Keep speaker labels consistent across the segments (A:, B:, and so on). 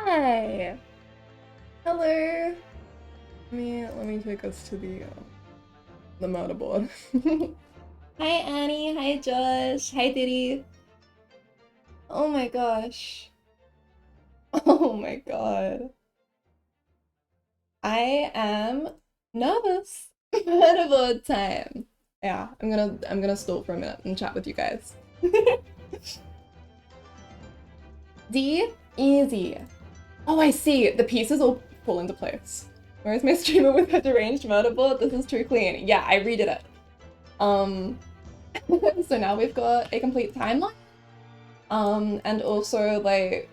A: Hi. Hello. Let me take us to the motherboard. Hi Annie. Hi Josh. Hi Diddy. Oh my gosh. Oh my god. I am nervous. Motherboard time. Yeah, I'm gonna stall for a minute and chat with you guys. D, easy. Oh, I see. The pieces all fall into place. Where's my streamer with her deranged motherboard? This is too clean. Yeah, I redid it. Um, so now we've got a complete timeline. And also like,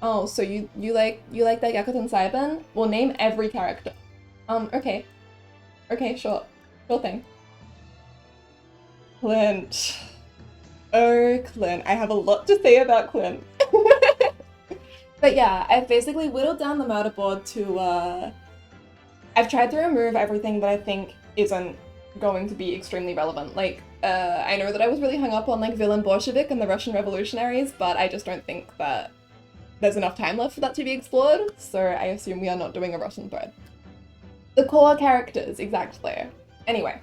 A: oh, so you like that Yakuten Saiban? Well, name every character. Okay. Okay, sure. Sure thing. Clint. Oh, Clint. I have a lot to say about Clint. But yeah, I've basically whittled down the motherboard to I've tried to remove everything that I think isn't going to be extremely relevant. Like, I know that I was really hung up on like villain Bolshevik and the Russian revolutionaries, but I just don't think that there's enough time left for that to be explored, so I assume we are not doing a Russian thread. The core characters, exactly. Anyway,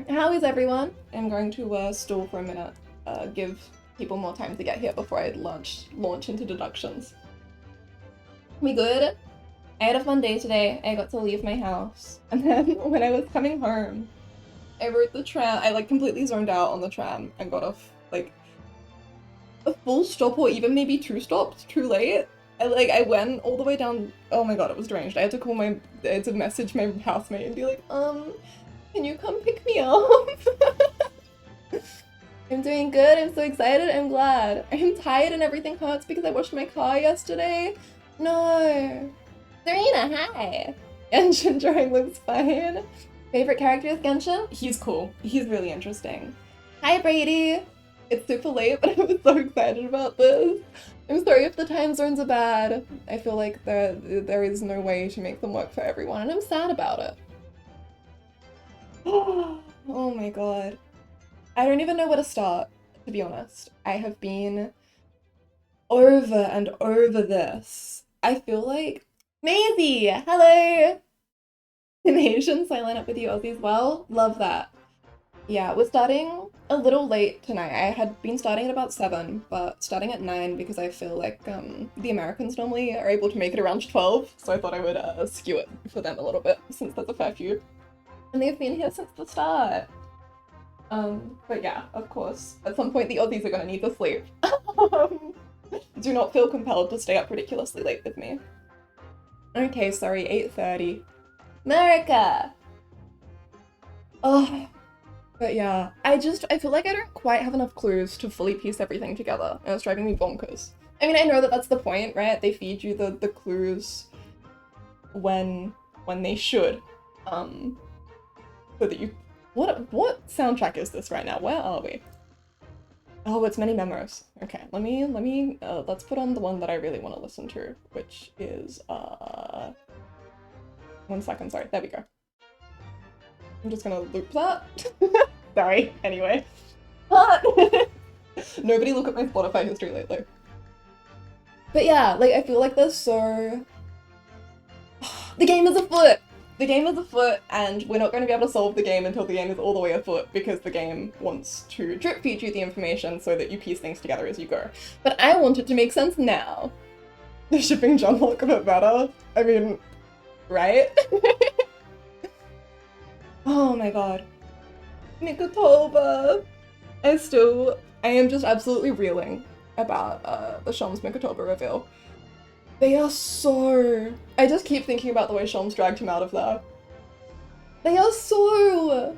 A: how is everyone? I'm going to stall for a minute, give people more time to get here before I launch into deductions. We good? I had a fun day today. I got to leave my house. And then when I was coming home, I rode the tram. I like completely zoned out on the tram and got off like a full stop or even maybe 2 stops too late. I went all the way down. Oh my god, it was deranged. I had to message my housemate and be like, can you come pick me up? I'm doing good. I'm so excited. I'm glad. I'm tired and everything hurts because I washed my car yesterday. No. Serena, hi! Genshin drawing looks fine. Favorite character is Genshin? He's cool. He's really interesting. Hi, Brady! It's super late, but I was so excited about this. I'm sorry if the time zones are bad. I feel like there is no way to make them work for everyone, and I'm sad about it. Oh my god. I don't even know where to start, to be honest. I have been over and over this. I feel like Maisie, hello! In Asian, so I line up with you Aussie as well. Love that. Yeah, we're starting a little late tonight. I had been starting at about 7, but starting at 9 because I feel like the Americans normally are able to make it around 12, so I thought I would skew it for them a little bit since there's a fair few. And they've been here since the start. But yeah, of course, at some point the Aussies are gonna need to sleep. Do not feel compelled to stay up ridiculously late with me. Okay, sorry, 8:30. America! Oh, but yeah, I feel like I don't quite have enough clues to fully piece everything together, and it's driving me bonkers. I mean, I know that that's the point, right? They feed you the clues when they should, so that you... What soundtrack is this right now? Where are we? Oh, it's Many Memos. Okay, let's put on the one that I really want to listen to, which is, 1 second, sorry, there we go. I'm just gonna loop that. Sorry, anyway. Nobody look at my Spotify history lately. But yeah, like, I feel like there's so... The game is afoot! The game is afoot, and we're not going to be able to solve the game until the game is all the way afoot, because the game wants to drip feed you the information so that you piece things together as you go. But I want it to make sense now. The shipping John look a bit better. I mean, right? Oh my god. Mikotoba! I am just absolutely reeling about the Shelms Mikotoba reveal. They are so... I just keep thinking about the way Shelms dragged him out of there. They are so...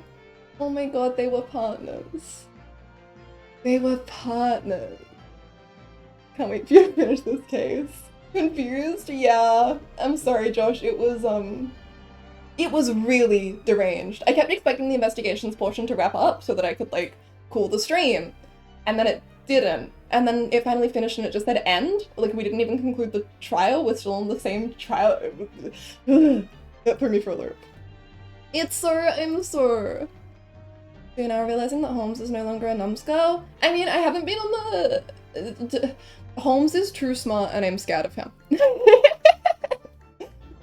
A: Oh my god, they were partners. They were partners. Can't wait for you to finish this case. Confused? Yeah. I'm sorry, Josh. It was really deranged. I kept expecting the investigations portion to wrap up so that I could, like, cool the stream. And then it didn't. And then it finally finished and it just said end. Like, we didn't even conclude the trial. We're still in the same trial. That threw me for a loop. It's so... I'm so... You're now realizing that Holmes is no longer a numbskull? I mean, I haven't been on the... Holmes is too smart and I'm scared of him.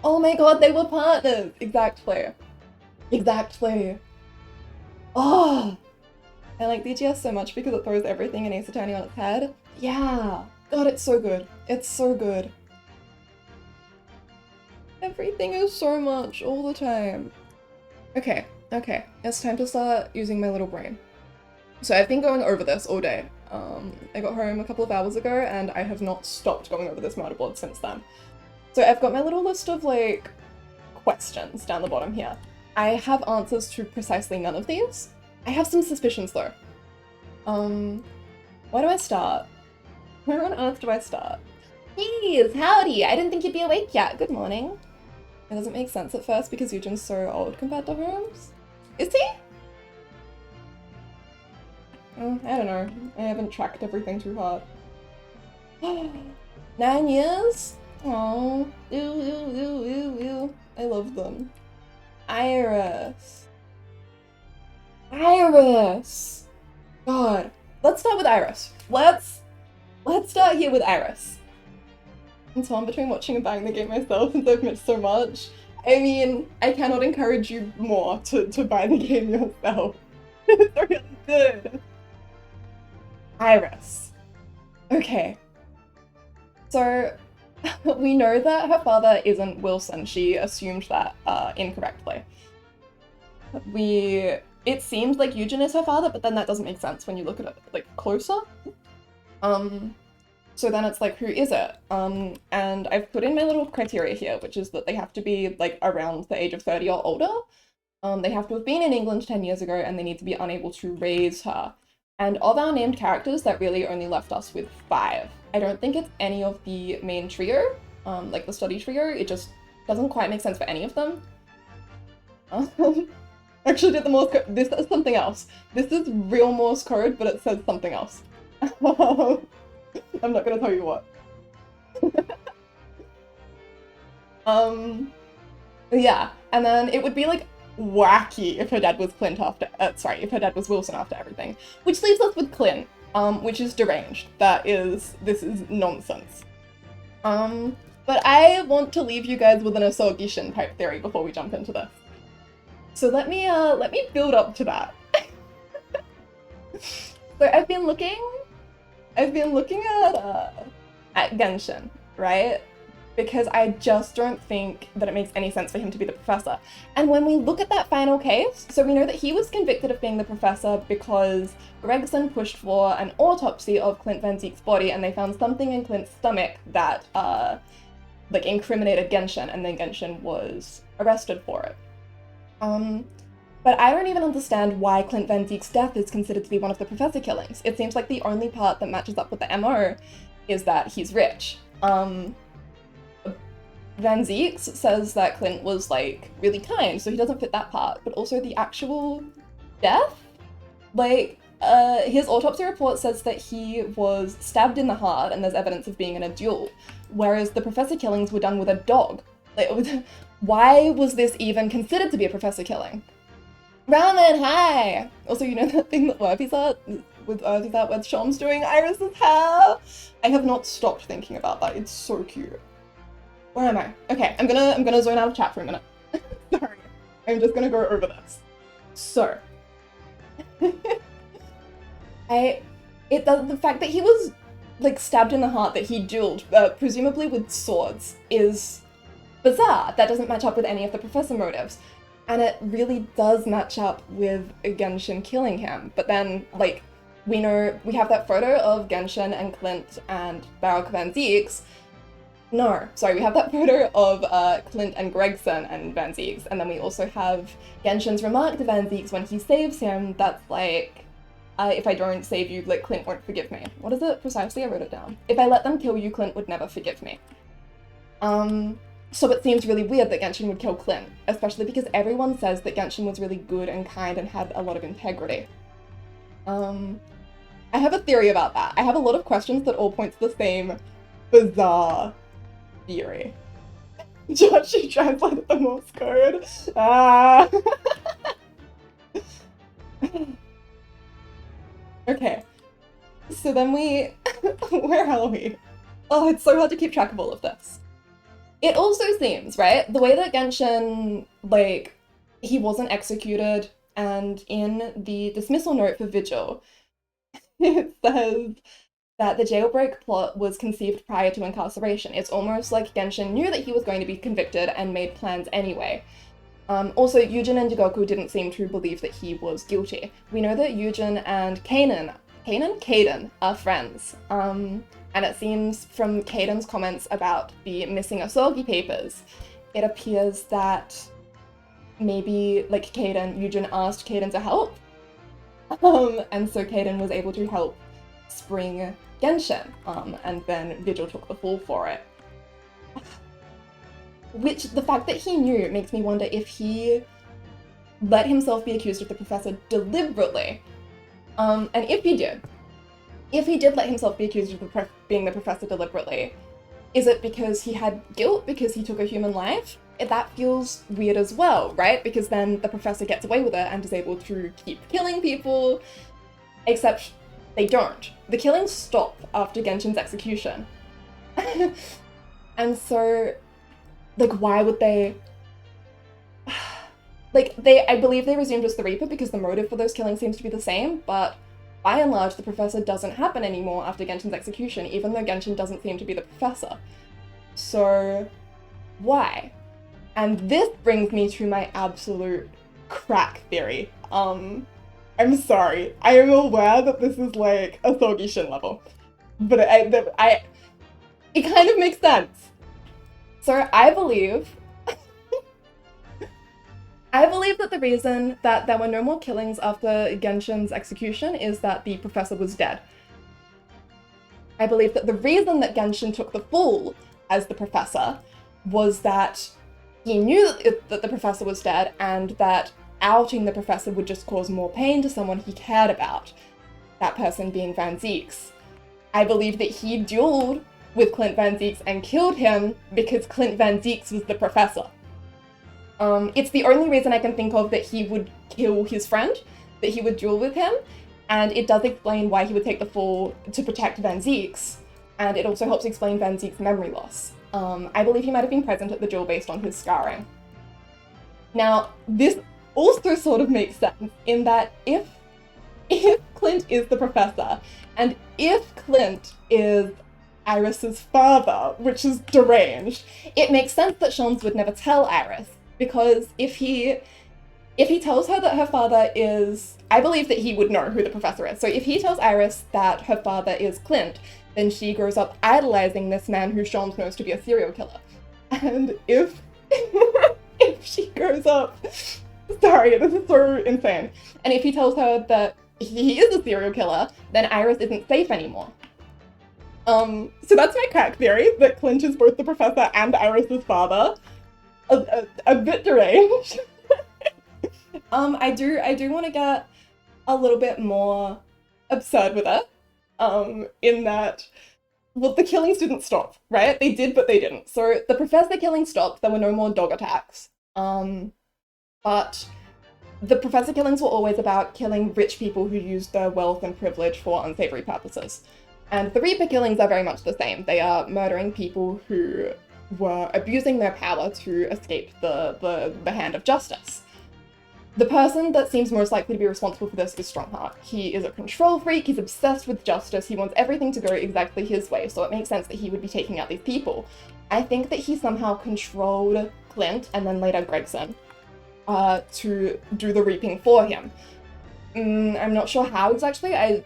A: Oh my god, they were partners! Exactly. Exactly. Oh! I like BGS so much because it throws everything in Ace Attorney on its head. Yeah! God, it's so good. It's so good. Everything is so much all the time. Okay, okay. It's time to start using my little brain. So I've been going over this all day. I got home a couple of hours ago and I have not stopped going over this murderboard since then. So I've got my little list of like questions down the bottom here. I have answers to precisely none of these. I have some suspicions though. Where do I start? Where on earth do I start? Please, howdy! I didn't think you'd be awake yet. Good morning. It doesn't make sense at first because Eugen's so old compared to Holmes. Is he? Oh, I don't know. I haven't tracked everything too hard. 9 years? Oh, ew, ew, ew, ew, ew. I love them. Iris. Iris! God. Let's start with Iris. Let's start here with Iris. I'm torn between watching and buying the game myself since I've missed so much. I mean, I cannot encourage you more to buy the game yourself. It's really good. Iris. Okay. So, we know that her father isn't Wilson. She assumed that incorrectly. It seems like Eugen is her father, but then that doesn't make sense when you look at it like closer. So then it's like, who is it? And I've put in my little criteria here, which is that they have to be like around the age of 30 or older. They have to have been in England 10 years ago and they need to be unable to raise her. And of our named characters, that really only left us with 5. I don't think it's any of the main trio, like the study trio. It just doesn't quite make sense for any of them. Actually did the Morse code. This is something else. This is real Morse code, but it says something else. I'm not gonna tell you what. Yeah, and then it would be like wacky if her dad was Clint after, if her dad was Wilson after everything. Which leaves us with Clint, which is deranged. This is nonsense. But I want to leave you guys with an Asogi Shin type theory before we jump into this. So let me build up to that. So I've been looking at Genshin, right? Because I just don't think that it makes any sense for him to be the professor. And when we look at that final case, so we know that he was convicted of being the professor because Gregson pushed for an autopsy of Clint Van Ziek's body and they found something in Clint's stomach that like incriminated Genshin, and then Genshin was arrested for it. But I don't even understand why Clint Van Ziek's death is considered to be one of the professor killings. It seems like the only part that matches up with the MO is that he's rich. Van Zieks says that Clint was like really kind, so he doesn't fit that part, but also the actual death? Like, his autopsy report says that he was stabbed in the heart and there's evidence of being in a duel, whereas the professor killings were done with a dog. Like, why was this even considered to be a professor killing? Ramen, hi! Also, you know that thing that Wurpy's at with Shom's doing Iris's hair? I have not stopped thinking about that. It's so cute. Where am I? Okay, I'm gonna zone out of chat for a minute. Sorry. I'm just gonna go over this. So. The fact that he was, like, stabbed in the heart, that he dueled, presumably with swords, is bizarre. That doesn't match up with any of the professor motives. And it really does match up with Genshin killing him. But then, like, we have that photo of Genshin and Clint and Barak Van Zieks. No, sorry, we have that photo of Clint and Gregson and Van Zieks, and then we also have Genshin's remark to Van Zieks when he saves him, that's like, if I don't save you, like, Clint won't forgive me. What is it precisely? I wrote it down. If I let them kill you, Clint would never forgive me. So it seems really weird that Genshin would kill Clint, especially because everyone says that Genshin was really good and kind and had a lot of integrity. I have a theory about that. I have a lot of questions that all point to the same bizarre theory. Joshi translated the Morse code. Ah. Okay. So then where are we? Oh, it's so hard to keep track of all of this. It also seems, right, the way that Genshin, like, he wasn't executed, and in the dismissal note for Vigil, it says that the jailbreak plot was conceived prior to incarceration. It's almost like Genshin knew that he was going to be convicted and made plans anyway. Also, Yujin and Jigoku didn't seem to believe that he was guilty. We know that Yujin and Kaden are friends. And it seems from Kaden's comments about the missing Asogi papers, it appears that maybe, like, Yujin asked Kaden to help. And so Kaden was able to help spring Genshin, and then Vigil took the fall for it. Which, the fact that he knew makes me wonder if he let himself be accused of the professor deliberately. And if he did let himself be accused of being the professor deliberately, is it because he had guilt because he took a human life? That feels weird as well, right? Because then the professor gets away with it and is able to keep killing people, except they don't. The killings stop after Genshin's execution. And so, like, why would they... Like, I believe they resumed as the Reaper because the motive for those killings seems to be the same, but by and large, the professor doesn't happen anymore after Genshin's execution, even though Genshin doesn't seem to be the professor. So, why? And this brings me to my absolute crack theory. I'm sorry. I am aware that this is like a Thogi Shin level, but it kind of makes sense. So I believe that the reason that there were no more killings after Genshin's execution is that the professor was dead. I believe that the reason that Genshin took the fall as the professor was that he knew that the professor was dead, and that outing the professor would just cause more pain to someone he cared about, that person being Van Zieks. I believe that he dueled with Clint Van Zieks and killed him because Clint Van Zieks was the professor. It's the only reason I can think of that he would kill his friend, that he would duel with him, and it does explain why he would take the fall to protect Van Zieks, and it also helps explain Van Zieks' memory loss. I believe he might have been present at the duel based on his scarring. Now, this also sort of makes sense in that if Clint is the professor, and if Clint is Iris's father, which is deranged, it makes sense that Sholmes would never tell Iris, because if he tells her that her father is... I believe that he would know who the professor is. So if he tells Iris that her father is Clint, then she grows up idolizing this man who Sholmes knows to be a serial killer. And if she grows up... Sorry, this is so insane. And if he tells her that he is a serial killer, then Iris isn't safe anymore. So that's my crack theory, that Clint is both the professor and Iris's father. A bit deranged. I do want to get a little bit more absurd with it. In that, well, the killings didn't stop, right? They did, but they didn't. So the professor killing stopped, there were no more dog attacks. But the professor killings were always about killing rich people who used their wealth and privilege for unsavory purposes. And the Reaper killings are very much the same. They are murdering people who were abusing their power to escape the hand of justice. The person that seems most likely to be responsible for this is Strongheart. He is a control freak, he's obsessed with justice, he wants everything to go exactly his way, so it makes sense that he would be taking out these people. I think that he somehow controlled Clint, and then later Gregson, to do the reaping for him. I'm not sure how exactly, I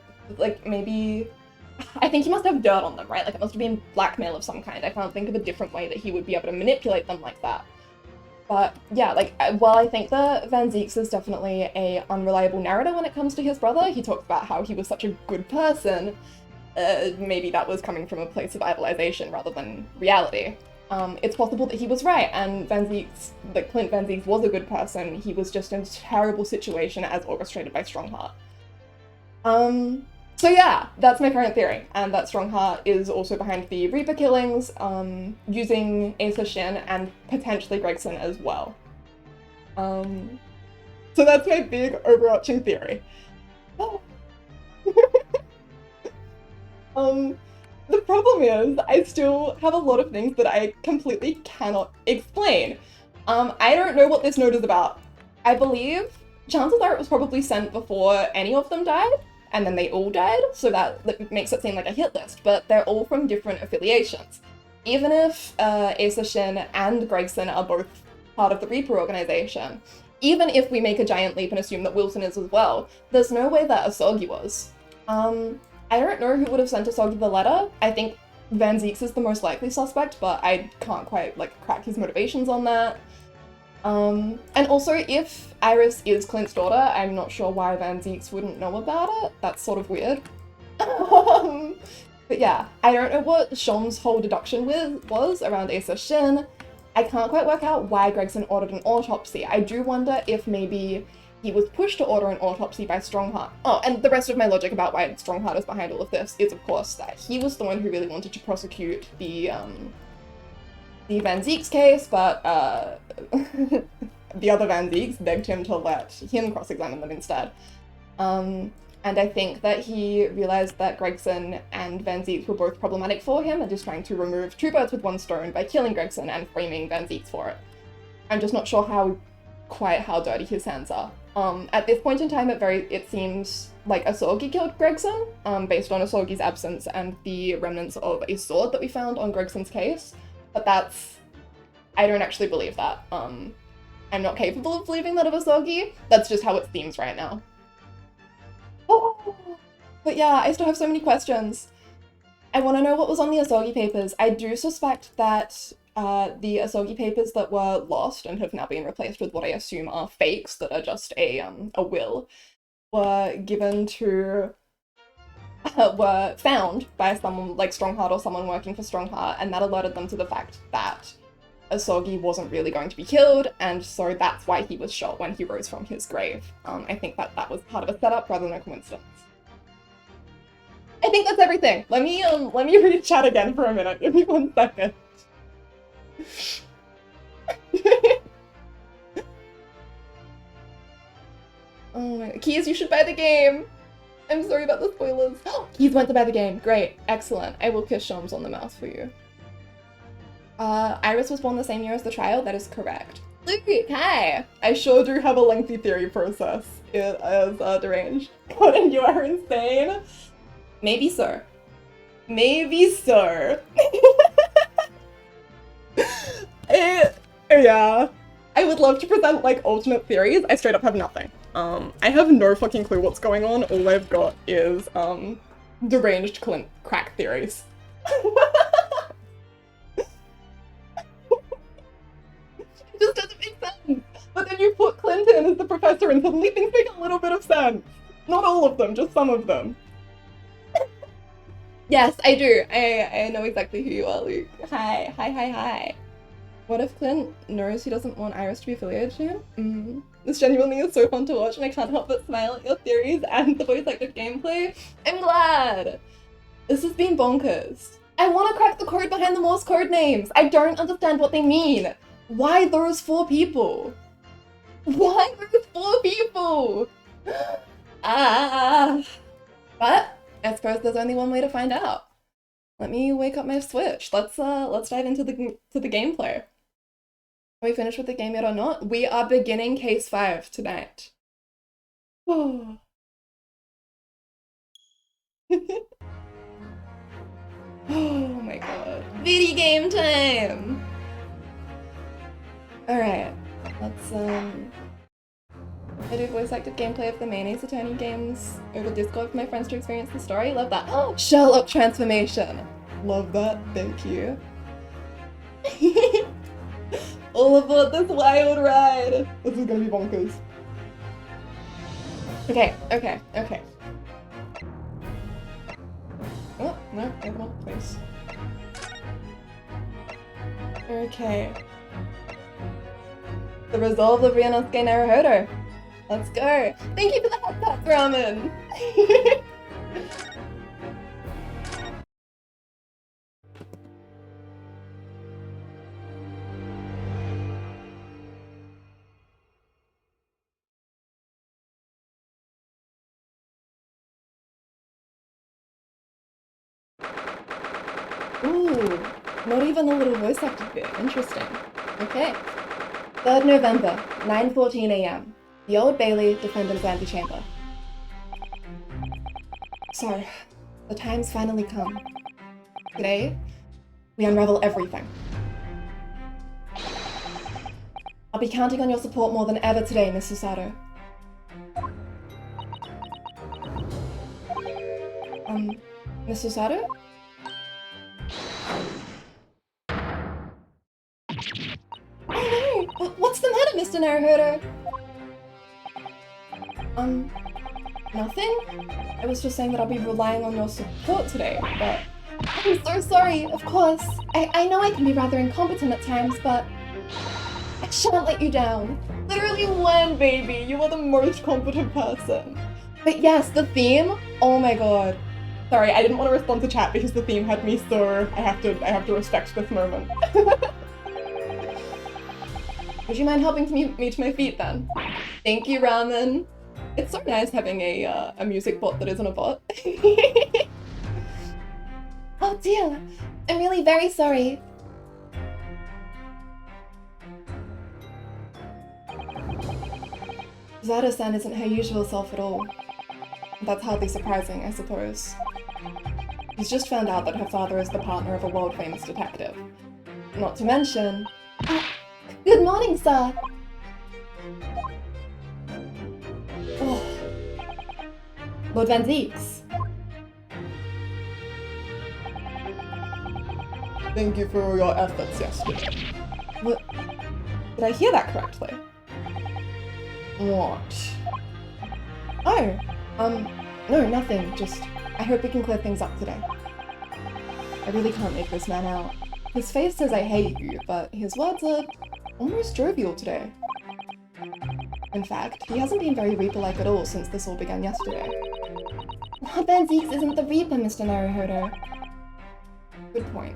A: think he must have dirt on them, right? Like, it must have been blackmail of some kind. I can't think of a different way that he would be able to manipulate them like that. But yeah, like, while I think that Van Zieks is definitely a unreliable narrator when it comes to his brother, he talks about how he was such a good person, maybe that was coming from a place of idolization rather than reality. It's possible that he was right, and Clint Van Zieks was a good person, he was just in a terrible situation as orchestrated by Strongheart. So yeah, that's my current theory, and that Strongheart is also behind the Reaper killings, using Asa Shin and potentially Gregson as well. So that's my big overarching theory. The problem is, I still have a lot of things that I completely cannot explain. I don't know what this note is about. I believe chances are it was probably sent before any of them died, and then they all died, so that makes it seem like a hit list, but they're all from different affiliations. Even if Acer Shin and Gregson are both part of the Reaper organization, even if we make a giant leap and assume that Wilson is as well, there's no way that Asogi was. I don't know who would have sent Asogi the letter. I think Van Zieks is the most likely suspect, but I can't quite crack his motivations on that. And also, if Iris is Clint's daughter, I'm not sure why Van Zieks wouldn't know about it. That's sort of weird. But yeah, I don't know what Shom's whole deduction was around Acer Shin. I can't quite work out why Gregson ordered an autopsy. I do wonder if maybe he was pushed to order an autopsy by Strongheart. Oh, and the rest of my logic about why Strongheart is behind all of this is, of course, that he was the one who really wanted to prosecute the Van Zieks case, but the other Van Zieks begged him to let him cross-examine them instead. And I think that he realized that Gregson and Van Zieks were both problematic for him and is trying to remove two birds with one stone by killing Gregson and framing Van Zieks for it. I'm just not sure quite how dirty his hands are. At this point in time, it seems like Asogi killed Gregson, based on Asogi's absence and the remnants of a sword that we found on Gregson's case. But I don't actually believe that. I'm not capable of believing that of Asogi. That's just how it seems right now. Oh, but yeah, I still have so many questions. I want to know what was on the Asogi papers. I do suspect that the Asogi papers that were lost and have now been replaced with what I assume are fakes that are just a will, were given to were found by someone like Strongheart or someone working for Strongheart, and that alerted them to the fact that Asogi wasn't really going to be killed, and so that's why he was shot when he rose from his grave. I think that was part of a setup rather than a coincidence. I think that's everything. Let me read chat again for a minute. Give me 1 second. Oh my god. Keys, you should buy the game! I'm sorry about the spoilers. Keys went to buy the game. Great. Excellent. I will kiss Shoms on the mouth for you. Iris was born the same year as the trial. That is correct. Luke, hi! I sure do have a lengthy theory process. It is deranged. Conan, you are insane. Maybe so. Maybe so. Yeah. I would love to present alternate theories. I straight up have nothing. I have no fucking clue what's going on. All I've got is deranged Clint crack theories. It just doesn't make sense. But then you put Clinton as the professor and suddenly things make a little bit of sense. Not all of them, just some of them. Yes, I do. I know exactly who you are, Luke. Hi. What if Clint knows he doesn't want Iris to be affiliated to him? This genuinely is so fun to watch, and I can't help but smile at your theories and the voice acted gameplay. I'm glad! This has been bonkers. I want to crack the code behind the Morse code names. I don't understand what they mean. Why those 4 people? Why those 4 people? But I suppose there's only one way to find out. Let me wake up my Switch. Let's dive into the gameplay. Are we finished with the game yet or not? We are beginning case 5 tonight. Oh. Oh my god. Video game time! Alright, let's I do voice acted gameplay of the main Ace Attorney games over Discord for my friends to experience the story. Love that. Oh, Sherlock transformation! Love that, thank you. All aboard this wild ride! This is gonna be bonkers. Okay. Oh, no, come on, please. Okay. The resolve of Ryunosuke Naruhodo. Let's go. Thank you for the hot pot ramen. Not even a little voice acted bit. Interesting. Okay. 3rd November, 9:14 a.m. The Old Bailey, Defendant's Antechamber. So, the time's finally come. Today, we unravel everything. I'll be counting on your support more than ever today, Miss Susato. Miss Susato? Oh no! What's the matter, Mr. Naruhodo? Nothing? I was just saying that I'll be relying on your support today, but... I'm so sorry, of course. I know I can be rather incompetent at times, but... I shan't let you down. Literally when, baby? You are the most competent person. But yes, the theme? Oh my god. Sorry, I didn't want to respond to chat because the theme had me so... I have to respect this moment. Would you mind helping me to my feet then? Thank you, Ramen. It's so nice having a music bot that isn't a bot. Oh dear, I'm really very sorry. Zada-san isn't her usual self at all. That's hardly surprising, I suppose. She's just found out that her father is the partner of a world-famous detective. Not to mention... Good morning, sir! Oh. Lord Van Zieks. Thank you for your efforts yesterday. What? Did I hear that correctly? What? Oh, no, nothing. Just, I hope we can clear things up today. I really can't make this man out. His face says I hate you, but his words are almost jovial today. In fact, he hasn't been very Reaper-like at all since this all began yesterday. Lord Van Zieks isn't the Reaper, Mr. Naruhodo. Good point.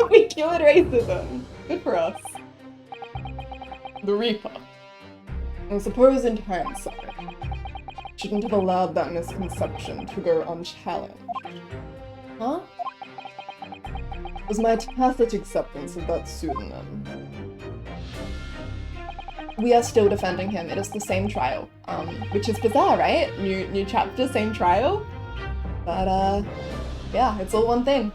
A: We cured racism. Good for us. The Reaper. I suppose in hindsight, shouldn't have allowed that misconception to go unchallenged. Huh? It was my tacit acceptance of that pseudonym. We are still defending him. It is the same trial. Which is bizarre, right? New chapter, same trial. But, yeah, it's all one thing.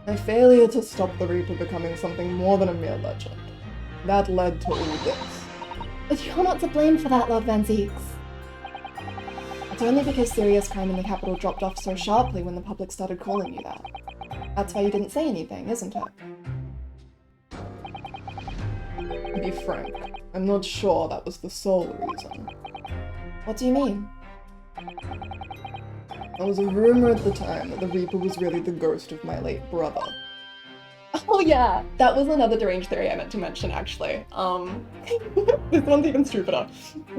A: My failure to stop the Reaper becoming something more than a mere legend. That led to all this. But you're not to blame for that, Lord Van Zieks. It's only because serious crime in the capital dropped off so sharply when the public started calling you that. That's why you didn't say anything, isn't it? To be frank, I'm not sure that was the sole reason. What do you mean? There was a rumor at the time that the Reaper was really the ghost of my late brother. Oh yeah, that was another deranged theory I meant to mention actually. This one's even stupider,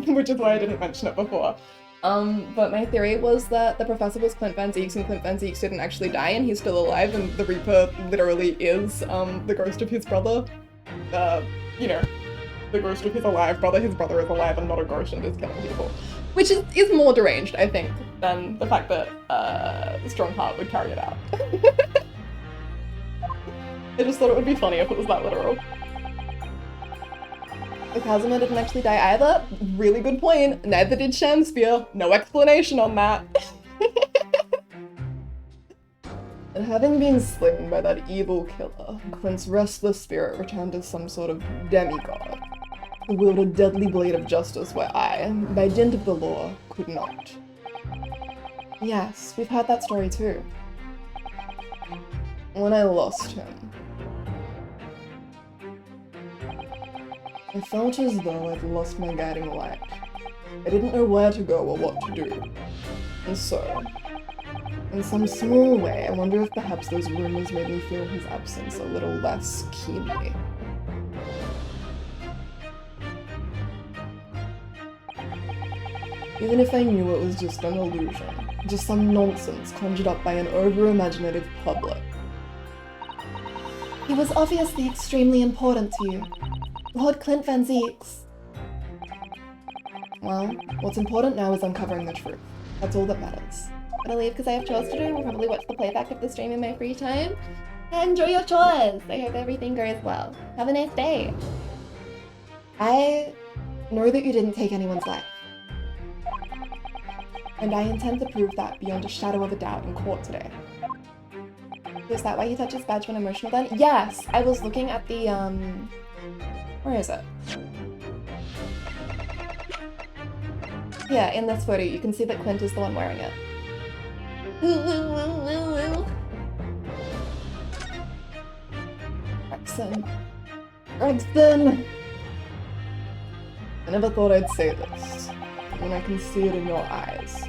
A: which is why I didn't mention it before. But my theory was that the professor was Clint Van Zieks and Clint Van Zieks didn't actually die and he's still alive and the Reaper literally is the ghost of his brother. You know, the ghost of his alive brother. His brother is alive and not a ghost and is killing people. Which is more deranged, I think, than the fact that Strongheart would carry it out. I just thought it would be funny if it was that literal. The Kazuma didn't actually die either. Really good point. Neither did Shamspear. No explanation on that. And having been slain by that evil killer, Clint's restless spirit returned as some sort of demigod, who wielded a deadly blade of justice where I, by dint of the law, could not. Yes, we've heard that story too. When I lost him, I felt as though I'd lost my guiding light. I didn't know where to go or what to do. And so, in some small way, I wonder if perhaps those rumors made me feel his absence a little less keenly. Even if I knew it was just an illusion, just some nonsense conjured up by an over-imaginative public. He was obviously extremely important to you. Lord Clint Van Zieks. Well, what's important now is uncovering the truth. That's all that matters. Gotta leave because I have chores to do. We'll probably watch the playback of the stream in my free time. Enjoy your chores. I hope everything goes well. Have a nice day. I know that you didn't take anyone's life. And I intend to prove that beyond a shadow of a doubt in court today. Is that why you touch his badge when emotional then? Yes! I was looking at the, where is it? Yeah, in this photo, you can see that Clint is the one wearing it. Gregson! I never thought I'd say this, when I can see it in your eyes.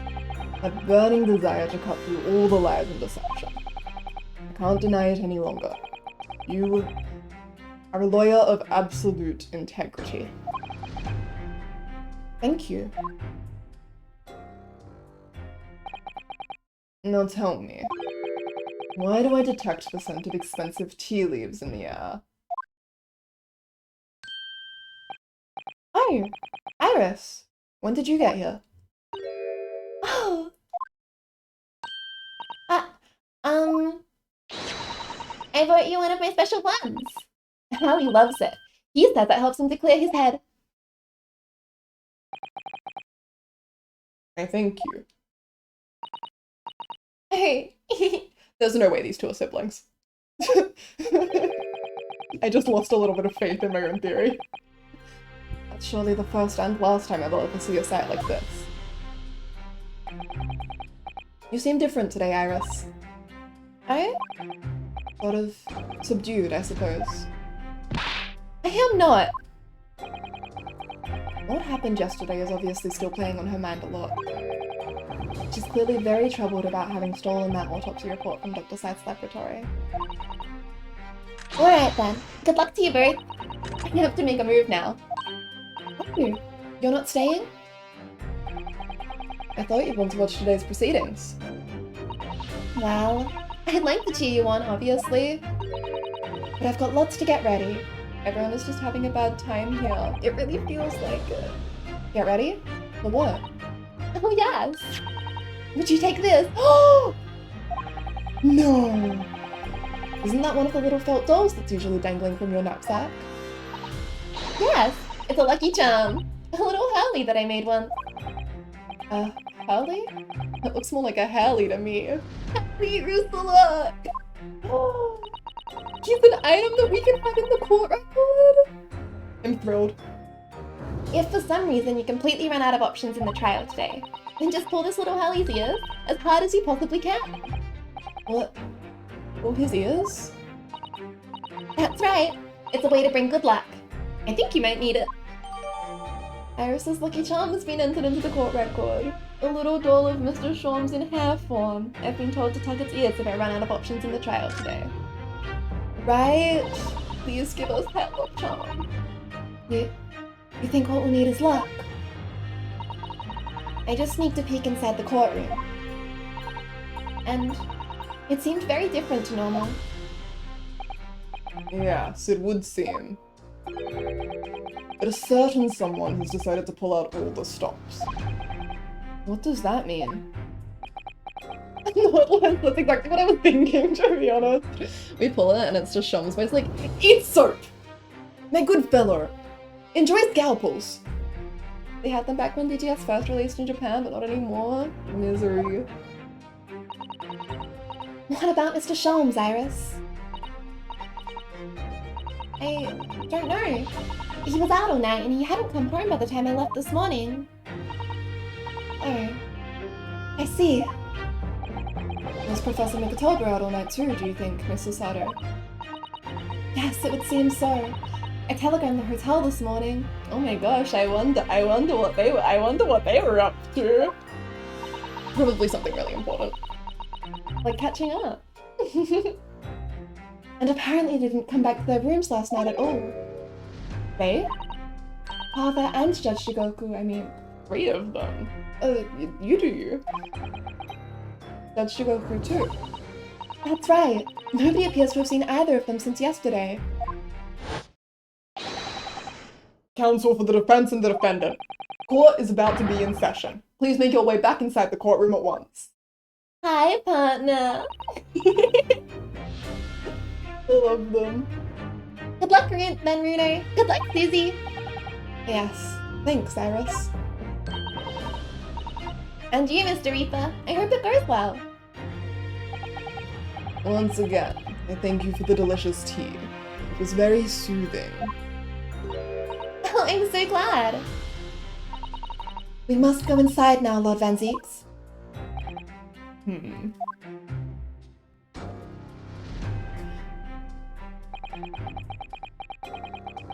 A: That burning desire to cut through all the lies and deception. I can't deny it any longer. You are a lawyer of absolute integrity. Thank you. Now tell me, why do I detect the scent of expensive tea leaves in the air? Oh, Iris, when did you get here? Oh, I brought you one of my special ones. Hallie loves it. He says that helps him to clear his head. I thank you. Hey, there's no way these two are siblings. I just lost a little bit of faith in my own theory. That's surely the first and last time I've ever seen a sight like this. You seem different today, Iris. I? Sort of subdued, I suppose. I am not! What happened yesterday is obviously still playing on her mind a lot. She's clearly very troubled about having stolen that autopsy report from Dr. Scythe's laboratory. Alright then, good luck to you both. I have to make a move now. Oh, you're not staying? I thought you'd want to watch today's proceedings. Well, I'd like to cheer you on, obviously. But I've got lots to get ready. Everyone is just having a bad time here. It really feels like it. Get ready? For what? Oh yes! Would you take this? Oh! No! Isn't that one of the little felt dolls that's usually dangling from your knapsack? Yes! It's a lucky charm! A little Harley that I made once. Harley? It looks more like a Harley to me. Harley, Ursula! Oh! He's an item that we can have in the court record! I'm thrilled. If for some reason you completely run out of options in the trial today, then just pull this little Harley's ears as hard as you possibly can. What? Pull his ears? That's right. It's a way to bring good luck. I think you might need it. Iris's lucky charm has been entered into the court record. A little doll of Mr. Shawms in hair form. I've been told to tuck its ears if I run out of options in the trial today. Right? Please give us that luck charm. You think what we'll need is luck? I just sneaked a peek inside the courtroom. And it seemed very different to normal. Yes, it would seem. But a certain someone has decided to pull out all the stops. What does that mean? That's exactly what I was thinking, to be honest. We pull it and it's just Shawms, but it's like, eat soap! My good fellow! Enjoy scalpels! They had them back when DGS first released in Japan, but not anymore. Misery. What about Mr. Shawms, Iris? I don't know. He was out all night and he hadn't come home by the time I left this morning. Oh. I see. Was Professor Mikatoba out all night too, do you think, Mrs. Sato? Yes, it would seem so. I telegrammed the hotel this morning. Oh my gosh, I wonder what they were up to. Probably something really important. Like catching up. And apparently they didn't come back to their rooms last night at all. They? Father and Judge Shigoku, I mean, 3 of them. You do you. Judge Shigoku too. That's right. Nobody appears to have seen either of them since yesterday. Counsel for the defense and the defendant. Court is about to be in session. Please make your way back inside the courtroom at once. Hi, partner. I love them.
B: Good luck, Ben Rune. Good luck, Susie.
A: Yes. Thanks, Iris.
B: And you, Mr. Reaper. I hope it goes well.
A: Once again, I thank you for the delicious tea. It was very soothing.
B: Oh, I'm so glad.
A: We must go inside now, Lord Van Zieks.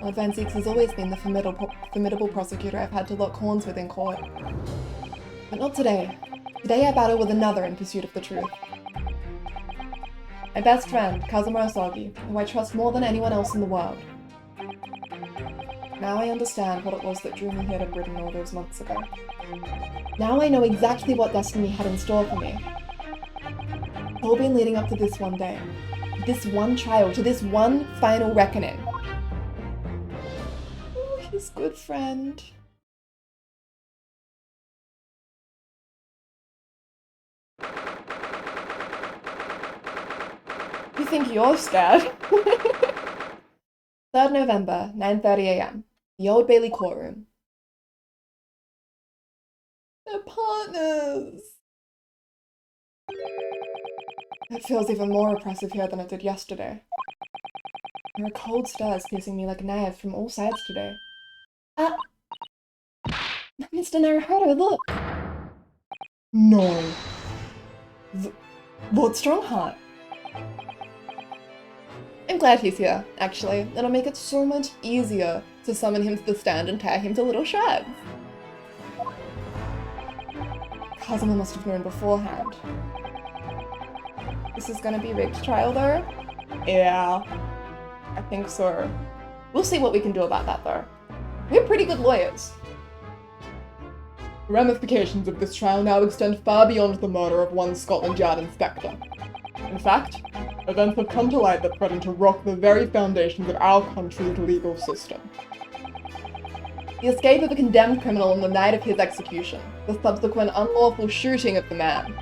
A: Lord Van Zieks has always been the formidable prosecutor I've had to lock horns with in court. But not today. Today I battle with another in pursuit of the truth. My best friend, Kazuma Asagi, who I trust more than anyone else in the world. Now I understand what it was that drew me here to Britain all those months ago. Now I know exactly what destiny had in store for me. It's all been leading up to this one day. To this one trial, to this one final reckoning. Oh, his good friend. You think you're scared? 3rd November, 9:30 AM. The Old Bailey courtroom. They're partners! It feels even more oppressive here than it did yesterday. There are cold stares piercing me like knives from all sides today.
B: Mr. Naruhodo, look!
A: No. Lord Strongheart. I'm glad he's here, actually. It'll make it so much easier to summon him to the stand and tear him to little shreds. Kazuma must have known beforehand. This is gonna be Rick's trial, though? Yeah, I think so. We'll see what we can do about that, though. We're pretty good lawyers. The ramifications of this trial now extend far beyond the murder of one Scotland Yard inspector. In fact, events have come to light that threaten to rock the very foundations of our country's legal system. The escape of a condemned criminal on the night of his execution, the subsequent unlawful shooting of the man,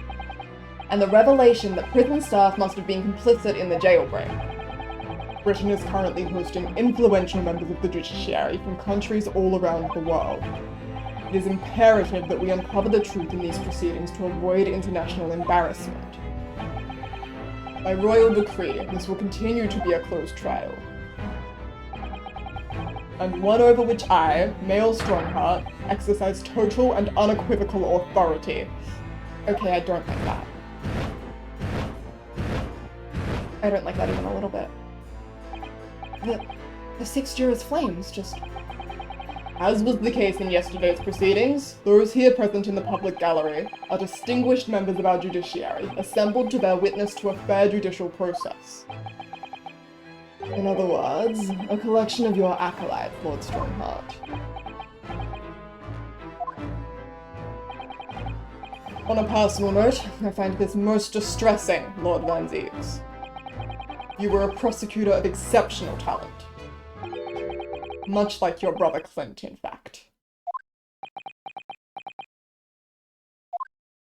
A: and the revelation that prison staff must have been complicit in the jailbreak. Britain is currently hosting influential members of the judiciary from countries all around the world. It is imperative that we uncover the truth in these proceedings to avoid international embarrassment. By royal decree, this will continue to be a closed trial. And one over which I, Male Strongheart, exercise total and unequivocal authority. Okay, I don't like that. I don't like that even a little bit. The 6 jurors' flames just... As was the case in yesterday's proceedings, those here present in the public gallery are distinguished members of our judiciary, assembled to bear witness to a fair judicial process. In other words, a collection of your acolytes, Lord Strongheart. On a personal note, I find this most distressing, Lord Van Zieks. You were a prosecutor of exceptional talent. Much like your brother Clint, in fact.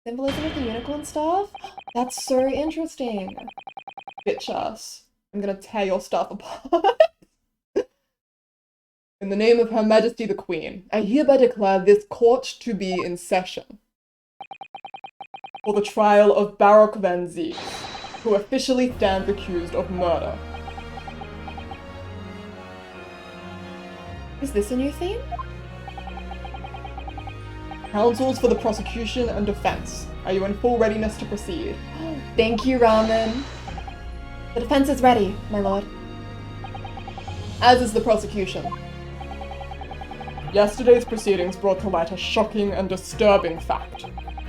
A: Symbolism of the unicorn staff? That's so interesting. Bitch ass. I'm gonna tear your staff apart. In the name of Her Majesty the Queen, I hereby declare this court to be in session. For the trial of Baroque Van Zieks, who officially stands accused of murder. Is this a new theme? Counsels for the prosecution and defense. Are you in full readiness to proceed? Thank you, Ramen. The defense is ready, my lord. As is the prosecution. Yesterday's proceedings brought to light a shocking and disturbing fact.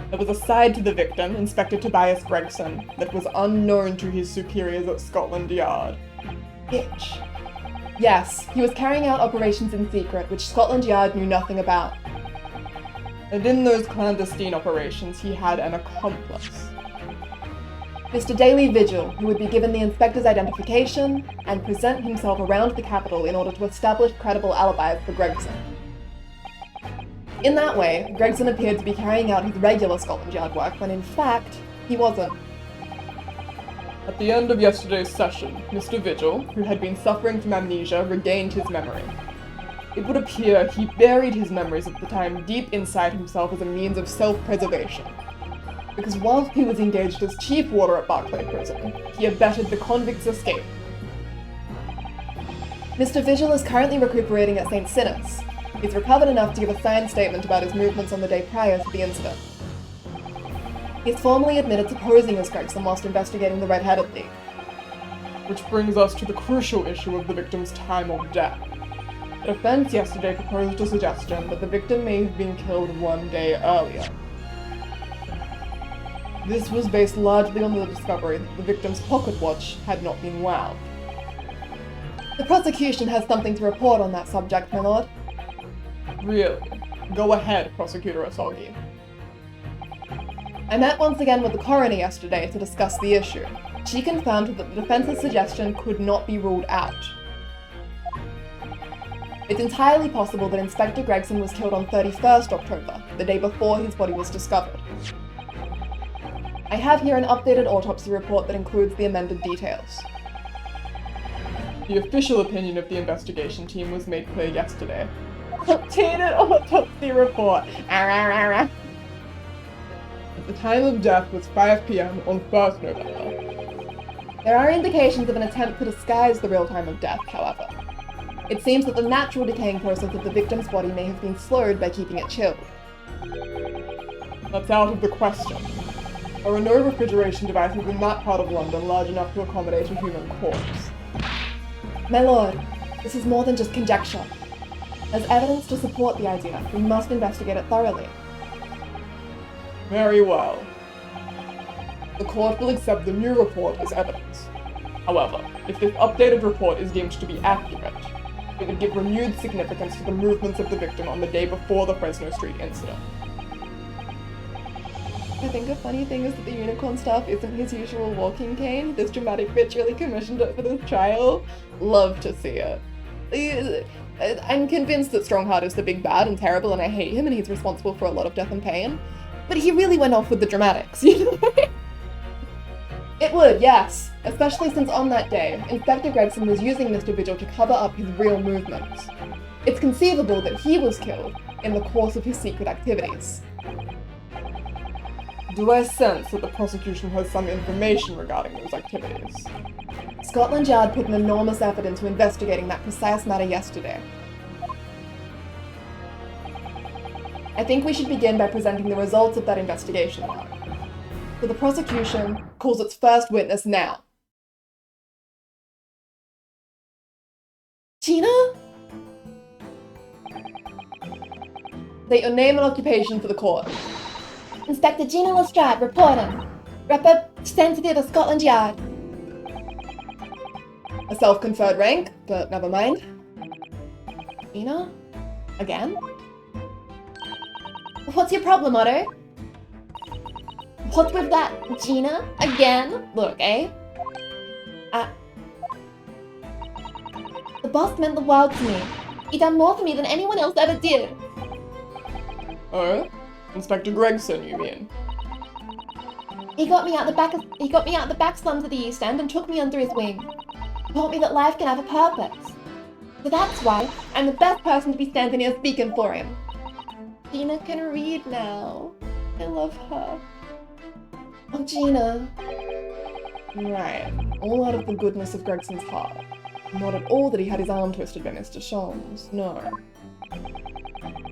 A: There was a side to the victim, Inspector Tobias Gregson, that was unknown to his superiors at Scotland Yard. Bitch. Yes, he was carrying out operations in secret, which Scotland Yard knew nothing about. And in those clandestine operations, he had an accomplice. Mr. Daily Vigil, who would be given the inspector's identification and present himself around the capital in order to establish credible alibis for Gregson. In that way, Gregson appeared to be carrying out his regular Scotland Yard work when in fact, he wasn't.
C: At the end of yesterday's session, Mr. Vigil, who had been suffering from amnesia, regained his memory. It would appear he buried his memories of the time deep inside himself as a means of self-preservation. Because whilst he was engaged as chief warder at Barclay Prison, he abetted the convict's escape.
A: Mr. Vigil is currently recuperating at St. Sinus. He's recovered enough to give a signed statement about his movements on the day prior to the incident. He's formally admitted to posing as Gregson whilst investigating the Red-Headed League.
C: Which brings us to the crucial issue of the victim's time of death. The defense yesterday proposed a suggestion that the victim may have been killed 1 day earlier. This was based largely on the discovery that the victim's pocket watch had not been wound.
A: The prosecution has something to report on that subject, my lord.
C: Really? Go ahead, Prosecutor Asolgi.
A: I met once again with the coroner yesterday to discuss the issue. She confirmed that the defense's suggestion could not be ruled out. It's entirely possible that Inspector Gregson was killed on 31st October, the day before his body was discovered. I have here an updated autopsy report that includes the amended details.
C: The official opinion of the investigation team was made clear yesterday. Updated autopsy report! At the time of death was 5 p.m. on 1st November.
A: There are indications of an attempt to disguise the real time of death, however. It seems that the natural decaying process of the victim's body may have been slowed by keeping it chilled.
C: That's out of the question. There are no refrigeration devices in that part of London large enough to accommodate a human corpse.
A: My lord, this is more than just conjecture. As evidence to support the idea, we must investigate it thoroughly.
C: Very well. The court will accept the new report as evidence. However, if this updated report is deemed to be accurate, it would give renewed significance to the movements of the victim on the day before the Fresno Street incident.
A: I think a funny thing is that the unicorn staff isn't his usual walking cane. This dramatic bitch really commissioned it for this trial. Love to see it. I'm convinced that Strongheart is the big bad and terrible and I hate him and he's responsible for a lot of death and pain. But he really went off with the dramatics, you know? It would, yes. Especially since on that day, Inspector Gregson was using Mr. Vigil to cover up his real movements. It's conceivable that he was killed in the course of his secret activities.
C: Do I sense that the prosecution has some information regarding those activities?
A: Scotland Yard put an enormous effort into investigating that precise matter yesterday. I think we should begin by presenting the results of that investigation now. So the prosecution calls its first witness now. Gina? State your name and occupation for the court.
B: Inspector Gina Lestrade, reporting. Representative of Scotland Yard.
A: A self-conferred rank, but never mind. Gina? Again?
B: What's your problem, Otto? What's with that, Gina? Again?
A: Look, eh?
B: The boss meant the world to me. He done more for me than anyone else ever did.
C: Oh? Inspector Gregson, you mean?
B: He got me out the back slums of the East End and took me under his wing. He taught me that life can have a purpose. So that's why I'm the best person to be standing here speaking for him. Gina can read now. I love her. Oh, Gina.
A: Right. All out of the goodness of Gregson's heart. Not at all that he had his arm twisted by Mr. Sholmes, no.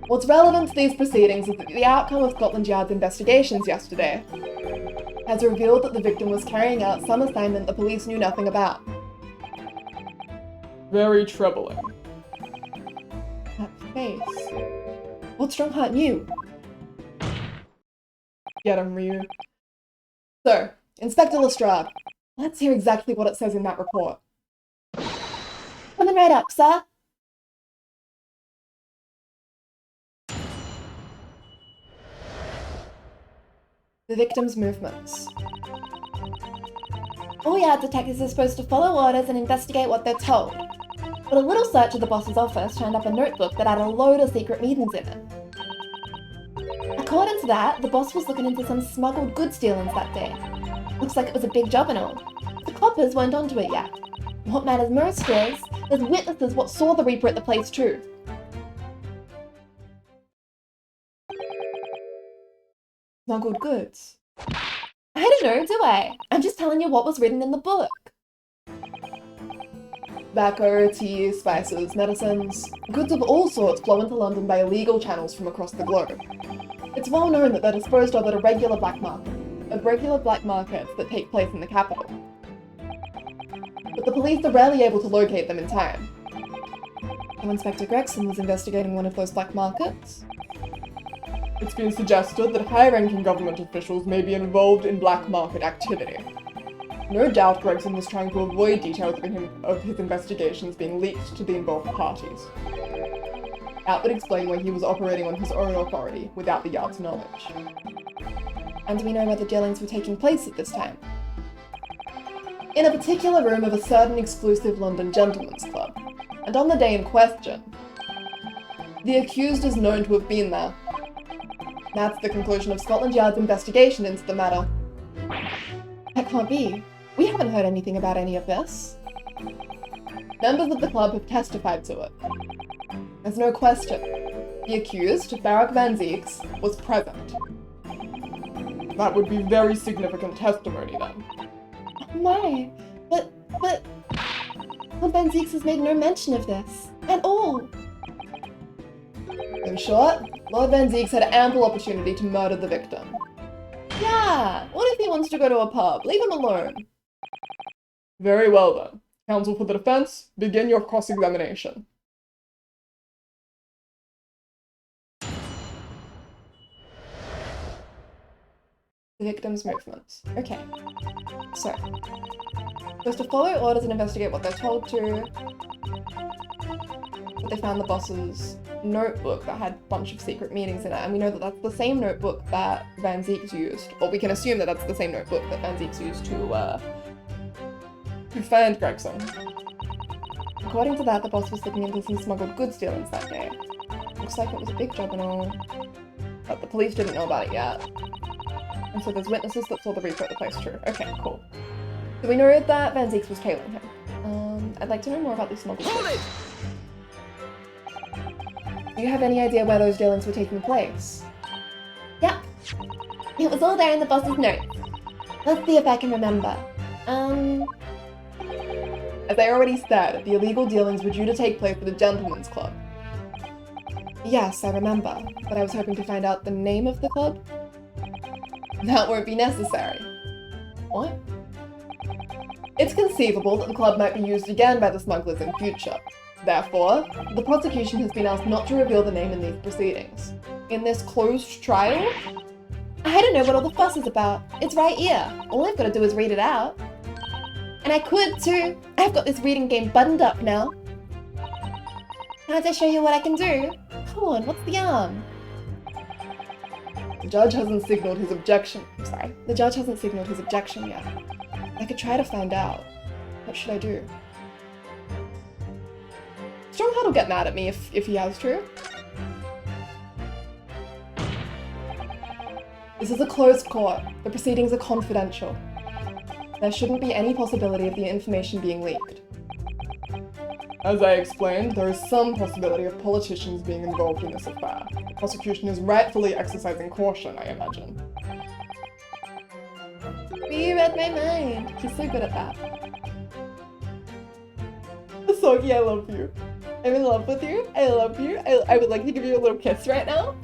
A: What's relevant to these proceedings is that the outcome of Scotland Yard's investigations yesterday has revealed that the victim was carrying out some assignment the police knew nothing about.
C: Very troubling.
A: That face. What Strongheart knew? Get him, Ryu. So, Inspector Lestrade, let's hear exactly what it says in that report.
B: Coming right up, sir.
A: The victim's movements.
B: All Yard detectives are supposed to follow orders and investigate what they're told. But a little search of the boss's office turned up a notebook that had a load of secret meetings in it. According to that, the boss was looking into some smuggled goods dealings that day. Looks like it was a big job and all. coppers weren't onto it yet. What matters most is, there's witnesses what saw the Reaper at the place too.
A: Smuggled goods.
B: I don't know, do I? I'm just telling you what was written in the book.
A: Tobacco, tea, spices, medicines. Goods of all sorts flow into London by illegal channels from across the globe. It's well known that they're disposed of at irregular black markets that take place in the capital. But the police are rarely able to locate them in time. So Inspector Gregson was investigating one of those black markets.
C: It's been suggested that high-ranking government officials may be involved in black market activity. No doubt Gregson was trying to avoid details of his investigations being leaked to the involved parties. That would explain why he was operating on his own authority without the Yard's knowledge.
A: And do we know where the dealings were taking place at this time? In a particular room of a certain exclusive London gentleman's club, and on the day in question, the accused is known to have been there. That's the conclusion of Scotland Yard's investigation into the matter. That can't be. We haven't heard anything about any of this. Members of the club have testified to it. There's no question. The accused, Barak Van Zieks, was present.
C: That would be very significant testimony then.
B: Oh my, but Lord Van Zieks has made no mention of this, at all.
A: In short, Lord Van Zieks had ample opportunity to murder the victim.
B: Yeah, what if he wants to go to a pub? Leave him alone.
C: Very well then. Counsel for the defense, begin your cross-examination.
A: The victim's movements. Okay. So, supposed to follow orders and investigate what they're told to. But they found the boss's notebook that had a bunch of secret meetings in it, and we know that that's the same notebook that Van Zieks used, or we can assume that that's the same notebook that Van Zieks used to
C: find Gregson.
A: According to that, the boss was looking into some smuggled goods dealings that day. Looks like it was a big job and all, but the police didn't know about it yet. And so there's witnesses that saw the Reaper at the place too. Okay, cool. So we know that Van Zieks was tailing him. I'd like to know more about these smuggled goods. Do you have any idea where those dealings were taking place?
B: Yep. It was all there in the boss's notes. Let's see if I can remember.
A: As I already said, the illegal dealings were due to take place at a gentleman's club. Yes, I remember, but I was hoping to find out the name of the club. That won't be necessary. What? It's conceivable that the club might be used again by the smugglers in future. Therefore, the prosecution has been asked not to reveal the name in these proceedings. In this closed trial?
B: I don't know what all the fuss is about. It's right here. All I've got to do is read it out. And I could too. I've got this reading game buttoned up now. Can't I show you what I can do? Come on, what's the yarn?
A: The judge hasn't signaled his objection. The judge hasn't signaled his objection yet. I could try to find out. What should I do? Strongheart will get mad at me if he has to. This is a closed court. The proceedings are confidential. There shouldn't be any possibility of the information being leaked.
C: As I explained, there is some possibility of politicians being involved in this affair. The prosecution is rightfully exercising caution, I imagine.
A: You read my mind. He's so good at that. Soggy, I love you. I'm in love with you. I love you. I would like to give you a little kiss right now.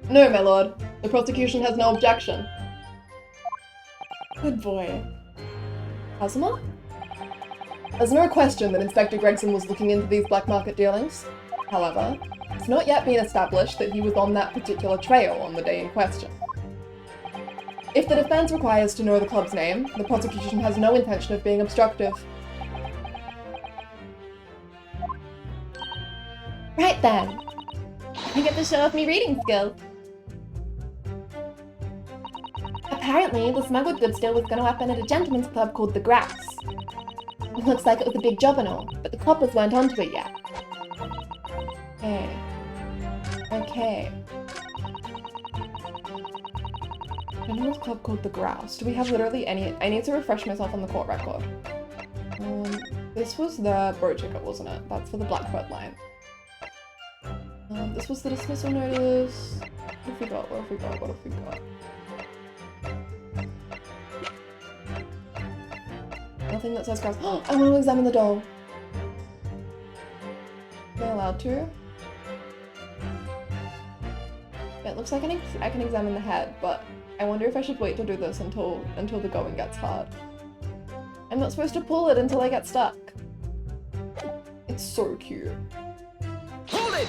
A: No, my lord. The prosecution has no objection. Good boy. Cosima? There's no question that Inspector Gregson was looking into these black market dealings. However, it's not yet been established that he was on that particular trail on the day in question. If the defense requires to know the club's name, the prosecution has no intention of being obstructive.
B: Right then. I get to show off me reading skills. Apparently, the smuggled goods deal was going to happen at a gentleman's club called The Grass. It looks like it was a big job and all, but the coppers weren't onto it yet.
A: Okay. Gentlemen's club called the Grouse. Do we have literally any? I need to refresh myself on the court record. This was the bro ticket, wasn't it? That's for the Blackbird line. This was the dismissal notice. What have we got? What have we got? What have we got? Nothing that says Grouse. Oh, I want to examine the doll. Am I allowed to? It looks like I can examine the head, but I wonder if I should wait to do this until the going gets hard. I'm not supposed to pull it until I get stuck. It's so cute.
D: Hold it!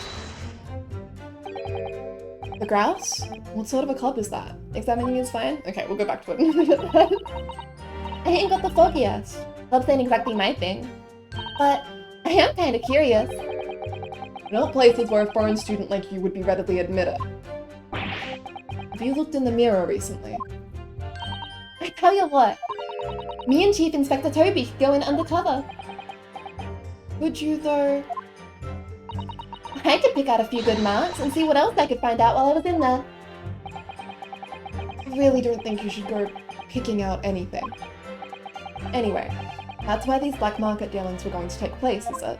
A: The Grouse? What sort of a club is that? Examining is fine? Okay, we'll go back to it in a minute then.
B: I ain't got the foggiest. Clubs ain't exactly my thing. But I am kinda curious.
A: Not places where a foreign student like you would be readily admitted. Have you looked in the mirror recently?
B: I tell you what. Me and Chief Inspector Toby could go in undercover.
A: Would you though?
B: I could pick out a few good marks and see what else I could find out while I was in there.
A: I really don't think you should go picking out anything. Anyway, that's why these black market dealings were going to take place, is it?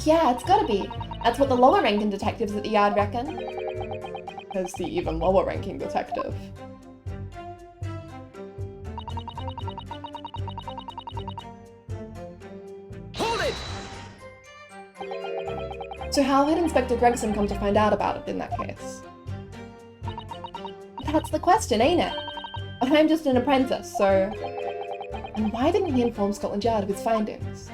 B: Yeah, it's gotta be. That's what the lower ranking detectives at the yard reckon.
A: As the even lower ranking detective.
D: Hold it!
A: So how had Inspector Gregson come to find out about it in that case?
B: That's the question, ain't it? I'm just an apprentice, so...
A: And why didn't he inform Scotland Yard of his findings?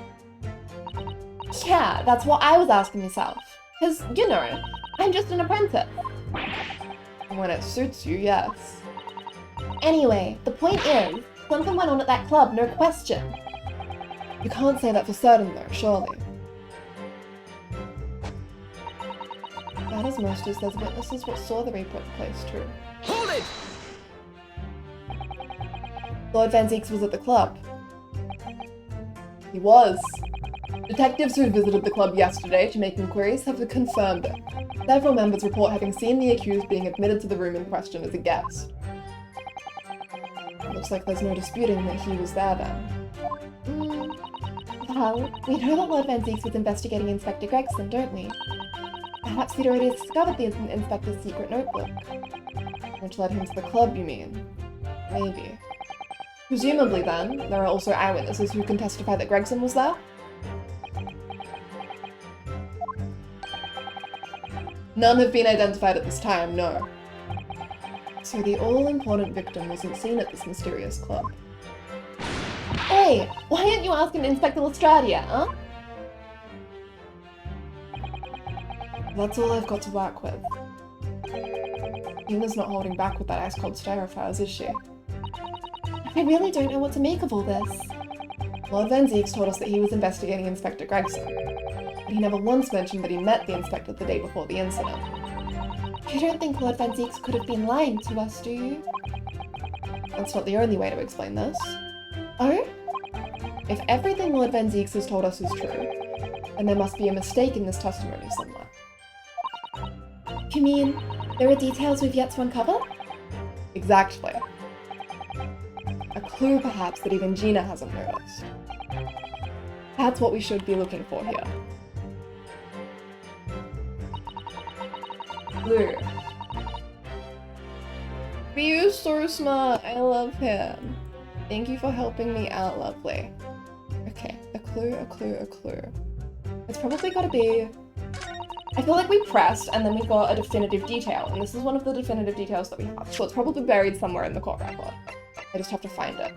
B: Yeah, that's what I was asking myself. Cause, you know, I'm just an apprentice.
A: When it suits you, yes.
B: Anyway, the point is, something went on at that club, no question.
A: You can't say that for certain though, surely. That is most as there's witnesses what saw the rape at the place too.
D: Hold it!
A: Lord Van Zieks was at the club. He was. Detectives who visited the club yesterday to make inquiries have confirmed it. Several members report having seen the accused being admitted to the room in question as a guest. Looks like there's no disputing that he was there then.
B: Well, we know that Lord Van Zieks was investigating Inspector Gregson, don't we? Perhaps he'd already discovered the inspector's secret notebook.
A: Which led him to the club, you mean? Maybe. Presumably then, there are also eyewitnesses who can testify that Gregson was there? None have been identified at this time, no. So the all-important victim wasn't seen at this mysterious club.
B: Hey, why aren't you asking Inspector Lestradia, huh?
A: That's all I've got to work with. Tina's not holding back with that ice-cold stare of hers, is she?
B: I really don't know what to make of all this.
A: Lord Van Zieks told us that he was investigating Inspector Gregson, but he never once mentioned that he met the inspector the day before the incident.
B: You don't think Lord Van Zieks could have been lying to us, do you?
A: That's not the only way to explain this.
B: Oh?
A: If everything Lord Van Zieks has told us is true, then there must be a mistake in this testimony somewhere.
B: You mean, there are details we've yet to uncover?
A: Exactly. A clue, perhaps, that even Gina hasn't noticed. That's what we should be looking for here. Blue. Ryu's so smart. I love him. Thank you for helping me out, lovely. Okay, a clue, a clue, a clue. It's probably gotta be... I feel like we pressed and then we got a definitive detail, and this is one of the definitive details that we have, so it's probably buried somewhere in the court record. I just have to find it.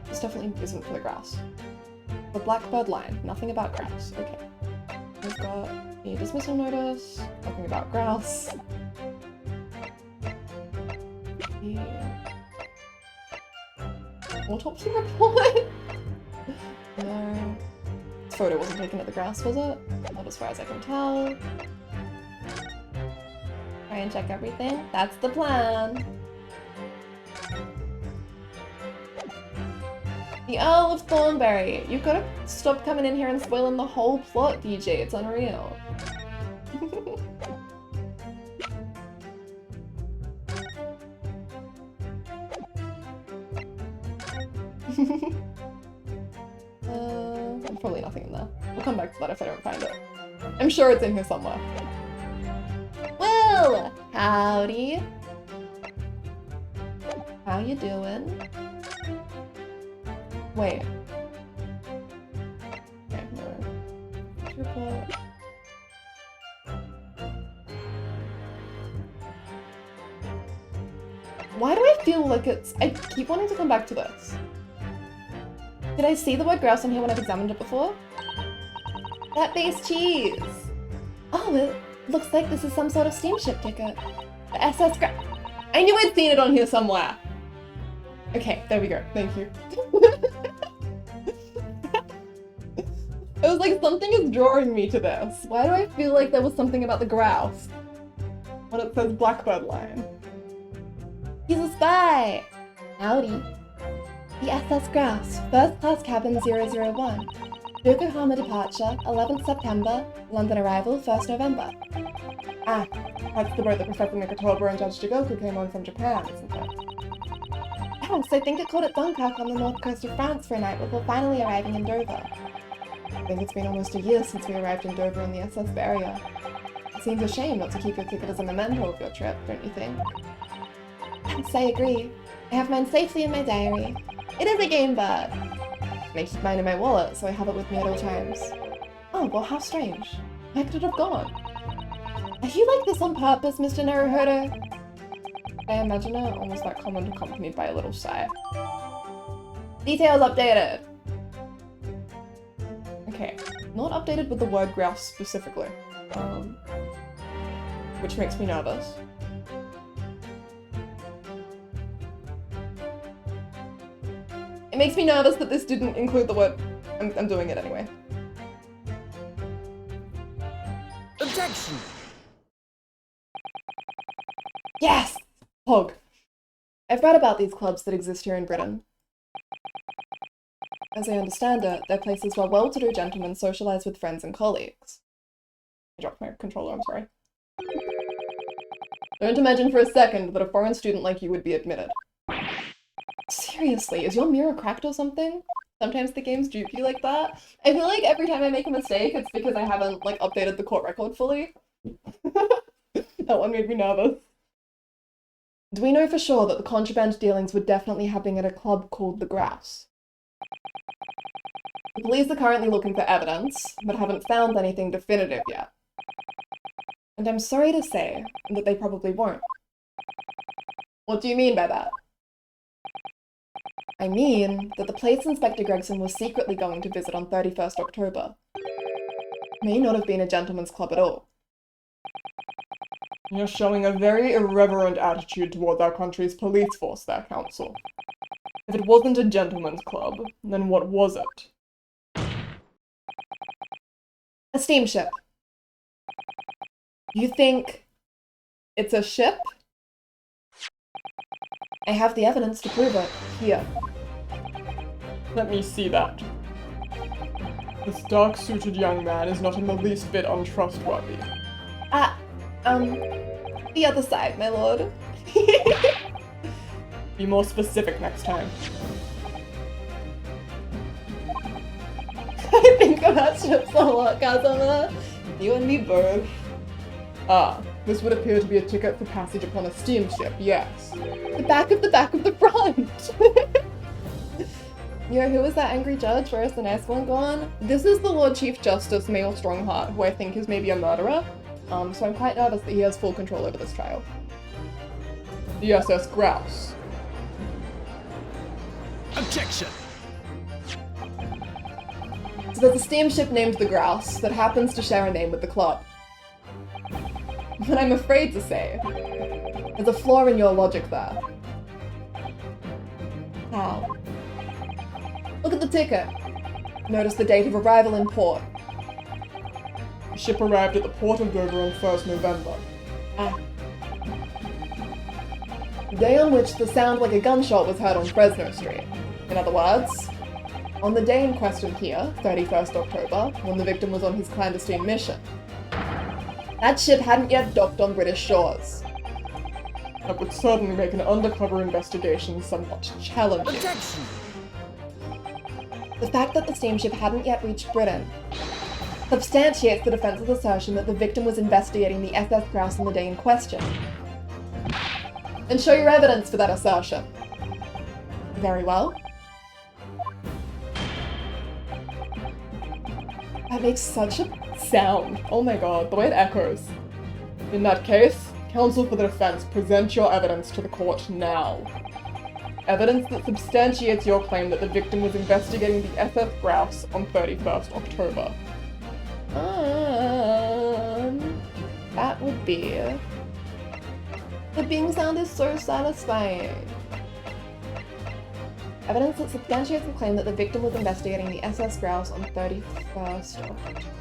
A: This definitely isn't for the Grouse. The Blackbird line, nothing about Grouse. Okay. We've got a dismissal notice, nothing about Grouse. Autopsy report? No. This photo wasn't taken at the Grouse, was it? Not as far as I can tell. Try and check everything. That's the plan. The Earl of Thornberry. You've got to stop coming in here and spoiling the whole plot, DJ. It's unreal. There's probably nothing in there. We'll come back to that if I don't find it. I'm sure it's in here somewhere.
B: Well, howdy. How you doing?
A: Wait. Okay, no. Report. Why do I feel like it's... I keep wanting to come back to this. Did I see the word grouse on here when I've examined it before?
B: That base cheese. Oh, it looks like this is some sort of steamship ticket. The SS Grouse.
A: I knew I'd seen it on here somewhere. Okay, there we go. Thank you. It was like something is drawing me to this. Why do I feel like there was something about the grouse? When it says Blackbird Line.
B: He's a spy. Howdy. The SS Grouse, first class cabin 001. Yokohama departure, 11th September, London arrival, 1st November.
A: Ah, that's the boat that Professor Mikotoba and Judge Jigoku came on from Japan, isn't it?
B: Yes, I think it called at Dunkirk on the north coast of France for a night before finally arriving in Dover.
A: I think it's been almost a year since we arrived in Dover in the SS Barrier. It seems a shame not to keep your ticket as a memento of your trip, don't you think?
B: Yes, I agree. I have mine safely in my diary. It is a game bird.
A: And I keep mine in my wallet, so I have it with me at all times. Oh, well, how strange. Where could it have gone?
B: Are you like this on purpose, Mr. Naruhodo?
A: I imagine it, almost that comment accompanied by a little sigh.
B: Details updated.
A: Okay, not updated with the word grouse specifically. Which makes me nervous. It makes me nervous that this didn't include the word... I'm doing it anyway.
D: Objection!
A: Yes! Hog. I've read about these clubs that exist here in Britain. As I understand it, they're places where well-to-do gentlemen socialise with friends and colleagues. I dropped my controller, I'm sorry. Don't imagine for a second that a foreign student like you would be admitted. Seriously, is your mirror cracked or something? Sometimes the games dupe you like that. I feel like every time I make a mistake, it's because I haven't, like, updated the court record fully. That one made me nervous. Do we know for sure that the contraband dealings were definitely happening at a club called the Grouse? The police are currently looking for evidence, but haven't found anything definitive yet. And I'm sorry to say that they probably won't. What do you mean by that? I mean that the place Inspector Gregson was secretly going to visit on 31st October may not have been a gentleman's club at all. You're showing a very irreverent attitude towards our country's police force there, Counsel. If it wasn't a gentleman's club, then what was it? A steamship. You think it's a ship? I have the evidence to prove it. Here. Let me see that. This dark-suited young man is not in the least bit untrustworthy.
B: The other side, my lord.
A: Be more specific next time. I think about ships a lot, Kazuma. You and me both. Ah, this would appear to be a ticket for passage upon a steamship, yes.
B: The back of the front.
A: Yo, who was that angry judge? Where is the nice one gone? This is the Lord Chief Justice, Mayor Strongheart, who I think is maybe a murderer. So I'm quite nervous that he has full control over this trial. The SS Grouse.
D: Objection!
A: So there's a steamship named the Grouse that happens to share a name with the club. But I'm afraid to say, there's a flaw in your logic there. How? Look at the ticket. Notice the date of arrival in port. The ship arrived at the port of Dover on 1st November. The day on which the sound like a gunshot was heard on Fresno Street. In other words, on the day in question here, 31st October, when the victim was on his clandestine mission. That ship hadn't yet docked on British shores. That would certainly make an undercover investigation somewhat challenging.
D: Objection!
B: The fact that the steamship hadn't yet reached Britain substantiates the defense's assertion that the victim was investigating the SS Grouse on the day in question.
A: And show your evidence for that assertion.
B: Very well.
A: That makes such a sound. Oh my god, the way it echoes.
C: In that case, counsel for the defense, present your evidence to the court now. Evidence that substantiates your claim that the victim was investigating the SS Grouse on 31st October.
B: That would be... The Bing sound is so satisfying. Evidence that substantiates the claim that the victim was investigating the SS Grouse on 31st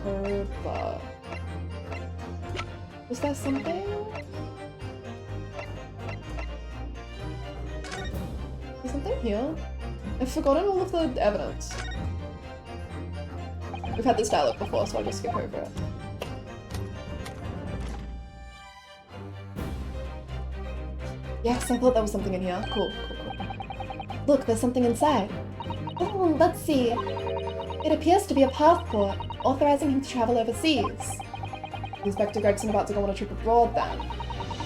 B: October. Was there something? Is something here?
A: I've forgotten all of the evidence. We've had this dialogue before, so I'll just skip over it.
B: Yes, I thought there was something in here. Cool. Look, there's something inside. Oh, let's see. It appears to be a passport, authorizing him to travel overseas.
A: Inspector Gregson about to go on a trip abroad then.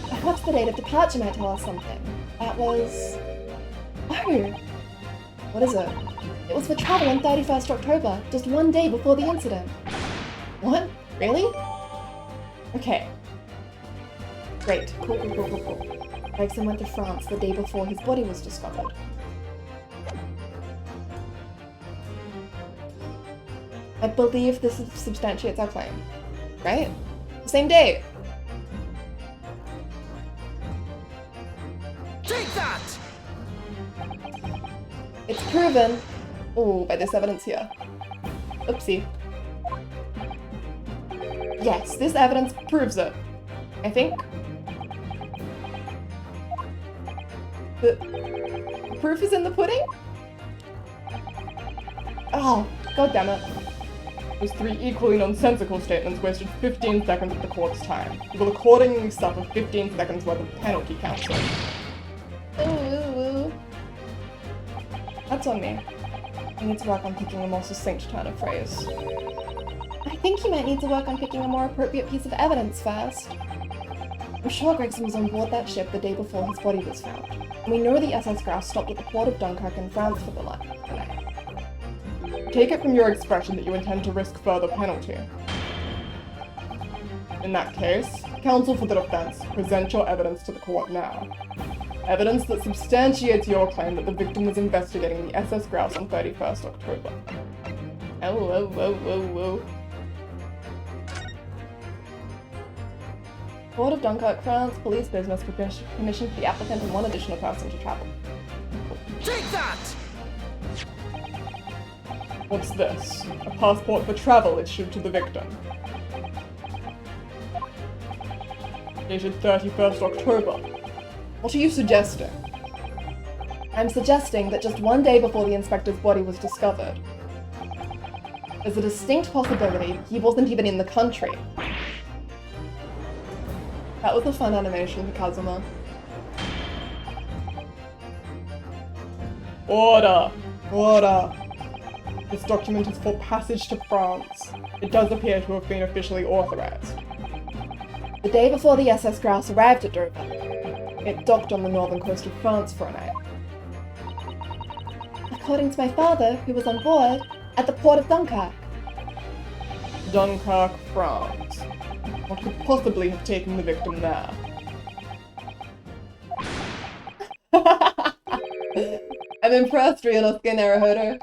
B: Perhaps the date of departure might tell us something. That was... Oh!
A: What is it?
B: It was for travel on 31st October, just one day before the incident.
A: What? Really? Okay. Great. Cool.
B: Gregson went to France the day before his body was discovered.
A: I believe this substantiates our claim. Right? Same day.
D: Take that!
A: It's proven. Oh, by this evidence here. Oopsie. Yes, this evidence proves it. I think. The proof is in the pudding? Oh, god damn it.
C: Those 3 equally nonsensical statements wasted 15 seconds of the court's time. You will accordingly suffer 15 seconds worth of penalty counsel.
A: Ooh. That's on me. I need to work on picking a more succinct turn of phrase.
B: I think you might need to work on picking a more appropriate piece of evidence first.
A: I'm sure Gregson was on board that ship the day before his body was found. And we know the SS Grouse stopped at the port of Dunkirk in France for the night.
C: Take it from your expression that you intend to risk further penalty. In that case, counsel for the defense, present your evidence to the court now. Evidence that substantiates your claim that the victim was investigating the SS Grouse on 31st October.
A: Oh. Port of Dunkirk, France, police business, permission for the applicant and one additional person to travel.
D: Take that!
C: What's this? A passport for travel issued to the victim. Dated 31st October.
A: What are you suggesting?
B: I'm suggesting that just one day before the inspector's body was discovered,
A: There's a distinct possibility he wasn't even in the country. That was a fun animation for Kazuma.
C: Order! This document is for passage to France. It does appear to have been officially authorized.
B: the day before the SS Grouse arrived at Dover, it docked on the northern coast of France for a night. According to my father, who was on board, at the port of Dunkirk.
C: Dunkirk, France. What could possibly have taken the victim there?
A: I'm impressed, Ryunosuke Naruhodo.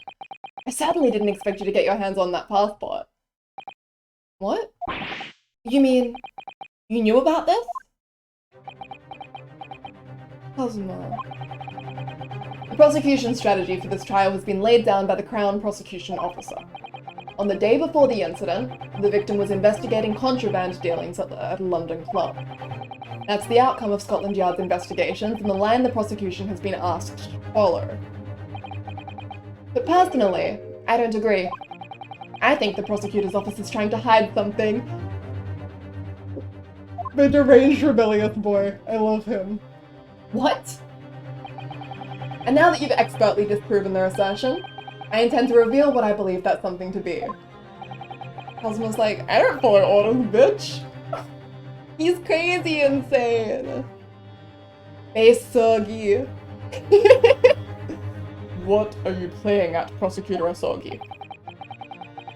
A: I certainly didn't expect you to get your hands on that passport. What? You mean, you knew about this? Kazuma. The prosecution strategy for this trial has been laid down by the Crown Prosecution Officer. On the day before the incident, the victim was investigating contraband dealings at a London club. That's the outcome of Scotland Yard's investigations and the line the prosecution has been asked to follow. But personally, I don't agree. I think the prosecutor's office is trying to hide something.
C: The deranged rebellious boy. I love him.
A: What? And now that you've expertly disproven their assertion, I intend to reveal what I believe that something to be. Cosmo's like, I don't follow orders, bitch. He's crazy insane. Base Sogi.
C: What are you playing at, Prosecutor Asogi?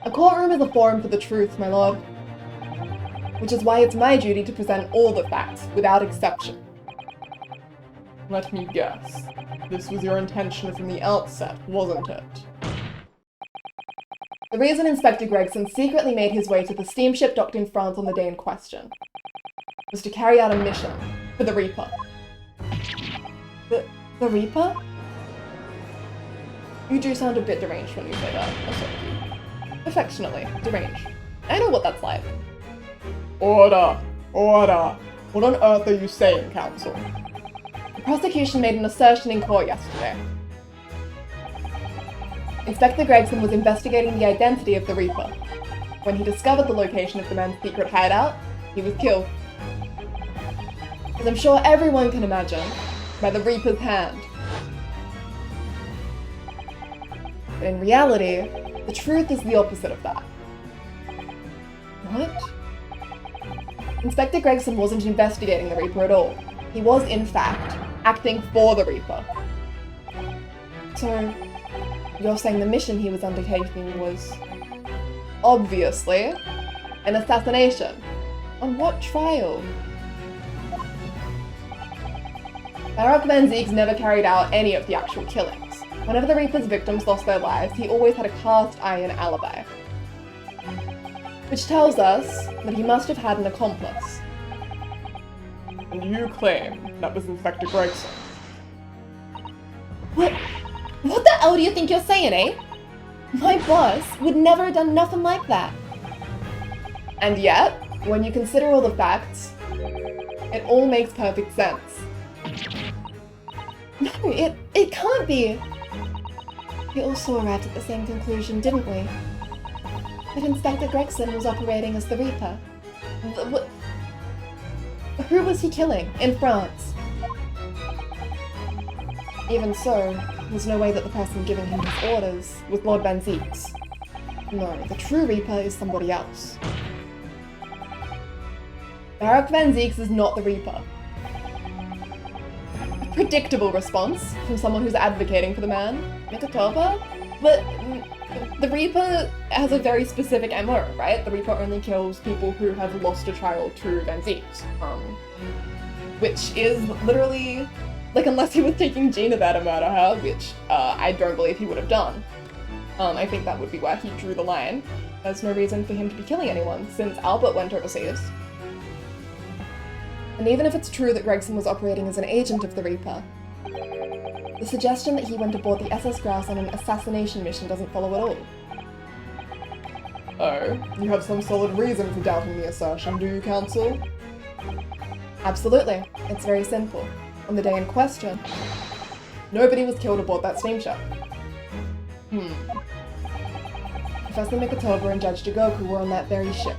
A: A courtroom is a forum for the truth, my lord. Which is why it's my duty to present all the facts, without exception.
C: Let me guess. This was your intention from the outset, wasn't it?
A: The reason Inspector Gregson secretly made his way to the steamship docked in France on the day in question was to carry out a mission for the Reaper. The Reaper? You do sound a bit deranged when you say that, Asogi. Affectionately, deranged. I know what that's like.
C: Order! Order! What on earth are you saying, Counsel?
A: The prosecution made an assertion in court yesterday. Inspector Gregson was investigating the identity of the Reaper. When he discovered the location of the man's secret hideout, he was killed. As I'm sure everyone can imagine, by the Reaper's hand. But in reality, the truth is the opposite of that. What? Inspector Gregson wasn't investigating the Reaper at all. He was, in fact, acting for the Reaper. So, you're saying the mission he was undertaking was, obviously, an assassination? On what trial? Barak Van Zieks never carried out any of the actual killings. Whenever the Reaper's victims lost their lives, he always had a cast-iron alibi. Which tells us that he must have had an accomplice.
C: And you claim that was Inspector Gregson.
B: What the hell do you think you're saying, eh? My boss would never have done nothing like that.
A: And yet, when you consider all the facts, it all makes perfect sense.
B: No, it can't be. We also arrived at the same conclusion, didn't we? That Inspector Gregson was operating as the Reaper. Who was he killing in France?
A: Even so, there's no way that the person giving him his orders was Lord Van Zieks. No, the true Reaper is somebody else. Barak Van Zieks is not the Reaper. A predictable response from someone who's advocating for the man, Mikatoba? But the Reaper has a very specific MO, right? The Reaper only kills people who have lost a child to Van Zieks. Which is literally, like, unless he was taking Gina there to murder her, which I don't believe he would have done. I think that would be where he drew the line. There's no reason for him to be killing anyone, since Albert went overseas. And even if it's true that Gregson was operating as an agent of the Reaper, the suggestion that he went aboard the SS Grouse on an assassination mission doesn't follow at all.
C: Oh, you have some solid reason for doubting the assertion, do you, Counsel?
A: Absolutely. It's very simple. On the day in question, nobody was killed aboard that steamship. Professor Mikatoba and Judge Jigoku were on that very ship.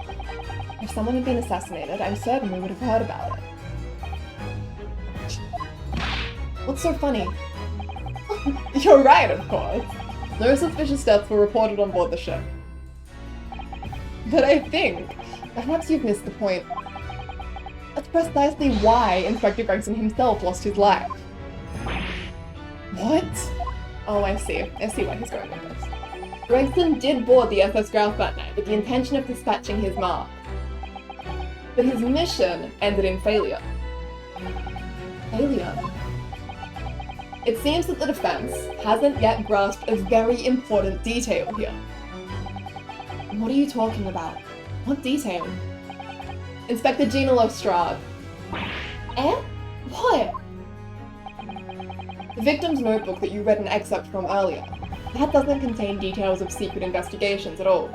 A: If someone had been assassinated, I'm certain we would have heard about it. What's so funny?
C: You're right, of course. No suspicious deaths were reported on board the ship.
A: But I think, perhaps you've missed the point. That's precisely why Inspector Gregson himself lost his life. What? Oh, I see. I see where he's going with this. Gregson did board the SS Grouse that night with the intention of dispatching his mark. But his mission ended in failure. Failure? It seems that the defense hasn't yet grasped a very important detail here. What are you talking about? What detail? Inspector Gina Lestrade.
B: Eh? What?
A: The victim's notebook that you read an excerpt from earlier. That doesn't contain details of secret investigations at all.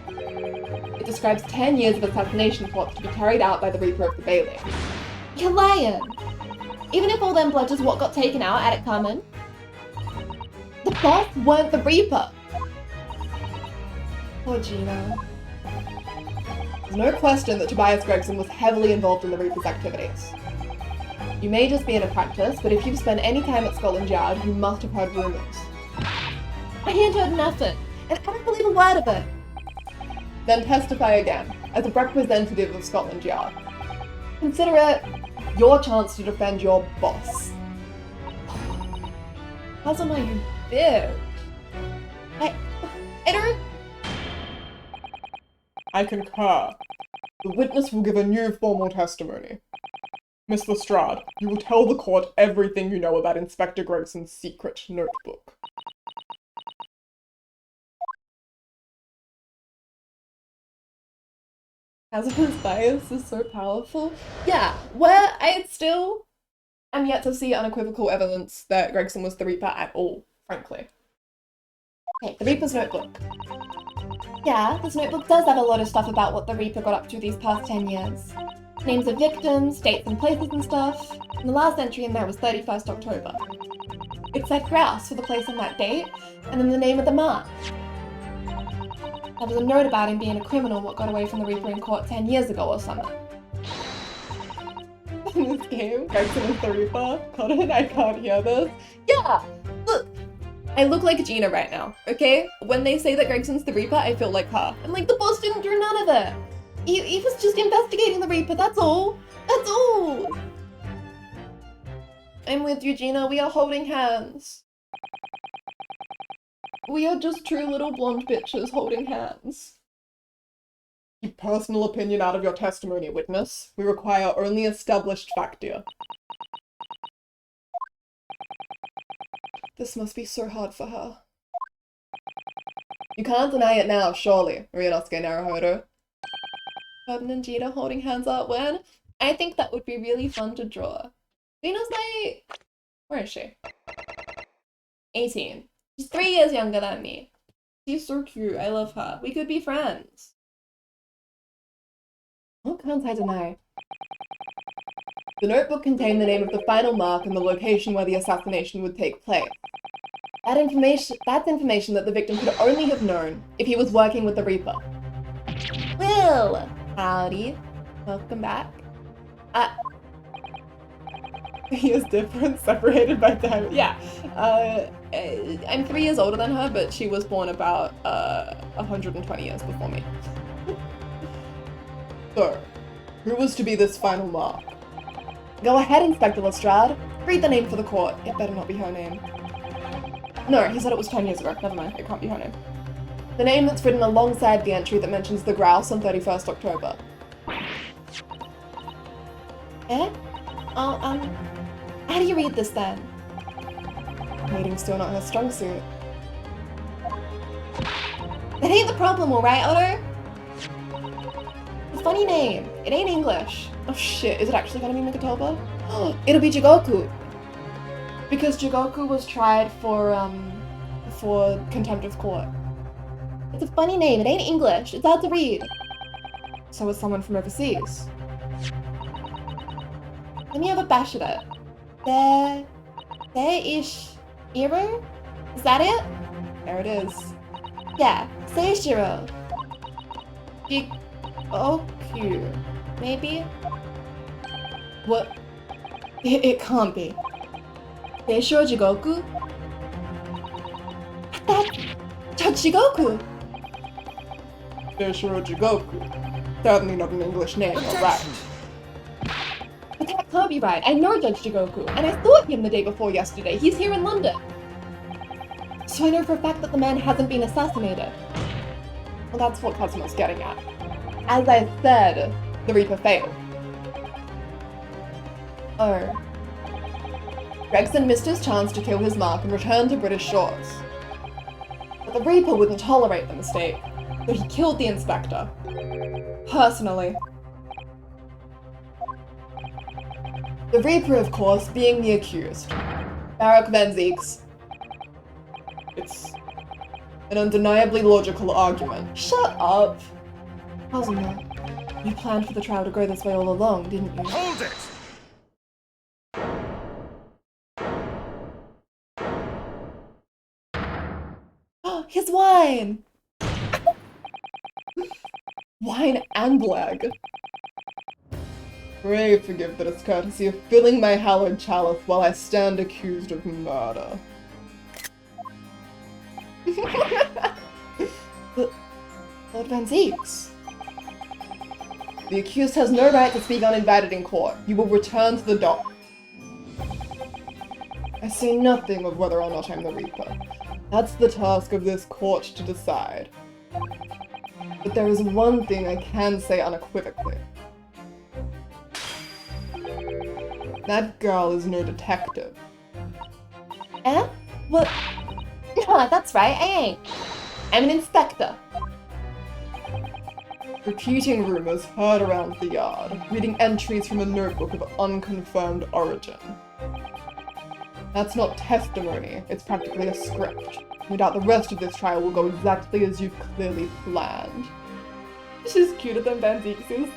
A: It describes 10 years of assassination plots to be carried out by the Reaper of the Bailey.
B: You're lying. Even if all them blood is what got taken out at it coming. The boss weren't the Reaper.
A: Poor Gina. There's no question that Tobias Gregson was heavily involved in the Reaper's activities. You may just be in a practice, but if you've spent any time at Scotland Yard, you must have heard rumours.
B: I ain't heard nothing, and I don't believe a word of it.
C: Then testify again, as a representative of Scotland Yard.
B: Consider it
C: Your chance to defend your boss.
B: puzzle my you bitch. I don't.
C: I concur. The witness will give a new formal testimony. Miss Lestrade, you will tell the court everything you know about Inspector Gregson's secret notebook.
A: Hazardous bias is so powerful. Yeah, where I'm yet to see unequivocal evidence that Gregson was the Reaper at all, frankly.
B: Okay, the Reaper's notebook. Yeah, this notebook does have a lot of stuff about what the Reaper got up to these past 10 years. Names of victims, dates and places and stuff. And the last entry in there was 31st October. It said grouse for the place on that date, and then the name of the mark. There was a note about him being a criminal what got away from the Reaper in court 10 years ago or something.
A: In this game, Gregson is the Reaper. Colin, I can't hear this. Yeah, look. I look like Gina right now, okay? When they say that Gregson's the Reaper, I feel like her.
B: And like, the boss didn't do none of it. He was just investigating the Reaper, that's all. That's all.
A: I'm with you, Gina. We are holding hands. We are just two little blonde bitches holding hands.
C: Keep personal opinion out of your testimony, witness. We require only established fact here.
A: This must be so hard for her. You can't deny it now, surely, Ryunosuke Naruhodo. Gordon and Gina holding hands out when? I think that would be really fun to draw. Gina's like... Where is she? 18. She's 3 years younger than me. She's so cute. I love her. We could be friends. What can't I deny? The notebook contained the name of the final mark and the location where the assassination would take place. That's information that the victim could only have known if he was working with the Reaper. Will! Howdy. Welcome back. He is different, separated by time. Yeah. I'm 3 years older than her, but she was born about 120 years before me.
C: So, who was to be this final mark?
A: Go ahead, Inspector Lestrade. Read the name for the court. It better not be her name. No, he said it was 10 years ago. Never mind, it can't be her name. The name that's written alongside the entry that mentions the grouse on 31st October.
B: Eh? How do you read this then?
A: Reading's still not her strong suit.
B: That ain't the problem, alright, Otto? It's a funny name. It ain't English.
A: Oh shit, is it actually gonna be Mikotoba? It'll be Jigoku! Because Jigoku was tried for contempt of court.
B: It's a funny name. It ain't English. It's hard to read.
A: So is someone from overseas.
B: Let me have a bash at it. There-ish... Iro? Is that it?
A: There it is.
B: Yeah, Seishiro. Jigoku. Maybe?
A: What? It can't be. Seishiro Jigoku?
B: That's Jigoku!
C: Seishiro Jigoku. Certainly not an English name, alright.
A: But that can't be right. I know Judge Jigoku, and I saw him the day before yesterday. He's here in London.
B: So I know for a fact that the man hasn't been assassinated.
A: Well, that's what Cosmo's getting at. As I said, the Reaper failed. Oh. Gregson missed his chance to kill his mark and return to British shores. But the Reaper wouldn't tolerate the mistake, so he killed the inspector. Personally. The Reaper, of course, being the accused. Barak Van Zieks. It's an undeniably logical argument. Shut up! Cosmo, you planned for the trial to go this way all along, didn't you?
D: Hold it!
A: His wine! Wine and leg.
C: Pray forgive the discourtesy of filling my hallowed chalice while I stand accused of murder.
A: Lord Van Zieks. The accused has no right to speak uninvited in court. You will return to the dock. I say nothing of whether or not I'm the Reaper. That's the task of this court to decide. But there is one thing I can say unequivocally. That girl is no detective.
B: Eh? What? No, that's right, I ain't. I'm an inspector.
A: Repeating rumors heard around the yard, reading entries from a notebook of unconfirmed origin. That's not testimony, it's practically a script. No doubt the rest of this trial will go exactly as you clearly planned. She's cuter than Van Zieks is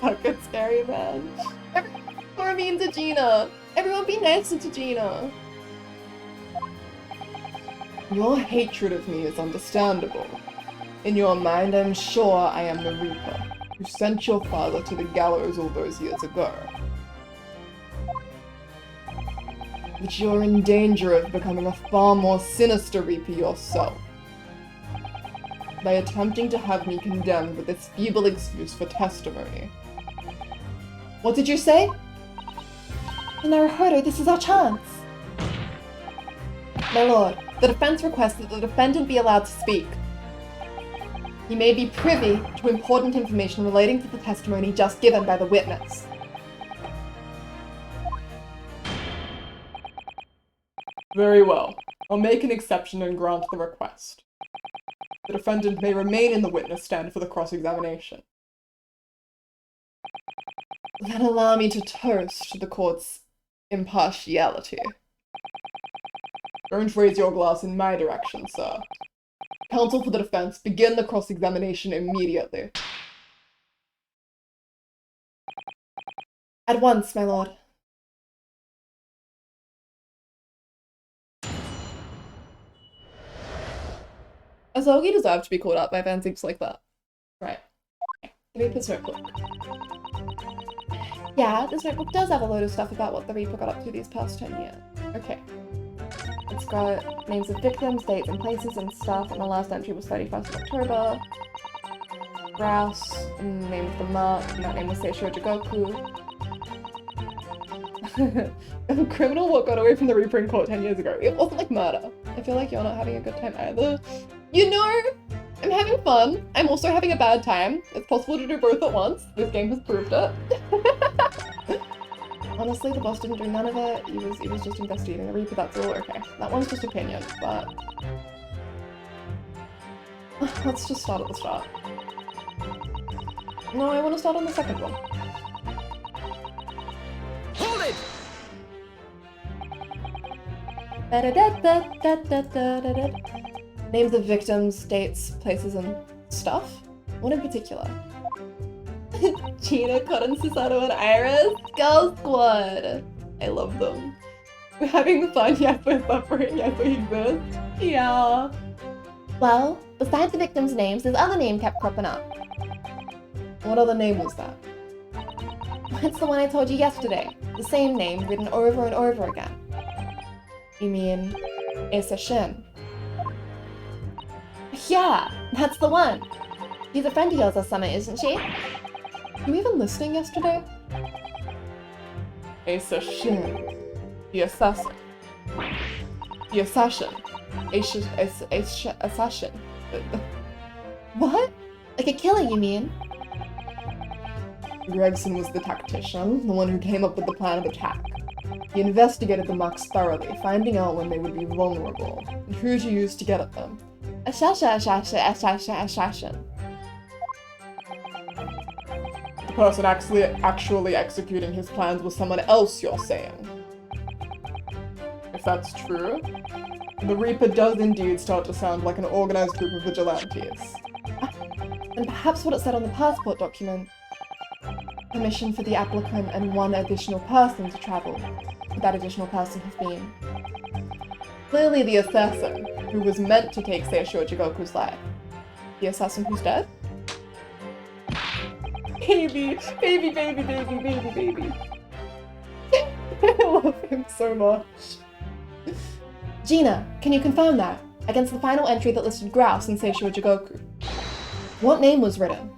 A: such a scary man. Everyone are mean to Gina. Everyone be nicer to Gina. Your hatred of me is understandable. In your mind, I'm sure I am the Reaper, who sent your father to the gallows all those years ago. But you're in danger of becoming a far more sinister Reaper yourself, by attempting to have me condemned with this feeble excuse for testimony. What did you say?
B: In Naruhodo, this is our chance.
A: My lord, the defense requests that the defendant be allowed to speak. He may be privy to important information relating to the testimony just given by the witness.
C: Very well. I'll make an exception and grant the request. The defendant may remain in the witness stand for the cross-examination.
A: Then allow me to toast the court's impartiality.
C: Don't raise your glass in my direction, sir.
A: Counsel for the defense, begin the cross-examination immediately. At once, my lord. Asogi deserved to be called up by Van Zieks like that. Right. The Reaper's notebook.
B: Yeah, this notebook does have a load of stuff about what the Reaper got up to these past 10 years.
A: Okay.
B: It's got names of victims, dates and places and stuff, and the last entry was 31st of October. Grouse, and name of the mark, and that name was Seishiro Jigoku.
A: Criminal what got away from the Reaper in court 10 years ago. It wasn't like murder. I feel like you're not having a good time either. You know, I'm having fun. I'm also having a bad time. It's possible to do both at once. This game has proved it. Honestly, the boss didn't do none of it. He was just investigating the Reaper, that's all. Okay. That one's just opinion, but... Let's just start at the start. No, I want to start on the second one.
D: Hold it!
A: Names of victims, dates, places, and stuff? What in particular? Gina, Cotton, Susanoo, and Iris? Girl Squad! I love them. We're having fun, yes we're suffering, yes we exist. Yeah.
B: Well, besides the victims' names, this other name kept cropping up.
A: What other name was that?
B: It's the one I told you yesterday. The same name, written over and over again.
A: You mean Asa Shin?
B: Yeah, that's the one. She's a friend of yours or something, isn't she?
A: Were you even listening yesterday? Asa Shin. The assassin. The assassin. Assassin.
B: What? Like a killer, you mean?
A: Gregson was the tactician, the one who came up with the plan of attack. He investigated the marks thoroughly, finding out when they would be vulnerable, and who to use to get at them.
B: Assassin.
C: The person actually executing his plans was someone else, you're saying? If that's true, the Reaper does indeed start to sound like an organized group of vigilantes.
A: And perhaps what it said on the passport document. Permission for the applicant and one additional person to travel. That additional person has been clearly the assassin, who was meant to take Seishiro Jigoku's life. The assassin who's dead? Baby! Baby, baby, baby, baby, baby. I love him so much.
B: Gina, can you confirm that? against the final entry that listed Grouse and Seishiro Jigoku. What name was written?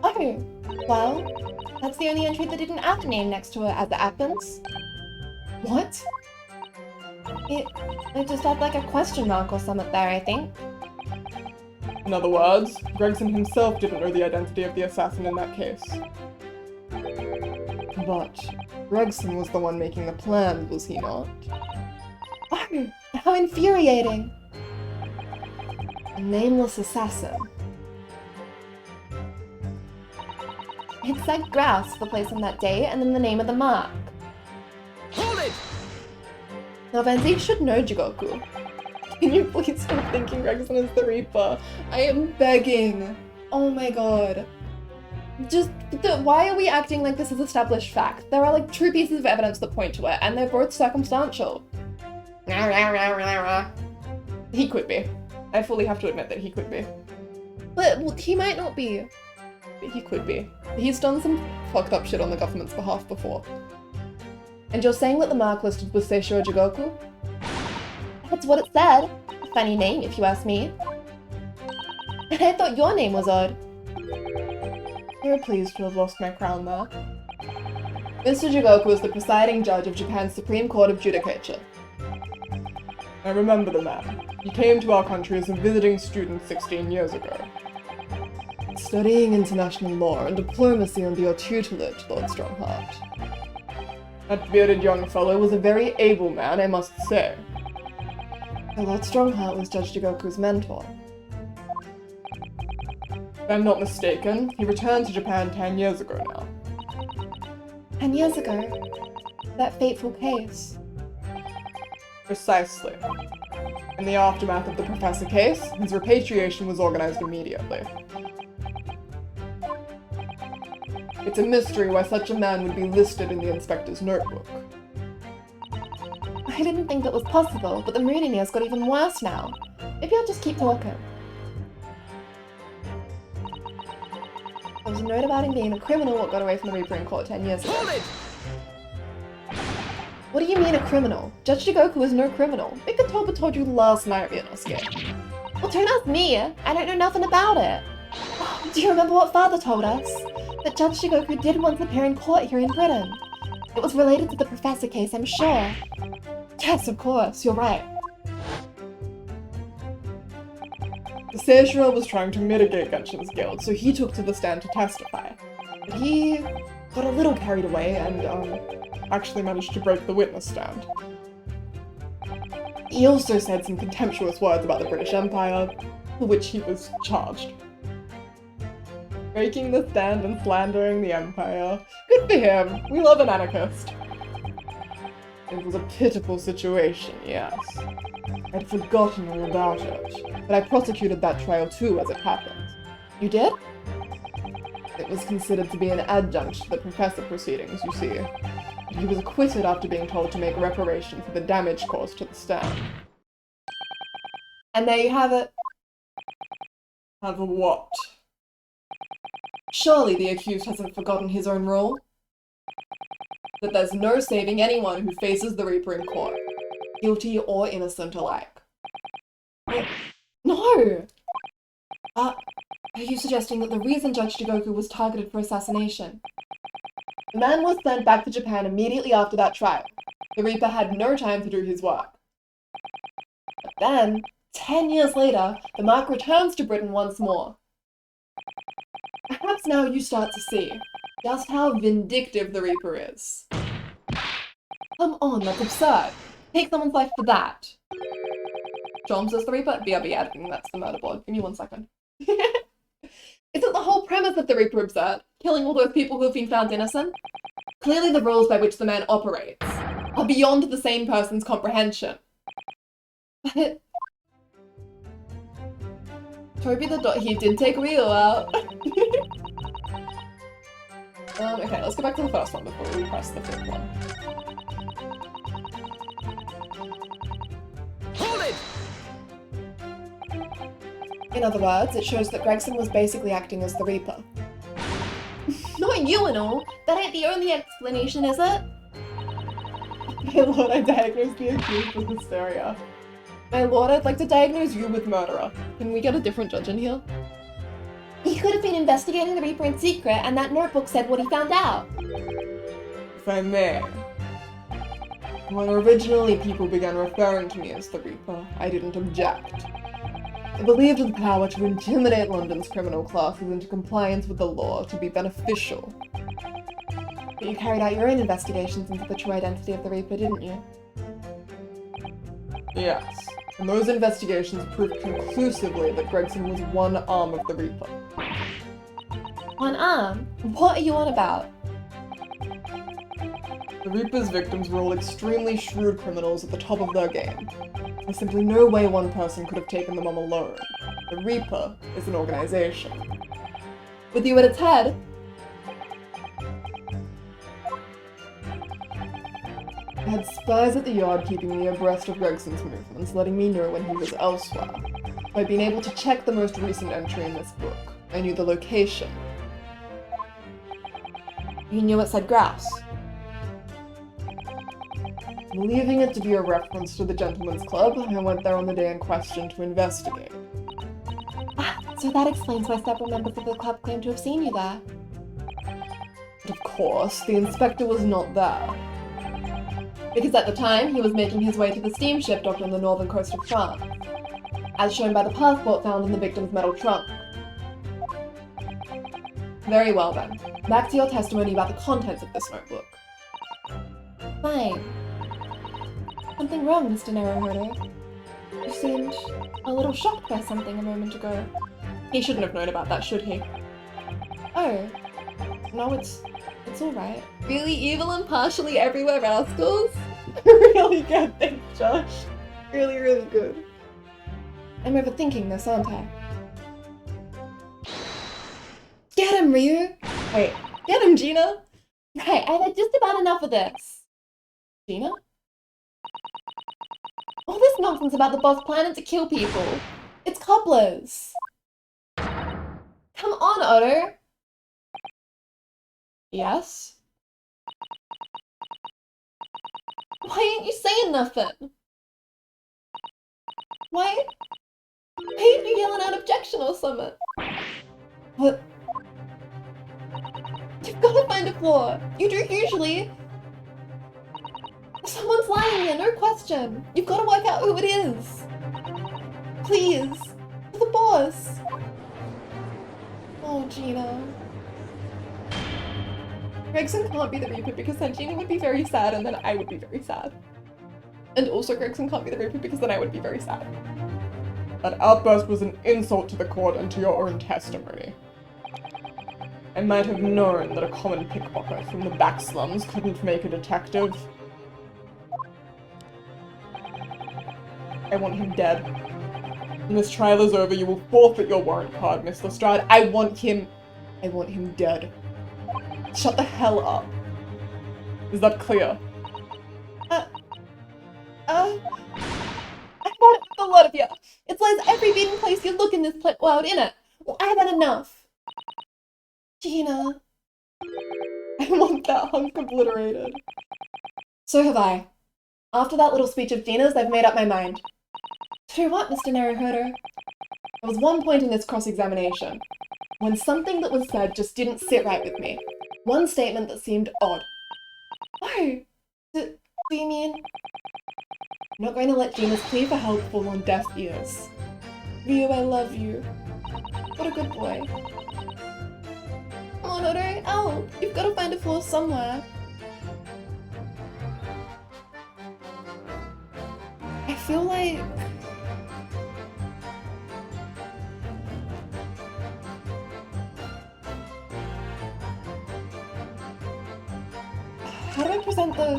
B: Oh, well, that's the only entry that didn't have a name next to it as it happens. What? It just had like a question mark or something there, I think.
C: In other words, Gregson himself didn't know the identity of the assassin in that case. But Gregson was the one making the plan, was he not?
B: Oh, how infuriating! A nameless assassin. It said Grouse, the place on that day, and then the name of the mark.
D: Hold it!
B: Now Vanzi should know Jigoku.
A: Can you please stop thinking Gregson is the Reaper? I am begging. Oh my god.
B: Why are we acting like this is established fact? There are like 2 pieces of evidence that point to it, and they're both circumstantial.
A: He could be. I fully have to admit that he could be.
B: But well, he might not be.
A: But he could be. He's done some fucked up shit on the government's behalf before.
B: And you're saying that the mark listed was Seishiro Jigoku? That's what it said. A funny name, if you ask me. And I thought your name was odd.
A: Very pleased to have lost my crown there. Mr. Jigoku is the presiding judge of Japan's Supreme Court of Judicature. I remember the man. He came to our country as a visiting student 16 years ago. Studying international law and diplomacy under your tutelage, Lord Strongheart. That bearded young fellow was a very able man, I must say. Lord Strongheart was Judge Jigoku's mentor. If I'm not mistaken, he returned to Japan 10 years ago now.
B: 10 years ago? That fateful case.
C: Precisely. In the aftermath of the Professor case, his repatriation was organized immediately. It's a mystery why such a man would be listed in the inspector's notebook.
B: I didn't think that was possible, but the moodiness got even worse now. Maybe I'll just keep talking. There was a note about him being a criminal what got away from the Reaper in court 10 years ago.
D: Hold it!
B: What do you mean a criminal? Judge Jigoku is no criminal.
A: Mikotoba told you last night, Ryunosuke.
B: Well, don't ask me. I don't know nothing about it. Oh, do you remember what father told us? That Judge Jigoku did once appear in court here in Britain. It was related to the Professor case, I'm sure.
A: Yes, of course, you're right.
C: The Seishiro was trying to mitigate Genshin's guilt, so he took to the stand to testify. But he got a little carried away and, actually managed to break the witness stand. He also said some contemptuous words about the British Empire, for which he was charged. Breaking the stand and slandering the Empire. Good for him, we love an anarchist. It was a pitiful situation, yes. I'd forgotten all about it, but I prosecuted that trial too as it happened.
B: You did?
C: It was considered to be an adjunct to the Professor proceedings, you see. He was acquitted after being told to make reparation for the damage caused to the stand.
B: And there you have it.
C: Have what?
A: Surely the accused hasn't forgotten his own rule? That there's no saving anyone who faces the Reaper in court, guilty or innocent alike.
B: No! Are you suggesting that the reason Judge Jigoku was targeted for assassination?
A: The man was sent back to Japan immediately after that trial. The Reaper had no time to do his work. But then, 10 years later, the mark returns to Britain once more. Perhaps now you start to see just how vindictive the Reaper is. Come on, that's absurd. Take someone's life for that. John says the Reaper? BRB editing, that's the murder board. Give me 1 second. Isn't the whole premise of the Reaper absurd? Killing all those people who have been found innocent? Clearly the rules by which the man operates are beyond the sane person's comprehension. But Toby the dot, he did take Rio out. Okay, let's go back to the first one before we press the 5th one.
D: Hold it!
A: In other words, it shows that Gregson was basically acting as the Reaper.
B: Not you and all. That ain't the only explanation, is it?
A: My lord, I diagnosed the accused with hysteria. My lord, I'd like to diagnose you with murderer. Can we get a different judge in here?
B: He could have been investigating the Reaper in secret, and that notebook said what he found out.
C: If I may. When originally people began referring to me as the Reaper, I didn't object. I believed the power to intimidate London's criminal classes into compliance with the law to be beneficial.
A: But you carried out your own investigations into the true identity of the Reaper, didn't you?
C: Yes, and those investigations proved conclusively that Gregson was one arm of the Reaper.
B: One arm? What are you on about?
C: The Reaper's victims were all extremely shrewd criminals at the top of their game. There's simply no way one person could have taken them on alone. The Reaper is an organization.
A: With you at its head?
C: I had spies at the yard keeping me abreast of Gregson's movements, letting me know when he was elsewhere. I'd been able to check the most recent entry in this book. I knew the location.
A: You knew it said grouse.
C: Believing it to be a reference to the Gentleman's Club, I went there on the day in question to investigate.
B: Ah, so that explains why several members of the club claim to have seen you there.
C: But of course, the inspector was not there.
A: Because at the time, he was making his way to the steamship docked on the northern coast of France, as shown by the passport found in the victim's metal trunk. Very well then. Back to your testimony about the contents of this notebook.
B: Fine. Something wrong, Mr. Naruhodo? You seemed a little shocked by something a moment ago.
A: He shouldn't have known about that, should he?
B: Oh. No, it's alright.
A: Really evil and partially everywhere rascals? Really good, thanks, Josh. Really, really good. I'm overthinking this, aren't I? Get him, Ryu! Wait, get him, Gina!
B: Right, I've had just about enough of this.
A: Gina?
B: All this nonsense about the boss planning to kill people. It's cobblers. Come on, Otto.
A: Yes?
B: Why ain't you saying nothing? Why ain't you yelling out objection or something?
A: What?
B: You've got to find a flaw. You do usually. Someone's lying here, no question. You've got to work out who it is. Please. For the boss.
A: Oh, Gina. Gregson can't be the Reaper because then Gina would be very sad and then I would be very sad. And also Gregson can't be the Reaper because then I would be very sad.
C: That outburst was an insult to the court and to your own testimony. I might have known that a common pickpocket from the back slums couldn't make a detective. I want him dead. When this trial is over, you will forfeit your warrant card, Miss Lestrade. I want him dead. Shut the hell up. Is that clear?
B: I've had it with a lot of you. It's like every beating place you look in this world, innit? Well, I've had enough. Gina.
A: I want that hunk obliterated. So have I. After that little speech of Gina's, I've made up my mind.
B: To do what, Mr. Naruhodo?
A: There was one point in this cross-examination when something that was said just didn't sit right with me. One statement that seemed odd.
B: Oh, do you mean?
A: I'm not going to let Gina's plea for help fall on deaf ears.
B: Ryu, I love you. What a good boy. Come on, Otto, help! You've got to find a flaw somewhere.
A: I feel like... How do I present the...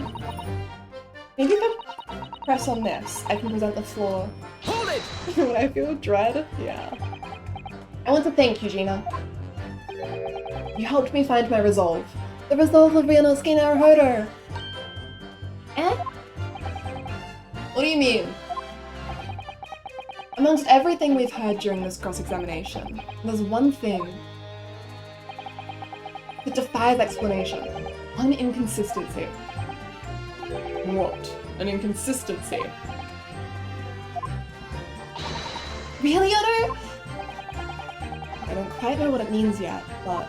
A: Maybe if I press on this, I can present the flaw.
D: Hold it!
A: When I feel dread? Yeah. I want to thank you, Gina. You helped me find my resolve. The resolve of Ryunosuke Naruhodo!
B: Eh?
A: What do you mean? Amongst everything we've heard during this cross-examination, there's one thing that defies explanation. One inconsistency.
C: What? An inconsistency?
B: Really, Otto?
A: I don't quite know what it means yet, but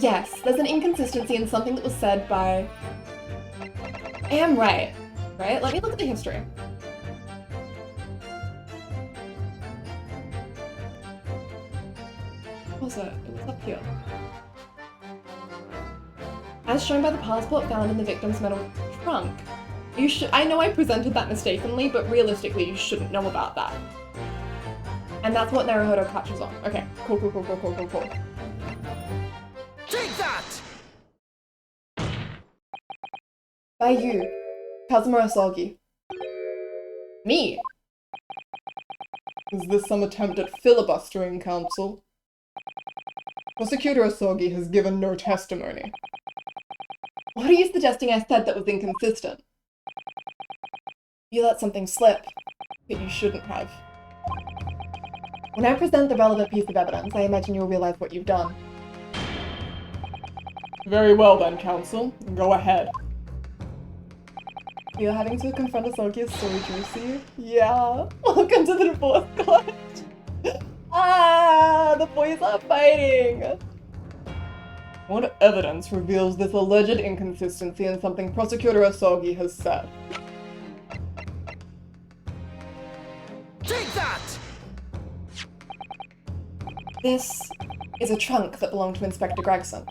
B: Yes, there's an inconsistency in something that was said by... I am right.
A: right? Let me look at the history. What was it? It was up here.
B: As shown by the passport found in the victim's metal trunk.
A: I know I presented that mistakenly, but realistically, you shouldn't know about that. And that's what Naruhodo catches on. Okay, cool.
D: Take that!
A: By you, Kazuma Asagi. Me? Is this some attempt at filibustering, Counsel? Prosecutor Asagi has given no testimony. What are you suggesting I said that was inconsistent? You let something slip that you shouldn't have. When I present the relevant piece of evidence, I imagine you'll realize what you've done. Very well then, Counsel. Go ahead. You're having to confront Asagi is so juicy. Yeah. Welcome to the divorce court. The boys are fighting. What evidence reveals this alleged inconsistency in something Prosecutor Asagi has said?
D: Take that!
A: This is a trunk that belonged to Inspector Gregson.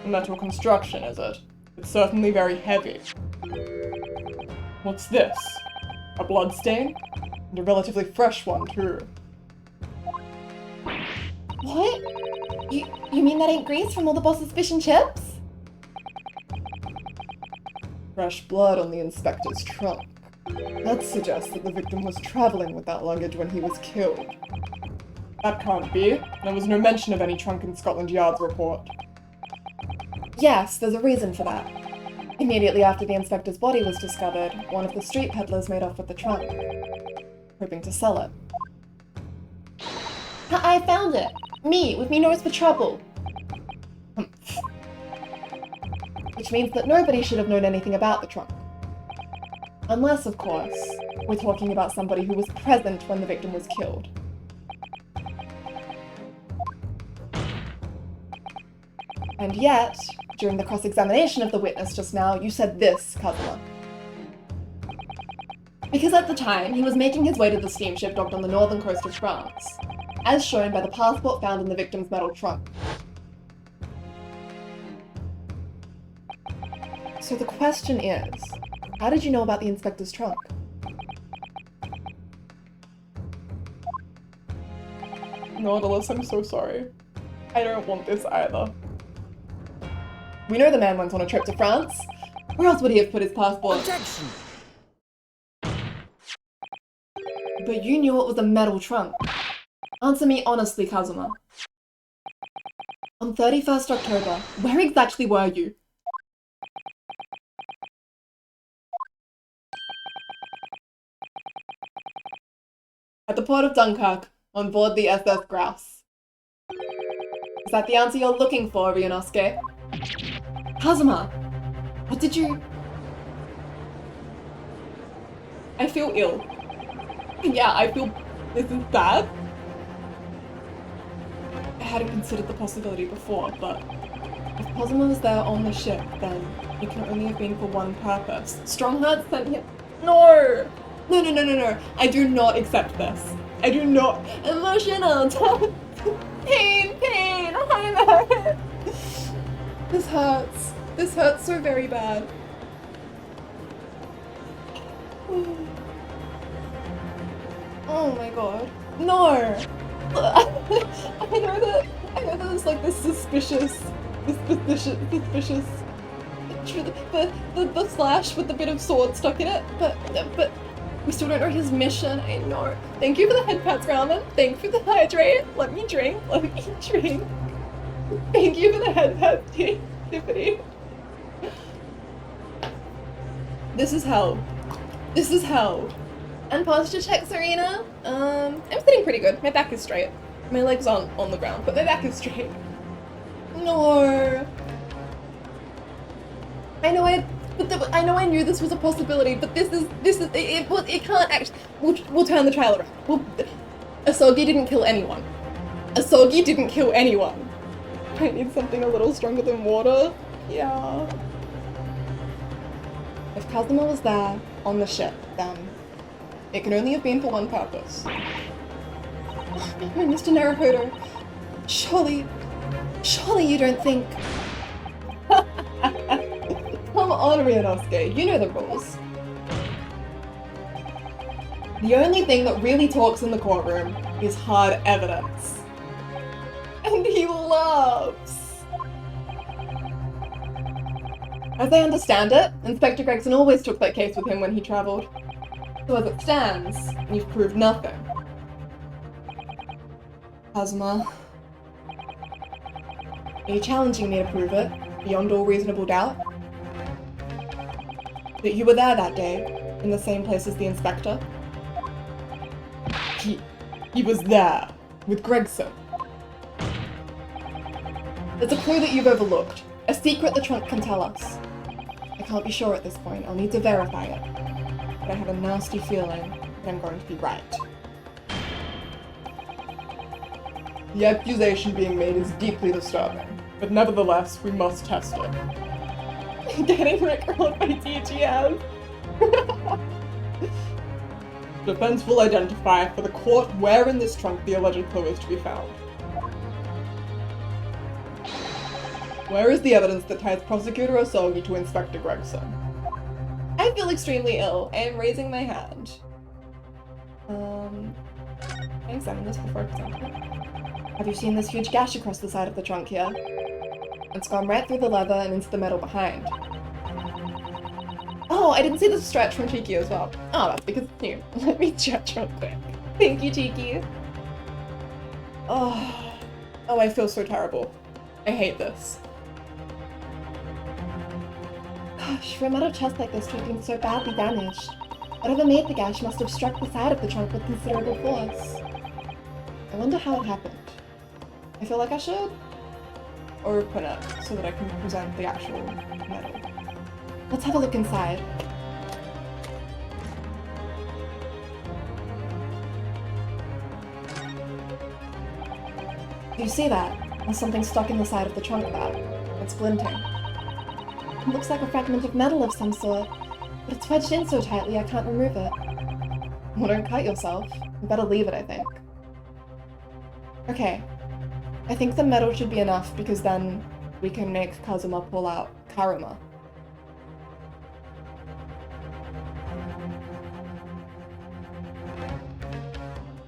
A: A metal construction, is it? It's certainly very heavy. What's this? A bloodstain? And a relatively fresh one, too.
B: What? You mean that ain't grease from all the boss's fish and chips?
A: Fresh blood on the inspector's trunk. That suggests that the victim was traveling with that luggage when he was killed. That can't be. There was no mention of any trunk in Scotland Yard's report. Yes, there's a reason for that. Immediately after the inspector's body was discovered, one of the street peddlers made off with the trunk, hoping to sell it.
B: I found it. Me, with me nose for trouble.
A: Which means that nobody should have known anything about the trunk. Unless, of course, we're talking about somebody who was present when the victim was killed. And yet, during the cross-examination of the witness just now, you said this, Kazuma. Because at the time, he was making his way to the steamship docked on the northern coast of France, as shown by the passport found in the victim's metal trunk. So the question is, how did you know about the inspector's trunk? Nautilus, I'm so sorry. I don't want this either. We know the man went on a trip to France. Where else would he have put his passport?
D: Objection!
A: But you knew it was a metal trunk. Answer me honestly, Kazuma. On 31st October, where exactly were you? At the port of Dunkirk, on board the SS Grouse. Is that the answer you're looking for, Ryunosuke? Kazuma, what did you... I feel ill. Yeah, I feel this is bad. I hadn't considered the possibility before, but if Kazuma was there on the ship, then it can only have been for one purpose. Strongheart sent him... No! No. I do not accept this. I do not. Emotional. Pain. I'm hurt. This hurts. This hurts so very bad. Oh my god. No! I know that it's like this suspicious, the slash with the bit of sword stuck in it, but we still don't know his mission. I know. Thank you for the head pats, Ramen. Thank you for the hydrate. Let me drink. Thank you for the head pats, Tiffany. This is hell. And posture check, Serena. I'm sitting pretty good. My back is straight. My legs aren't on the ground, but my back is straight. No. I know But I know I knew this was a possibility, but it can't actually. We'll turn the trial around. Asogi didn't kill anyone. Asogi didn't kill anyone. I need something a little stronger than water. Yeah. If Kazuma was there on the ship, then it can only have been for one purpose. Mr. Naruhodo, surely you don't think... Come on, Ryunosuke, you know the rules. The only thing that really talks in the courtroom is hard evidence. And he laughs. As I understand it, Inspector Gregson always took that case with him when he travelled. So as it stands, you've proved nothing. Kazuma, are you challenging me to prove it, beyond all reasonable doubt? That you were there that day, in the same place as the inspector? He was there, with Gregson. There's a clue that you've overlooked, a secret the trunk can tell us. I can't be sure at this point, I'll need to verify it. But I have a nasty feeling that I'm going to be right.
C: The accusation being made is deeply disturbing, but nevertheless, we must test it.
A: Getting rickrolled by TGS.
C: Defense will identify for the court where in this trunk the alleged clue is to be found. Where is the evidence that ties Prosecutor Asogi to Inspector Gregson?
A: I feel extremely ill. I am raising my hand. Can I examine this before I present it? Have you seen this huge gash across the side of the trunk here? It's gone right through the leather and into the metal behind. Oh, I didn't see the stretch from Cheeky as well. Oh, that's because it's new. Let me stretch real quick. Thank you, Cheeky.
C: Oh, I feel so terrible. I hate this.
B: Gosh, for a metal chest like this to have been so badly damaged, whatever made the gash must have struck the side of the trunk with considerable force. I wonder how it happened.
A: I feel like I should open it so that I can present the actual metal.
B: Let's have a look inside. Do you see that? There's something stuck in the side of the trunk there. It's glinting. It looks like a fragment of metal of some sort, but it's wedged in so tightly I can't remove it.
A: Well, don't cut yourself. You better leave it, I think. Okay. I think the metal should be enough because then we can make Kazuma pull out Karuma.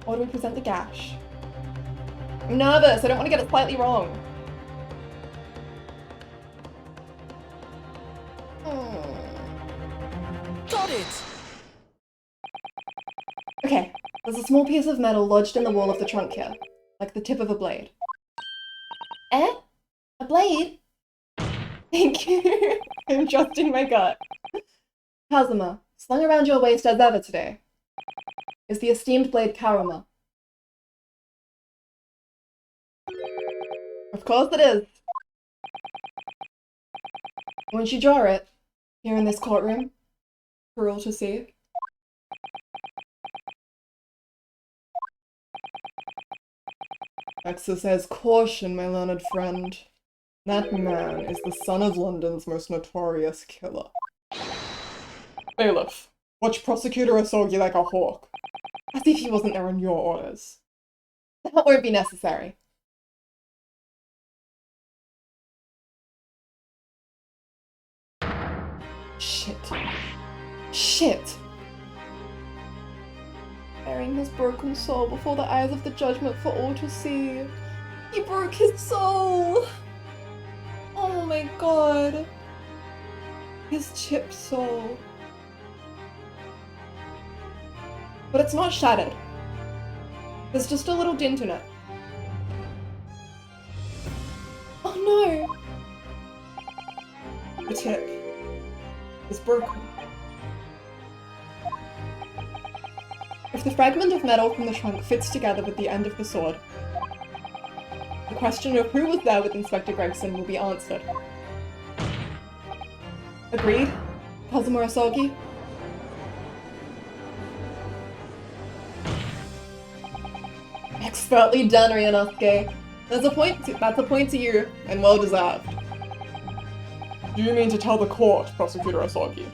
A: Or do we present the gash? I'm nervous, I don't want to get it slightly wrong.
D: Got it!
A: Okay, there's a small piece of metal lodged in the wall of the trunk here, like the tip of a blade.
B: Eh? A blade?
A: Thank you. I'm trusting my gut. Kazuma, slung around your waist as ever today, is the esteemed blade Karuma. Of course it is. Won't you draw it, here in this courtroom, for all to see? Exercise caution, my learned friend. That man is the son of London's most notorious killer. Bailiff, watch Prosecutor Asogi like a hawk. As if he wasn't there on your orders. That won't be necessary. Shit. Shit! Bearing his broken soul before the eyes of the judgment for all to see. He broke his soul! Oh my god. His chipped soul. But it's not shattered. There's just a little dent in it. Oh no! The tip is broken. If the fragment of metal from the trunk fits together with the end of the sword, the question of who was there with Inspector Gregson will be answered. Agreed? Kazuma Asogi? Expertly done, Ryunosuke. That's a point to you, and well deserved.
C: Do you mean to tell the court, Prosecutor Asogi?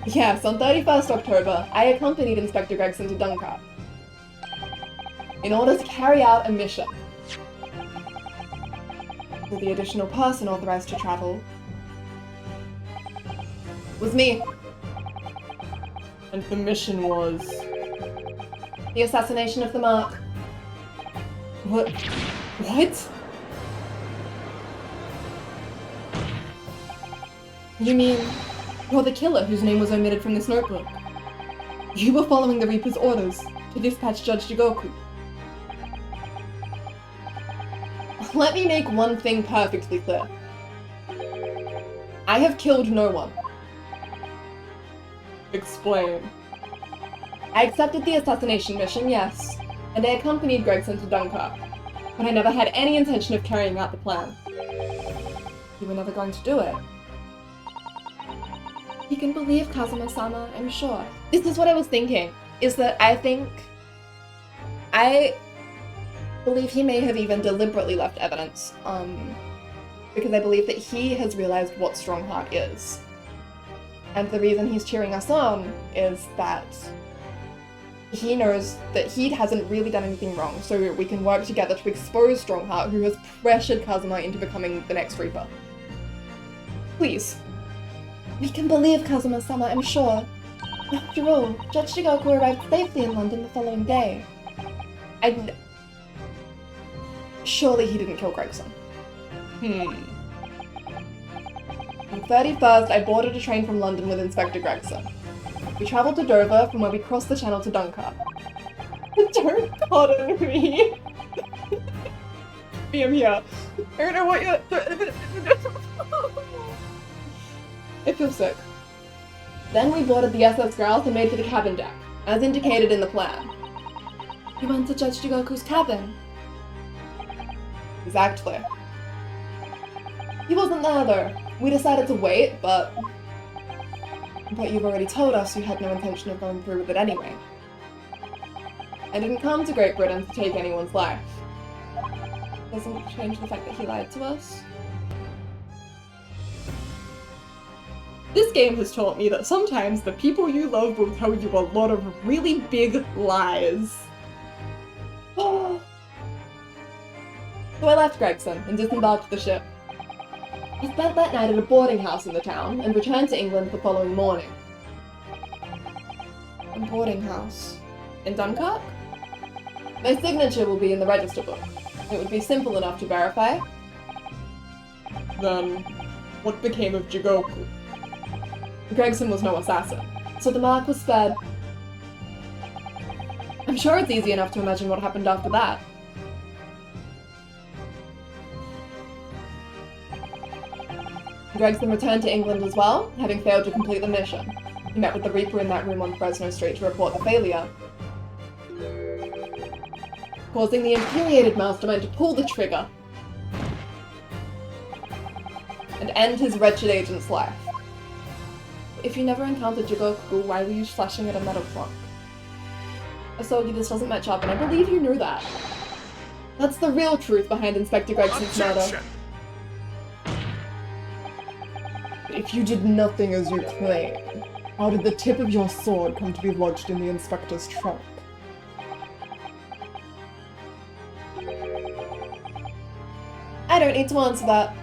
A: Yes, on 31st October, I accompanied Inspector Gregson to Dunkirk in order to carry out a mission. So the additional person authorized to travel was me.
C: And the mission was...
A: The assassination of the Mark.
C: What? What?
A: You mean, you're the killer whose name was omitted from this notebook? You were following the Reaper's orders to dispatch Judge Jigoku. Let me make one thing perfectly clear. I have killed no one.
C: Explain.
A: I accepted the assassination mission, yes, and I accompanied Gregson to Dunkirk, but I never had any intention of carrying out the plan. You were never going to do it. You can believe Kazuma-sama, I'm sure. This is what I was thinking, is that I believe he may have even deliberately left evidence, because I believe that he has realized what Strongheart is. And the reason he's cheering us on is that he knows that he hasn't really done anything wrong, so we can work together to expose Strongheart, who has pressured Kazuma into becoming the next Reaper. Please. We can believe Kazuma-sama, I'm sure. After all, Judge Jigoku arrived safely in London the following day. Surely he didn't kill Gregson. On the 31st, I boarded a train from London with Inspector Gregson. We travelled to Dover, from where we crossed the channel to Dunkirk. Don't pardon me. I'm here. I don't know what you're... I feel sick. Then we boarded the SS Grouse and made for the cabin deck, as indicated in the plan. We went to Judge Jigoku's cabin. Exactly. He wasn't there though. We decided to wait, but you've already told us you had no intention of going through with it anyway. I didn't come to Great Britain to take anyone's life. Doesn't change the fact that he lied to us. This game has taught me that sometimes the people you love will tell you a lot of really big lies. So I left Gregson and disembarked the ship. I spent that night at a boarding house in the town and returned to England the following morning. A boarding house? In Dunkirk? My signature will be in the register book. It would be simple enough to verify.
C: Then, what became of Jigoku?
A: Gregson was no assassin, so the Mark was spared. I'm sure it's easy enough to imagine what happened after that. Gregson returned to England as well, having failed to complete the mission. He met with the Reaper in that room on Fresno Street to report the failure, causing the infuriated mastermind to pull the trigger and end his wretched agent's life. If you never encountered Jigoku, why were you slashing at a metal clock? Asogi, this doesn't match up, and I believe you knew that. That's the real truth behind Inspector Gregson's murder.
C: If you did nothing as you claim, how did the tip of your sword come to be lodged in the inspector's trunk?
A: I don't need to answer that.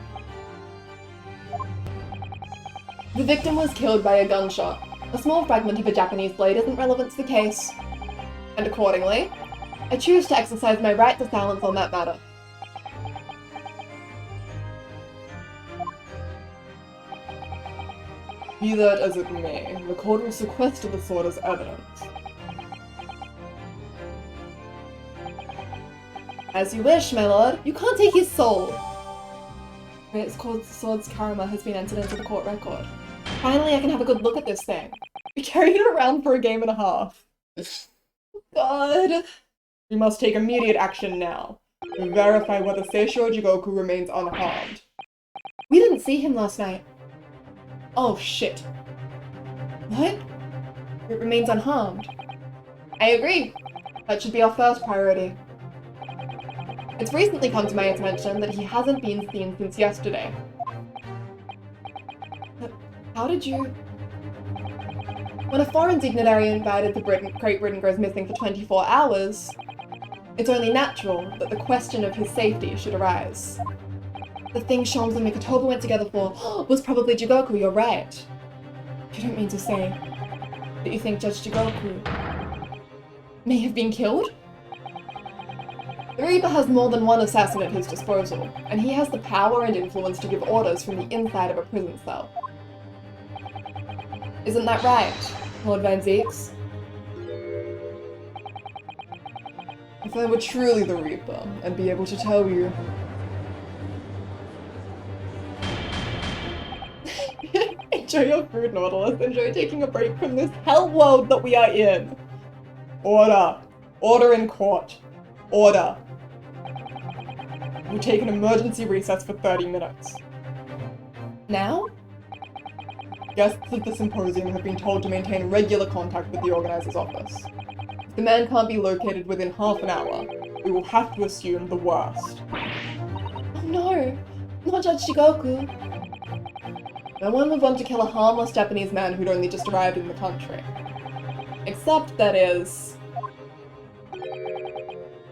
A: The victim was killed by a gunshot. A small fragment of a Japanese blade isn't relevant to the case. And accordingly, I choose to exercise my right to silence on that matter.
C: Be that as it may, the court will sequester the sword as evidence.
A: As you wish, my lord. You can't take his soul. It's called the sword's karma has been entered into the court record. Finally, I can have a good look at this thing. We carried it around for a game and a half. God.
C: We must take immediate action now. To verify whether Seishiro Jigoku remains unharmed.
A: We didn't see him last night. Oh shit. What? It remains unharmed. I agree. That should be our first priority. It's recently come to my attention that he hasn't been seen since yesterday. But how did you... When a foreign dignitary invited to Great Britain goes missing for 24 hours, it's only natural that the question of his safety should arise. The thing Sholmes and Mikotoba went together for was probably Jigoku, you're right. You don't mean to say that you think Judge Jigoku may have been killed? The Reaper has more than one assassin at his disposal, and he has the power and influence to give orders from the inside of a prison cell. Isn't that right, Lord Van Zeeks? If I were truly the Reaper, I'd be able to tell you. Enjoy your food, Nautilus. Enjoy taking a break from this hell world that we are in. Order. Order in court. Order. We'll take an emergency recess for 30 minutes. Now? Guests at the symposium have been told to maintain regular contact with the organizer's office. If the man can't be located within half an hour, we will have to assume the worst.
B: Oh no, not Judge Jigoku.
A: No one would want to kill a harmless Japanese man who'd only just arrived in the country. Except, that is,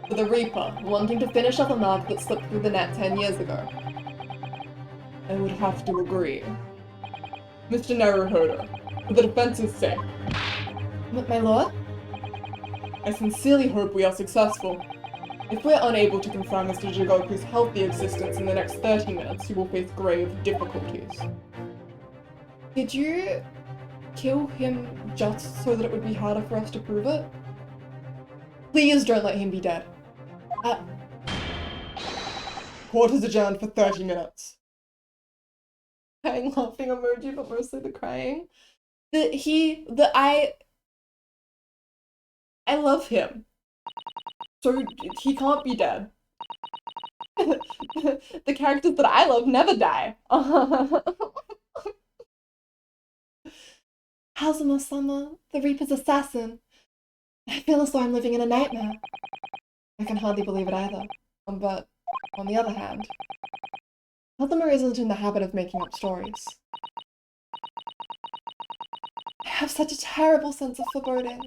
A: for the Reaper, wanting to finish off a mark that slipped through the net 10 years ago. I would have to agree. Mr. Naruhodo, for the defense's sake.
B: My lord?
A: I sincerely hope we are successful. If we're unable to confirm Mr. Jigoku's healthy existence in the next 30 minutes, he will face grave difficulties. Did you kill him just so that it would be harder for us to prove it? Please don't let him be dead. Court is adjourned for 30 minutes. Crying, laughing emoji, but mostly the crying. I love him. So he can't be dead. The characters that I love never die.
B: Kazuma-sama, the Reaper's assassin. I feel as though I'm living in a nightmare.
A: I can hardly believe it either. But, on the other hand, Kazuma isn't in the habit of making up stories.
B: I have such a terrible sense of foreboding.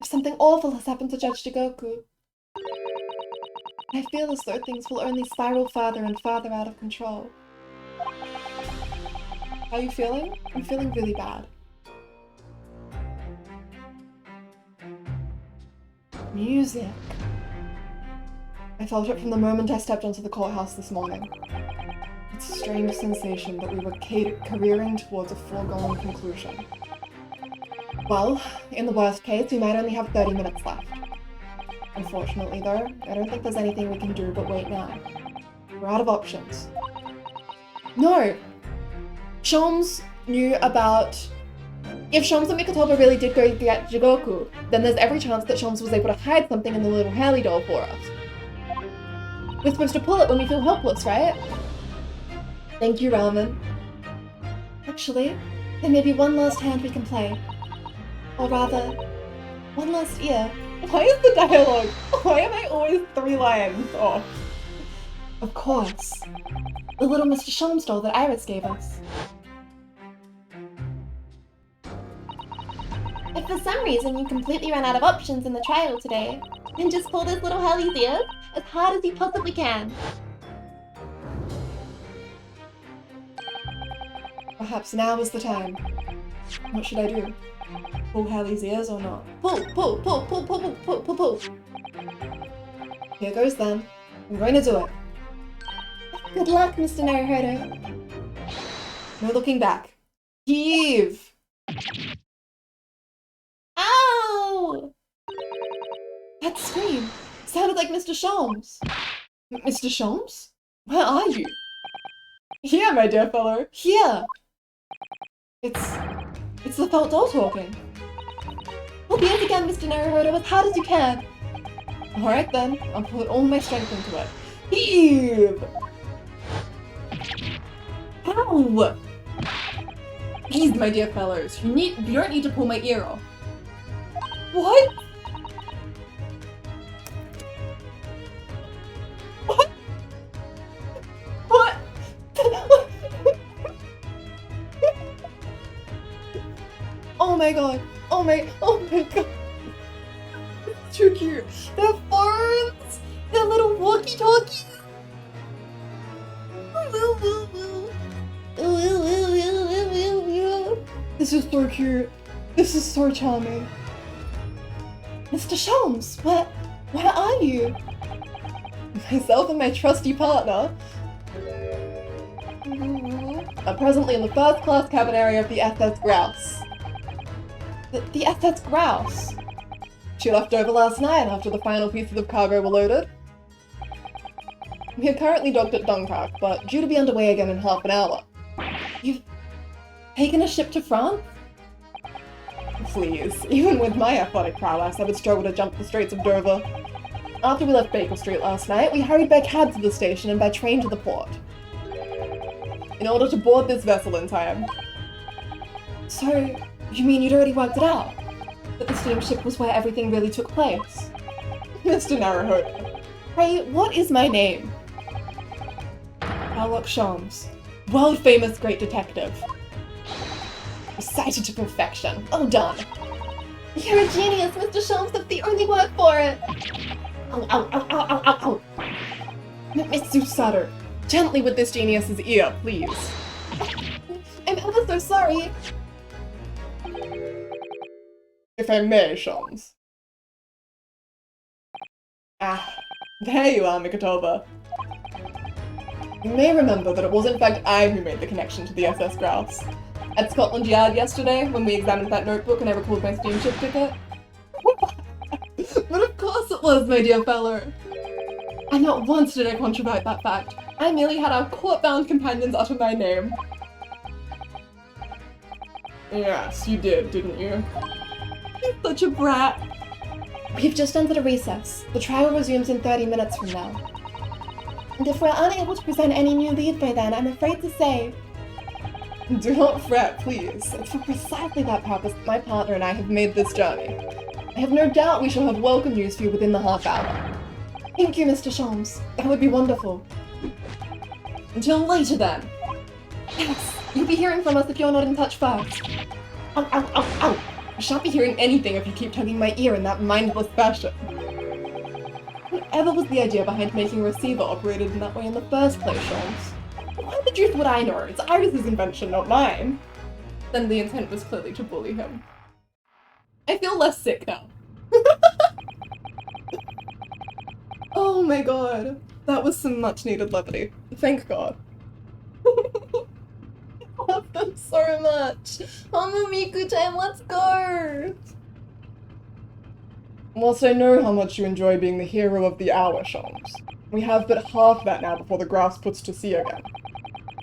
B: If something awful has happened to Judge Jigoku, I feel as though things will only spiral farther and farther out of control.
A: How are you feeling? I'm feeling really bad.
B: Music.
A: I felt it from the moment I stepped onto the courthouse this morning. It's a strange sensation that we were careering towards a foregone conclusion. Well, in the worst case, we might only have 30 minutes left. Unfortunately, though, I don't think there's anything we can do but wait now. We're out of options. No! Sholmes knew about... If Sholmes and Mikotoba really did go get Jigoku, then there's every chance that Sholmes was able to hide something in the little Harley doll for us. We're supposed to pull it when we feel helpless, right? Thank you, Ramen.
B: Actually, there may be one last hand we can play. Or rather, one last ear.
A: Why is the dialogue? Why am I always 3 lines off?
B: Of course. The little Mr. Sholmes doll that Iris gave us. If for some reason you completely ran out of options in the trial today, then just pull this little Helly's ears as hard as you possibly can.
A: Perhaps now is the time. What should I do? Pull Hallie's ears or not?
B: Pull, pull, pull, pull, pull, pull, pull, pull, pull.
A: Here goes then. I'm going to do it.
B: Good luck, Mr. Naruhodo.
A: No looking back. Heave!
B: Ow! That scream sounded like Mr. Sholmes.
A: Mr. Sholmes? Where are you? Here, my dear fellow. Here! It's the felt doll talking.
B: Pull the ears again, Mr. Naruhodo, as hard as you can.
A: Alright then, I'll put all my strength into it. Heave! Ow! Please, my dear fellows, you don't need to pull my ear off. What? What? What? Oh my god. Oh my god. It's too cute. They're farms. They're little walkie-talkies. This is so cute. This is so charming. Mr. Sholmes, where are you? Myself and my trusty partner are presently in the first-class cabin area of the SS Grouse. The SS Grouse? She left over last night after the final pieces of cargo were loaded. We are currently docked at Dunkirk, but due to be underway again in half an hour. You've taken a ship to France? Please, even with my athletic prowess, I would struggle to jump the Straits of Dover. After we left Baker Street last night, we hurried by cab to the station and by train to the port, in order to board this vessel in time. So, you mean you'd already worked it out? That the steamship was where everything really took place? Mr. Naruhodo, pray, what is my name? Sherlock Sholmes, world-famous great detective. Recited to perfection. Oh, done.
B: You're a genius, Mr. Sholmes. That's the only word for it. Ow, ow, ow, ow, ow, ow, ow.
A: Miss Sutter, gently with this genius's ear, please.
B: I'm ever so sorry.
C: If I may, Sholmes.
A: Ah, there you are, Mikotova. You may remember that it was in fact I who made the connection to the SS Grouse. At Scotland Yard yesterday, when we examined that notebook and I recalled my steamship ticket. But of course it was, my dear fellow. And not once did I controvert that fact. I merely had our court-bound companions utter my name.
C: Yes, you did, didn't you?
A: You're such a brat.
B: We've just entered a recess. The trial resumes in 30 minutes from now. And if we're unable to present any new lead by then, I'm afraid to say...
A: Do not fret, please. It's for precisely that purpose that my partner and I have made this journey. I have no doubt we shall have welcome news for you within the half hour.
B: Thank you, Mr. Sholmes.
A: That would be wonderful. Until later then.
B: Yes, you'll be hearing from us if you're not in touch first.
A: Ow, ow, ow, ow! I shan't be hearing anything if you keep tugging my ear in that mindless fashion. Whatever was the idea behind making a receiver operated in that way in the first place, Sholmes? Why the deuce would I know? It's Iris's invention, not mine. Then the intent was clearly to bully him. I feel less sick now. Oh my god. That was some much needed levity. Thank god. I love them so much. Miku time, let's go!
C: Whilst I know how much you enjoy being the hero of the hour, Sholmes, we have but half that now before the Grouse puts to sea again.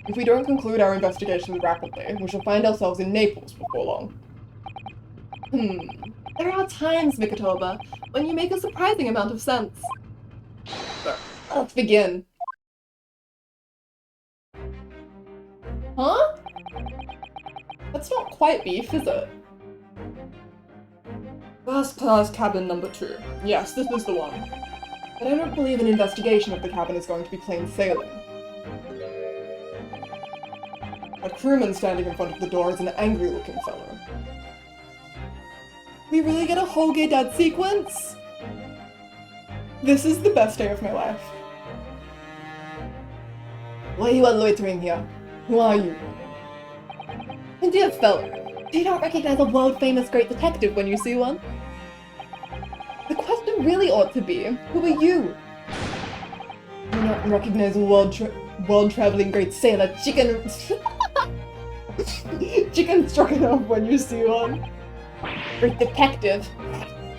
C: If we don't conclude our investigations rapidly, we shall find ourselves in Naples before long.
A: There are times, Mikotova, when you make a surprising amount of sense. So, let's begin. Huh? That's not quite beef, is it?
C: First class cabin number 2. Yes, this is the one.
A: But I don't believe an investigation of the cabin is going to be plain sailing.
C: A crewman standing in front of the door is an angry-looking fellow.
A: We really get a whole gay dad sequence? This is the best day of my life. Why you are loitering here? Who are you? My dear fellow, do you not recognize a world-famous great detective when you see one? The question really ought to be, who are you? Do you not recognize a world-traveling great sailor chicken... Chicken Stroganoff when you see one? Great detective?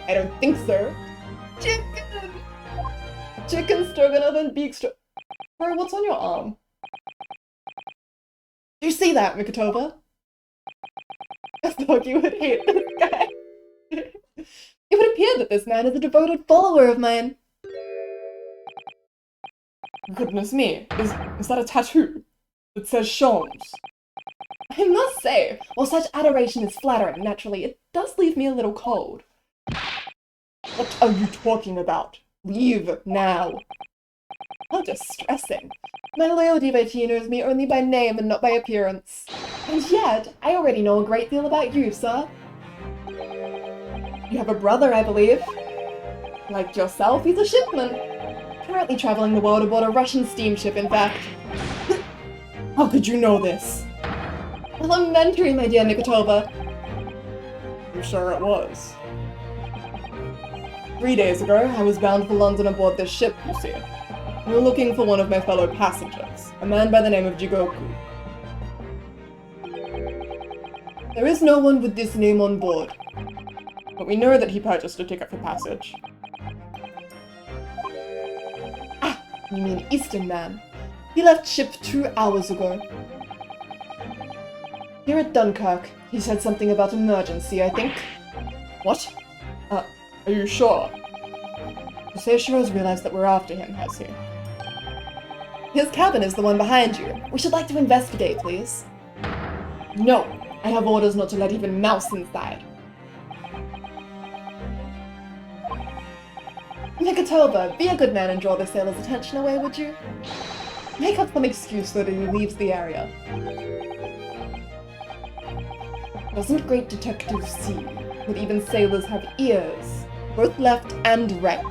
A: I don't think so. Chicken Stroganoff and beef stroganoff. Sorry, what's on your arm? Do you see that, Mikotova? I thought you would hate this guy. It would appear that this man is a devoted follower of mine.
C: Goodness me, is that a tattoo? It says Sholmes.
A: I must say, while such adoration is flattering, naturally, it does leave me a little cold.
C: What are you talking about? Leave now.
A: How distressing. My loyal devotee knows me only by name and not by appearance. And yet, I already know a great deal about you, sir. You have a brother, I believe. Like yourself, he's a shipman. Currently traveling the world aboard a Russian steamship, in fact.
C: How could you know this?
A: Elementary, my dear Nikotova.
C: I'm sure it was.
A: 3 days ago, I was bound for London aboard this ship, you see. We were looking for one of my fellow passengers, a man by the name of Jigoku. There is no one with this name on board,
C: But we know that he purchased a ticket for passage.
A: Ah, you mean Eastern man. He left ship 2 hours ago. Here at Dunkirk, he said something about emergency, I think.
C: What? Are you sure?
A: Seishiro has realized that we're after him, has he? His cabin is the one behind you. We should like to investigate, please. No, I have orders not to let even mouse inside. Nikotova, be a good man and draw the sailor's attention away, would you? Make up some excuse so that he leaves the area. Doesn't great detectives see that even sailors have ears, both left and right?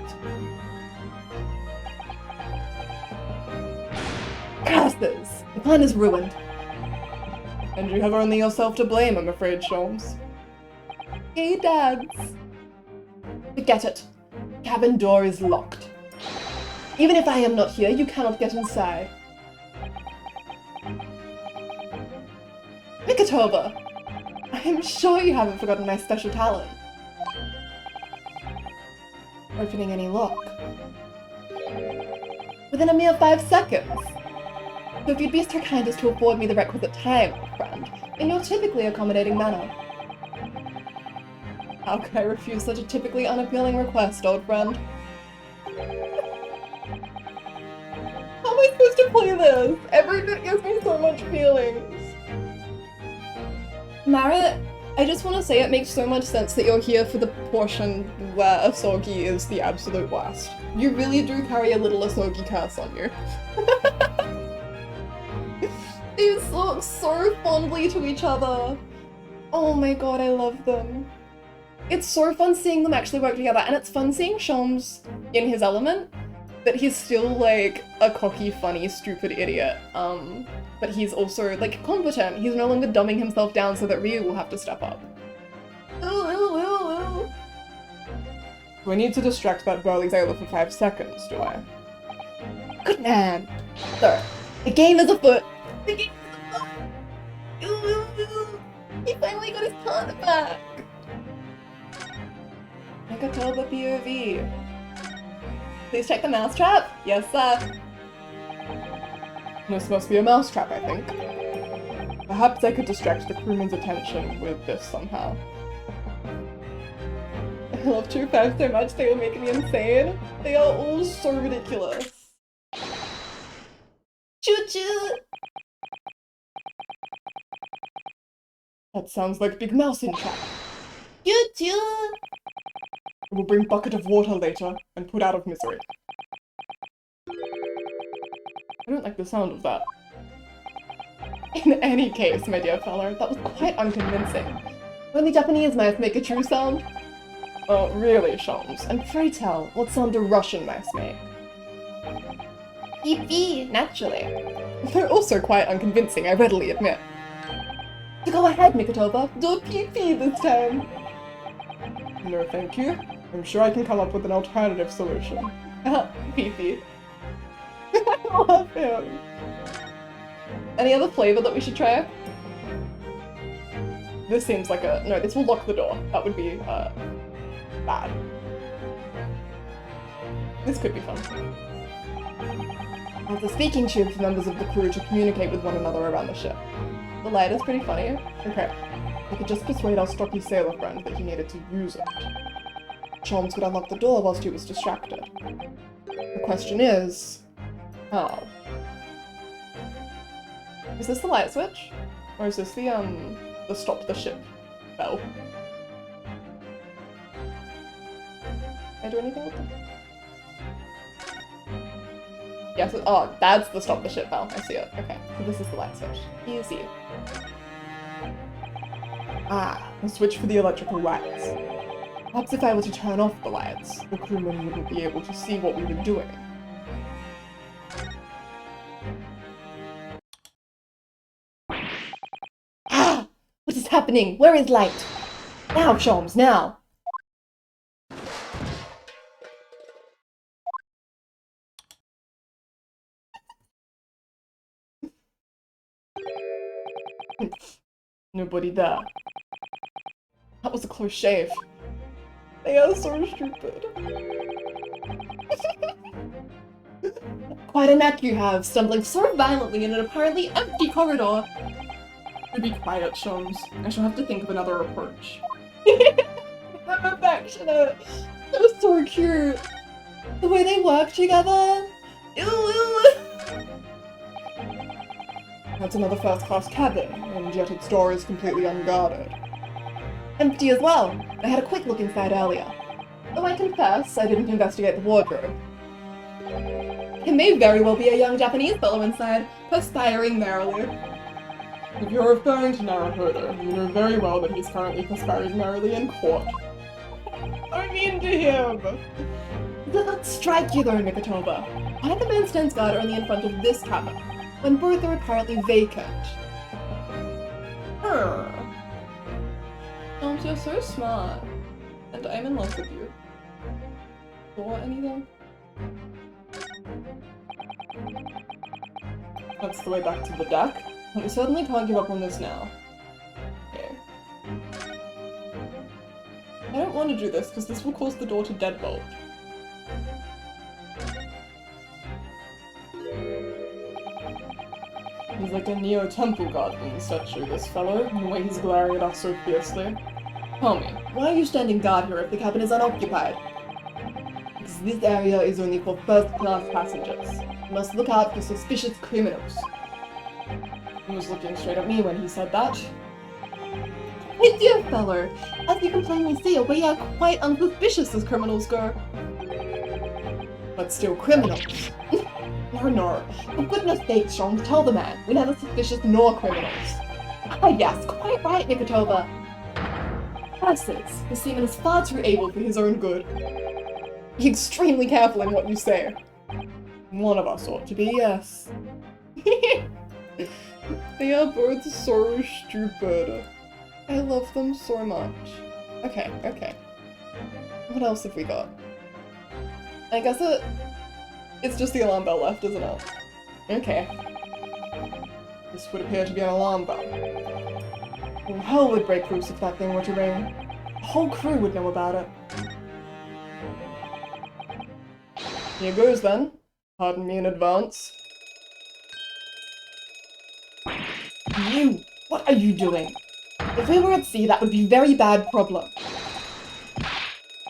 A: Curses! The plan is ruined.
C: And you have only yourself to blame, I'm afraid, Sholmes.
A: Hey, Dads. Forget it. Cabin door is locked. Even if I am not here, you cannot get inside. Nikotova! I am sure you haven't forgotten my special talent. Opening any lock. Within a mere 5 seconds. So if you'd be so kind as to afford me the requisite time, old friend, in your typically accommodating manner. How could I refuse such a typically unappealing request, old friend? How am I supposed to play this? Every bit gives me so much feelings. Mara, I just want to say it makes so much sense that you're here for the portion where Asogi is the absolute worst. You really do carry a little Asogi curse on you. They look so fondly to each other. Oh my god, I love them. It's so fun seeing them actually work together, and it's fun seeing Sholmes in his element, that he's still like a cocky, funny, stupid idiot. But he's also like competent. He's no longer dumbing himself down so that Ryu will have to step up.
C: Do I need to distract that burly sailor for 5 seconds, do I?
A: Good man. So, the game is afoot. The game is afoot. He finally got his partner back. Nikotova POV. Please check the mousetrap. Yes, sir.
C: This must be a mousetrap, I think. Perhaps I could distract the crewman's attention with this somehow.
A: I love True 5 so much, they will make me insane. They are all so ridiculous. Choo-choo!
C: That sounds like Big Mouse in trap.
A: Choo-choo!
C: I will bring bucket of water later and put out of misery. I don't like the sound of that.
A: In any case, my dear fellow, that was quite unconvincing. Only Japanese mice make a true sound.
C: Oh, really, Sholmes?
A: And pray tell, what sound do Russian mice make? Pee-pee, naturally.
C: They're also quite unconvincing, I readily admit.
A: So go ahead, Nikotova, do a pee-pee this time.
C: No, thank you. I'm sure I can come up with an alternative solution.
A: Pee-pee. I love him. Any other flavor that we should try?
C: This seems like a... No, this will lock the door. That would be, bad. This could be fun.
A: As a speaking tube for members of the crew to communicate with one another around the ship. The light is pretty funny.
C: Okay. I could just persuade our stocky sailor friend that he needed to use it. Sholmes could unlock the door whilst he was distracted. The question is... how?
A: Is this the light switch?
C: Or is this the stop the ship bell? Can I do anything with them? Yes, oh, that's the stop the ship bell. I see it. Okay, so this is the light switch. Easy. Ah, the switch for the electrical lights. Perhaps if I were to turn off the lights, the crewmen wouldn't be able to see what we were doing.
B: Ah! What is happening? Where is light? Now, Sholmes, now!
C: Nobody there. That was a close shave. They are so stupid.
B: Quite a knack you have, stumbling so violently in an apparently empty corridor.
C: Do be quiet, Shums. I shall have to think of another approach.
B: I'm affectionate. That was so cute. The way they work together.
C: That's another first-class cabin, and yet its door is completely unguarded.
B: Empty as well. I had a quick look inside earlier. Though I confess, I didn't investigate the wardrobe. It may very well be a young Japanese fellow inside, perspiring merrily.
C: If you're referring to Naruhodo, you know very well that he's currently perspiring merrily in court. I mean to him!
B: Does that strike you though, Nikotova? Why the man stands guard only in front of this cabin, when both are apparently vacant?
C: Shums, you're so smart. And I'm in love with you. Or anything? That's the way back to the deck. We certainly can't give up on this now. Okay. I don't want to do this because this will cause the door to deadbolt. He's like a Neo-Temple Guardian statue, this fellow, and the way he's glaring at us so fiercely. Tell me, why are you standing guard here if the cabin is unoccupied?
B: Because this area is only for first-class passengers. You must look out for suspicious criminals.
C: He was looking straight at me when he said that.
B: My dear fellow, as you can plainly see, we are quite unsuspicious as criminals go.
C: But still criminals.
B: No. For goodness sake, Shong, tell the man. We're neither suspicious nor criminals. Ah, yes, quite right, Nikotova.
C: Versus, the seaman is far too able for his own good. Be extremely careful in what you say. One of us ought to be, yes. They are both so stupid. I love them so much. Okay. What else have we got? I guess it's just the alarm bell left, isn't it? Okay. This would appear to be an alarm bell. Well, hell would break loose if that thing were to ring. The whole crew would know about it. Here goes then. Pardon me in advance.
B: You! What are you doing? If we were at sea, that would be a very bad problem.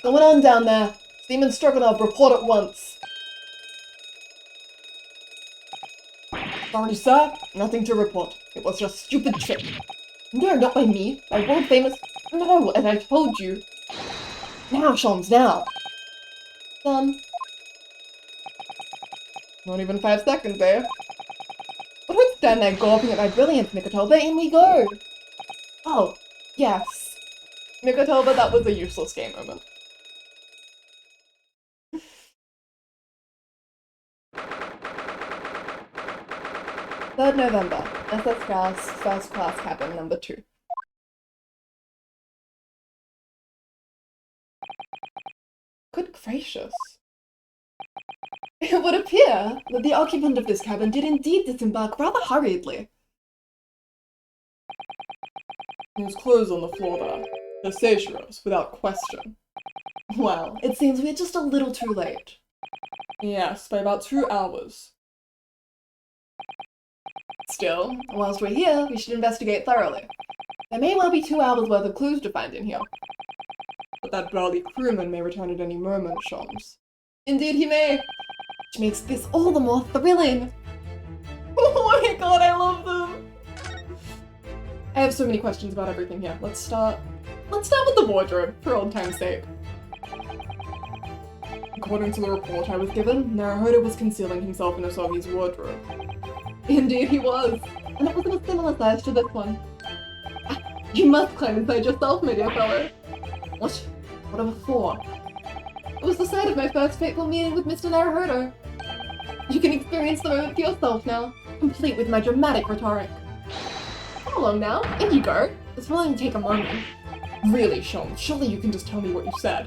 B: Going on down there. Seaman Stroganov, report at once.
C: Sorry, sir. Nothing to report. It was just a stupid trick.
B: No, not by me. By world famous... No, as I told you. Now, Shams, now. Done.
C: Not even 5 seconds, eh?
B: But don't stand there gawping at my brilliance, Nikotova. In we go. Oh, yes.
C: Nikotova, that was a useless game moment.
B: 3rd November, SS Strauss, first class cabin number 2.
C: Good gracious.
B: It would appear that the occupant of this cabin did indeed disembark rather hurriedly.
C: His clothes on the floor there. They're Seishiro's, without question.
B: Well, it seems we're just a little too late.
C: Yes, by about 2 hours.
B: Still, whilst we're here, we should investigate thoroughly. There may well be 2 hours worth of clues to find in here.
C: But that burly crewman may return at any moment, Shams.
B: Indeed he may, which makes this all the more thrilling.
C: Oh my god, I love them! I have so many questions about everything here. Let's start with the wardrobe, for old time's sake. According to the report I was given, Naruhodo was concealing himself in Asogi's wardrobe. Indeed he was, and it was in a similar size to this one. You must climb inside yourself, my dear fellow. What of a for?
B: It was the site of my first fateful meeting with Mr. Naruhodo. You can experience the moment for yourself now, complete with my dramatic rhetoric. Come along now, in you go. This will only take a moment.
C: Really, Sean, surely you can just tell me what you said.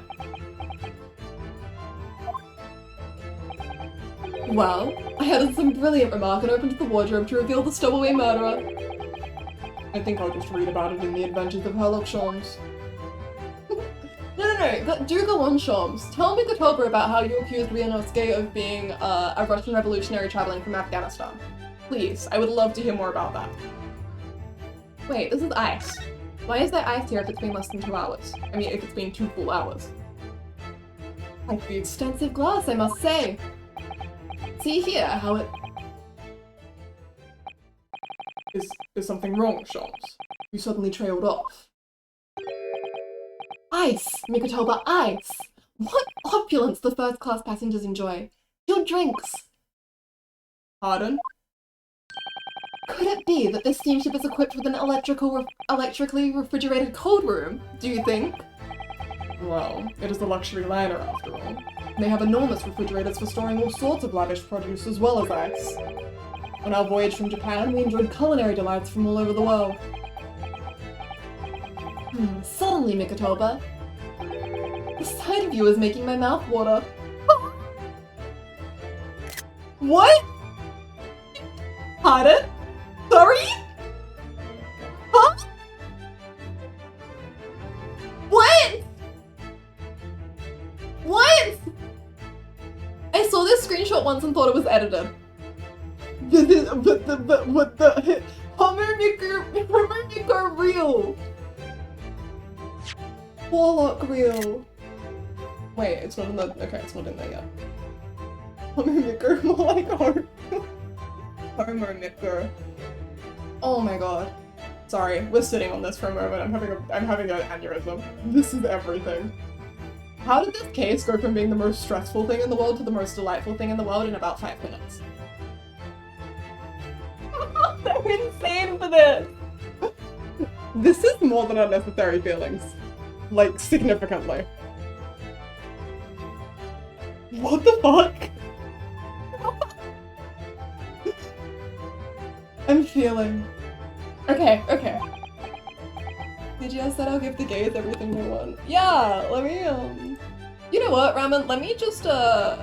A: Well, I added some brilliant remark and opened the wardrobe to reveal the stowaway murderer.
C: I think I'll just read about it in the Adventures of Herlock Sholmes.
A: No, do go on, Shams. Tell me Kotoba about how you accused Ryunosuke of being a Russian revolutionary traveling from Afghanistan. Please, I would love to hear more about that. Wait, this is ice. Why is there ice here if it's been less than 2 hours? I mean, if it's been 2 full hours. Like the extensive glass, I must say. See here how it...
C: Is something wrong, Shams?
A: You suddenly trailed off. Ice, Mikotoba, ice! What opulence the first-class passengers enjoy. Your drinks!
C: Pardon?
A: Could it be that this steamship is equipped with an electrically refrigerated cold room, do you think?
C: Well, it is a luxury liner after all.
A: They have enormous refrigerators for storing all sorts of lavish produce as well as ice. On our voyage from Japan, we enjoyed culinary delights from all over the world. Suddenly, Mikotoba, the sight of you is making my mouth water. What? Pardon? Sorry? Huh? What? What? I saw this screenshot once and thought it was edited. What the? Homer real. Warlock real.
C: Wait, it's not in the... Okay, it's not in there yet. Homer more like Homer. Homer Micker. Oh my god. Sorry, we're sitting on this for a moment. I'm having an aneurysm. This is everything. How did this case go from being the most stressful thing in the world to the most delightful thing in the world in about 5 minutes?
A: I'm insane for this!
C: This is more than unnecessary feelings. Like, significantly. What the fuck? I'm feeling... Okay. CGS said I'll give the gays everything they want. Yeah, let me,
A: You know what, Ramen? Let me just, Hang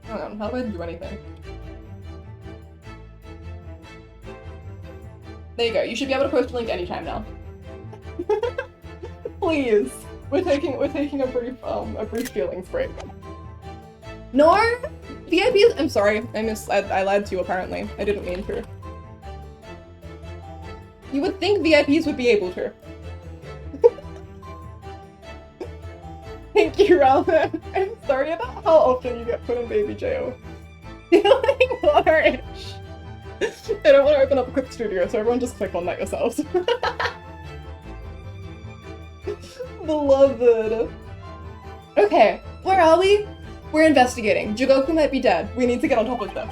A: on, how do I do anything? There you go. You should be able to post a link anytime now.
C: Please. We're taking a brief feelings break.
A: No! VIPs, I'm sorry. I lied to you apparently. I didn't mean to. You would think VIPs would be able to. Thank you, Ramen. I'm sorry about how often you get put in baby jail. Feeling large.
C: I don't want to open up a quick studio, so everyone just click on that yourselves.
A: Beloved. Okay, where are we? We're investigating. Jigoku might be dead. We need to get on top of them.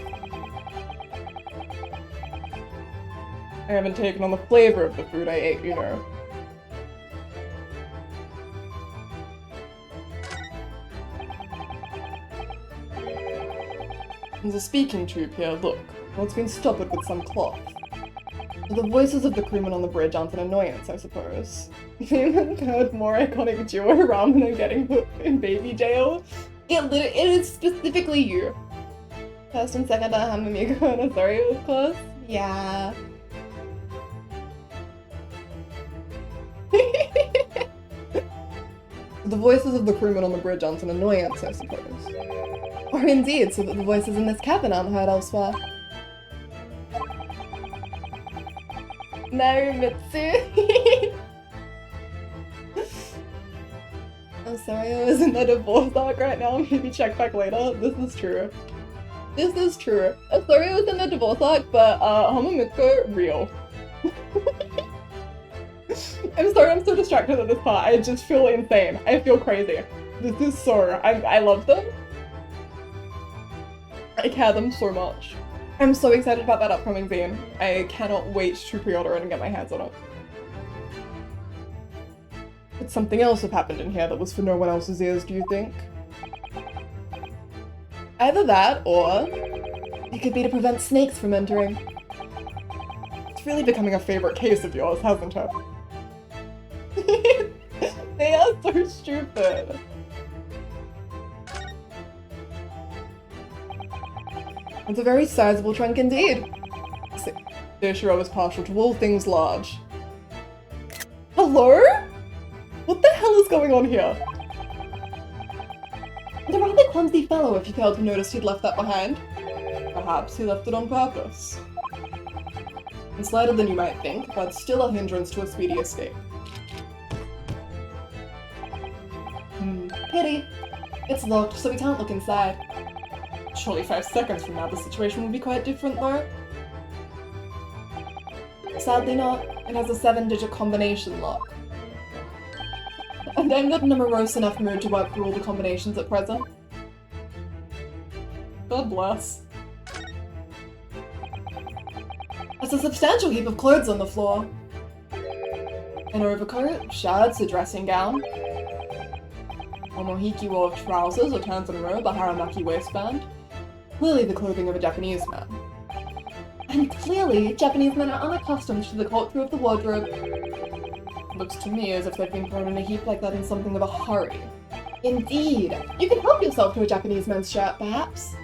C: I haven't taken on the flavor of the food I ate, you know. There's a speaking tube here, look. Well, it's been stoppered with some cloth. The voices of the crewmen on the bridge aren't an annoyance, I suppose. The third, more iconic duo, Ramen are getting put in baby jail.
A: It is specifically you.
C: First and second are Hamamigo and Azario, of course.
A: Yeah.
C: The voices of the crewmen on the bridge aren't an annoyance, I suppose.
A: Or indeed, so that the voices in this cabin aren't heard elsewhere. Narimitsu.
C: I'm sorry, I was in the divorce arc right now. Maybe check back later. This is true. This is true. I'm sorry I was in the divorce arc, but Homomiko, real. I'm sorry, I'm so distracted at this part. I just feel insane. I feel crazy. This is so... I love them. I care them so much. I'm so excited about that upcoming zine. I cannot wait to pre-order it and get my hands on it. But something else have happened in here that was for no one else's ears, do you think? Either that, or... it could be to prevent snakes from entering. It's really becoming a favorite case of yours, hasn't it? They are so stupid. It's a very sizable trunk indeed. Seishiro is partial to all things large. Hello? What the hell is going on here?
A: And a rather clumsy fellow if you failed to notice he'd left that behind.
C: Perhaps he left it on purpose.
A: It's lighter than you might think, but still a hindrance to a speedy escape. Pity. It's locked, so we can't look inside.
C: Surely 5 seconds from now the situation will be quite different though.
A: Sadly not. It has a 7-digit combination lock. And I'm not in a morose enough mood to work through all the combinations at present.
C: God bless.
A: There's a substantial heap of clothes on the floor. An overcoat, shirts, a dressing gown. A mohiki wore of trousers, a tanzan robe, a haramaki waistband. Clearly the clothing of a Japanese man. And clearly, Japanese men are unaccustomed to the culture of the wardrobe. Looks to me as if they've been thrown in a heap like that in something of a hurry. Indeed! You can help yourself to a Japanese man's shirt, perhaps.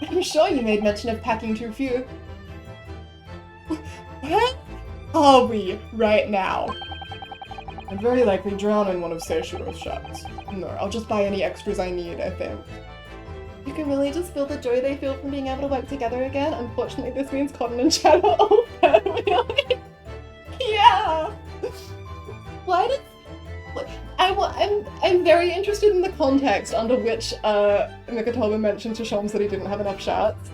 A: I'm sure you made mention of packing too few. Where are we right now?
C: I'd very likely drown in one of Seishiro's shirts. No, I'll just buy any extras I need, I think.
A: You can really just feel the joy they feel from being able to work together again. Unfortunately, this means Cotton and Shadow all really. Yeah! Why did... I'm very interested in the context under which Mikotoba mentioned to Shoms that he didn't have enough shirts.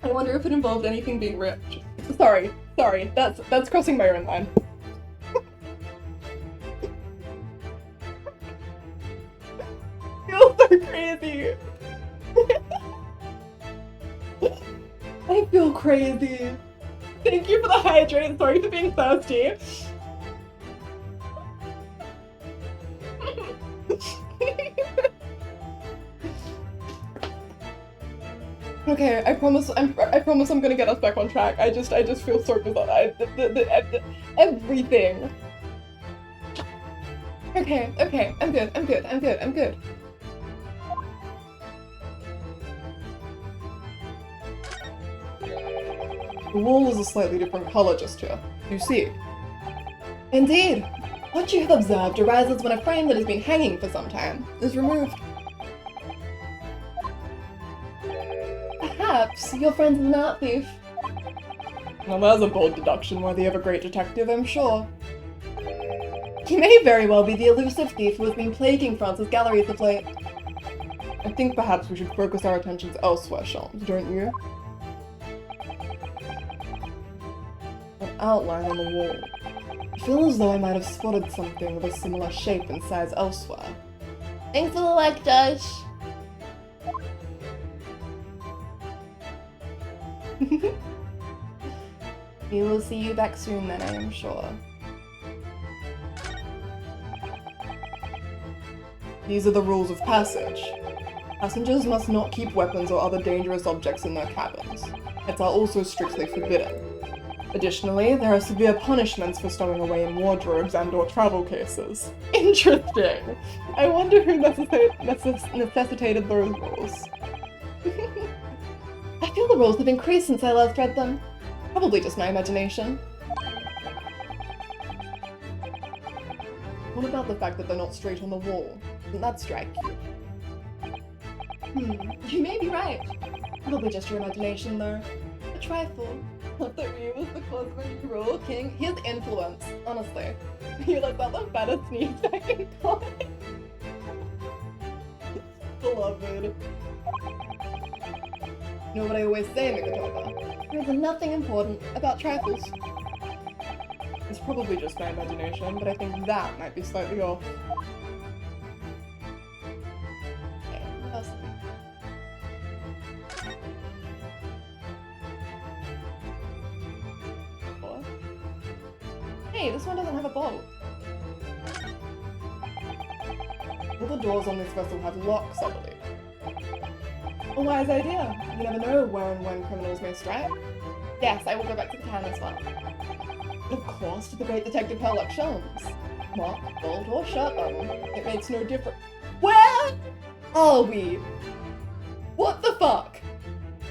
A: I wonder if it involved anything being rich. Sorry, that's crossing my own line. Feels so crazy. I feel crazy. Thank you for the hydrate. Sorry for being thirsty. Okay, I promise I'm gonna get us back on track. I just feel so bizarre. Everything. Okay, I'm good.
C: The wall is a slightly different color just here. You see?
A: Indeed. What you have observed arises when a frame that has been hanging for some time is removed. Perhaps your friend is an art thief.
C: Now there's a bold deduction worthy of a great detective, I'm sure.
A: He may very well be the elusive thief who has been plaguing France's galleries of late.
C: I think perhaps we should focus our attentions elsewhere, Shoms, don't you? An outline on the wall. I feel as though I might have spotted something of a similar shape and size elsewhere.
B: Thanks for the like, Josh.
A: We will see you back soon then, I am sure.
C: These are the rules of passage. Passengers must not keep weapons or other dangerous objects in their cabins. Pets are also strictly forbidden. Additionally, there are severe punishments for stowing away in wardrobes and/or travel cases. Interesting! I wonder who necessitated those rules.
A: I feel the rules have increased since I last read them. Probably just my imagination.
C: What about the fact that they're not straight on the wall? Doesn't that strike you?
A: You may be right. Probably just your imagination, though. A trifle. Not that Ryu was the cosmic rule king. He has influence, honestly. You look like the fattest sneeze I can call it.
C: Beloved.
A: You know what I always say, Mikotoba? There's nothing important about trifles.
C: This probably just my imagination, but I think that might be slightly off.
A: Okay, what else? Four. Hey, this one doesn't have a bolt.
C: All the doors on this vessel have locks, I believe.
A: A wise idea. You never know where and when criminals may strike. Yes, I will go back to the town as well.
C: And of course, to the great detective Sherlock Holmes. Mark, bolt, or shirt button, it makes no difference.
A: Where are we? What the fuck?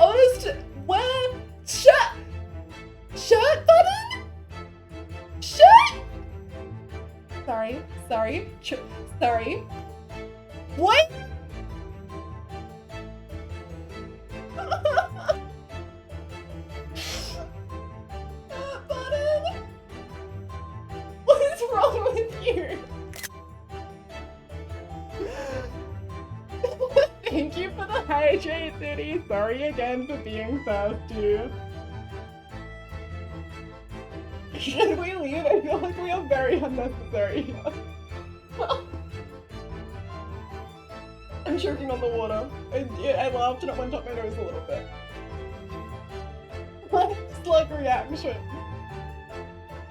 A: Honest, where? Shirt button? Shirt? Sorry. Sorry. What? Shirt button? What is wrong with you?
C: Thank you for the hydrate, City. Sorry again for being thirsty. Should we leave? I feel like we are very unnecessary here. I'm choking on the water. I laughed and it went up my nose a little bit. My slug reaction.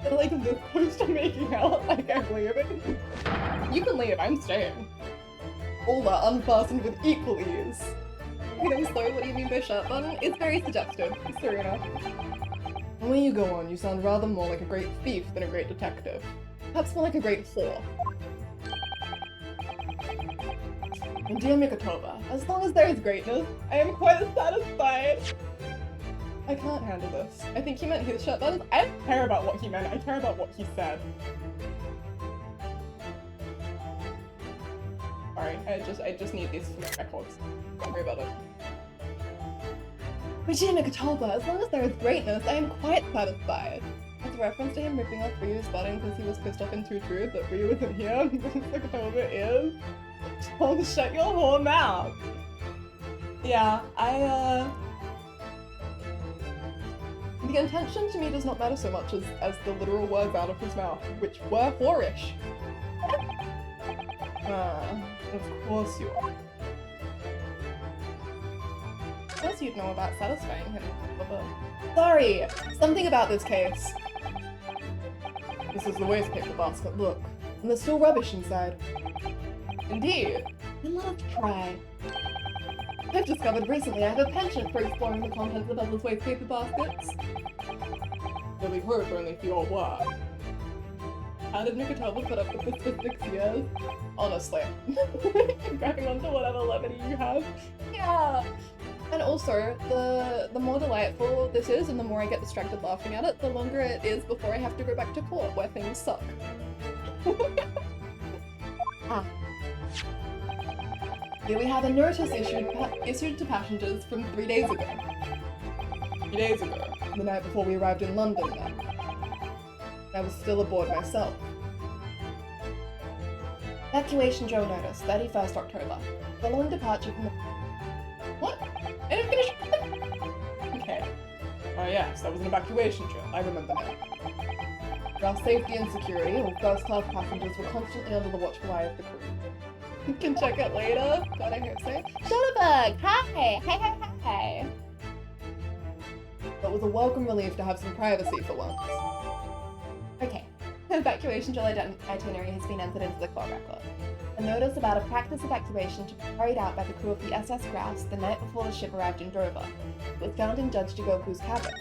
C: And like this close to making out, like I'm leaving. You can leave, I'm staying. All are unfastened with equal ease.
A: Okay, I'm sorry, what do you mean by shirt button? It's very suggestive, Serena.
C: And when you go on, you sound rather more like a great thief than a great detective. Perhaps more like a great whore. And dear Mikotova, as long as there is greatness, I am quite satisfied. I can't handle this.
A: I think he meant his shirt buttons.
C: I don't care about what he meant, I care about what he said. Sorry, I just need these for my records. Don't worry about it.
A: Regina Katolba, as long as there is greatness, I am quite satisfied. As a reference to him ripping off Ryu's button because he was pissed off in True True that Ryu isn't here, Mr. Katolba is. Tom, shut your whole mouth. Yeah, the intention to me does not matter so much as the literal words out of his mouth, which were whorish.
C: Of course you are.
A: Of course you'd know about satisfying him. Sorry, something about this case.
C: This is the waste paper basket, look. And there's still rubbish inside.
A: Indeed. Then let us try. I've discovered recently I have a penchant for exploring the contents of others' waste paper baskets.
C: Really hope only for your work.
A: How did Mikotova put up with this for 6 years?
C: Honestly.
A: Grabbing onto whatever levity you have. Yeah. And also, the more delightful this is and the more I get distracted laughing at it, the longer it is before I have to go back to court where things suck. Here we have a notice issued to passengers from 3 days ago.
C: 3 days ago, the night before we arrived in London then. I was still aboard myself.
A: Evacuation Joe notice, 31st October. Following departure from the... What? I didn't finish...
C: Okay. Oh yes, that was an evacuation trip. I remember now. For our safety and security, all first-class passengers were constantly under the watchful eye of the crew.
A: You can check it later. God, I hope so. Shutterbug! Hi!
C: It was a welcome relief to have some privacy for once.
A: Okay. Evacuation drill itinerary has been entered into the court record. A notice about a practice evacuation to be carried out by the crew of the SS Grouse the night before the ship arrived in Dover was found in Judge Jigoku's cabin.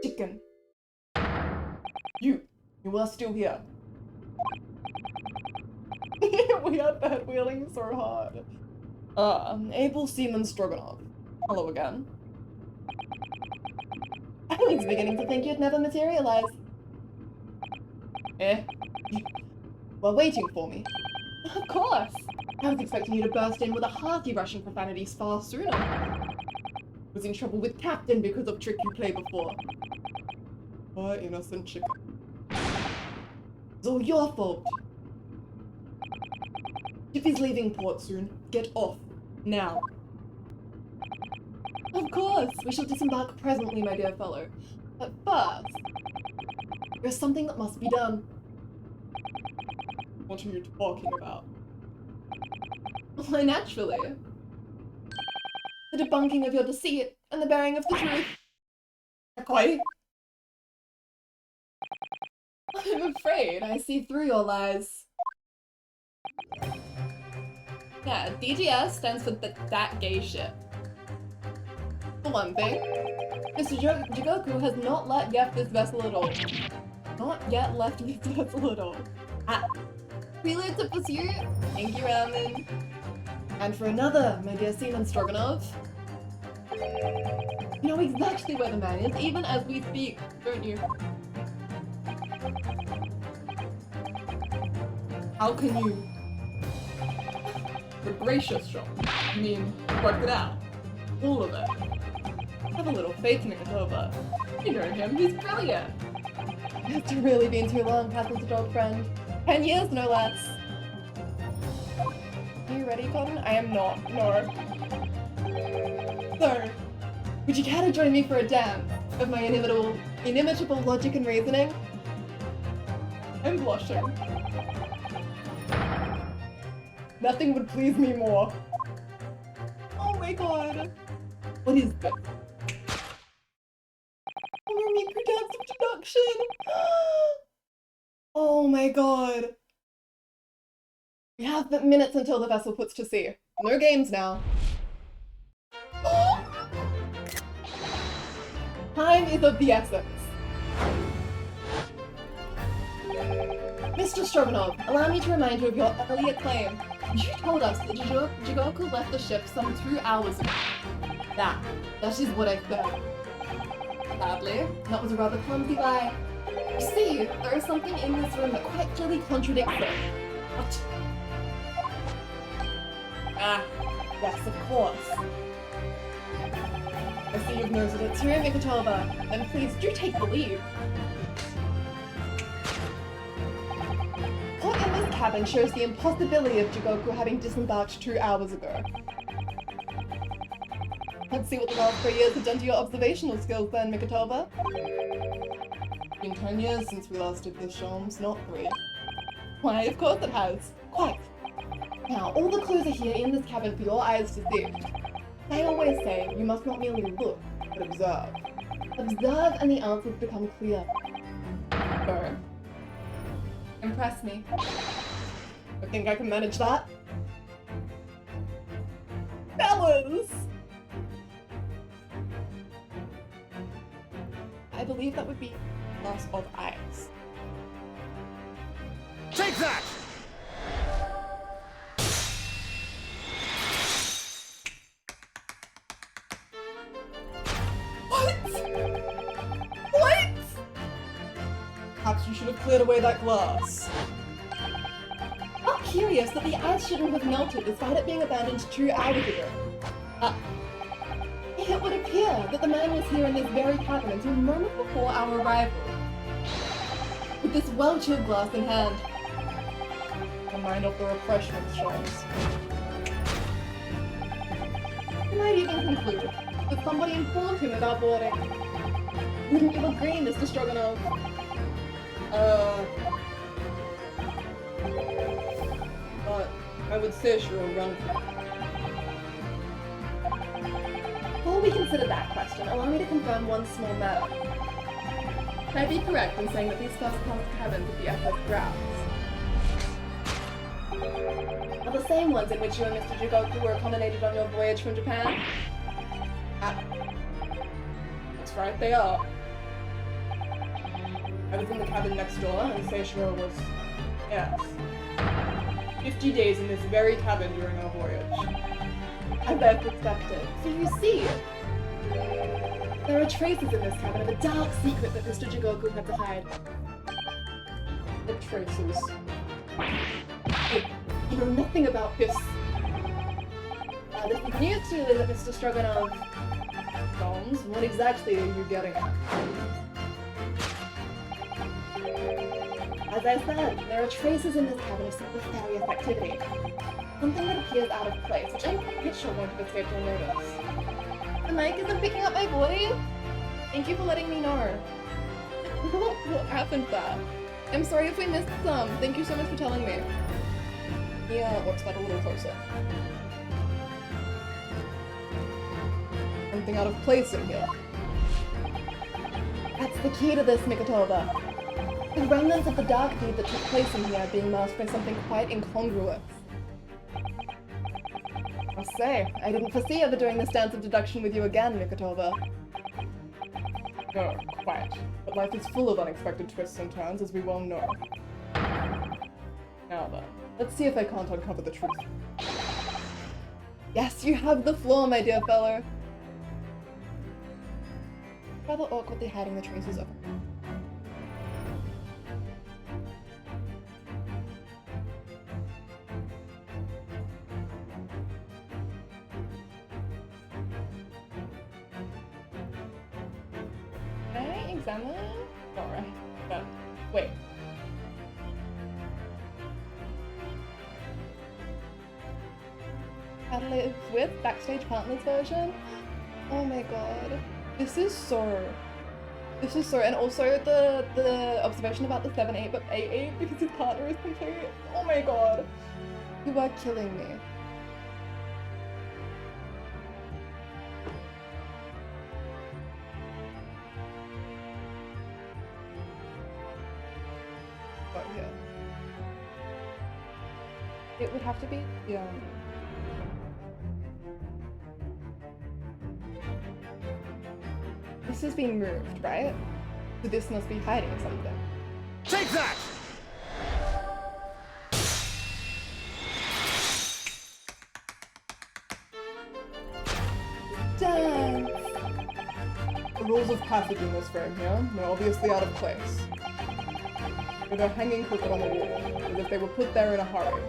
C: Chicken. You are still here.
A: We are bad wheeling so hard.
C: Able Seaman Stroganoff. Hello again.
A: I was beginning to think you'd never materialize.
C: You were waiting for me.
A: Of course. I was expecting you to burst in with a hearty Russian profanities far sooner. Was in trouble with Captain because of trick you played before.
C: Poor innocent chicken.
A: It's all your fault.
C: Ship is leaving port soon. Get off. Now.
A: Of course. We shall disembark presently, my dear fellow. But first, there's something that must be done.
C: What are you talking about?
A: Why, naturally. The debunking of your deceit and the bearing of the truth.
C: Quite.
A: I'm afraid I see through your lies. Yeah, DGS stands for that gay shit. For one thing, Mr. Jigoku has not left this vessel at all. Not yet left this vessel at all. Ah, prelude to pursuit? Thank you, Ramen. And for another, my dear Seaman Stroganov. You know exactly where the man is, even as we speak, don't you?
C: How can you? The gracious shot. I mean, work it out. All of it.
A: Have a little faith in Mikatova.
C: You know him, he's brilliant.
A: It's really been too long, Castle's dog friend. 10 years, no less. Are you ready, Cotton? I am not. No. So, would you care to join me for a dance of my inimitable logic and reasoning?
C: I'm blushing. Nothing would please me more.
A: Oh my god. What is this? Oh, micro dance introduction! Oh my god. We have but minutes until the vessel puts to sea. No games now. Time is of the essence. Mr. Stroganov, allow me to remind you of your earlier claim. You told us that Jigoku left the ship some 2 hours ago. That is what I said. Sadly, that was a rather clumsy lie. You see, there is something in this room that quite clearly contradicts it. What? Ah, yes, of course. I see you've noted it too, Mikatova. Then please do take the lead. What in this cabin shows the impossibility of Jigoku having disembarked 2 hours ago? Let's see what the last 3 years have done to your observational skills then, Mikatova.
C: It's been 10 years since we last did this, Sholmes, not 3.
A: Why, of course it has. Quite. Now, all the clues are here in this cabin for your eyes to see. I always say, you must not merely look, but observe. Observe and the answers become clear. So, impress me. I think I can manage that. Fellas! I believe that would be loss of eyes.
D: Take that!
A: What?
C: Perhaps you should have cleared away that glass.
A: How curious that the ice shouldn't have melted despite it being abandoned 2 hours ago. It would appear that the man was here in this very cabin until a moment before our arrival. With this well-chilled glass in hand.
C: Remind of the refreshments, Sholmes.
A: I might even conclude that somebody informed him about boarding. Wouldn't you agree, Mr. Stroganov?
C: But I would say she will run.
A: Before we consider that question, allow me to confirm one small matter. Can I be correct in saying that these first-class cabins of the SS Grounds are the same ones in which you and Mr. Jigoku were accommodated on your voyage from Japan?
C: That's right, they are. I was in the cabin next door, and Seishiro was... yes. 50 days in this very cabin during our voyage.
A: As I've suspected. So you see, there are traces in this cabin of a dark secret that Mr. Jigoku had to hide.
C: The traces.
A: You know nothing about this. This is news to you, is it, Mr. Stroganov?
C: Sholmes, what exactly are you getting at?
A: As I said, there are traces in this cabin of some nefarious activity. Something that appears out of place, which I'm quite sure won't have escaped your notice. The mic isn't picking up my voice? Thank you for letting me know. What happened there? I'm sorry if we missed some. Thank you so much for telling me. Yeah, looks like a little closer. Something out of place in here. That's the key to this, Mikatova. The remnants of the dark deed that took place in here being masked by something quite incongruous. I'll say, I didn't foresee ever doing this dance of deduction with you again, Mikatova. No, quite. But life is full of unexpected twists and turns, as we well know. Now then, let's see if I can't uncover the truth. Yes, you have the floor, my dear fellow. Rather awkwardly hiding the traces of it. Can I examine? Alright. But wait. How to live with backstage partners version? Oh my god. This is so, and also the observation about the 7-8 but 8-8 because his partner is complete. Oh my god. You are killing me. But yeah. It would have to be, yeah. This has been moved, right? So this must be hiding something.
D: Take that!
A: Dance! The rules of passage in this frame here, they're obviously out of place. With a hanging crooked on the wall, as if they were put there in a hurry.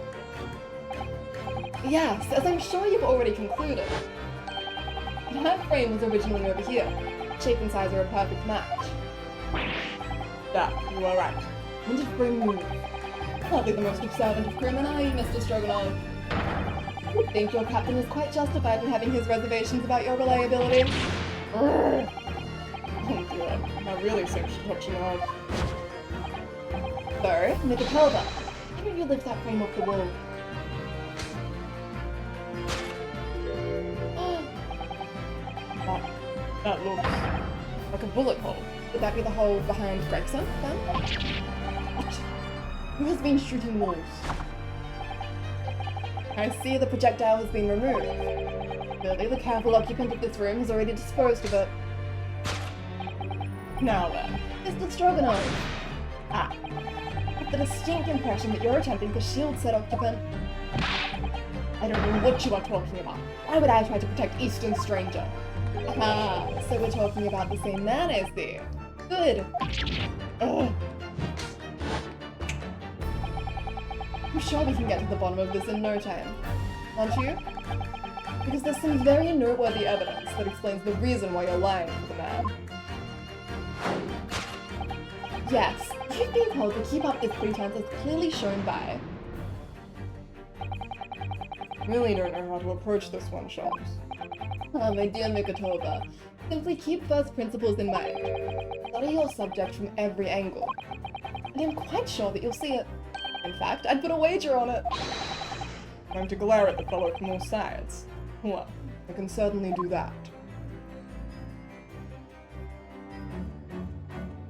A: Yes, as I'm sure you've already concluded. That frame was originally over here. Shape and size are a perfect match. Yeah, you are right. When did frame move? Hardly the most observant of crewmen, are you, Mr. Stroganoff? I think your captain is quite justified in having his reservations about your reliability. Oh dear, that really seems to touch a nerve. So, Mikatova, why don't you lift that frame off the wall? That looks like a bullet hole. Would that be the hole behind Gregson, then? What? Who has been shooting wolves? I see the projectile has been removed. Clearly, the careful occupant of this room has already disposed of it. Now then, Mr. Stroganoff. I have the distinct impression that you're attempting to shield said occupant. I don't know what you are talking about. Why would I try to protect Eastern Stranger? Ah, so we're talking about the same man, I see. Good. Ugh. I'm sure we can get to the bottom of this in no time. Aren't you? Because there's some very noteworthy evidence that explains the reason why you're lying to the man. Yes, you've been told to keep up this pretense as clearly shown by... Really don't know how to approach this one, Sharks. Ah, my dear Mikatova, simply keep first principles in mind. Study your subject from every angle. And I'm quite sure that you'll see it. In fact, I'd put a wager on it. Going to glare at the fellow from all sides. Well, I can certainly do that.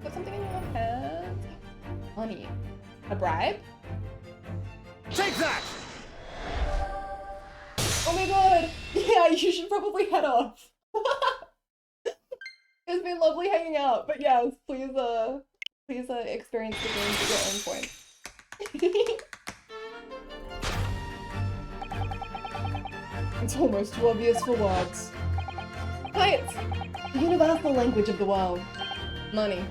A: Put something in your hand? Honey. A bribe?
D: Take that!
A: Oh my god! Yeah, you should probably head off. It's been lovely hanging out, but yes, please experience the games at your own point. It's almost too obvious for words. Right! The universal language of the world. Money.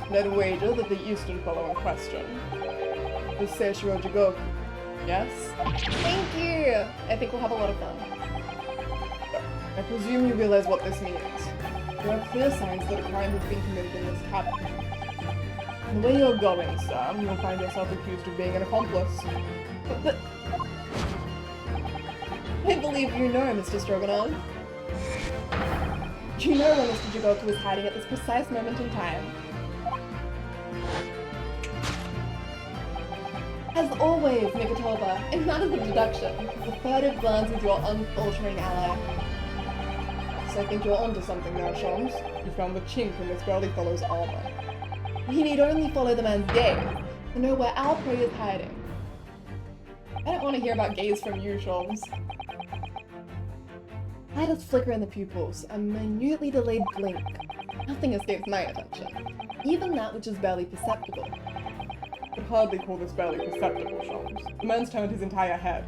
A: I'd wager that the Eastern fellow in question is Seishiro Jigoku. Yes? Thank you! I think we'll have a lot of fun. I presume you realize what this means. There are clear signs that a crime has been committed in this cabin. And the way you're going, sir, you'll find yourself accused of being an accomplice. But... I believe you know, Mr. Stroganoff. You know where Mr. Jigoku is hiding at this precise moment in time. As always, Mikotoba, in matters of deduction, the furtive glance is your unfaltering ally.
C: So I think you're onto something there, Shams. You found the chink in this burly fellow's armor.
A: We need only follow the man's gaze to know where our prey is hiding. I don't want to hear about gaze from you, Shams. Eyelids flicker in the pupils, a minutely delayed blink. Nothing escapes my attention, even that which is barely perceptible.
C: I'd hardly call this barely perceptible, Shams. The man's turned his entire head.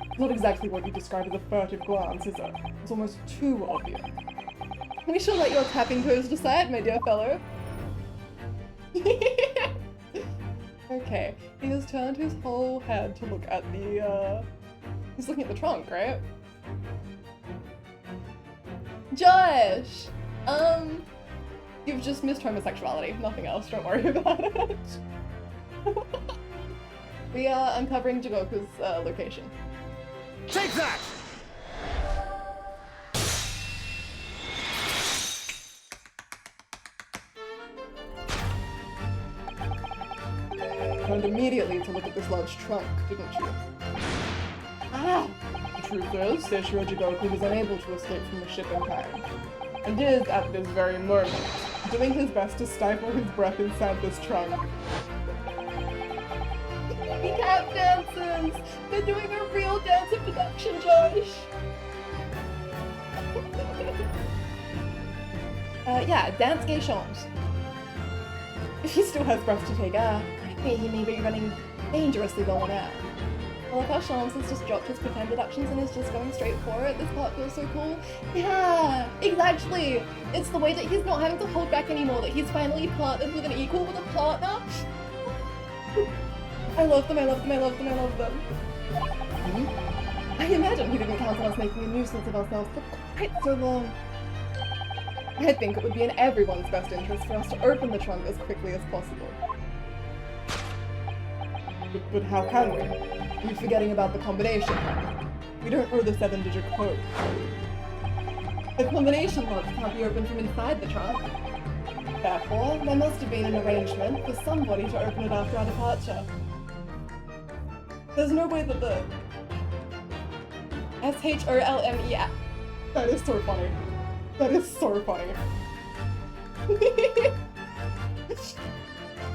C: It's not exactly what you describe as a furtive glance, is it? It's almost too obvious.
A: We shall let your tapping toes decide, my dear fellow. Okay, he has turned his whole head to look at the, he's looking at the trunk, right? Josh! You've just missed homosexuality, nothing else, don't worry about it. We are uncovering Jigoku's, location.
D: Take that!
C: Turned immediately to look at this large trunk, didn't you?
A: Ah!
C: The truth is, Seishiro Jigoku was unable to escape from the ship in time, and is, at this very moment, doing his best to stifle his breath inside this trunk.
A: The tap dancers! They're doing a real dance of deduction, Josh! Yeah, dance gay Shams. If he still has breath to take air, I think he may be running dangerously low on air. Well, if our Shams has just dropped his pretend deductions and is just going straight for it, this part feels so cool. Yeah, exactly! It's the way that he's not having to hold back anymore, that he's finally partnered with an equal, with a partner. I love them, I love them, I love them, I love them. I imagine he didn't count on us making a nuisance of ourselves for quite so long. I think it would be in everyone's best interest for us to open the trunk as quickly as possible.
C: But how can we?
A: You're forgetting about the combination.
C: We don't know the 7-digit code.
A: The combination locks can't be opened from inside the trunk. Therefore, there must have been an arrangement for somebody to open it after our departure. There's no way that the SHOLME.
C: That is so funny. That is so funny.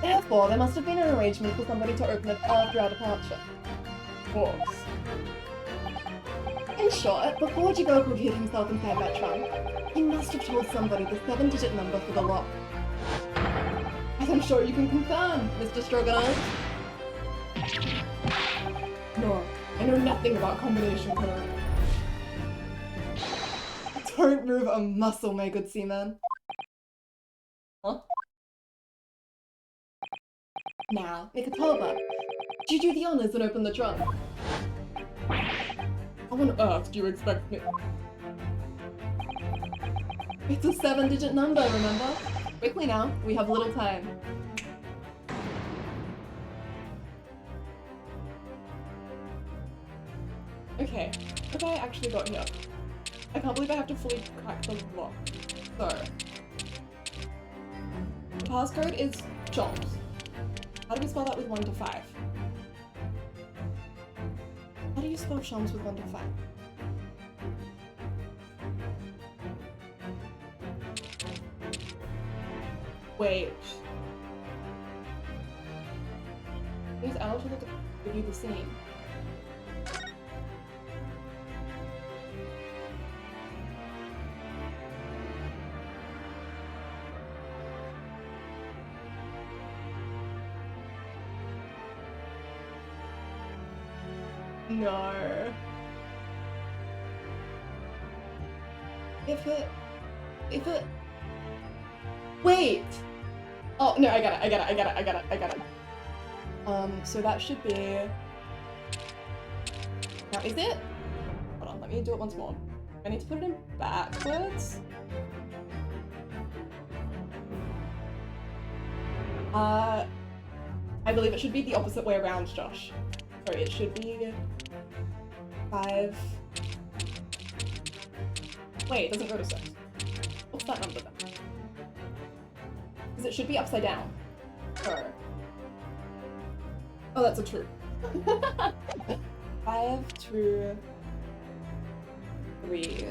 A: Therefore, there must have been an arrangement for somebody to open it after our departure.
C: Of course.
A: In short, before Jigoku hid himself inside that trunk, he must have told somebody the 7-digit number for the lock. As I'm sure you can confirm, Mr. Stroganoff.
C: No, I know nothing about combination code.
A: Don't move a muscle, my good seaman. Huh? Now, Mikotoba, do you do the honors and open the trunk?
C: How on earth do you expect me?
A: It's a 7-digit number, remember? Quickly now, we have little time. Okay, what have I actually got here? I can't believe I have to fully crack the lock. So, the passcode is Shams. How do we spell that with 1 to 5? How do you spell Shams with 1 to 5? Wait. Use L to look at review the scene. No. If it... Wait! Oh, no, I got it. So that should be... Now, is it? Hold on, let me do it once more. I need to put it in backwards. I believe it should be the opposite way around, Josh. Sorry, it should be 5... Wait, it doesn't go to 6. What's that number then? Because it should be upside down. Or... Oh, that's a 2. 5, 2, 3.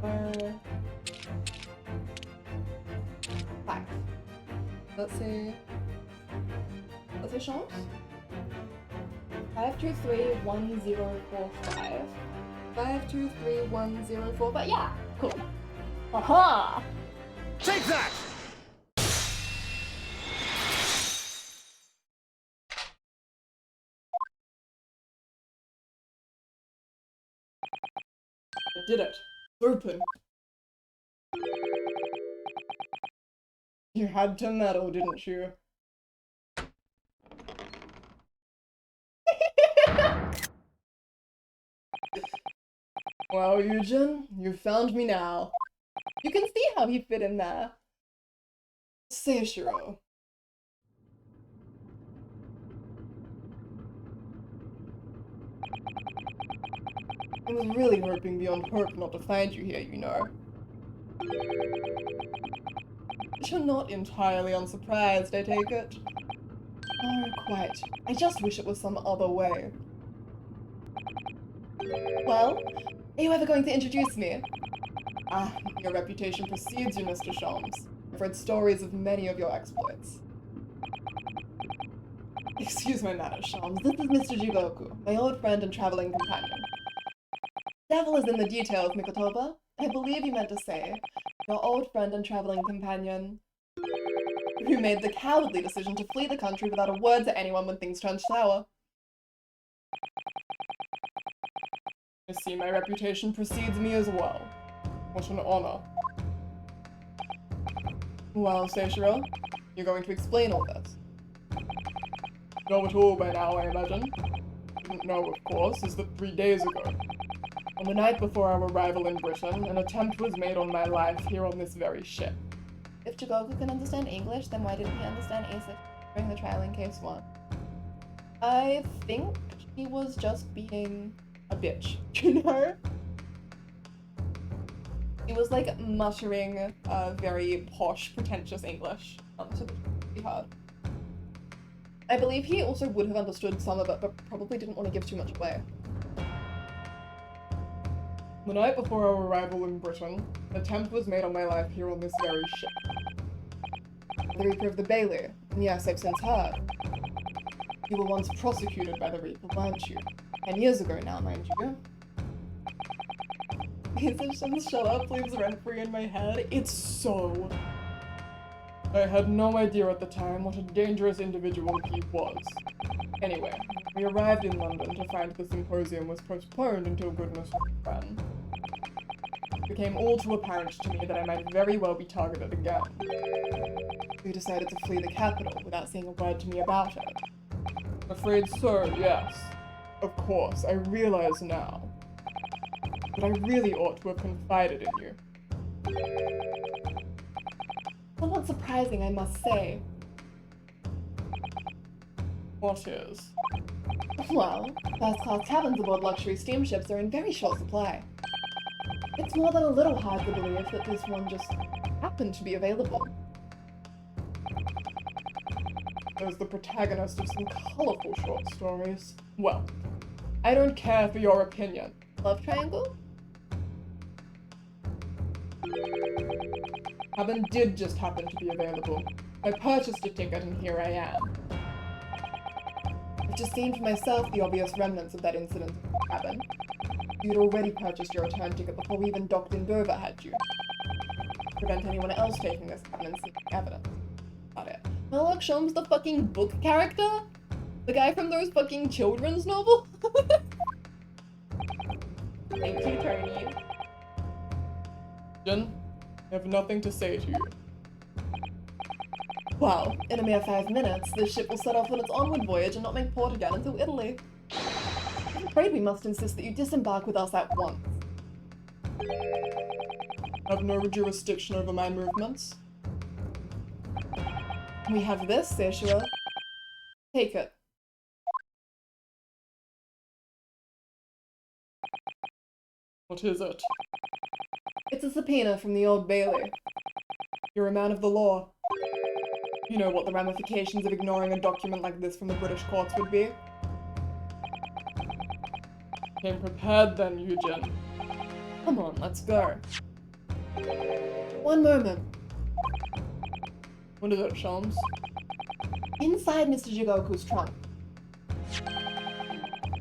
A: Or... 5. Let's say chance? 5, 2, 3, 1, 0, 4, 5. 5, 2, 3, 1, 0, 4, but yeah, cool. Aha!
D: Take that!
C: I did it. It's open. You had to meddle, didn't you? Well, Eugen, you found me now.
A: You can see how he fit in there.
C: Seishiro. I was really hoping beyond hope not to find you here, you know. But you're not entirely unsurprised, I take it. Oh, quite. I just wish it was some other way.
A: Well, are you ever going to introduce me?
C: Ah, your reputation precedes you, Mr. Sholmes. I've read stories of many of your exploits. Excuse my manners, Sholmes. This is Mr. Jigoku, my old friend and traveling companion.
A: Devil is in the details, Mikotoba. I believe you meant to say, your old friend and traveling companion, who made the cowardly decision to flee the country without a word to anyone when things turned sour.
C: I see my reputation precedes me as well. What an honor. Well, Seishiro, you're going to explain all this. Know it all by now, I imagine. Didn't know, of course, is that 3 days ago, on the night before our arrival in Britain, an attempt was made on my life here on this very ship.
A: If Jigoku can understand English, then why didn't he understand ASIC during the trial in Case 1? I think he was just being
C: A bitch, you know?
A: He was like muttering very posh, pretentious English to be hard. I believe he also would have understood some of it, but probably didn't want to give too much away.
C: The night before our arrival in Britain, an attempt was made on my life here on this very ship. The Reaper of the Bailey, and yes, I've since heard. You were once prosecuted by the Reaper, weren't you? 10 years ago now, mind you.
A: Musicians shut up lives rent-free in my head.
C: It's so... I had no idea at the time what a dangerous individual he was. Anyway, we arrived in London to find the symposium was postponed until goodness ran. It became all too apparent to me that I might very well be targeted again. We decided to flee the capital without saying a word to me about it. Afraid so, yes. Of course, I realize now. But I really ought to have confided in you.
A: Somewhat surprising, I must say.
C: What is?
A: Well, first-class cabins aboard luxury steamships are in very short supply. It's more than a little hard to believe that this one just happened to be available.
C: As the protagonist of some colorful short stories. Well, I don't care for your opinion.
A: Love triangle?
C: Cabin did just happen to be available. I purchased a ticket and here I am. I've just seen for myself the obvious remnants of that incident in the cabin. You'd already purchased your return ticket before we even docked in Dover, had you? Prevent anyone else taking this cabin and seeking evidence. Not it.
A: Sherlock Sholmes, the fucking book character? The guy from those fucking children's novels? Thank you, Tony.
C: Jen, I have nothing to say to you.
A: Wow, in a mere 5 minutes, this ship will set off on its onward voyage and not make port again until Italy. I'm afraid we must insist that you disembark with us at once.
C: Have no jurisdiction over my movements.
A: We have this, Seishiro. Take it.
C: What is it?
A: It's a subpoena from the Old Bailey.
C: You're a man of the law. You know what the ramifications of ignoring a document like this from the British courts would be? Came prepared then, Eugen.
A: Come on, let's go. One moment.
C: What is it, Sholmes?
A: Inside Mr. Jigoku's trunk,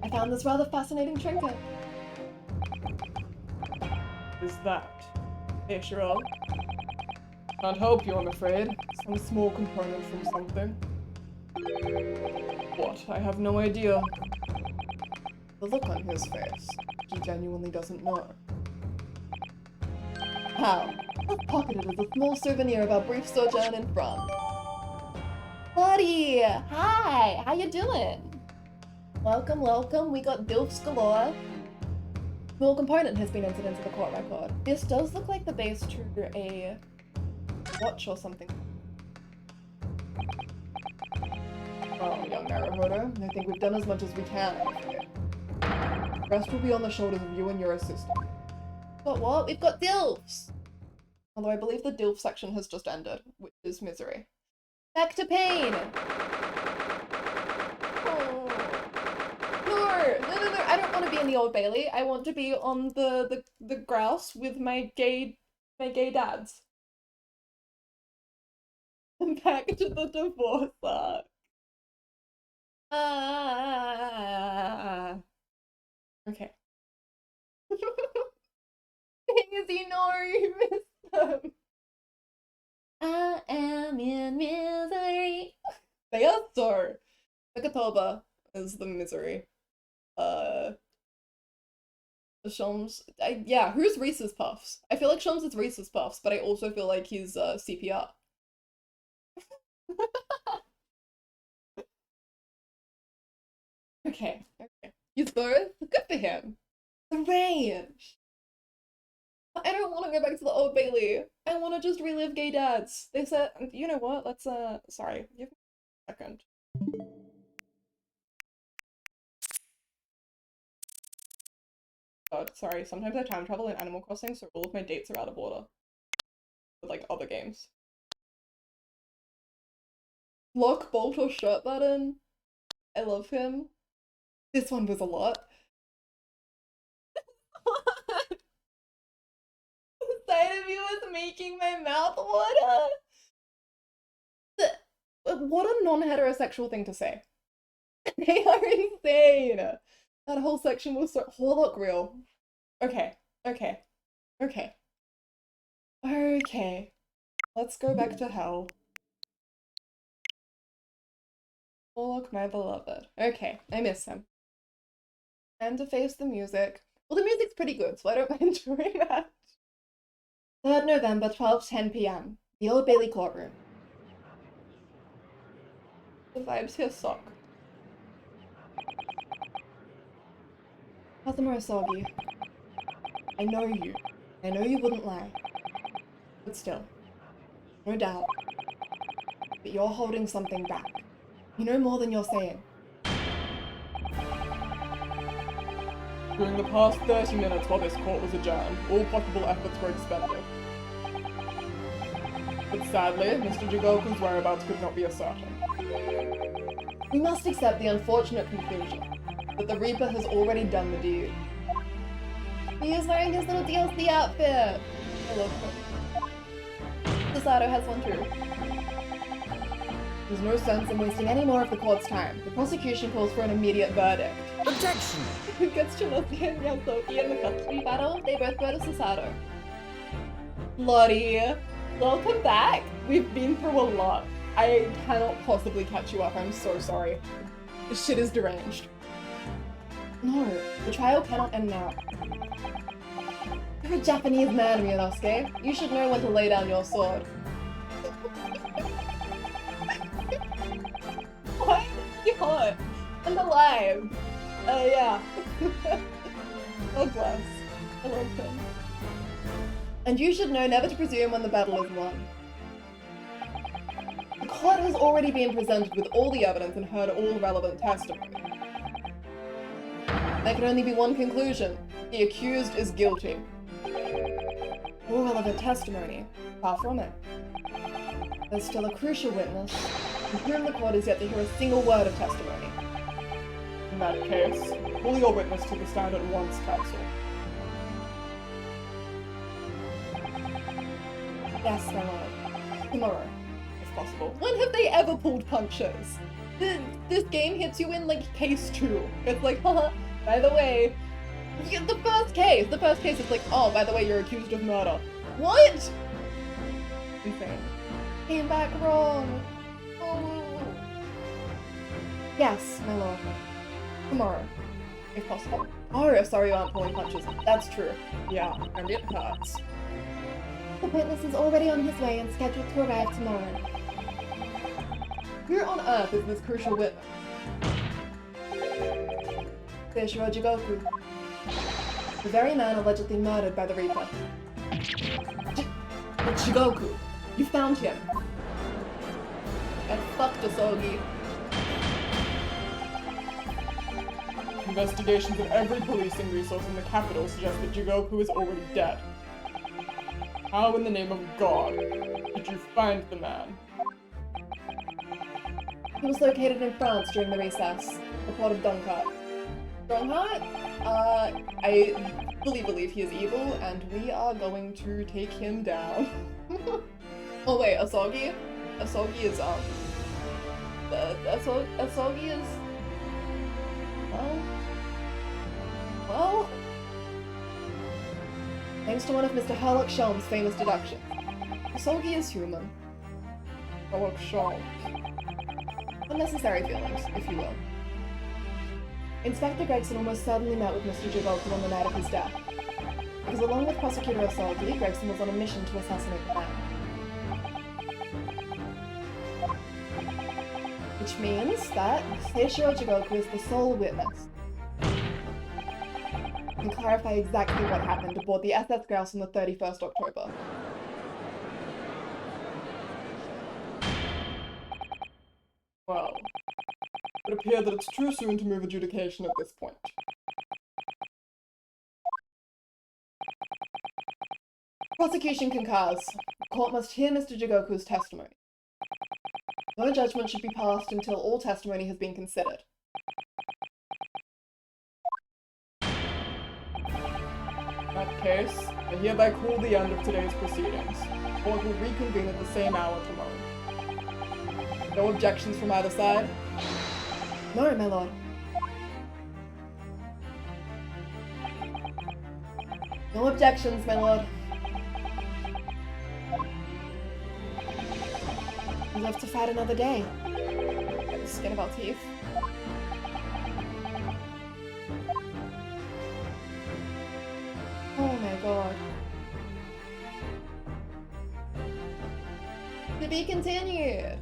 A: I found this rather fascinating trinket.
C: Is that? Aishiral? Can't help you, I'm afraid. Some small component from something. What? I have no idea.
A: The look on his face. He genuinely doesn't know. How? I've pocketed as a small souvenir of our brief sojourn in France.
B: Buddy, hi, how you doing?
A: Welcome, welcome. We got DILFs galore. Small component has been entered into the court record. This does look like the base to a watch or something. Oh, young Naruhodo, I think we've done as much as we can. The rest will be on the shoulders of you and your assistant.
B: But what? We've got DILFs!
A: Although I believe the DILF section has just ended, which is misery.
B: Back to pain!
A: Oh. No, I don't want to be in the Old Bailey. I want to be on the grouse with my gay dads. And back to the divorce arc. Okay. Easy, no, you missed them.
B: I am in misery.
A: They are so. Nakatoba is the misery. Sholmes. Yeah, who's Reese's Puffs? I feel like Sholmes is Reese's Puffs, but I also feel like he's CPR. Okay. He's both. Good for him. The range. I don't want to go back to the Old Bailey. I want to just relive gay dads. They said, you know what? Let's sorry, give me a second. God, sorry. Sometimes I time travel in Animal Crossing, so all of my dates are out of order with like other games. Lock, bolt, or shirt button. I love him. This one was a lot. The sight of you is making my mouth water. What a non-heterosexual thing to say. They are insane. That whole section was so Horlock real. Okay. Let's go back to hell. Horlock, my beloved. Okay, I miss him. Time to face the music. Well, the music's pretty good, so I don't mind doing that. 3rd November, 12:10 p.m. The Old Bailey courtroom. The vibes here suck. Kazuma Asagi, I know you. I know you wouldn't lie. But still, no doubt that you're holding something back. You know more than you're saying.
C: During the past 30 minutes while this court was adjourned, all possible efforts were expended. But sadly, Mr. Jigoku's whereabouts could not be ascertained.
A: We must accept the unfortunate conclusion that the Reaper has already done the deed. He is wearing his little DLC outfit! I love him. Susato has one too. There's no sense in wasting any more of the court's time. The prosecution calls for an immediate verdict.
D: Objection!
A: Who gets Chinosuke and Yasoki in the custody battle? They both go to Susato. Lottie, welcome back! We've been through a lot. I cannot possibly catch you up, I'm so sorry. This shit is deranged. No, the trial cannot end now. You're a Japanese man, Ryunosuke. You should know when to lay down your sword. Why is he hot? And alive. Yeah. God bless. I love him. And you should know never to presume when the battle is won. The court has already been presented with all the evidence and heard all relevant testimony. There can only be one conclusion. The accused is guilty. More relevant testimony. Far from it. There's still a crucial witness, from whom the court is yet to hear a single word of testimony.
C: In that case, call your witness to the stand at once, counsel.
A: Yes, my lord. Tomorrow, if possible. When have they ever pulled punches? This game hits you in, like, case 2. It's like, haha, by the way, the first case is like, oh, by the way, you're accused of murder. What? Insane. Came back wrong. Oh. Yes, my lord. Tomorrow, if possible. Oh, sorry you aren't pulling punches. That's true. Yeah, and it hurts.
B: The witness is already on his way and scheduled to arrive tomorrow.
A: Who on earth is this crucial witness? Seishiro Jigoku. The very man allegedly murdered by the Reaper. Jigoku, you found him. And fuck Asogi.
C: Investigations of every policing resource in the capital suggest that Jigoku is already dead. How in the name of God did you find the man?
A: He was located in France during the recess, the port of Dunkirk. Strongheart? I fully believe he is evil, and we are going to take him down. Oh wait, Asogi? Asogi is, Asogi is... Well... Thanks to one of Mr. Herlock Sholm's famous deductions, Asogi is human.
C: Herlock Sholm.
A: Unnecessary feelings, if you will. Inspector Gregson almost certainly met with Mr. Jigoku on the night of his death, because along with Prosecutor Asogi, Gregson was on a mission to assassinate the man. Which means that Seishiro Jigoku is the sole witness. Can clarify exactly what happened aboard the SS Grouse on the 31st October.
C: Well, it would appear that it's too soon to move adjudication at this point.
A: Prosecution concurs. The court must hear Mr. Jigoku's testimony. No judgment should be passed until all testimony has been considered.
C: In that case, I hereby call the end of today's proceedings. The court will reconvene at the same hour tomorrow.
A: No objections from either side? No, my lord. No objections, my lord. We live to fight another day. Get the skin of our teeth. Oh my god. To be continued.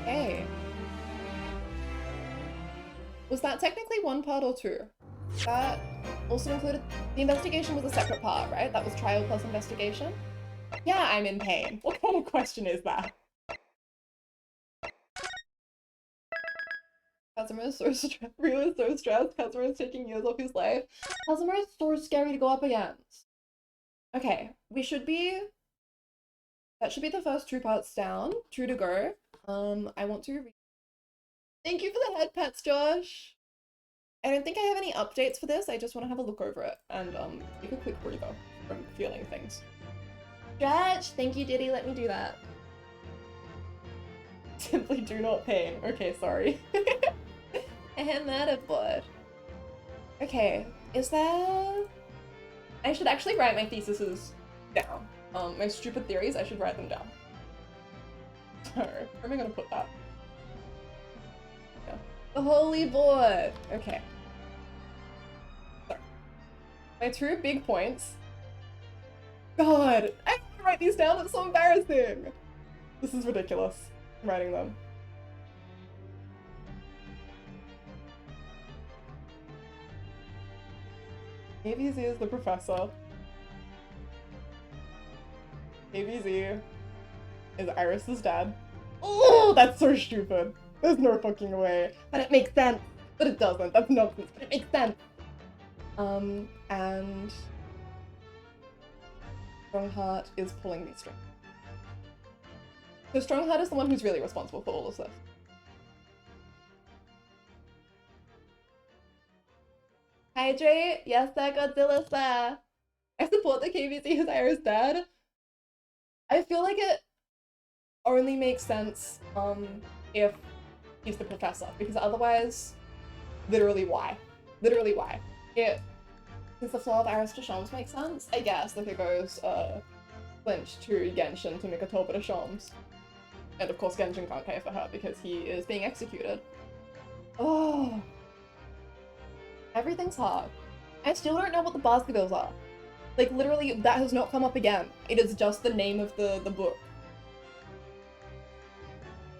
A: Hey. Was that technically one part or two? That also included... The investigation was a separate part, right? That was trial plus investigation? Yeah, I'm in pain. What kind of question is that? Kazuma is so stressed. Ryu is so stressed. Kazuma is taking years off his life. Kazuma is so scary to go up against. Okay, we should be... That should be the first two parts down. 2 to go. I want to... Thank you for the head pats, Josh! I don't think I have any updates for this. I just want to have a look over it and take a quick breather from feeling things. Stretch! Thank you, Diddy. Let me do that. Simply do not pain. Okay, sorry. And that a board. Okay, is there... I should actually write my theses down. My stupid theories, I should write them down. So, where am I gonna put that? Yeah. The holy board! Okay. So, my 2 big points. God! I have to write these down, it's so embarrassing! This is ridiculous. I'm writing them. ABZ is the professor. ABZ is Iris's dad. Oh, that's so stupid. There's no fucking way. But it makes sense. But it doesn't. That's nonsense. But it makes sense. And Strongheart is pulling the string. So Strongheart is the one who's really responsible for all of this. Hydrate! Yes, sir, Godzilla, sir! I support the KBC as Ira's dad. I feel like it only makes sense if he's the professor, because otherwise, literally why? Literally why? Since the flow of Iris to Shams makes sense, I guess, if it goes Flinch to Genshin to Mikotoba to Shams. And of course Genshin can't pay for her because he is being executed. Oh. Everything's hard. I still don't know what the Baskervilles are. Like, literally, that has not come up again. It is just the name of the book.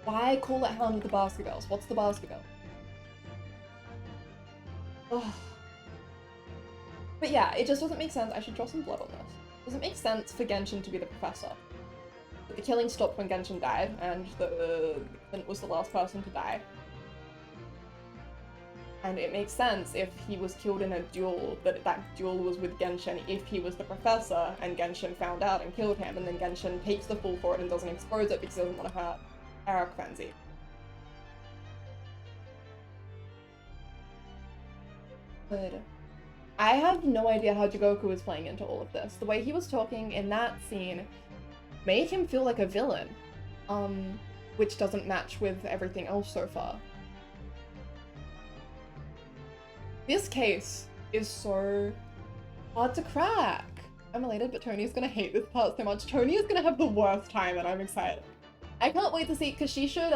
A: Why call it Hound of the Baskervilles? What's the Baskerville? Oh. But yeah, it just doesn't make sense. I should draw some blood on this. It doesn't make sense for Genshin to be the professor. But the killing stopped when Genshin died, and Clint was the last person to die. And it makes sense if he was killed in a duel, that duel was with Genshin if he was the professor, and Genshin found out and killed him, and then Genshin takes the fall for it and doesn't expose it because he doesn't want to hurt Eric Frenzy. But I have no idea how Jigoku is playing into all of this. The way he was talking in that scene made him feel like a villain, which doesn't match with everything else so far. This case is so hard to crack. I'm elated, but Tony's gonna hate this part so much. Tony is gonna have the worst time, and I'm excited. I can't wait to see, because she should,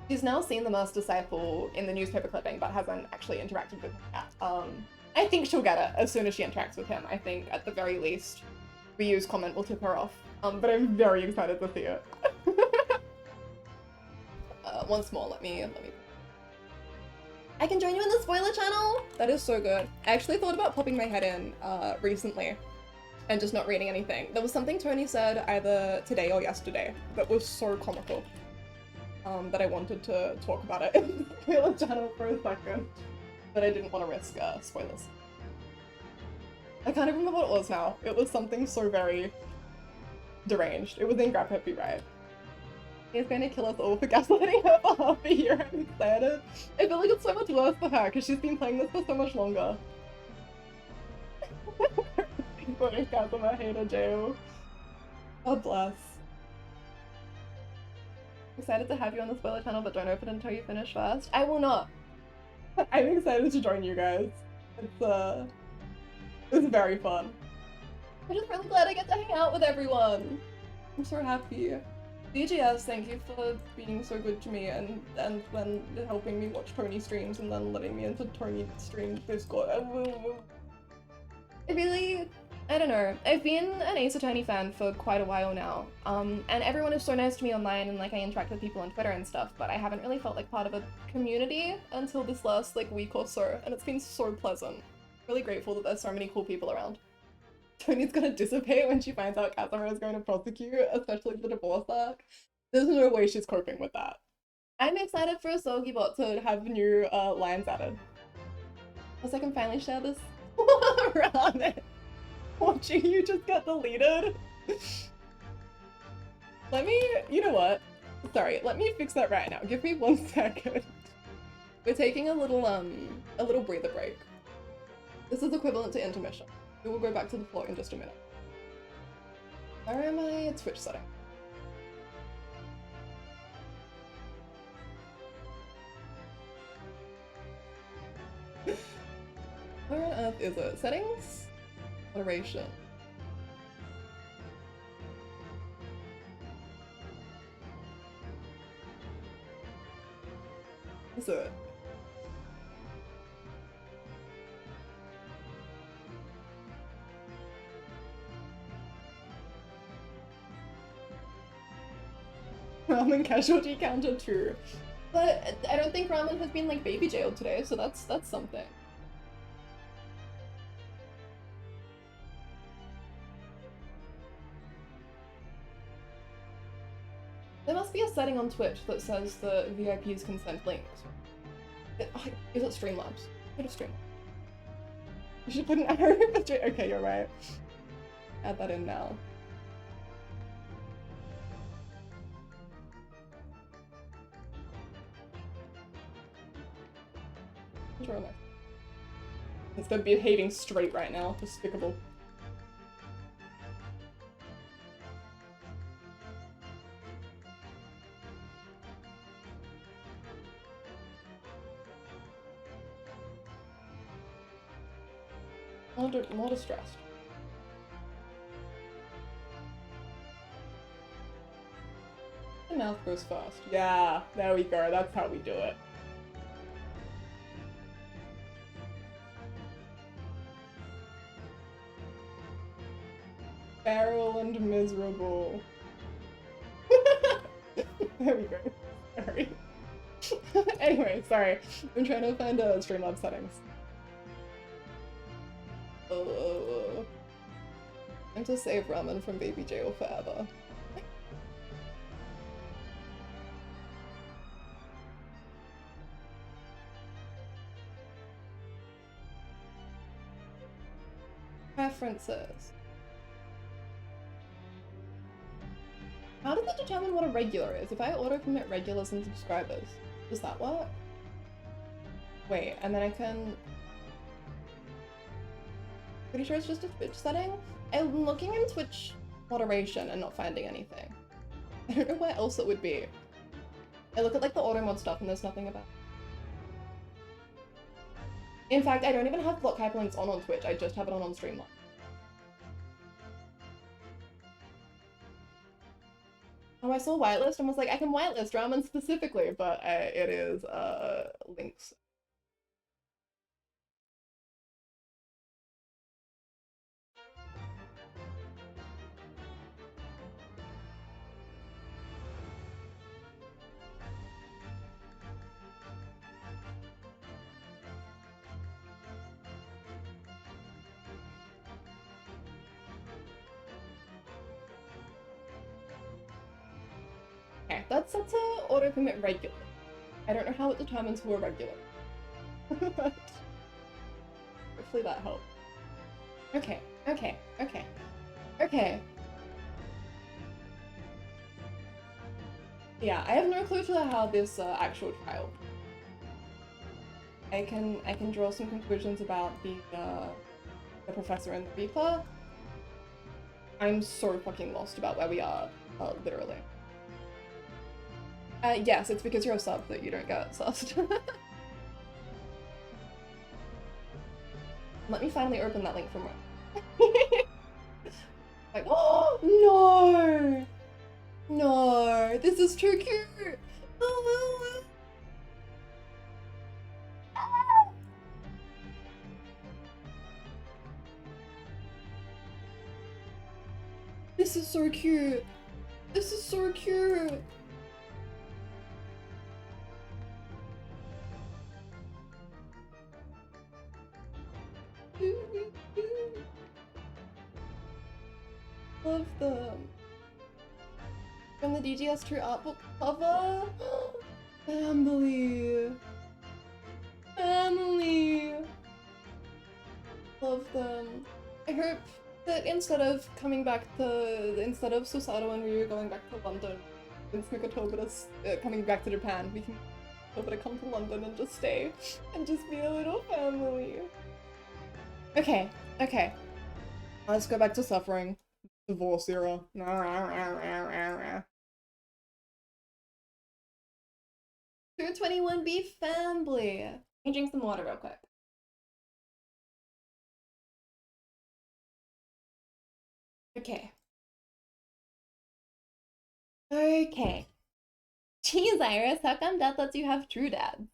A: she's now seen the Master Disciple in the newspaper clipping, but hasn't actually interacted with him yet. I think she'll get it as soon as she interacts with him. I think, at the very least, Ryu's comment will tip her off. But I'm very excited to see it. Once more, let me... I can join you in the spoiler channel! That is so good. I actually thought about popping my head in recently and just not reading anything. There was something Tony said either today or yesterday that was so comical that I wanted to talk about it in the spoiler channel for a second, but I didn't want to risk spoilers. I can't even remember what it was now. It was something so very deranged. It was in Grab Happy Ride. He's going to kill us all for gaslighting her for half a year. I'm excited. I feel like it's so much worse for her because she's been playing this for so much longer. Putting Kazuma hater jail. God bless. Excited to have you on the spoiler channel, but don't open until you finish first. I will not. I'm excited to join you guys. It's very fun. I'm just really glad I get to hang out with everyone. I'm so happy. DGS, thank you for being so good to me and then helping me watch Tony streams and then letting me into Tony stream Discord. I don't know. I've been an Ace Attorney fan for quite a while now, and everyone is so nice to me online and like I interact with people on Twitter and stuff, but I haven't really felt like part of a community until this last like week or so, and it's been so pleasant. Really grateful that there's so many cool people around. Tony's gonna dissipate when she finds out Kazuma is going to prosecute, especially the divorce arc. There's no way she's coping with that. I'm excited for Sogibot to have new lines added. Plus I can finally share this around it. Watching you just get deleted. You know what? Sorry, let me fix that right now. Give me 1 second. We're taking a little breather break. This is equivalent to intermission. We will go back to the floor in just a minute. Where am I? Twitch setting. Where on earth is it? Settings? Moderation. Is it? Ramen casualty counter 2. But I don't think Ramen has been like baby jailed today, so that's something. There must be a setting on Twitch that says the VIPs can send links. Is it Streamlabs? Go to Streamlabs. You should put an arrow in the okay, you're right. Add that in now. Instead of behaving straight right now. Despicable. More distressed. The mouth goes first. Yeah, there we go. That's how we do it. Feral and miserable. There we go. Sorry. Anyway, sorry. I'm trying to find Streamlabs settings. I'm to save Ramen from baby jail forever. Preferences. How does it determine what a regular is? If I auto-commit regulars and subscribers, does that work? Wait, and then I can... Pretty sure it's just a Twitch setting? I'm looking in Twitch moderation and not finding anything. I don't know where else it would be. I look at like the auto mod stuff and there's nothing about it. In fact, I don't even have block hyperlinks on Twitch, I just have it on Streamlabs. Oh, I saw whitelist and was like, I can whitelist Ramen specifically, but it is links. Okay, that's set to auto commit regular. I don't know how it determines who are regular. But hopefully that helps. Okay. Yeah, I have no clue to how this actual trial. I can draw some conclusions about the professor and the Reaper. I'm so fucking lost about where we are, literally. Yes, it's because you're a sub that you don't get sussed. Let me finally open that link from right. Like, oh no! No, this is too cute! Oh, this is so cute! This is so cute! Love them. From the DGS2 art book cover. Family. Family. Love them. I hope that instead of Susato and Ryu going back to London, and Smokotobita coming back to Japan, we can Tobita come to London and just stay and just be a little family. Okay. Let's go back to suffering. Divorce era. 221B family. Let me drink some water real quick. Okay. Geez, Iris, how come Dad lets you have true dads?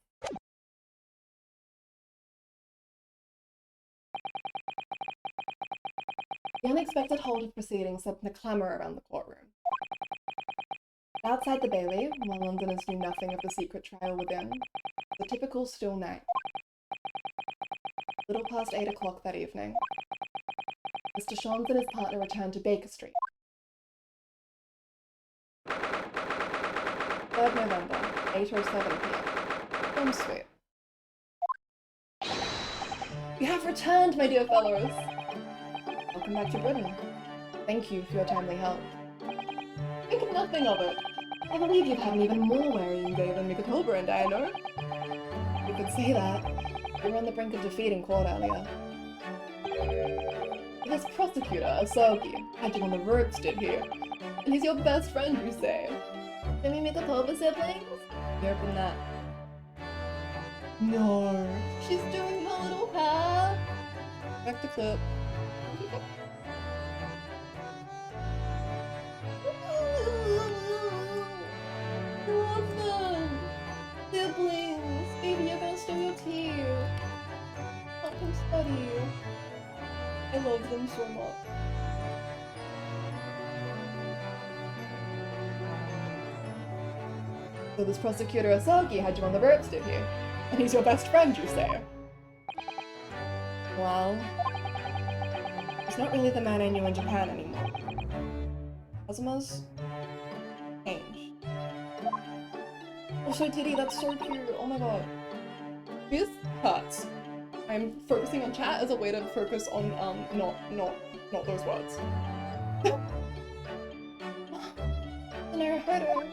A: The unexpected hold of proceedings sent the clamour around the courtroom. Outside the Bailey, while Londoners knew nothing of the secret trial within, the typical still night. Little past 8 o'clock that evening, Mr. Shons and his partner returned to Baker Street. 3rd November, 8:07 p.m. Home sweet. You have returned, my dear fellows! Welcome back to Britain. Thank you for your timely help. Think nothing of it. I believe you've had an even more worrying day than Mikatoba and I know. You could say that. We were on the brink of defeat in court earlier. This prosecutor, Asogi, had you on the ropes, did he? And he's your best friend, you say? Can we make a Mikatoba siblings? You open that. No. She's doing her little hair. Back to clip. I love them. Siblings. Baby, you're gonna steal your tea. Help them study. I love them so much. So this prosecutor Asogi had you on the ropes, did he? And he's your best friend, you say? Well, he's not really the man I knew in Japan anymore. Kazuma's changed. Also, Titty, that's so cute. Oh my god. This hurts. I'm focusing on chat as a way to focus on not those words. Naruhodo.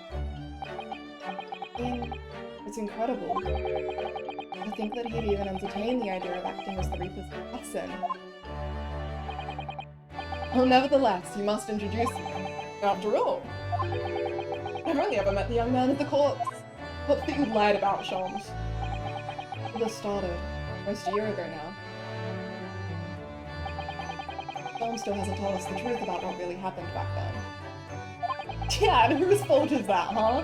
A: It's incredible. I think that he'd even entertain the idea of acting as the Reaper's assassin. Well, nevertheless, you must introduce me. After all, I've only ever met the young man at the corpse. What's that you lied about, Shams? It all started almost a year ago now. Shams still hasn't told us the truth about what really happened back then. Yeah, and whose fault is that, huh?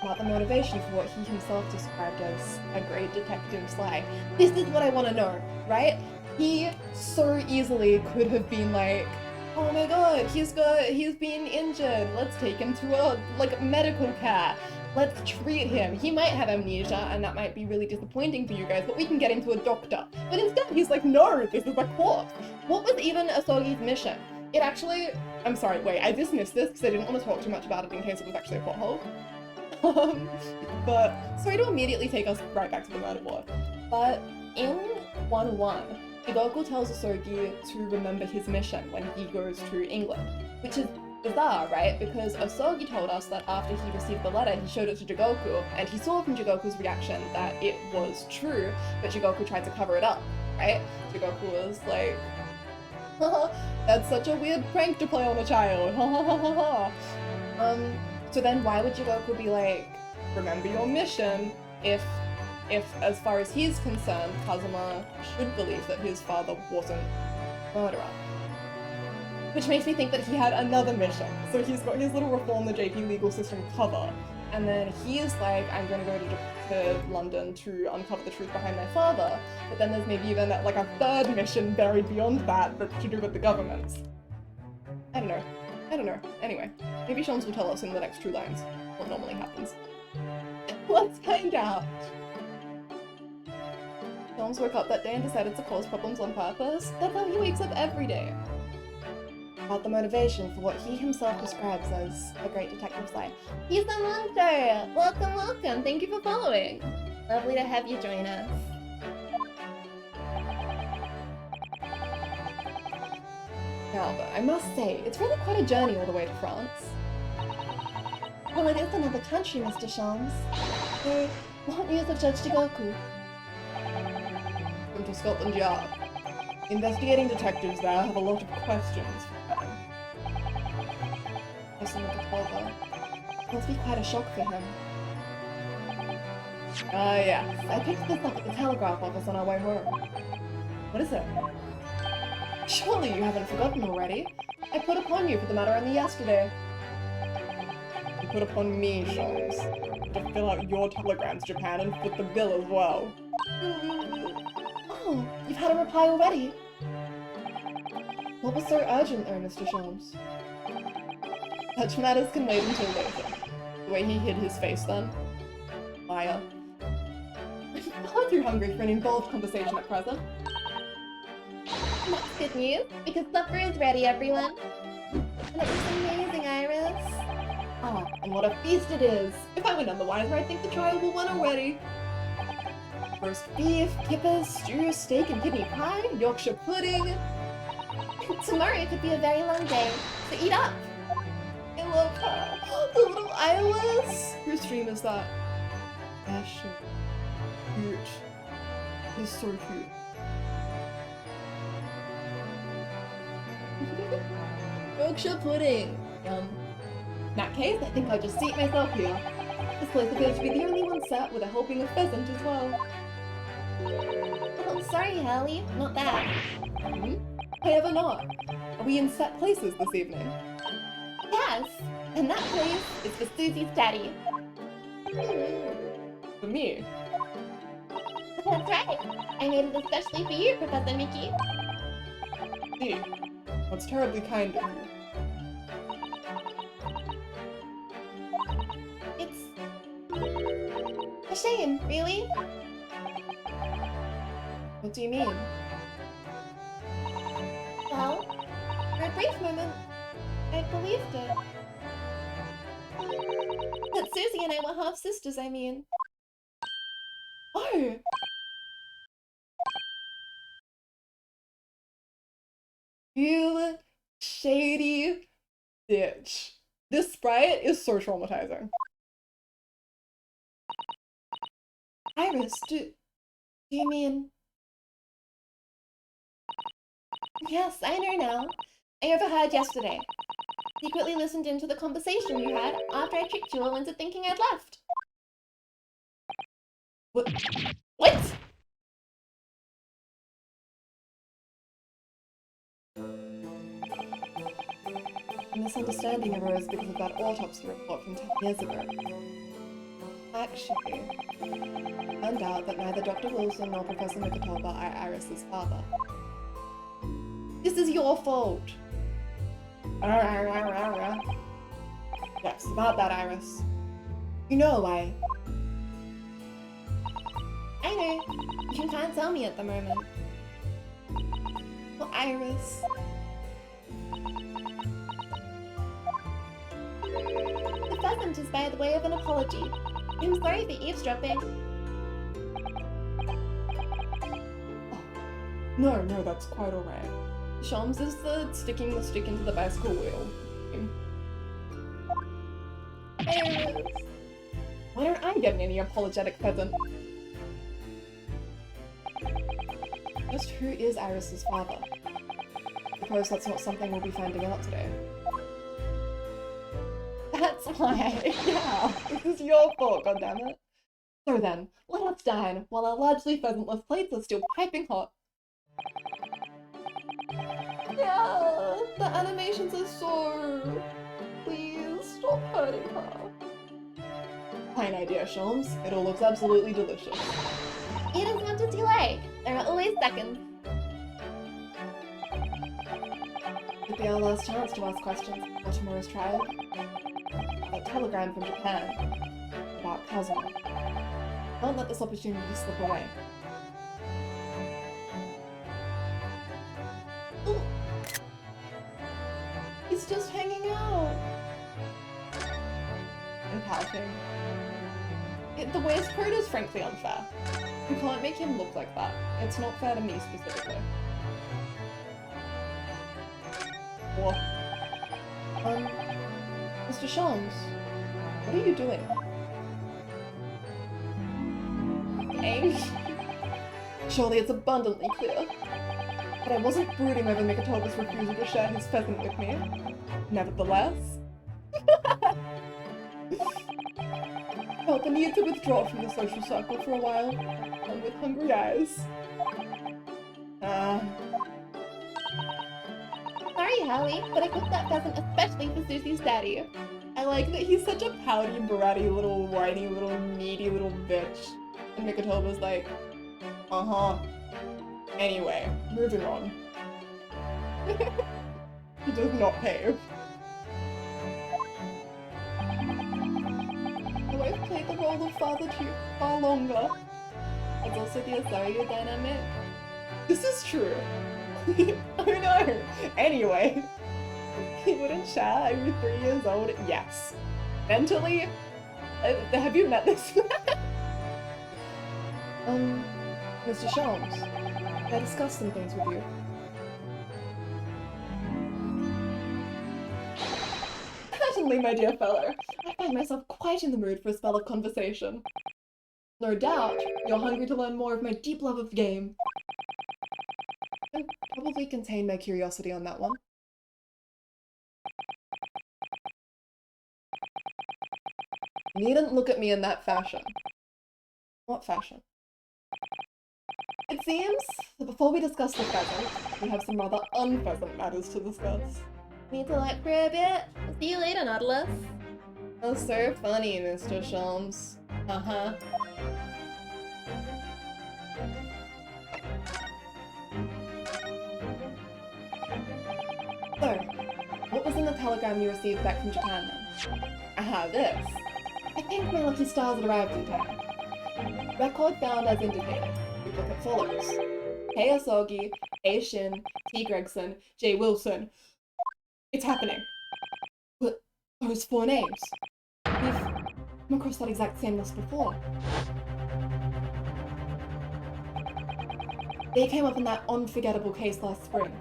A: About the motivation for what he himself described as a great detective sly. This is what I want to know, right? He so easily could have been like, oh my god, he's been injured. Let's take him to a medical care. Let's treat him. He might have amnesia, and that might be really disappointing for you guys, but we can get him to a doctor. But instead, he's like, no, this is a corpse. What was even Asogi's mission? It actually, I'm sorry, wait, I dismissed this because I didn't want to talk too much about it in case it was actually a plot hole. But sorry to immediately take us right back to the murder board. But in 1-1, Jigoku tells Asogi to remember his mission when he goes to England, which is bizarre, right? Because Asogi told us that after he received the letter, he showed it to Jigoku, and he saw from Jigoku's reaction that it was true, but Jigoku tried to cover it up, right? Jigoku was like, haha, that's such a weird prank to play on a child, So then why would Jigoku be like, remember your mission, if as far as he's concerned, Kazuma should believe that his father wasn't a murderer? Which makes me think that he had another mission. So he's got his little reform the JP legal system cover, and then he's like, I'm gonna go to London to uncover the truth behind my father, but then there's maybe even like a third mission buried beyond that that's to do with the government. I don't know. Anyway, maybe Shams will tell us in the next 2 lines what normally happens. Let's find out. Shams woke up that day and decided to cause problems on purpose. That's how he wakes up every day. About the motivation for what he himself describes as a great detective sly. He's a monster! Welcome! Thank you for following! Lovely to have you join us. Now, but I must say, it's really quite a journey all the way to France. Well, it is another country, Mr. Shams. So, what news of Judge Jigoku? Come to Scotland Yard. Investigating detectives there have a lot of questions for them. Listen to Mikatoba. It must be quite a shock for him. Yes. I picked this up at the telegraph office on our way home. What is it? Surely you haven't forgotten already. I put upon you for the matter only yesterday. You put upon me, Shams, to fill out your telegrams, Japan, and foot the bill as well. Oh, you've had a reply already? What was so urgent though, Mr. Shams? Such matters can wait until later. The way he hid his face then. Liar. I'm far too hungry for an involved conversation at present. That's good news, because supper is ready, everyone. And it was amazing, Iris. Ah, and what a feast it is! If I were none the wiser, I think the trial will win already. Roast beef, kippers, stew, steak and kidney pie, Yorkshire pudding.
B: Tomorrow could be a very long day, so eat up!
A: I love her. The little Iris. Whose stream is that? Asher. Cute. He's so cute. Yorkshire pudding. Yum. In that case, I think I'll just seat myself here. This place appears to be the only one set with a helping of pheasant as well.
B: Oh, sorry, Hurley, not that.
A: Hmm? However not. Are we in set places this evening?
B: Yes, and that place is for Susie's daddy.
A: For me?
B: That's right. I made it especially for you, Professor Mickey.
A: See. That's terribly kind of you.
B: It's a shame, really.
A: What do you mean?
B: Well, for a brief moment, I believed it. That Susie and I were half sisters, I mean.
A: Oh! You shady bitch. This sprite is so traumatizing.
B: Iris, do you mean... Yes, I know now. I overheard yesterday. Secretly listened into the conversation you had after I tricked you all into thinking I'd left.
A: What? What? A misunderstanding arose because of that autopsy report from 10 years ago. Actually, turned out that neither Dr. Wilson nor Professor Mikatoba are Iris's father. This is your fault! Yes, about that, Iris. You know why.
B: I know. You can't tell me at the moment.
A: Well, Iris.
B: The pheasant is by the way of an apology. I'm sorry for eavesdropping.
A: No, that's quite alright. Shams is the sticking the stick into the bicycle wheel.
B: Iris.
A: Why don't I get any apologetic pheasant? Just who is Iris's father? I suppose that's not something we'll be finding out today. That's why, yeah, this is your fault, goddammit. So then, let us dine, while our largely pheasantless plates are still piping hot. Yeah, the animations are so... Please, stop hurting her. Fine idea, Shams. It all looks absolutely delicious.
B: Eat as much as you like. There are always seconds.
A: It'd be our last chance to ask questions before tomorrow's trial. That telegram from Japan about Kazuma. Don't let this opportunity slip away. Ooh. He's just hanging out and pouting. The waistcoat is frankly unfair. You can't make him look like that. It's not fair to me specifically. What? Mr. Shams, what are you doing? Aim? Surely it's abundantly clear. But I wasn't brooding over Mikatoba's refusal to share his pheasant with me. Nevertheless, felt the need to withdraw from the social circle for a while, and with hungry eyes.
B: Sorry, Hallie, but I cooked that pheasant especially for Susie's daddy.
A: I like that he's such a pouty, bratty, little whiny, little needy little bitch. And Mikatoba's like, uh-huh. Anyway, moving on. He does not pay. Though I've played the role of father too far longer. It's also the Azario dynamic. This is true. Oh no! Anyway. He wouldn't chat every 3 years old? Yes. Mentally? Have you met this man? Mr. Sholmes, can I discuss some things with you? Certainly, my dear fellow. I find myself quite in the mood for a spell of conversation. No doubt, you're hungry to learn more of my deep love of the game. I can probably contain my curiosity on that one. You needn't look at me in that fashion. What fashion? It seems that before we discuss the pheasant, we have some rather unpleasant matters to discuss.
B: Need to let for a bit? See you later, Nautilus.
A: Oh, so funny, Mr. Sholmes. Uh-huh. So, what was in the telegram you received back from Japan then? Aha, this. I think my lucky stars had arrived in time. Record found as indicated. Duplicate follows. Kei Asogi, A. Shin, T. Gregson, J. Wilson. It's happening. But those 4 names. We've come across that exact same list before. They came up in that unforgettable case last spring.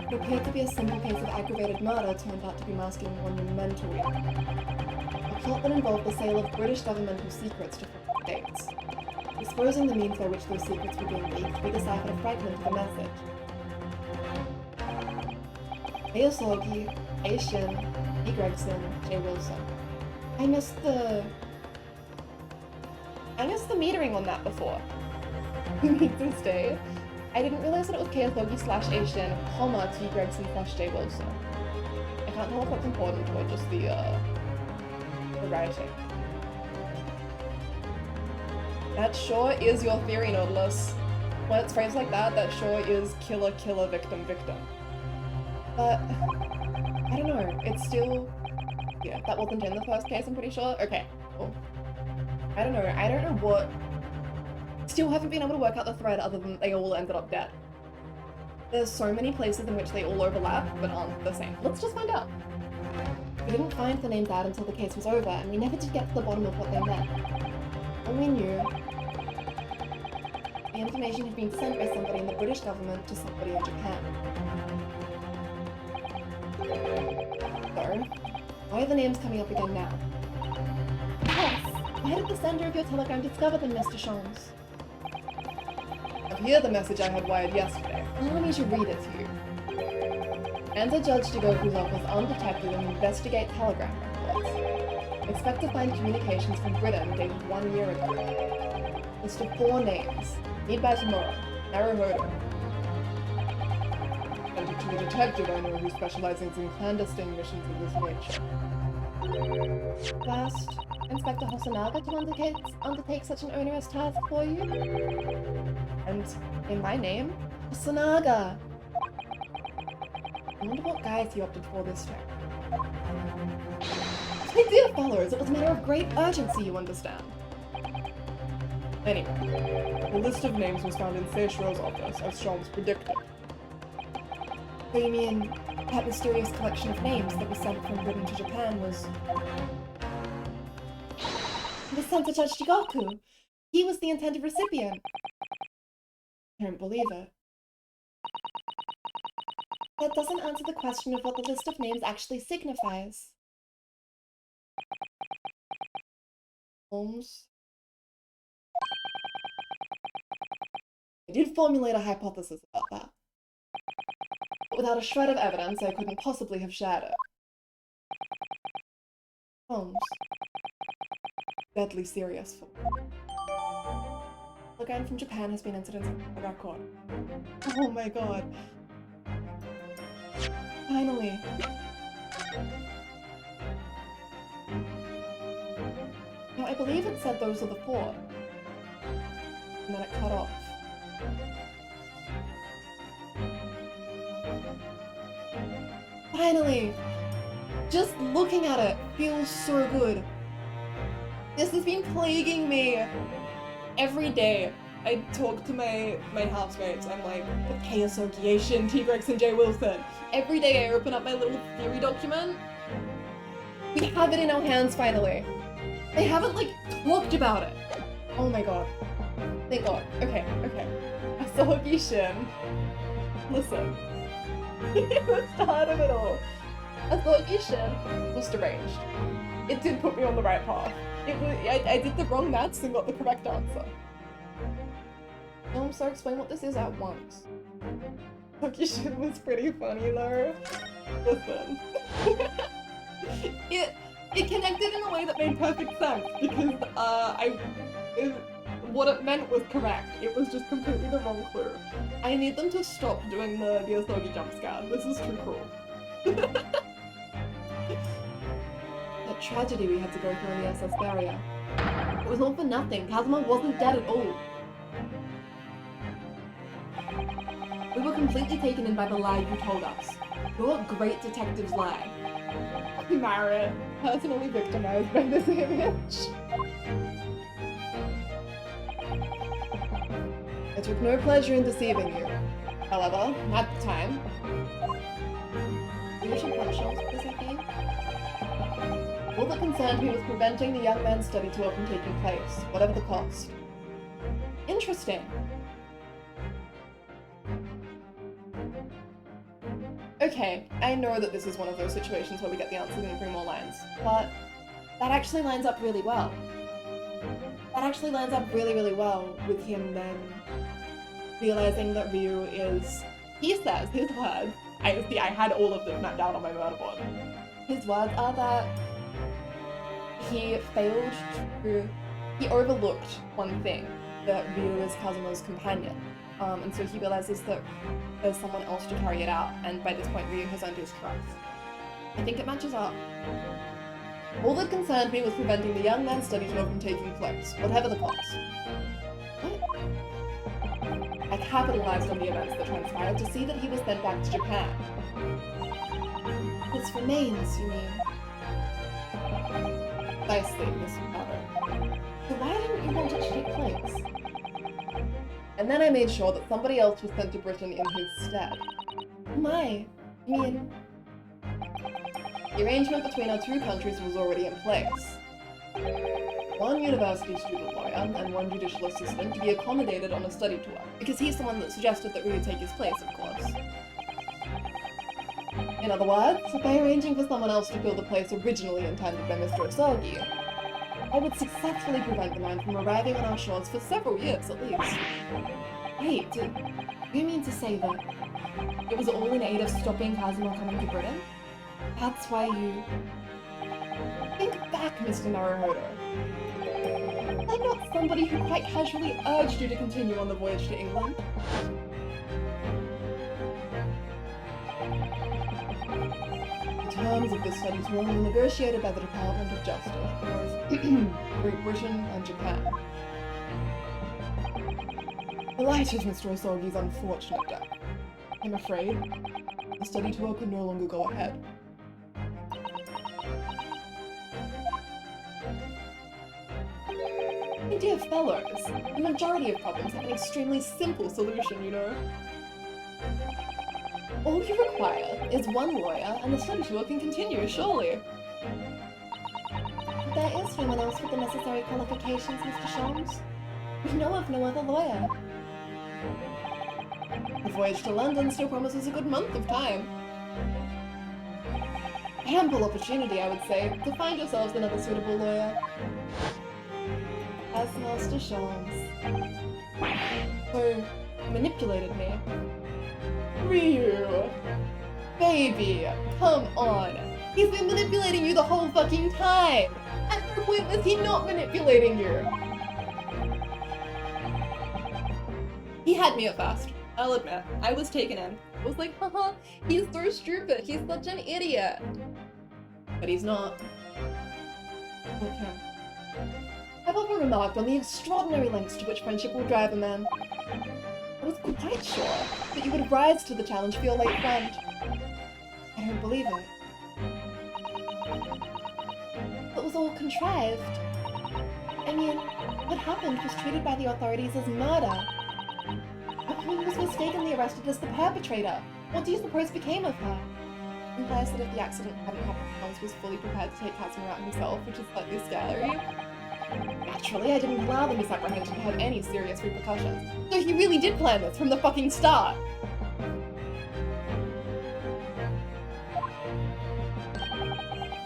A: What appeared to be a simple case of aggravated murder turned out to be masking one monumental one. A plot that involved the sale of British governmental secrets to foreign states. Exposing the means by which those secrets were being leaked, we deciphered a fragment of the message. A. Asogi, A. Shin, E. Gregson, J. Wilson. I missed the metering on that before. You need to stay. I didn't realize that it was Kei Asogi / A. Shin, comma, T. Gregson / J. Wilson. I can't tell if that's important or just the writing. That sure is your theory, Nautilus. When it's phrased like that, that sure is killer, killer, victim, victim. But, I don't know, it's still... Yeah, that wasn't in the first case, I'm pretty sure. Okay, cool. I don't know what... Still haven't been able to work out the thread other than they all ended up dead. There's so many places in which they all overlap, but aren't the same. Let's just find out. We didn't find the names out until the case was over, and we never did get to the bottom of what they meant. All we knew... The information had been sent by somebody in the British government to somebody in Japan. So, why are the names coming up again now? Yes, why did the sender of your telegram discover them, Mr. Sholmes? Here's the message I had wired yesterday. Allow me to read it to you. Enter Judge Jigoku's office undetected and investigate telegram records. Expect to find communications from Britain dated 1 year ago. List of 4 names. Need by tomorrow. Naruhodo. Sent it to a detective I know who specializes in clandestine missions of this nature. First, Inspector Hosonaga to undertake such an onerous task for you? And in my name? Hosonaga! I wonder what guise he opted for this time. My dear followers, it was a matter of great urgency, you understand. Anyway, the list of names was found in Seishiro's office, as Sholmes predicted. So you mean that mysterious collection of names that was sent from Britain to Japan was... It was sent to Judge Jigoku! He was the intended recipient! I don't believe it. That doesn't answer the question of what the list of names actually signifies. Holmes? I did formulate a hypothesis about that. But without a shred of evidence, I couldn't possibly have shared it. Holmes. Deadly serious for me. The guy from Japan has been entered into the record. Oh my god. Finally. Now, I believe it said those are the 4. And then it cut off. Finally! Just looking at it feels so good. This has been plaguing me every day. I talk to my housemates. I'm like, Kei Asogi, Shin, T. Gregson, J. Wilson. Every day I open up my little theory document. We have it in our hands finally. They haven't, like, talked about it. Oh my god. Thank god. Okay. Asogi Shin. Listen. The start of it all. Asogi Shin was deranged. It did put me on the right path. I did the wrong maths and got the correct answer. So explain what this is at once. Asogi Shin was pretty funny though. Listen. It connected in a way that made perfect sense because what it meant was correct. It was just completely the wrong clue. I need them to stop doing the Asogi jump scare. This is too cruel. That tragedy we had to go through in the SS barrier. It was all for nothing. Kazuma wasn't dead at all. We were completely taken in by the lie you told us. Your great detective's lie. Marit, personally victimized by this image. I took no pleasure in deceiving you. However, at the time... We should punch shells with this, I think. All that concerned me was preventing the young man's study tour from taking place, whatever the cost. Interesting. Okay, I know that this is one of those situations where we get the answers in 3 more lines, but that actually lines up really well. That actually lines up really, really well with him then realizing that Ryu is, he says, his words, I had all of this mapped out on my murder board. His words are that he overlooked one thing, that Ryu is Kazuma's companion. And so he realizes that there's someone else to carry it out, and by this point Ryu has earned his trust. I think it matches up. All that concerned me was preventing the young man's study tour from taking place, whatever the cost. What? I capitalized on the events that transpired to see that he was sent back to Japan. His remains, you mean? Precisely, Miss Father. So why didn't you want it to take place? And then I made sure that somebody else was sent to Britain in his stead. Oh my, you mean... The arrangement between our 2 countries was already in place. 1 university student lawyer and 1 judicial assistant to be accommodated on a study tour, because he's the one that suggested that Ryu take his place, of course. In other words, by arranging for someone else to fill the place originally intended by Mr. Asogi, I would successfully prevent the man from arriving on our shores for several years at least. Wait, do you mean to say that it was all in aid of stopping Kazuma coming to Britain? That's why you... Think back, Mr. Naruhodo. Was I not somebody who quite casually urged you to continue on the voyage to England? The terms of this study tour were negotiated by the Department of Justice for Great Britain and Japan. The light is Mr. Asogi's unfortunate death. I'm afraid the study tour could no longer go ahead. My dear fellows, the majority of problems have an extremely simple solution, you know. All you require is 1 lawyer and the study tour can continue, surely.
B: But there is someone else with the necessary qualifications, Mr. Sholmes. We know of no other lawyer.
A: The voyage to London still promises a good month of time. Ample opportunity, I would say, to find yourselves another suitable lawyer. As Master Sholmes. So, manipulated me. Ryu! Baby, come on! He's been manipulating you the whole fucking time! At no point was he not manipulating you! He had me at first. I'll admit, I was taken in. I was like, haha, he's so stupid, he's such an idiot. But he's not. Look him. I've often remarked on the extraordinary lengths to which friendship will drive a man. I was quite sure that you would rise to the challenge for your late friend. I don't believe it.
B: It was all contrived. I mean, what happened was treated by the authorities as murder. A woman was mistakenly arrested as the perpetrator. What do you suppose became of her?
A: implies that if the accident hadn't happened, Holmes was fully prepared to take Kazuma out himself, which is slightly scary. Naturally, I didn't allow the misapprehension to have any serious repercussions. So he really did plan this from the fucking start!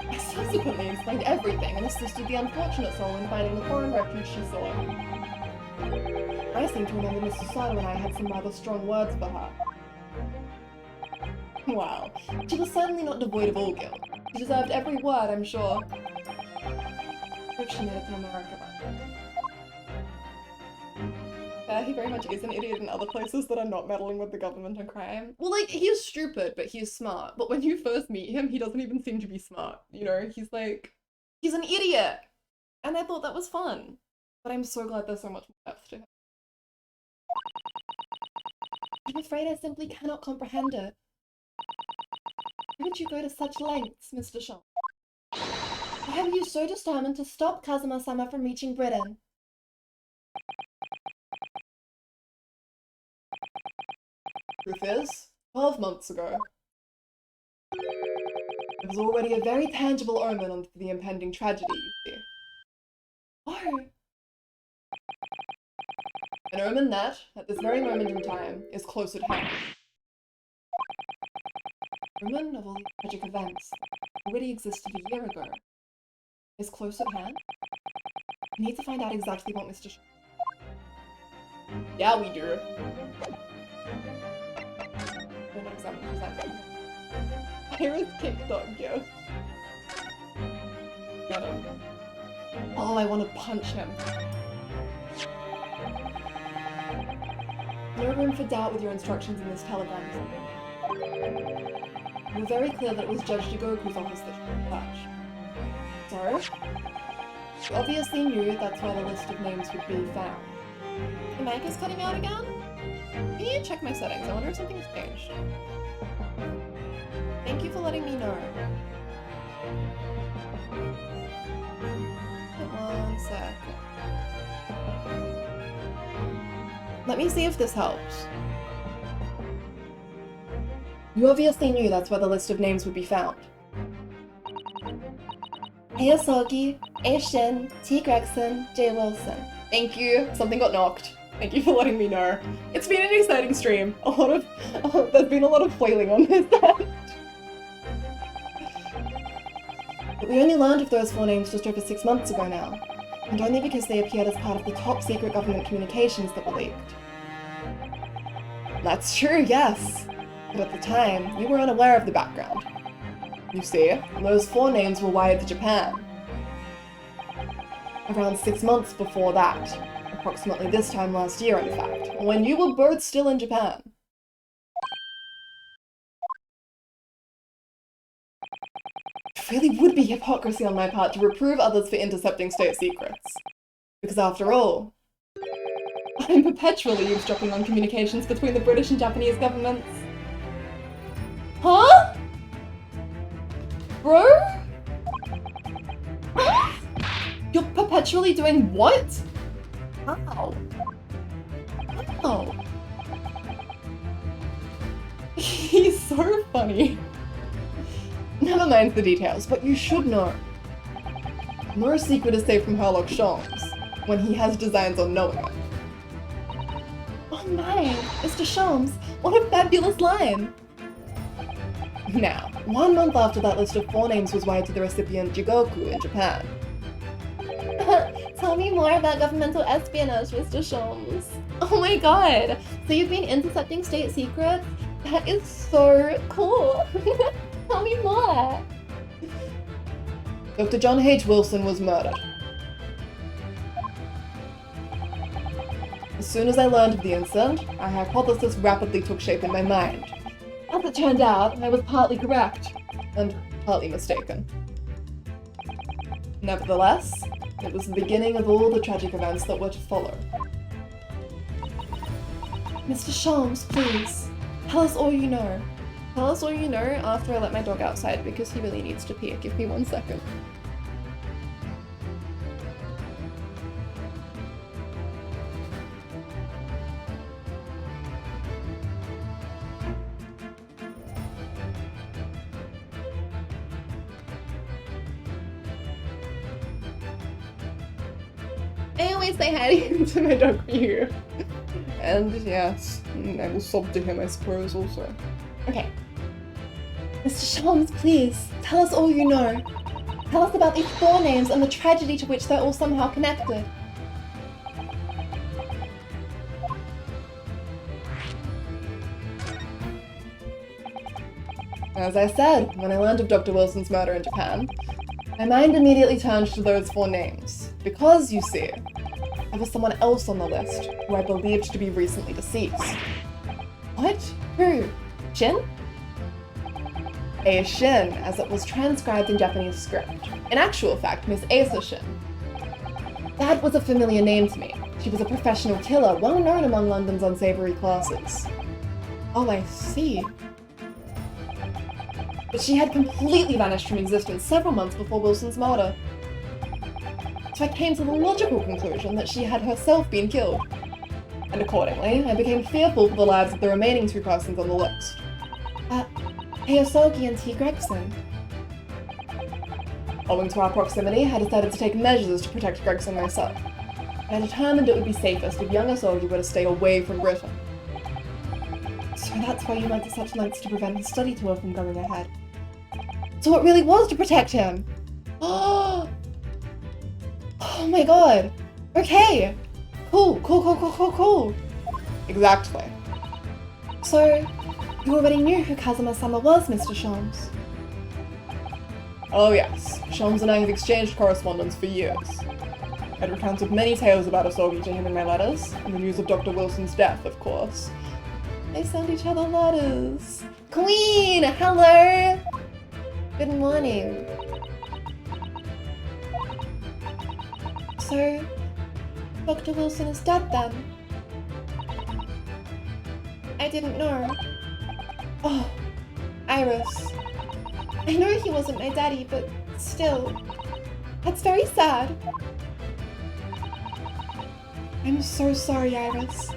A: I subsequently explained everything and assisted the unfortunate soul in finding the foreign refuge she sought. I seem to remember Mr. Sato and I had some rather strong words for her. Wow, she was certainly not devoid of all guilt. She deserved every word, I'm sure. If she made it to America. He very much is an idiot in other places that are not meddling with the government and crime. Well, like, he is stupid, but he is smart. But when you first meet him, he doesn't even seem to be smart. You know, he's like, he's an idiot! And I thought that was fun. But I'm so glad there's so much more depth to him.
B: I'm afraid I simply cannot comprehend it. Why would you go to such lengths, Mr. Shaw? Why were you so determined to stop Kazuma-sama from reaching Britain?
A: Truth is, 12 months ago, it was already a very tangible omen of the impending tragedy, you see.
B: Oh,
A: An omen that, at this very moment in time, is close at hand. An omen of all the tragic events that already existed a year ago is close at hand. We need to find out exactly what Mr. Yeah, we do. IrisKick.gif. Get him. Oh, I want to punch him. No room for doubt with your instructions in this telegram. You were very clear that it was Judge Jigoku's office that you were touched. So? You obviously knew that's where the list of names would be found. The mic is cutting out again? Can you check my settings? I wonder if something's changed. Thank you for letting me know. One sec. Let me see if this helps. You obviously knew that's where the list of names would be found.
B: A. Asogi, A. Shin, T. Gregson, J. Wilson.
A: Thank you. Something got knocked. Thank you for letting me know. It's been an exciting stream. There's been a lot of flailing on this end. But we only learned of those 4 names just over 6 months ago now, and only because they appeared as part of the top secret government communications that were leaked. That's true, yes. But at the time, you were unaware of the background. You see, those 4 names were wired to Japan. Around 6 months before that, approximately this time last year in fact, when you were both still in Japan. It really would be hypocrisy on my part to reprove others for intercepting state secrets. Because after all, I'm perpetually eavesdropping on communications between the British and Japanese governments. Huh? Bro? You're perpetually doing what? How? How? He's so funny. Never mind the details, but you should know. No secret is safe from Herlock Sholmes when he has designs on knowing it.
B: Oh my, Mr. Sholmes, what a fabulous line!
A: Now, 1 month after that list of 4 names was wired to the recipient Jigoku in Japan.
B: Tell me more about governmental espionage, Mr. Sholmes. Oh my god, so you've been intercepting state secrets? That is so cool! Tell me more!
A: Dr. John H. Wilson was murdered. As soon as I learned of the incident, a hypothesis rapidly took shape in my mind. As it turned out, I was partly correct, and partly mistaken. Nevertheless, it was the beginning of all the tragic events that were to follow.
B: Mr. Sholmes, please, tell us all you know.
A: Tell us all you know after I let my dog outside because he really needs to pee. Give me 1 second. I always say hi to my dog Ryu. And yes, I will sob to him, I suppose, also. Okay. Mr. Sholmes, please, tell us all you know. Tell us about these 4 names and the tragedy to which they're all somehow connected. As I said, when I learned of Dr. Wilson's murder in Japan, my mind immediately turned to those 4 names. Because, you see, there was someone else on the list who I believed to be recently deceased. What? Who? Shin? A Shin, as it was transcribed in Japanese script. In actual fact, Miss Asa Shin. That was a familiar name to me. She was a professional killer, well known among London's unsavory classes. Oh, I see. But she had completely vanished from existence several months before Wilson's murder. So I came to the logical conclusion that she had herself been killed. And accordingly, I became fearful for the lives of the remaining 2 persons on the list. Aosogi and T. Gregson. Owing to our proximity, I decided to take measures to protect Gregson myself. I determined it would be safest if young Asogi were to stay away from Britain. So that's why you went to such lengths to prevent his study tour from going ahead. So it really was to protect him! Oh my god! Okay! Cool. Exactly. So, you already knew who Kazuma-sama was, Mr. Sholmes? Oh yes, Sholmes and I have exchanged correspondence for years. I'd recounted many tales about Asogi to him in my letters, and the news of Dr. Wilson's death, of course. They send each other letters. Queen! Hello! Good morning. So, Dr. Wilson is dead then? I didn't know. Oh, Iris. I know he wasn't my daddy, but still, that's very sad. I'm so sorry, Iris.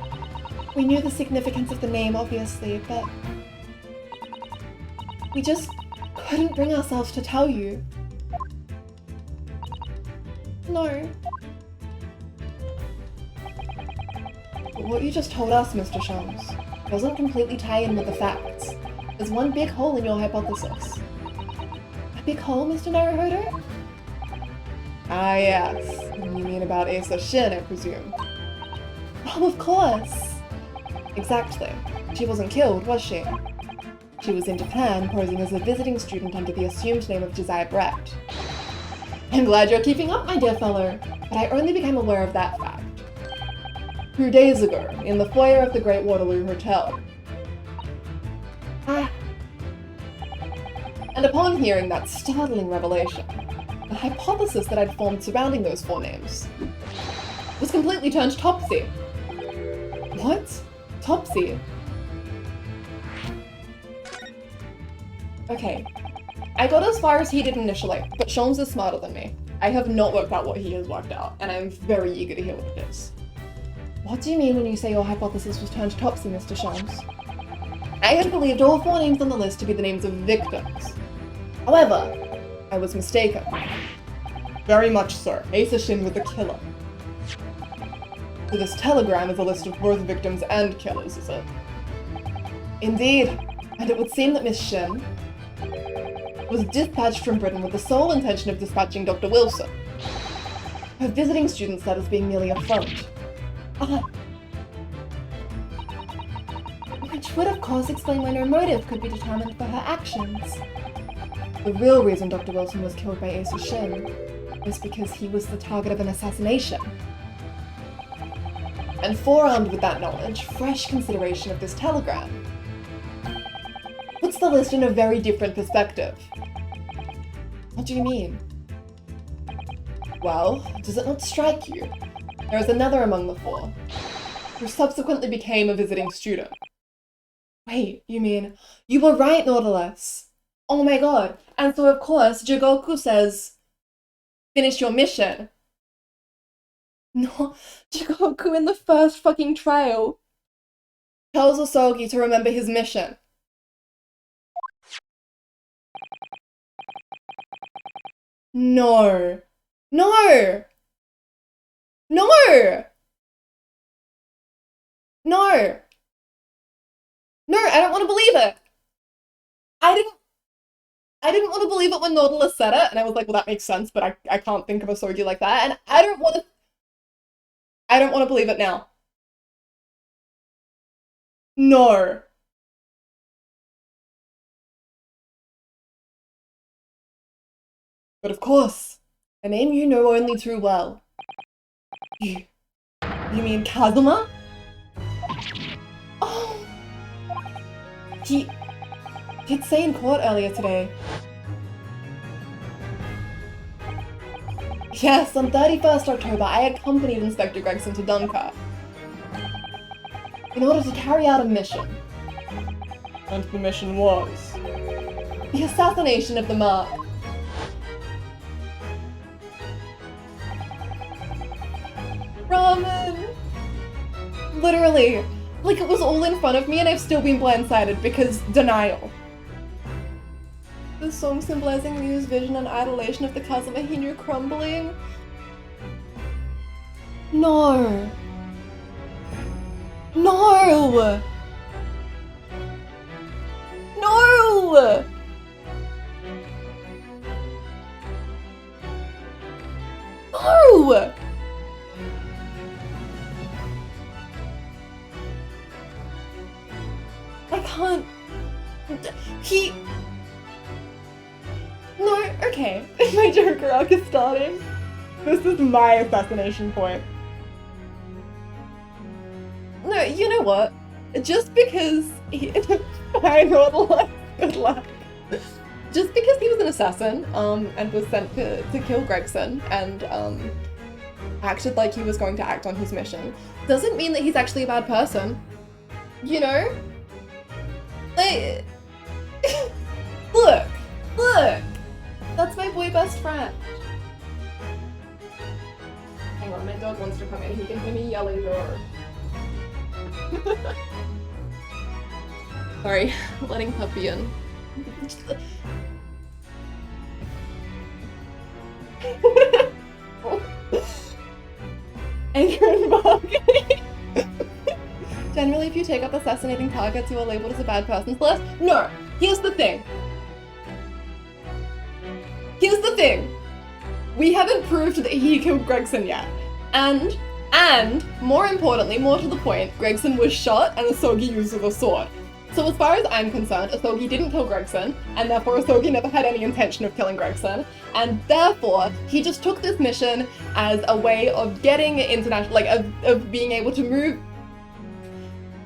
A: We knew the significance of the name, obviously, but we just couldn't bring ourselves to tell you. No. But what you just told us, Mr. Sholmes, doesn't completely tie in with the facts. There's one big hole in your hypothesis. A big hole, Mr. Naruhodo? Ah, yes. You mean about Asa Shin, I presume. Oh, of course. Exactly. She wasn't killed, was she? She was in Japan, posing as a visiting student under the assumed name of Josiah Brett. I'm glad you're keeping up, my dear fellow, but I only became aware of that fact 2 days ago, in the foyer of the Great Waterloo Hotel. And upon hearing that startling revelation, the hypothesis that I'd formed surrounding those 4 names was completely turned topsy. What? Topsy? Okay, I got as far as he did initially, but Sholmes is smarter than me. I have not worked out what he has worked out, and I'm very eager to hear what it is. What do you mean when you say your hypothesis was turned topsy, Mr. Sholmes? I had believed all 4 names on the list to be the names of victims. However, I was mistaken. Very much so. Asa Shin was the killer. So this telegram is a list of both victims and killers, is it? Indeed, and it would seem that Miss Shin was dispatched from Britain with the sole intention of dispatching Dr. Wilson. Her visiting student status being merely a front. Which would of course explain why no motive could be determined for her actions. The real reason Dr. Wilson was killed by Asa Shin was because he was the target of an assassination. And forearmed with that knowledge, fresh consideration of this telegram puts the list in a very different perspective. What do you mean? Well, does it not strike you? There is another among the 4, who subsequently became a visiting student. Wait, you mean, you were right, Nautilus! Oh my god, and so of course, Jigoku says, finish your mission. No, Jigoku in the first fucking trial tells Asogi to remember his mission. No. No! No! No! No, I don't want to believe it. I didn't want to believe it when Nautilus said it, and I was like, well, that makes sense, but I can't think of a Sogi like that, and I don't want to believe it now. No. But of course, a name you know only too well. You mean Kazuma? Oh! He'd say in court earlier today. Yes, on 31st October, I accompanied Inspector Gregson to Dunkirk in order to carry out a mission. And the mission was? The assassination of the Mark. Ramen! Literally. Like, it was all in front of me and I've still been blindsided because denial. The song symbolizing Ryu's vision and idolation of the Kazuma he knew crumbling. No. No! No! No! I can't... No, okay. My Joker arc is starting. This is my assassination point. No, you know what? Just because he... I know good luck. Just because he was an assassin, and was sent to kill Gregson, and, acted like he was going to act on his mission, doesn't mean that he's actually a bad person. You know? Like... Look! That's my boy best friend. Hang on, my dog wants to come in. He can hear me yelling door. Sorry, letting puppy in. Anger and bargaining. Generally, if you take up assassinating targets, you are labeled as a bad person. Celeste? No! Here's the thing. We haven't proved that he killed Gregson yet. And, more importantly, more to the point, Gregson was shot and Asogi used with a sword. So as far as I'm concerned, Asogi didn't kill Gregson, and therefore Asogi never had any intention of killing Gregson, and therefore he just took this mission as a way of getting international, like, of being able to move.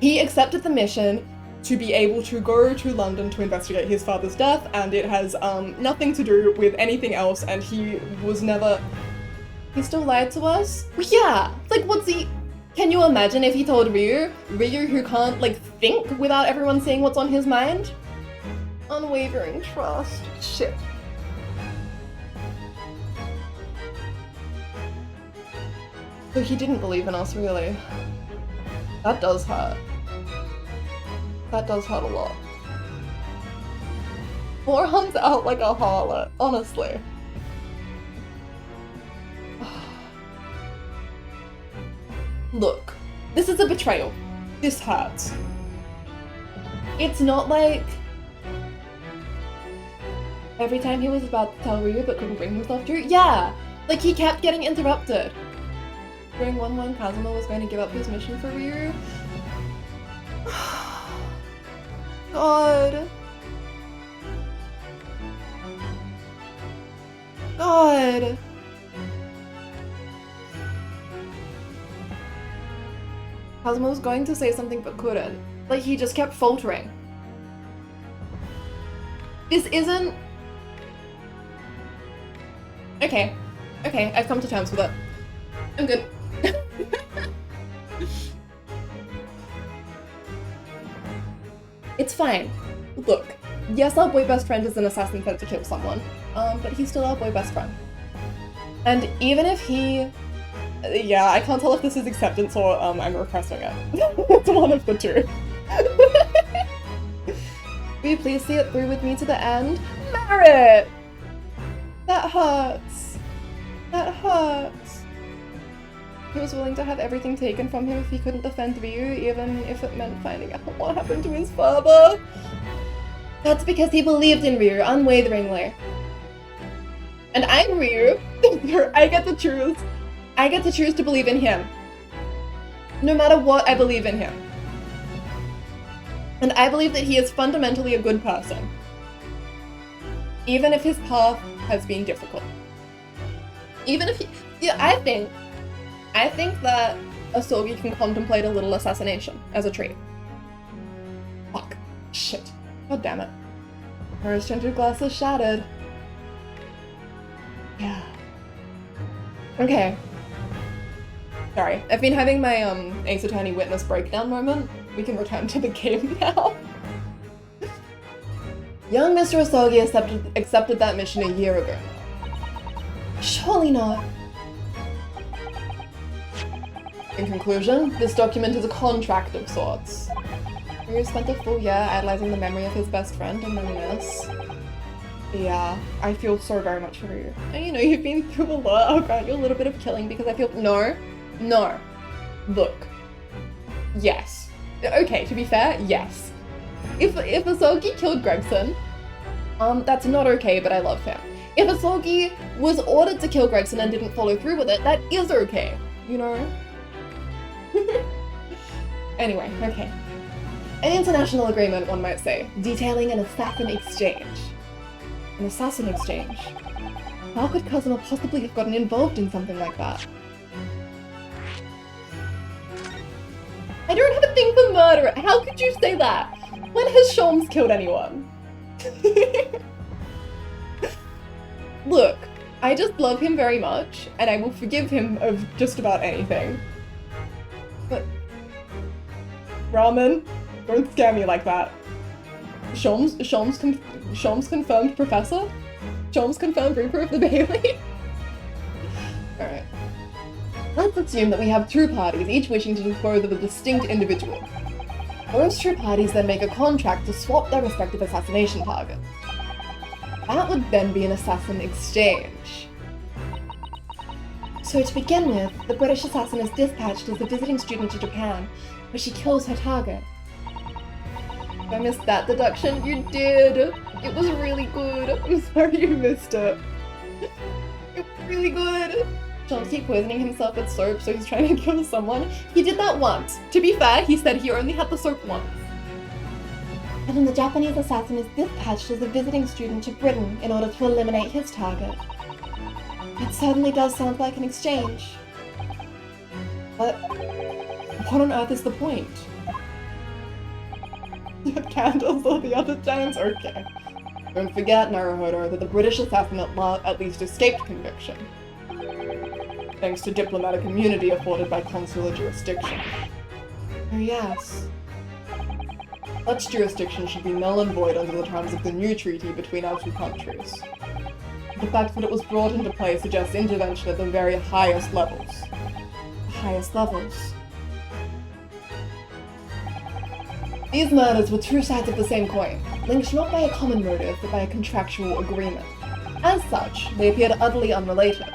A: He accepted the mission to be able to go to London to investigate his father's death, and it has nothing to do with anything else, and he was never... He still lied to us? Well, yeah! Like, what's he... Can you imagine if he told Ryu who can't, like, think without everyone seeing what's on his mind? Unwavering trust. Shit. So he didn't believe in us, really. That does hurt. That does hurt a lot. Forearms out like a harlot, honestly. Look, this is a betrayal. This hurts. It's not like every time he was about to tell Ryu but couldn't bring himself to. Yeah, like he kept getting interrupted. During 1-1, Kazuma was going to give up his mission for Ryu. God. Kazuma was going to say something but couldn't. Like, he just kept faltering. This isn't... Okay, I've come to terms with it. I'm good. It's fine. Look, yes, our boy best friend is an assassin sent to kill someone, but he's still our boy best friend. And even if he... Yeah, I can't tell if this is acceptance or I'm repressing it. It's one of the two. Will you please see it through with me to the end? Merit! That hurts. That hurts. He was willing to have everything taken from him if he couldn't defend Ryu, even if it meant finding out what happened to his father. That's because he believed in Ryu unwaveringly. And I'm Ryu. I get to choose. I get to choose to believe in him. No matter what, I believe in him. And I believe that he is fundamentally a good person. Even if his path has been difficult. Even if he... Yeah, I think that Asogi can contemplate a little assassination as a trait. Fuck. Shit. God damn it. Her tinted glass is shattered. Yeah. Okay. Sorry. I've been having my Ace Attorney witness breakdown moment. We can return to the game now. Young Mr. Asogi accepted that mission a year ago.
B: Surely not.
A: In conclusion, this document is a contract of sorts. Ryu spent a full year idolizing the memory of his best friend and then this. Yeah, I feel so very much for Ryu. And you know, you've been through a lot. I'll grant you a little bit of killing because I feel- No. Look. Yes. Okay, to be fair, yes. If Asogi killed Gregson, that's not okay, but I love him. If Asogi was ordered to kill Gregson and didn't follow through with it, that is okay, you know? Anyway, okay. An international agreement, one might say, detailing an assassin exchange. An assassin exchange? How could Kazuma possibly have gotten involved in something like that? I don't have a thing for murder. How could you say that? When has Sholmes killed anyone? Look, I just love him very much, and I will forgive him of just about anything. But... Ramen, don't scare me like that. Sholmes confirmed Professor? Sholmes confirmed Reaper of the Bailey? Alright. Let's assume that we have two parties, each wishing to dispose of a distinct individual. Those two parties then make a contract to swap their respective assassination targets. That would then be an assassin exchange.
B: So to begin with, the British assassin is dispatched as a visiting student to Japan, where she kills her target.
A: I missed that deduction. You did! It was really good. I'm sorry you missed it. It was really good. Chomsky poisoning himself with soap, so he's trying to kill someone. He did that once. To be fair, he said he only had the soap once.
B: And then the Japanese assassin is dispatched as a visiting student to Britain in order to eliminate his target. It certainly does sound like an exchange.
A: But what on earth is the point? Candles all the other times? Okay. Don't forget, Naruhodo, that the British assassin at least escaped conviction. Thanks to diplomatic immunity afforded by consular jurisdiction.
B: Oh yes.
A: Such jurisdiction should be null and void under the terms of the new treaty between our two countries. The fact that it was brought into play suggests intervention at the very highest levels. The highest levels. These murders were two sides of the same coin, linked not by a common motive, but by a contractual agreement. As such, they appeared utterly unrelated.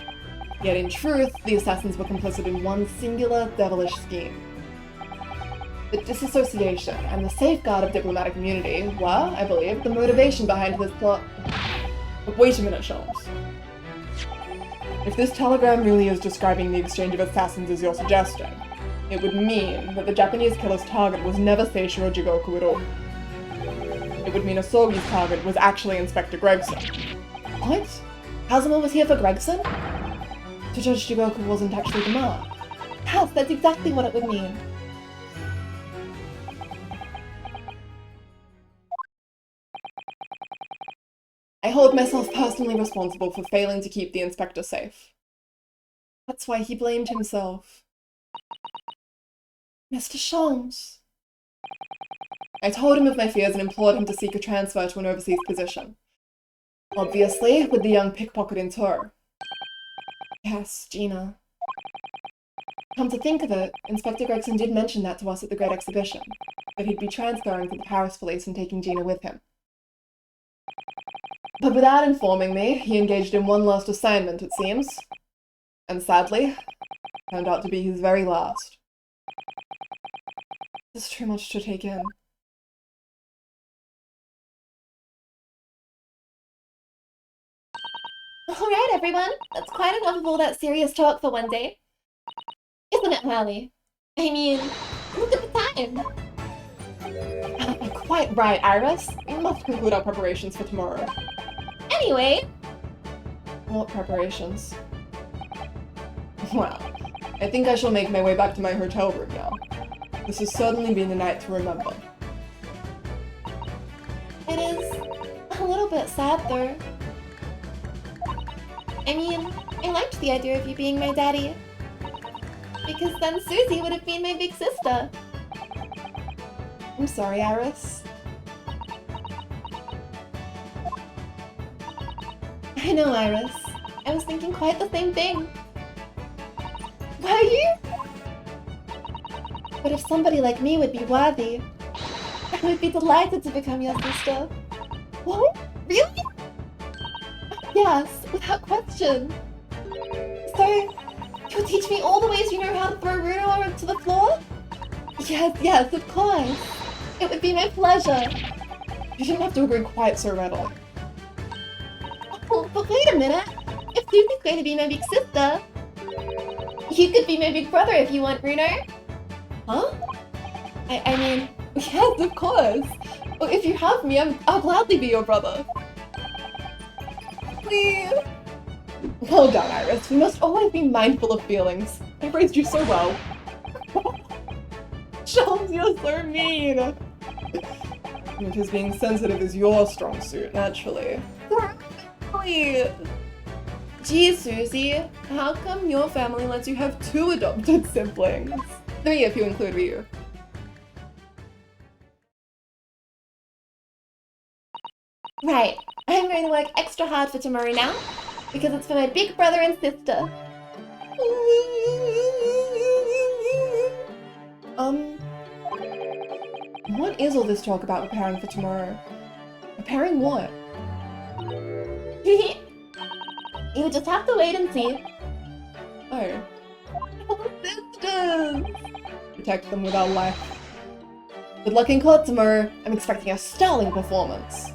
A: Yet in truth, the assassins were complicit in one singular, devilish scheme. The disassociation and the safeguard of diplomatic immunity were, I believe, the motivation behind this plot. But wait a minute, Sholmes. If this telegram really is describing the exchange of assassins as you're suggesting, it would mean that the Japanese killer's target was never Seishiro Jigoku at all. It would mean Asogi's target was actually Inspector Gregson.
B: What? Kazuma was here for Gregson? To Judge Jigoku wasn't actually the mark. Yes, that's exactly what it would mean.
A: I hold myself personally responsible for failing to keep the inspector safe. That's why he blamed himself.
B: Mr. Sholmes.
A: I told him of my fears and implored him to seek a transfer to an overseas position. Obviously, with the young pickpocket in tow.
B: Yes, Gina.
A: Come to think of it, Inspector Gregson did mention that to us at the Great Exhibition, that he'd be transferring to the Paris police and taking Gina with him. But without informing me, he engaged in one last assignment, it seems. And sadly, turned out to be his very last. It's too much to take in.
B: Alright, everyone. That's quite enough of all that serious talk for one day. Isn't it, Mally? I mean, look at the time.
A: Quite right, Iris. We must conclude our preparations for tomorrow.
B: Anyway,
A: What preparations? Well, I think I shall make my way back to my hotel room now. This has certainly been a night to remember.
B: it is a little bit sad, though. I mean, I liked the idea of you being my daddy. Because then Susie would have been my big sister.
A: I'm sorry, Iris.
B: I know, Iris. I was thinking quite the same thing. Were you? But if somebody like me would be worthy, I would be delighted to become your sister. What? Really? Yes, without question. So, you'll teach me all the ways you know how to throw Runo onto the floor? Yes, of course. It would be my pleasure.
A: You didn't have to agree quite so readily.
B: Oh, but wait a minute. If Susie's going to be my big sister, you could be my big brother if you want, Bruno. Huh? I mean,
A: Yes, of course. Well, if you have me, I'll gladly be your brother. Please. Well done, Iris. We must always be mindful of feelings. I raised you so well. Shells, you're so mean. Because being sensitive is your strong suit, naturally. Please. Gee, Susie, how come your family lets you have 2 adopted siblings? 3 if you include Ryu.
B: right. I'm going to work extra hard for tomorrow now, because it's for my big brother and sister.
A: What is all this talk about preparing for tomorrow? Preparing what?
B: You just have to wait and see.
A: Oh. Sisters! Protect them with our life. Good luck in court tomorrow. I'm expecting a sterling performance.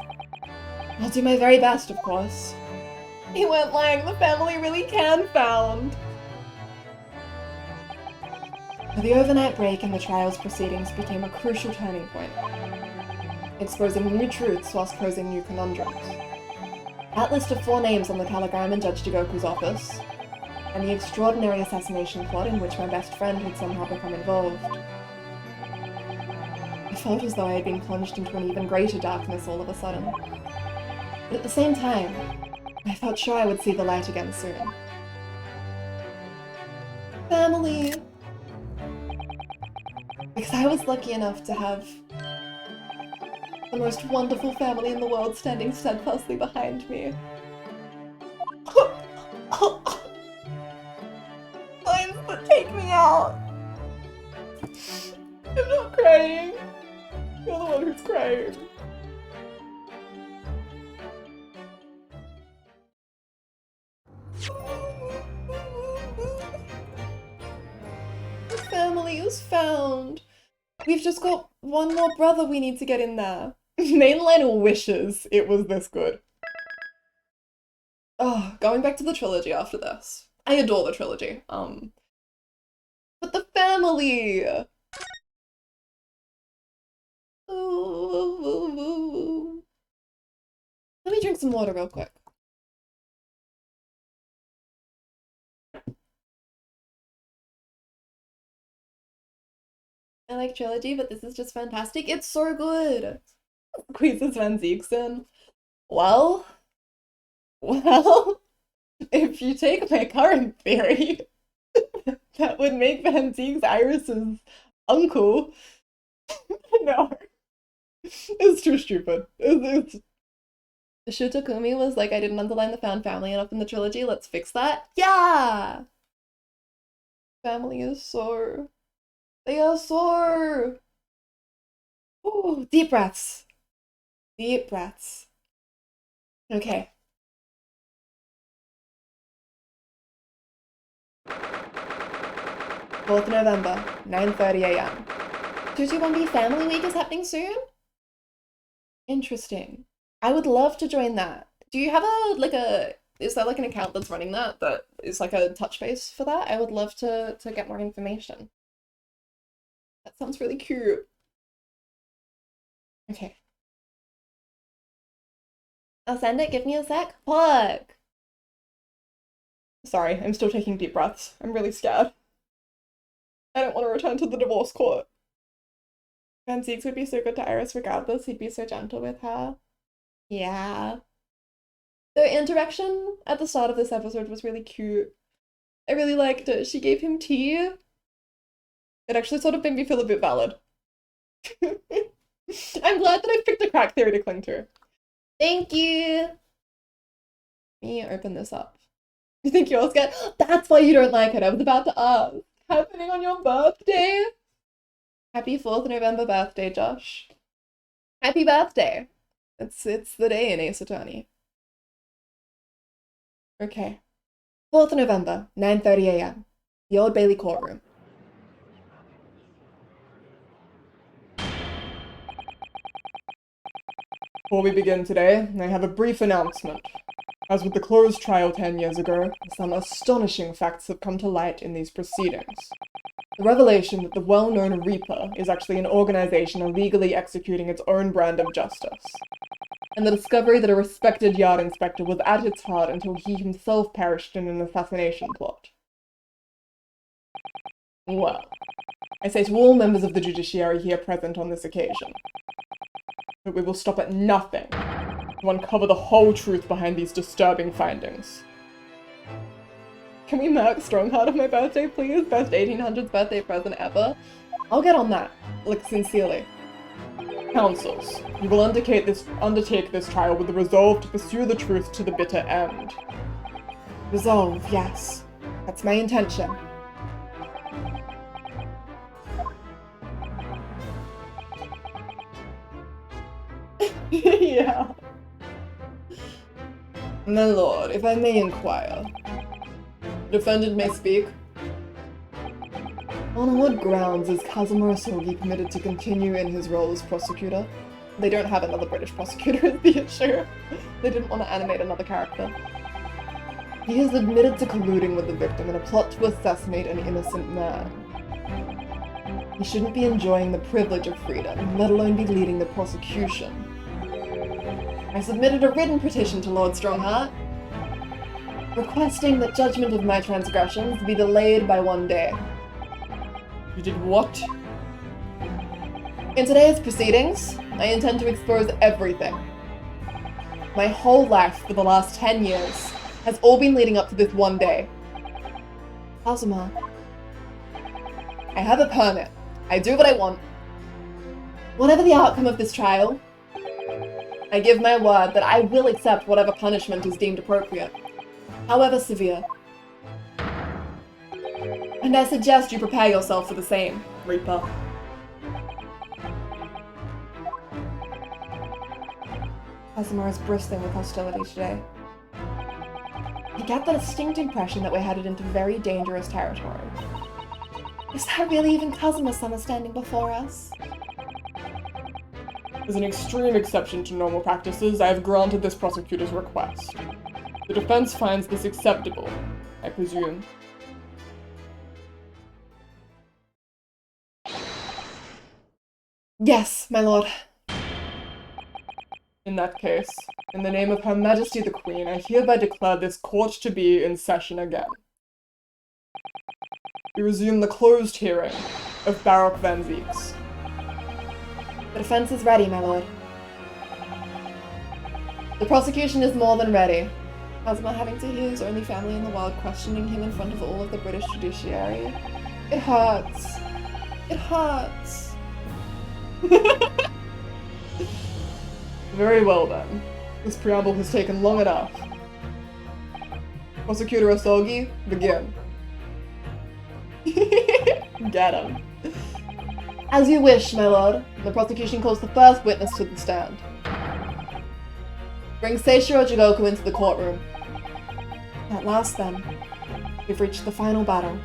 A: I'll do my very best, of course. He weren't lying, the family really can found. The overnight break in the trial's proceedings became a crucial turning point, exposing new truths whilst posing new conundrums. That list of 4 names on the telegram in Judge Jigoku's office, and the extraordinary assassination plot in which my best friend had somehow become involved. I felt as though I had been plunged into an even greater darkness all of a sudden. But at the same time, I felt sure I would see the light again soon. Family! Because I was lucky enough to have the most wonderful family in the world standing steadfastly behind me. Signs that take me out! I'm not crying. You're the one who's crying. The family is found. We've just got one more brother we need to get in there. Mainline wishes it was this good. Oh, going back to the trilogy after this. I adore the trilogy. But the family! Ooh. Let me drink some water real quick. I like trilogy, but this is just fantastic. It's so good. Squeezes Van Ziegson. Well, if you take my current theory, that would make Van Zieg's Iris's uncle. No, it's too stupid. Shutakumi was like, I didn't underline the found family enough in the trilogy. Let's fix that. Yeah, family is so. They are sore. Ooh, deep breaths. Deep breaths. Okay. 4th November, 9:30 a.m.
B: 221B Family Week is happening soon?
A: Interesting. I would love to join that. Do you have is there like an account that's running that is like a touch base for that? I would love to get more information. That sounds really cute. Okay.
B: I'll send it, give me a sec. Plug!
A: Sorry, I'm still taking deep breaths. I'm really scared. I don't want to return to the divorce court. Van Zieks would be so good to Iris regardless. He'd be so gentle with her. Yeah. The interaction at the start of this episode was really cute. I really liked it. She gave him tea. It actually sort of made me feel a bit valid. I'm glad that I picked a crack theory to cling to.
B: Thank you!
A: Let me open this up. You think you're scared? That's why you don't like it. I was about to ask. Happening on your birthday? Happy 4th November birthday, Josh. Happy birthday. It's the day in Ace Attorney. Okay. 4th November, 9:30 a.m. The Old Bailey courtroom. Before we begin today, I have a brief announcement. As with the closed trial 10 years ago, some astonishing facts have come to light in these proceedings. The revelation that the well-known Reaper is actually an organization illegally executing its own brand of justice. And the discovery that a respected yard inspector was at its heart until he himself perished in an assassination plot. Well, I say to all members of the judiciary here present on this occasion, that we will stop at nothing to uncover the whole truth behind these disturbing findings. Can we mark Strongheart on my birthday, please? Best 1800s birthday present ever? I'll get on that, like, sincerely. Counsels, you will undertake this trial with the resolve to pursue the truth to the bitter end. Resolve, yes. That's my intention. Yeah. My lord, if I may inquire. The defendant may speak. On what grounds is Kazuma Asogi permitted to continue in his role as prosecutor? They don't have another British prosecutor is the issue. They didn't want to animate another character. He is admitted to colluding with the victim in a plot to assassinate an innocent man. He shouldn't be enjoying the privilege of freedom, let alone be leading the prosecution. I submitted a written petition to Lord Strongheart, requesting that judgment of my transgressions be delayed by 1 day. You did what? In today's proceedings, I intend to expose everything. My whole life for the last 10 years has all been leading up to this 1 day. Kazuma, I have a permit. I do what I want. Whatever the outcome of this trial, I give my word that I will accept whatever punishment is deemed appropriate, however severe. And I suggest you prepare yourself for the same, Reaper. Kazuma is bristling with hostility today. I get the distinct impression that we're headed into very dangerous territory.
B: Is that really even Kazuma-sama standing before us?
C: As an extreme exception to normal practices, I have granted this prosecutor's request. The defense finds this acceptable, I presume.
A: Yes, my lord.
C: In that case, in the name of Her Majesty the Queen, I hereby declare this court to be in session again. We resume the closed hearing of Baroque Van Zieks.
A: The defense is ready, my lord. The prosecution is more than ready. Kazuma having to hear his only family in the world questioning him in front of all of the British judiciary. It hurts. It hurts. Very well then. This preamble has taken long enough. Prosecutor Asogi, begin. Get him. As you wish, my lord. The prosecution calls the first witness to the stand. Bring Seishiro Jigoku into the courtroom. At last then, we've reached the final battle.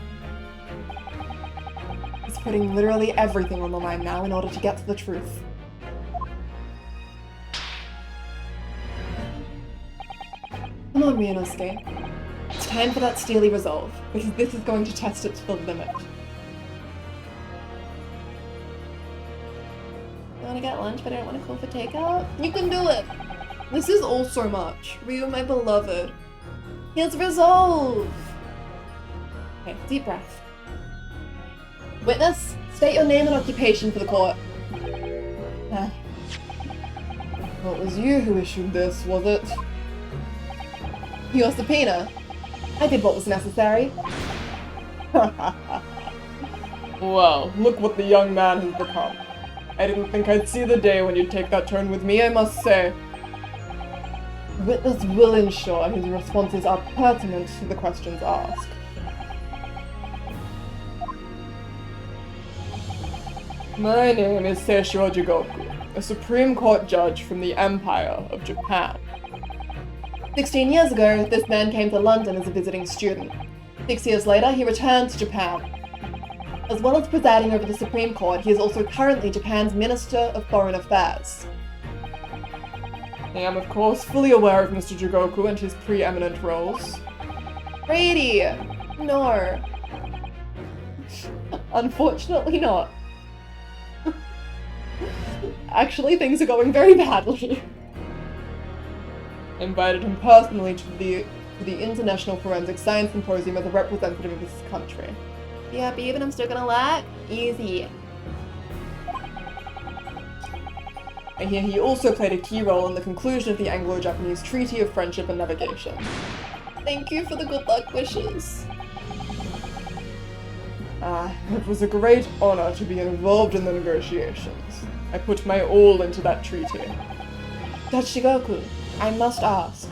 A: putting literally everything on the line now in order to get to the truth. Come on, Ryunosuke. It's time for that steely resolve, because this is going to test it to the limit.
B: I want to get lunch, but I don't want to call for takeout.
A: You can do it! This is all so much. Ryu, my beloved. Here's resolve! Okay, deep breath. Witness, state your name and occupation for the court.
C: Well, it was you who issued this, was it?
A: Your subpoena. I did what was necessary.
C: Well, look what the young man has become. I didn't think I'd see the day when you'd take that turn with me, I must say. The witness will ensure his responses are pertinent to the questions asked. My name is Seishiro Jigoku, a Supreme Court judge from the Empire of Japan.
A: 16 years ago, this man came to London as a visiting student. 6 years later, he returned to Japan. As well as presiding over the Supreme Court, he is also currently Japan's Minister of Foreign Affairs.
C: I am, of course, fully aware of Mr. Jigoku and his preeminent roles.
A: Brady! No. Unfortunately not. Actually, things are going very badly.
C: I invited him personally to the International Forensic Science Symposium as a representative of his country.
B: Yeah, babe, and I'm still gonna lack. Easy.
C: I hear he also played a key role in the conclusion of the Anglo-Japanese Treaty of Friendship and Navigation.
A: Thank you for the good luck wishes.
C: It was a great honor to be involved in the negotiations. I put my all into that treaty.
A: Judge Jigoku, I must ask.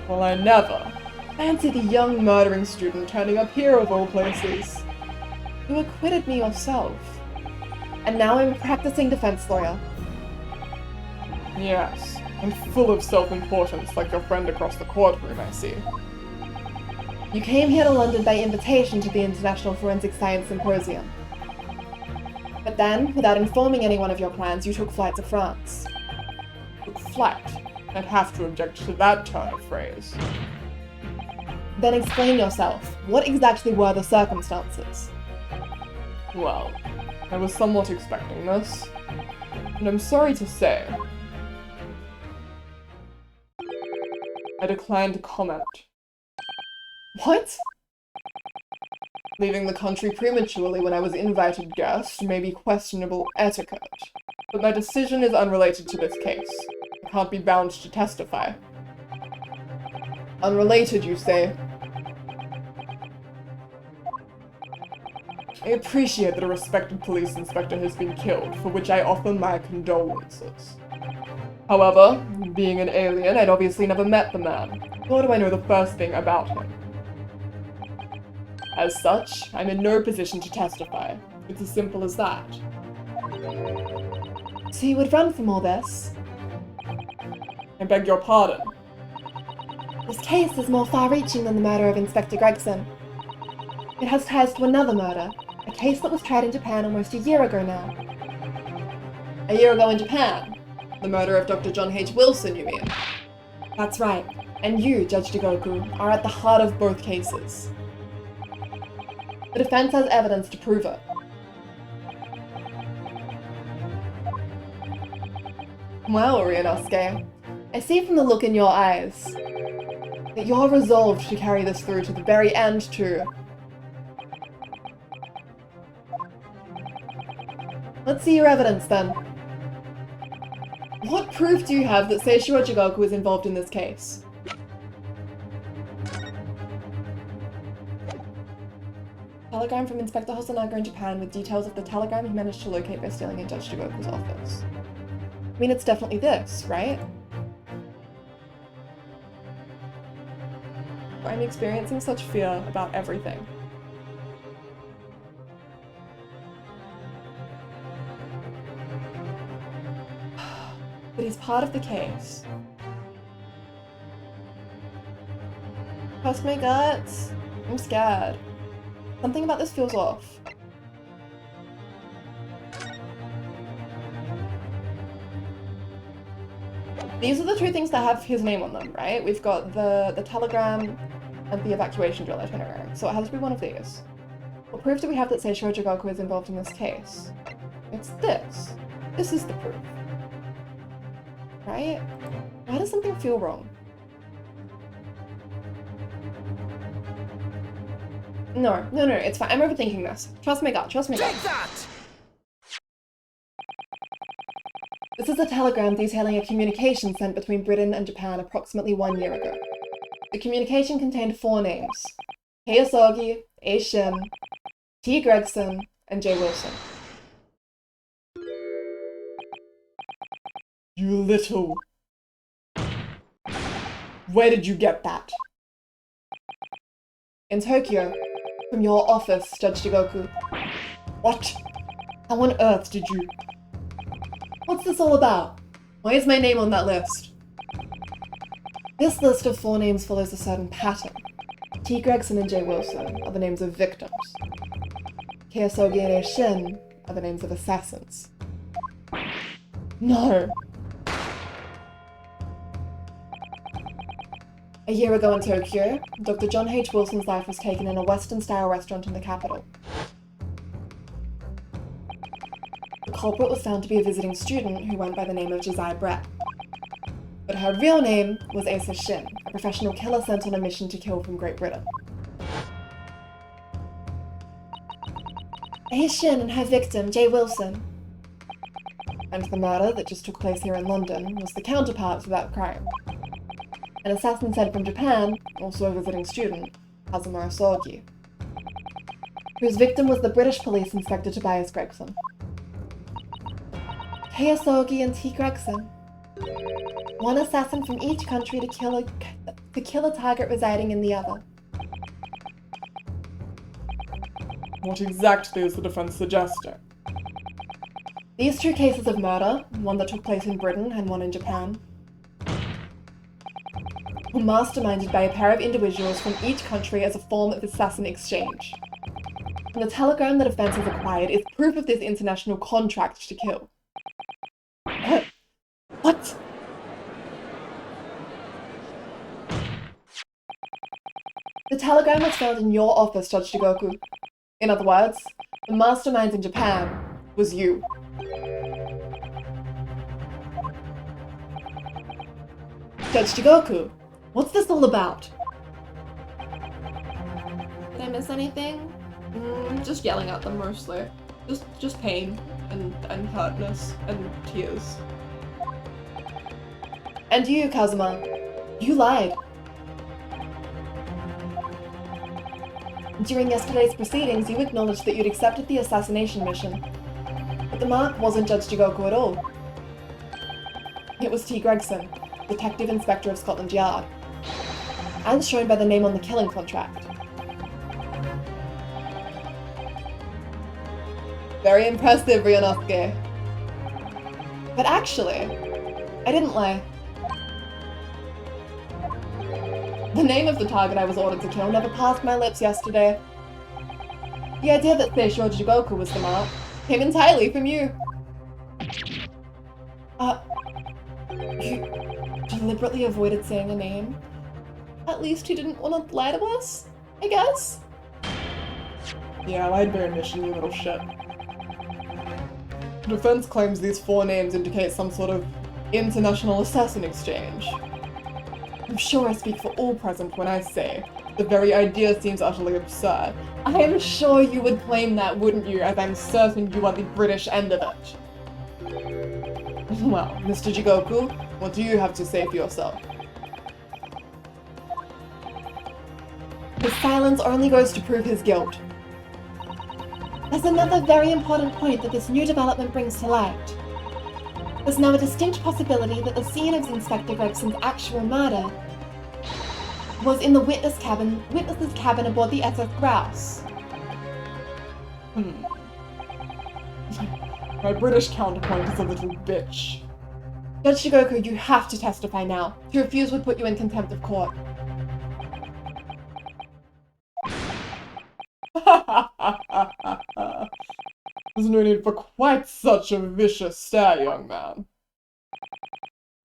C: Well, I never. Fancy the young murdering student turning up here of all places.
A: You acquitted me yourself. And now I'm a practicing defense lawyer.
C: Yes, and full of self-importance like your friend across the courtroom, I see.
A: You came here to London by invitation to the International Forensic Science Symposium. But then, without informing anyone of your plans, you took flight to France.
C: Took flight. I'd have to object to that turn of phrase.
A: Then explain yourself. What exactly were the circumstances?
C: Well, I was somewhat expecting this. And I'm sorry to say, I declined to comment.
A: What?
C: Leaving the country prematurely when I was invited guest may be questionable etiquette, but my decision is unrelated to this case. I can't be bound to testify. Unrelated, you say? I appreciate that a respected police inspector has been killed, for which I offer my condolences. However, being an alien, I'd obviously never met the man, nor do I know the first thing about him. As such, I'm in no position to testify. It's as simple as that.
A: So you would run from all this?
C: I beg your pardon.
A: This case is more far-reaching than the murder of Inspector Gregson. It has ties to another murder, a case that was tried in Japan almost a year ago now.
C: A year ago in Japan? The murder of Dr. John H. Wilson, you mean?
A: That's right, and you, Judge Jigoku, are at the heart of both cases. The defense has evidence to prove it. Well, Ryunosuke, I see from the look in your eyes that you're resolved to carry this through to the very end, too. Let's see your evidence, then. What proof do you have that Seishiro Jigoku is involved in this case? Telegram from Inspector Hosonaga in Japan with details of the telegram he managed to locate by stealing in Judge Jigoku's office. I mean, it's definitely this, right? I'm experiencing such fear about everything. But he's part of the case. Trust my guts. I'm scared. Something about this feels off. These are the two things that have his name on them, right? We've got the telegram and the evacuation drill itinerary. So it has to be one of these. What proof do we have that Seishiro Jigoku is involved in this case? It's this. This is the proof. Right? Why does something feel wrong? No, it's fine. I'm overthinking this. Trust my gut, trust my gut.
D: Take that!
A: This is a telegram detailing a communication sent between Britain and Japan approximately 1 year ago. The communication contained 4 names: Kei Asogi, A. Shin, T. Gregson, and J. Wilson. You little... Where did you get that? In Tokyo. From your office, Judge Jigoku. What? How on earth did you... What's this all about? Why is my name on that list? This list of 4 names follows a certain pattern. T. Gregson and J. Wilson are the names of victims. Kei Asogi and A. Shin are the names of assassins. No! A year ago in Tokyo, Dr. John H. Wilson's life was taken in a Western-style restaurant in the capital. The culprit was found to be a visiting student who went by the name of Josiah Brett. But her real name was Asa Shin, a professional killer sent on a mission to kill from Great Britain. A. Shin and her victim, J. Wilson. And the murder that just took place here in London was the counterpart to that crime. An assassin sent from Japan, also a visiting student, Kazuma Asogi, whose victim was the British police inspector Tobias Gregson. Kei Asogi and T. Gregson. One assassin from each country to kill a target residing in the other.
C: What exactly is the defense suggesting?
A: These 2 cases of murder, one that took place in Britain and one in Japan, were masterminded by a pair of individuals from each country as a form of assassin exchange. And the telegram the defense has acquired is proof of this international contract to kill. What? The telegram was found in your office, Judge Jigoku. In other words, the mastermind in Japan was you. Judge Jigoku, what's this all about? Did I miss anything? Just yelling at them mostly. Just pain and hurtness and tears. And you, Kazuma, you lied. During yesterday's proceedings, you acknowledged that you'd accepted the assassination mission. But the mark wasn't Judge Jigoku at all. It was T. Gregson, Detective Inspector of Scotland Yard, as shown by the name on the killing contract. Very impressive, Ryunosuke. But actually, I didn't lie. The name of the target I was ordered to kill never passed my lips yesterday. The idea that Seishiro Jigoku was the mark came entirely from you. You deliberately avoided saying a name? At least you didn't want to lie to us, I guess?
C: Yeah, I lied by omission, you little shit. The defense claims these 4 names indicate some sort of international assassin exchange. I'm sure I speak for all present when I say the very idea seems utterly absurd. I am sure you would claim that, wouldn't you, as I'm certain you are the British end of it. Well, Mr. Jigoku, what do you have to say for yourself?
A: His silence only goes to prove his guilt. There's another very important point that this new development brings to light. There's now a distinct possibility that the scene of Inspector Gregson's actual murder was in the witness's cabin aboard the SS Grouse.
C: My British counterpoint is a little bitch.
A: Judge Jigoku, you have to testify now. To refuse would put you in contempt of court.
C: There's no need for quite such a vicious stare, young man.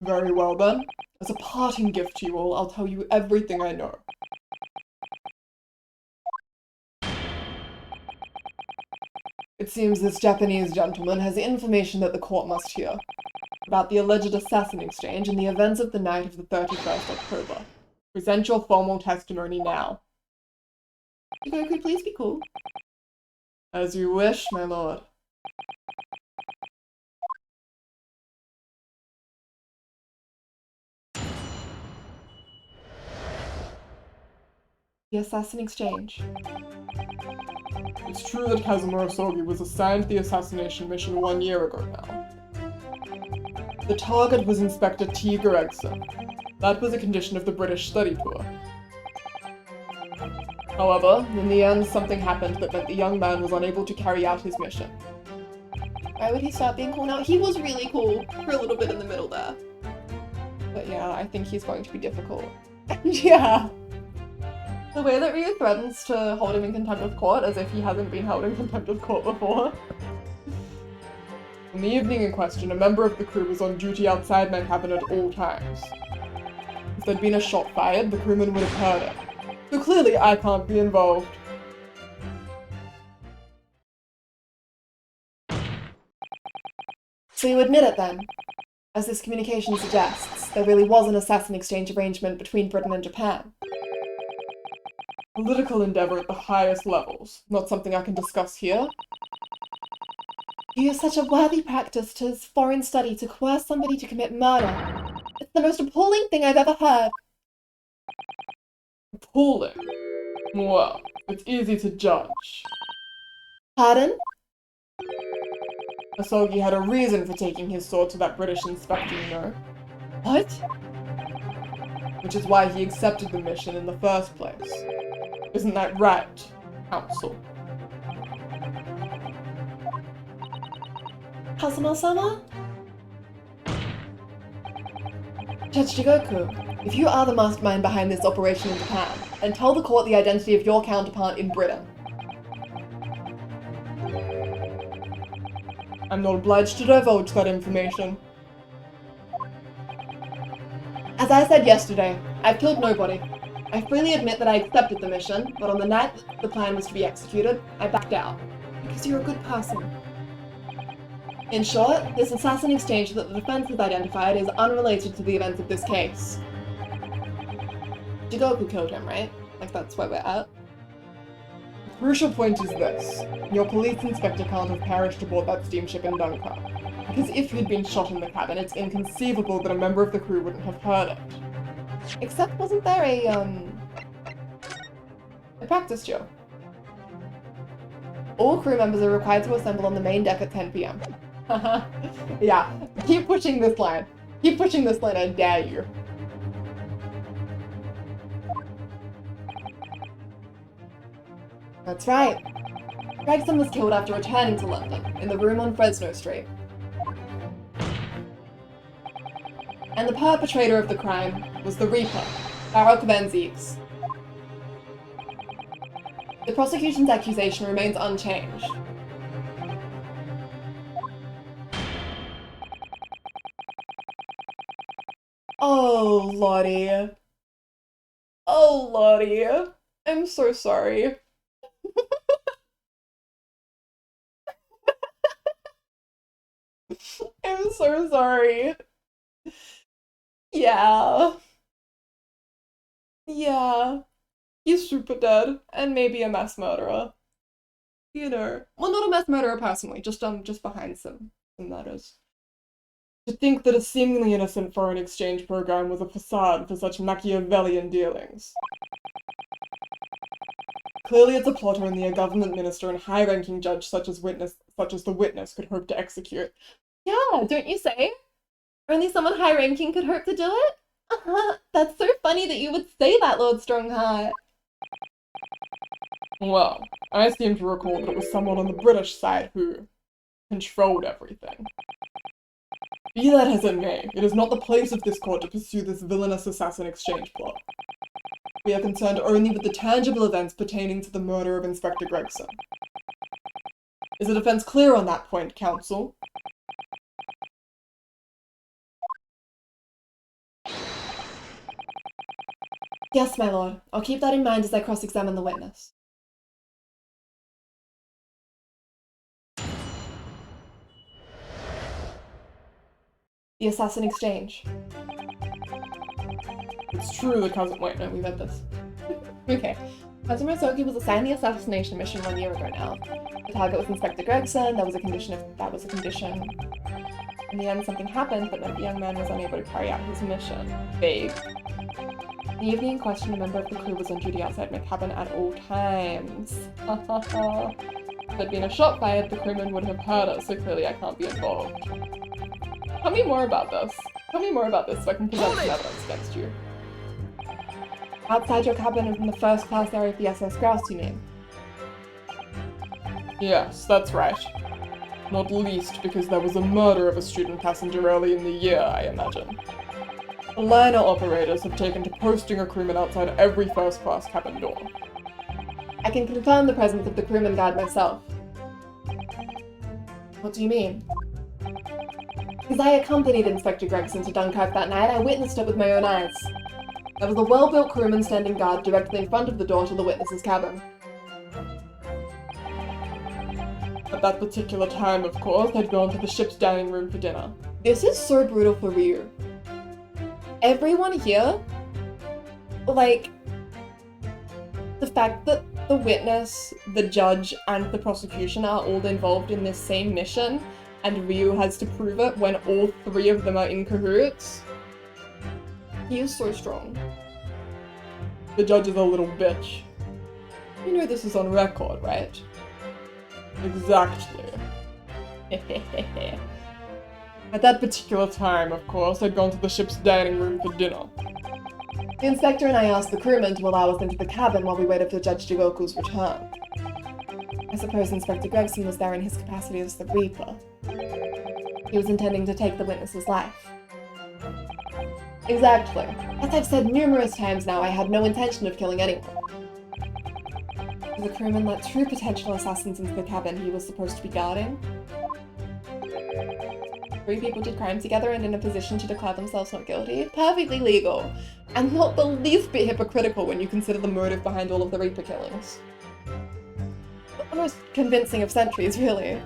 C: Very well then. As a parting gift to you all, I'll tell you everything I know. It seems this Japanese gentleman has information that the court must hear about the alleged assassin exchange and the events of the night of the 31st October. Present your formal testimony now.
A: Jigoku, please be cool.
C: As you wish, my lord.
A: The assassin exchange.
C: It's true that Kazuma Osogi was assigned the assassination mission 1 year ago now. The target was Inspector T. Gregson. That was a condition of the British study tour. However, in the end, something happened that meant the young man was unable to carry out his mission.
A: Why would he stop being cool now? He was really cool for a little bit in the middle there.
C: But yeah, I think he's going to be difficult.
A: Yeah.
C: The way that Ryu threatens to hold him in contempt of court as if he hasn't been held in contempt of court before. On the evening in question, a member of the crew was on duty outside my cabin at all times. If there'd been a shot fired, the crewman would have heard it. So clearly I can't be involved.
A: So you admit it then? As this communication suggests, there really was an assassin exchange arrangement between Britain and Japan.
C: Political endeavor at the highest levels. Not something I can discuss here.
A: You use such a worthy practice to foreign study to coerce somebody to commit murder. It's the most appalling thing I've ever heard.
C: Appalling. Well, it's easy to judge.
A: Pardon?
C: Asogi had a reason for taking his sword to that British inspector, you know.
A: What?
C: Which is why he accepted the mission in the first place. Isn't that right, Council?
A: Kazuma-sama? Judge Jigoku, if you are the mastermind behind this operation in Japan, then tell the court the identity of your counterpart in Britain.
C: I'm not obliged to divulge that information.
A: As I said yesterday, I've killed nobody. I freely admit that I accepted the mission, but on the night the plan was to be executed, I backed out. Because you're a good person. In short, this assassin exchange that the defense has identified is unrelated to the events of this case. Jigoku killed him, right? Like, that's where we're at.
C: The crucial point is this. Your police inspector can't have perished aboard that steamship in Dunkirk. Because if he'd been shot in the cabin, it's inconceivable that a member of the crew wouldn't have heard it.
A: Except wasn't there a practice drill? All crew members are required to assemble on the main deck at 10 PM.
C: Yeah, keep pushing this line. Keep pushing this line, I dare you.
A: That's right. Gregson was killed after returning to London, in the room on Fresno Street. And the perpetrator of the crime was the Reaper, Baroque Van Zieks. The prosecution's accusation remains unchanged. Oh, Lottie. Oh, Lottie. I'm so sorry. I'm so sorry. Yeah. Yeah. He's super dead, and maybe a mass murderer. You know. Well, not a mass murderer personally, just behind some matters.
C: To think that a seemingly innocent foreign exchange program was a facade for such Machiavellian dealings. Clearly it's a plot only a government minister and high-ranking judge such as the witness could hope to execute.
A: Yeah, don't you say? Only someone high-ranking could hope to do it? That's so funny that you would say that, Lord Strongheart.
C: Well, I seem to recall that it was someone on the British side who controlled everything. Be that as it may, it is not the place of this court to pursue this villainous assassin exchange plot. We are concerned only with the tangible events pertaining to the murder of Inspector Gregson. Is the defense clear on that point, counsel?
B: Yes, my lord. I'll keep that in mind as I cross-examine the witness. The assassin exchange.
C: It's true the cousin. Wait, no, we read this.
A: Okay. Kazuma Soki was assigned the assassination mission 1 year ago now. The target was Inspector Gregson. That was a condition. In the end, something happened that meant the young man was unable to carry out his mission. Vague. The evening in question, a member of the crew was on duty outside my cabin at all times. Ha ha ha. If there'd been a shot fired, the crewman would have heard us, so clearly I can't be involved. Tell me more about this. Tell me more about this so I can present some evidence against you. Outside your cabin and in the first class area of the SS Grouse, you mean?
C: Yes, that's right. Not least because there was a murder of a student passenger early in the year, I imagine. The liner operators have taken to posting a crewman outside every first-class cabin door.
A: I can confirm the presence of the crewman guard myself. What do you mean? Because I accompanied Inspector Gregson to Dunkirk that night, I witnessed it with my own eyes. There was a well-built crewman standing guard directly in front of the door to the witness's cabin.
C: At that particular time, of course, they'd gone to the ship's dining room for dinner.
A: This is so brutal for Ryu. Everyone here, like, the fact that the witness, the judge, and the prosecution are all involved in this same mission, and Ryu has to prove it when all three of them are in cahoots. He is so strong.
C: The judge is a little bitch.
A: You know this is on record, right?
C: Exactly. At that particular time, of course, I'd gone to the ship's dining room for dinner.
A: The inspector and I asked the crewman to allow us into the cabin while we waited for Judge Jigoku's return. I suppose Inspector Gregson was there in his capacity as the Reaper. He was intending to take the witness's life. Exactly. As I've said numerous times now, I had no intention of killing anyone. The crewman let two potential assassins into the cabin he was supposed to be guarding. 3 people did crime together and in a position to declare themselves not guilty. Perfectly legal. And not the least bit hypocritical when you consider the motive behind all of the Reaper killings. The most convincing of centuries, really.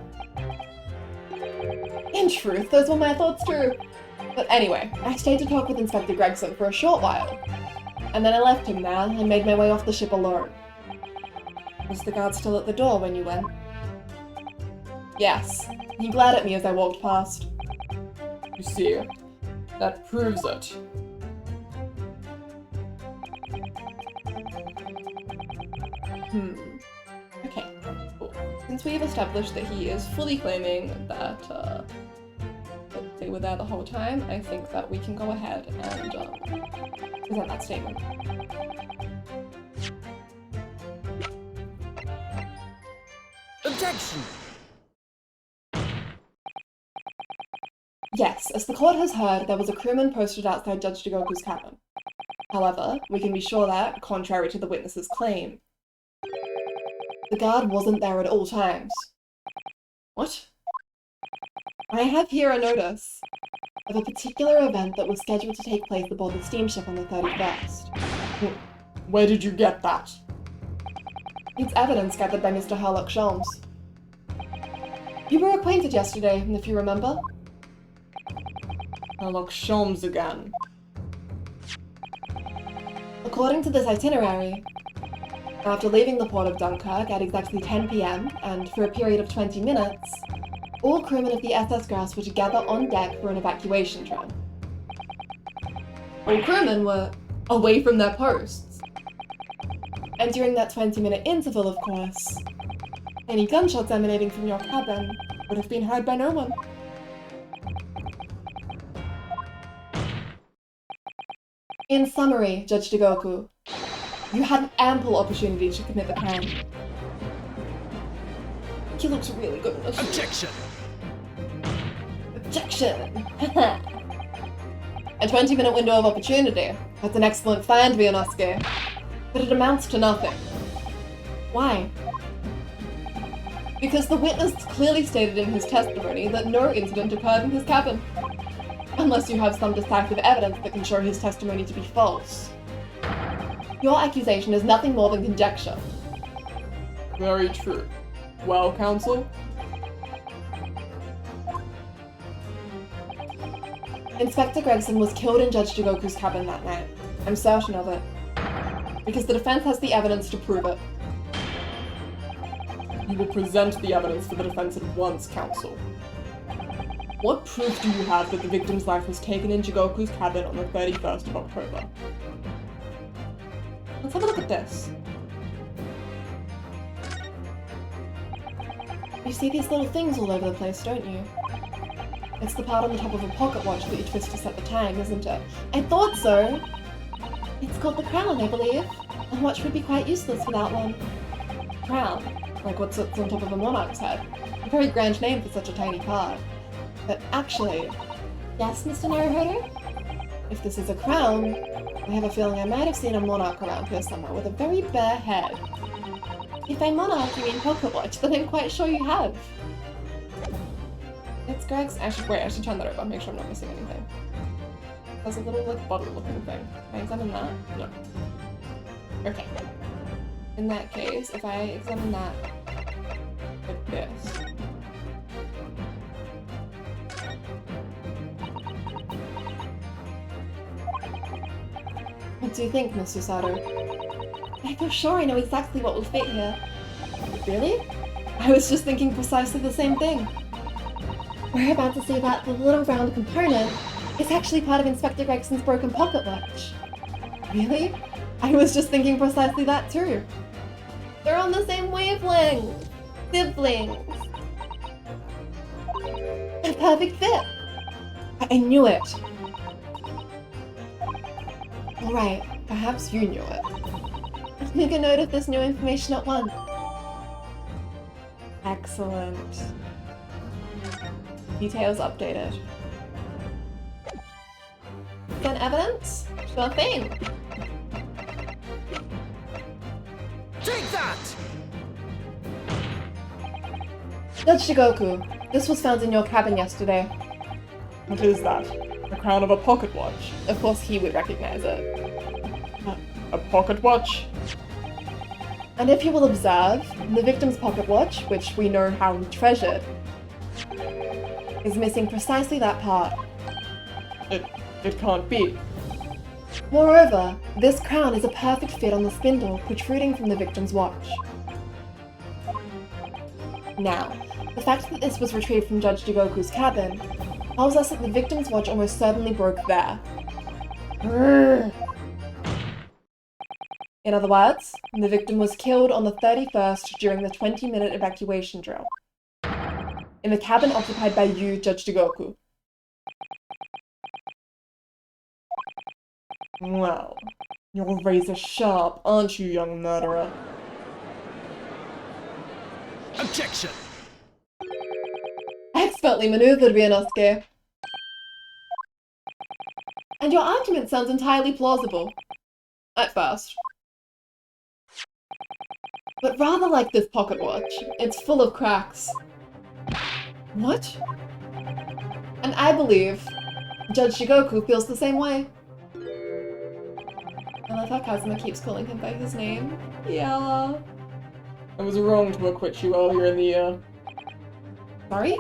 A: In truth, those were my thoughts too. But anyway, I stayed to talk with Inspector Gregson for a short while. And then I left him there and made my way off the ship alone. Was the guard still at the door when you went? Yes. He glared at me as I walked past.
C: You see, that proves it.
A: Okay, cool. Since we've established that he is fully claiming that, that they were there the whole time, I think that we can go ahead and present that statement.
D: Objection!
A: Yes, as the court has heard, there was a crewman posted outside Judge Jigoku's cabin. However, we can be sure that, contrary to the witness's claim, the guard wasn't there at all times. What? I have here a notice of a particular event that was scheduled to take place aboard the steamship on the 31st.
C: Where did you get that?
A: It's evidence gathered by Mr. Herlock Sholmes. You were acquainted yesterday, if you remember.
C: Herlock Sholmes again.
A: According to this itinerary, after leaving the port of Dunkirk at exactly 10 PM, and for a period of 20 minutes, all crewmen of the SS Grouse were to gather on deck for an evacuation tram. All crewmen were away from their posts. And during that 20-minute interval, of course, any gunshots emanating from your cabin would have been heard by no one. In summary, Judge Jigoku, you had an ample opportunity to commit the crime. He looks really good in this.
D: Objection!
A: Objection! A 20-minute window of opportunity. That's an excellent find, Vianosuke. But it amounts to nothing. Why? Because the witness clearly stated in his testimony that no incident occurred in his cabin. Unless you have some decisive evidence that can show his testimony to be false.
B: Your accusation is nothing more than conjecture.
C: Very true. Well, counsel?
A: Inspector Gregson was killed in Judge Jigoku's cabin that night. I'm certain of it. Because the defense has the evidence to prove it.
C: You will present the evidence to the defense at once, counsel. What proof do you have that the victim's life was taken in Jigoku's cabin on the 31st of October?
A: Let's have a look at this. You see these little things all over the place, don't you? It's the part on the top of a pocket watch that you twist to set the time, isn't it?
B: I thought so. It's called the crown, I believe. A watch would be quite useless without one.
A: Crown. Like what sits on top of a monarch's head. A very grand name for such a tiny part. But actually,
B: Yes, Mr. Naruhodo?
A: if this is a crown, I have a feeling I might have seen a monarch around here somewhere with a very bare head.
B: If by monarch you mean pocket watch, then I'm quite sure you have.
A: It's Greg's. Wait, I should turn that over, make sure I'm not missing anything. There's a little, like, bottle looking thing. Can I examine that? No. Okay. In that case, if I examine that like this. What do you think, Mr. Sato?
B: I feel sure I know exactly what will fit here.
A: Really? I was just thinking precisely the same thing.
B: We're about to see that the little round component is actually part of Inspector Gregson's broken pocket watch.
A: Really? I was just thinking precisely that too.
B: They're on the same wavelength! Siblings! A perfect fit!
A: I knew it! Alright, perhaps you knew it.
B: Let's make a note of this new information at once.
A: Excellent. Details updated.
B: Then evidence? Sure thing.
D: Take that!
A: Judge Jigoku, this was found in your cabin yesterday.
C: What is that? The crown of a pocket watch?
A: Of course he would recognize it.
C: A pocket watch?
A: And if you will observe, the victim's pocket watch, which we know how he treasured, is missing precisely that part.
C: It can't be.
A: Moreover, this crown is a perfect fit on the spindle protruding from the victim's watch. Now, the fact that this was retrieved from Judge Jigoku's cabin tells us that the victim's watch almost certainly broke there. In other words, the victim was killed on the 31st during the 20-minute evacuation drill. In the cabin occupied by you, Judge Jigoku.
C: Well, you're razor sharp, aren't you, young murderer?
D: Objection!
A: Expertly maneuvered, Ryunosuke. And your argument sounds entirely plausible. At first. But rather like this pocket watch, it's full of cracks. What? And I believe Judge Jigoku feels the same way. I love how Kazuma keeps calling him by his name. Yeah.
C: I was wrong to acquit you earlier in the year.
A: Sorry?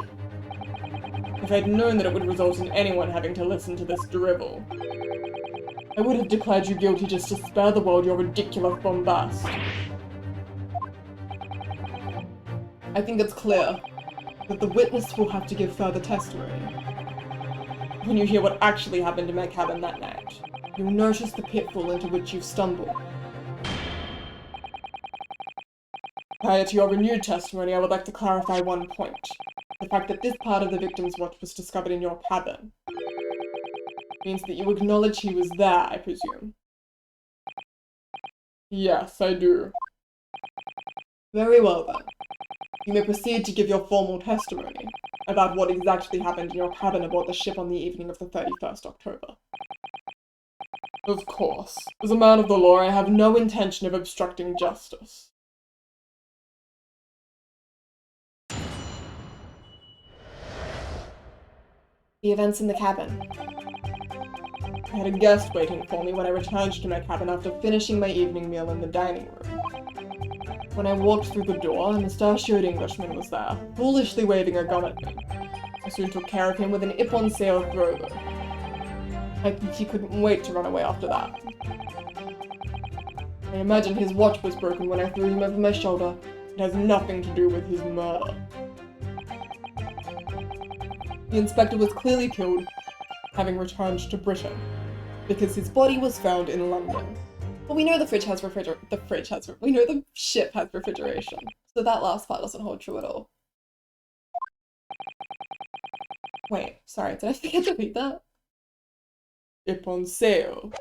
C: If I'd known that it would result in anyone having to listen to this drivel, I would have declared you guilty just to spare the world your ridiculous bombast. I think it's clear that the witness will have to give further testimony. When you hear what actually happened in my cabin that night, you'll notice the pitfall into which you've stumbled. Prior to your renewed testimony, I would like to clarify one point. The fact that this part of the victim's watch was discovered in your cabin means that you acknowledge he was there, I presume. Yes, I do. Very well then. You may proceed to give your formal testimony about what exactly happened in your cabin aboard the ship on the evening of the 31st October. Of course. As a man of the law, I have no intention of obstructing justice.
A: The events in the cabin.
C: I had a guest waiting for me when I returned to my cabin after finishing my evening meal in the dining room. When I walked through the door, a mustachioed Englishman was there, foolishly waving a gun at me. I soon took care of him with an Ippon Seo thrower. He couldn't wait to run away after that. I imagine his watch was broken when I threw him over my shoulder. It has nothing to do with his murder. The inspector was clearly killed, having returned to Britain, because his body was found in London. But we know the we know the ship has refrigeration, so that last part doesn't hold true at all. Wait, sorry, did I forget to read that? Ippon Seo.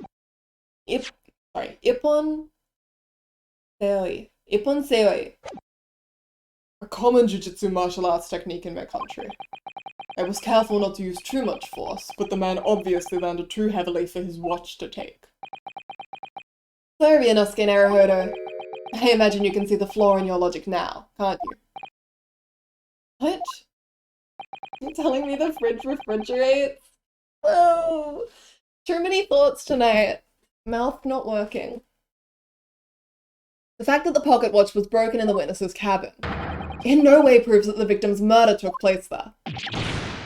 C: Ippon Seoi. Ippon Seoi. A common jujutsu martial arts technique in my country. I was careful not to use too much force, but the man obviously landed too heavily for his watch to take.
A: Sorry, Inosuke Naruhodo. I imagine you can see the flaw in your logic now, can't you? What? You're telling me the fridge refrigerates? Oh, too many thoughts tonight. Mouth not working. The fact that the pocket watch was broken in the witness's cabin in no way proves that the victim's murder took place there.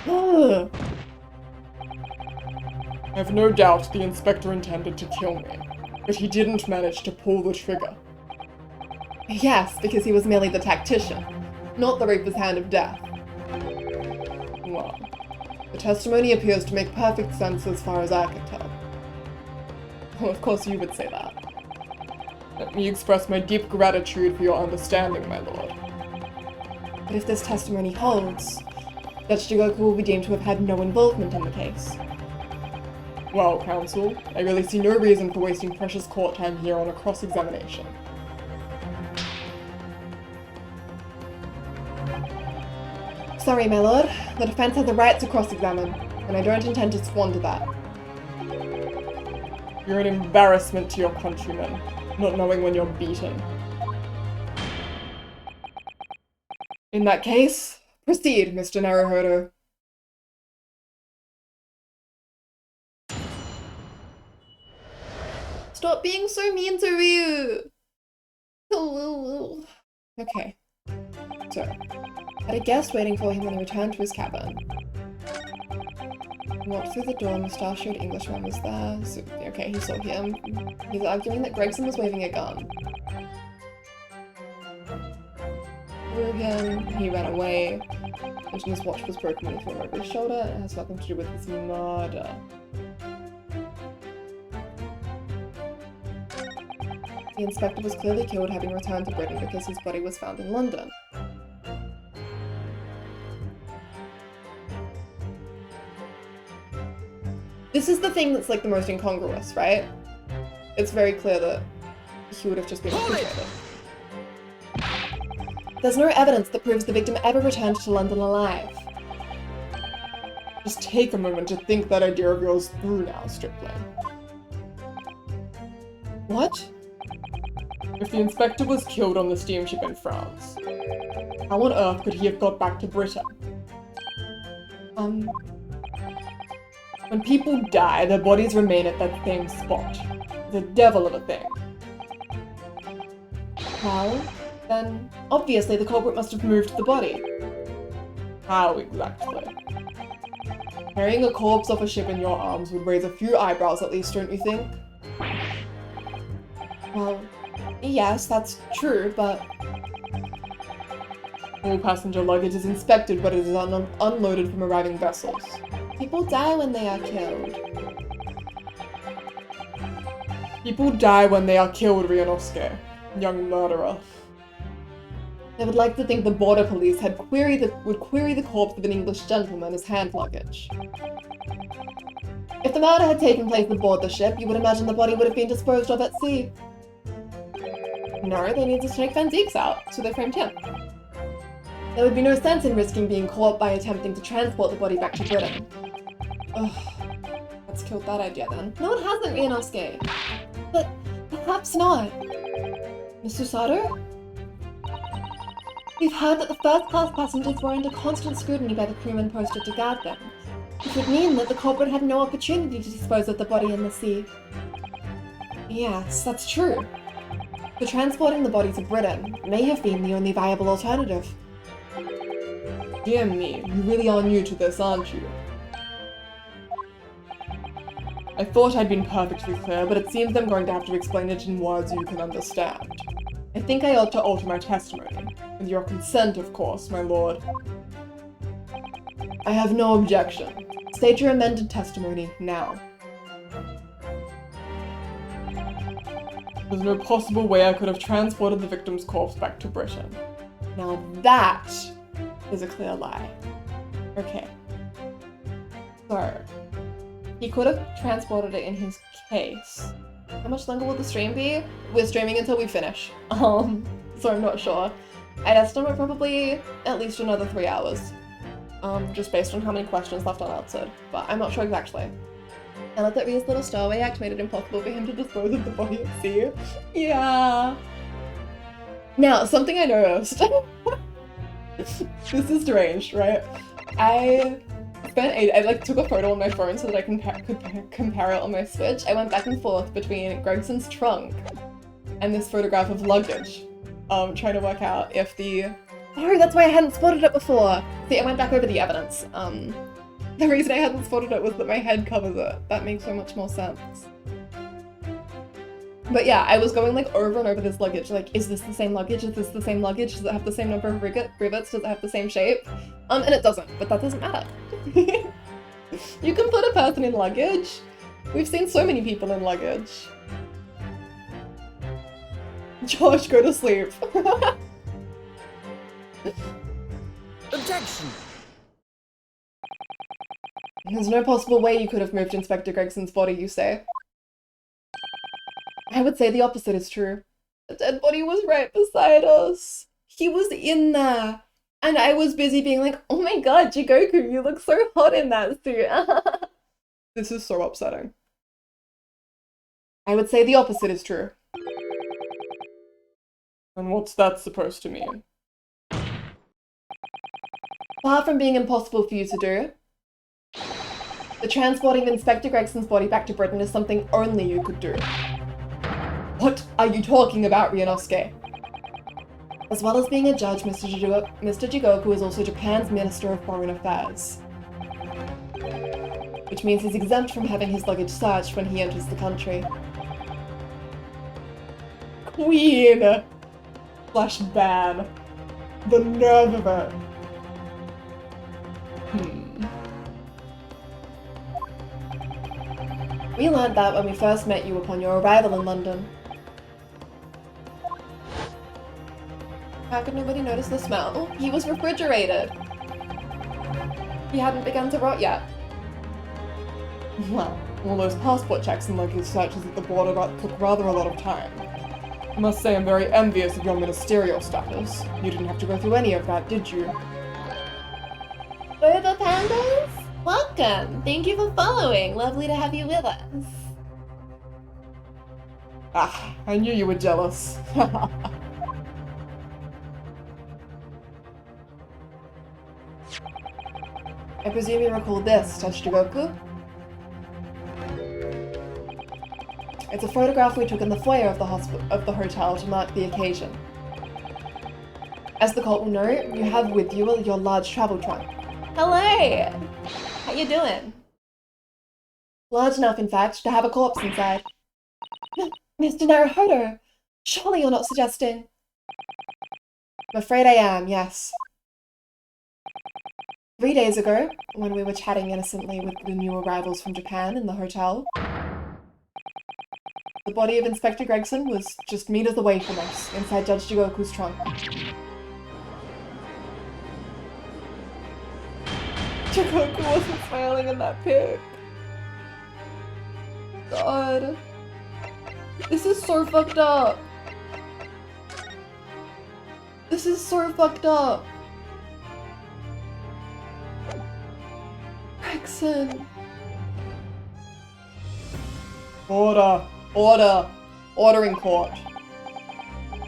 A: Ugh.
C: I have no doubt the inspector intended to kill me, but he didn't manage to pull the trigger.
A: Yes, because he was merely the tactician, not the reaper's hand of death.
C: Well,
A: The testimony appears to make perfect sense as far as I can tell.
C: well, of course you would say that. Let me express my deep gratitude for your understanding, my lord.
A: But if this testimony holds, Judge Jigoku will be deemed to have had no involvement in the case.
C: Well, counsel, I really see no reason for wasting precious court time here on a cross-examination.
A: Sorry, my lord. The defense has the right to cross-examine, and I don't intend to squander that.
C: You're an embarrassment to your countrymen, not knowing when you're beaten.
A: In that case, proceed, Mr. Naruhodo. Stop being so mean to Ryu! Okay. So, had a guest waiting for him when he returned to his cabin. He walked through the door, a mustachioed Englishman was there. So, okay, he saw him. He's arguing that Gregson was waving a gun. Threw him, he ran away. Mentioned his watch was broken when he threw him over his shoulder, and it has nothing to do with his murder. The inspector was clearly killed, having returned to Britain because his body was found in London. This is the thing that's like the most incongruous, right? It's very clear that he would have just been executed. There's no evidence that proves the victim ever returned to London alive.
C: Just take a moment to think that idea of yours through now, Stripling.
A: What?
C: If the inspector was killed on the steamship in France, how on earth could he have got back to Britain? When people die, their bodies remain at that same spot. It's a devil of a thing.
A: Well, then obviously the culprit must have moved the body.
C: How exactly?
A: Carrying a corpse off a ship in your arms would raise a few eyebrows at least, don't you think? Well, yes, that's true, but...
C: All passenger luggage is inspected, but it is unloaded from arriving vessels.
A: People die when they are killed.
C: People die when they are killed, Ryunosuke, young murderer.
A: They would like to think the border police would query the corpse of an English gentleman as hand luggage. If the murder had taken place aboard the ship, you would imagine the body would have been disposed of at sea. No, they needed to take Van Zieks out, so they framed him. There would be no sense in risking being caught by attempting to transport the body back to Britain. Ugh, that's killed that idea then. No, it hasn't, Ryunosuke. But perhaps not. Mr. Sato? We've heard that the first-class passengers were under constant scrutiny by the crewmen posted to guard them.
B: Which would mean that the culprit had no opportunity to dispose of the body in the sea.
A: Yes, that's true. So transporting the body to Britain may have been the only viable alternative. Dear me, you really are new to this, aren't you? I thought I'd been perfectly clear, but it seems I'm going to have to explain it in words you can understand. I think I ought to alter my testimony. With your consent, of course, my lord. I have no objection. State your amended testimony now. There's no possible way I could have transported the victim's corpse back to Britain. Now that is a clear lie. Okay. So, he could have transported it in his case. How much longer will the stream be? We're streaming until we finish. So I'm not sure. I'd estimate probably at least another 3 hours. Just based on how many questions left unanswered. But I'm not sure exactly. I love that Rhea's little stowaway act made it impossible for him to dispose of the body at sea. Yeah. Now, something I noticed. This is strange, right? I took a photo on my phone so that I could compare it on my Switch. I went back and forth between Gregson's trunk and this photograph of luggage. Trying to work out if the... Oh, that's why I hadn't spotted it before! See, I went back over the evidence. The reason I hadn't spotted it was that my head covers it. That makes so much more sense. But yeah, I was going like over and over this luggage, like, is this the same luggage? Is this the same luggage? Does it have the same number of rivets? Does it have the same shape? And it doesn't, but that doesn't matter. You can put a person in luggage. We've seen so many people in luggage. Josh, go to sleep.
D: Objection!
A: There's no possible way you could have moved Inspector Gregson's body, you say? I would say the opposite is true. The dead body was right beside us. He was in there. And I was busy being like, oh my god, Jigoku, you look so hot in that suit. This is so upsetting. I would say the opposite is true. And what's that supposed to mean? Far from being impossible for you to do, the transporting of Inspector Gregson's body back to Britain is something only you could do. What are you talking about, Ryunosuke? As well as being a judge, Mr. Jigoku is also Japan's Minister of Foreign Affairs. Which means he's exempt from having his luggage searched when he enters the country. Queen! Slash ban. The nerve of it. We learned that when we first met you upon your arrival in London. How could nobody notice the smell? He was refrigerated. He hadn't begun to rot yet. Well, all those passport checks and luggage searches at the border took rather a lot of time. I must say I'm very envious of your ministerial status. You didn't have to go through any of that, did you?
B: Boba Pandas? Welcome! Thank you for following. Lovely to have you with us.
A: Ah, I knew you were jealous. I presume you recall this, Tetsujiro. It's a photograph we took in the foyer of the hotel to mark the occasion. As the cult will know, you have with you your large travel trunk.
B: Hello! How you doing?
A: Large enough, in fact, to have a corpse inside.
B: Mr. Naruhodo, surely you're not suggesting...
A: I'm afraid I am, yes. 3 days ago, when we were chatting innocently with the new arrivals from Japan in the hotel, the body of Inspector Gregson was just meters away from us, inside Judge Jigoku's trunk. Jigoku wasn't smiling in that pic. God. This is so fucked up. This is so fucked up. Gregson. Order. Order. Order in court.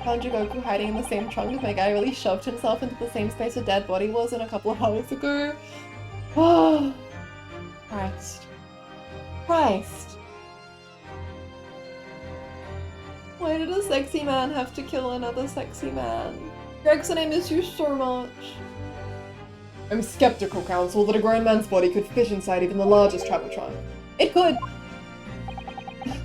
A: Found Jigoku hiding in the same trunk as my guy really shoved himself into the same space a dead body was in a couple of hours ago. Christ. Christ. Why did a sexy man have to kill another sexy man? Gregson, I miss you so much.
C: I'm skeptical, Counsel, that a grown man's body could fit inside even the largest travel trunk.
A: It could.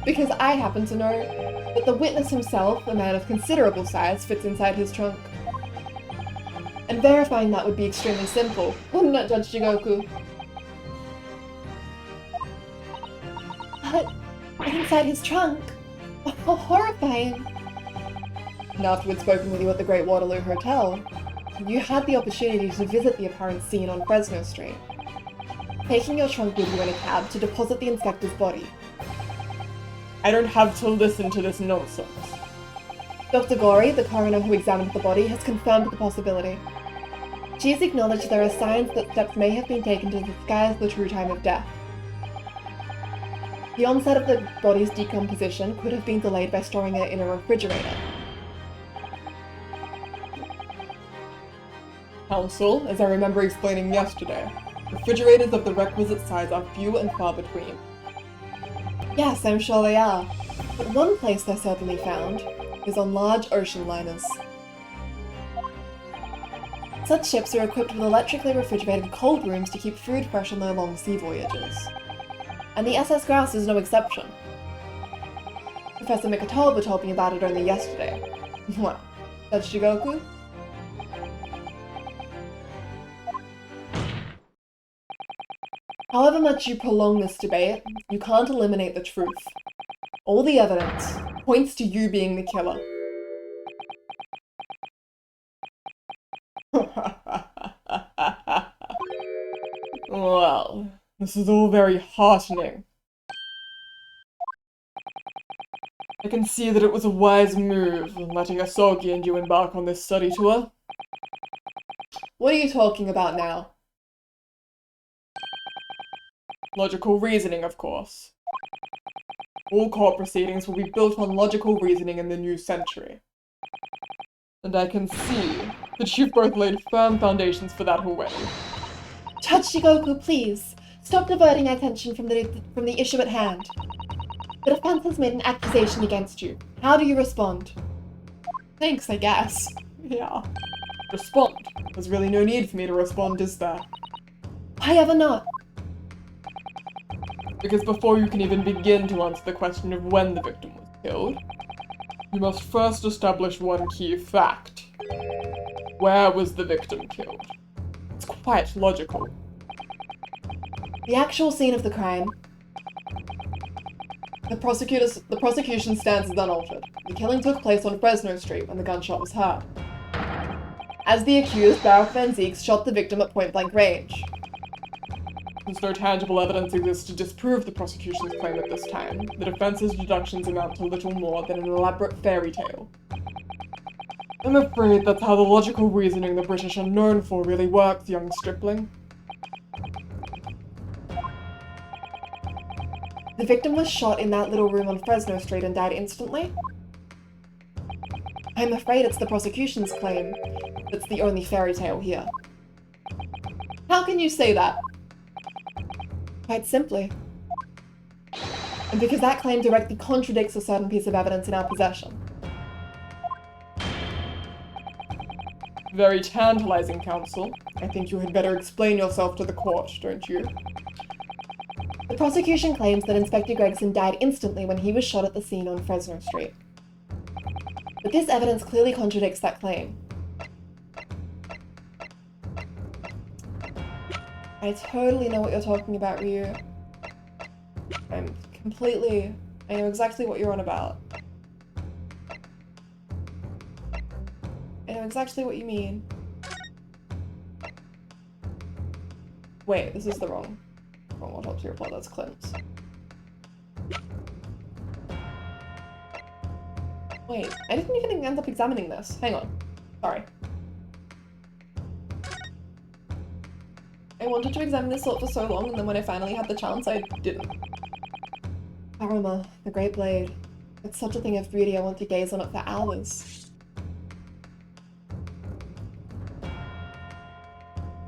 A: Because I happen to know that the witness himself, a man of considerable size, fits inside his trunk. And verifying that would be extremely simple, wouldn't it, Judge Jigoku?
B: But inside his trunk? How horrifying.
A: And after we'd spoken with you at the Great Waterloo Hotel, you had the opportunity to visit the apparent scene on Fresno Street, taking your trunk with you in a cab to deposit the inspector's body.
C: I don't have to listen to this nonsense.
A: Dr. Gori, the coroner who examined the body, has confirmed the possibility. She has acknowledged there are signs that steps may have been taken to disguise the true time of death. The onset of the body's decomposition could have been delayed by storing it in a refrigerator.
C: Counsel, as I remember explaining yesterday, refrigerators of the requisite size are few and far between.
A: Yes, I'm sure they are. But one place they're certainly found is on large ocean liners. Such ships are equipped with electrically refrigerated cold rooms to keep food fresh on their long sea voyages. And the SS Grouse is no exception. Professor Mikatoba told me about it only yesterday. Well, Judge Jigoku? However much you prolong this debate, you can't eliminate the truth. All the evidence points to you being the killer.
C: Well, this is all very heartening. I can see that it was a wise move in letting Asogi and you embark on this study tour.
A: What are you talking about now?
C: Logical reasoning, of course. All court proceedings will be built on logical reasoning in the new century. And I can see that you've both laid firm foundations for that already.
B: Judge Jigoku, please, stop diverting attention from the issue at hand. The defense has made an accusation against you. How do you respond?
A: Thanks, I guess.
C: Yeah. Respond. There's really no need for me to respond, is there?
B: Why ever not?
C: Because before you can even begin to answer the question of when the victim was killed, you must first establish one key fact. Where was the victim killed? It's quite logical.
A: The actual scene of the crime. The prosecution stance is unaltered. The killing took place on Fresno Street when the gunshot was heard. As the accused, Baruch Van Zieks shot the victim at point-blank range.
C: Since no tangible evidence exists to disprove the prosecution's claim at this time, the defense's deductions amount to little more than an elaborate fairy tale. I'm afraid that's how the logical reasoning the British are known for really works, young stripling.
A: The victim was shot in that little room on Fresno Street and died instantly? I'm afraid it's the prosecution's claim that's the only fairy tale here. How can you say that? Quite simply. And because that claim directly contradicts a certain piece of evidence in our possession.
C: Very tantalizing, counsel. I think you had better explain yourself to the court, don't you?
A: The prosecution claims that Inspector Gregson died instantly when he was shot at the scene on Fresno Street. But this evidence clearly contradicts that claim. I totally know what you're talking about, Ryu. I know exactly what you're on about. I know exactly what you mean. Wait, this is the wrong autopsy report, that's Clint's. Wait, I didn't even end up examining this. Hang on. Sorry. I wanted to examine this sort for so long, and then when I finally had the chance, I didn't. Aruma, the Great Blade. It's such a thing of beauty, I want to gaze on it for hours.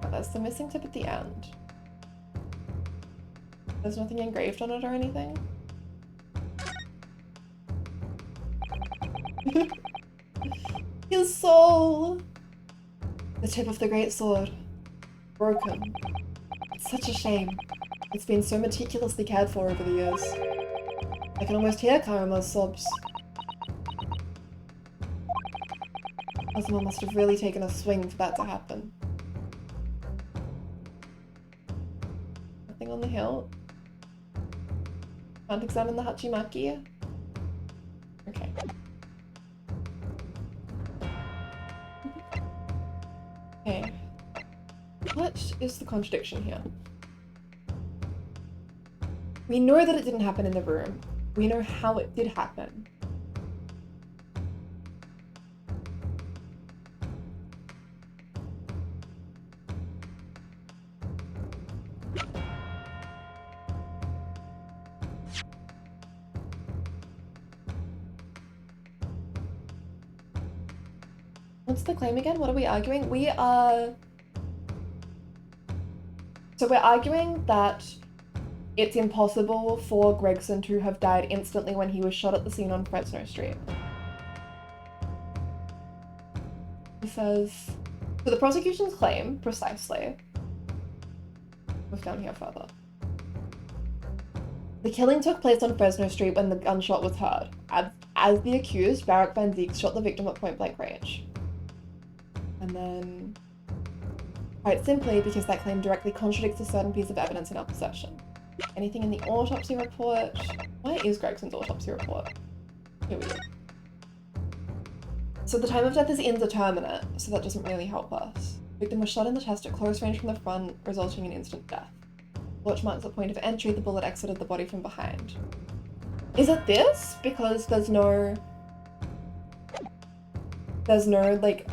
A: But there's the missing tip at the end. There's nothing engraved on it or anything? His soul! The tip of the great sword. Broken. It's such a shame. It's been so meticulously cared for over the years. I can almost hear Karama's sobs. Azuma must have really taken a swing for that to happen. Nothing on the hill? Can't examine the Hachimaki? Okay. Okay. What is the contradiction here? We know that it didn't happen in the room. We know how it did happen. What's the claim again? What are we arguing? So we're arguing that it's impossible for Gregson to have died instantly when he was shot at the scene on Fresno Street. He says, so the prosecution's claim, precisely, was down here further. The killing took place on Fresno Street when the gunshot was heard. As the accused, Barak Van Zieks shot the victim at point-blank range. And then, quite simply, because that claim directly contradicts a certain piece of evidence in our possession. Anything in the autopsy report? Where is Gregson's autopsy report? Here we go. So the time of death is indeterminate, so that doesn't really help us. Victim was shot in the chest at close range from the front, resulting in instant death. Scorch marks the point of entry, the bullet exited the body from behind. Is it this? Because there's no, like,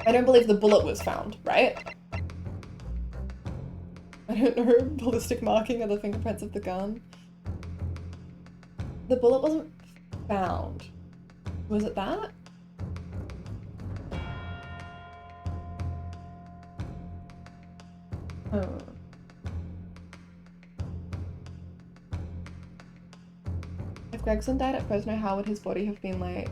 A: I don't believe the bullet was found, right? I don't know, ballistic marking or the fingerprints of the gun. The bullet wasn't found. Was it that? Oh. If Gregson died at Fresno, how would his body have been like?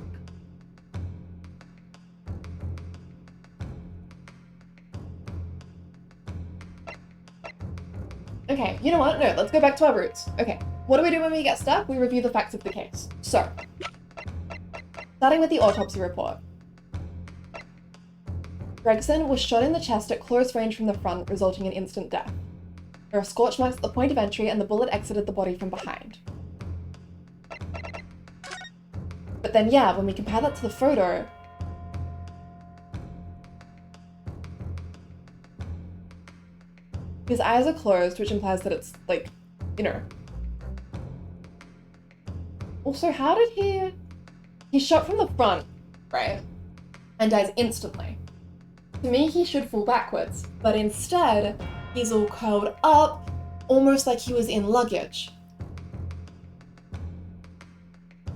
A: Okay, you know what? No, let's go back to our roots. Okay, what do we do when we get stuck? We review the facts of the case. So, starting with the autopsy report. Gregson was shot in the chest at close range from the front, resulting in instant death. There are scorch marks at the point of entry, and the bullet exited the body from behind. But then, yeah, when we compare that to the photo, his eyes are closed, which implies that it's, like, you know. Also, how did he... He's shot from the front, right? And dies instantly. To me, he should fall backwards, but instead, he's all curled up, almost like he was in luggage.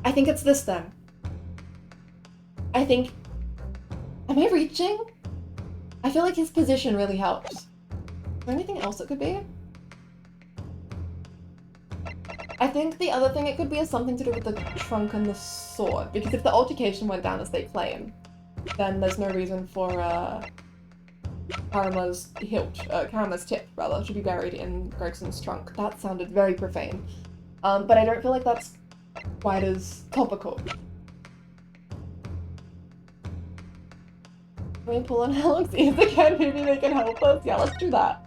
A: I think it's this then. I think... Am I reaching? I feel like his position really helps. Is there anything else it could be? I think the other thing it could be is something to do with the trunk and the sword, because if the altercation went down as they claim, then there's no reason for Karama's tip, rather, to be buried in Gregson's trunk. That sounded very profane. But I don't feel like that's quite as topical. Can we pull on Alex's ears again? Maybe they can help us? Yeah, let's do that.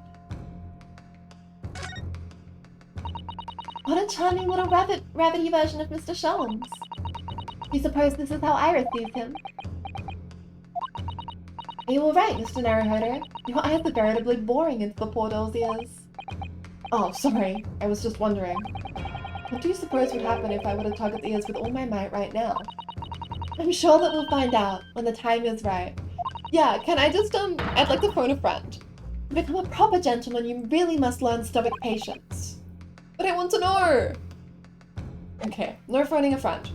B: What a charming little rabbity version of Mr. Sholmes. Do you suppose this is how Iris sees him? Are you alright, Mr. Naruhodo? Your eyes are veritably boring into the poor doll's ears. Oh, sorry. I was just wondering. What do you suppose would happen if I were to tug at the ears with all my might right now? I'm sure that we'll find out when the time is right. Yeah, can I just, I'd like to phone a friend. To become a proper gentleman, you really must learn stoic patience.
A: But I want to know! Okay, no phoning a friend.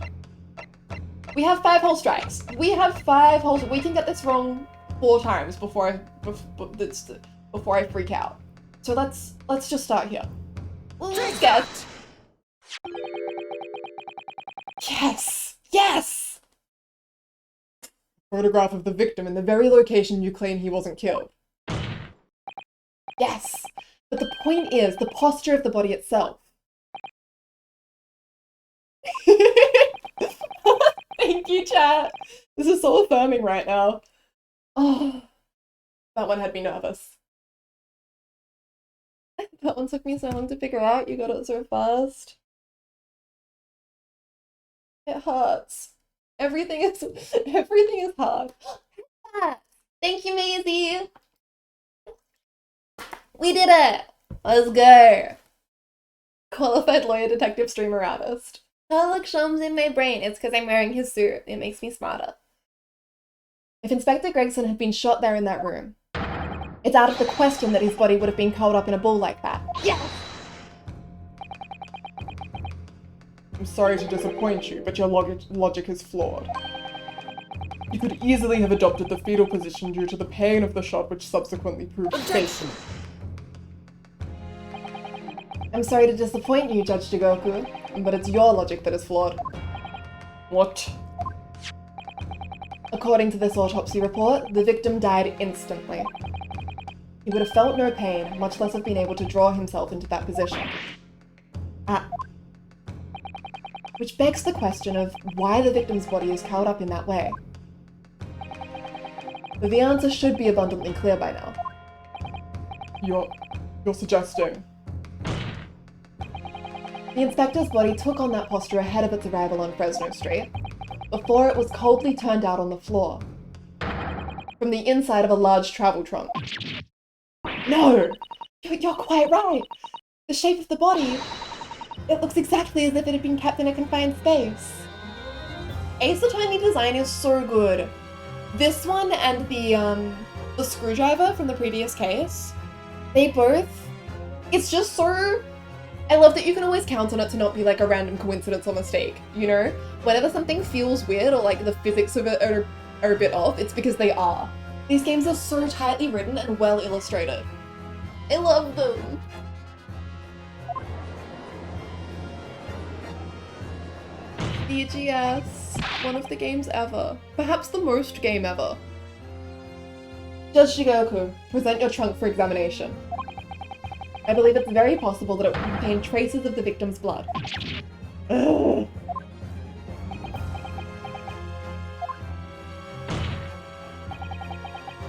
A: We have 5 whole strikes. We have 5 whole... We can get this wrong 4 times before I freak out. So let's just start here.
D: Take
A: Get.
D: that!
A: Yes! Yes!
C: Photograph of the victim in the very location you claim he wasn't killed.
A: Yes! But the point is the posture of the body itself. Thank you, chat. This is so affirming right now. Oh, that one had me nervous. That one took me so long to figure out. You got it so fast. It hurts. Everything is hard.
B: Thank you, Maisie. We did it. Let's go.
A: Qualified lawyer, detective, streamer, artist.
B: Sherlock Holmes in my brain. It's because I'm wearing his suit. It makes me smarter.
A: If Inspector Gregson had been shot there in that room, it's out of the question that his body would have been curled up in a ball like that.
B: Yes.
C: I'm sorry to disappoint you, but your logic is flawed. You could easily have adopted the fetal position due to the pain of the shot, which subsequently proved fatal.
A: I'm sorry to disappoint you, Judge Jigoku, but it's your logic that is flawed.
C: What?
A: According to this autopsy report, the victim died instantly. He would have felt no pain, much less have been able to draw himself into that position. Which begs the question of why the victim's body is curled up in that way. But the answer should be abundantly clear by now.
C: You're suggesting...
A: The inspector's body took on that posture ahead of its arrival on Fresno Street, before it was coldly turned out on the floor, from the inside of a large travel trunk. No! You're quite right! The shape of the body, it looks exactly as if it had been kept in a confined space. Ace Attorney design is so good. This one and the screwdriver from the previous case, they both, it's just so... I love that you can always count on it to not be like a random coincidence or mistake, you know? Whenever something feels weird or like the physics of it are a bit off, it's because they are. These games are so tightly written and well illustrated. I love them. EGS, one of the games ever. Perhaps the most game ever. Judge Jigoku, present your trunk for examination. I believe it's very possible that it would contain traces of the victim's blood. Ugh.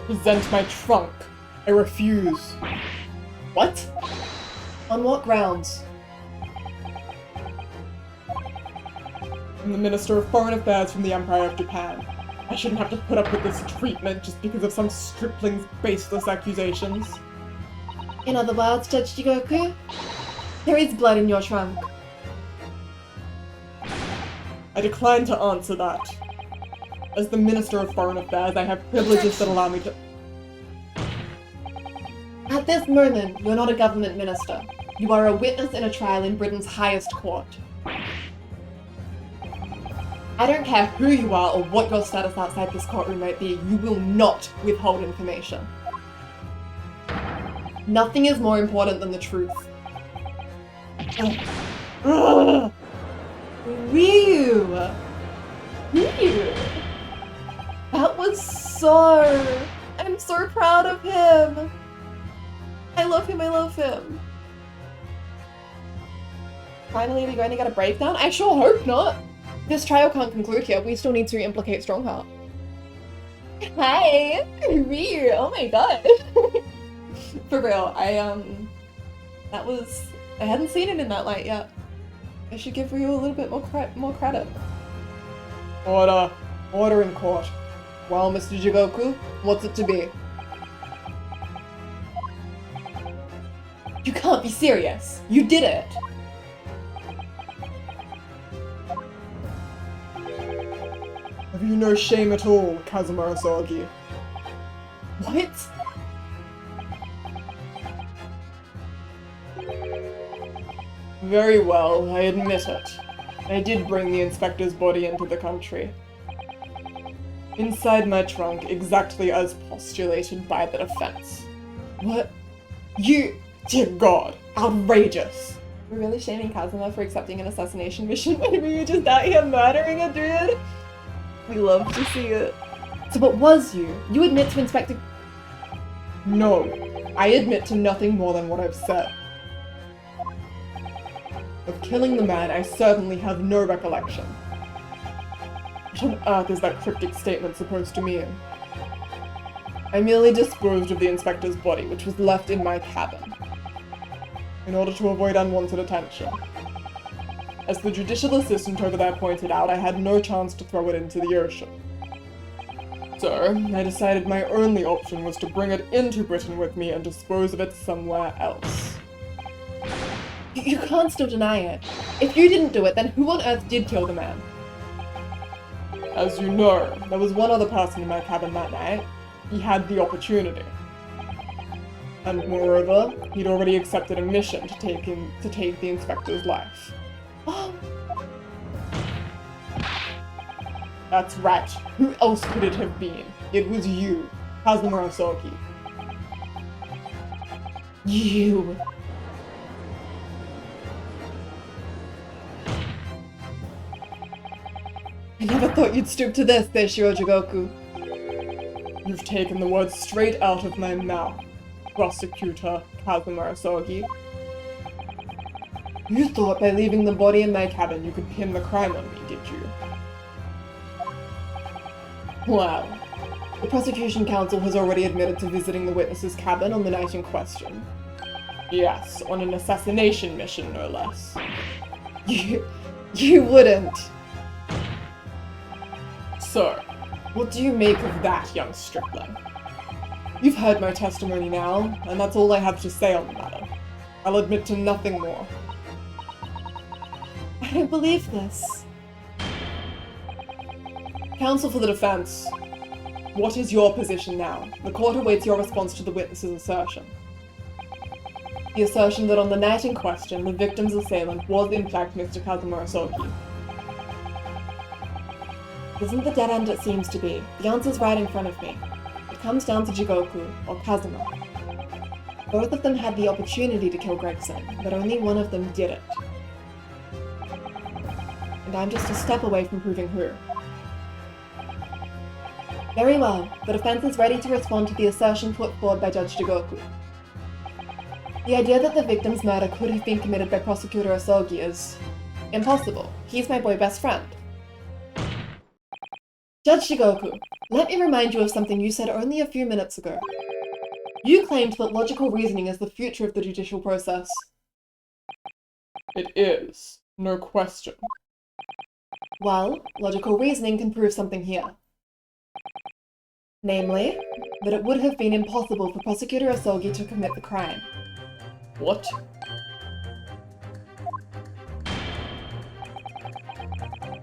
C: Present my trunk. I refuse.
A: What? On what grounds?
C: I'm the Minister of Foreign Affairs from the Empire of Japan. I shouldn't have to put up with this treatment just because of some stripling's baseless accusations.
A: In other words, Judge Jigoku, there is blood in your trunk.
C: I decline to answer that. As the Minister of Foreign Affairs, I have privileges that allow me to...
A: At this moment, you're not a government minister. You are a witness in a trial in Britain's highest court. I don't care who you are or what your status outside this courtroom might be, you will not withhold information. Nothing is more important than the truth. Ugh. Ryu! Ryu! That was so... I'm so proud of him! I love him, I love him. Finally, are we going to get a breakdown? I sure hope not! This trial can't conclude here, we still need to implicate Strongheart. Hi! Ryu! Oh my god! For real, I hadn't seen it in that light yet. I should give Ryu a little bit more credit.
C: Order. Order in court.
A: Well, Mr. Jigoku, what's it to be? You can't be serious! You did it!
C: Have you no shame at all, Kazuma Asagi?
A: What?
C: Very well, I admit it. I did bring the inspector's body into the country. Inside my trunk, exactly as postulated by the defense.
A: What? You
C: Dear God, outrageous.
A: We're really shaming Kazuma for accepting an assassination mission when we were just out here murdering a dude. We love to see it. So what was you? You admit to Inspector...
C: No, I admit to nothing more than what I've said. Of killing the man, I certainly have no recollection. What on earth is that cryptic statement supposed to mean? I merely disposed of the inspector's body, which was left in my cabin, in order to avoid unwanted attention. As the judicial assistant over there pointed out, I had no chance to throw it into the ocean. So, I decided my only option was to bring it into Britain with me and dispose of it somewhere else.
A: You can't still deny it. If you didn't do it, then who on earth did kill the man?
C: As you know, there was one other person in my cabin that night. He had the opportunity. And moreover, he'd already accepted a mission to take the inspector's life.
A: Oh,
C: That's right. Who else could it have been? It was you, Kazuma Asogi.
A: you. I never thought you'd stoop to this, Seishiro Jigoku.
C: You've taken the words straight out of my mouth, Prosecutor Kazuma Asogi. You thought by leaving the body in my cabin you could pin the crime on me, did you? Well, the prosecution counsel has already admitted to visiting the witness's cabin on the night in question. Yes, on an assassination mission, no less.
A: You wouldn't.
C: So, what do you make of that, young stripling? You've heard my testimony now, and that's all I have to say on the matter. I'll admit to nothing more.
A: I don't believe this.
C: Counsel for the defense, what is your position now? The court awaits your response to the witness's assertion. The assertion that on the night in question, the victim's assailant was in fact Mr. Kazuma Asogi.
A: Isn't the dead end it seems to be? The answer's right in front of me. It comes down to Jigoku, or Kazuma. Both of them had the opportunity to kill Gregson, but only one of them did it. And I'm just a step away from proving who. Very well, the defense is ready to respond to the assertion put forward by Judge Jigoku. The idea that the victim's murder could have been committed by Prosecutor Asogi is impossible. He's my boy best friend. Judge Jigoku, let me remind you of something you said only a few minutes ago. You claimed that logical reasoning is the future of the judicial process. It is, no question. Well, logical reasoning can prove something here. Namely, that it would have been impossible for Prosecutor Asogi to commit the crime. What?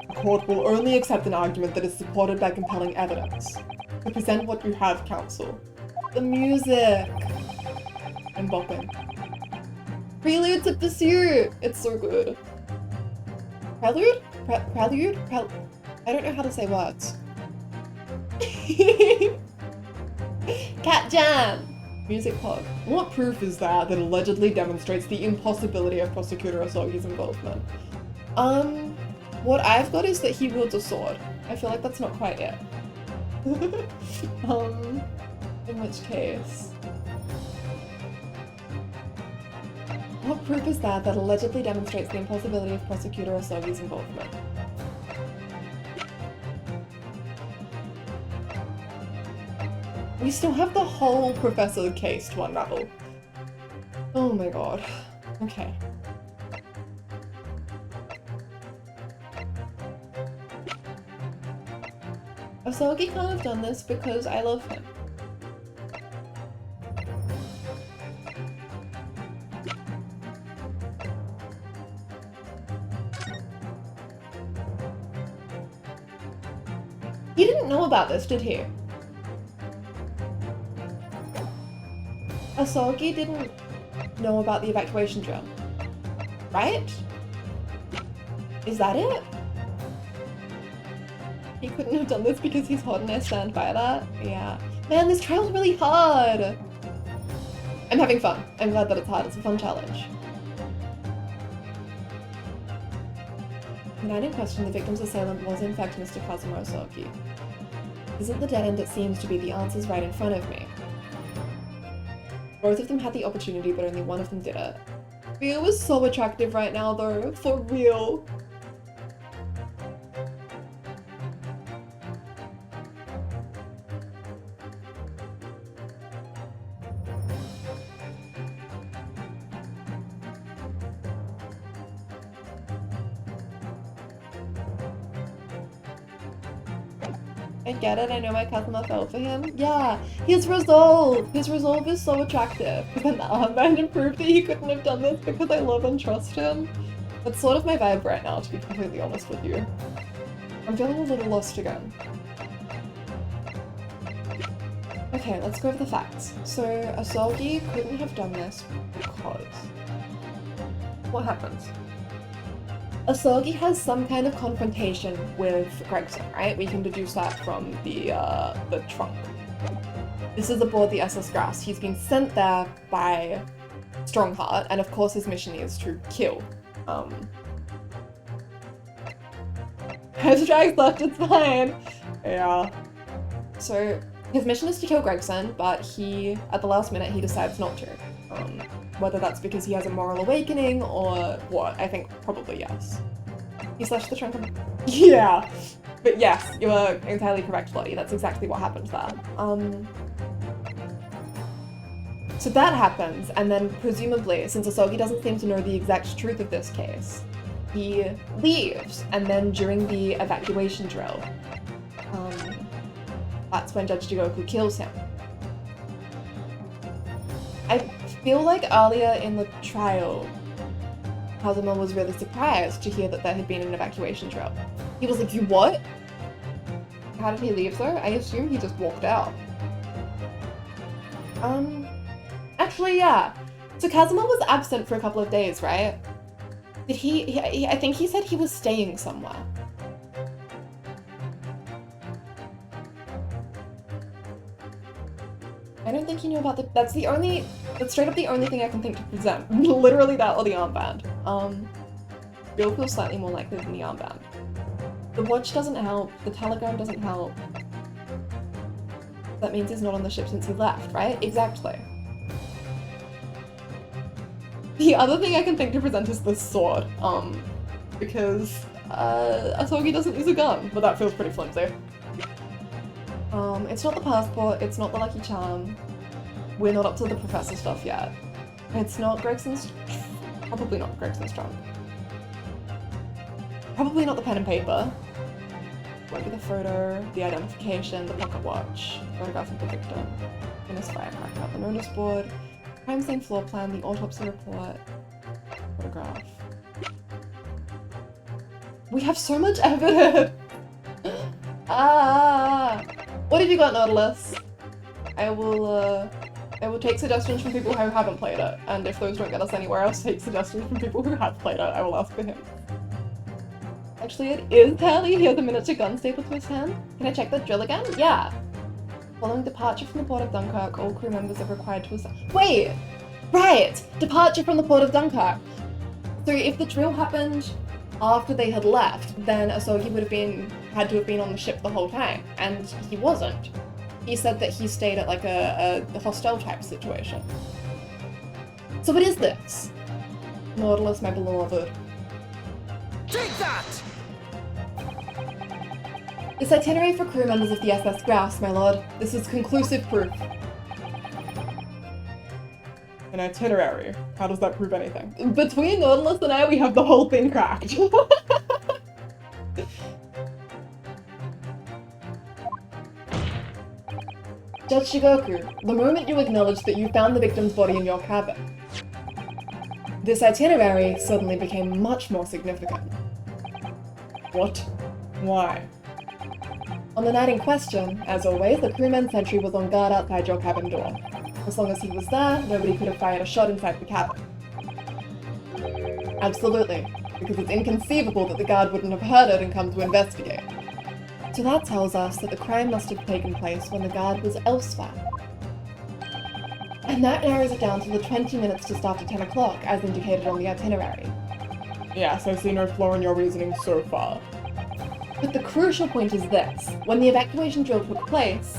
A: The court will only accept an argument that is supported by compelling evidence. To present what you have, counsel. The music! I'm bopping. Prelude to Pursuit! It's so good. Prelude? Prelude? I don't know how to say words. Cat Jam! Music pod. What proof is there that allegedly demonstrates the impossibility of Prosecutor Asogi's involvement? What I've got is that he wields a sword. I feel like that's not quite it. In which case... What proof is there that allegedly demonstrates the impossibility of Prosecutor Asogi's involvement? We still have the whole Professor case to unravel. Oh my god. Okay. Asogi can't have done this because I love him. He didn't know about this, did he? Asogi didn't know about the evacuation drill, right? Is that it? He couldn't have done this because he's hot and I stand by that? Yeah. Man, this trial's really hard!
B: I'm having fun. I'm glad that it's hard. It's a fun challenge. The night in question, the victim's assailant was in fact Mr. Kazuma Osoki. Isn't the dead end it seems to be the answers right in front of me? Both of them had the opportunity, but only one of them did it. Rio is so attractive right now though, for real. I get it, I know my Kazuma fell for him. Yeah, his resolve is so attractive. And the armband proved that he couldn't have done this because I love and trust him. That's sort of my vibe right now, to be completely honest with you. I'm feeling a little lost again. Okay, let's go over the facts. So, Asogi couldn't have done this because... What happens? Asogi has some kind of confrontation with Gregson, right? We can deduce that from the trunk. This is aboard the SS Grass. He's been sent there by Strongheart, and of course his mission is to kill. Hashtags left, it's fine! Yeah. So, his mission is to kill Gregson, but he, at the last minute, he decides not to. Whether that's because he has a moral awakening or what, I think probably yes. He slashed the trunk of... Yeah! But yes, you are entirely correct, Lottie. That's exactly what happened there. So that happens, and then presumably, since Asogi doesn't seem to know the exact truth of this case, he leaves, and then during the evacuation drill, that's when Judge Jigoku kills him. I feel like earlier in the trial, Kazuma was really surprised to hear that there had been an evacuation drill. He was like, you what? How did he leave though? I assume he just walked out. Actually, yeah. So Kazuma was absent for a couple of days, right? Did he I think he said he was staying somewhere. I don't think he knew about the- that's straight up the only thing I can think to present. Literally that or the armband. Bill feels slightly more likely than the armband. The watch doesn't help, the telegram doesn't help. That means he's not on the ship since he left, right? Exactly. The other thing I can think to present is this sword, because Asogi doesn't use a gun, but that feels pretty flimsy. It's not the passport, it's not the lucky charm. We're not up to the professor stuff yet. It's not Gregson's... probably not Gregson's trunk. Probably not the pen and paper. Won't be the photo, the identification, the pocket watch, photograph of the victim, Guinness firecracker, the notice board, crime scene floor plan, the autopsy report, photograph. We have so much evidence! What have you got, Nautilus? I will take suggestions from people who haven't played it, and if those don't get us anywhere else, take suggestions from people who have played it. I will ask for him. Actually, it is Tally. He has a miniature gun stapled to his hand. Can I check that drill again? Yeah. Following departure from the port of Dunkirk, all crew members are required to assign. Wait! Right! Departure from the port of Dunkirk. So if the drill happened after they had left, then Asogi would have had to have been on the ship the whole time, and he wasn't. He said that he stayed at like a hostel type situation. So what is this? Nautilus, my beloved.
D: Take that!
B: This itinerary for crew members of the SS Grouse, my lord. This is conclusive proof.
C: An itinerary. How does that prove anything?
B: Between Nautilus and I, we have the whole thing cracked. Judge Shigoku, the moment you acknowledged that you found the victim's body in your cabin, this itinerary suddenly became much more significant.
C: What? Why?
B: On the night in question, as always, the crewman sentry was on guard outside your cabin door. As long as he was there, nobody could have fired a shot inside the cabin. Absolutely, because it's inconceivable that the guard wouldn't have heard it and come to investigate. So that tells us that the crime must have taken place when the guard was elsewhere. And that narrows it down to the 20 minutes just after 10 o'clock, as indicated on the itinerary.
C: Yes, I see no flaw in your reasoning so far.
B: But the crucial point is this. When the evacuation drill took place,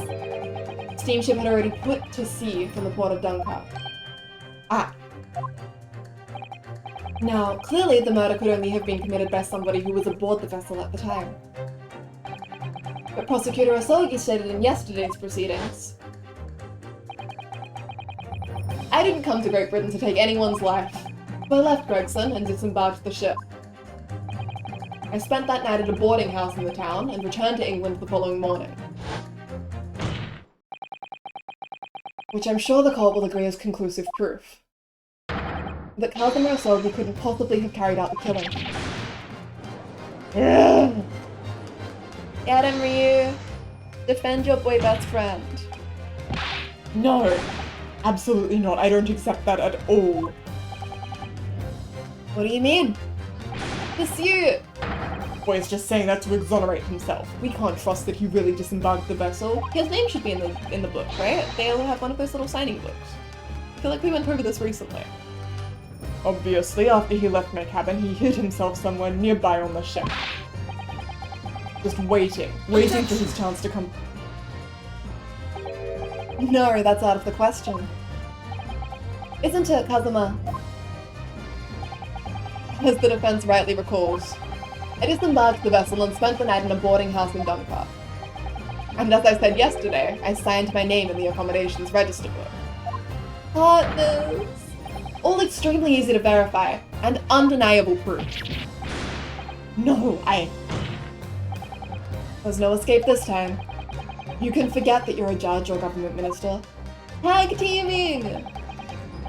B: steamship had already put to sea from the port of Dunkirk.
A: Ah,
B: Now, clearly the murder could only have been committed by somebody who was aboard the vessel at the time. But Prosecutor Asogi stated in yesterday's proceedings, I didn't come to Great Britain to take anyone's life. So I left Gregson and disembarked the ship. I spent that night at a boarding house in the town and returned to England the following morning. Which I'm sure the court will agree is conclusive proof that Kazuma Asogi couldn't possibly have carried out the killing. Get him, Ryu! Defend your boy best friend.
C: No, absolutely not. I don't accept that at all.
B: What do you mean? Pursue!
C: Boy's just saying that to exonerate himself. We can't trust that he really disembarked the vessel.
B: His name should be in the book, right? They all have one of those little signing books. I feel like we went over this recently.
C: Obviously, after he left my cabin, he hid himself somewhere nearby on the ship. Just waiting for his chance to come.
B: No, that's out of the question. Isn't it, Kazuma? As the defense rightly recalls, I disembarked the vessel and spent the night in a boarding house in Dunkirk. And as I said yesterday, I signed my name in the accommodations register book. Partners! All extremely easy to verify, and undeniable proof.
C: No,
B: There's no escape this time. You can forget that you're a judge or government minister. Tag teaming!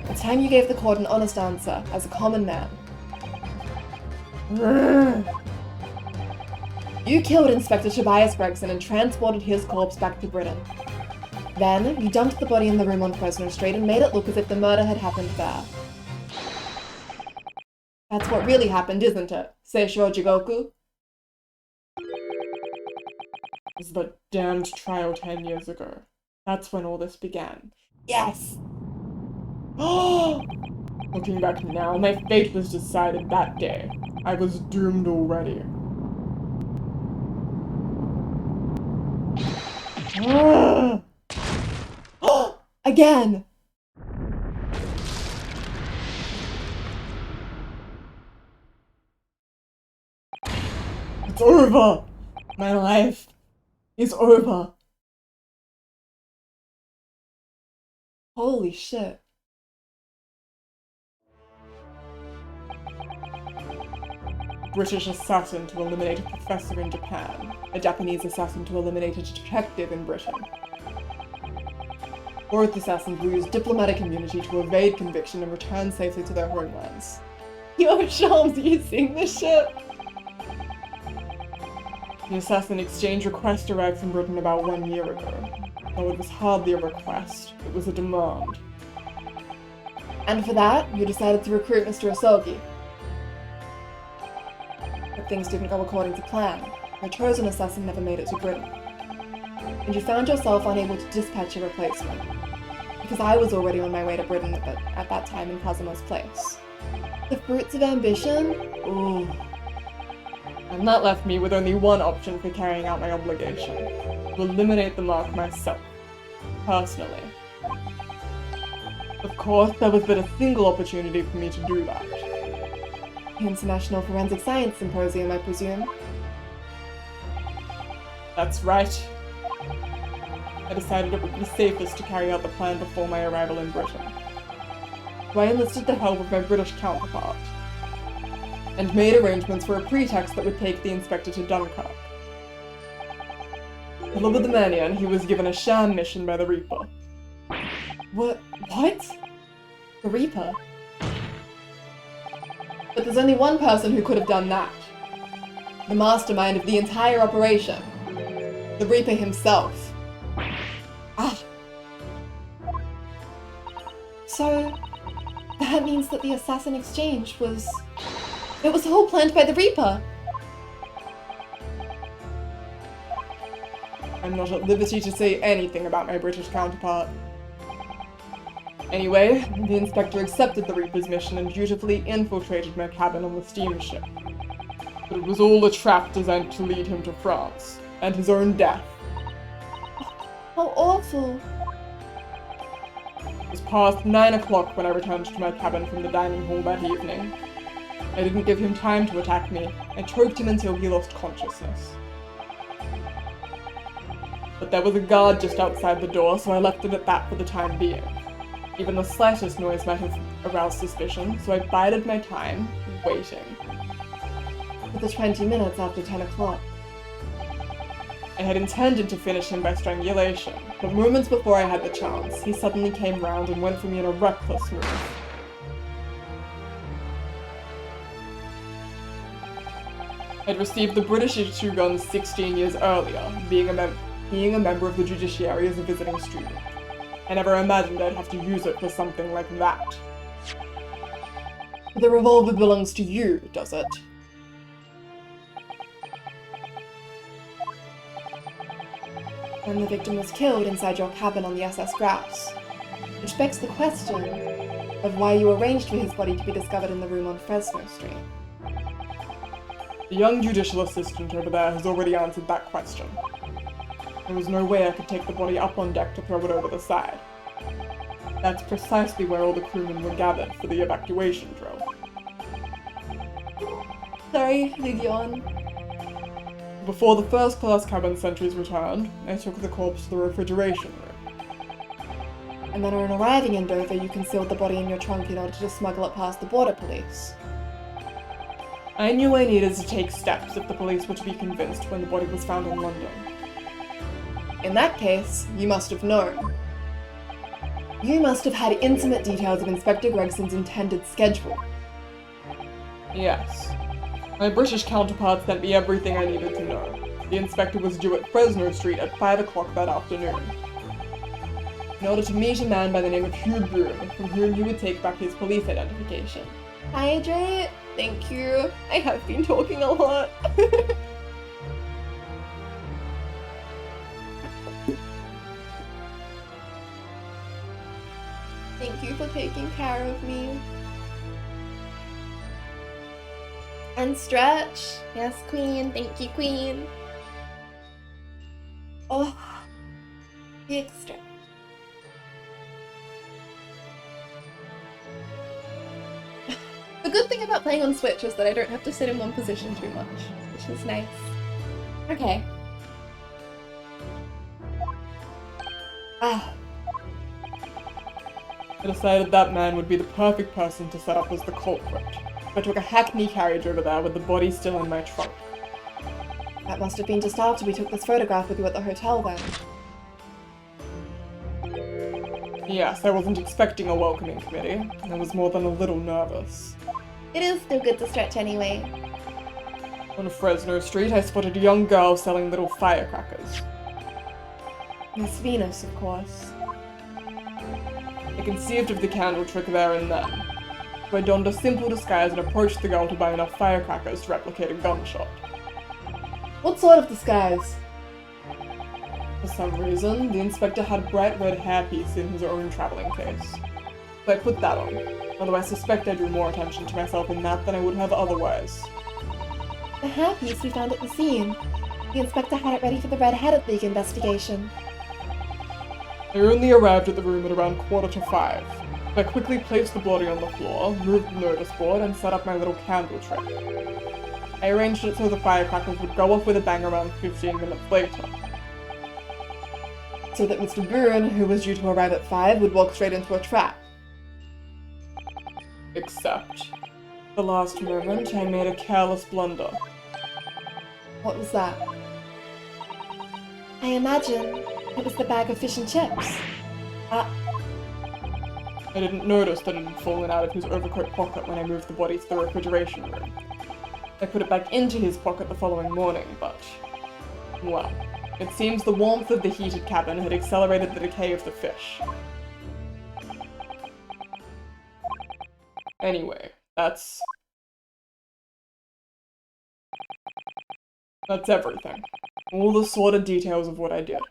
B: It's time you gave the court an honest answer, as a common man. You killed Inspector Tobias Gregson and transported his corpse back to Britain. Then, you dumped the body in the room on Fresno Street and made it look as if the murder had happened there. That's what really happened, isn't it? Seishou Jigoku?
C: It was the damned trial 10 years ago. That's when all this began.
B: Yes!
C: Looking back now, my fate was decided that day. I was doomed already.
B: Again!
C: It's over! My life is over.
B: Holy shit.
C: British assassin to eliminate a professor in Japan. A Japanese assassin to eliminate a detective in Britain. Both assassins will use diplomatic immunity to evade conviction and return safely to their homelands.
B: Yo, Shalms, are you seeing this shit?
C: The assassin exchange request arrived from Britain about 1 year ago. Though it was hardly a request, it was a demand.
B: And for that, you decided to recruit Mr. Asogi. But things didn't go according to plan. Your chosen assassin never made it to Britain. And you found yourself unable to dispatch a replacement. Because I was already on my way to Britain at that time in Kazuma's place. The fruits of ambition? Ooh.
C: And that left me with only one option for carrying out my obligation. To eliminate the mark myself. Personally. Of course, there was but a single opportunity for me to do that.
B: The International Forensic Science Symposium, I presume.
C: That's right. I decided it would be safest to carry out the plan before my arrival in Britain. So I enlisted the help of my British counterpart, and made arrangements for a pretext that would take the inspector to Dunkirk. Delivered the Manion, he was given a sham mission by the Reaper.
B: What? The Reaper? But there's only one person who could have done that. The mastermind of the entire operation. The Reaper himself.
A: Ah.
B: So, that means that the assassin exchange was... It was all planned by the Reaper!
C: I'm not at liberty to say anything about my British counterpart. Anyway, the inspector accepted the Reaper's mission and dutifully infiltrated my cabin on the steamship. But it was all a trap designed to lead him to France, and his own death.
B: How awful.
C: It was past 9 o'clock when I returned to my cabin from the dining hall that evening. I didn't give him time to attack me. I choked him until he lost consciousness. But there was a guard just outside the door, so I left it at that for the time being. Even the slightest noise might have aroused suspicion, so I bided my time, waiting.
A: For the 20 minutes after 10 o'clock.
C: I had intended to finish him by strangulation, but moments before I had the chance, he suddenly came round and went for me in a reckless move. I'd received the British issue gun 16 years earlier, being a member of the judiciary as a visiting student. I never imagined I'd have to use it for something like that.
A: The revolver belongs to you, does it? And the victim was killed inside your cabin on the SS Grouse. Which begs the question of why you arranged for his body to be discovered in the room on Fresno Street.
C: The young judicial assistant over there has already answered that question. There was no way I could take the body up on deck to throw it over the side. That's precisely where all the crewmen were gathered for the evacuation drill.
A: Sorry, lead you on.
C: Before the first-class cabin sentries returned, I took the corpse to the refrigeration room.
A: And then on arriving in Dover, you concealed the body in your trunk in order to smuggle it past the border police.
C: I knew I needed to take steps if the police were to be convinced when the body was found in London.
A: In that case, you must have known. You must have had intimate details of Inspector Gregson's intended schedule.
C: Yes. My British counterpart sent me everything I needed to know. The inspector was due at Fresno Street at 5 o'clock that afternoon, in order to meet a man by the name of Hugh Broom, from whom he would take back his police identification.
A: Hydrate? Thank you. I have been talking a lot. Thank you for taking care of me. And stretch. Yes, queen. Thank you, queen. Oh, big stretch. The good thing about playing on Switch is that I don't have to sit in one position too much, which is nice. Okay. Ah.
C: I decided that man would be the perfect person to set up as the culprit. I took a hackney carriage over there with the body still in my trunk.
A: That must have been just after we took this photograph with you at the hotel then.
C: Yes, I wasn't expecting a welcoming committee. I was more than a little nervous.
A: It is still good to stretch anyway.
C: On Fresno Street, I spotted a young girl selling little firecrackers.
A: Miss Venus, of course.
C: I conceived of the candle trick there and then. So I donned a simple disguise and approached the girl to buy enough firecrackers to replicate a gunshot.
A: What sort of disguise?
C: For some reason, the inspector had a bright red hairpiece in his own traveling case. So I put that on, although I suspect I drew more attention to myself in that than I would have otherwise.
A: The hairpiece we found at the scene. The inspector had it ready for the Red-Headed League investigation.
C: I only arrived at the room at around 5:15. I quickly placed the body on the floor, moved the notice board, and set up my little candle trick. I arranged it so the firecrackers would go off with a bang around 15 minutes later.
A: So that Mr. Boone, who was due to arrive at 5, would walk straight into a trap.
C: Except, the last moment, I made a careless blunder.
A: What was that? I imagine it was the bag of fish and chips.
C: I didn't notice that it had fallen out of his overcoat pocket when I moved the body to the refrigeration room. I put it back into his pocket the following morning, but... well, it seems the warmth of the heated cabin had accelerated the decay of the fish. Anyway, that's everything. All the sordid details of what I did.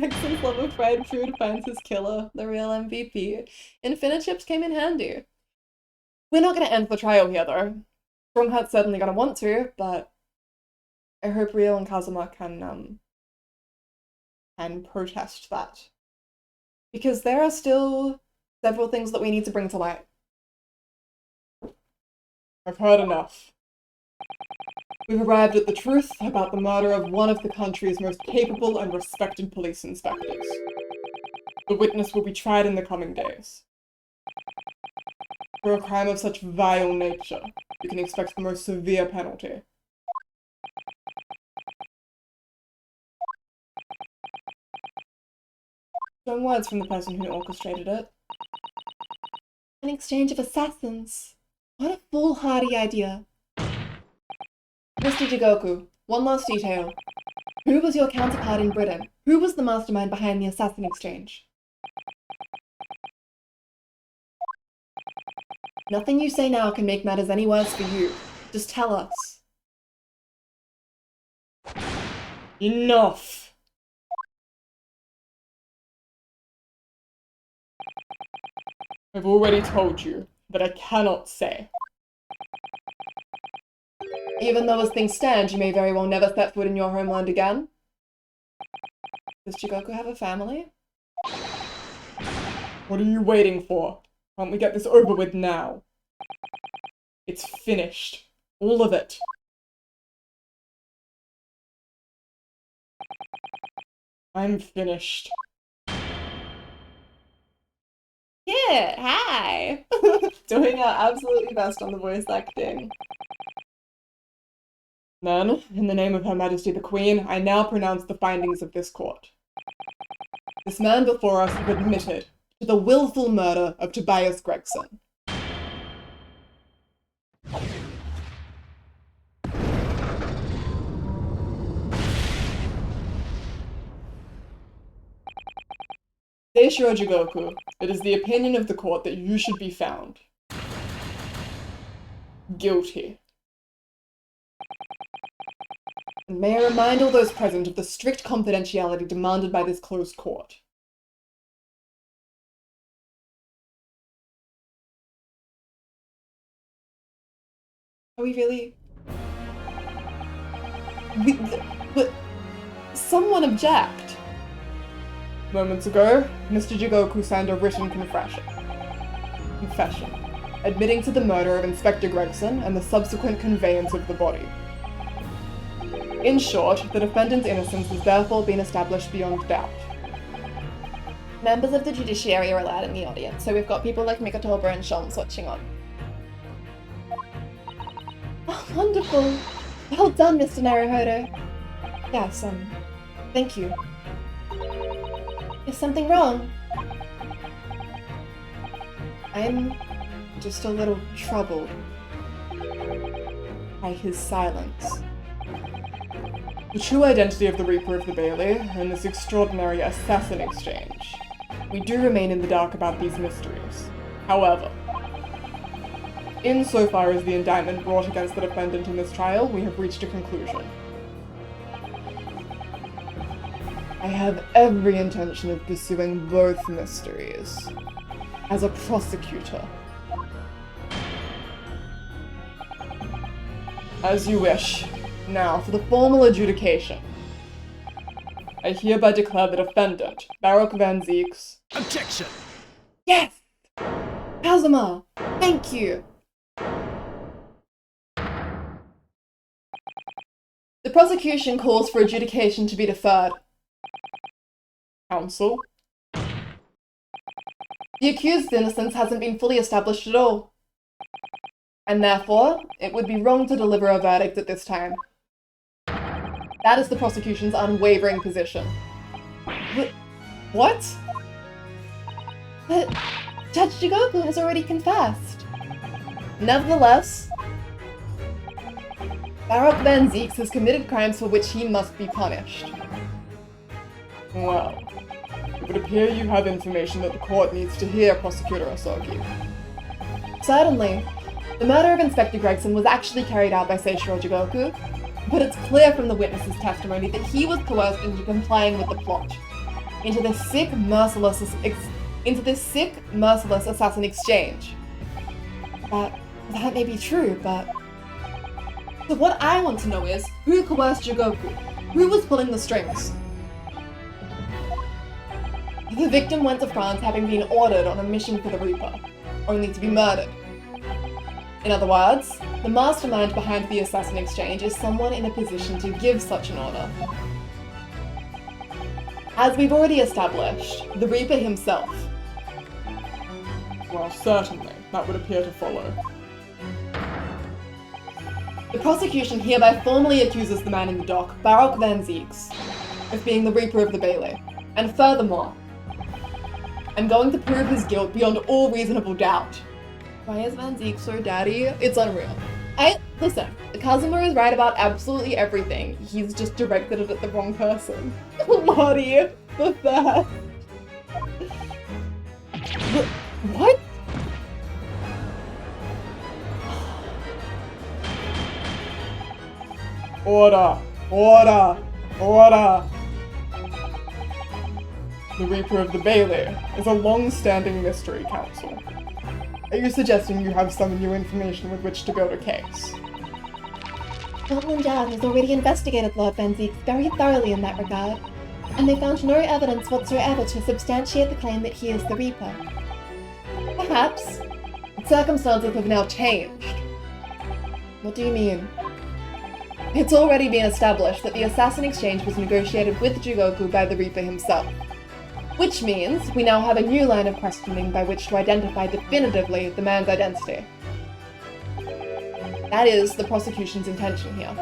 A: Gregson's love of fried food finds his killer, the real MVP. Infinichips came in handy. We're not going to end the trial here, though. Strongheart's certainly going to want to, but I hope Rio and Kazuma can protest that. Because there are still several things that we need to bring to light.
C: I've heard enough. We've arrived at the truth about the murder of one of the country's most capable and respected police inspectors. The witness will be tried in the coming days. For a crime of such vile nature, you can expect the most severe penalty.
A: Strong words from the person who orchestrated it. An exchange of assassins. What a foolhardy idea. Mr. Jigoku, one last detail. Who was your counterpart in Britain? Who was the mastermind behind the assassin exchange? Nothing you say now can make matters any worse for you. Just tell us.
C: Enough! I've already told you that I cannot say.
A: Even though as things stand, you may very well never set foot in your homeland again. Does Jigoku have a family?
C: What are you waiting for? Can't we get this over with now? It's finished. All of it. I'm finished.
A: Kit, hi! Doing our absolutely best on the voice acting.
C: Then, in the name of Her Majesty the Queen, I now pronounce the findings of this court. This man before us has admitted to the willful murder of Tobias Gregson. Seishiro Jigoku, it is the opinion of the court that you should be found guilty. And may I remind all those present of the strict confidentiality demanded by this closed court.
A: Are we really? But someone object.
C: Moments ago, Mr. Jigoku signed a written confession, admitting to the murder of Inspector Gregson and the subsequent conveyance of the body. In short, the defendant's innocence has therefore been established beyond doubt.
A: Members of the judiciary are allowed in the audience, so we've got people like Mikotoba and Shons watching on. Oh, wonderful! Well done, Mr. Naruhodo. Yes, thank you. Is something wrong? I'm just a little troubled by his silence. The true identity of the Reaper of the Bailey and this extraordinary assassin exchange. We do remain in the dark about these mysteries. However, insofar as the indictment brought against the defendant in this trial, we have reached a conclusion. I have every intention of pursuing both mysteries as a prosecutor. As you wish. Now, for the formal adjudication. I hereby declare the defendant, Baruch Van Zieks.
D: Objection!
A: Yes! Kazuma! Thank you! The prosecution calls for adjudication to be deferred.
C: Counsel.
A: The accused's innocence hasn't been fully established at all. And therefore, it would be wrong to deliver a verdict at this time. That is the prosecution's unwavering position. What? But Judge Jigoku has already confessed. Nevertheless, Baruch Van Zieks has committed crimes for which he must be punished.
C: Well, it would appear you have information that the court needs to hear, Prosecutor Asogi.
A: Certainly. The murder of Inspector Gregson was actually carried out by Seishiro Jigoku, but it's clear from the witness's testimony that he was coerced into complying with the plot. into this sick, merciless assassin exchange. That may be true, but... So what I want to know is, who coerced Jigoku? Who was pulling the strings? The victim went to France having been ordered on a mission for the Reaper, only to be murdered. In other words, the mastermind behind the assassin exchange is someone in a position to give such an order. As we've already established, the Reaper himself.
C: Well, certainly, that would appear to follow.
A: The prosecution hereby formally accuses the man in the dock, Baroque Van Zieks, of being the Reaper of the Bailey. And furthermore, I'm going to prove his guilt beyond all reasonable doubt. Why is Van Zieks so daddy? It's unreal. Listen, Kazuma is right about absolutely everything. He's just directed it at the wrong person. Lottie, the best. What?
C: Order! Order! Order! The Reaper of the Bailey is a long-standing mystery, Council. Are you suggesting you have some new information with which to go to case?
B: Scotland Yard has already investigated Lord Van Zieks very thoroughly in that regard, and they found no evidence whatsoever to substantiate the claim that he is the Reaper.
A: Perhaps. Circumstances have now changed. What do you mean? It's already been established that the assassin exchange was negotiated with Jigoku by the Reaper himself. Which means we now have a new line of questioning by which to identify definitively the man's identity. That is the prosecution's intention here.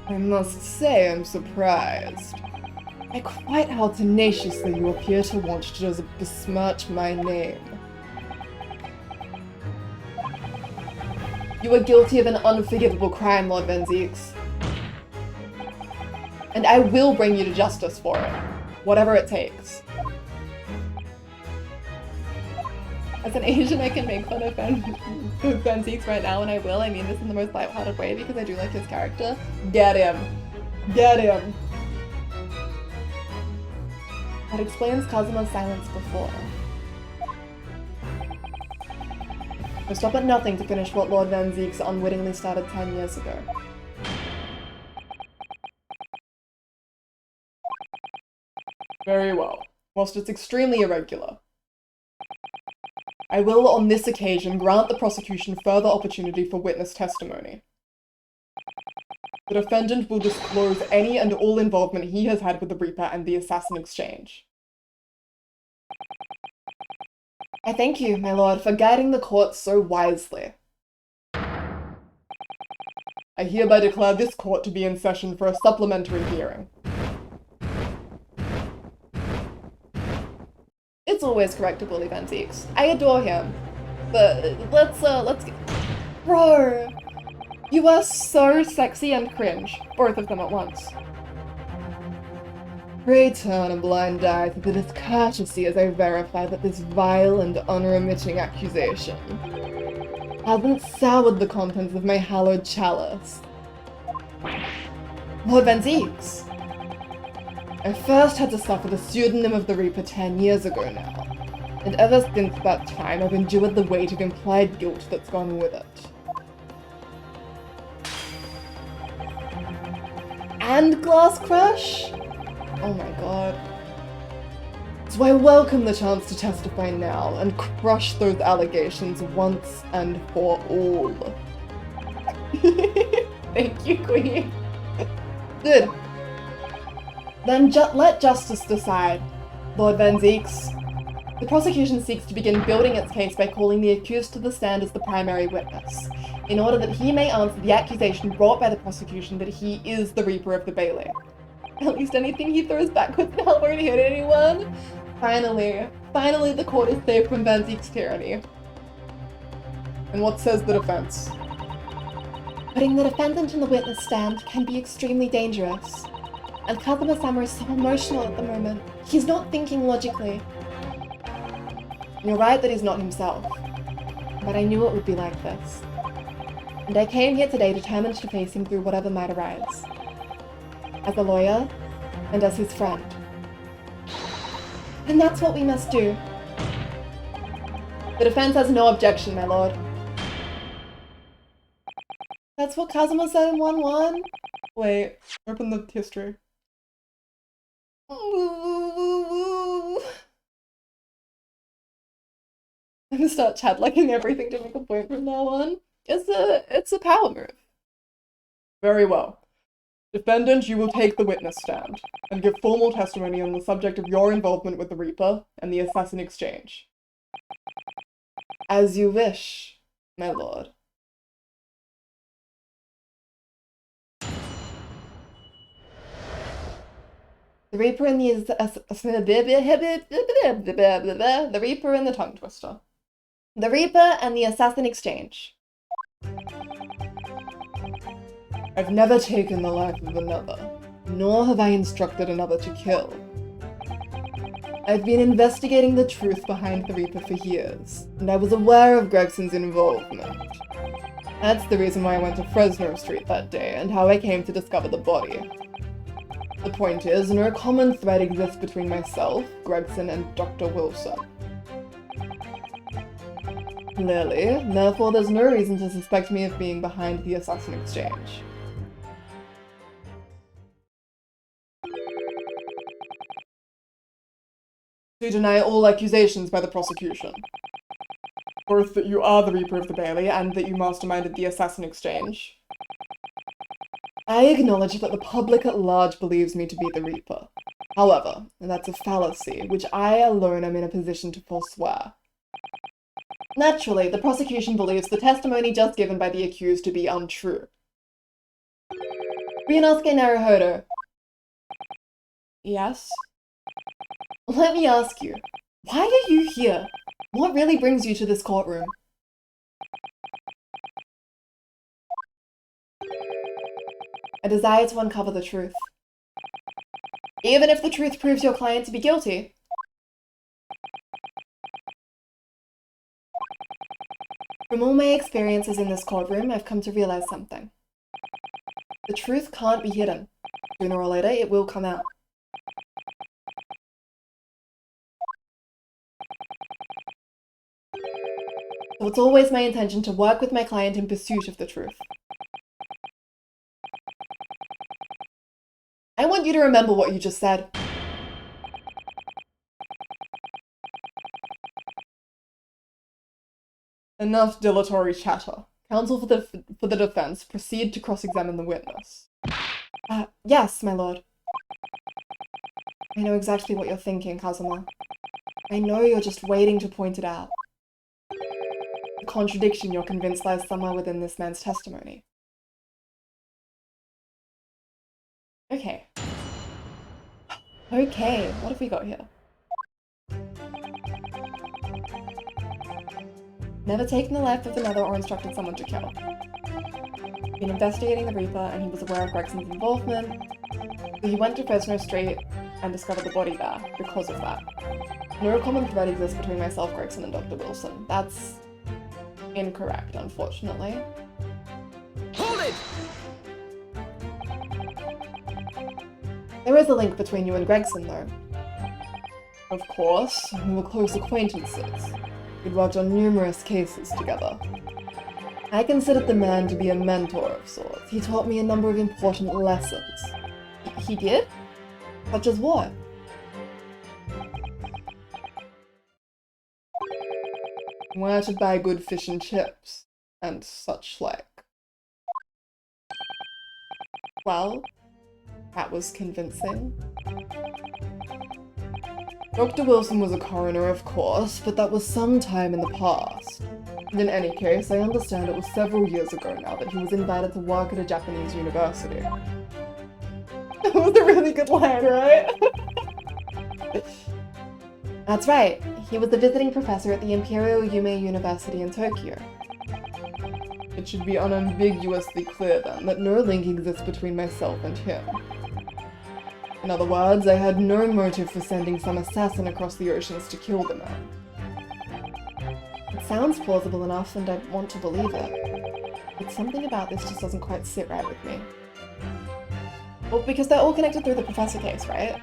A: I must say I'm surprised by quite how tenaciously you appear to want to just besmirch my name. You are guilty of an unforgivable crime, Lord Van Zieks. And I will bring you to justice for it, whatever it takes. As an Asian, I can make fun of Van Zieks right now, and I will. I mean this in the most lighthearted way because I do like his character. Get him. Get him. That explains Kazuma's silence before. I stop at nothing to finish what Lord Van Zieks unwittingly started 10 years ago.
C: Very well.
A: Whilst it's extremely irregular, I will on this occasion grant the prosecution further opportunity for witness testimony. The defendant will disclose any and all involvement he has had with the Reaper and the assassin exchange. I thank you, my lord, for guiding the court so wisely. I hereby declare this court to be in session for a supplementary hearing. It's always correct to bully Van Zieks. I adore him. But let's get... Bro! You are so sexy and cringe. Both of them at once. Pray turn a blind eye to the discourtesy as I verify that this vile and unremitting accusation hasn't soured the contents of my hallowed chalice. Lord Van Zieks! I first had to suffer the pseudonym of the Reaper 10 years ago now, and ever since that time I've endured the weight of implied guilt that's gone with it. And Glass Crush? Oh my god. So I welcome the chance to testify now and crush those allegations once and for all. Thank you, Queen. Good. Then let justice decide, Lord Van Zieks. The prosecution seeks to begin building its case by calling the accused to the stand as the primary witness, in order that he may answer the accusation brought by the prosecution that he is the Reaper of the Bailey. At least anything he throws backwards now won't hit anyone. Finally the court is safe from Van Zieks' tyranny. And what says the defense?
B: Putting the defendant in the witness stand can be extremely dangerous. And Kazuma-sama is so emotional at the moment. He's not thinking logically.
A: You're right that he's not himself. But I knew it would be like this. And I came here today determined to face him through whatever might arise. As a lawyer,
B: and as his friend. And that's what we must do. The defense has no objection, my lord. That's what Kazuma said in 1-1.
C: Wait, open the history.
B: I'm gonna start chat-liking everything to make a point from now on. It's a power move.
C: Very well. Defendant, you will take the witness stand and give formal testimony on the subject of your involvement with the Reaper and the Assassin Exchange.
B: As you wish, my lord. The Reaper and the Reaper and the Tongue Twister. The Reaper and the Assassin Exchange.
C: I've never taken the life of another, nor have I instructed another to kill. I've been investigating the truth behind the Reaper for years, and I was aware of Gregson's involvement. That's the reason why I went to Fresno Street that day, and how I came to discover the body. The point is, no common thread exists between myself, Gregson, and Dr. Wilson. Clearly, therefore there's no reason to suspect me of being behind the Assassin Exchange. To deny all accusations by the prosecution. Both that you are the Reaper of the Bailey and that you masterminded the Assassin Exchange. I acknowledge that the public at large believes me to be the Reaper. However, that's a fallacy, which I alone am in a position to forswear. Naturally, the prosecution believes the testimony just given by the accused to be untrue. Ryunosuke Naruhodo. Yes? Let me ask you, why are you here? What really brings you to this courtroom? A desire to uncover the truth. Even if the truth proves your client to be guilty. From all my experiences in this courtroom, I've come to realize something. The truth can't be hidden. Sooner or later, it will come out. So it's always my intention to work with my client in pursuit of the truth. I want you to remember what you just said. Enough dilatory chatter. Counsel for the defense, proceed to cross-examine the witness. Yes, my lord. I know exactly what you're thinking, Kazuma. I know you're just waiting to point it out. The contradiction you're convinced lies somewhere within this man's testimony. Okay. Okay, what have we got here? Never taken the life of another or instructed someone to kill. Been investigating the Reaper and he was aware of Gregson's involvement, so he went to Fresno Street and discovered the body there because of that. No common thread exists between myself, Gregson, and Dr. Wilson. That's incorrect, unfortunately.
D: Hold it!
B: There is a link between you and Gregson, though.
C: Of course, we were close acquaintances. We'd worked on numerous cases together. I considered the man to be a mentor of sorts. He taught me a number of important lessons.
B: He did?
C: Such as what? Where to buy good fish and chips, and such like.
B: Well, that was convincing.
C: Dr. Wilson was a coroner, of course, but that was some time in the past. And in any case, I understand it was several years ago now that he was invited to work at a Japanese university. That was a really good line, right?
B: That's right. He was a visiting professor at the Imperial Yume University in Tokyo.
C: It should be unambiguously clear then that no link exists between myself and him. In other words, I had no motive for sending some assassin across the oceans to kill the man.
B: It sounds plausible enough, and I want to believe it. But something about this just doesn't quite sit right with me.
A: Well, because they're all connected through the Professor case, right?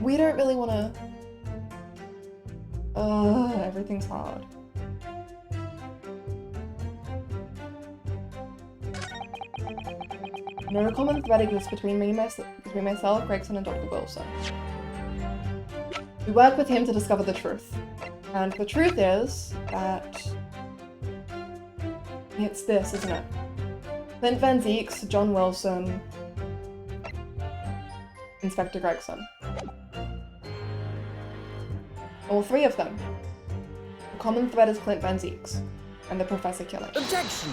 A: We don't really want to... everything's hard. No common thread exists between myself, Gregson, and Dr. Wilson. We work with him to discover the truth. And the truth is that... it's this, isn't it? Clint Van Zieks, John Wilson, Inspector Gregson. All three of them. The common thread is Clint Van Zieks and the Professor killing.
D: Objection!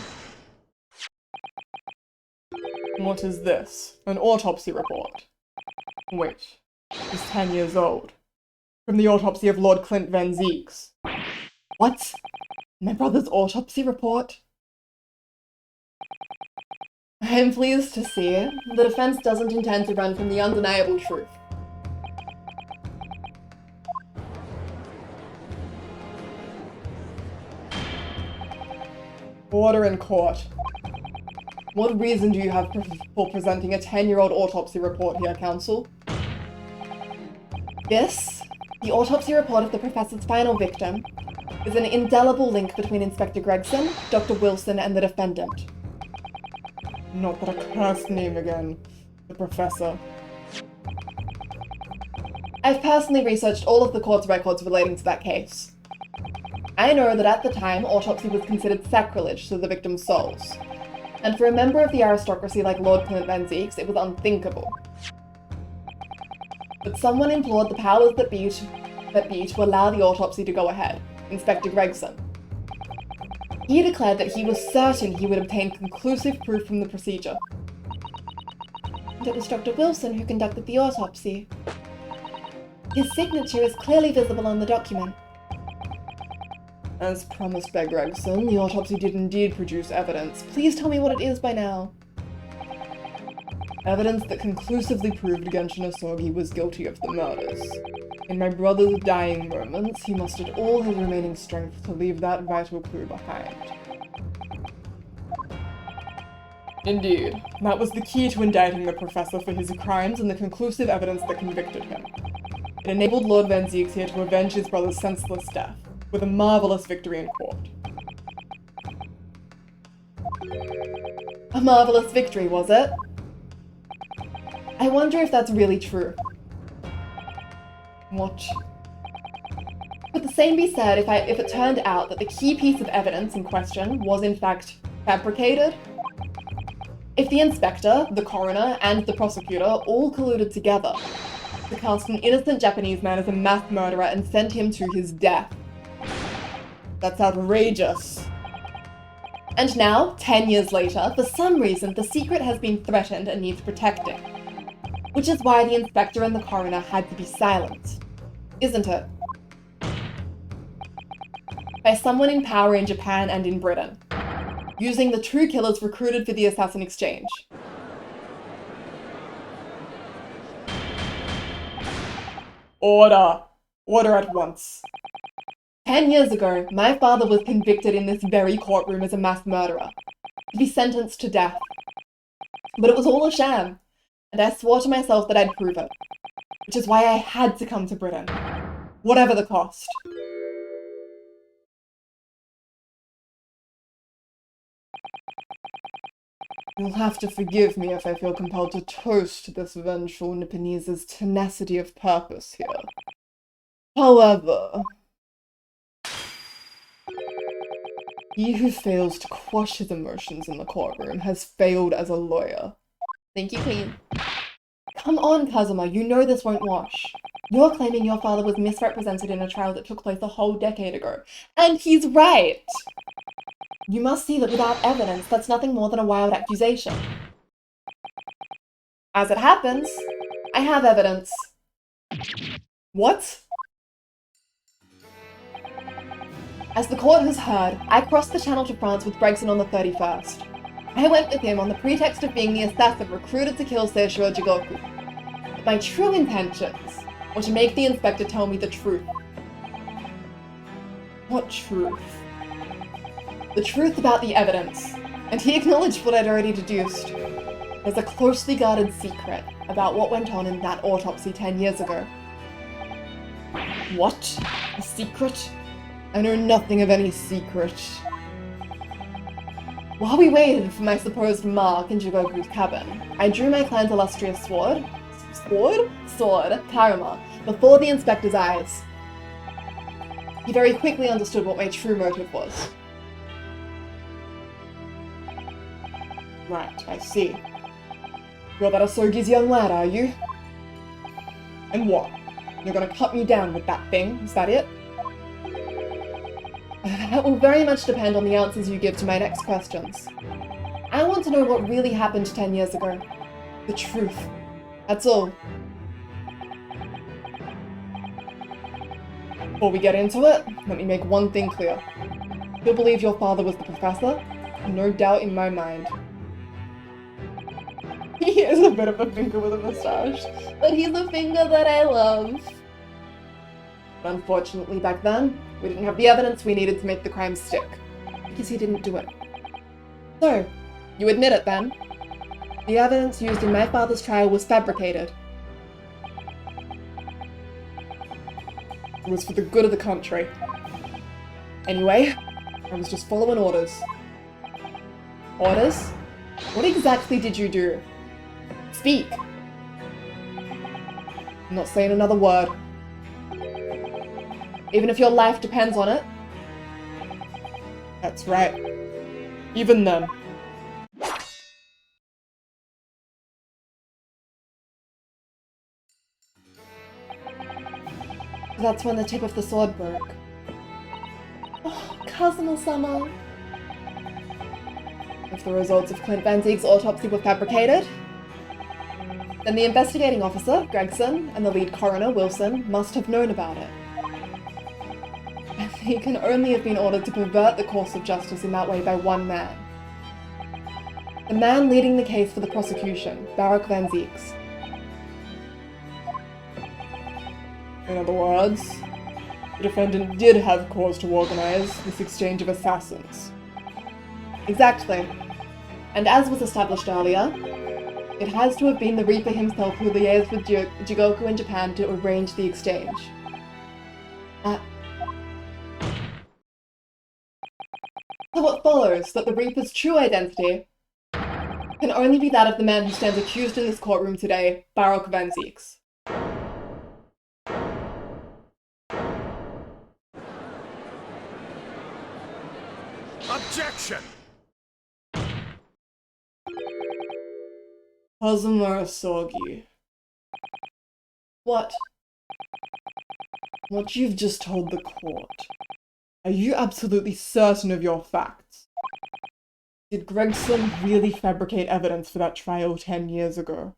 C: What is this? An autopsy report. Wait, he's 10 years old. From the autopsy of Lord Clint Van Zieks. What? My brother's autopsy report?
A: I am pleased to see the defense doesn't intend to run from the undeniable truth.
C: Order in court. What reason do you have for presenting a 10-year-old autopsy report here, counsel?
A: This, the autopsy report of the Professor's final victim, is an indelible link between Inspector Gregson, Dr. Wilson, and the defendant.
C: Not that accursed name again. The Professor.
A: I've personally researched all of the court's records relating to that case. I know that at the time, autopsy was considered sacrilege to the victims' souls. And for a member of the aristocracy like Lord Clint Van Zieks, it was unthinkable. But someone implored the powers that be to allow the autopsy to go ahead, Inspector Gregson. He declared that he was certain he would obtain conclusive proof from the procedure. And it was Dr. Wilson who conducted the autopsy. His signature is clearly visible on the document.
C: As promised by Gregson, the autopsy did indeed produce evidence.
A: Please tell me what it is by now.
C: Evidence that conclusively proved Genshin Asogi was guilty of the murders. In my brother's dying moments, he mustered all his remaining strength to leave that vital clue behind. Indeed, that was the key to indicting the Professor for his crimes and the conclusive evidence that convicted him. It enabled Lord Van Zieks here to avenge his brother's senseless death, with a marvelous victory in court.
A: A marvelous victory, was it? I wonder if that's really true.
C: What?
A: Could the same be said if it turned out that the key piece of evidence in question was in fact fabricated? If the inspector, the coroner, and the prosecutor all colluded together to cast an innocent Japanese man as a mass murderer and send him to his death.
C: That's outrageous.
A: And now, 10 years later, for some reason, the secret has been threatened and needs protecting. Which is why the inspector and the coroner had to be silenced. Isn't it? By someone in power in Japan and in Britain, using the true killers recruited for the assassin exchange.
C: Order! Order at once.
A: 10 years ago, my father was convicted in this very courtroom as a mass murderer, to be sentenced to death. But it was all a sham, and I swore to myself that I'd prove it, which is why I had to come to Britain, whatever the cost.
C: You'll have to forgive me if I feel compelled to toast this vengeful Nipponese's tenacity of purpose here. However, he who fails to quash his emotions in the courtroom has failed as a lawyer.
A: Thank you, Queen. Come on, Kazuma, you know this won't wash. You're claiming your father was misrepresented in a trial that took place a whole decade ago. And he's right! You must see that without evidence, that's nothing more than a wild accusation. As it happens, I have evidence.
C: What?
A: As the court has heard, I crossed the channel to France with Gregson on the 31st. I went with him on the pretext of being the assassin recruited to kill Seishiro Jigoku. But my true intentions were to make the inspector tell me the truth.
C: What truth?
A: The truth about the evidence. And he acknowledged what I'd already deduced. There's a closely guarded secret about what went on in that autopsy 10 years ago. What? A secret? I know nothing of any secret. While we waited for my supposed mark in Jigoku's cabin, I drew my clan's illustrious sword, Karuma, before the inspector's eyes. He very quickly understood what my true motive was. Right, I see. You're that Asogi's young lad, are you? And what? You're gonna cut me down with that thing, is that it? That will very much depend on the answers you give to my next questions. I want to know what really happened 10 years ago. The truth. That's all. Before we get into it, let me make one thing clear. You believe your father was the professor? No doubt in my mind. He is a bit of a finger with a moustache, but he's a finger that I love. But unfortunately, back then, we didn't have the evidence we needed to make the crime stick, because he didn't do it. So, you admit it then? The evidence used in my father's trial was fabricated. It was for the good of the country. Anyway, I was just following orders. Orders? What exactly did you do? Speak! I'm not saying another word. Even if your life depends on it. That's right. Even then. That's when the tip of the sword broke. Oh, Kazuma-sama. If the results of Clint Van Zieg's autopsy were fabricated, then the investigating officer, Gregson, and the lead coroner, Wilson, must have known about it. And he can only have been ordered to pervert the course of justice in that way by one man. The man leading the case for the prosecution, Baruch Van Zieks. In other words, the defendant did have cause to organize this exchange of assassins. Exactly. And as was established earlier, it has to have been the Reaper himself who liaised with Jigoku in Japan to arrange the exchange. So what follows that the Reaper's true identity can only be that of the man who stands accused in this courtroom today, Baruch Van Zieks.
D: Objection!
A: Kazuma Asogi. What? What you've just told the court. Are you absolutely certain of your facts? Did Gregson really fabricate evidence for that trial 10 years ago?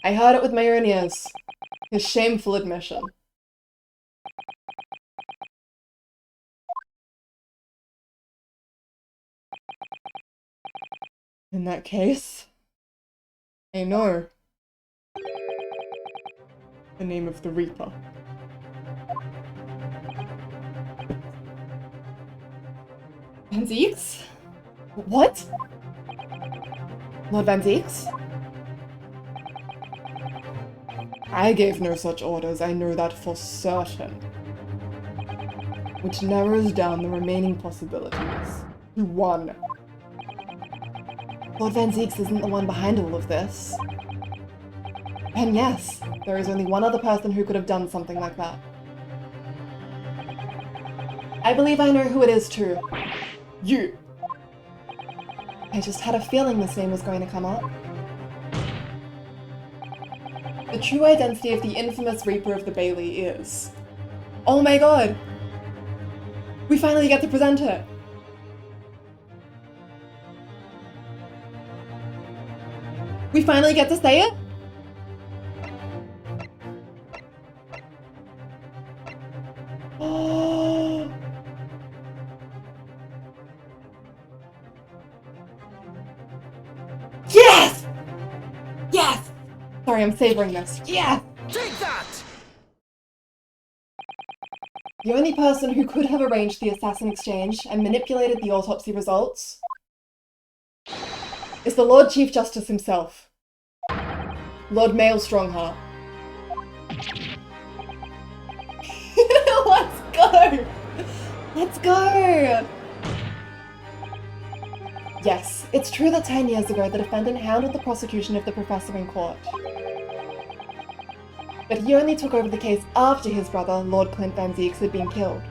A: I heard it with my own ears. His shameful admission. In that case, I know the name of the Reaper. Van Zieks? What? Lord Van Zieks? I gave no such orders, I know that for certain. Which narrows down the remaining possibilities to one. Lord Van Zieks isn't the one behind all of this. And yes, there is only one other person who could have done something like that. I believe I know who it is too. You! I just had a feeling this name was going to come up. The true identity of the infamous Reaper of the Bailey is... Oh my god! We finally get to present it! We finally get to say it? Oh! Yes! Yes! Sorry, I'm savoring this. Yes!
D: Take that!
A: The only person who could have arranged the assassin exchange and manipulated the autopsy results is the Lord Chief Justice himself, Lord Mael Strongheart. Let's go! Let's go! Yes, it's true that 10 years ago the defendant handled the prosecution of the professor in court. But he only took over the case after his brother, Lord Clint Van Zieks, had been killed.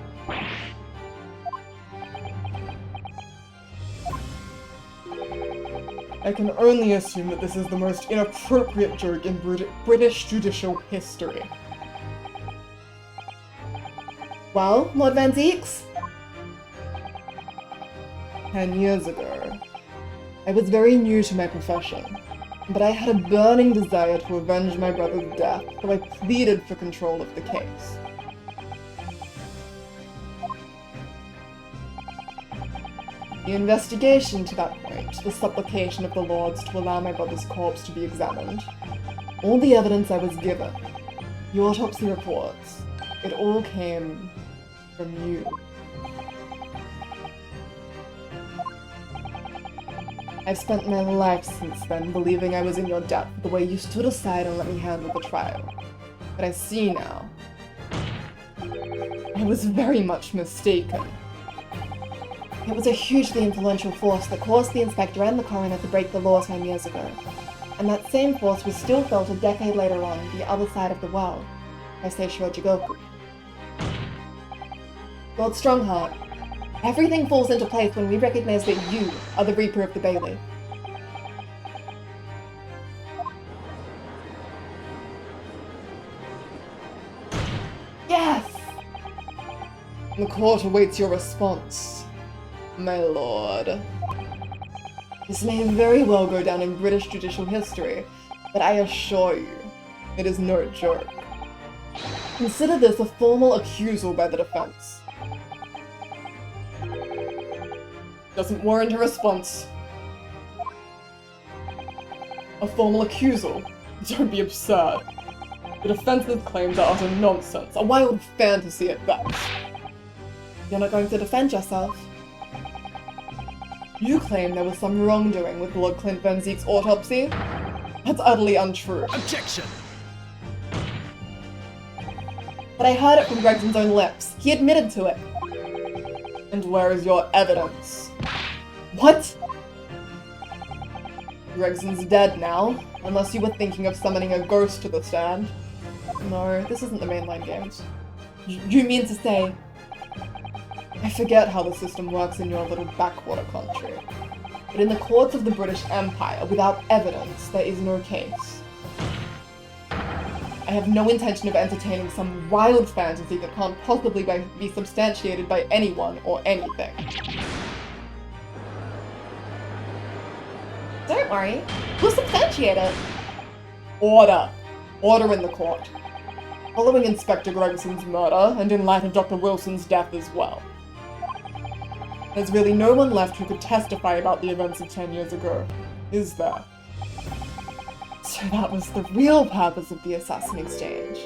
C: I can only assume that this is the most inappropriate joke in British judicial history.
A: Well, Lord Van Zieks?
C: 10 years ago, I was very new to my profession, but I had a burning desire to avenge my brother's death, so I pleaded for control of the case. The investigation to that point, the supplication of the lords to allow my brother's corpse to be examined, all the evidence I was given, the autopsy reports, it all came from you. I've spent my life since then believing I was in your debt the way you stood aside and let me handle the trial. But I see now. I was very much mistaken.
A: It was a hugely influential force that caused the inspector and the coroner to break the law 10 years ago. And that same force was still felt a decade later on the other side of the world, by Seishiro Jigoku. Lord Strongheart, everything falls into place when we recognize that you are the Reaper of the Bailey. Yes!
C: The court awaits your response, my lord.
A: This may very well go down in British judicial history, but I assure you,
C: It is no joke. Consider this a formal accusal by the defense. Doesn't warrant a response. A formal accusal? Don't be absurd. The defense's claims are utter nonsense, a wild fantasy at best.
A: you're not going to defend yourself.
C: You claim there was some wrongdoing with Lord Clint Van Zieks' autopsy? That's utterly untrue.
D: Objection!
A: But I heard it from Gregson's own lips. He admitted to it.
C: And where is your evidence?
A: What?
C: Gregson's dead now, unless you were thinking of summoning a ghost to the stand.
A: No, this isn't the mainline games. You mean to say...
C: I forget how the system works in your little backwater country. But in the courts of the British Empire, without evidence, there is no case. I have no intention of entertaining some wild fantasy that can't possibly be substantiated by anyone or anything.
A: Don't worry, we'll substantiate it.
C: Order! Order in the court. Following Inspector Gregson's murder, and in light of Dr. Wilson's death as well. There's really no one left who could testify about the events of 10 years ago, is there?
A: So that was the real purpose of the assassin exchange.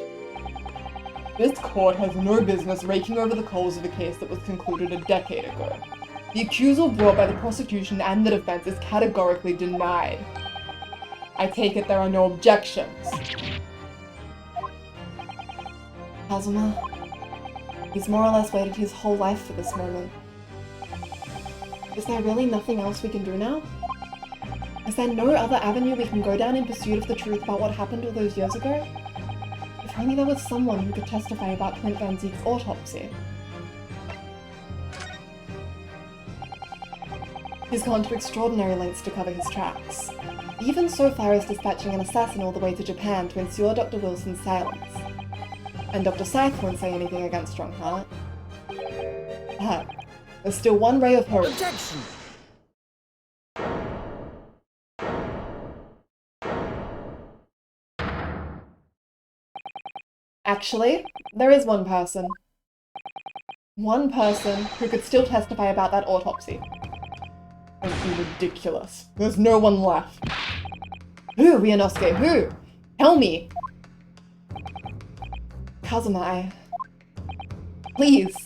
C: This court has no business raking over the coals of a case that was concluded a decade ago. The accusal brought by the prosecution and the defense is categorically denied. I take it there are no objections.
A: Kazuma, he's more or less waited his whole life for this moment. Is there really nothing else we can do now? Is there no other avenue we can go down in pursuit of the truth about what happened all those years ago? If only there was someone who could testify about Clint Van Zieks' autopsy. He's gone to extraordinary lengths to cover his tracks, even so far as dispatching an assassin all the way to Japan to ensure Dr. Wilson's silence. And Dr. Scythe won't say anything against Strongheart. But there's still one ray of hope.
D: Objection!
A: Actually, there is one person. One person who could still testify about that autopsy.
C: Don't be ridiculous. There's no one left.
A: Who, Ryunosuke? Who? Tell me! Kazuma, Please.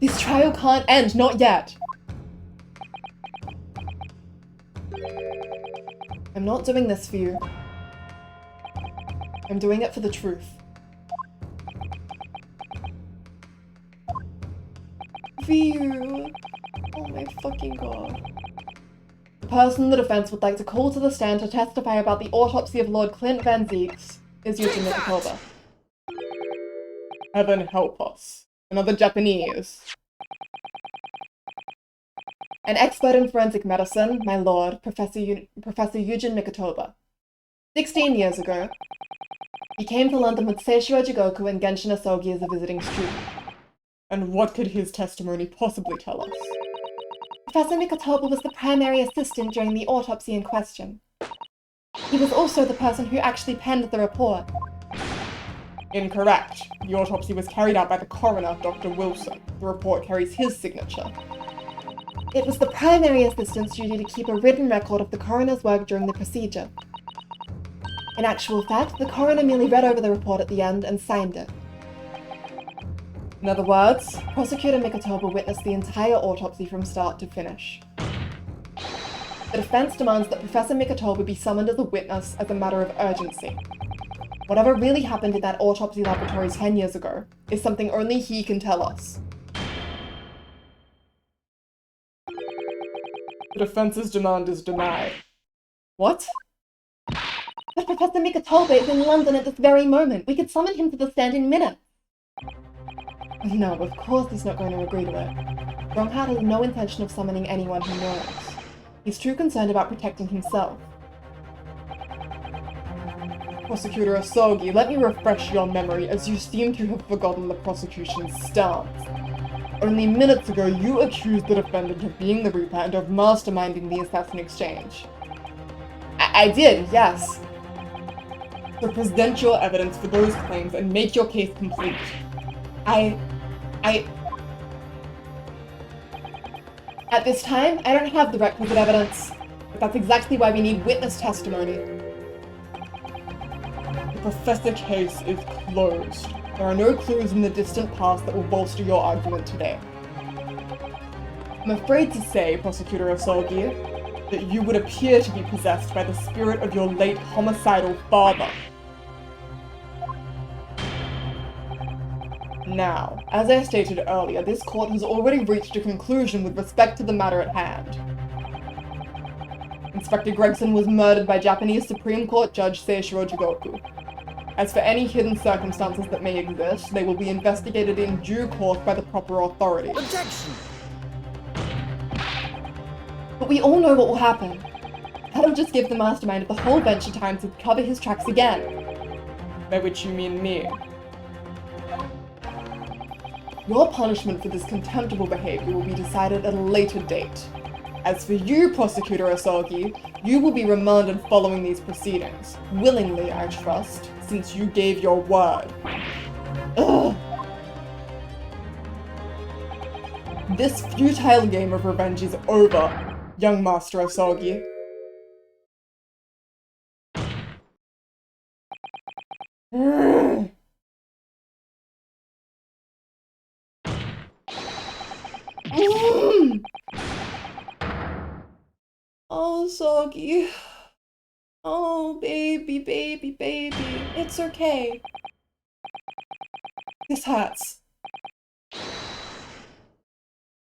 A: This trial can't end, not yet. I'm not doing this for you. I'm doing it for the truth. View. Oh my fucking god. The person the defense would like to call to the stand to testify about the autopsy of Lord Clint Van Zieks is Eugene Mikatoba.
C: Heaven help us. Another Japanese.
A: An expert in forensic medicine, my lord, Professor Eugene Mikatoba. 16 years ago, he came to London with Seishiro Jigoku and Genshin Asogi as a visiting student.
C: And what could his testimony possibly tell us?
B: Professor Mikatoba was the primary assistant during the autopsy in question. He was also the person who actually penned the report.
C: Incorrect. The autopsy was carried out by the coroner, Dr. Wilson. The report carries his signature.
B: It was the primary assistant's duty to keep a written record of the coroner's work during the procedure. In actual fact, the coroner merely read over the report at the end and signed it.
A: In other words, Prosecutor Mikatoba witnessed the entire autopsy from start to finish. The defense demands that Professor Mikatoba be summoned as a witness as a matter of urgency. Whatever really happened in that autopsy laboratory 10 years ago is something only he can tell us.
C: The defense's demand is denied.
A: What?
B: But Professor Mikatoba is in London at this very moment. We could summon him to the stand in minutes.
A: No, of course he's not going to agree to it. Strongheart has no intention of summoning anyone he knows. He's too concerned about protecting himself.
C: Prosecutor Asogi, let me refresh your memory as you seem to have forgotten the prosecution's stance. Only minutes ago, you accused the defendant of being the Reaper and of masterminding the assassin exchange.
A: I did, yes.
C: So present your evidence for those claims and make your case complete.
A: At this time, I don't have the requisite evidence, but that's exactly why we need witness testimony.
C: The professor case is closed. There are no clues in the distant past that will bolster your argument today. I'm afraid to say, Prosecutor Asogi, that you would appear to be possessed by the spirit of your late homicidal father. Now, as I stated earlier, this court has already reached a conclusion with respect to the matter at hand. Inspector Gregson was murdered by Japanese Supreme Court Judge Seishiro Jigoku. As for any hidden circumstances that may exist, they will be investigated in due course by the proper authorities.
D: Objection!
A: But we all know what will happen. That'll just give the mastermind of the whole venture time to cover his tracks again.
C: By which you mean me.
A: Your punishment for this contemptible behavior will be decided at a later date. As for you, Prosecutor Asogi, you will be remanded following these proceedings. Willingly, I trust, since you gave your word. Ugh. This futile game of revenge is over, young Master Asogi. Oh, Soggy. Oh, baby, baby, baby. It's okay. This hurts.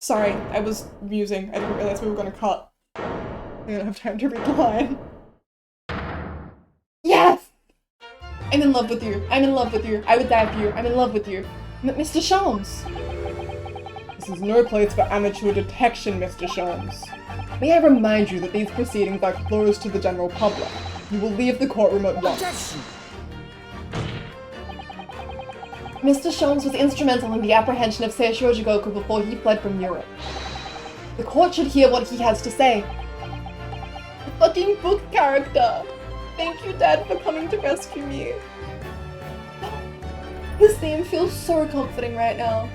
A: Sorry, I was musing. I didn't realize we were gonna cut. I didn't have time to read the line. Yes! I'm in love with you. I'm in love with you. I would die for you. I'm in love with you. Mr. Sholmes. This is no place for amateur detection, Mr. Sholmes. May I remind you that these proceedings are closed to the general public. You will leave the courtroom at once.
D: Objection!
A: Mr. Sholmes was instrumental in the apprehension of Seishiro Jigoku before he fled from Europe. The court should hear what he has to say. The fucking book character! Thank you, Dad, for coming to rescue me. This theme feels so comforting right now.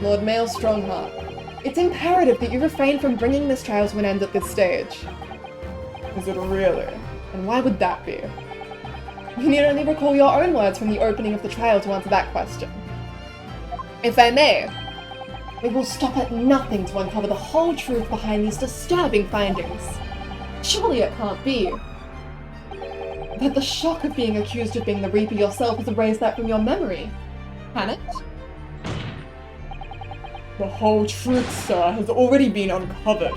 A: Lord Mael Strongheart, it's imperative that you refrain from bringing this trial to an end at this stage. Is it really? And why would that be? You need only recall your own words from the opening of the trial to answer that question. If I may, we will stop at nothing to uncover the whole truth behind these disturbing findings. Surely it can't be that the shock of being accused of being the Reaper yourself has erased that from your memory. Can it?
C: The whole truth, sir, has already been uncovered.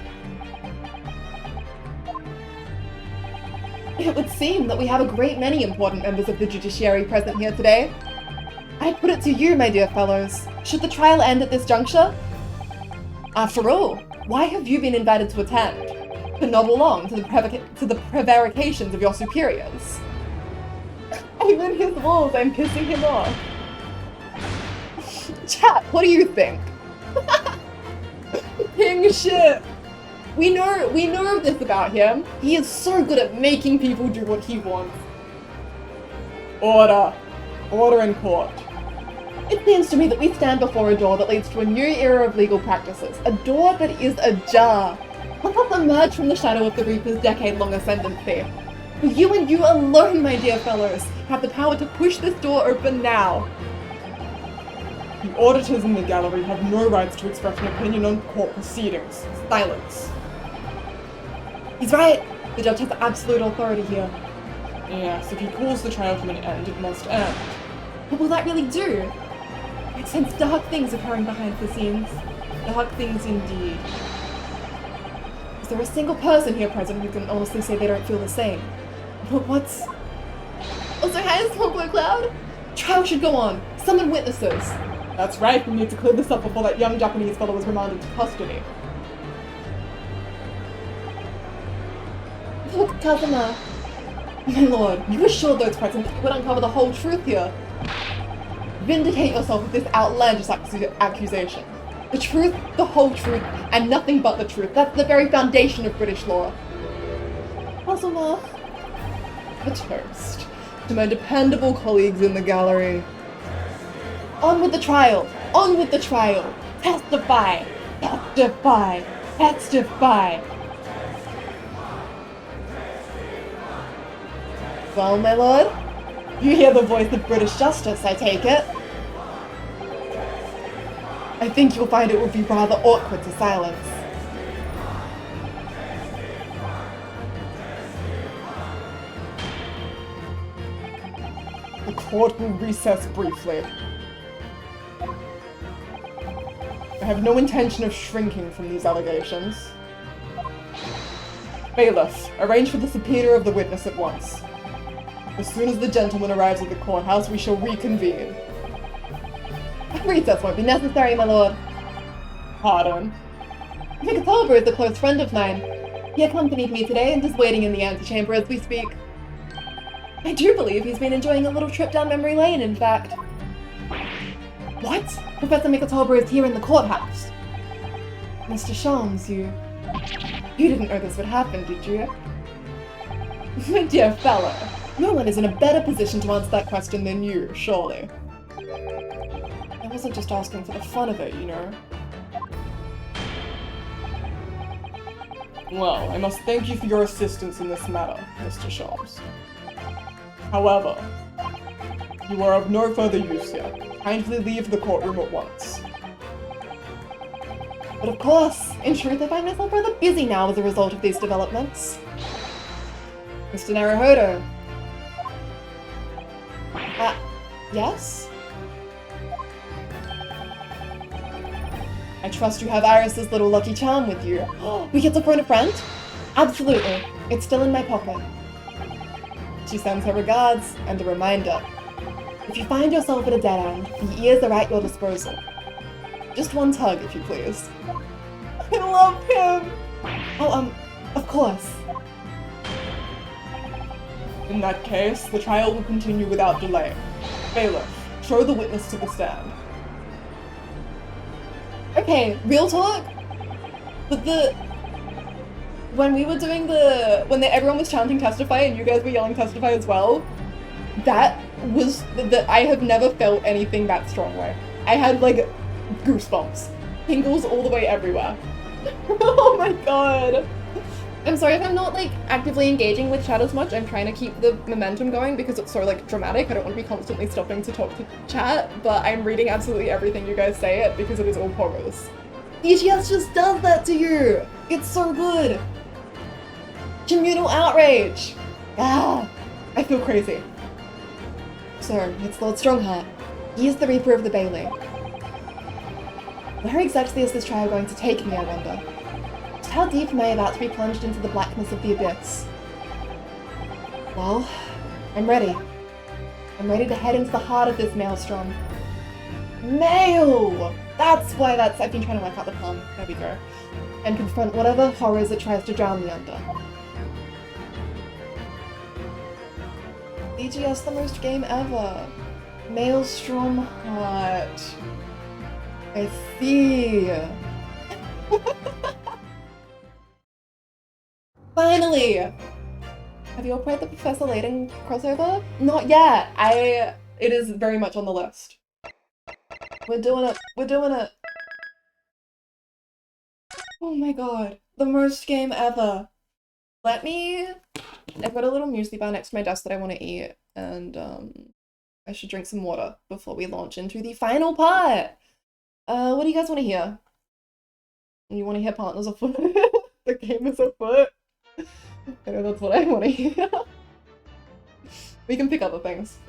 A: It would seem that we have a great many important members of the judiciary present here today. I put it to you, my dear fellows, should the trial end at this juncture? After all, why have you been invited to attend? To nod along to the prevarications of your superiors? I'm in his walls, I'm pissing him off. Chat, what do you think? Ping shit! We know this about him. He is so good at making people do what he wants.
C: Order. Order in court.
A: It seems to me that we stand before a door that leads to a new era of legal practices. A door that is ajar. Let us emerge from the shadow of the Reaper's decade-long ascendancy. For you and you alone, my dear fellows, have the power to push this door open now.
C: The auditors in the gallery have no rights to express an opinion on court proceedings.
A: Silence. He's right. The judge has absolute authority here.
C: Yes, if he calls the trial to an end, it must end.
A: What will that really do? I sense dark things occurring behind the scenes. Dark things indeed. Is there a single person here present who can honestly say they don't feel the same? But what's... Also, hi, Small Blue Cloud? Trial should go on. Summon witnesses.
C: That's right, we need to clear this up before that young Japanese fellow is remanded to custody.
A: Look, Kazuma. My lord, you assured those present that you would uncover the whole truth here. Vindicate yourself with this outlandish accusation. The truth, the whole truth, and nothing but the truth. That's the very foundation of British law. Kazuma. A toast to my dependable colleagues in the gallery. On with the trial! On with the trial! Testify! Testify! Testify! Well, my lord, you hear the voice of British justice, I take it. I think you'll find it would be rather awkward to silence.
C: The court will recess briefly. I have no intention of shrinking from these allegations. Bailiff, arrange for the subpoena of the witness at once. As soon as the gentleman arrives at the courthouse, we shall reconvene.
A: A recess won't be necessary, my lord.
C: Pardon?
A: Vicar Tolber is a close friend of mine. He accompanied me today and is waiting in the antechamber as we speak. I do believe he's been enjoying a little trip down memory lane, in fact. What? Professor Mikatolber is here in the courthouse. Mr. Sholmes, you didn't know this would happen, did you? My dear fellow, no one is in a better position to answer that question than you, surely. I wasn't just asking for the fun of it, you know.
C: Well, I must thank you for your assistance in this matter, Mr. Sholmes. However, you are of no further use here. Kindly leave the courtroom at once.
A: But of course, in truth, I find myself rather busy now as a result of these developments. Mr. Naruhodo. Yes? I trust you have Iris's little lucky charm with you. We get to phone a friend? Absolutely. It's still in my pocket. She sends her regards and a reminder. If you find yourself at a dead end, the ears are at your disposal. Just one tug, if you please. I love him! Oh, of course.
C: In that case, the trial will continue without delay. Bailiff, show the witness to the stand.
A: Okay, real talk? But when we were doing everyone was chanting testify and you guys were yelling testify as well, that was, I have never felt anything that strong way. I had like goosebumps. Tingles all the way everywhere. Oh my god. I'm sorry if I'm not like actively engaging with chat as much. I'm trying to keep the momentum going because it's so like dramatic. I don't want to be constantly stopping to talk to chat, but I'm reading absolutely everything you guys say it because it is all poggers. DGS just does that to you. It's so good. Communal outrage. Ah, I feel crazy. So, it's Lord Strongheart. He is the Reaper of the Bailey. Where exactly is this trial going to take me, I wonder? Just how deep am I about to be plunged into the blackness of the abyss? Well, I'm ready. I'm ready to head into the heart of this maelstrom. Mail! That's why I've been trying to work out the pun. There we go. And confront whatever horrors it tries to drown me under. EGS the most game ever. Maelstrom Heart. I see. Finally! Have you all played the Professor Layton crossover? Not yet. It is very much on the list. We're doing it. We're doing it. Oh my god. The most game ever. I've got a little muesli bar next to my desk that I want to eat, and I should drink some water before we launch into the final part. What do you guys want to hear? You want to hear partners afoot? The game is afoot. I know that's what I want to hear. We can pick other things.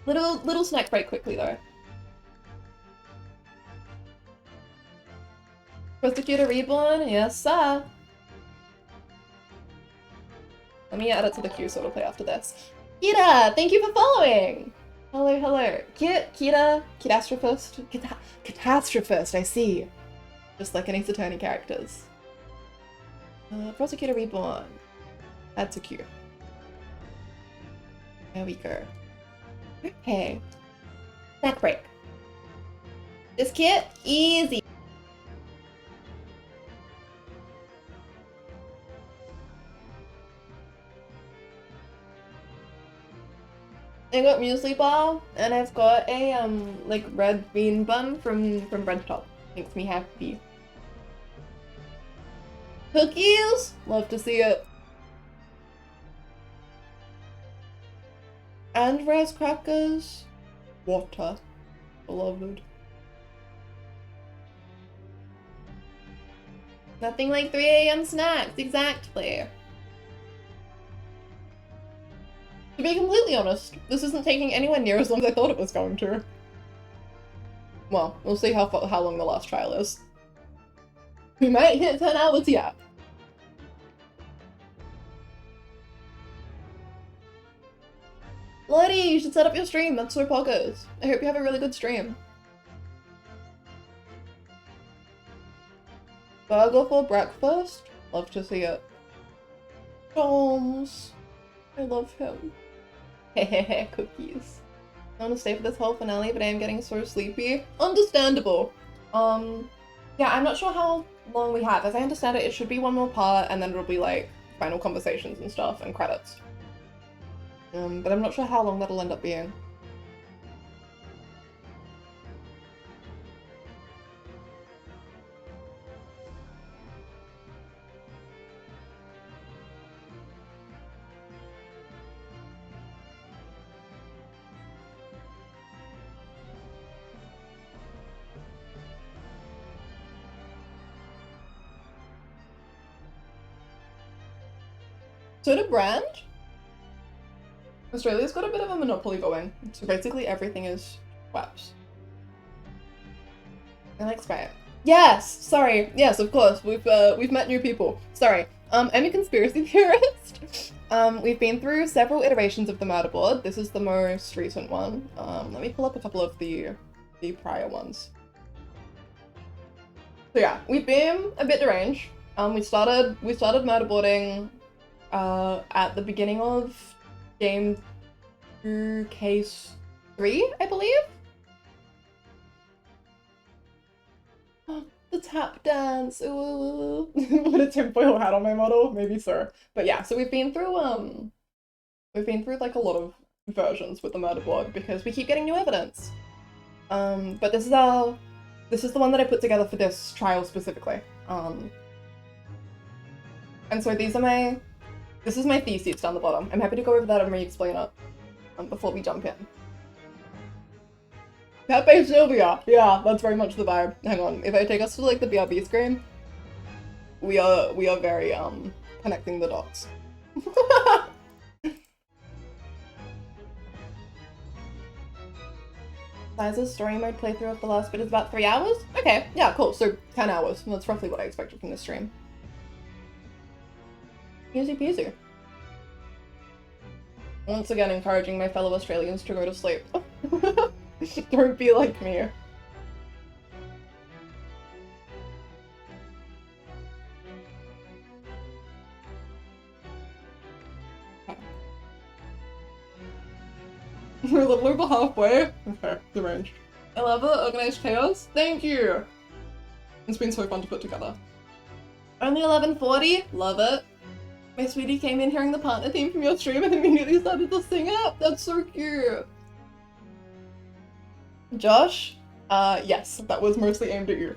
A: Little snack break quickly though. Prosecutor Reborn, yes sir. Let me add it to the queue so it'll play after this. Kira, thank you for following! Hello, hello. Kira, Catastrophist, I see. Just like any Saturni characters. Prosecutor Reborn. Add to queue. There we go. Okay. Snack break. This kit, easy. I got muesli bar, and I've got a like red bean bun from Bread Top. Makes me happy. Cookies? Love to see it. And rice crackers. Water. Beloved. Nothing like 3 AM snacks, exactly. To be completely honest, this isn't taking anywhere near as long as I thought it was going to. Well, we'll see how long the last trial is. We might hit 10 hours yet. Lottie, you should set up your stream, that's so poggers. I hope you have a really good stream. Burger for breakfast? Love to see it. Joms. I love him. Hehehe, cookies. I want to stay for this whole finale, but I am getting so sleepy. Understandable. Yeah, I'm not sure how long we have. As I understand it, it should be one more part, and then it'll be like final conversations and stuff, and credits. But I'm not sure how long that'll end up being. Soda brand? Australia's got a bit of a monopoly going, so basically everything is Schweppes. I like Sprite. Yes! Sorry. Yes, of course. We've met new people. Sorry. I'm a conspiracy theorist. We've been through several iterations of the murder board. This is the most recent one. Let me pull up a couple of the prior ones. So yeah, we've been a bit deranged. We started murderboarding at the beginning of game 2 case 3, I believe. Oh, the tap dance. Ooh. Put a tinfoil hat on my model, maybe so. But yeah, so we've been through like a lot of versions with the murder board because we keep getting new evidence. But this is the one that I put together for this trial specifically. And so this is my thesis down the bottom. I'm happy to go over that and re-explain it before we jump in. Pepe Sylvia! Yeah, that's very much the vibe. Hang on, if I take us to like the BRB screen, we are very connecting the dots. Size's story mode playthrough of the last bit is about 3 hours? Okay, yeah, cool. So 10 hours. That's roughly what I expected from this stream. Easy peasy. Once again, encouraging my fellow Australians to go to sleep. Don't be like me. We're a little over halfway. Okay, the range. I love it. Organized chaos. Thank you. It's been so fun to put together. Only 11:40. Love it. My sweetie came in hearing the partner theme from your stream and immediately started to sing it. That's so cute. Josh? Yes, that was mostly aimed at you.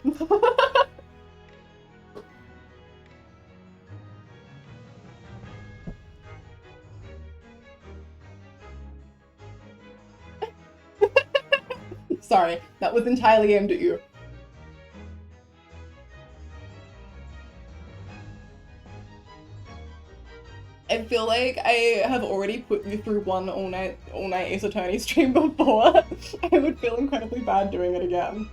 A: Sorry, that was entirely aimed at you. I feel like I have already put you through one all night Ace Attorney stream before. I would feel incredibly bad doing it again.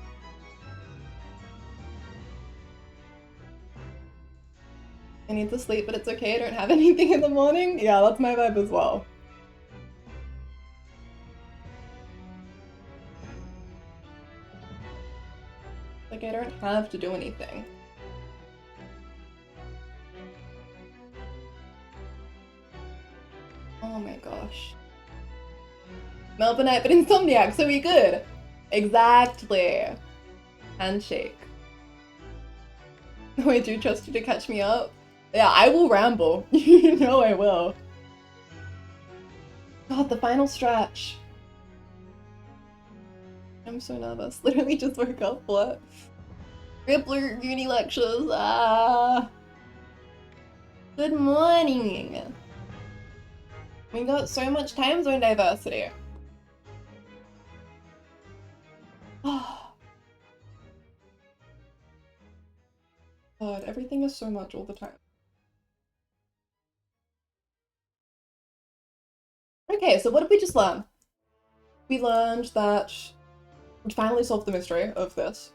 A: I need to sleep, but it's okay, I don't have anything in the morning. Yeah, that's my vibe as well. Like, I don't have to do anything. Oh my gosh. Melbourneite, but Insomniac, so we good. Exactly. Handshake. No, I do trust you to catch me up. Yeah, I will ramble. You know I will. God, the final stretch. I'm so nervous. Literally just woke up. What? Rippler uni lectures. Ah. Good morning. We got so much time zone diversity. Oh. God, everything is so much all the time. Okay, so what did we just learn? We learned that we finally solved the mystery of this.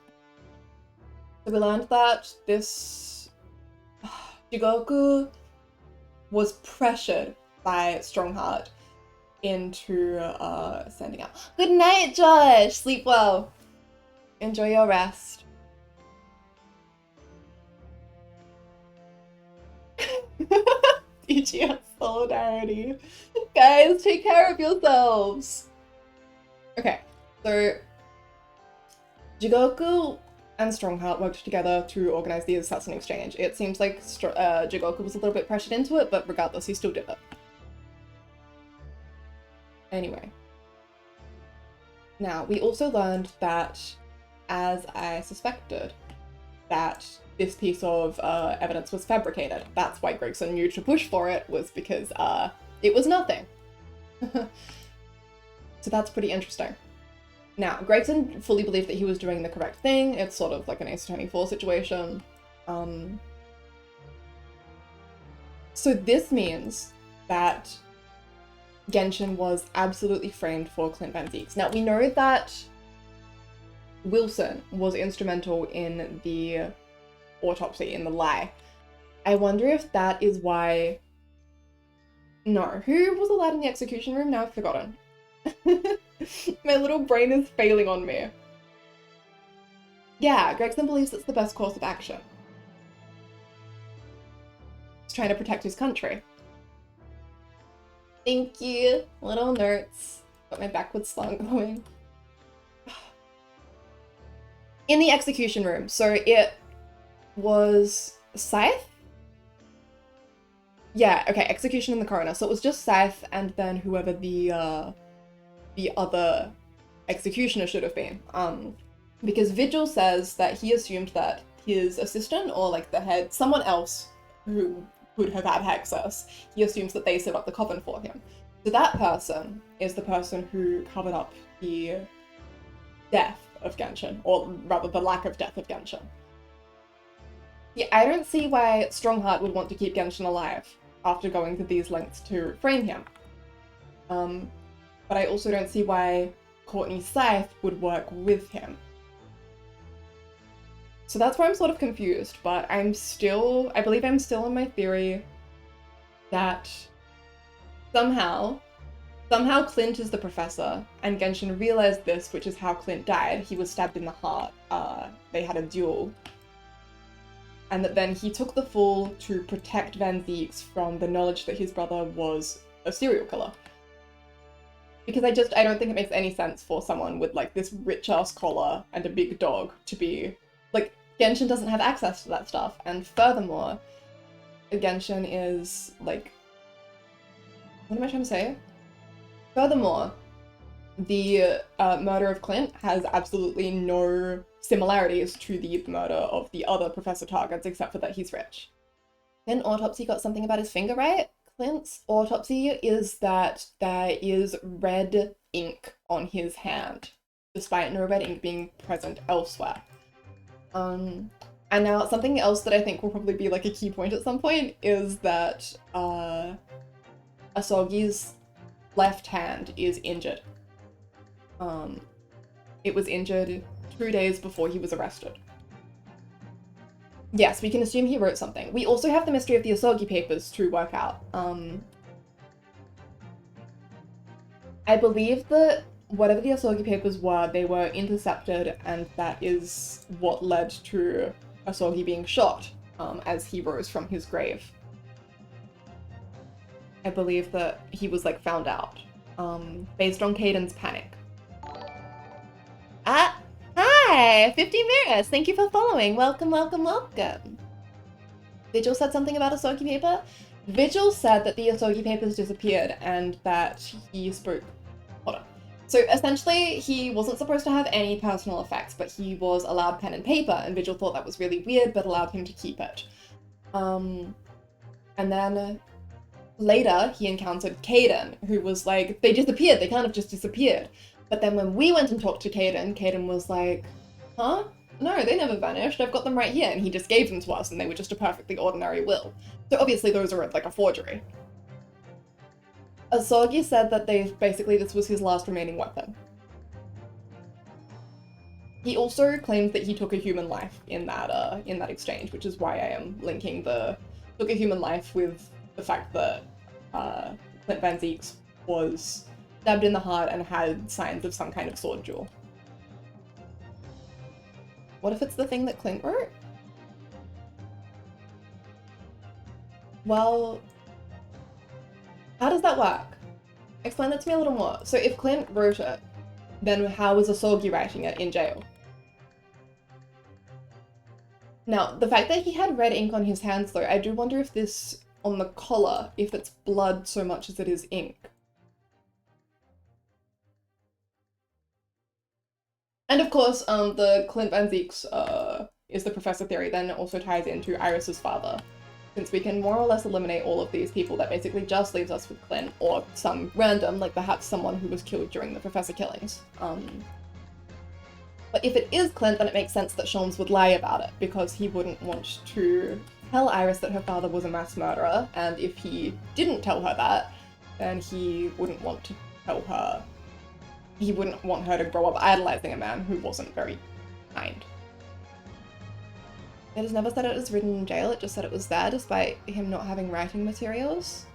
A: So we learned that this Jigoku was pressured by Strongheart into sending out. Good night, Josh! Sleep well. Enjoy your rest. DGS solidarity. Guys, take care of yourselves. Okay, so Jigoku and Strongheart worked together to organize the assassin exchange. It seems like Jigoku was a little bit pressured into it, but regardless, he still did it. Anyway. Now, we also learned that, as I suspected, that this piece of evidence was fabricated. That's why Gregson knew to push for it, was because it was nothing. So that's pretty interesting. Now, Gregson fully believed that he was doing the correct thing. It's sort of like an Ace Attorney 4 situation. So this means that Genshin was absolutely framed for Clint Van Zieks. Now, we know that Wilson was instrumental in the autopsy, in the lie. I wonder if that is why... No, who was allowed in the execution room? Now I've forgotten. My little brain is failing on me. Yeah, Gregson believes it's the best course of action. He's trying to protect his country. Thank you, little nerds. Got my backwards slant going. In the execution room, so it was Scythe? Yeah, okay, execution in the coroner. So it was just Scythe and then whoever the other executioner should have been. Because Vigil says that he assumed that his assistant or like the head, someone else who could have had access. He assumes that they set up the coven for him. So that person is the person who covered up the death of Genshin, or rather the lack of death of Genshin. Yeah, I don't see why Strongheart would want to keep Genshin alive after going to these lengths to frame him. But I also don't see why Courtney Scythe would work with him. So that's where I'm sort of confused, but I believe I'm still in my theory that somehow Clint is the professor, and Genshin realized this, which is how Clint died. He was stabbed in the heart. They had a duel. And that then he took the fall to protect Van Zieks from the knowledge that his brother was a serial killer. Because I don't think it makes any sense for someone with like this rich-ass collar and a big dog to be... Like, Genshin doesn't have access to that stuff, and furthermore, Genshin is like... What am I trying to say? Furthermore, the murder of Clint has absolutely no similarities to the murder of the other Professor Targets, except for that he's rich. Then Autopsy got something about his finger right. Clint's autopsy is that there is red ink on his hand, despite no red ink being present elsewhere. And now something else that I think will probably be like a key point at some point is that Asogi's left hand is injured. It was injured 2 days before he was arrested. Yes, we can assume he wrote something. We also have the mystery of the Asogi papers to work out. I believe that whatever the Asogi papers were, they were intercepted, and that is what led to Asogi being shot as he rose from his grave. I believe that he was like found out based on Caden's panic. Hi! 50 Mirrors! Thank you for following. Welcome, welcome, welcome. Vigil said something about Asogi paper? Vigil said that the Asogi papers disappeared and that he spoke... Hold on. So essentially, he wasn't supposed to have any personal effects, but he was allowed pen and paper, and Vigil thought that was really weird, but allowed him to keep it. And then later, he encountered Caden, who was like, they disappeared, they kind of just disappeared. But then when we went and talked to Caden was like, huh? No, they never vanished, I've got them right here, and he just gave them to us, and they were just a perfectly ordinary will. So obviously those are like a forgery. Asogi said that this was his last remaining weapon. He also claimed that he took a human life in that exchange, which is why I am linking the took a human life with the fact that Clint Van Zieks was stabbed in the heart and had signs of some kind of sword duel. What if it's the thing that Clint wrote? Well, how does that work? Explain that to me a little more. So if Clint wrote it, then how was Asogi writing it in jail? Now, the fact that he had red ink on his hands though, I do wonder if this, on the collar, if it's blood so much as it is ink. And of course, the Clint Van Zieks is the professor theory then also ties into Iris's father. Since we can more or less eliminate all of these people, that basically just leaves us with Clint, or some random, like perhaps someone who was killed during the professor killings. But if it is Clint, then it makes sense that Sholmes would lie about it, because he wouldn't want to tell Iris that her father was a mass murderer, and if he didn't tell her that, then he wouldn't want to tell her. He wouldn't want her to grow up idolizing a man who wasn't very kind. It has never said it was written in jail, it just said it was there despite him not having writing materials.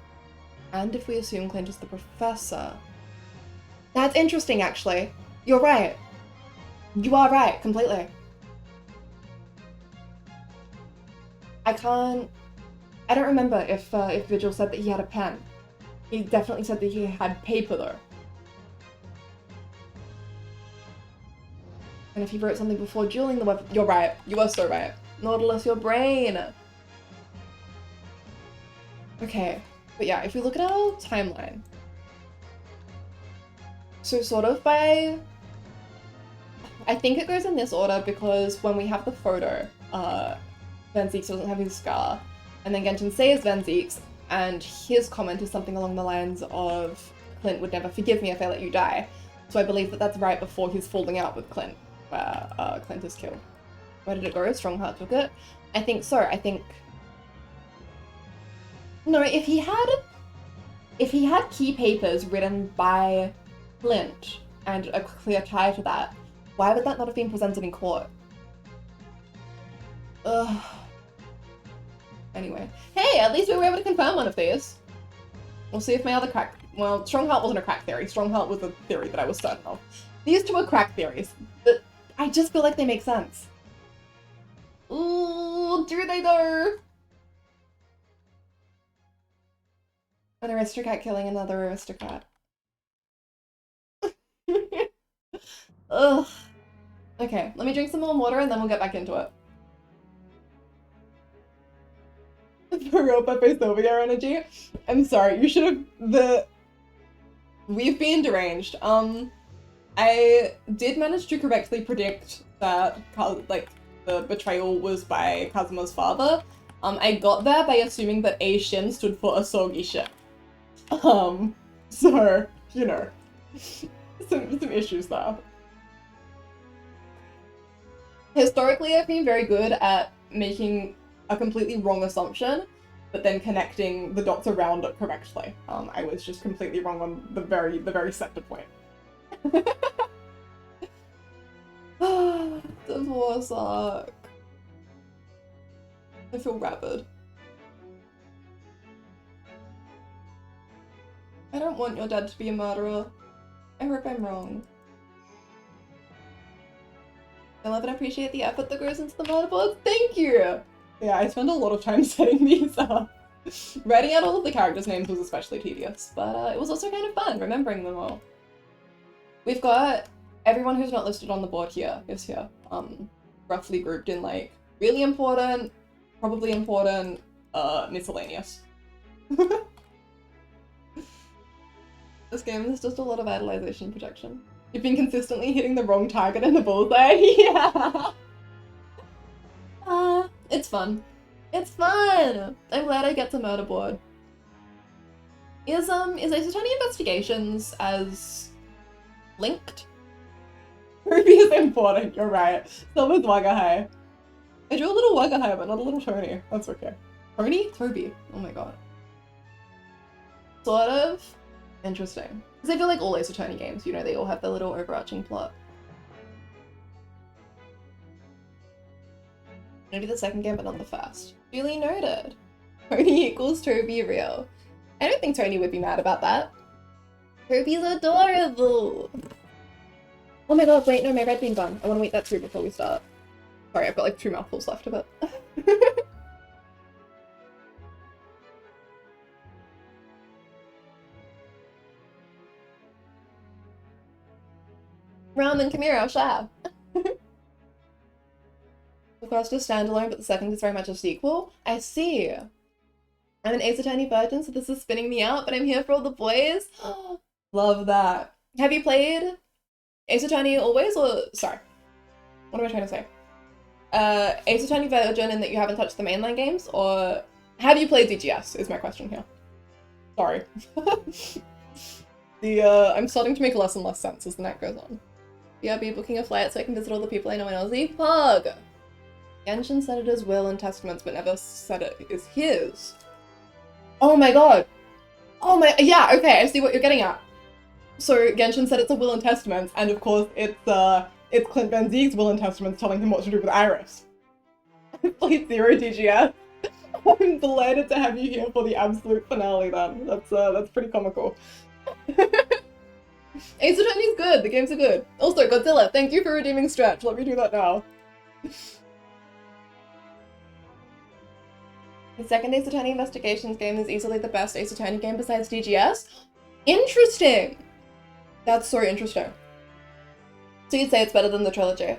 A: And if we assume Clint is the professor... That's interesting, actually. You're right. You are right, completely. I don't remember if Vigil said that he had a pen. He definitely said that he had paper, though. And if he wrote something before dueling the weapon... You're right. You are so right. Nautilus, your brain! Okay, but yeah, if we look at our timeline... So sort of by... I think it goes in this order because when we have the photo, Van Zieks doesn't have his scar. And then Genshin says Van Zieks, and his comment is something along the lines of, Clint would never forgive me if I let you die. So I believe that that's right before his falling out with Clint, where Clint is killed. Where did it go? Strongheart took it? I think so. I think... No, if he had key papers written by Clint and a clear tie to that, why would that not have been presented in court? Ugh. Anyway. Hey, at least we were able to confirm one of these. We'll see if my other crack... Well, Strongheart wasn't a crack theory. Strongheart was a theory that I was certain of. These two are crack theories, but I just feel like they make sense. Ooh, do they though? An aristocrat killing another aristocrat. Ugh. Okay, let me drink some more water and then we'll get back into it. For real, Pepe Sylvia energy. I'm sorry, you should have We've been deranged. I did manage to correctly predict that like the betrayal was by Kazuma's father. I got there by assuming that A Shin stood for Asogi Shin. So, you know, some issues there. Historically, I've been very good at making a completely wrong assumption, but then connecting the dots around it correctly. I was just completely wrong on the very center point. Divorce arc. I feel rabid. I don't want your dad to be a murderer. I hope I'm wrong. I love and appreciate the effort that goes into the motherboards. Thank you! Yeah, I spent a lot of time setting these up. Writing out all of the characters' names was especially tedious, but it was also kind of fun remembering them all. We've got everyone who's not listed on the board here is here. Roughly grouped in like really important, probably important, miscellaneous. This game is just a lot of idolization projection. You've been consistently hitting the wrong target in the bullseye. Yeah. It's fun. It's fun! I'm glad I get to murderboard. Is Isotony Investigations as linked? Ruby is important, you're right. So is Wagahai. I drew a little Wagahai, but not a little Tony. That's okay. Tony? Toby. Oh my god. Sort of interesting. Because I feel like all Isotony games, you know, they all have their little overarching plot. Maybe the second game, but not the first. Duly noted. Tony equals Toby real. I don't think Tony would be mad about that. Toby's adorable! Oh my god, wait, no, my red bean gone. I want to eat that too before we start. Sorry, I've got like 2 mouthfuls left of it. Ramen, come here, I'll share. The first is standalone, but the second is very much a sequel. I see. I'm an Ace Attorney virgin, so this is spinning me out, but I'm here for all the boys. Love that. Have you played Ace Attorney always, or... Sorry. What am I trying to say? Ace Attorney virgin in that you haven't touched the mainline games, or have you played DGS is my question here. Sorry. I'm starting to make less and less sense as the night goes on. BRB booking a flight so I can visit all the people I know in Aussie. Pug! Genshin said it is will and testaments, but never said it is his. Oh my god! Oh my- yeah, okay, I see what you're getting at. So, Genshin said it's a will and testaments, and of course it's Clint Van Zieg's will and testaments telling him what to do with Iris. Played 0 DGS. I'm delighted to have you here for the absolute finale then. That's pretty comical. Ace Attorney's good, the games are good. Also, Godzilla, thank you for redeeming Stretch. Let me do that now. The second Ace Attorney Investigations game is easily the best Ace Attorney game besides DGS. Interesting! That's so interesting. So you'd say it's better than the trilogy?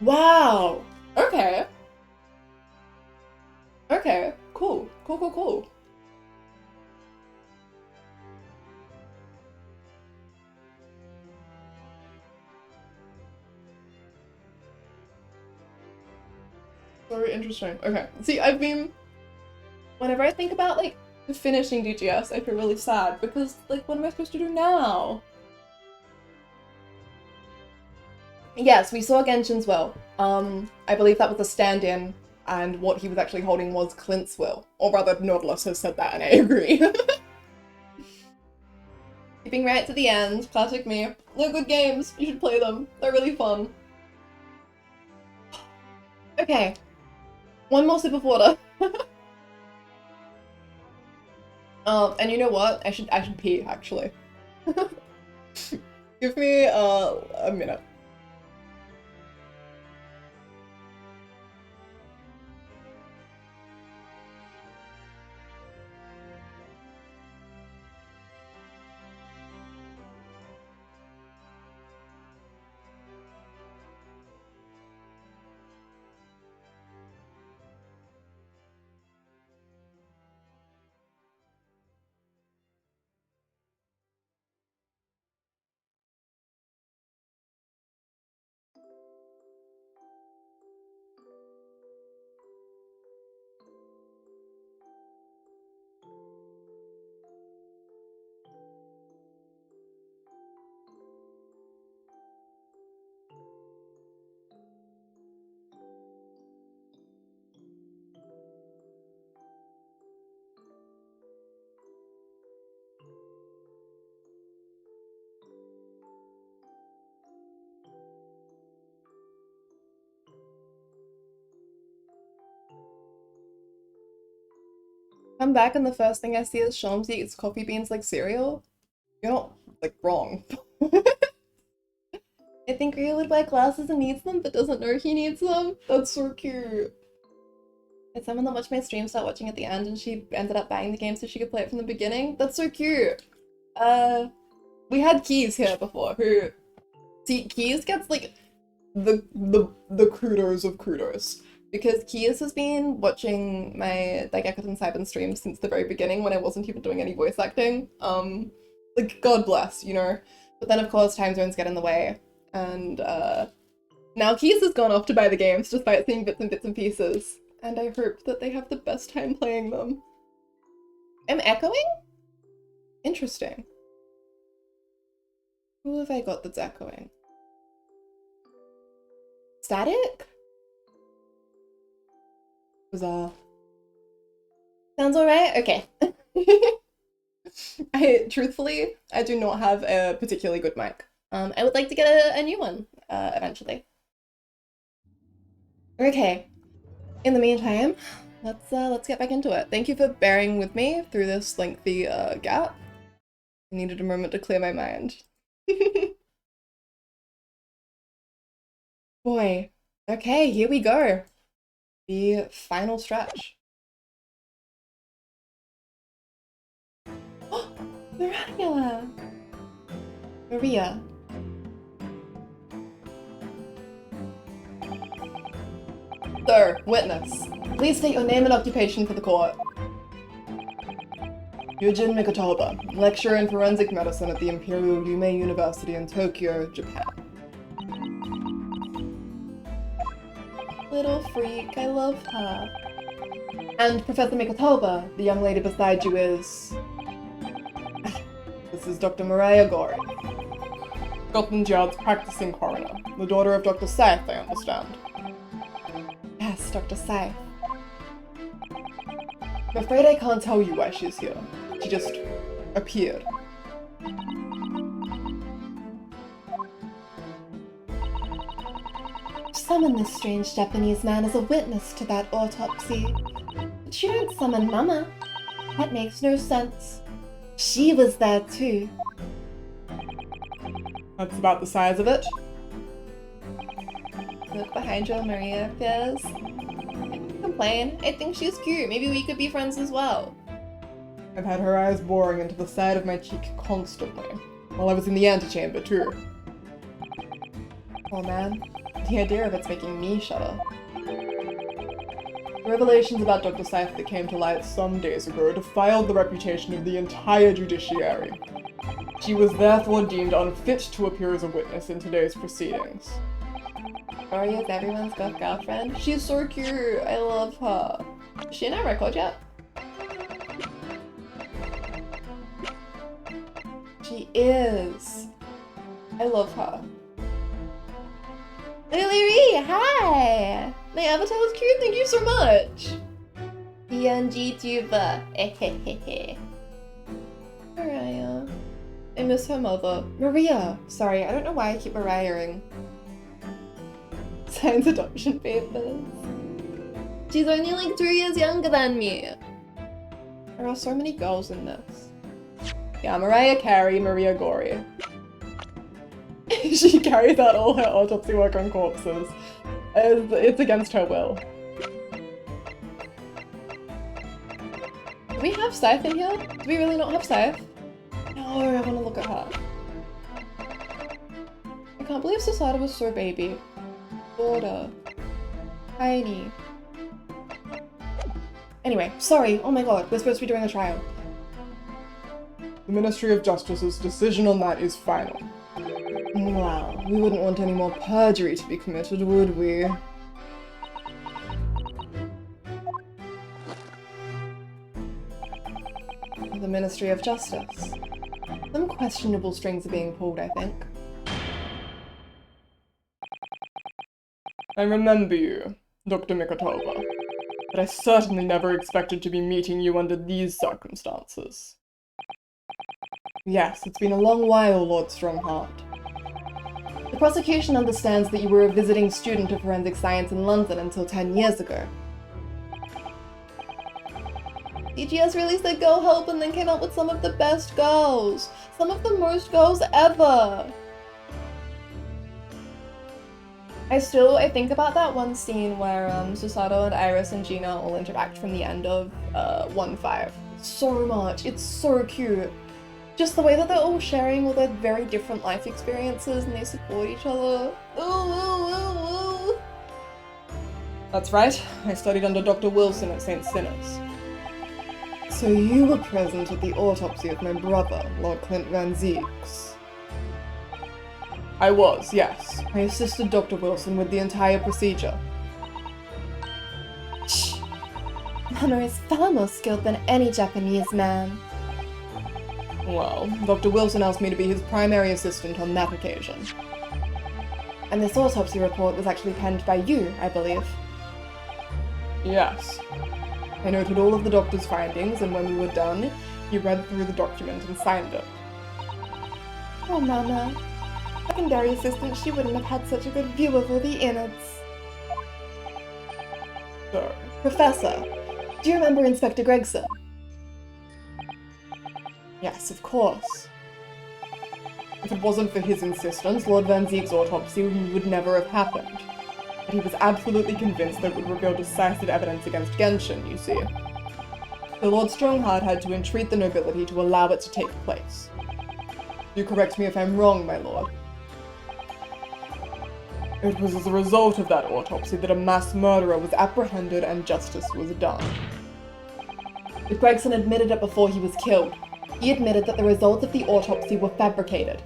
A: Wow! Okay. Okay, cool. Cool.
C: Very interesting. Okay.
A: See, whenever I think about, like, finishing DGS, I feel really sad because, like, what am I supposed to do now? Yes, we saw Genshin's will. I believe that was a stand-in, and what he was actually holding was Clint's will. Or rather, Nautilus has said that, and I agree. Keeping right to the end, classic me. They're good games, you should play them. They're really fun. Okay. One more sip of water. And you know what? I should pee, actually. Give me, a minute. Come back and the first thing I see is Shalmsy eats coffee beans like cereal. You're not, like, wrong. I think Rio would wear glasses and needs them, but doesn't know he needs them. That's so cute. Did someone that watched my stream start watching at the end and she ended up buying the game so she could play it from the beginning? That's so cute. We had Keys here before, who... See, Keys gets, like, the kudos of kudos. Because Keys has been watching my Daigaku Tenseiban stream since the very beginning when I wasn't even doing any voice acting. Like, God bless, you know? But then, of course, time zones get in the way. And, now Keys has gone off to buy the games despite seeing bits and pieces. And I hope that they have the best time playing them. I'm echoing? Interesting. Who have I got that's echoing? Static? Bizarre. Sounds alright? Okay. Truthfully, I do not have a particularly good mic. I would like to get a new one, eventually. Okay. In the meantime, let's get back into it. Thank you for bearing with me through this lengthy, gap. I needed a moment to clear my mind. Boy. Okay, here we go. The final stretch. Oh, Maria. Sir, witness. Please state your name and occupation for the court. Yujin Mikotoba, lecturer in forensic medicine at the Imperial Yume University in Tokyo, Japan. Little freak, I love her. And Professor Mikotoba, the young lady beside you is... This is Dr. Mariah Gori.
C: Scotland Yard's practicing coroner. The daughter of Dr. Scythe, I understand.
A: Yes, Dr. Scythe.
C: I'm afraid I can't tell you why she's here. She just appeared.
B: Summon this strange Japanese man as a witness to that autopsy. But you don't summon Mama. That makes no sense. She was there too.
C: That's about the size of it.
A: Look behind you, Maria appears. I can complain. I think she's cute. Maybe we could be friends as well.
C: I've had her eyes boring into the side of my cheek constantly. While I was in the antechamber, too.
A: Oh man.
C: The idea of it's making me shudder. The revelations about Dr. Scythe that came to light some days ago defiled the reputation of the entire judiciary. She was therefore deemed unfit to appear as a witness in today's proceedings.
A: Maria's everyone's goth girlfriend. She's so cute. I love her. Is she in our record yet? She is. I love her.
B: Lily, hi! My avatar was cute, thank you so much! Young GTuber.
A: Mariah. I miss her mother. Maria! Sorry, I don't know why I keep Mariah-ing. Signs adoption papers.
B: She's only like 2 years younger than me.
A: There are so many girls in this. Yeah, Mariah Carey, Maria Gory. She carries out all her autopsy work on corpses. It's against her will. Do we have Scythe in here? Do we really not have Scythe? No, I want to look at her. I can't believe Susato was so baby. Daughter. Tiny. Anyway, sorry. Oh my god, we're supposed to be doing a trial.
C: The Ministry of Justice's decision on that is final.
A: Wow, we wouldn't want any more perjury to be committed, would we? The Ministry of Justice. Some questionable strings are being pulled, I think.
C: I remember you, Dr. Mikotova, but I certainly never expected to be meeting you under these circumstances.
A: Yes, it's been a long while, Lord Strongheart. The prosecution understands that you were a visiting student of forensic science in London until 10 years ago.
B: DGS released their Girl Help and then came out with some of the best girls. Some of the most girls ever.
A: I think about that one scene where Susato and Iris and Gina all interact from the end of 1-5. So much. It's so cute. Just the way that they're all sharing all their very different life experiences and they support each other. Ooh, ooh, ooh, ooh.
C: That's right, I studied under Dr. Wilson at St. Sinners.
A: So you were present at the autopsy of my brother, Lord Clint Van Zieks.
C: I was, yes.
A: I assisted Dr. Wilson with the entire procedure.
B: Shh. Mama is far more skilled than any Japanese man.
A: Well, Dr. Wilson asked me to be his primary assistant on that occasion. And this autopsy report was actually penned by you, I believe.
C: Yes.
A: I noted all of the doctor's findings, and when we were done, he read through the document and signed it.
B: Oh, Mama. Secondary assistant, she wouldn't have had such a good view of all the innards.
C: So,
A: Professor, do you remember Inspector Gregson? Yes, of course. If it wasn't for his insistence, Lord Van Ziek's autopsy would never have happened. But he was absolutely convinced that it would reveal decisive evidence against Genshin, you see. So Lord Strongheart had to entreat the nobility to allow it to take place. Do correct me if I'm wrong, my lord.
C: it was as a result of that autopsy that a mass murderer was apprehended and justice was done.
A: But Gregson admitted it before he was killed. He admitted that the results of the autopsy were fabricated.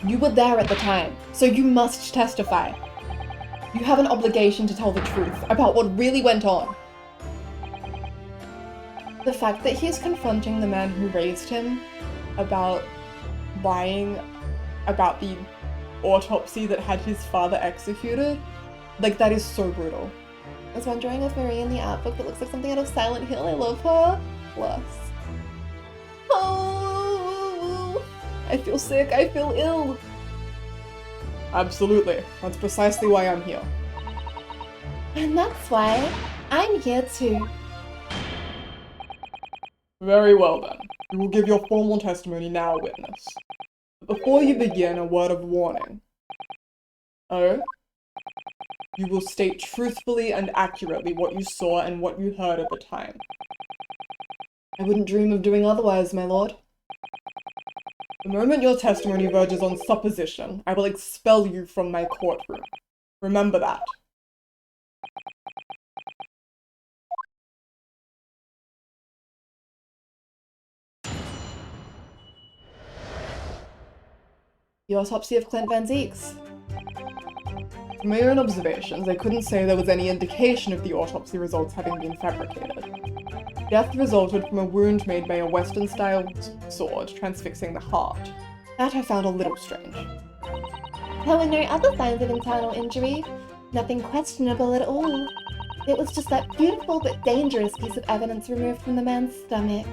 A: You were there at the time, so you must testify. You have an obligation to tell the truth about what really went on. The fact that he's confronting the man who raised him about lying about the autopsy that had his father executed, like, that is so brutal.
B: I was wondering if Marie in the art book that looks like something out of Silent Hill. I love her.
A: Bless.
B: Oh,
A: I feel sick, I feel ill.
C: Absolutely. That's precisely why I'm here.
B: and that's why I'm here too.
C: Very well then. You will give your formal testimony now, witness. But before you begin, a word of warning. Oh? You will state truthfully and accurately what you saw and what you heard at the time.
A: I wouldn't dream of doing otherwise, my lord.
C: The moment your testimony verges on supposition, I will expel you from my courtroom. Remember that.
A: The autopsy of Clint Van Zieks.
C: From my own observations, I couldn't say there was any indication of the autopsy results having been fabricated. Death resulted from a wound made by a Western-style sword transfixing the heart. That I found a little strange.
B: There were no other signs of internal injury. Nothing questionable at all. It was just that beautiful but dangerous piece of evidence removed from the man's stomach.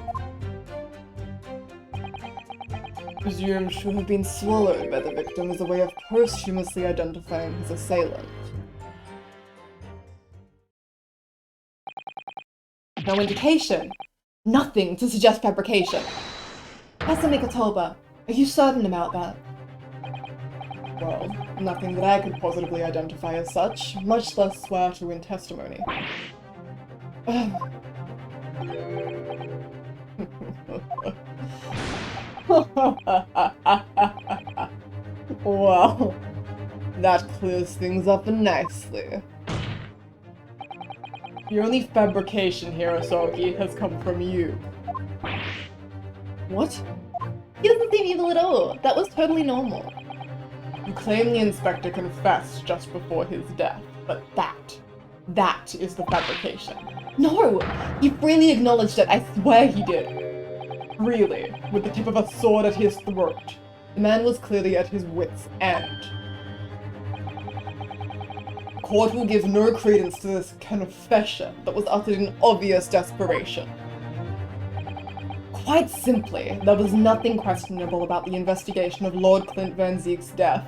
C: Presumed to have been swallowed by the victim as a way of posthumously identifying his assailant.
A: No indication. Nothing to suggest fabrication. Professor Mikatoba, are you certain about that?
C: Well, nothing that I could positively identify as such, much less swear to in testimony. Well, that clears things up nicely. The only fabrication here, Asogi, has come from you.
A: What?
B: He doesn't seem evil at all. That was totally normal.
C: You claim the inspector confessed just before his death, but that is the fabrication.
A: No! He freely acknowledged it, I swear he did.
C: Really, with the tip of a sword at his throat. The man was clearly at his wits' end. The court will give no credence to this confession that was uttered in obvious desperation. Quite simply, there was nothing questionable about the investigation of Lord Clint Van Ziek's death.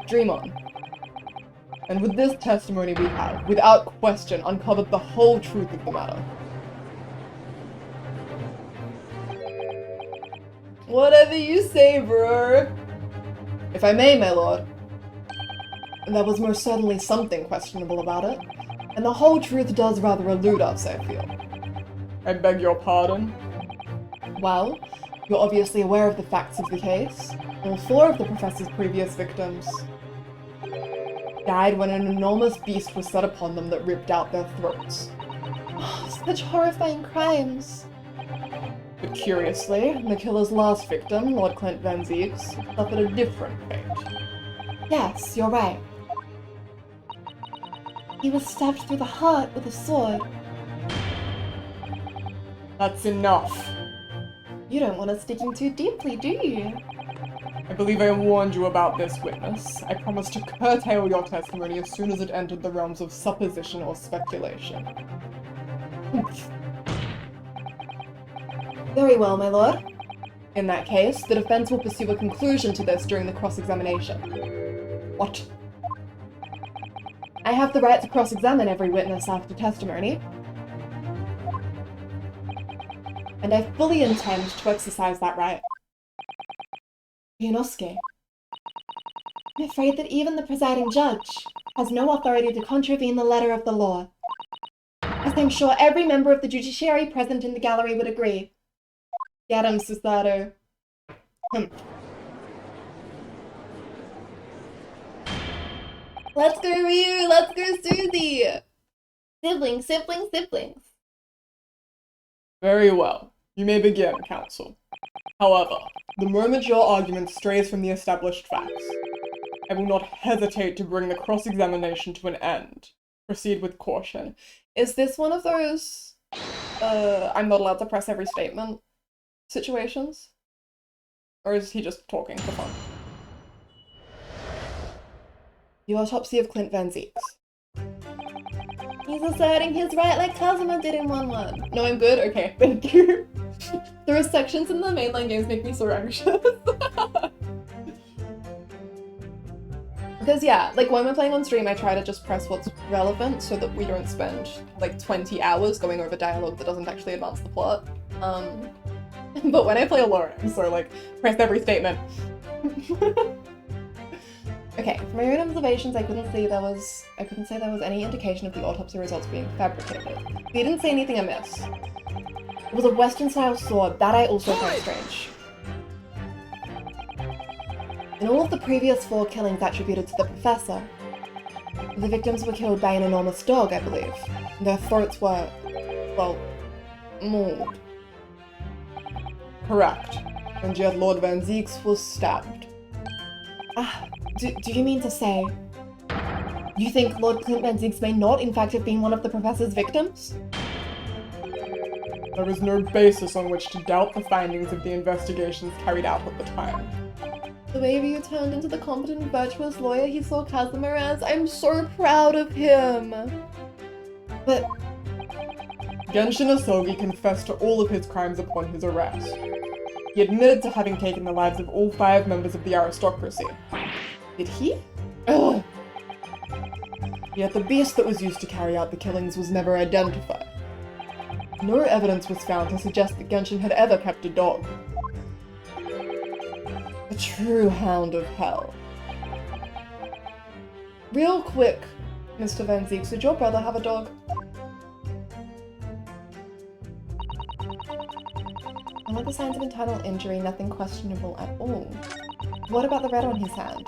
C: Dream on. And with this testimony we have, without question, uncovered the whole truth of the matter. Whatever you say, bro. If I may, my lord. There was most certainly something questionable about it, and the whole truth does rather elude us, I feel. I beg your pardon? Well, you're obviously aware of the facts of the case. All 4 of the professor's previous victims died when an enormous beast was set upon them that ripped out their throats.
B: Such horrifying crimes.
C: But curiously, the killer's last victim, Lord Clint Van Zieks, suffered a different fate.
B: Yes, you're right. He was stabbed through the heart with a sword.
C: That's enough.
B: You don't want us digging too deeply, do you?
C: I believe I warned you about this, witness. I promised to curtail your testimony as soon as it entered the realms of supposition or speculation.
A: Very well, my lord. In that case, the defense will pursue a conclusion to this during the cross-examination.
C: What?
A: I have the right to cross-examine every witness after testimony. And I fully intend to exercise that right. Ionosuke.
B: I'm afraid that even the presiding judge has no authority to contravene the letter of the law. As I'm sure every member of the judiciary present in the gallery would agree.
A: Get him, Susato.
B: Let's go, Ryu! Let's go, Susie! Siblings, siblings, siblings.
C: Very well. You may begin, counsel. However, the moment your argument strays from the established facts, I will not hesitate to bring the cross-examination to an end. Proceed with caution.
A: Is this one of those, I'm not allowed to press every statement situations? Or is he just talking for fun? The autopsy of Clint Van Zieks.
B: He's asserting his right like Kazuma did in 1-1.
A: No, I'm good? Okay, thank you. There are sections in the mainline games make me so anxious. Because yeah, like when we're playing on stream, I try to just press what's relevant so that we don't spend like 20 hours going over dialogue that doesn't actually advance the plot. But when I play alone, I'm sort of like, press every statement. Okay, from my own observations, I couldn't say there was any indication of the autopsy results being fabricated. He didn't say anything amiss. It was a Western-style sword, that I also find strange. In all of the previous 4 killings attributed to the professor, the victims were killed by an enormous dog, I believe. Their throats were, well, mauled.
C: Correct. and yet Lord Van Zieks was stabbed.
B: Ah, do you mean to say you think Lord Clint Van Zieks may not in fact have been one of the Professor's victims?
C: There is no basis on which to doubt the findings of the investigations carried out at the time.
B: The way Ryu turned into the competent and virtuous lawyer he saw Casimir as, I'm so proud of him! But
C: Genshin Asogi confessed to all of his crimes upon his arrest. He admitted to having taken the lives of all 5 members of the aristocracy.
B: did he?
C: Ugh. Yet the beast that was used to carry out the killings was never identified. No evidence was found to suggest that Genshin had ever kept a dog. A true hound of hell. Real quick, Mr. Van Zieks, did your brother have a dog?
B: All of the signs of internal injury, nothing questionable at all. What about the red on his hand?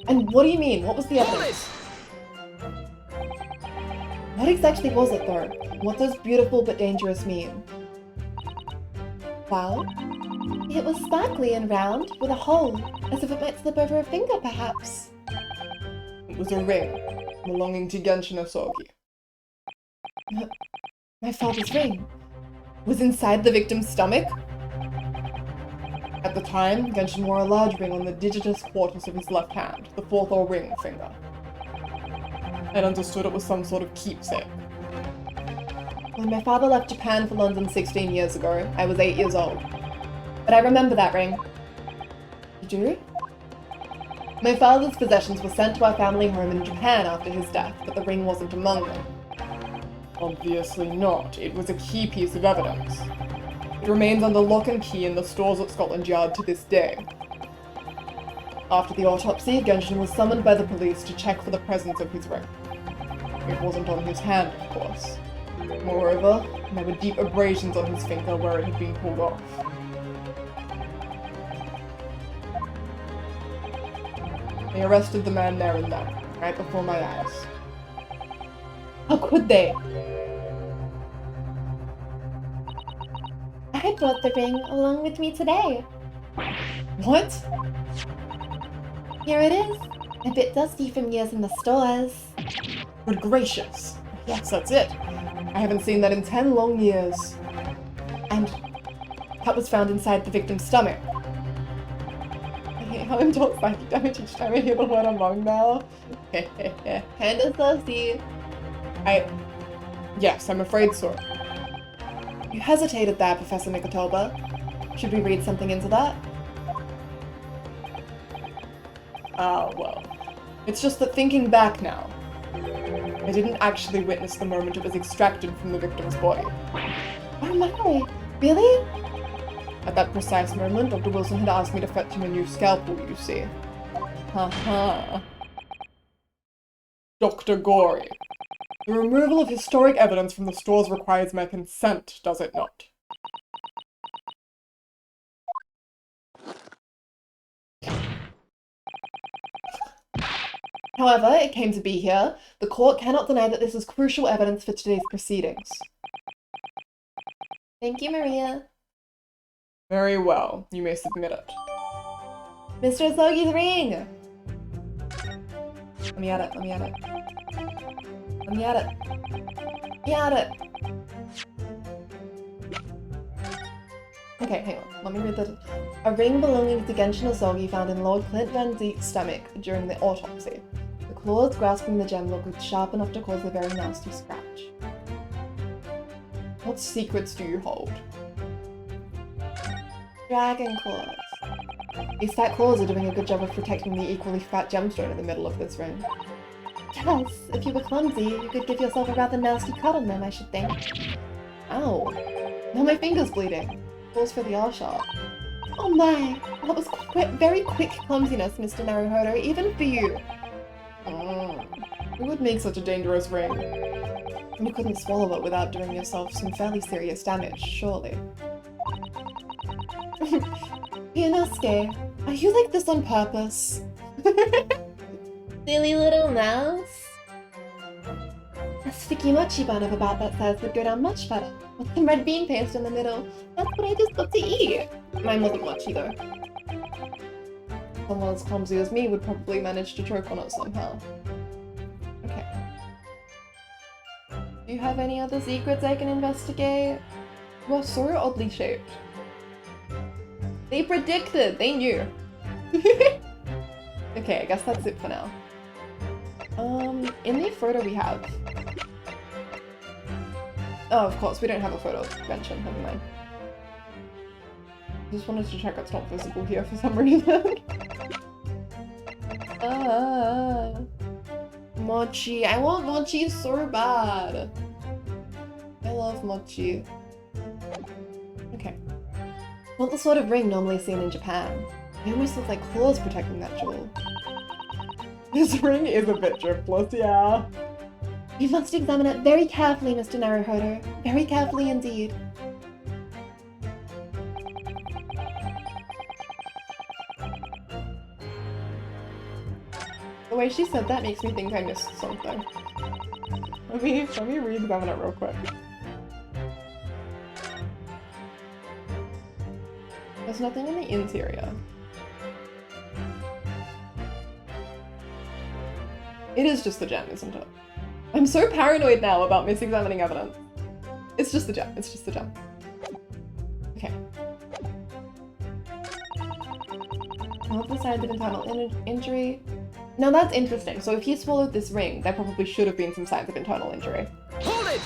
C: And what do you mean? What was the
D: Hold
C: evidence?
B: What exactly was it though? What does beautiful but dangerous mean? Well, it was sparkly and round, with a hole, as if it might slip over a finger perhaps.
C: It was a ring belonging to Genshin Asogi.
B: My father's ring.
C: Was inside the victim's stomach? At the time, Genshin wore a large ring on the digitus quartus of his left hand, the 4th or ring finger. I'd understood it was some sort of keepsake.
B: When my father left Japan for London 16 years ago, I was 8 years old. But I remember that ring.
C: You do?
B: My father's possessions were sent to our family home in Japan after his death, but the ring wasn't among them.
C: Obviously not. It was a key piece of evidence. It remains under lock and key in the stores at Scotland Yard to this day. After the autopsy, Genshin was summoned by the police to check for the presence of his ring. It wasn't on his hand, of course. Moreover, there were deep abrasions on his finger where it had been pulled off. They arrested the man there and then, right before my eyes.
B: How could they? I brought the ring along with me today.
C: What?
B: Here it is. A bit dusty from years in the stores.
C: Good gracious. Yes, that's it. I haven't seen that in 10 long years.
B: And
C: That was found inside the victim's stomach. I hate how I'm told psychic damage each time I hear the word among now.
B: kinda sussy.
C: Yes, I'm afraid so. You hesitated there, Professor Nikotoba. Should we read something into that? Well. It's just that thinking back now, I didn't actually witness the moment it was extracted from the victim's body.
B: Oh my, really?
C: At that precise moment, Dr. Wilson had asked me to fetch him a new scalpel, you see. Haha. Dr. Gory. The removal of historic evidence from the stores requires my consent, does it not? However, it came to be here. The court cannot deny that this is crucial evidence for today's proceedings.
B: Thank you, Maria.
C: Very well, you may submit it.
B: Mr. Asogi's ring!
C: Let me at it, let me at it.
B: Let me at it. Let me at it.
C: Okay, hang on. Let me read the...
B: A ring belonging to Genshin Asogi found in Lord Clint Van Ziek's stomach during the autopsy. The claws grasping the gem looked sharp enough to cause a very nasty scratch.
C: What secrets do you hold?
B: Dragon claws.
C: These fat claws are doing a good job of protecting the equally fat gemstone in the middle of this ring.
B: Yes, if you were clumsy, you could give yourself a rather nasty cut on them, I should think.
C: Ow. Now my finger's bleeding. Pause for the R-sharp.
B: Oh my, that was very quick clumsiness, Mr. Naruhodo, even for you.
C: Who would make such a dangerous ring? You couldn't swallow it without doing yourself some fairly serious damage, surely.
B: Inosuke, are you like this on purpose? Silly little mouse.
C: I
B: sticky mochi bun of about that size would go down much better, with some red bean paste in the middle. That's what I just got to eat.
A: Mine wasn't mochi though. Someone as clumsy as me would probably manage to choke on it somehow. Okay. Do you have any other secrets I can investigate? You are so oddly shaped. They predicted! They knew! Okay, I guess that's it for now. In the photo we have... Oh, of course, we don't have a photo mention, never mind. I just wanted to check it's not visible here for some reason. Mochi. I want mochi so bad. I love mochi. Okay.
B: Not the sort of ring normally seen in Japan. They almost look like claws protecting that jewel.
C: This ring is a bit dripless, yeah.
B: You must examine it very carefully, Mr. Naruhodo. Very carefully indeed.
A: The way she said that makes me think I missed something.
C: Let me re-examine it real quick.
A: There's nothing in the interior. It is just the gem, isn't it? I'm so paranoid now about misexamining evidence. It's just the gem. It's just the gem. Okay.
B: Not the signs of internal injury.
A: Now that's interesting. So if he swallowed this ring, there probably should have been some signs of internal injury.
D: Hold it!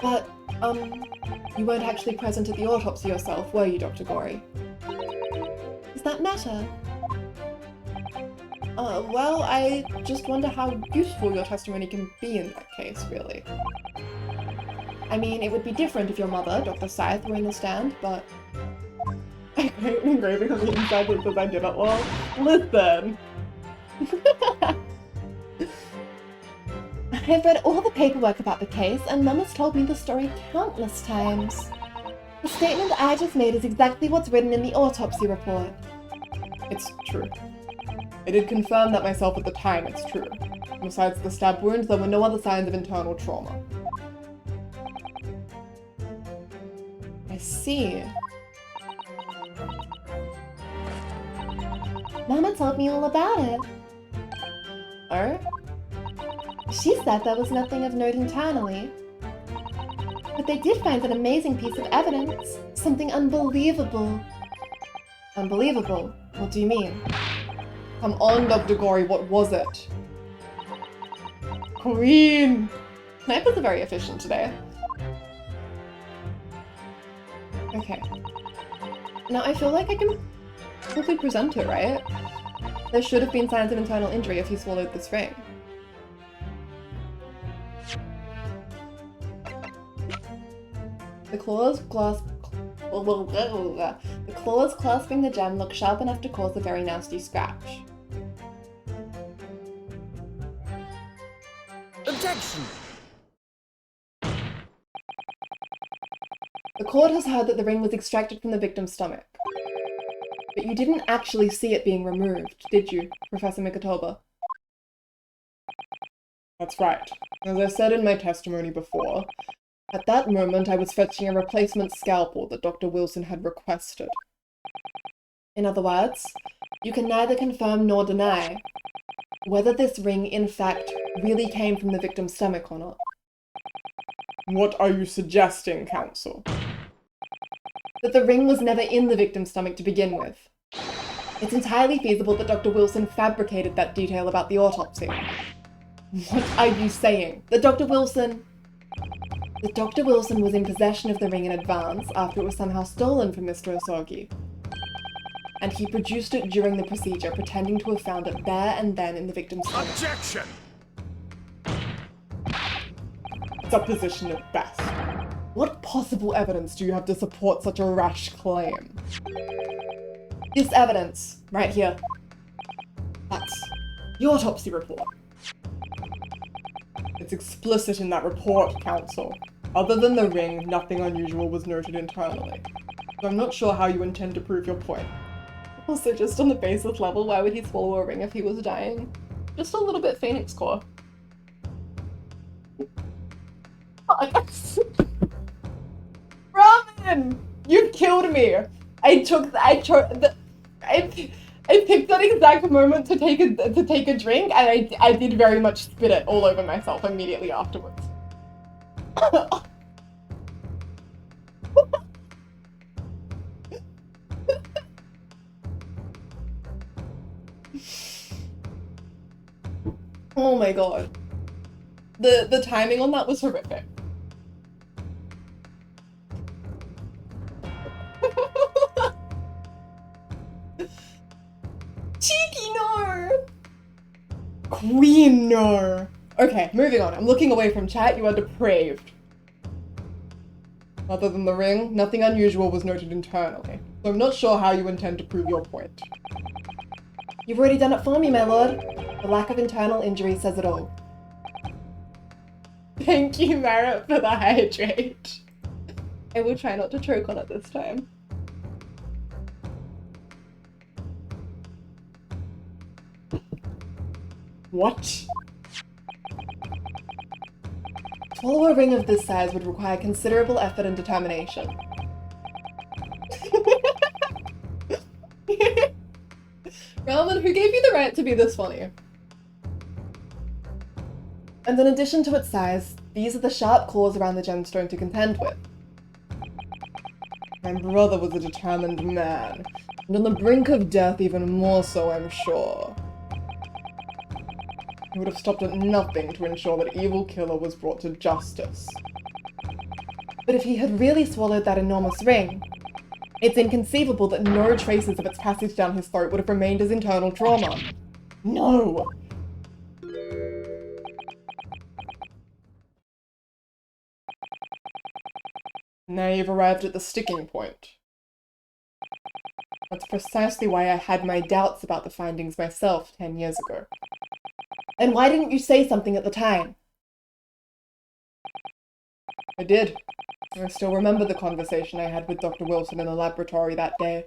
A: But, you weren't actually present at the autopsy yourself, were you, Dr. Gory?
B: Does that matter?
A: Well, I just wonder how useful your testimony can be in that case, really. I mean, it would be different if your mother, Dr. Scythe, were in the stand, but...
C: I hate engraving on the inside that says I did it well. Listen!
B: I've read all the paperwork about the case, and Mum has told me the story countless times. The statement I just made is exactly what's written in the autopsy report.
A: It's true. I did confirm that myself at the time, it's true. Besides the stab wound, there were no other signs of internal trauma. I see.
B: Mama told me all about it.
A: Oh?
B: She said there was nothing of note internally. But they did find an amazing piece of evidence. Something unbelievable.
A: Unbelievable? What do you mean? Come on, Dr. Gory, what was it?
C: Queen!
A: Snipers are very efficient today. Okay. Now I feel like I can probably present it, right? There should have been signs of internal injury if he swallowed this ring. The claws clasping the gem look sharp enough to cause a very nasty scratch.
D: Objection!
A: The court has heard that the ring was extracted from the victim's stomach. But you didn't actually see it being removed, did you, Professor Mikotoba?
C: That's right.
A: As I said in my testimony before, at that moment I was fetching a replacement scalpel that Dr. Wilson had requested. In other words, you can neither confirm nor deny whether this ring in fact really came from the victim's stomach or not.
C: What are you suggesting, counsel?
A: That the ring was never in the victim's stomach to begin with. It's entirely feasible that Dr. Wilson fabricated that detail about the autopsy. What are you saying? That Dr. Wilson was in possession of the ring in advance after it was somehow stolen from Mr. Osogi. And he produced it during the procedure, pretending to have found it there and then in the victim's stomach.
D: Objection!
C: Supposition at best.
A: What possible evidence do you have to support such a rash claim? This evidence, right here. That's the autopsy report.
C: It's explicit in that report, counsel. Other than the ring, nothing unusual was noted internally. So I'm not sure how you intend to prove your point.
A: Also, just on the basis level, why would he swallow a ring if he was dying? Just a little bit Phoenix Core.
C: Ramen! You've killed me! I picked that exact moment to take a drink, and I did very much spit it all over myself immediately afterwards. Oh my god. The timing on that was horrific. Cheeky no! Queen no! Okay, moving on. I'm looking away from chat. You are depraved. Other than the ring, nothing unusual was noted internally, so I'm not sure how you intend to prove your point.
A: You've already done it for me, my lord. The lack of internal injury says it all.
C: Thank you, Merit, for the hydrate. I will try not to choke on it this time. What?
A: To swallow a ring of this size would require considerable effort and determination.
C: Ramen, who gave you the right to be this funny?
A: And in addition to its size, these are the sharp claws around the gemstone to contend with.
C: My brother was a determined man, and on the brink of death even more so, I'm sure. He would have stopped at nothing to ensure that Evil Killer was brought to justice.
A: But if he had really swallowed that enormous ring, it's inconceivable that no traces of its passage down his throat would have remained as internal trauma.
C: No! Now you've arrived at the sticking point.
A: That's precisely why I had my doubts about the findings myself 10 years ago. And why didn't you say something at the time?
C: I did. I still remember the conversation I had with Dr. Wilson in the laboratory that day.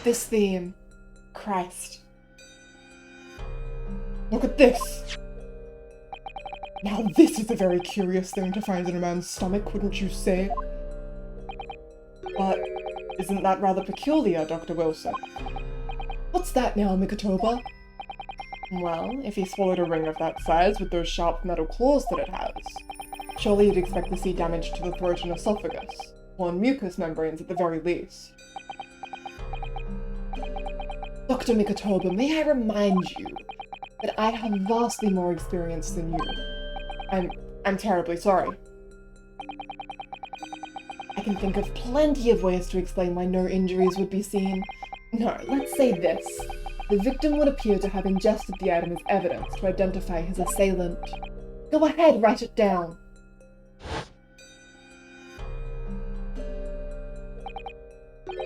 A: This theme. Christ.
C: Look at this! Now this is a very curious thing to find in a man's stomach, wouldn't you say? But isn't that rather peculiar, Dr. Wilson?
A: What's that now, Mikotoba?
C: Well, if he swallowed a ring of that size with those sharp metal claws that it has, surely you'd expect to see damage to the throat and esophagus, or mucous membranes at the very least.
A: Dr. Mikotoba, may I remind you that I have vastly more experience than you.
C: I'm terribly sorry.
A: I can think of plenty of ways to explain why no injuries would be seen. No, let's say this. The victim would appear to have ingested the item as evidence to identify his assailant. Go ahead, write it down.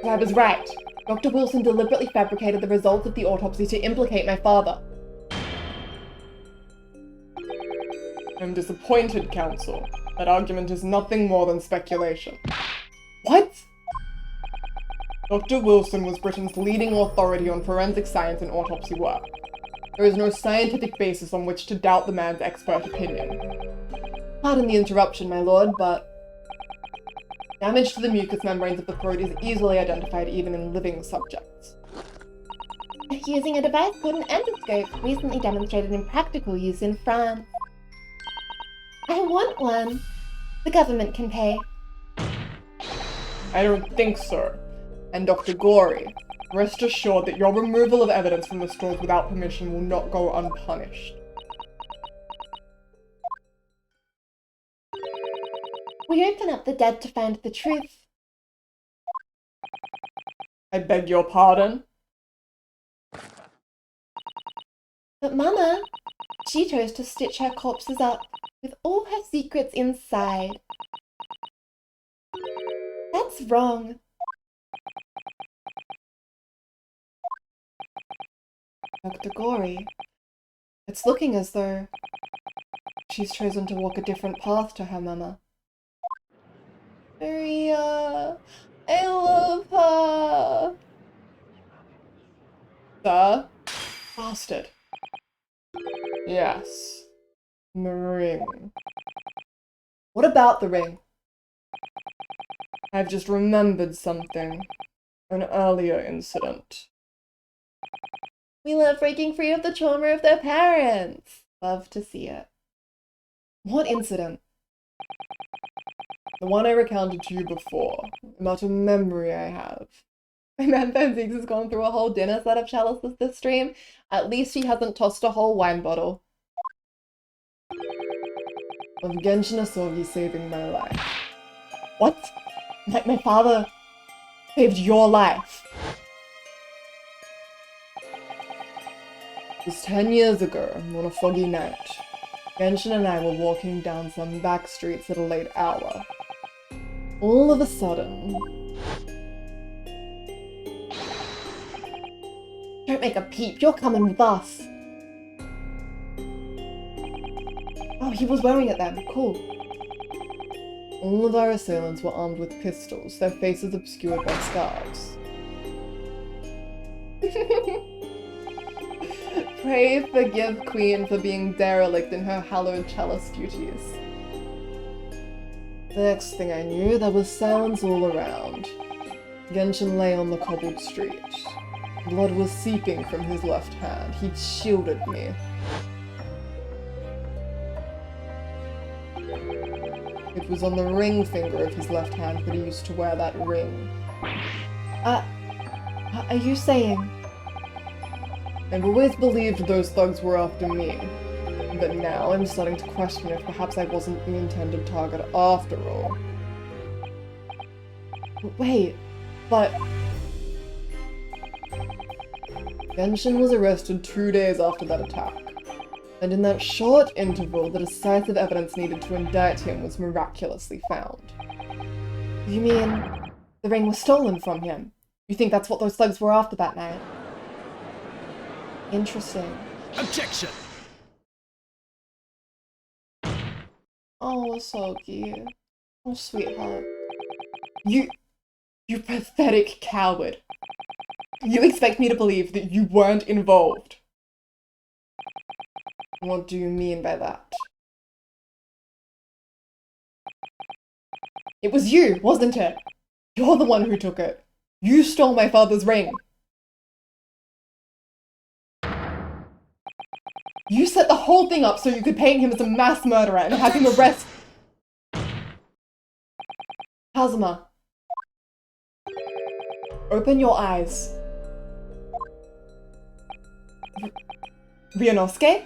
A: I was right. Dr. Wilson deliberately fabricated the results of the autopsy to implicate my father.
C: I'm disappointed, Counsel. That argument is nothing more than speculation.
A: What?
C: Dr. Wilson was Britain's leading authority on forensic science and autopsy work. There is no scientific basis on which to doubt the man's expert opinion.
A: Pardon the interruption, my lord, but damage to the mucous membranes of the throat is easily identified even in living subjects.
B: Using a device called an endoscope, recently demonstrated in practical use in France. I want one. The government can pay.
C: I don't think so. And Dr. Gory, rest assured that your removal of evidence from the stores without permission will not go unpunished.
B: We open up the dead to find the truth.
C: I beg your pardon?
B: But Mama, she chose to stitch her corpses up with all her secrets inside. That's wrong.
A: Dr. Gory, it's looking as though she's chosen to walk a different path to her mama.
B: Maria, I love her.
C: Sir? Bastard. Yes. The ring. What about the ring? I've just remembered something. An earlier incident.
B: We love breaking free of the trauma of their parents. Love to see it.
C: What incident? The one I recounted to you before, about a memory I have.
B: My man Benzix has gone through a whole dinner set of chalices this stream. At least he hasn't tossed a whole wine bottle.
C: Of Genshin Asogi saving my life.
B: What? Like my father saved your life?
C: It was 10 years ago, on a foggy night. Genshin and I were walking down some back streets at a late hour. All of a sudden...
B: Don't make a peep, you're coming with us. Oh, he was wearing it then, cool.
C: All of our assailants were armed with pistols, their faces obscured by scarves. Pray forgive Queen for being derelict in her hallowed chalice duties. The next thing I knew, there was silence all around. Genshin lay on the cobbled street. Blood was seeping from his left hand. He'd shielded me. It was on the ring finger of his left hand that he used to wear that ring.
B: Are you saying?
C: I've always believed those thugs were after me, but now I'm starting to question if perhaps I wasn't the intended target after all.
B: Wait, but...
C: Genshin was arrested 2 days after that attack, and in that short interval, the decisive evidence needed to indict him was miraculously found.
B: You mean the ring was stolen from him? You think that's what those thugs were after that night? Interesting.
D: Objection!
B: Oh, Asogi. Oh, sweetheart.
C: You pathetic coward. You expect me to believe that you weren't involved? What do you mean by that? It was you, wasn't it? You're the one who took it. You stole my father's ring. You set the whole thing up so you could paint him as a mass murderer and have him arrested. Kazuma. Open your eyes. Ryunosuke?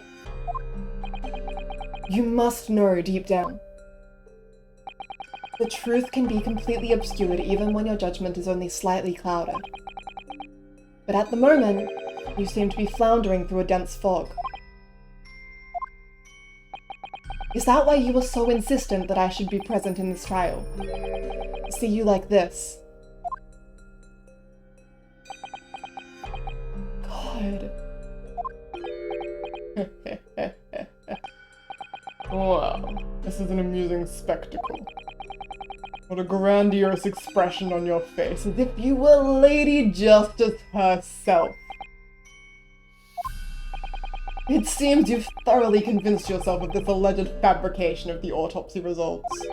C: You must know deep down. The truth can be completely obscured even when your judgment is only slightly clouded. But at the moment, you seem to be floundering through a dense fog. Is that why you were so insistent that I should be present in this trial? See you like this. God. Wow, this is an amusing spectacle. What a grandiose expression on your face, as if you were Lady Justice herself. It seems you've thoroughly convinced yourself of this alleged fabrication of the autopsy results.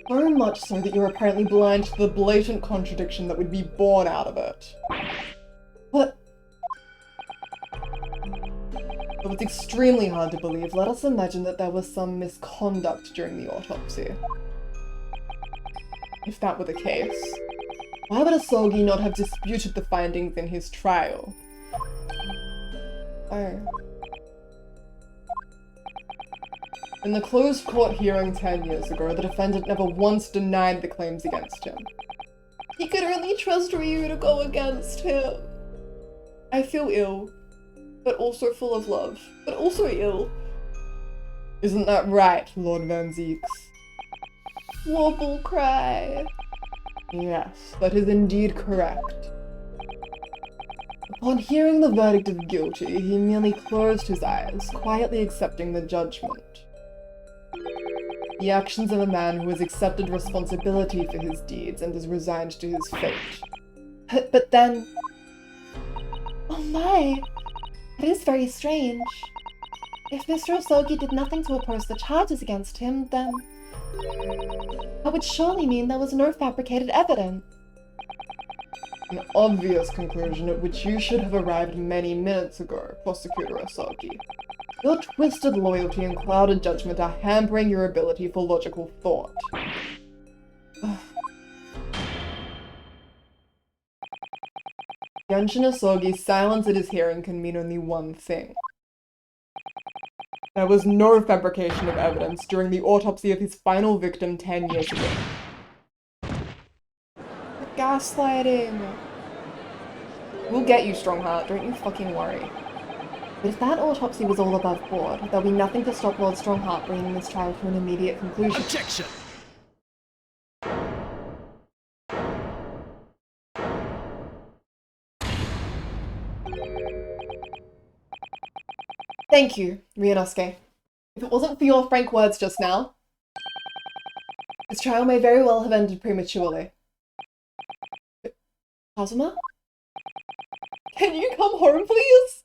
C: So much so that you're apparently blind to the blatant contradiction that would be born out of it. But though it's extremely hard to believe, let us imagine that there was some misconduct during the autopsy. If that were the case, why would Asogi not have disputed the findings in his trial? Oh. In the closed court hearing 10 years ago, the defendant never once denied the claims against him. He could only trust Ryu to go against him. I feel ill, but also full of love, but also ill. Isn't that right, Lord Van Zieks? Wobble cry. Yes, that is indeed correct. Upon hearing the verdict of guilty, he merely closed his eyes, quietly accepting the judgment. The actions of a man who has accepted responsibility for his deeds and is resigned to his fate.
B: But then... Oh my! That is very strange. If Mr. Osogi did nothing to oppose the charges against him, then that would surely mean there was no fabricated evidence.
C: An obvious conclusion at which you should have arrived many minutes ago, Prosecutor Osogi. Your twisted loyalty and clouded judgment are hampering your ability for logical thought. Genshin Osogi's silence at his hearing can mean only one thing. There was no fabrication of evidence during the autopsy of his final victim 10 years ago.
A: Gaslighting.
C: We'll get you, Strongheart, don't you fucking worry.
B: But if that autopsy was all above board, there'll be nothing to stop Lord Strongheart bringing this trial to an immediate conclusion.
D: Objection!
A: Thank you, Ryunosuke. If it wasn't for your frank words just now, this trial may very well have ended prematurely. Kazuma? Can you come home, please?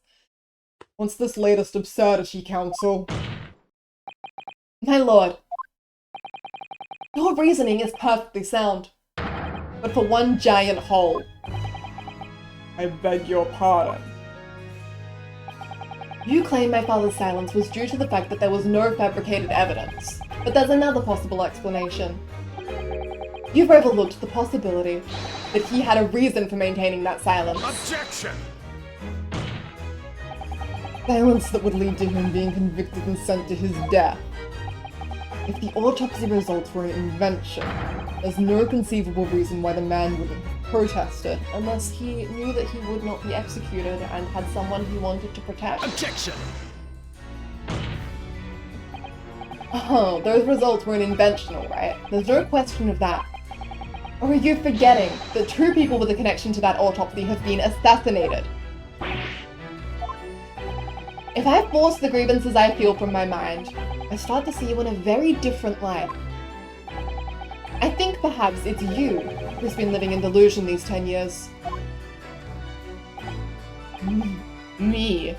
C: What's this latest absurdity, Counsel?
A: My lord, your reasoning is perfectly sound, but for one giant hole.
C: I beg your pardon.
A: You claim my father's silence was due to the fact that there was no fabricated evidence, but there's another possible explanation. You've overlooked the possibility that he had a reason for maintaining that silence.
D: Objection!
C: Silence that would lead to him being convicted and sent to his death. If the autopsy results were an invention, there's no conceivable reason why the man wouldn't have protested.
A: Unless he knew that he would not be executed and had someone he wanted to protect.
D: Objection!
A: Oh, those results were inventional, right? There's no question of that. Or are you forgetting that two people with a connection to that autopsy have been assassinated? If I force the grievances I feel from my mind, I start to see you in a very different light. I think perhaps it's you who's been living in delusion these 10 years. Me.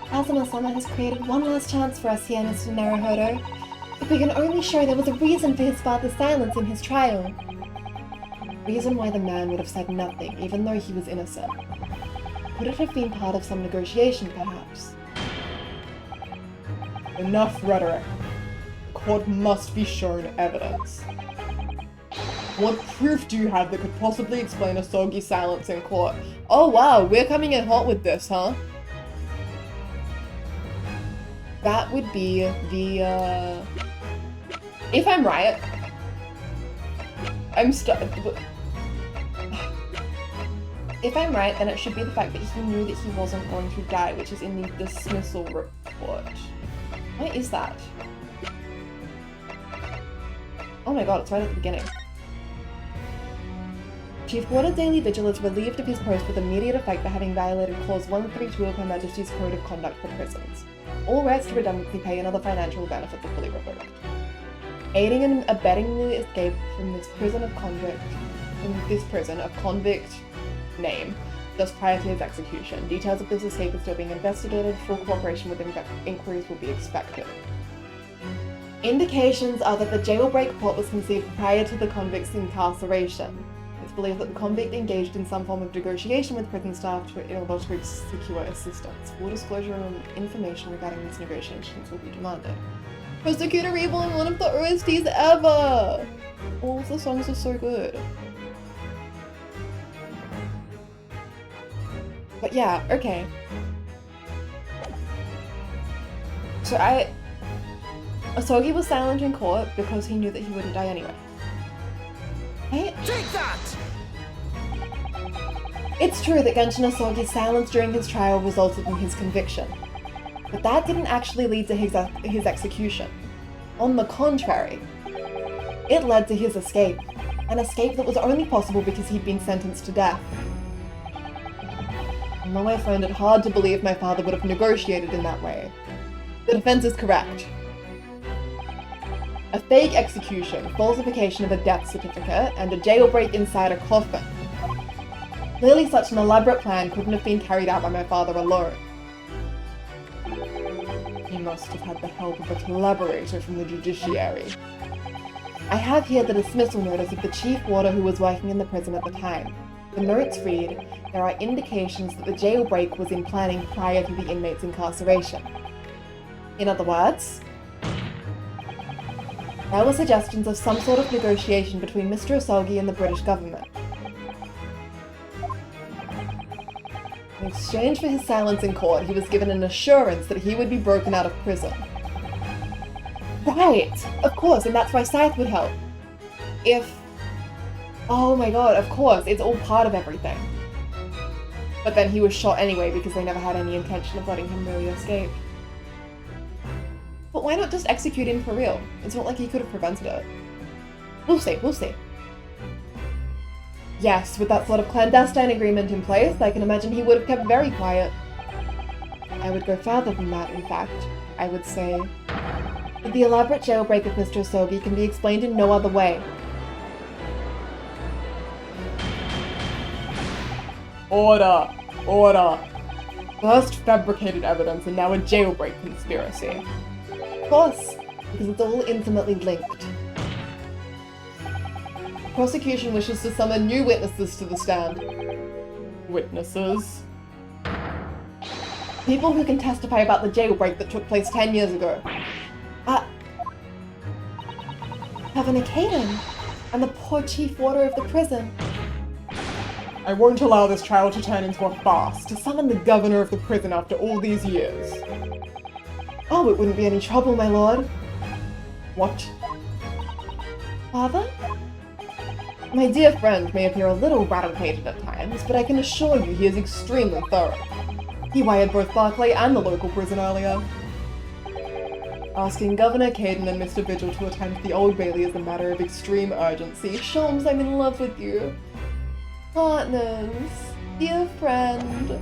B: Kazuma-sama has created one last chance for us here, Mr. Naruhodo. If we can only show there was a reason for his father's silence in his trial.
A: Reason why the man would have said nothing, even though he was innocent. Could it have been part of some negotiation, perhaps?
C: Enough rhetoric. The court must be shown evidence. What proof do you have that could possibly explain Osogi's silence in court?
A: Oh wow, we're coming in hot with this, huh? That would be the, if I'm right, if I'm right, then it should be the fact that he knew that he wasn't going to die, which is in the dismissal report. What is that? Oh my god, it's right at the beginning. Chief Warder Daily Vigil is relieved of his post with immediate effect for having violated Clause 132 of Her Majesty's Code of Conduct for Prisons. All rights to redundancy pay and other financial benefits are fully revoked. Aiding and abetting the escape from this prison of convict name, just prior to his execution. Details of this escape are still being investigated. Full cooperation with inquiries will be expected. Indications are that the jailbreak plot was conceived prior to the convict's incarceration. It's believed that the convict engaged in some form of negotiation with prison staff in order to secure assistance. Full disclosure and information regarding these negotiations will be demanded. Prosecutor Evil in one of the OSTs ever! All of the songs are so good. But yeah, okay. So Osogi was silent in court because he knew that he wouldn't die anyway. Right?
D: Take that!
A: It's true that Genshin Osogi's silence during his trial resulted in his conviction, but that didn't actually lead to his execution. On the contrary, it led to his escape, an escape that was only possible because he'd been sentenced to death. Although I find it hard to believe my father would have negotiated in that way, the defense is correct. A fake execution, falsification of a death certificate, and a jailbreak inside a coffin. Clearly such an elaborate plan couldn't have been carried out by my father alone.
C: must have had the help of a collaborator from the judiciary.
B: I have here the dismissal notice of the chief warder who was working in the prison at the time. The notes read, there are indications that the jailbreak was in planning prior to the inmate's incarceration. In other words, there were suggestions of some sort of negotiation between Mr. Asogi and the British government. In exchange for his silence in court, he was given an assurance that he would be broken out of prison. Right! Of course, and that's why Scythe would help. Oh my god, of course, it's all part of everything. But then he was shot anyway because they never had any intention of letting him really escape. But why not just execute him for real? It's not like he could have prevented it. We'll see, we'll see. Yes, with that sort of clandestine agreement in place, I can imagine he would have kept very quiet. I would go further than that, in fact. I would say that the elaborate jailbreak of Mr. Asogi can be explained in no other way.
C: Order! Order! First fabricated evidence and now a jailbreak conspiracy.
B: Of course, because it's all intimately linked. The prosecution wishes to summon new witnesses to the stand.
C: Witnesses?
B: People who can testify about the jailbreak that took place 10 years ago. Governor Caden, and the poor chief warder of the prison.
C: I won't allow this trial to turn into a farce, to summon the governor of the prison after all these years.
B: Oh, it wouldn't be any trouble, my lord.
C: What?
B: Father? My dear friend may appear a little rattle-pated at times, but I can assure you he is extremely thorough. He wired both Barclay and the local prison earlier. Asking Governor Caden and Mr. Vigil to attend the Old Bailey is a matter of extreme urgency. Sholmes, I'm in love with you. Partners, dear friend.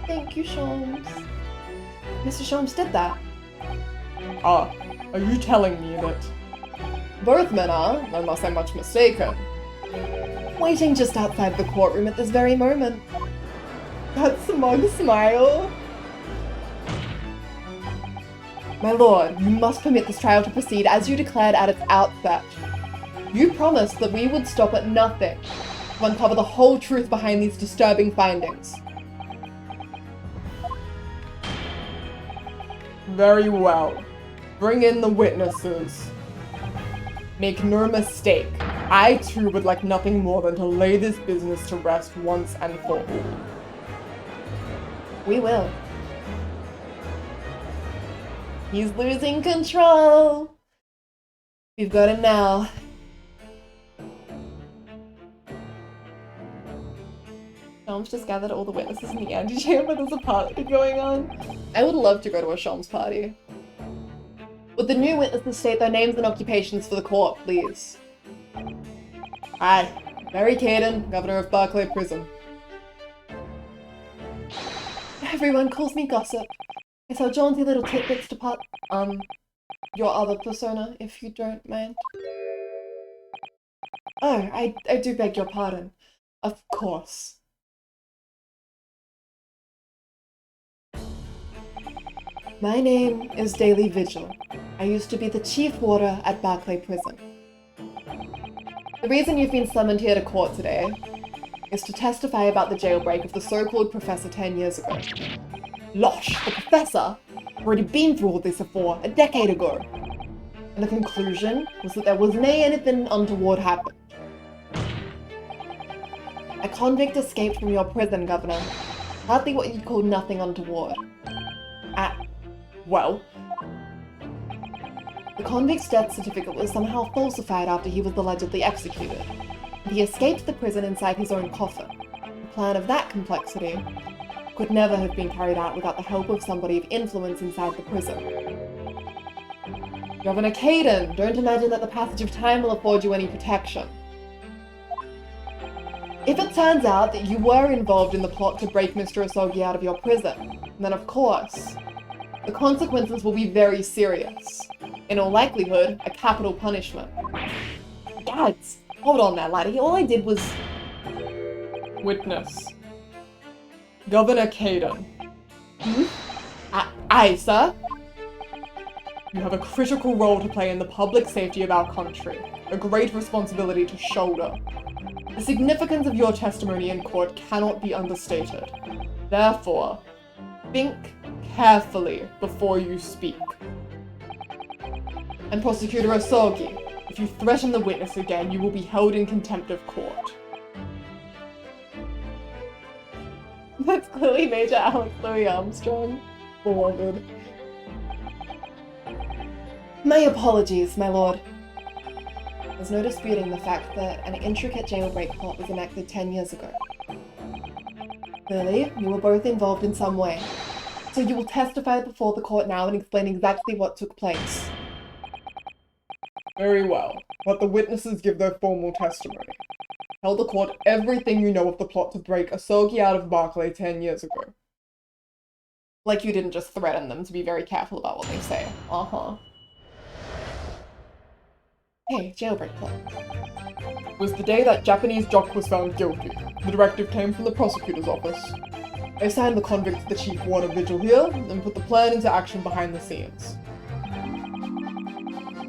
B: Thank you, Sholmes. Mr. Sholmes did that.
C: Are you telling me that
B: Both men are, unless I'm much mistaken. Waiting just outside the courtroom at this very moment. That smug smile. My lord, you must permit this trial to proceed as you declared at its outset. You promised that we would stop at nothing to uncover the whole truth behind these disturbing findings.
C: Very well. Bring in the witnesses. Make no mistake, I too would like nothing more than to lay this business to rest once and for all.
B: We will. He's losing control. We've got him now. Sholmes just gathered all the witnesses in the antechamber. There's a party going on. I would love to go to a Sholmes party. Would the new witnesses state their names and occupations for the court, please? Hi, Mary Caden, Governor of Barclay Prison. Everyone calls me Gossip. I sell jaunty little tidbits to your other persona, if you don't mind. Oh, I do beg your pardon. Of course. My name is Daily Vigil. I used to be the chief warder at Barclay Prison. The reason you've been summoned here to court today is to testify about the jailbreak of the so-called Professor 10 years ago. Losh, the Professor, had already been through all this before, a decade ago. And the conclusion was that there was nae anything untoward happened. A convict escaped from your prison, Governor. Hardly what you'd call nothing untoward.
C: Well,
B: the convict's death certificate was somehow falsified after he was allegedly executed. He escaped the prison inside his own coffin. A plan of that complexity could never have been carried out without the help of somebody of influence inside the prison. Governor Caden, don't imagine that the passage of time will afford you any protection. If it turns out that you were involved in the plot to break Mr. Asogi out of your prison, then of course, the consequences will be very serious. In all likelihood, a capital punishment. Gads, hold on there, laddie. All I did was...
C: witness. Governor Caden.
A: Aye, sir.
C: You have a critical role to play in the public safety of our country, a great responsibility to shoulder. The significance of your testimony in court cannot be understated. Therefore, think carefully before you speak. And Prosecutor Osogi, if you threaten the witness again, you will be held in contempt of court.
A: That's clearly Major Alex Louis Armstrong.
C: Beloved.
A: My apologies, my lord. There's no disputing the fact that an intricate jailbreak plot was enacted 10 years ago. Clearly, you were both involved in some way, so you will testify before the court now and explain exactly what took place.
C: Very well. Let the witnesses give their formal testimony. Tell the court everything you know of the plot to break Osogi out of Barclay 10 years ago.
A: Like you didn't just threaten them to be very careful about what they say. Uh-huh. Hey, jailbreak plot.
C: It was the day that Japanese jock was found guilty. The directive came from the prosecutor's office. I assigned the convict to the chief warder Vigil here, and put the plan into action behind the scenes.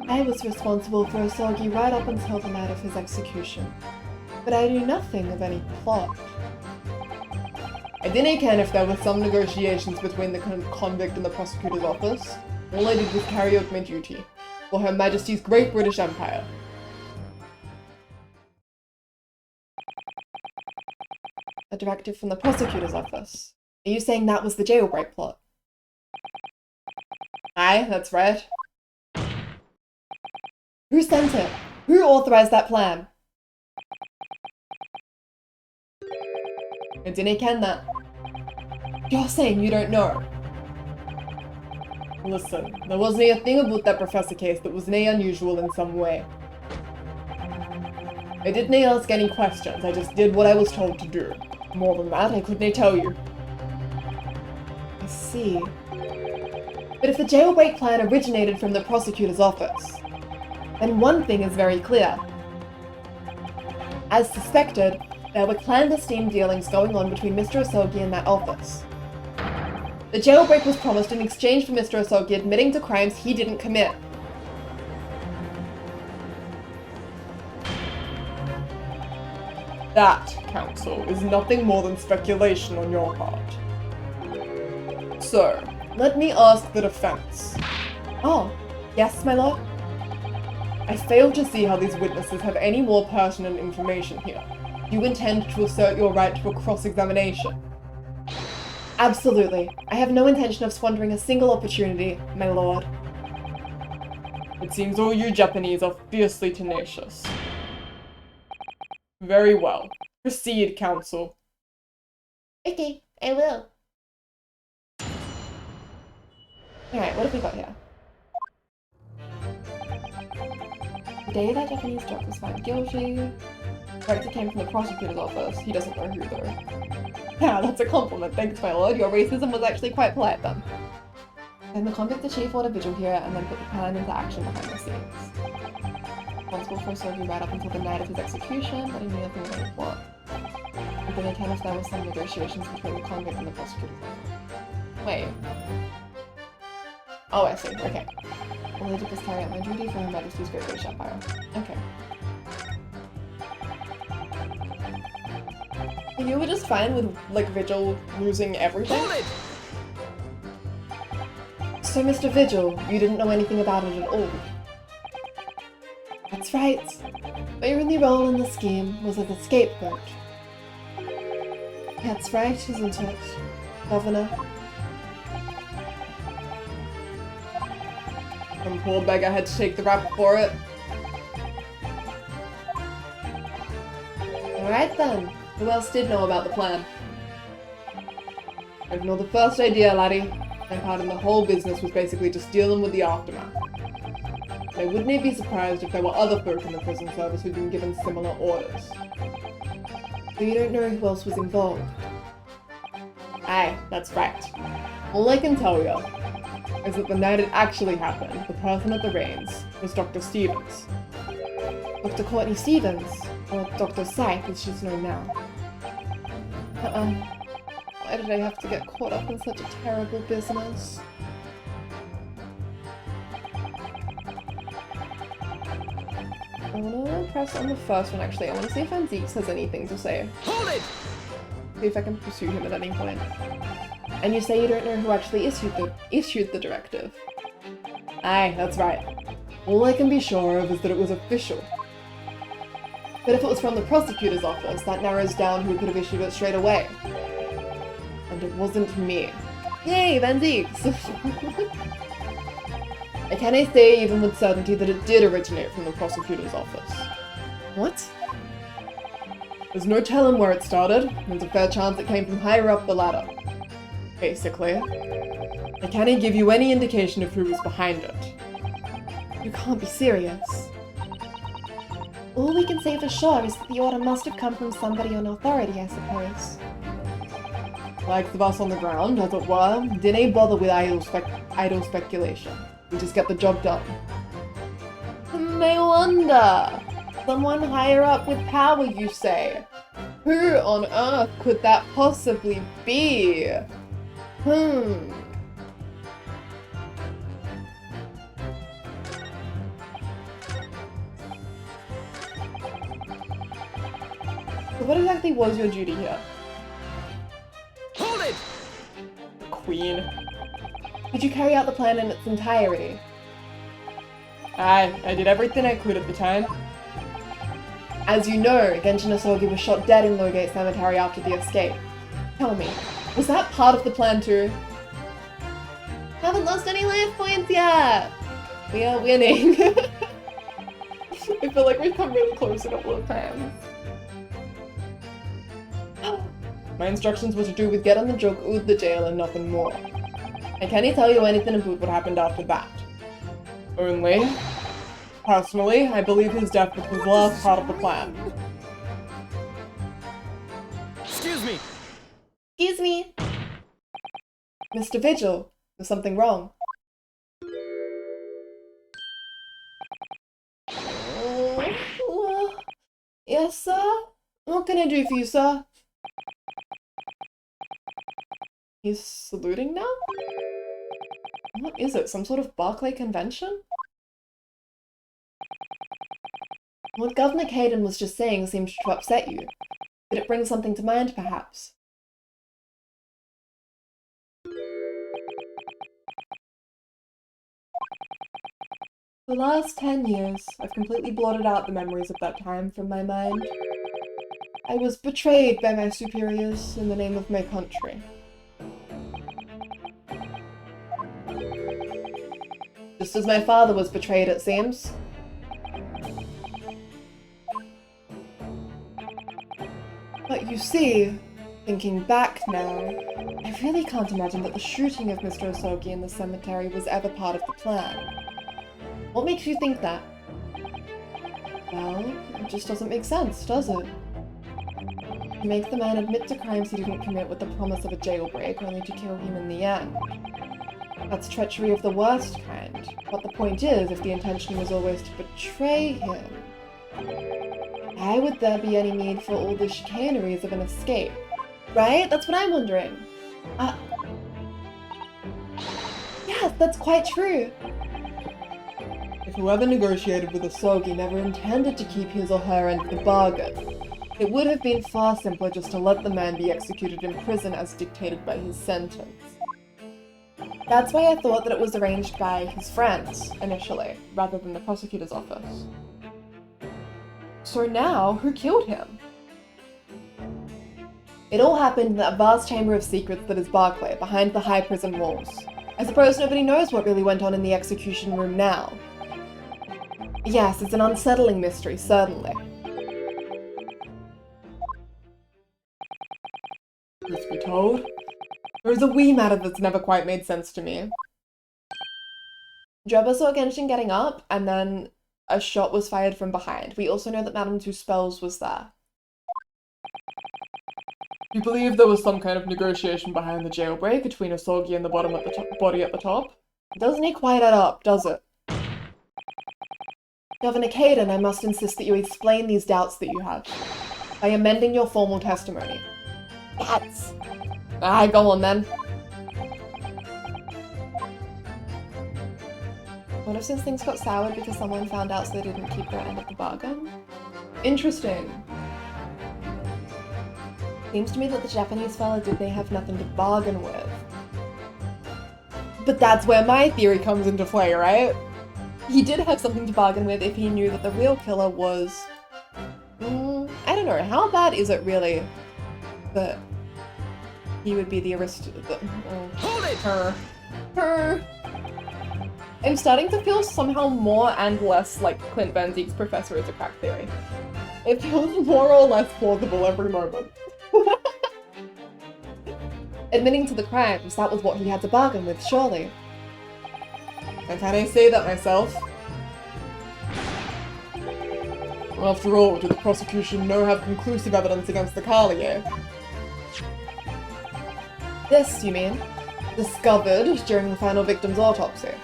A: I was responsible for Osogi right up until the night of his execution, but I knew nothing of any plot. I didn't care if there were some negotiations between the convict and the prosecutor's office. All I did was carry out my duty, for Her Majesty's Great British Empire. A directive from the prosecutor's office. Are you saying that was the jailbreak plot? Aye, that's right. Who sent it? Who authorized that plan? I didn't ken that. You're saying you don't know? Listen, there wasn't a thing about that professor case that was nae unusual in some way. I didn't ask any questions, I just did what I was told to do. More than that, I couldn't tell you. I see. But if the jailbreak plan originated from the prosecutor's office, then one thing is very clear. As suspected, there were clandestine dealings going on between Mr. Osogi and that office. The jailbreak was promised in exchange for Mr. Osogi admitting to crimes he didn't commit. That, counsel, is nothing more than speculation on your part. So, let me ask the defense. Oh, yes, my lord? I fail to see how these witnesses have any more pertinent information here. You intend to assert your right to a cross-examination? Absolutely. I have no intention of squandering a single opportunity, my lord. It seems all you Japanese are fiercely tenacious. Very well. Proceed, counsel.
B: Okay, I will.
A: Alright, what have we got here? The day that Japanese jock was found guilty. Director came from the prosecutor's office. He doesn't know who though. Yeah, that's a compliment. Thanks, my lord. Your racism was actually quite polite then. Then the convict the chief ordered Vigil here and then put the plan into action behind the scenes. Responsible for Osogi right up until the night of his execution, but he knew nothing about the plot. But then again, if there were some negotiations between the convict and the prosecutor's office. Wait. Oh, I see. Okay. All I did was carry out my duty for Her Majesty's Great British Empire. Okay. You were just fine with, like, Vigil losing everything?
D: Hold it!
A: So, Mr. Vigil, you didn't know anything about it at all? That's right. Your only role in the scheme was as a scapegoat. That's right, isn't it, Governor? And poor beggar had to take the rap for it. Alright then. Who else did know about the plan? I've not the first idea, laddie. My part in the whole business was basically just dealing with the aftermath. I wouldn't be surprised if there were other folk in the prison service who'd been given similar orders. So you don't know who else was involved? Aye, that's right. All I can tell you is that the night it actually happened, the person at the reins was Dr. Stevens. Dr. Courtney Stevens, or Dr. Scythe as she's known now. Why did I have to get caught up in such a terrible business? I wanna press on the first one actually. I wanna see if Anziques has anything to say.
D: Hold it!
A: See if I can pursue him at any point. And you say you don't know who actually issued the directive. Aye, that's right. All I can be sure of is that it was official. But if it was from the prosecutor's office, that narrows down who could have issued it straight away. And it wasn't me. Yay, Van Zieks! I can't say even with certainty that it did originate from the prosecutor's office. What? There's no telling where it started. There's a fair chance it came from higher up the ladder. Basically. I can't give you any indication of who was behind it. You can't be serious.
B: All we can say for sure is that the order must have come from somebody on authority, I suppose.
A: Like the us on the ground, as it were, didn't bother with idle speculation. We just get the job done. No wonder! Someone higher up with power, you say? Who on earth could that possibly be? So what exactly was your duty here?
D: Hold it!
A: Queen.
B: Did you carry out the plan in its entirety?
A: Aye, I did everything I could at the time. As you know, Genshin Asogi was shot dead in Lowgate Cemetery after the escape. Tell me, was that part of the plan too? Haven't lost any life points yet! We are winning! I feel like we've come really close a couple of times. My instructions were to do with get on the joke out the jail and nothing more. I can't tell you anything about what happened after that. Only, personally, I believe his death was the last part of the plan.
D: Excuse me!
B: Excuse me!
A: Mr. Vigil, there's something wrong. Yes, sir? What can I do for you, sir? He's saluting now? What is it? Some sort of Barclay convention? What Governor Caden was just saying seemed to upset you. Did it bring something to mind, perhaps? For the last 10 years, I've completely blotted out the memories of that time from my mind. I was betrayed by my superiors in the name of my country. Just as my father was betrayed, it seems. But you see, thinking back now, I really can't imagine that the shooting of Mr. Asogi in the cemetery was ever part of the plan. What makes you think that? Well, it just doesn't make sense, does it? You make the man admit to crimes he didn't commit with the promise of a jailbreak, only to kill him in the end. That's treachery of the worst kind. But the point is, if the intention was always to betray him, why would there be any need for all the chicaneries of an escape? Right? That's what I'm wondering. Yes, that's quite true. If whoever negotiated with Asogi never intended to keep his or her end of the bargain, it would have been far simpler just to let the man be executed in prison as dictated by his sentence. That's why I thought that it was arranged by his friends, initially, rather than the prosecutor's office. So now, who killed him? It all happened in that vast chamber of secrets that is Barclay, behind the high prison walls. I suppose nobody knows what really went on in the execution room now. Yes, it's an unsettling mystery, certainly. Truth be told, there's a wee matter that's never quite made sense to me. Jobba saw Genshin getting up, and then a shot was fired from behind. We also know that Madame Two Spells was there. You believe there was some kind of negotiation behind the jailbreak between Asogi and the body at the top? Doesn't he quite add up, does it? Governor Caden, I must insist that you explain these doubts that you have by amending your formal testimony. That's... Aye, go on then.
B: What if since things got soured because someone found out so they didn't keep their end of the bargain?
A: Interesting.
B: Seems to me that the Japanese fella did they have nothing to bargain with.
A: But that's where my theory comes into play, right? He did have something to bargain with if he knew that the real killer was... I don't know, how bad is it really that he would be the
D: Hold it!
A: her. I'm starting to feel somehow more and less like Clint Van Zeke's Professor is a Crack Theory. It feels more or less plausible every moment.
B: Admitting to the crimes, that was what he had to bargain with, surely.
A: And can I say that myself?
C: After all, did the prosecution now have conclusive evidence against the Carlier?
A: This, you mean? Discovered during the final victim's autopsy.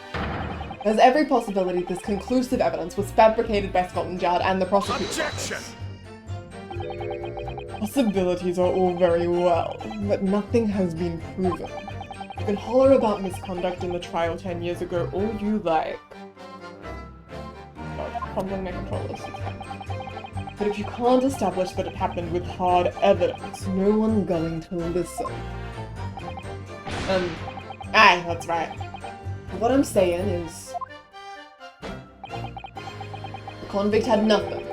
A: There's every possibility this conclusive evidence was fabricated by Scotland Yard and the prosecution.
D: Objection!
C: Possibilities are all very well, but nothing has been proven. You can holler about misconduct in the trial 10 years ago all you like. Oh, fumbling my controllers. But if you can't establish that it happened with hard evidence, no one's going to listen.
A: Aye, that's right. What I'm saying is... the convict had nothing.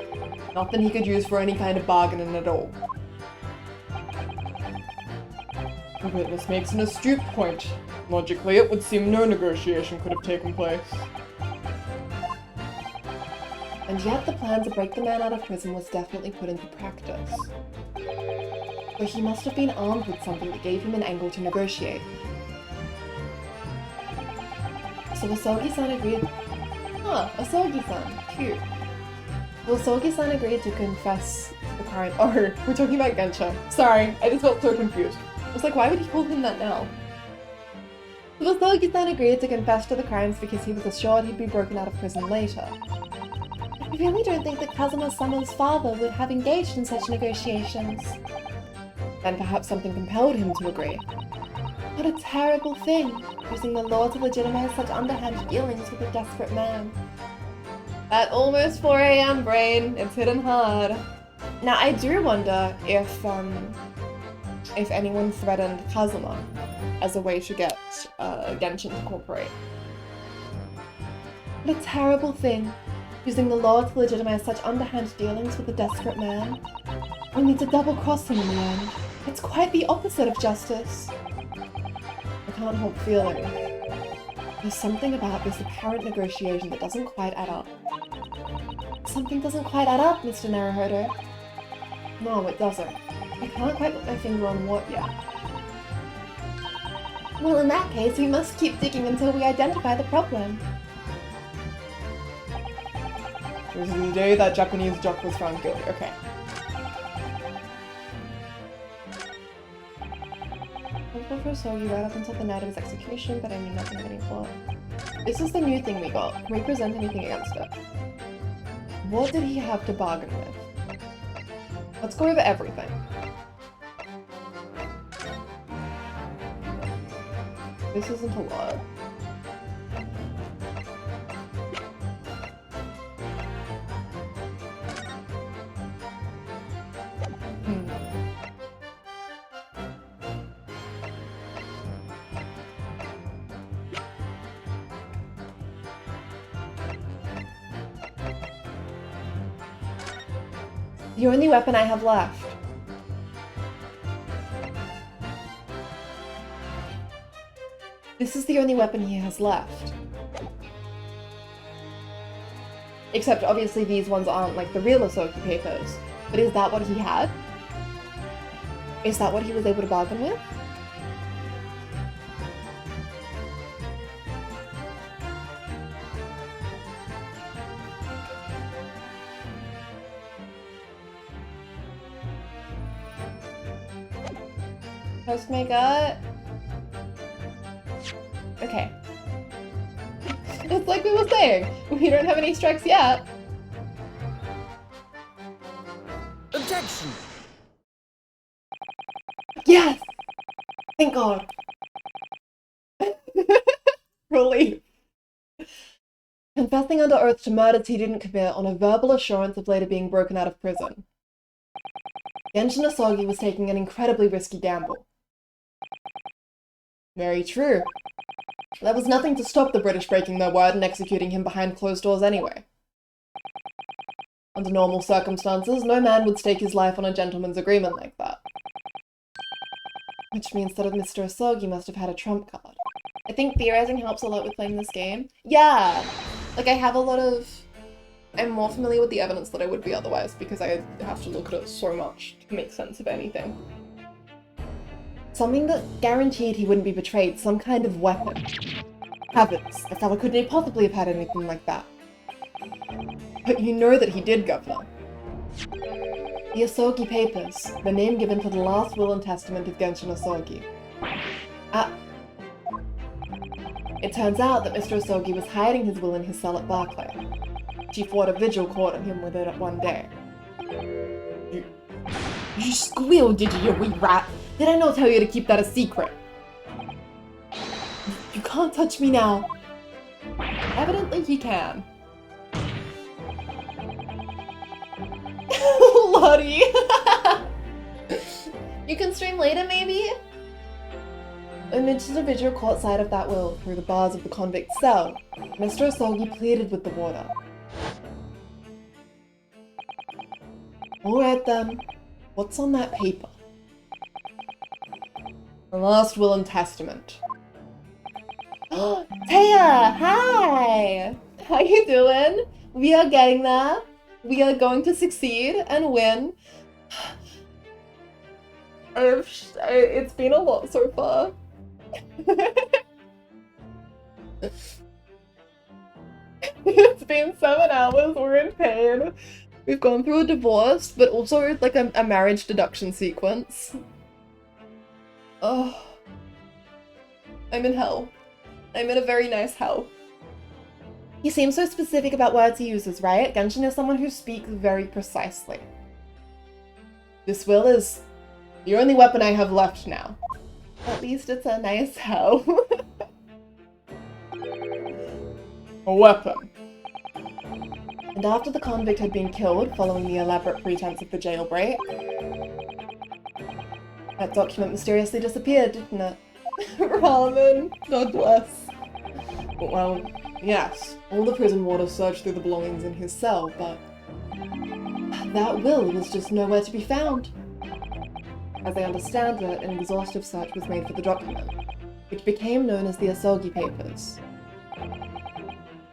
A: Nothing he could use for any kind of bargaining at all.
C: The witness makes an astute point. Logically, it would seem no negotiation could have taken place.
B: And yet the plan to break the man out of prison was definitely put into practice. So he must have been armed with something that gave him an angle to negotiate. So Asogi-san agreed... Asogi-san. Cute. So Asogi-san agreed to confess to the crime...
A: Oh, we're talking about Gensha. Sorry, I just got so confused. I was like, why would he call him that now?
B: So Asogi-san agreed to confess to the crimes because he was assured he'd be broken out of prison later. I really don't think that Kazuma-sama's father would have engaged in such negotiations.
A: Then perhaps something compelled him to agree.
B: What a terrible thing, using the law to legitimize such underhand dealings with a desperate man.
A: That almost 4 AM brain, it's hitting hard.
B: Now I do wonder
A: If anyone threatened Kazuma as a way to get Genshin to cooperate.
B: what a terrible thing, using the law to legitimize such underhand dealings with a desperate man. Only to double-cross him in the end. It's quite the opposite of justice.
A: I can't help feeling.
B: There's something about this apparent negotiation that doesn't quite add up. Something doesn't quite add up, Mr. Naruhodo.
A: No, it doesn't. I can't quite put my finger on what yet.
B: Well, in that case, we must keep digging until we identify the problem.
A: This is the day that Japanese jock was found guilty. Okay.
B: Responsible for Asogi right up until the night of his execution, but I knew nothing of any plot. This is the new thing we got. Can we present anything against it?
A: What did he have to bargain with? Let's go over everything. This isn't a lot.
B: The only weapon I have left. This is the only weapon he has left.
A: Except obviously these ones aren't like the real Asogi papers. But is that what he had? Is that what he was able to bargain with? Trust my gut. Okay. It's like we were saying, we don't have any strikes yet.
D: Objection!
A: Yes! Thank God. Relief.
B: confessing under oath to murders he didn't commit on a verbal assurance of later being broken out of prison. Genshin Asogi was taking an incredibly risky gamble. Very true. There was nothing to stop the British breaking their word and executing him behind closed doors anyway. Under normal circumstances, no man would stake his life on a gentleman's agreement like that. Which means that Mr. Asogi must have had a trump card. I think theorizing helps a lot with playing this game. Yeah! Like, I have a lot of... I'm more familiar with the evidence than I would be otherwise, because I have to look at it so much to make sense of anything. Something that guaranteed he wouldn't be betrayed, some kind of weapon. Heavens, the fella couldn't possibly have had anything like that. But you know that he did, Governor. The Asogi Papers, the name given to the last will and testament of Genshin Asogi. It turns out that Mr. Asogi was hiding his will in his cell at Barclay. Chief Warder Vigil caught him with it one day. You squealed, did you, you wee rat? Did I not tell you to keep that a secret? You can't touch me now.
A: Evidently he can.
B: Lottie! You can stream later, maybe? When Mr. Vigil caught sight of that will through the bars of the convict cell, Mr. Asogi pleaded with the warder. Alright then, what's on that paper? The last will and testament. Taya, hi! How you doing? We are getting there. We are going to succeed and win.
A: It's been a lot so far. It's been 7 hours, we're in pain.
B: We've gone through a divorce, but also like a marriage deduction sequence.
A: Oh. I'm in hell. I'm in a very nice hell.
B: He seems so specific about words he uses, right? Genshin is someone who speaks very precisely.
A: This will is the only weapon I have left now.
B: At least it's a nice hell.
A: A weapon.
B: And after the convict had been killed following the elaborate pretense of the jailbreak, that document mysteriously disappeared, didn't it?
A: Ramen, God bless. Well, yes, all the prison warders searched through the belongings in his cell, but
B: that will was just nowhere to be found. As I understand it, an exhaustive search was made for the document, which became known as the Asogi Papers.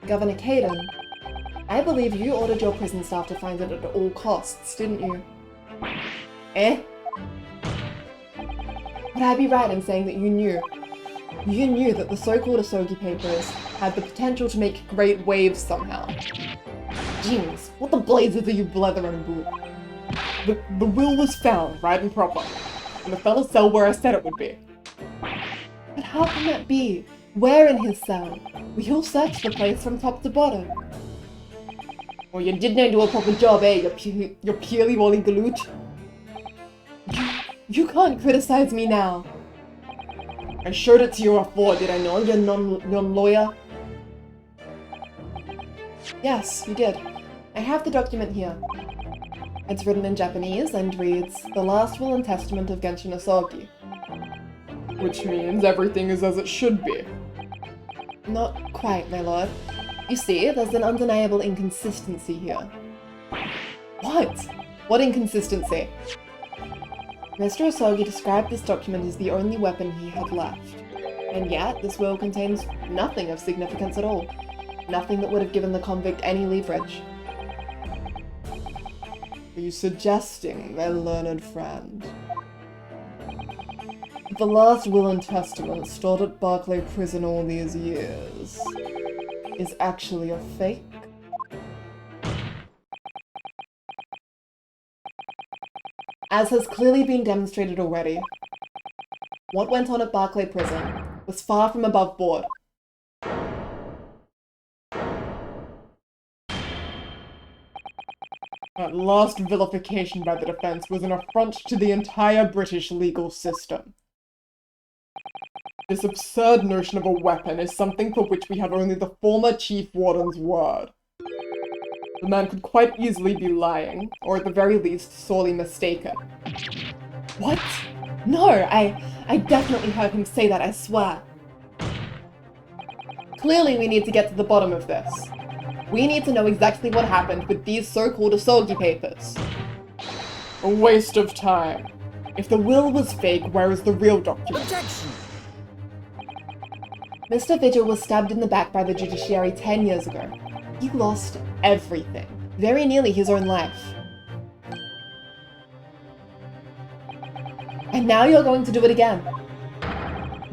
B: Governor Caden, I believe you ordered your prison staff to find it at all costs, didn't you? Eh? Would I be right in saying that you knew that the so-called Asogi Papers had the potential to make great waves somehow? Jeez, what the blazes are you blethering boot?
A: The will was found, right and proper, in the fella's cell where I said it would be.
B: But how can that be? Where in his cell? We all searched the place from top to bottom.
A: Well, you did not do a proper job, eh, you peely wally galoot?
B: You can't criticize me now.
A: I showed it to you before, did I not, you non-lawyer?
B: Yes, you did. I have the document here. It's written in Japanese and reads, "The last will and testament of Genshin Asogi."
A: Which means everything is as it should be.
B: Not quite, my lord. You see, there's an undeniable inconsistency here.
A: What? What inconsistency?
B: Mr. Asogi described this document as the only weapon he had left. And yet, this will contains nothing of significance at all. Nothing that would have given the convict any leverage.
A: Are you suggesting, my learned friend,
B: the last will and testament stored at Barclay Prison all these years is actually a fake? As has clearly been demonstrated already, what went on at Barclay Prison was far from above board.
A: That last vilification by the defense was an affront to the entire British legal system.
C: This absurd notion of a weapon is something for which we have only the former Chief Warden's word. The man could quite easily be lying, or at the very least, sorely mistaken.
A: What? No, I definitely heard him say that, I swear. Clearly we need to get to the bottom of this. We need to know exactly what happened with these so-called Asogi papers.
C: A waste of time. If the will was fake, where is the real document?
D: Objection!
A: Mr. Vigil was stabbed in the back by the judiciary 10 years ago. He lost everything. Very nearly his own life. And now you're going to do it again.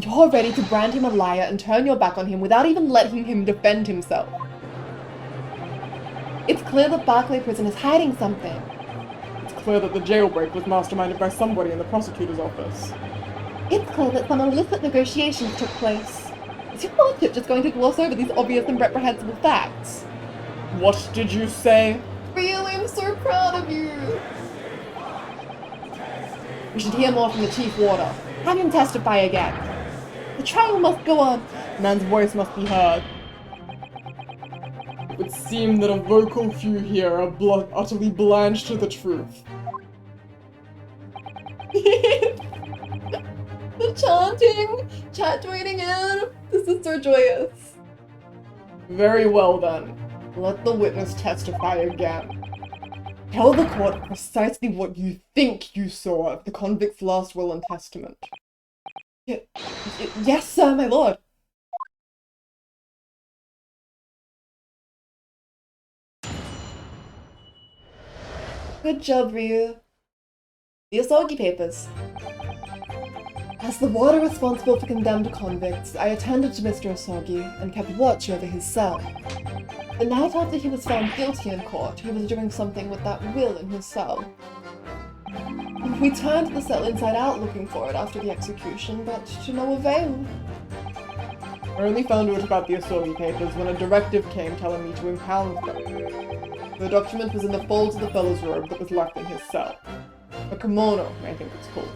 A: You're ready to brand him a liar and turn your back on him without even letting him defend himself. It's clear that Barclay Prison is hiding something.
C: It's clear that the jailbreak was masterminded by somebody in the prosecutor's office.
A: It's clear that some illicit negotiations took place. Is your lordship just going to gloss over these obvious and reprehensible facts?
C: What did you say?
A: Really, I'm so proud of you. We should hear more from the Chief Warder. Have him testify again. The trial must go on.
C: The man's voice must be heard. It would seem that a vocal few here are utterly blind to the truth.
A: The chanting, chat joining in. This is so joyous.
C: Very well then. Let the witness testify again. Tell the court precisely what you think you saw of the convict's last will and testament.
A: Yes, sir, my lord. Good job, Ryu. The Asogi papers. As the warder responsible for condemned convicts, I attended to Mr. Asogi and kept watch over his cell. The night after he was found guilty in court, he was doing something with that will in his cell. We turned the cell inside out looking for it after the execution, but to no avail.
C: I only found out about the Asogi papers when a directive came telling me to impound them. The document was in the folds of the fellow's robe that was left in his cell. A kimono, I think it's called.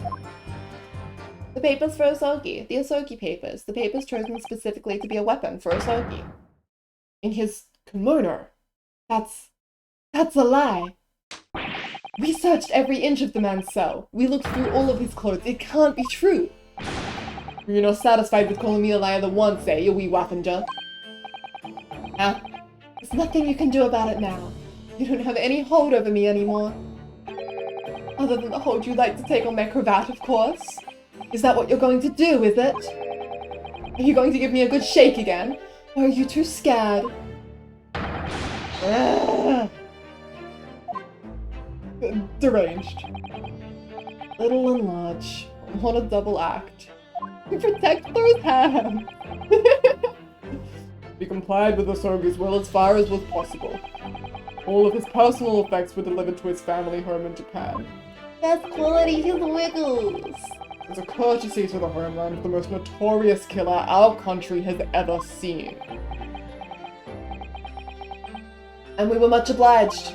A: The papers for Asogi, the Asogi papers, the papers chosen specifically to be a weapon for Asogi.
C: In his kimono?
A: That's a lie. We searched every inch of the man's cell. We looked through all of his clothes. It can't be true. You're not satisfied with calling me a liar the once, eh, you wee waffinger? Huh? There's nothing you can do about it now. You don't have any hold over me anymore. Other than the hold you like to take on my cravat, of course. Is that what you're going to do, is it? Are you going to give me a good shake again? Or are you too scared?
C: Deranged.
A: Little and large. What a double act. Protect those hands!
C: We complied with Asogi's will as far as was possible. All of his personal effects were delivered to his family home in Japan.
A: Best quality, his wiggles!
C: As a courtesy to the homeland of the most notorious killer our country has ever seen.
A: And we were much obliged.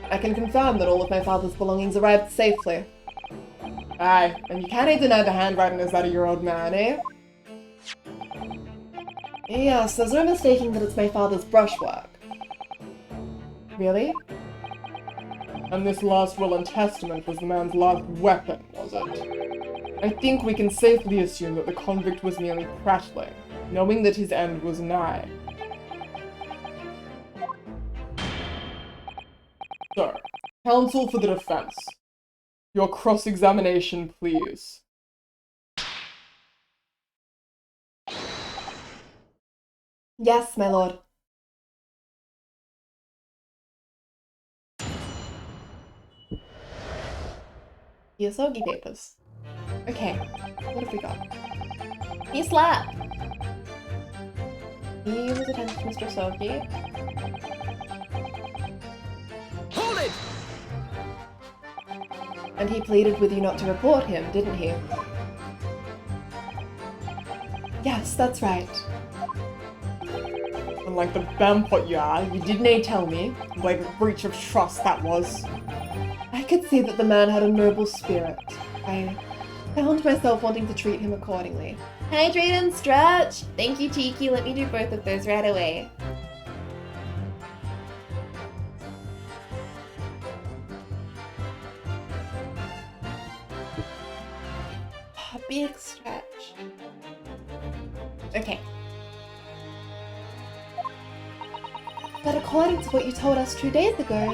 A: I can confirm that all of my father's belongings arrived safely. Aye, and you can't deny the handwriting is that of your old man, eh? Yes, there's no mistaking that it's my father's brushwork. Really?
C: And this last will and testament was the man's last weapon, was it? I think we can safely assume that the convict was merely prattling, knowing that his end was nigh. So, counsel for the defense. Your cross-examination, please.
A: Yes, my lord. The Asogi papers. Okay, what have we got? He slapped! He was attended to Mr. Asogi.
D: Hold it!
A: And he pleaded with you not to report him, didn't he? Yes, that's right.
C: And like the bampot you are, you didn't tell me. Like a breach of trust that was.
A: I could see that the man had a noble spirit. I
B: Found myself wanting to treat him accordingly. Hydrate and stretch! Thank you, Cheeky. Let me do both of those right away. Oh, big stretch. Okay. But according to what you told us 2 days ago,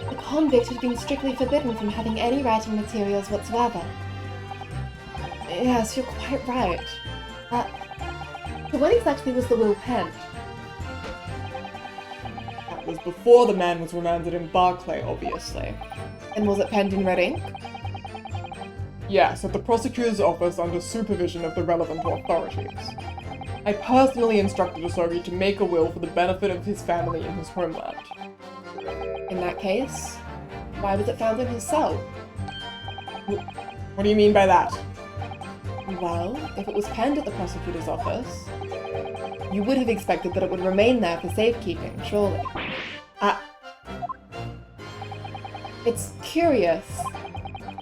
B: the convict had been strictly forbidden from having any writing materials whatsoever. Yes, you're quite right. So when exactly was the will penned?
C: That was before the man was remanded in Barclay, obviously.
B: And was it penned in red ink?
C: Yes, at the prosecutor's office under supervision of the relevant authorities. I personally instructed Asogi to make a will for the benefit of his family in his homeland.
B: In that case, why was it found in his cell?
C: What do you mean by that?
B: Well, if it was penned at the prosecutor's office, you would have expected that it would remain there for safekeeping, surely. It's curious.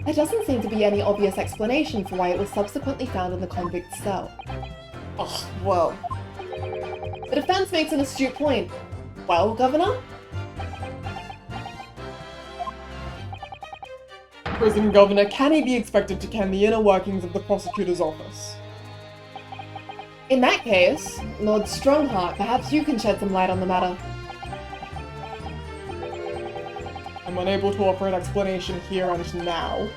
B: There doesn't seem to be any obvious explanation for why it was subsequently found in the convict's cell.
C: Ugh, well,
B: The defense makes an astute point. Well, Governor?
C: prison governor, can he be expected to ken the inner workings of the prosecutor's office?
B: In that case, Lord Strongheart, perhaps you can shed some light on the matter.
C: I'm unable to offer an explanation here and now.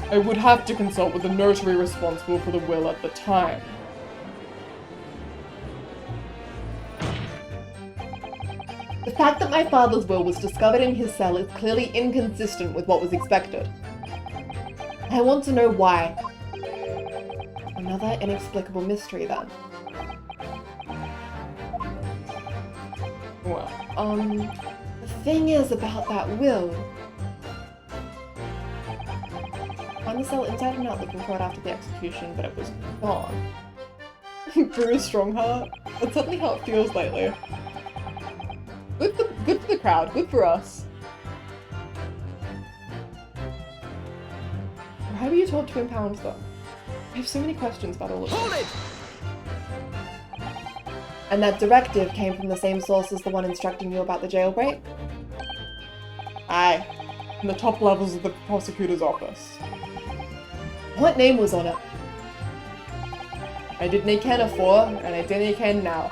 C: I would have to consult with the notary responsible for the will at the time.
B: The fact that my father's will was discovered in his cell is clearly inconsistent with what was expected. I want to know why. Another inexplicable mystery, then.
C: Well,
B: The thing is about that will. Found the cell inside and out looking for it after the execution, but it was gone.
C: Bruce Strongheart? That's certainly how it feels lately. Good for the crowd, good for us. Why were you told to impound them? I have so many questions about all of
D: Hold
C: this.
D: it!
B: And that directive came from the same source as the one instructing you about the jailbreak?
C: Aye, from the top levels of the prosecutor's office.
B: What name was on it?
C: I didn't ken afore, and I didn't ken now.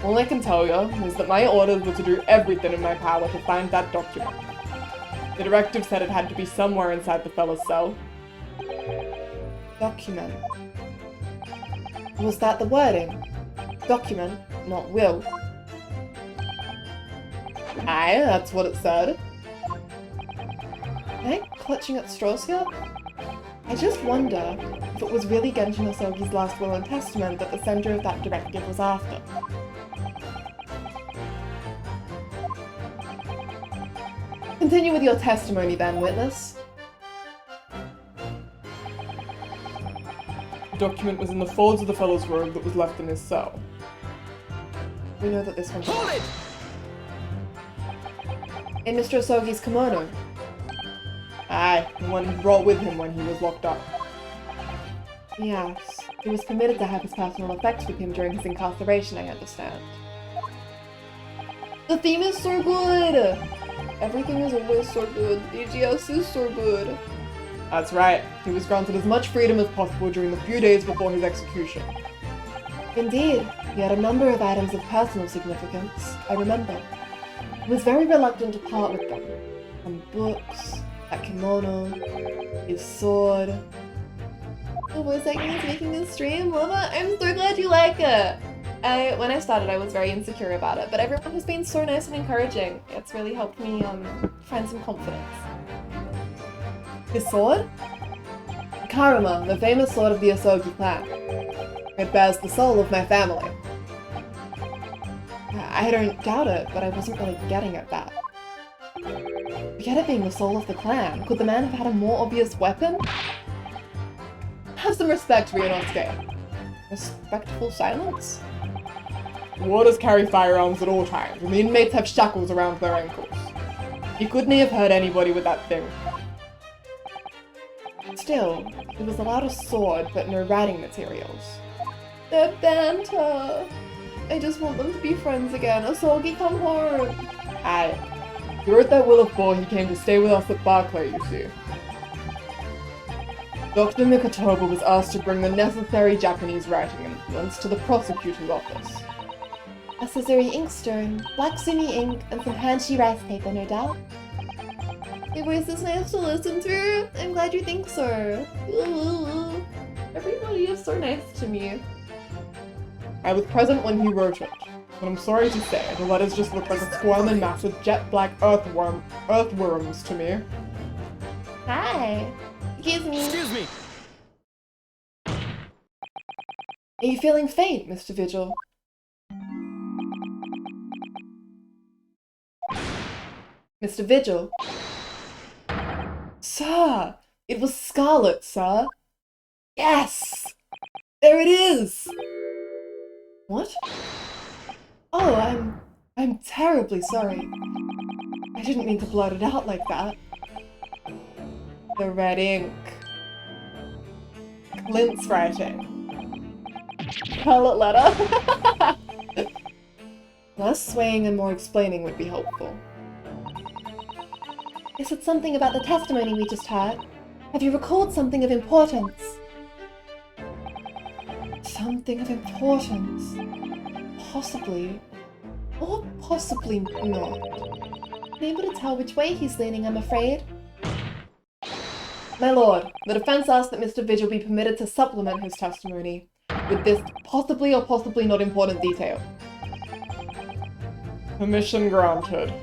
C: All I can tell you is that my orders were to do everything in my power to find that document. The directive said it had to be somewhere inside the fellow's cell.
B: Document. Was that the wording? Document, not will.
C: Aye, that's what it said.
B: Am I clutching at straws here? I just wonder if it was really Genshin Asogi's last will and testament that the sender of that directive was after. Continue with your testimony then, witness.
C: The document was in the folds of the fellow's robe that was left in his cell.
B: We know that this one's
D: Hold it!
B: in Mr. Asogi's kimono.
C: Aye, the one he brought with him when he was locked up.
B: Yes, he was permitted to have his personal effects with him during his incarceration, I understand. The theme is so good! Everything is always so good. DGS is so good.
C: That's right, he was granted as much freedom as possible during the few days before his execution.
B: Indeed, he had a number of items of personal significance, I remember. He was very reluctant to part with them. Some books, that kimono, his sword. The voice acting is making this stream, Mama. I'm so glad you like it! When I started, I was very insecure about it, but everyone has been so nice and encouraging. It's really helped me find some confidence. His sword? Karuma, the famous sword of the Asogi clan. It bears the soul of my family. I don't doubt it, but I wasn't really getting at that. Forget it being the soul of the clan. Could the man have had a more obvious weapon? Have some respect, Ryunosuke. Respectful silence?
C: The warders carry firearms at all times, and the inmates have shackles around their ankles. He couldn't have hurt anybody with that thing.
A: Still, it was allowed a sword, but no writing materials.
B: Their banter. I just want them to be friends again. Asogi, come home.
C: He wrote that will before he came to stay with us at Barclay, you see. Dr. Mikotoba was asked to bring the necessary Japanese writing influence to the prosecutor's office.
B: A Suzuri inkstone, black sumi ink, and some Hanshi rice paper, no doubt. Your voice is nice to listen to. I'm glad you think so. Ooh. Everybody is so nice to me.
C: I was present when he wrote it, but I'm sorry to say, the letters just look like a squirming mass of jet-black earthworms to me.
B: Hi. Excuse me.
D: Excuse me.
A: Are you feeling faint, Mr. Vigil? Mr. Vigil? Sir! It was Scarlet, sir! Yes! There it is! What? Oh, I'm terribly sorry. I didn't mean to blurt it out like that. The red ink. Clint's writing. Scarlet letter. Less swaying and more explaining would be helpful.
B: Is it something about the testimony we just heard? Have you recalled something of importance?
A: Something of importance. Possibly. Or possibly not.
B: Unable to tell which way he's leaning, I'm afraid.
A: My lord, the defense asks that Mr. Vigil be permitted to supplement his testimony with this possibly or possibly not important detail.
C: Permission granted.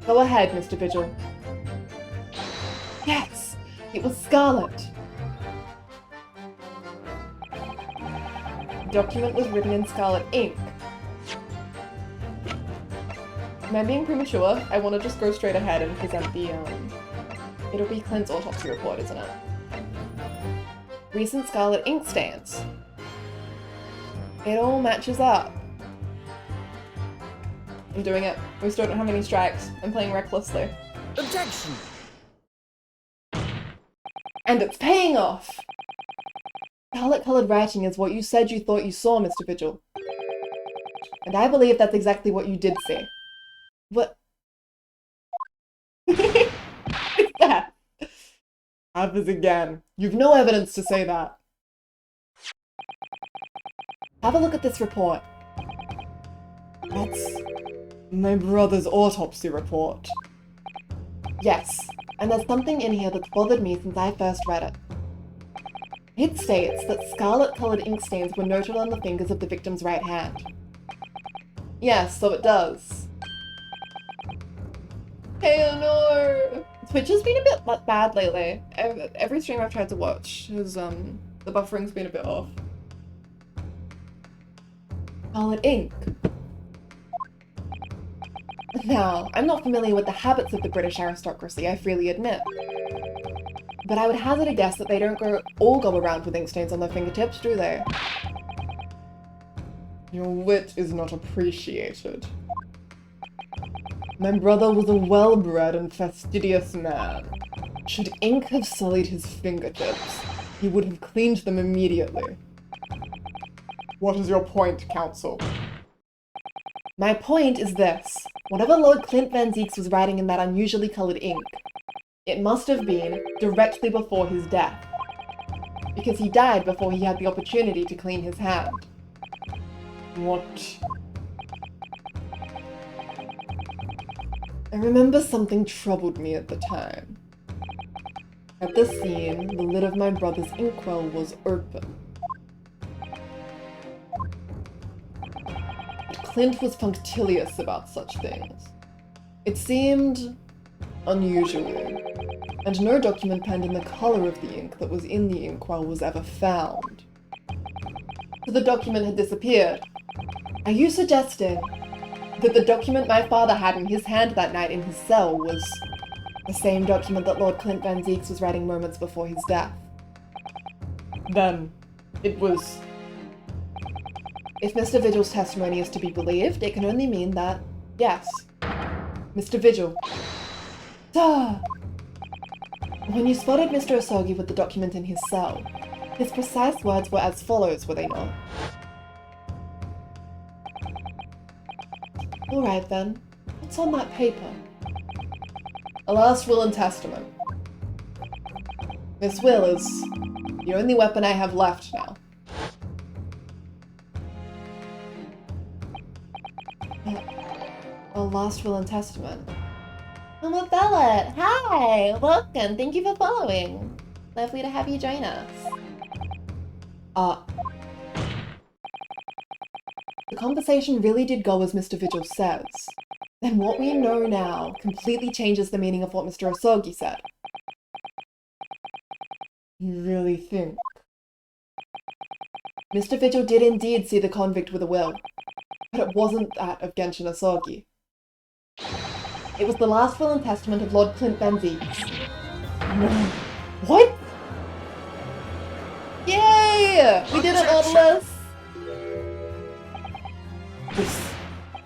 A: Go ahead, Mr. Vigil. Yes! It was Scarlet! The document was written in scarlet ink. Am I being premature? I want to just go straight ahead and present the, It'll be Clint's autopsy report, isn't it? Recent scarlet ink stains. It all matches up. I'm doing it. We still don't have any strikes. I'm playing recklessly.
D: Objection.
A: And it's paying off! Scarlet-coloured writing is what you said you thought you saw, Mr. Vigil. And I believe that's exactly what you did see. What? What's that?
C: Happens again. You've no evidence to say that.
A: Have a look at this report.
C: That's my brother's autopsy report.
A: Yes, and there's something in here that's bothered me since I first read it. It states that scarlet-coloured ink stains were noted on the fingers of the victim's right hand. Yes, so it does. Hey, no! Twitch has been a bit bad lately. Every stream I've tried to watch has, the buffering's been a bit off. Scarlet ink. Now, I'm not familiar with the habits of the British aristocracy, I freely admit. But I would hazard a guess that they don't all go around with ink stains on their fingertips, do they?
C: Your wit is not appreciated. My brother was a well-bred and fastidious man. Should ink have sullied his fingertips, he would have cleaned them immediately. What is your point, counsel?
A: My point is this. Whatever Lord Clint Van Zieks was writing in that unusually coloured ink, it must have been directly before his death. Because he died before he had the opportunity to clean his hand.
C: What?
A: I remember something troubled me at the time. At the scene, the lid of my brother's inkwell was open. But Clint was punctilious about such things. It seemed unusual, and no document penned in the colour of the ink that was in the inkwell was ever found. So the document had disappeared. Are you suggesting that the document my father had in his hand that night in his cell was the same document that Lord Clint Van Zieks was writing moments before his death?
C: Then, it was...
A: If Mr. Vigil's testimony is to be believed, it can only mean that, yes, Mr. Vigil,
B: Duh! When you spotted Mr. Asogi with the document in his cell, his precise words were as follows, were they not? Alright then, what's on that paper?
A: A last will and testament. This will is the only weapon I have left now.
B: A last will and testament. Mama Bella, hi! Welcome, thank you for following. Lovely to have you join us. The conversation really did go as Mr. Vigil says. Then what we know now completely changes the meaning of what Mr. Asogi said.
A: You really think?
B: Mr. Vigil did indeed see the convict with a will, but it wasn't that of Genshin Asogi. It was the last will and testament of Lord Clint Van Zieks.
A: No. What?
B: Yay! We did it, Nautilus!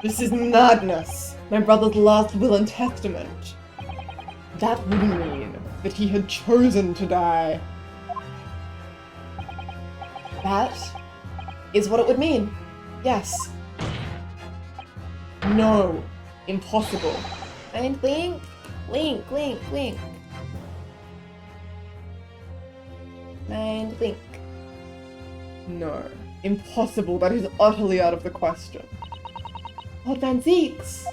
A: This is madness. My brother's last will and testament. That would mean that he had chosen to die.
B: That is what it would mean. Yes.
A: No. Impossible.
B: Mind Link? Link, Link, Link. Mind Link.
A: No. Impossible. That is utterly out of the question.
B: Lord Van Zieks!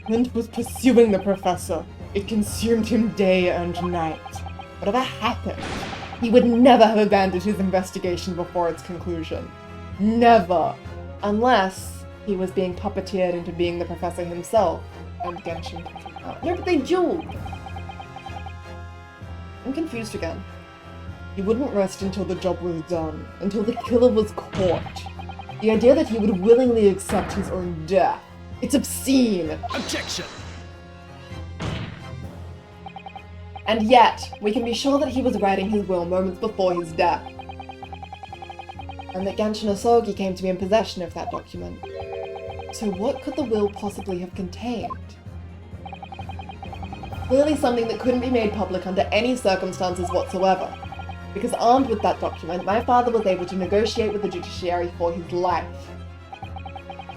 A: Clint was pursuing the professor. It consumed him day and night. Whatever happened, he would never have abandoned his investigation before its conclusion. Never. Unless he was being puppeteered into being the professor himself, and Genshin took him out.
B: No, but they dueled!
A: I'm confused again. He wouldn't rest until the job was done, until the killer was caught. The idea that he would willingly accept his own death. It's obscene!
D: Objection!
A: And yet, we can be sure that he was writing his will moments before his death.
B: And that Genshin Asogi came to be in possession of that document. So what could the will possibly have contained?
A: Clearly something that couldn't be made public under any circumstances whatsoever. Because armed with that document, my father was able to negotiate with the judiciary for his life.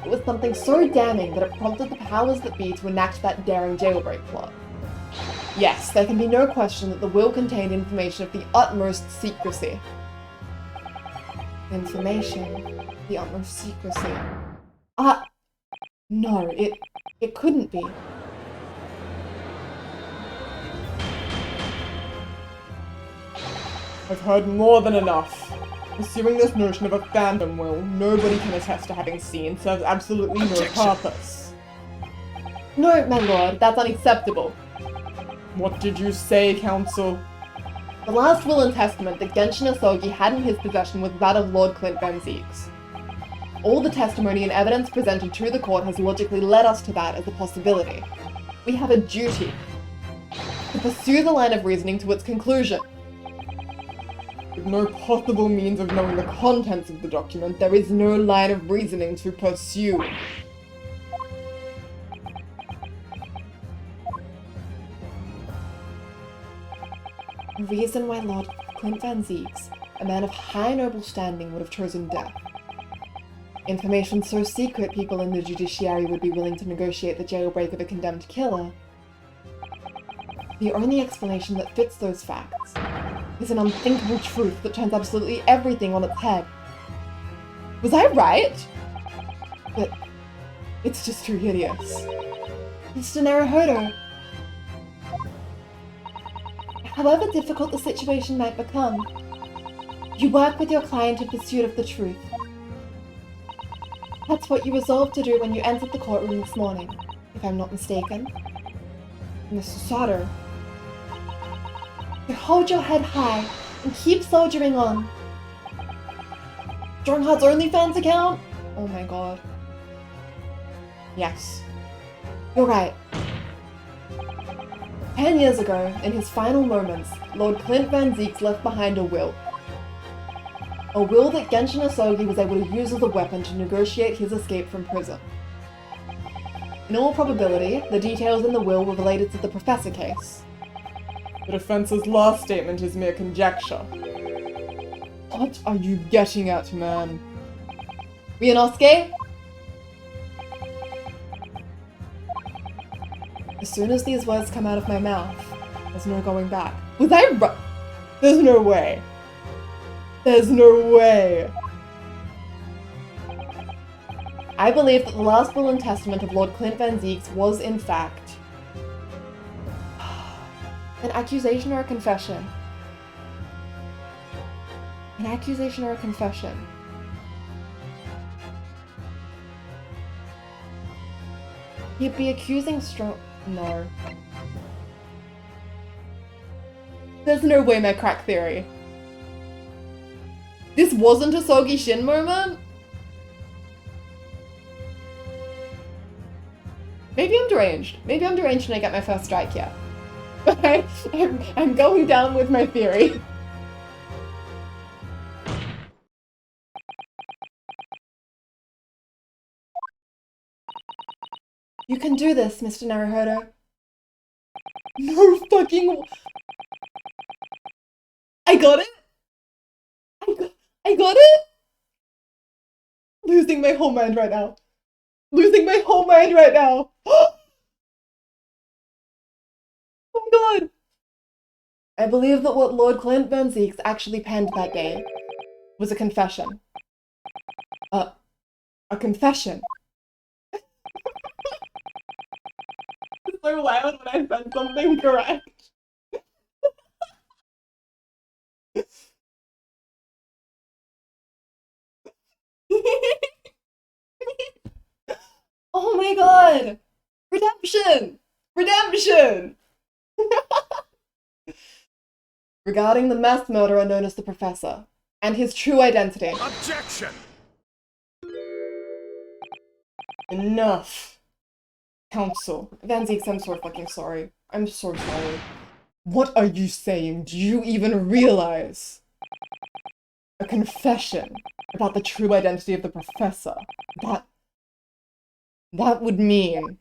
A: It was something so damning that it prompted the powers that be to enact that daring jailbreak plot. Yes, there can be no question that the will contained information of the utmost secrecy.
B: Information. The utmost secrecy.
A: No, it couldn't be. I've heard more than enough. Pursuing this notion of a phantom will nobody can attest to having seen serves absolutely no
D: Objection.
A: purpose. No, my lord, that's unacceptable. What did you say, counsel? The last will and testament that Genshin Asogi had in his possession was that of Lord Clint Van Zieks. All the testimony and evidence presented to the court has logically led us to that as a possibility. We have a duty to pursue the line of reasoning to its conclusion. With no possible means of knowing the contents of the document, there is no line of reasoning to pursue.
B: The reason why Lord Clint Van Zieks, a man of high noble standing, would have chosen death. Information so secret people in the judiciary would be willing to negotiate the jailbreak of a condemned killer. The only explanation that fits those facts is an unthinkable truth that turns absolutely everything on its head. Was I right? But it's just too hideous. Mr. Naruhodo. However difficult the situation might become, you work with your client in pursuit of the truth. That's what you resolved to do when you entered the courtroom this morning, if I'm not mistaken. Mr. Sauter. So hold your head high and keep soldiering on. Strongheart's OnlyFans account? Oh my god. Yes. You're right. 10 years ago, in his final moments, Lord Clint Van Zieks left behind a will. A will that Genshin Asogi was able to use as a weapon to negotiate his escape from prison. In all probability, the details in the will were related to the Professor case.
C: The defense's last statement is mere conjecture. What are you getting at, man?
B: Ryunosuke? As soon as these words come out of my mouth, there's no going back.
C: Was I right? There's no way. There's no way.
B: I believe that the last will and testament of Lord Clint Van Zieks was, in fact, an accusation or a confession. An accusation or a confession. He'd be accusing strong. No.
C: There's no way, my crack theory. This wasn't a Soggy Shin moment? Maybe I'm deranged. Maybe I'm deranged and I get my first strike here. But I'm going down with my theory.
B: You can do this, Mr. Naruhodo.
C: No fucking... I got it? I got it? Losing my whole mind right now. Losing my whole mind right now. Oh my god.
B: I believe that what Lord Clint Van Zieks actually penned that day was a confession.
C: A confession. It's so loud when I said something correct.
B: Oh my god!
C: Redemption! Redemption!
B: Regarding the mass murderer known as the Professor, and his true identity.
D: Objection!
C: Enough. Counsel.
B: Van Zieks, I'm so fucking sorry. I'm so sorry.
C: What are you saying? Do you even realize? A confession about the true identity of the Professor. That would mean...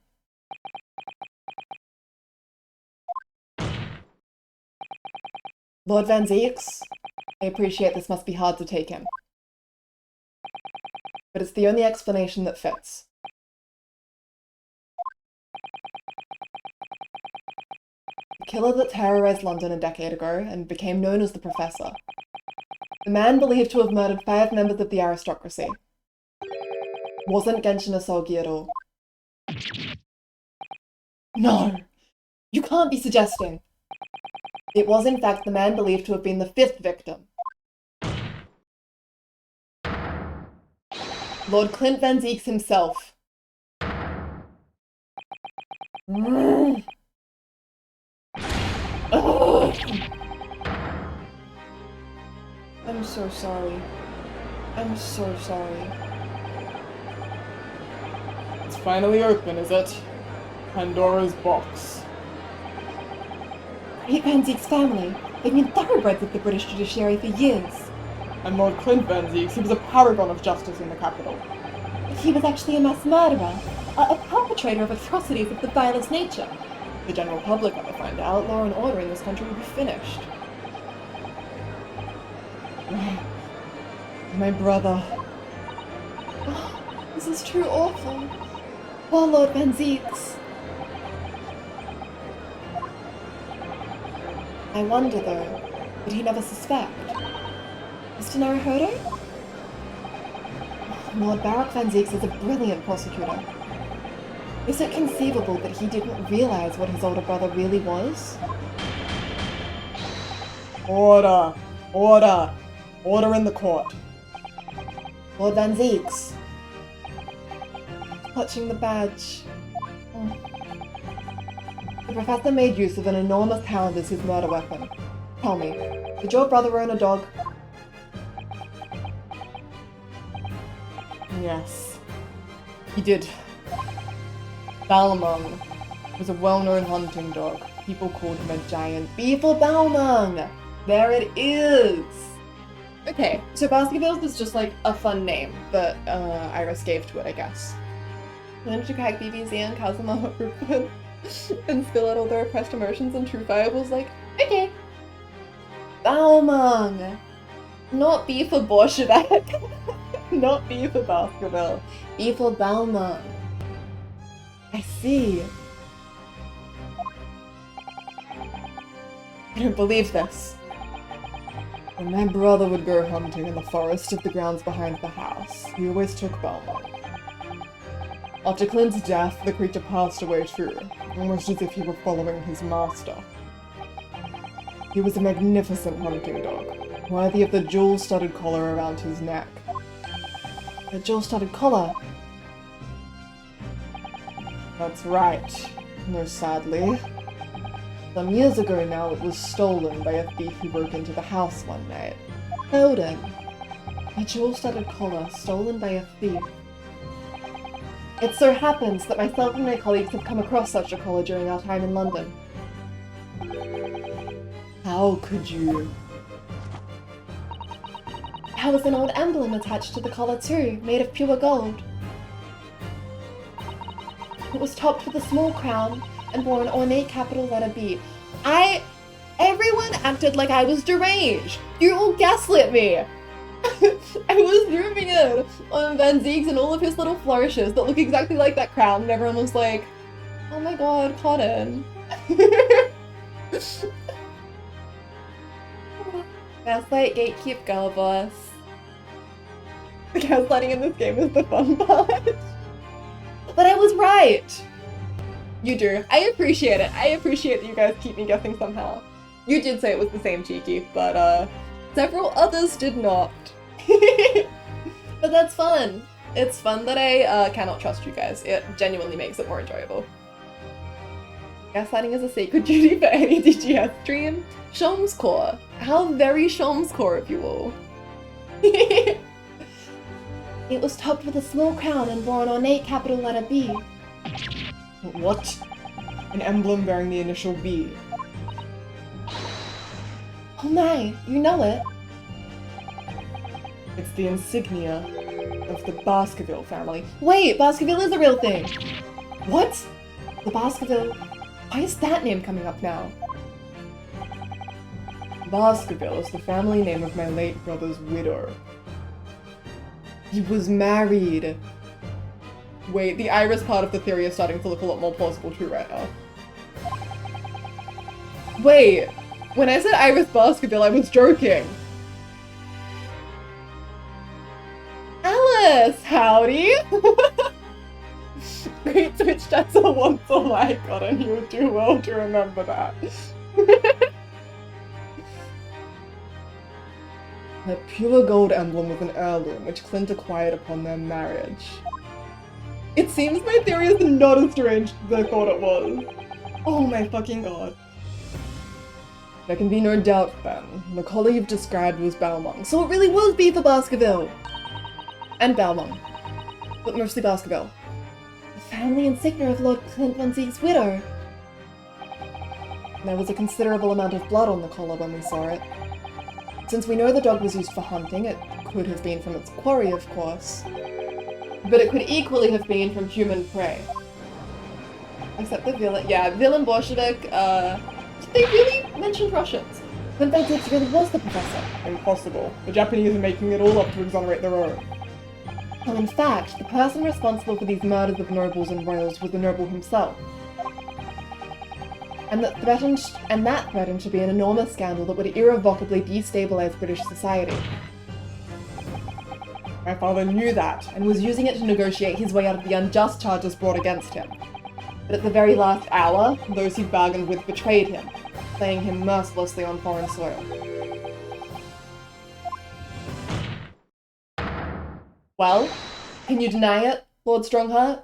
B: Lord Van Zieks, I appreciate this must be hard to take in. But it's the only explanation that fits. The killer that terrorized London a decade ago and became known as the Professor. The man believed to have murdered 5 members of the aristocracy. Wasn't Genshin Asogi at all. No! You can't be suggesting! It was in fact the man believed to have been the 5th victim. Lord Clint Van Zieks himself. I'm so sorry. I'm so sorry.
C: It's finally open, is it? Pandora's box.
B: Great Van Zieks' family. They've been thoroughbreds of the British judiciary for years.
C: And Lord Clint Van Zieks, he was a paragon of justice in the capital.
B: But he was actually a mass murderer. A perpetrator of atrocities of the vilest nature.
C: The general public ought to find out, law and order in this country would be finished. My brother.
B: Oh, this is too awful. Poor Lord Van Zieks. I wonder, though, did he never suspect? Mr. Naruhodo? Lord Barak Van Zieks is a brilliant prosecutor. Is it conceivable that he didn't realize what his older brother really was?
C: Order! Order! Order in the court.
B: Lord Van Zieks. Clutching the badge. Oh. The Professor made use of an enormous hound as his murder weapon. Tell me, did your brother own a dog?
C: Yes. He did. Balmung was a well-known hunting dog. People called him a giant
B: Beefle Balmung! There it is!
A: Okay, so Baskervilles is just like a fun name that Iris gave to it, I guess. Learn to crack BBZ and Kazuma open and spill out all their repressed emotions, and True Fire was like, okay. Balmung! Not B for Bolshevik. Not B for Baskerville. B for Balmung. I see. I don't believe this. When my brother would go hunting in the forest of the grounds behind the house, he always took Balmung. After Clint's death, the creature passed away too, almost as if he were following his master. He was a magnificent hunting dog, worthy of the jewel-studded collar around his neck.
B: A jewel-studded collar?
A: That's right. No, sadly. Some years ago now, it was stolen by a thief who broke into the house one night.
B: Holden. A jewel-studded collar stolen by a thief.
A: It so happens that myself and my colleagues have come across such a collar during our time in London. How could you?
B: There was an old emblem attached to the collar too, made of pure gold. It was topped with a small crown and bore an ornate capital letter B.
A: Everyone acted like I was deranged! You all gaslit me! I was zooming in on Van Ziegs and all of his little flourishes that look exactly like that crown, and everyone was like, oh my god, Cotton. Gaslight, gatekeep, girl boss. The gaslighting in this game is the fun part. But I was right! You do. I appreciate it. I appreciate that you guys keep me guessing somehow. You did say it was the same Cheeky, but several others did not. But that's fun. It's fun that I cannot trust you guys. It genuinely makes it more enjoyable. Gaslighting is a sacred duty for any DGS stream. Shomscore. How very Shomscore of you all.
B: It was topped with a small crown and bore an ornate capital letter B.
C: What? An emblem bearing the initial B.
B: Oh my, you know it.
C: It's the insignia of the Baskerville family.
A: Wait, Baskerville is a real thing.
C: What?
A: The Baskerville. Why is that name coming up now?
C: Baskerville is the family name of my late brother's widow. He was married.
A: Wait, the iris part of the theory is starting to look a lot more plausible too right now. Wait, when I said Iris Baskerville, I was joking. Alice, howdy! Great Twitch dancer wants a like on, and you do well to remember that.
C: That pure gold emblem was an heirloom which Clint acquired upon their marriage.
A: It seems my theory is not as strange as I thought it was. Oh my fucking god.
C: There can be no doubt then, the collar you've described was Balmung.
A: So it really was B for Baskerville! And Balmung. But mostly Baskerville.
B: The family insignia of Lord Clint Von Zieg's widow.
C: There was a considerable amount of blood on the collar when we saw it. Since we know the dog was used for hunting, it could have been from its quarry, of course.
A: But it could equally have been from human prey. Except the villain. Yeah, villain Bolshevik, they really mentioned Russians.
B: Clint Von Zieg's really was the professor.
C: Impossible. The Japanese are making it all up to exonerate their own.
B: Well, in fact,
C: The person responsible for these murders of nobles and royals was the noble himself. And that threatened to be an enormous scandal that would irrevocably destabilize British society. My father knew that,
A: and was using it to negotiate his way out of the unjust charges brought against him. But at the very last hour, those he bargained with betrayed him, playing him mercilessly on foreign soil. Well, can you deny it, Lord Strongheart?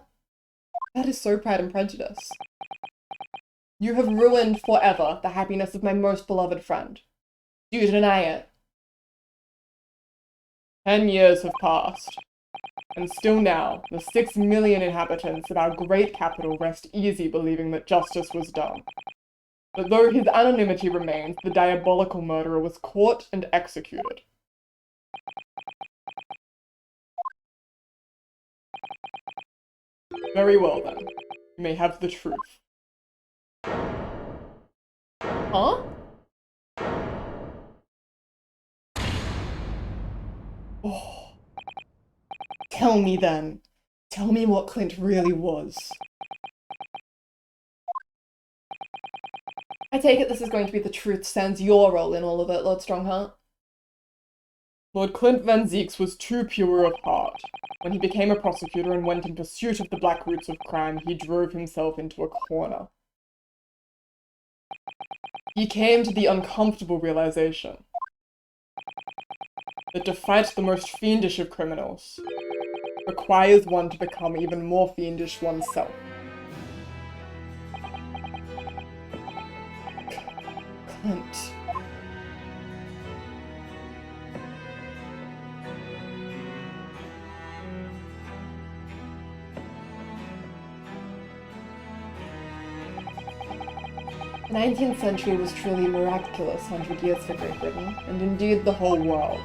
A: That is so Pride and Prejudice. You have ruined forever the happiness of my most beloved friend. Do you deny it?
C: 10 years have passed. And still now, the 6 million inhabitants of our great capital rest easy believing that justice was done. But though his anonymity remains, the diabolical murderer was caught and executed. Very well then. You may have the truth.
A: Huh? Oh. Tell me then. Tell me what Clint really was. I take it this is going to be the truth sans your role in all of it, Lord Strongheart.
C: Lord Clint Van Zieks was too pure of heart. When he became a prosecutor and went in pursuit of the black roots of crime, he drove himself into a corner. He came to the uncomfortable realization that to fight the most fiendish of criminals requires one to become even more fiendish oneself.
A: Clint. The 19th century was truly a miraculous 100 years for Great Britain, and indeed the whole world.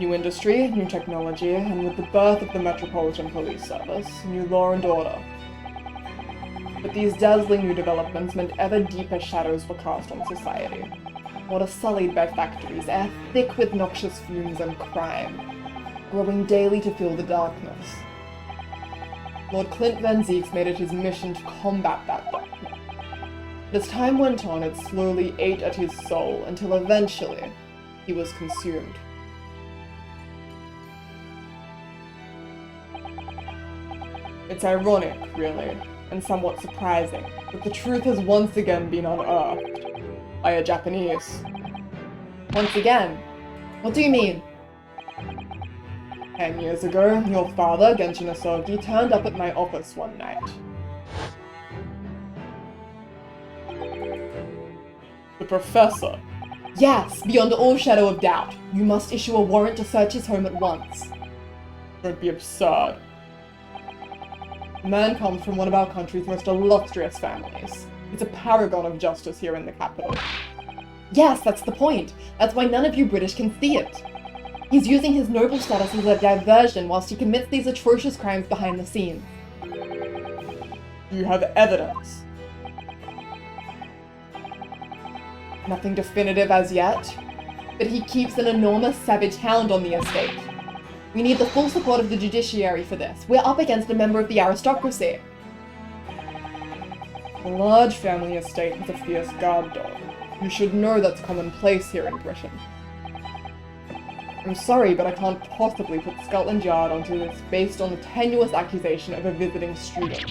A: New industry, new technology, and with the birth of the Metropolitan Police Service, new law and order. But these dazzling new developments meant ever deeper shadows were cast on society. Water sullied by factories, air thick with noxious fumes and crime, growing daily to fill the darkness. Lord Clint Van Zieks made it his mission to combat that darkness. As time went on, it slowly ate at his soul until eventually he was consumed. It's ironic, really, and somewhat surprising, that the truth has once again been unearthed by a Japanese. Once again? What do you mean?
C: 10 years ago, your father, Genshin Asogi, turned up at my office one night. The professor.
A: Yes, beyond all shadow of doubt. You must issue a warrant to search his home at once.
C: Don't be absurd. The man comes from one of our country's most illustrious families. He's a paragon of justice here in the capital.
A: Yes, that's the point. That's why none of you British can see it. He's using his noble status as a diversion whilst he commits these atrocious crimes behind the scenes.
C: Do you have evidence?
A: Nothing definitive as yet, but he keeps an enormous savage hound on the estate. We need the full support of the judiciary for this. We're up against a member of the aristocracy.
C: A large family estate has a fierce guard dog. You should know that's commonplace here in Britain. I'm sorry, but I can't possibly put Scotland Yard onto this based on the tenuous accusation of a visiting student.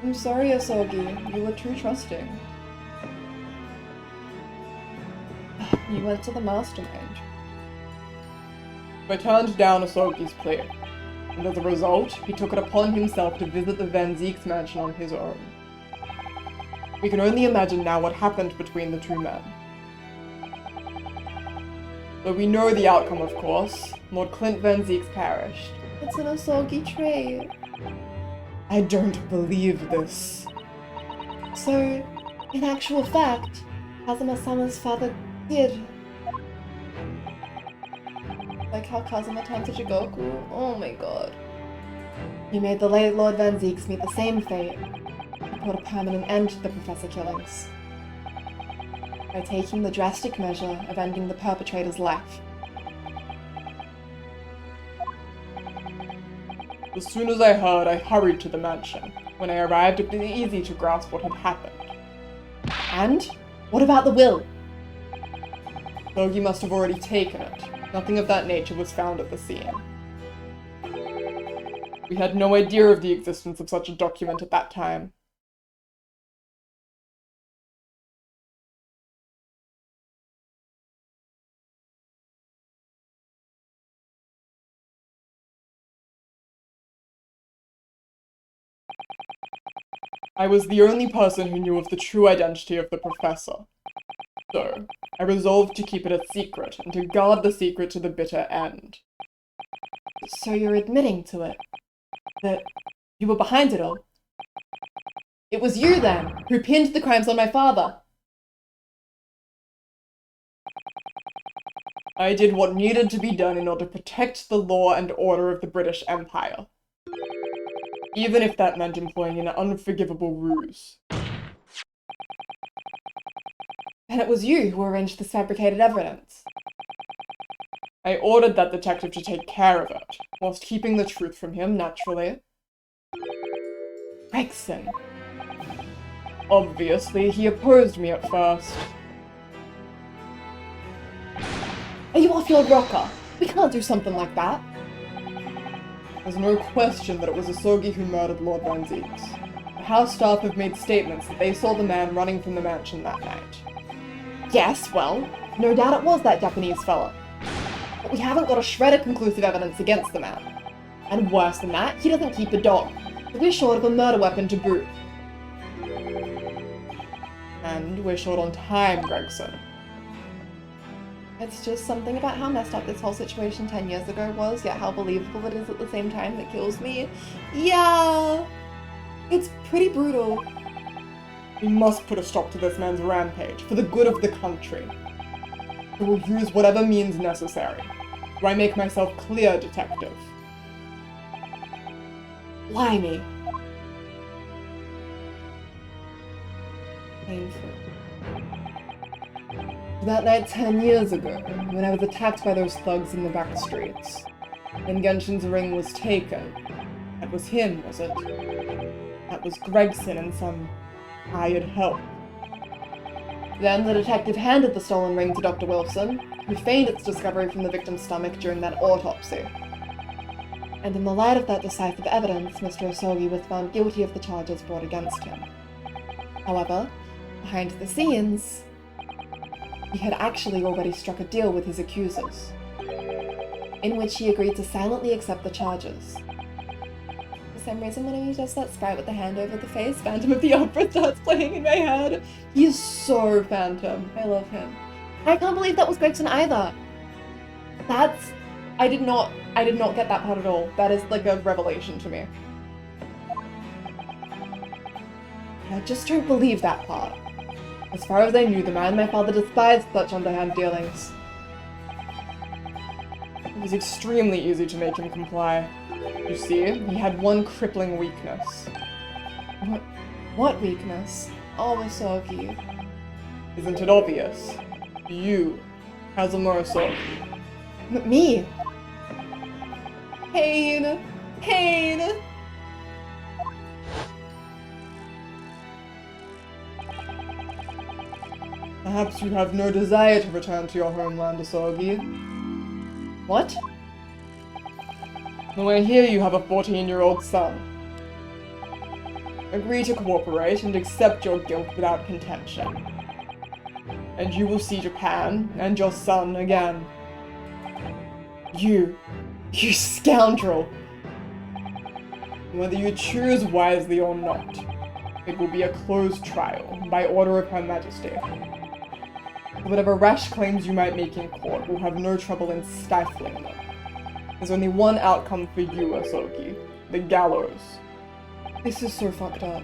A: I'm sorry, Asogi. You were too trusting. You went to the mastermind.
C: I turned down Asogi's plea, and as a result, he took it upon himself to visit the Van Zieks mansion on his own. We can only imagine now what happened between the two men. Though we know the outcome, of course, Lord Clint Van Zieks perished.
A: It's an Asogi trait.
C: I don't believe this.
A: So, in actual fact, Kazuma-sama's father did. Like how Kazuma turned to Jigoku? Oh my god. He made the late Lord Van Zieks meet the same fate. He put a permanent end to the professor killings by taking the drastic measure of ending the perpetrator's life.
C: As soon as I heard, I hurried to the mansion. When I arrived, it was easy to grasp what had happened.
A: And? What about the will?
C: Sogi must have already taken it. Nothing of that nature was found at the scene. We had no idea of the existence of such a document at that time. I was the only person who knew of the true identity of the professor. So, I resolved to keep it a secret and to guard the secret to the bitter end.
A: So you're admitting to it? That you were behind it all? It was you, then, who pinned the crimes on my father?
C: I did what needed to be done in order to protect the law and order of the British Empire. Even if that meant employing an unforgivable ruse.
A: And it was you who arranged this fabricated evidence.
C: I ordered that detective to take care of it, whilst keeping the truth from him, naturally.
A: Gregson.
C: Obviously, he opposed me at first.
A: Are you off your rocker? We can't do something like that.
C: There's no question that it was Asogi who murdered Lord Van Zieks. The house staff have made statements that they saw the man running from the mansion that night.
A: Yes, well, no doubt it was that Japanese fella. But we haven't got a shred of conclusive evidence against the man. And worse than that, he doesn't keep a dog. So we're short of a murder weapon to boot.
C: And we're short on time, Gregson.
A: It's just something about how messed up this whole situation 10 years ago was, yet how believable it is at the same time that kills me. Yeah, it's pretty brutal.
C: We must put a stop to this man's rampage, for the good of the country. I will use whatever means necessary. Do I make myself clear, detective?
A: Blimey. Painful.
C: That night 10 years ago, when I was attacked by those thugs in the back streets, and Genshin's ring was taken. That was him, was it? That was Gregson and some hired help.
A: Then the detective handed the stolen ring to Dr. Wilson, who feigned its discovery from the victim's stomach during that autopsy. And in the light of that decisive evidence, Mr. Asogi was found guilty of the charges brought against him. However, behind the scenes, he had actually already struck a deal with his accusers, in which he agreed to silently accept the charges. For some reason, when he does that sprite with the hand over the face, Phantom of the Opera starts playing in my head. He is so Phantom. I love him. I can't believe that was Gregson either. I did not get that part at all. That is like a revelation to me. I just don't believe that part. As far as I knew, the man my father despised such underhand dealings.
C: It was extremely easy to make him comply. You see, he had one crippling weakness.
A: What weakness? Oh, Asogi.
C: Isn't it obvious? You, Kazuma Asogi.
A: Me? Pain! Pain!
C: Perhaps you have no desire to return to your homeland, Asogi.
A: What?
C: Though I hear you have a 14-year-old son. Agree to cooperate and accept your guilt without contention. And you will see Japan and your son again. You scoundrel! Whether you choose wisely or not, it will be a closed trial by order of Her Majesty. Whatever rash claims you might make in court will have no trouble in stifling them. There's only one outcome for you, Asogi. The gallows.
A: This is so fucked up.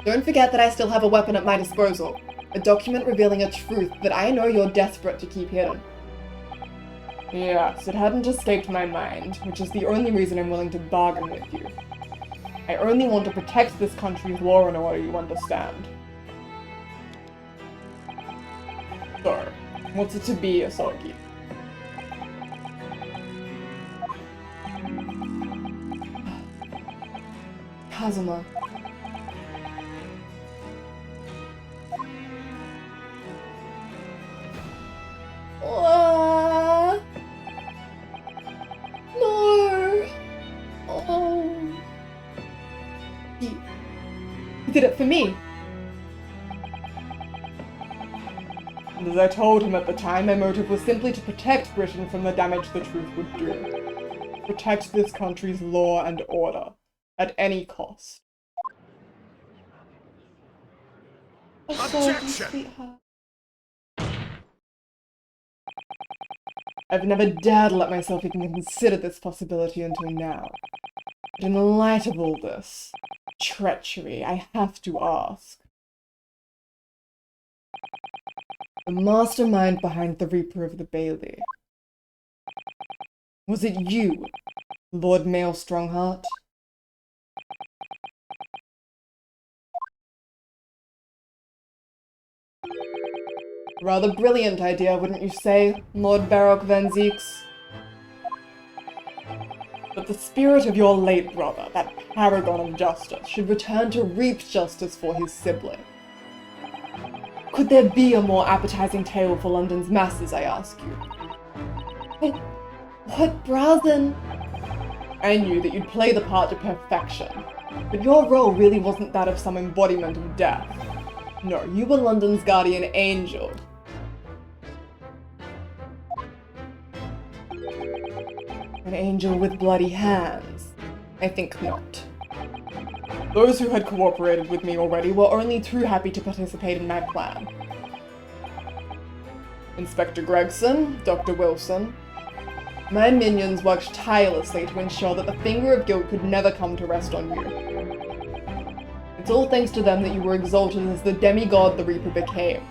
A: Don't forget that I still have a weapon at my disposal. A document revealing a truth that I know you're desperate to keep hidden.
C: Yes, it hadn't escaped my mind, which is the only reason I'm willing to bargain with you. I only want to protect this country's law and order, you understand. So, what's it to be, Asogi?
A: Kazuma. No! Oh. He did it for me.
C: And as I told him at the time, my motive was simply to protect Britain from the damage the truth would do. Protect this country's law and order. At any cost.
D: Objection!
A: Sweetheart.
C: I've never dared let myself even consider this possibility until now. But in the light of all this treachery, I have to ask. The mastermind behind the Reaper of the Bailey. Was it you, Lord Mael Strongheart? Rather brilliant idea, wouldn't you say, Lord Baroque Van Zieks? But the spirit of your late brother, that paragon of justice, should return to reap justice for his sibling. Could there be a more appetizing tale for London's masses, I ask you?
B: What, Brazen?
C: I knew that you'd play the part to perfection, but your role really wasn't that of some embodiment of death. No, you were London's guardian angel. An angel with bloody hands? I think not. Those who had cooperated with me already were only too happy to participate in my plan. Inspector Gregson, Dr. Wilson. My minions worked tirelessly to ensure that the finger of guilt could never come to rest on you. It's all thanks to them that you were exalted as the demigod the Reaper became.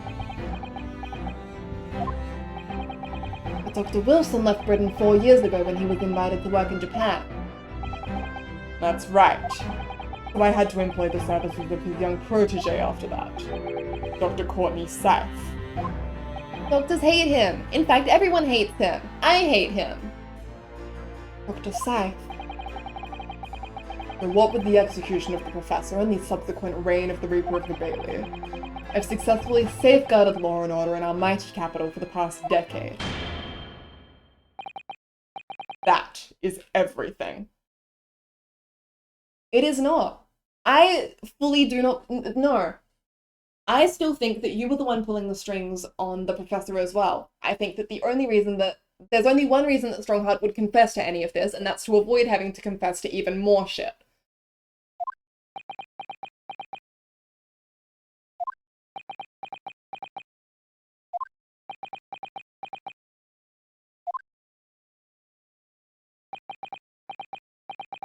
B: But Dr. Wilson left Britain 4 years ago when he was invited to work in Japan.
C: That's right. So I had to employ the services of his young protege after that, Dr. Courtney Scythe.
B: Doctors hate him. In fact, everyone hates him. I hate him.
C: Dr. Scythe. So what with the execution of the Professor and the subsequent reign of the Reaper of the Bailey, I've successfully safeguarded law and order in our mighty capital for the past decade. That is everything.
A: It is not. I fully do not know. I still think that you were the one pulling the strings on the Professor as well. I think that there's only one reason that Strongheart would confess to any of this, and that's to avoid having to confess to even more shit.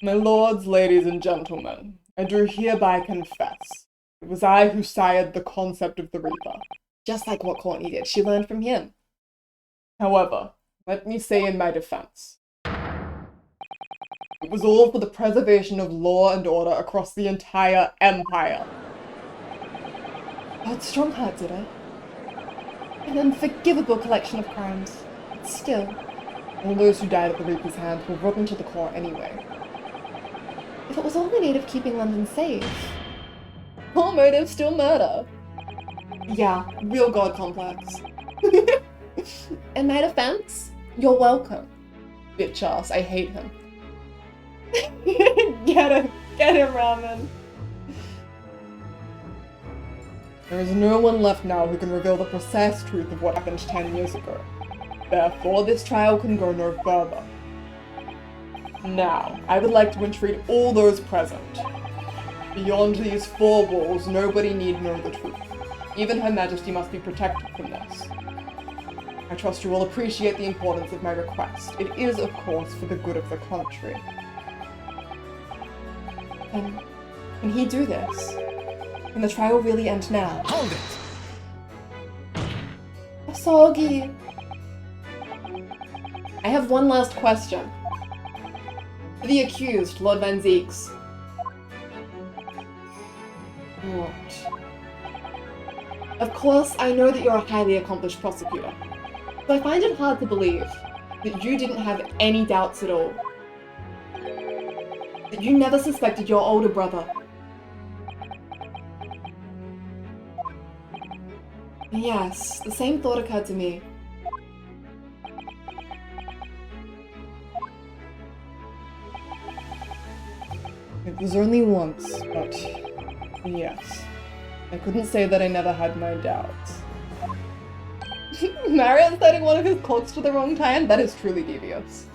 C: My lords, ladies, and gentlemen, I do hereby confess. It was I who sired the concept of the Reaper.
A: Just like what Courtney did. She learned from him.
C: However, let me say in my defense, it was all for the preservation of law and order across the entire Empire.
A: Lord Strongheart did it. An unforgivable collection of crimes. But still,
C: All those who died at the Reaper's hands were rotten to the core anyway.
B: If it was all in aid of keeping London safe.
A: core motive, still murder. Yeah, real god complex.
B: In my defense, you're welcome.
A: Bitch ass, I hate him. Get him, Ramen.
C: There is no one left now who can reveal the precise truth of what happened 10 years ago. Therefore, this trial can go no further. Now, I would like to entreat all those present. Beyond these four walls, nobody need know the truth. Even Her Majesty must be protected from this. I trust you will appreciate the importance of my request. It is, of course, for the good of the country.
A: Can he do this? Can the trial really end now?
D: Hold it!
B: Asogi.
A: I have one last question. For the accused, Lord Van Zieks. What? Of course, I know that you're a highly accomplished prosecutor, but I find it hard to believe that you didn't have any doubts at all. That you never suspected your older brother. Yes, the same thought occurred to me.
C: It was only once, but yes. I couldn't say that I never had my doubts.
A: Marriott setting one of his clocks to the wrong time? That is truly devious.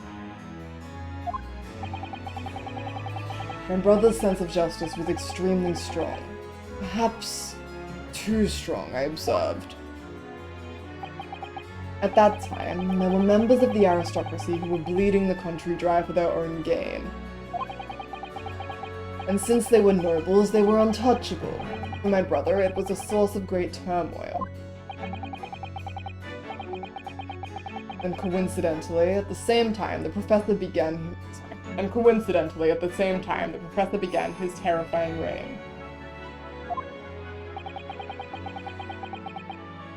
C: My brother's sense of justice was extremely strong. Perhaps too strong, I observed. At that time, there were members of the aristocracy who were bleeding the country dry for their own gain. And since they were nobles, they were untouchable. For my brother, it was a source of great turmoil. And coincidentally, at the same time, the professor began his terrifying reign.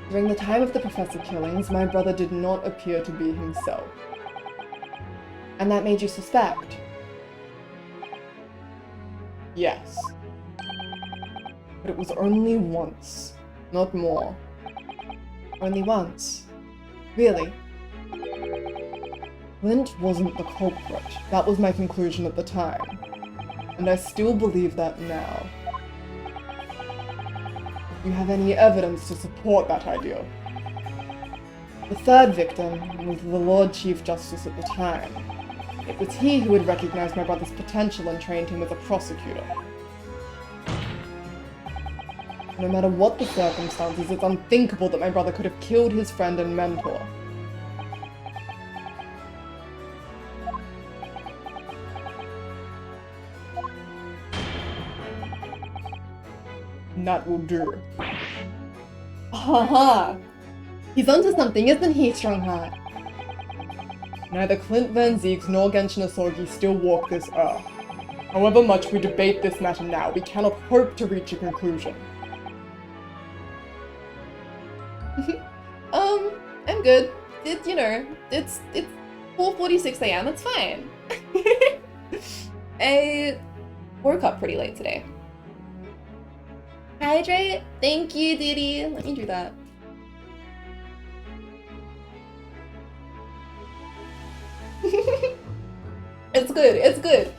C: During the time of the professor killings, my brother did not appear to be himself.
A: And that made you suspect?
C: Yes. But it was only once, not more.
A: Only once? Really?
C: Clint wasn't the culprit. That was my conclusion at the time. And I still believe that now. Do you have any evidence to support that idea? The third victim was the Lord Chief Justice at the time. It was he who had recognized my brother's potential and trained him as a prosecutor. No matter what the circumstances, it's unthinkable that my brother could have killed his friend and mentor. And that will do.
A: Haha! He's onto something, isn't he, Strongheart?
C: Neither Clint Van Zieks nor Genshin Asogi still walk this earth. However much we debate this matter now, we cannot hope to reach a conclusion.
A: I'm good. It's 4:46 a.m., it's fine. I woke up pretty late today. Hydrate? Thank you, Diddy. Let me do that. It's good, it's good.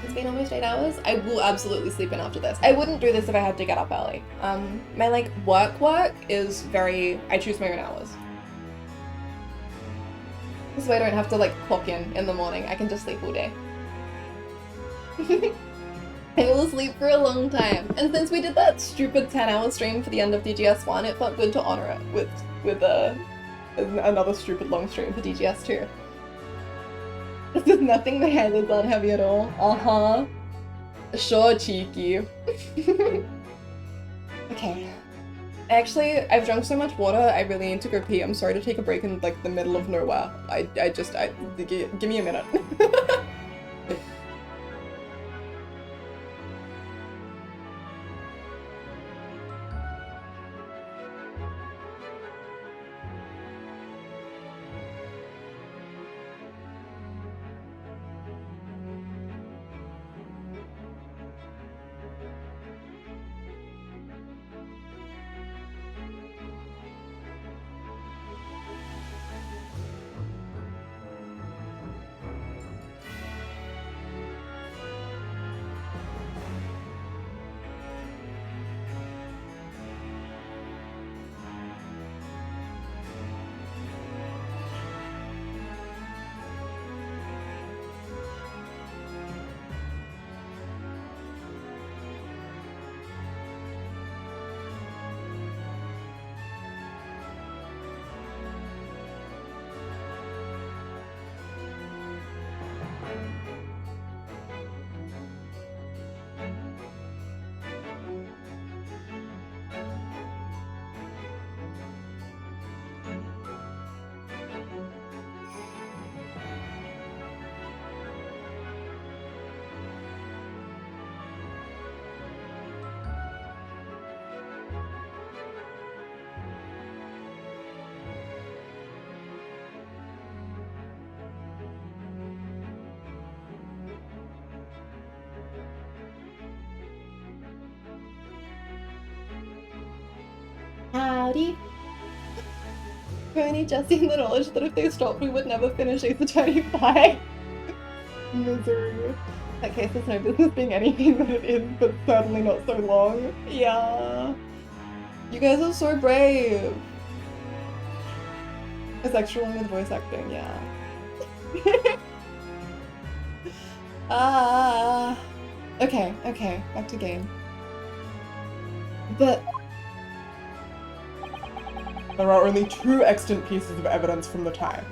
A: It's been almost 8 hours. I will absolutely sleep in after this. I wouldn't do this if I had to get up early. My work is very, I choose my own hours. This way I don't have to clock in the morning. I can just sleep all day. I will sleep for a long time. And since we did that stupid 10-hour stream for the end of DGS1, it felt good to honor it with another stupid long stream for DGS2. This is nothing my eyelids aren't heavy at all. Uh-huh. Sure, cheeky. Okay. Actually, I've drunk so much water, I really need to go pee. I'm sorry to take a break in the middle of nowhere. Give me a minute.
B: Howdy.
A: We only just seen the knowledge that if they stopped, we would never finish Ace Attorney 5. Misery. That case has no business being anything that it is, but certainly not so long. Yeah. You guys are so brave. It's extra long with voice acting, yeah. Okay, back to game. But
C: There are only 2 extant pieces of evidence from the time.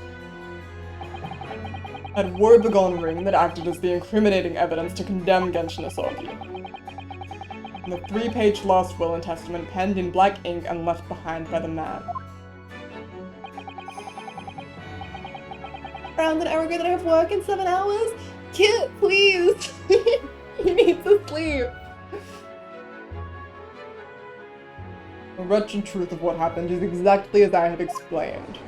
C: That woebegone ring that acted as the incriminating evidence to condemn Genshin Asogi. And the 3-page last will and testament penned in black ink and left behind by the man.
A: around an hour ago that I have work in 7 hours? Kit, please! You need to sleep.
C: The wretched truth of what happened is exactly as I have explained.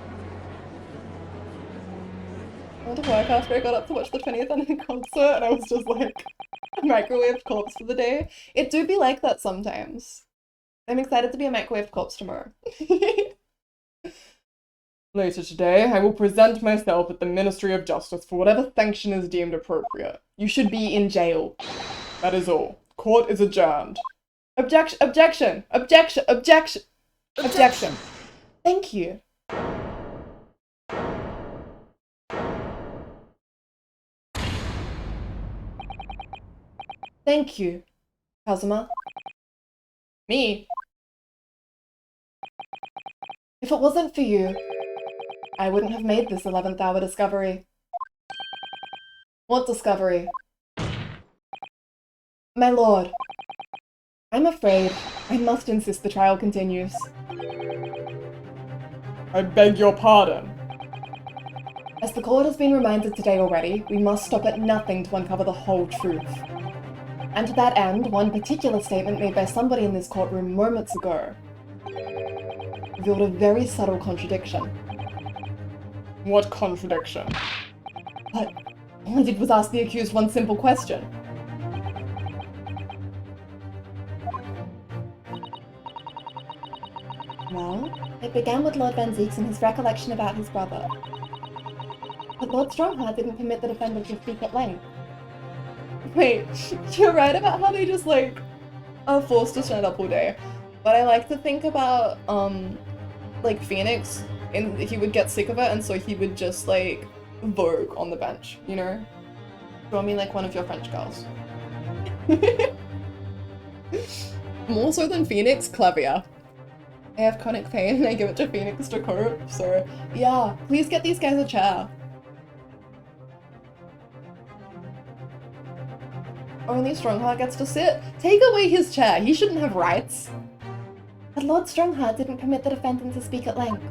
A: I went to work after I got up to watch the 20th anniversary concert and I was just like a microwaved corpse for the day. It do be like that sometimes. I'm excited to be a microwaved corpse tomorrow.
C: Later today, I will present myself at the Ministry of Justice for whatever sanction is deemed appropriate. You should be in jail. That is all. Court is adjourned.
A: Objection, objection, objection, objection, objection. Thank you. Thank you, Kazuma. Me. If it wasn't for you, I wouldn't have made this 11th hour discovery. What discovery? My lord, I'm afraid I must insist the trial continues.
C: I beg your pardon.
A: As the court has been reminded today already, we must stop at nothing to uncover the whole truth. And to that end, one particular statement made by somebody in this courtroom moments ago revealed a very subtle contradiction.
C: What contradiction?
A: But all I did was ask the accused one simple question. Well, it began with Lord Van Zieks and his recollection about his brother. But Lord Strongheart didn't permit the defendant to speak at length. Wait, you're right about how they just, like, are forced to stand up all day. But I like to think about, like, Phoenix, and he would get sick of it, and so he would just, like, vogue on the bench, you know? Draw me like one of your French girls. More so than Phoenix, Clavia. I have chronic pain and I give it to Phoenix to cope, so yeah, please get these guys a chair. Only Strongheart gets to sit? Take away his chair, he shouldn't have rights. But Lord Strongheart didn't permit the defendant to speak at length.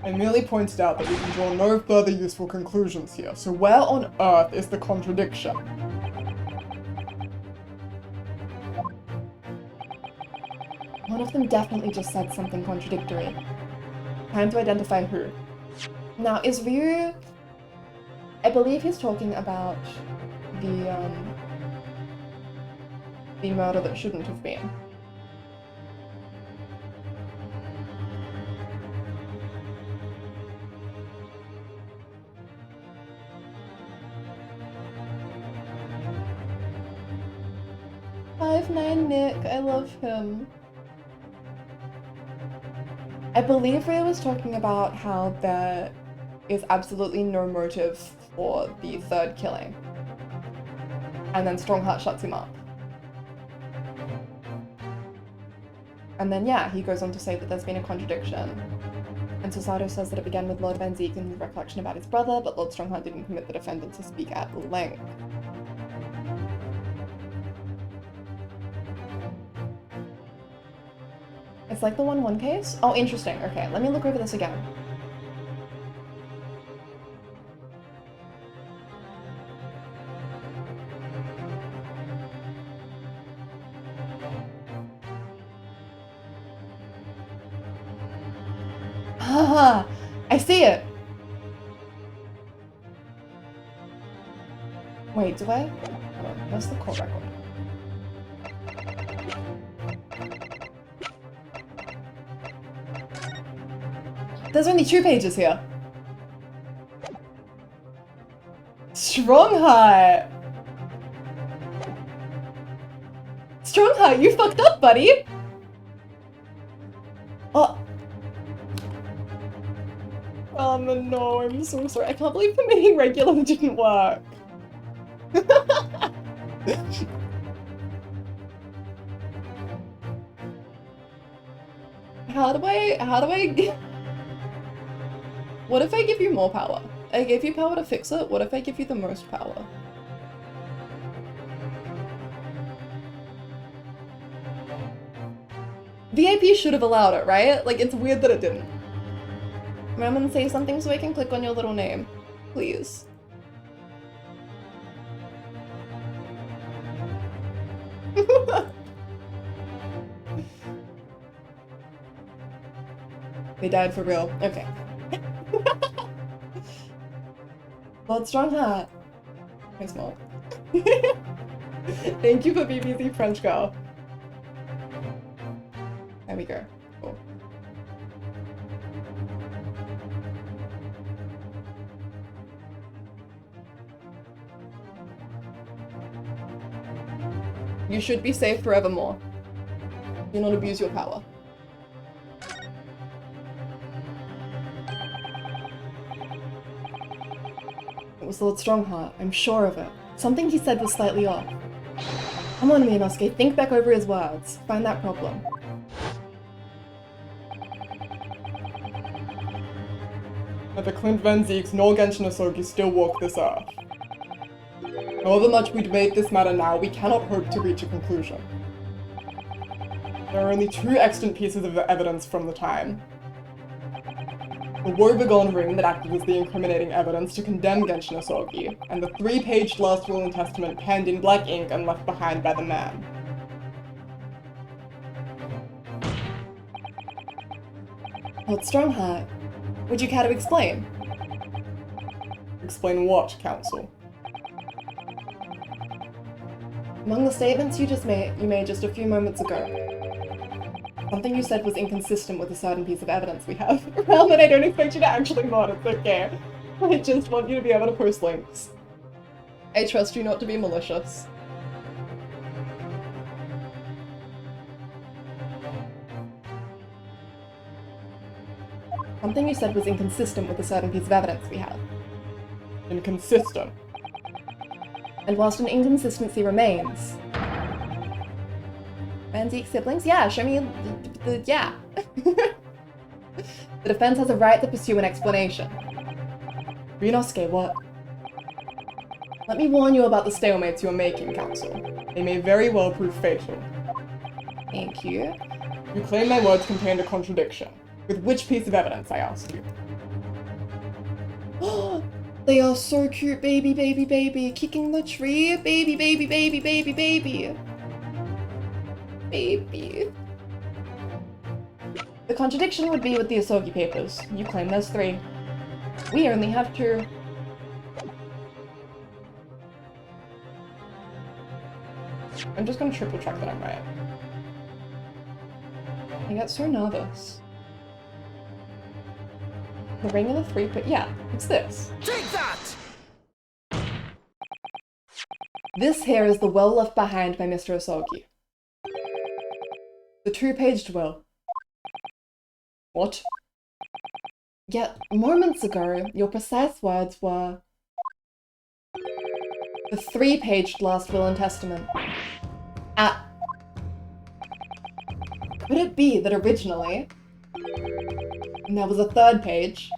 C: I merely pointed out that we can draw no further useful conclusions here, so where on earth is the contradiction?
A: One of them definitely just said something contradictory. Time to identify who. Now, is Ryu... I believe he's talking about the murder that shouldn't have been. Five9 Nick, I love him. I believe Rhea was talking about how there is absolutely no motive for the third killing. And then Strongheart shuts him up. And then yeah, he goes on to say that there's been a contradiction. And Susato says that it began with Lord Van Zieks and his recollection about his brother, but Lord Strongheart didn't permit the defendant to speak at length. It's like the 1-1 case? Oh, interesting. Okay, let me look over this again. Ah, I see it! Wait, do I? Hold on, where's the court record? There's only 2 pages here. Strongheart! Strongheart, you fucked up, buddy! Oh. No, I'm so sorry. I can't believe the making regular didn't work. How do I What if I give you more power? I gave you power to fix it, what if I give you the most power? VIP should have allowed it, right? Like, it's weird that it didn't. Mom, and say something so I can click on your little name. Please. They died for real. Okay. Blood strong heart. Very small. Thank you for BBC French girl. There we go. Cool. You should be safe forevermore. Do not abuse your power. It was Lord Strongheart, I'm sure of it. Something he said was slightly off. Come on, Mianosuke, think back over his words. Find that problem.
C: Neither Clint Van Zieks nor Genshin Asogi still walk this earth. However much we debate this matter now, we cannot hope to reach a conclusion. There are only two extant pieces of evidence from the time. The woebegone ring that acted as the incriminating evidence to condemn Genshin Asogi, and the 3-page last will and testament penned in black ink and left behind by the man.
A: Lord Strongheart, would you care to explain?
C: Explain what, Counsel?
A: Among the statements you made just a few moments ago, something you said was inconsistent with a certain piece of evidence we have. Well, then I don't expect you to actually mod, it's okay. I just want you to be able to post links. I trust you not to be malicious. Something you said was inconsistent with a certain piece of evidence we have.
C: Inconsistent.
A: And whilst an inconsistency remains... Van Zieks siblings? Yeah, show me yeah. The defense has a right to pursue an explanation. Ryunosuke, what? Let me warn you about the stalemates you are making, Counsel.
C: They may very well prove fatal.
A: Thank you.
C: You claim my words contained a contradiction. With which piece of evidence, I ask you?
A: They are so cute, baby, baby, baby. Kicking the tree, baby, baby, baby, baby, baby. Baby. The contradiction would be with the Asogi papers. You claim there's 3. We only have 2.
C: I'm just gonna triple check that I'm right.
A: I get so nervous. The ring of the 3, but yeah, it's this.
D: Take that!
A: This here is the will left behind by Mr. Asogi. The 2-paged will.
C: What?
A: Yet, moments ago, your precise words were... the 3-paged last will and testament. Could it be that originally... and there was a 3rd page...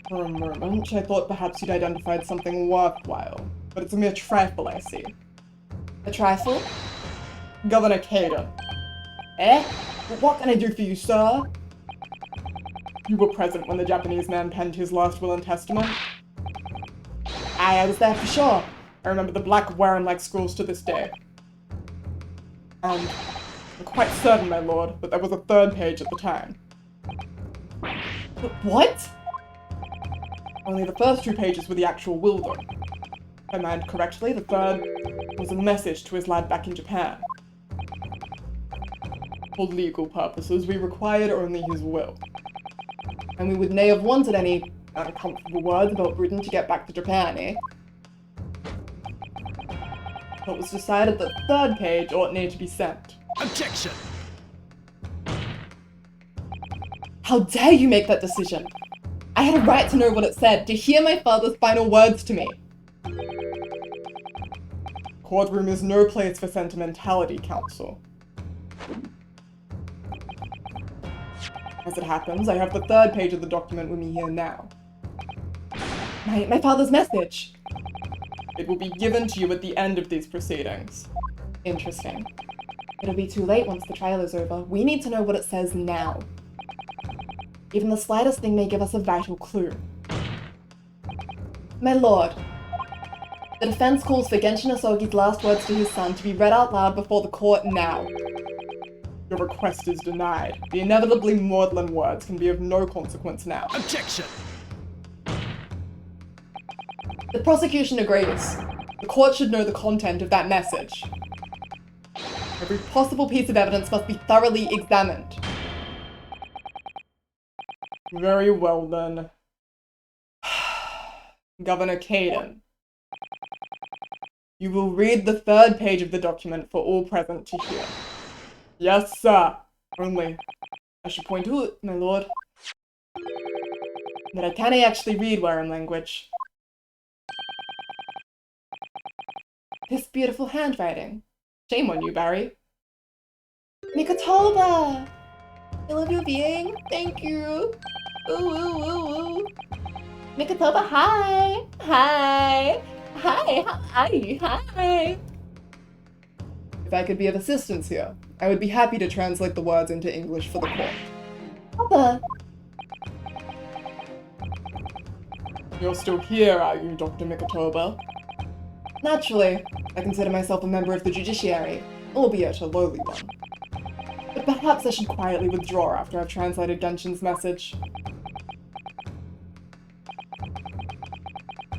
C: For a moment, I thought perhaps you'd identified something worthwhile, but it's a mere trifle, I see.
A: a trifle?
C: Governor Kaden.
A: Eh? What can I do for you, sir?
C: You were present when the Japanese man penned his last will and testament?
A: I was there for sure.
C: I remember the black worm-like scrolls to this day. And I'm quite certain, my lord, that there was a 3rd page at the time.
A: What?
C: Only the first 2 pages were the actual will, though. If I mind correctly, the 3rd was a message to his lad back in Japan. For legal purposes, we required only his will.
A: And we would nae have wanted any uncomfortable words about Britain to get back to Japan, eh?
C: So it was decided that the 3rd page ought need to be sent.
D: Objection!
A: How dare you make that decision? I had a right to know what it said, to hear my father's final words to me.
C: Courtroom is no place for sentimentality, Counsel. As it happens, I have the 3rd page of the document with me here now.
A: My father's message.
C: It will be given to you at the end of these proceedings.
A: Interesting. It'll be too late once the trial is over. We need to know what it says now. Even the slightest thing may give us a vital clue. My lord, the defense calls for Genshin Asogi's last words to his son to be read out loud before the court now.
C: Your request is denied. The inevitably maudlin words can be of no consequence now.
D: Objection!
A: The prosecution agrees. The court should know the content of that message. Every possible piece of evidence must be thoroughly examined.
C: Very well then. Governor Caden. You will read the third page of the document for all present to hear. Yes, sir. Only, I should point out, my lord, that I can't actually read Warren language. This beautiful handwriting. Shame on you, Barry.
A: Mikotoba! I love your being. Thank you. Ooh, ooh, ooh, ooh.
B: Mikotoba, hi! Hi! Hi! Hi! Hi!
A: If I could be of assistance here, I would be happy to translate the words into English for the court.
B: Papa!
C: You're still here, are you, Dr. Mikotoba?
A: Naturally, I consider myself a member of the judiciary, albeit a lowly one. But perhaps I should quietly withdraw after I've translated Genshin's message.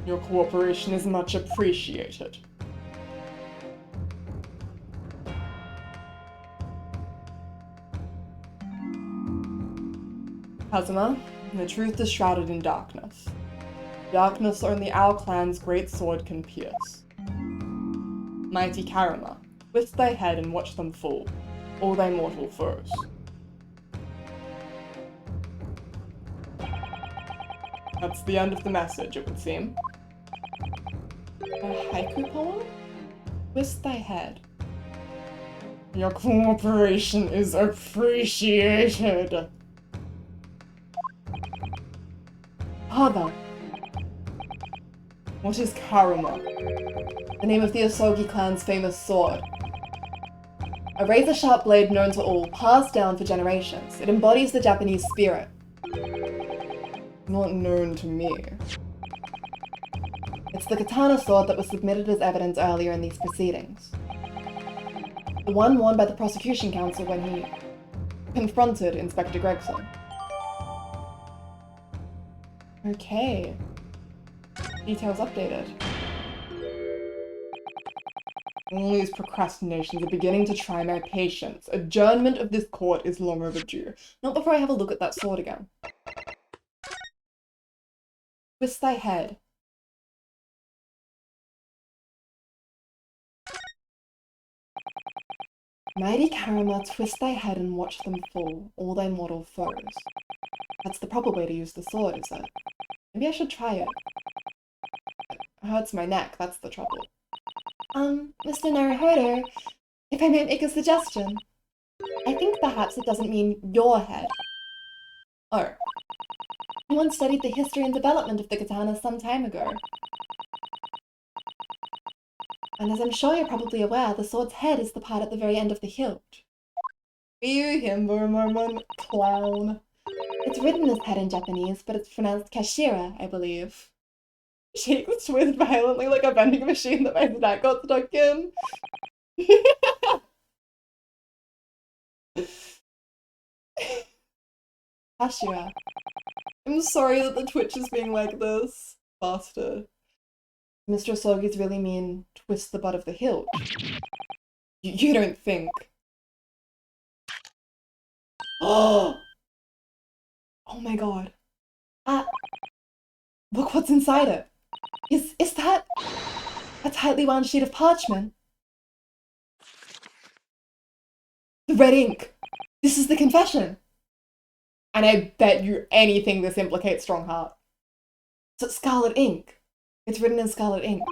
C: Your cooperation is much appreciated.
A: Kazuma, the truth is shrouded in darkness. Darkness only our clan's great sword can pierce. Mighty Karuma, twist thy head and watch them fall, all thy mortal foes.
C: That's the end of the message, it would seem.
A: A haiku poem? Twist thy head.
C: Your cooperation is appreciated.
A: Father! What is Karuma? The name of the Asogi clan's famous sword. A razor-sharp blade known to all, passed down for generations. It embodies the Japanese spirit.
C: Not known to me.
A: It's the katana sword that was submitted as evidence earlier in these proceedings. The one worn by the prosecution counsel when he confronted Inspector Gregson. Okay. Details updated. All these procrastinations are beginning to try my patience. Adjournment of this court is long overdue. Not before I have a look at that sword again. Twist thy head. Mighty Karuma, twist thy head and watch them fall, all thy mortal foes. That's the proper way to use the sword, is it? Maybe I should try it. It hurts my neck, that's the trouble.
B: Mr. Naruhodo, if I may make a suggestion. I think perhaps it doesn't mean your head.
A: Oh,
B: I once studied the history and development of the katana some time ago. And as I'm sure you're probably aware, the sword's head is the part at the very end of the hilt.
A: were you him for a moment, clown?
B: It's written as head in Japanese, but it's pronounced kashira, I believe.
A: Shakes twist violently like a vending machine that my snack got stuck in. Hashira. I'm sorry that the Twitch is being like this. Bastard. Mr. Asogi's really mean twist the butt of the hilt. You don't think. Oh! Oh my god. Look what's inside it. Is that a tightly wound sheet of parchment? The red ink. This is the confession. And I bet you anything this implicates Strongheart. It's scarlet ink. It's written in scarlet ink.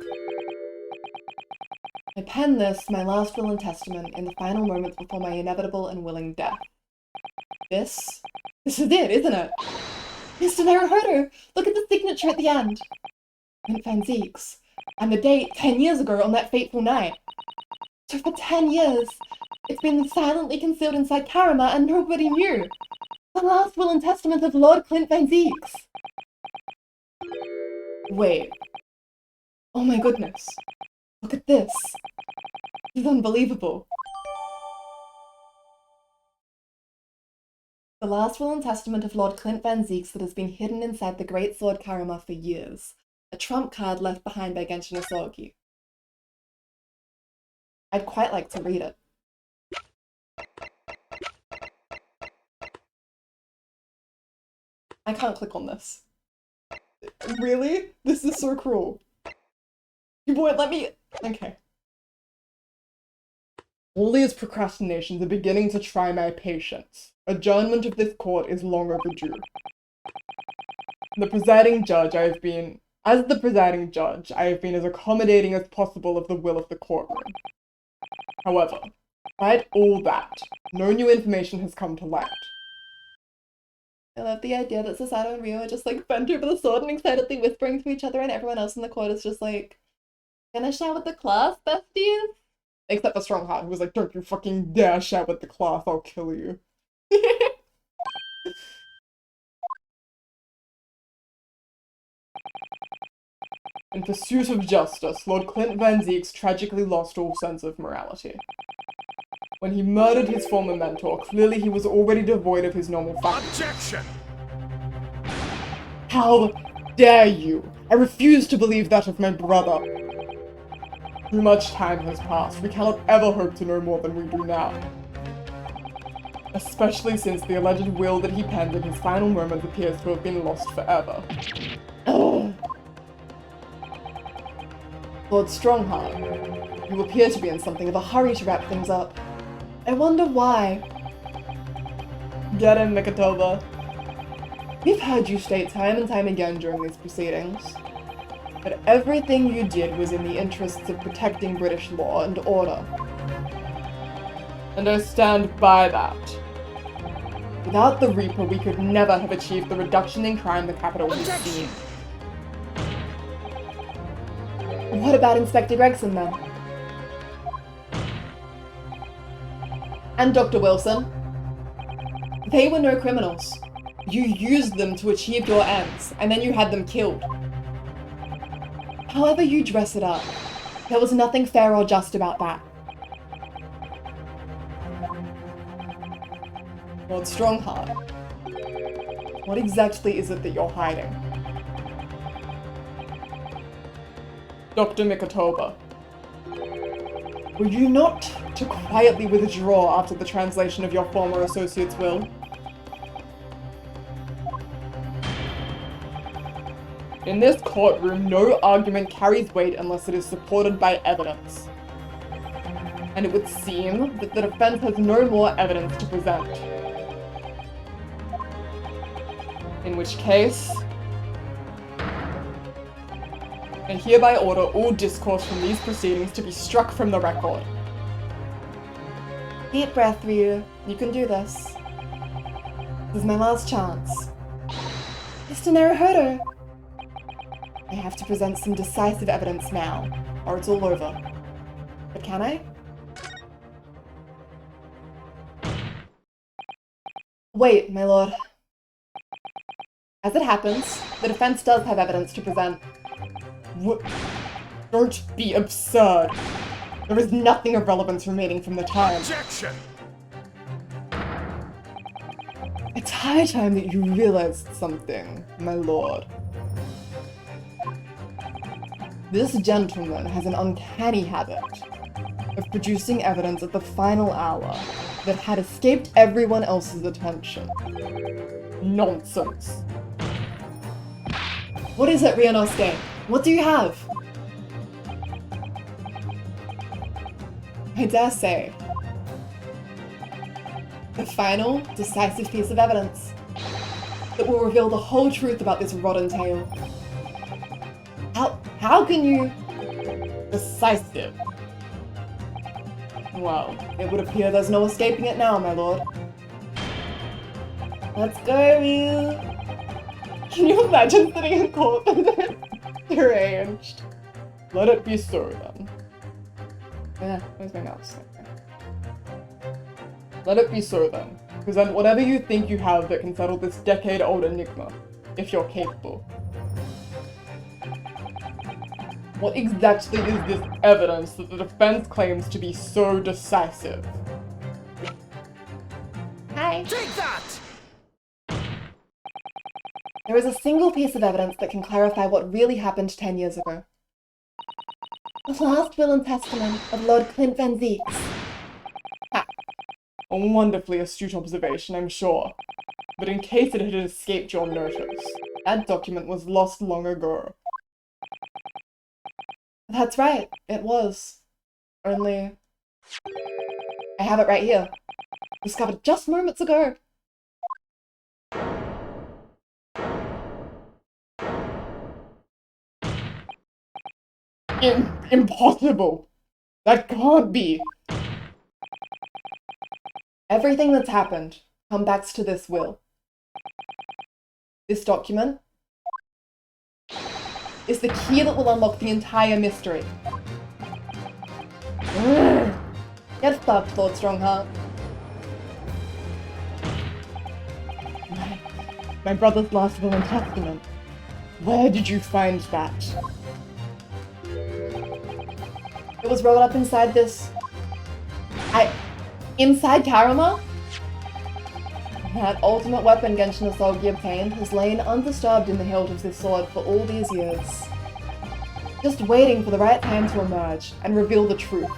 A: I penned this, my last will and testament, in the final moments before my inevitable and willing death. This is it, isn't it? Mr. Naruhodo, look at the signature at the end. Mint Van Zeke's. And the date 10 years ago on that fateful night.
B: So for 10 years, it's been silently concealed inside Karama and nobody knew. The last will and testament of Lord Clint Van Zeeks.
A: Wait. Oh my goodness. Look at this. This is unbelievable. The last will and testament of Lord Clint Van Zeeks that has been hidden inside the Great Sword Karama for years. A trump card left behind by Genshin Asogi. I'd quite like to read it. I can't click on this. Really? This is so cruel. You won't let me... Okay.
C: All these procrastinations are beginning to try my patience. Adjournment of this court is long overdue. As the presiding judge, I have been as accommodating as possible of the will of the courtroom. However, despite all that, no new information has come to light.
A: I love the idea that Susato and Ryo are just like bent over the sword and excitedly whispering to each other, and everyone else in the court is just like, gonna shout with the class, besties?
C: Except for Strongheart, who was like, don't you fucking dare shout with the class, I'll kill you. In pursuit of justice, Lord Clint Van Zeeks tragically lost all sense of morality. When he murdered his former mentor, clearly he was already devoid of his normal faculties.
D: Objection!
C: How dare you! I refuse to believe that of my brother. Too much time has passed. We cannot ever hope to know more than we do now. Especially since the alleged will that he penned in his final moments appears to have been lost forever.
A: Ugh. Lord Strongheart, you appear to be in something of a hurry to wrap things up. I wonder why.
C: Get in, Mikotoba.
A: We've heard you state time and time again during these proceedings that everything you did was in the interests of protecting British law and order.
C: And I stand by that.
A: Without the Reaper, we could never have achieved the reduction in crime the capital has seen. What about Inspector Gregson, then? And Dr. Wilson? They were no criminals. You used them to achieve your ends, and then you had them killed. However you dress it up, there was nothing fair or just about that. Lord Strongheart, what exactly is it that you're hiding?
C: Dr. Mikotoba.
A: Were you not to quietly withdraw after the translation of your former associate's will?
C: In this courtroom, no argument carries weight unless it is supported by evidence. And it would seem that the defense has no more evidence to present. In which case, I hereby order all discourse from these proceedings to be struck from the record.
A: Deep breath, Ryu. You can do this. This is my last chance. Mr. Naruhodo! I have to present some decisive evidence now, or it's all over. But can I? Wait, my lord. As it happens, the defense does have evidence to present.
C: What? Don't be absurd. There is nothing of relevance remaining from the time.
D: Objection!
C: It's high time that you realized something, my lord. This gentleman has an uncanny habit of producing evidence at the final hour that had escaped everyone else's attention. Nonsense.
A: What is it, Ryunosuke? What do you have? I dare say, the final, decisive piece of evidence that will reveal the whole truth about this rotten tale. How can you...
C: Decisive.
A: Well, it would appear there's no escaping it now, my lord. Let's go, Ryu! Can you imagine sitting in court and then deranged?
C: Let it be so then.
A: Where's my mouse? Okay.
C: Let it be so then. Present whatever you think you have that can settle this decade-old enigma, if you're capable. What exactly is this evidence that the defense claims to be so decisive?
B: Hi.
D: Take that!
B: There is a single piece of evidence that can clarify what really happened 10 years ago. The last will and testament of Lord Clint Van Zeeks.
C: A wonderfully astute observation, I'm sure. But in case it had escaped your notice, that document was lost long ago.
A: That's right, it was. Only... I have it right here. Discovered just moments ago.
C: Impossible! That can't be!
A: Everything that's happened comes back to this will. This document is the key that will unlock the entire mystery. Get fucked, Lord Strongheart.
C: My brother's last will and testament. Where did you find that?
A: It was rolled up inside this... Inside Karama? That ultimate weapon Genshin Asogi obtained has lain undisturbed in the hilt of this sword for all these years. Just waiting for the right time to emerge and reveal the truth.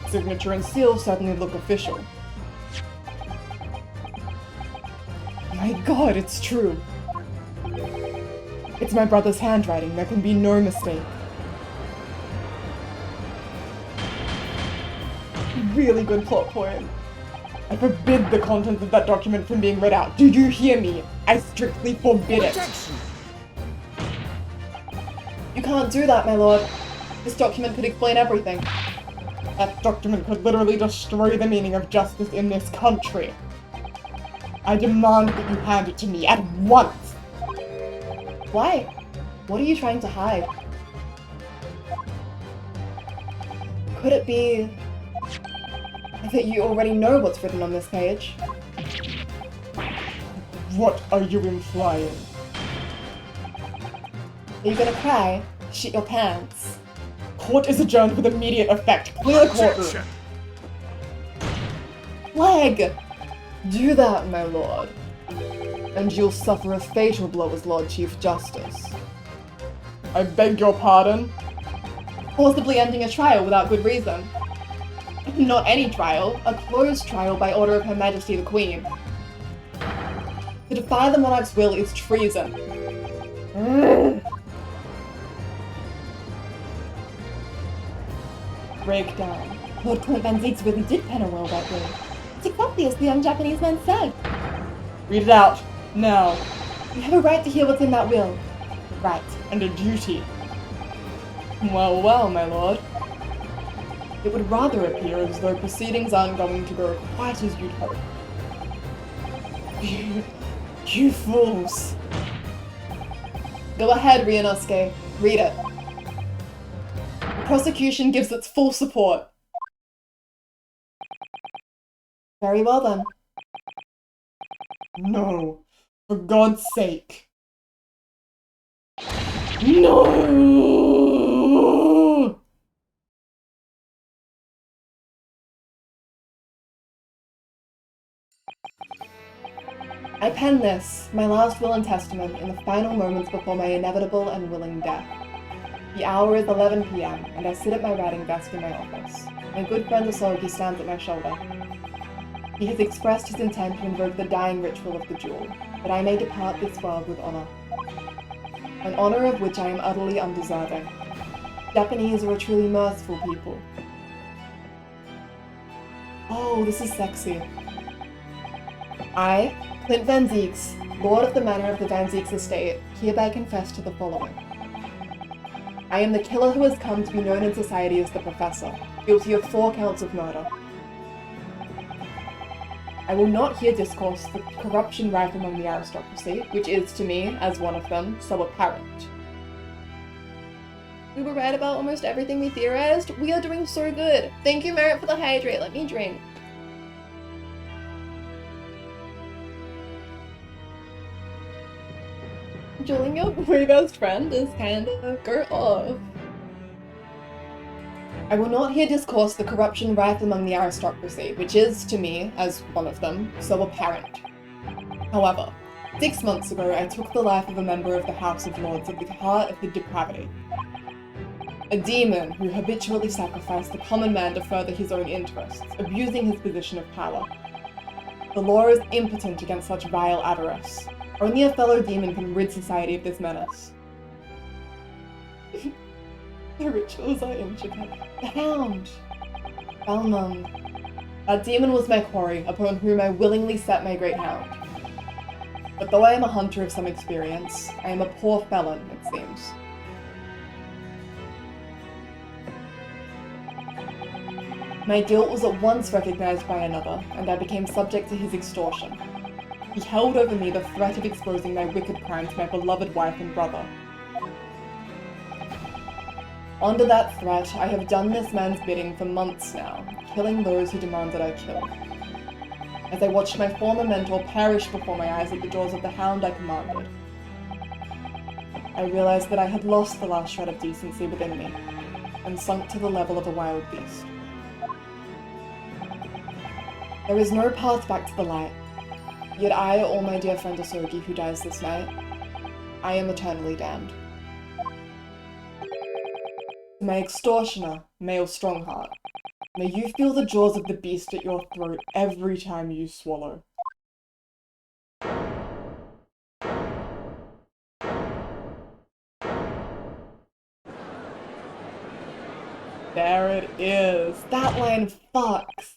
C: Signature and seal certainly look official. My god, it's true. It's my brother's handwriting, there can be no mistake. Really good plot point. I forbid the contents of that document from being read out. Do you hear me? I strictly forbid it.
D: Protection!
A: You can't do that, my lord. This document could explain everything.
C: That document could literally destroy the meaning of justice in this country. I demand that you hand it to me at once.
A: Why? What are you trying to hide? Could it be that you already know what's written on this page?
C: What are you implying?
A: Are you gonna cry? Shit your pants?
C: Court is adjourned with immediate effect. Clear the courtroom.
D: Objection!
A: Flag! Do that, my lord. And you'll suffer a fatal blow as Lord Chief Justice.
C: I beg your pardon.
A: Possibly ending a trial without good reason. Not any trial, a closed trial by order of Her Majesty the Queen. To defy the monarch's will is treason. Breakdown.
B: Lord Clint Van Zeeks really did pen a will that day. It's exactly as the young Japanese man said.
C: Read it out. Now.
B: You have a right to hear what's in that will.
C: Right. And a duty.
A: Well, well, my lord. It would rather appear as though proceedings aren't going to go quite as you'd hope. You fools. Go ahead, Ryunosuke. Read it. The prosecution gives its full support.
B: Very well then.
C: No. For God's sake. No!
A: I pen this, my last will and testament, in the final moments before my inevitable and willing death. The hour is 11 p.m., and I sit at my writing desk in my office. My good friend Asogi stands at my shoulder. He has expressed his intent to invoke the dying ritual of the jewel, that I may depart this world with honor. An honor of which I am utterly undeserving. Japanese are a truly merciful people. Oh, this is sexy. I, Clint Van Zeeks, Lord of the Manor of the Van Zeeks Estate, hereby confess to the following. I am the killer who has come to be known in society as the Professor, guilty of 4 counts of murder. I will not here discourse the corruption rife among the aristocracy, which is to me, as one of them, so apparent.
B: We were right about almost everything we theorized. We are doing so good. Thank you, Merit, for the hydrate. Let me drink. Juling your boy best friend is kind of go off. I will not here discourse the corruption rife among the aristocracy, which is, to me, as one of them, so apparent. However, 6 months ago I took the life of a member of the House of Lords at the heart of the depravity. A demon who habitually sacrificed the common man to further his own interests, abusing his position of power. The law is impotent against such vile avarice. Only a fellow demon can rid society of this menace. The rituals are intricate. The Hound! Balmung. That demon was my quarry, upon whom I willingly set my great hound. But though I am a hunter of some experience, I am a poor felon, it seems. My guilt was at once recognized by another, and I became subject to his extortion. He held over me the threat of exposing my wicked crime to my beloved wife and brother. Under that threat, I have done this man's bidding for months now, killing those who demanded I kill. As I watched my former mentor perish before my eyes at the jaws of the hound I commanded, I realized that I had lost the last shred of decency within me, and sunk to the level of a wild beast. There is no path back to the light, yet I, or my dear friend Asogi, who dies this night, I am eternally damned. To my extortioner, male Strongheart, may you feel the jaws of the beast at your throat every time you swallow. There it is. That line fucks.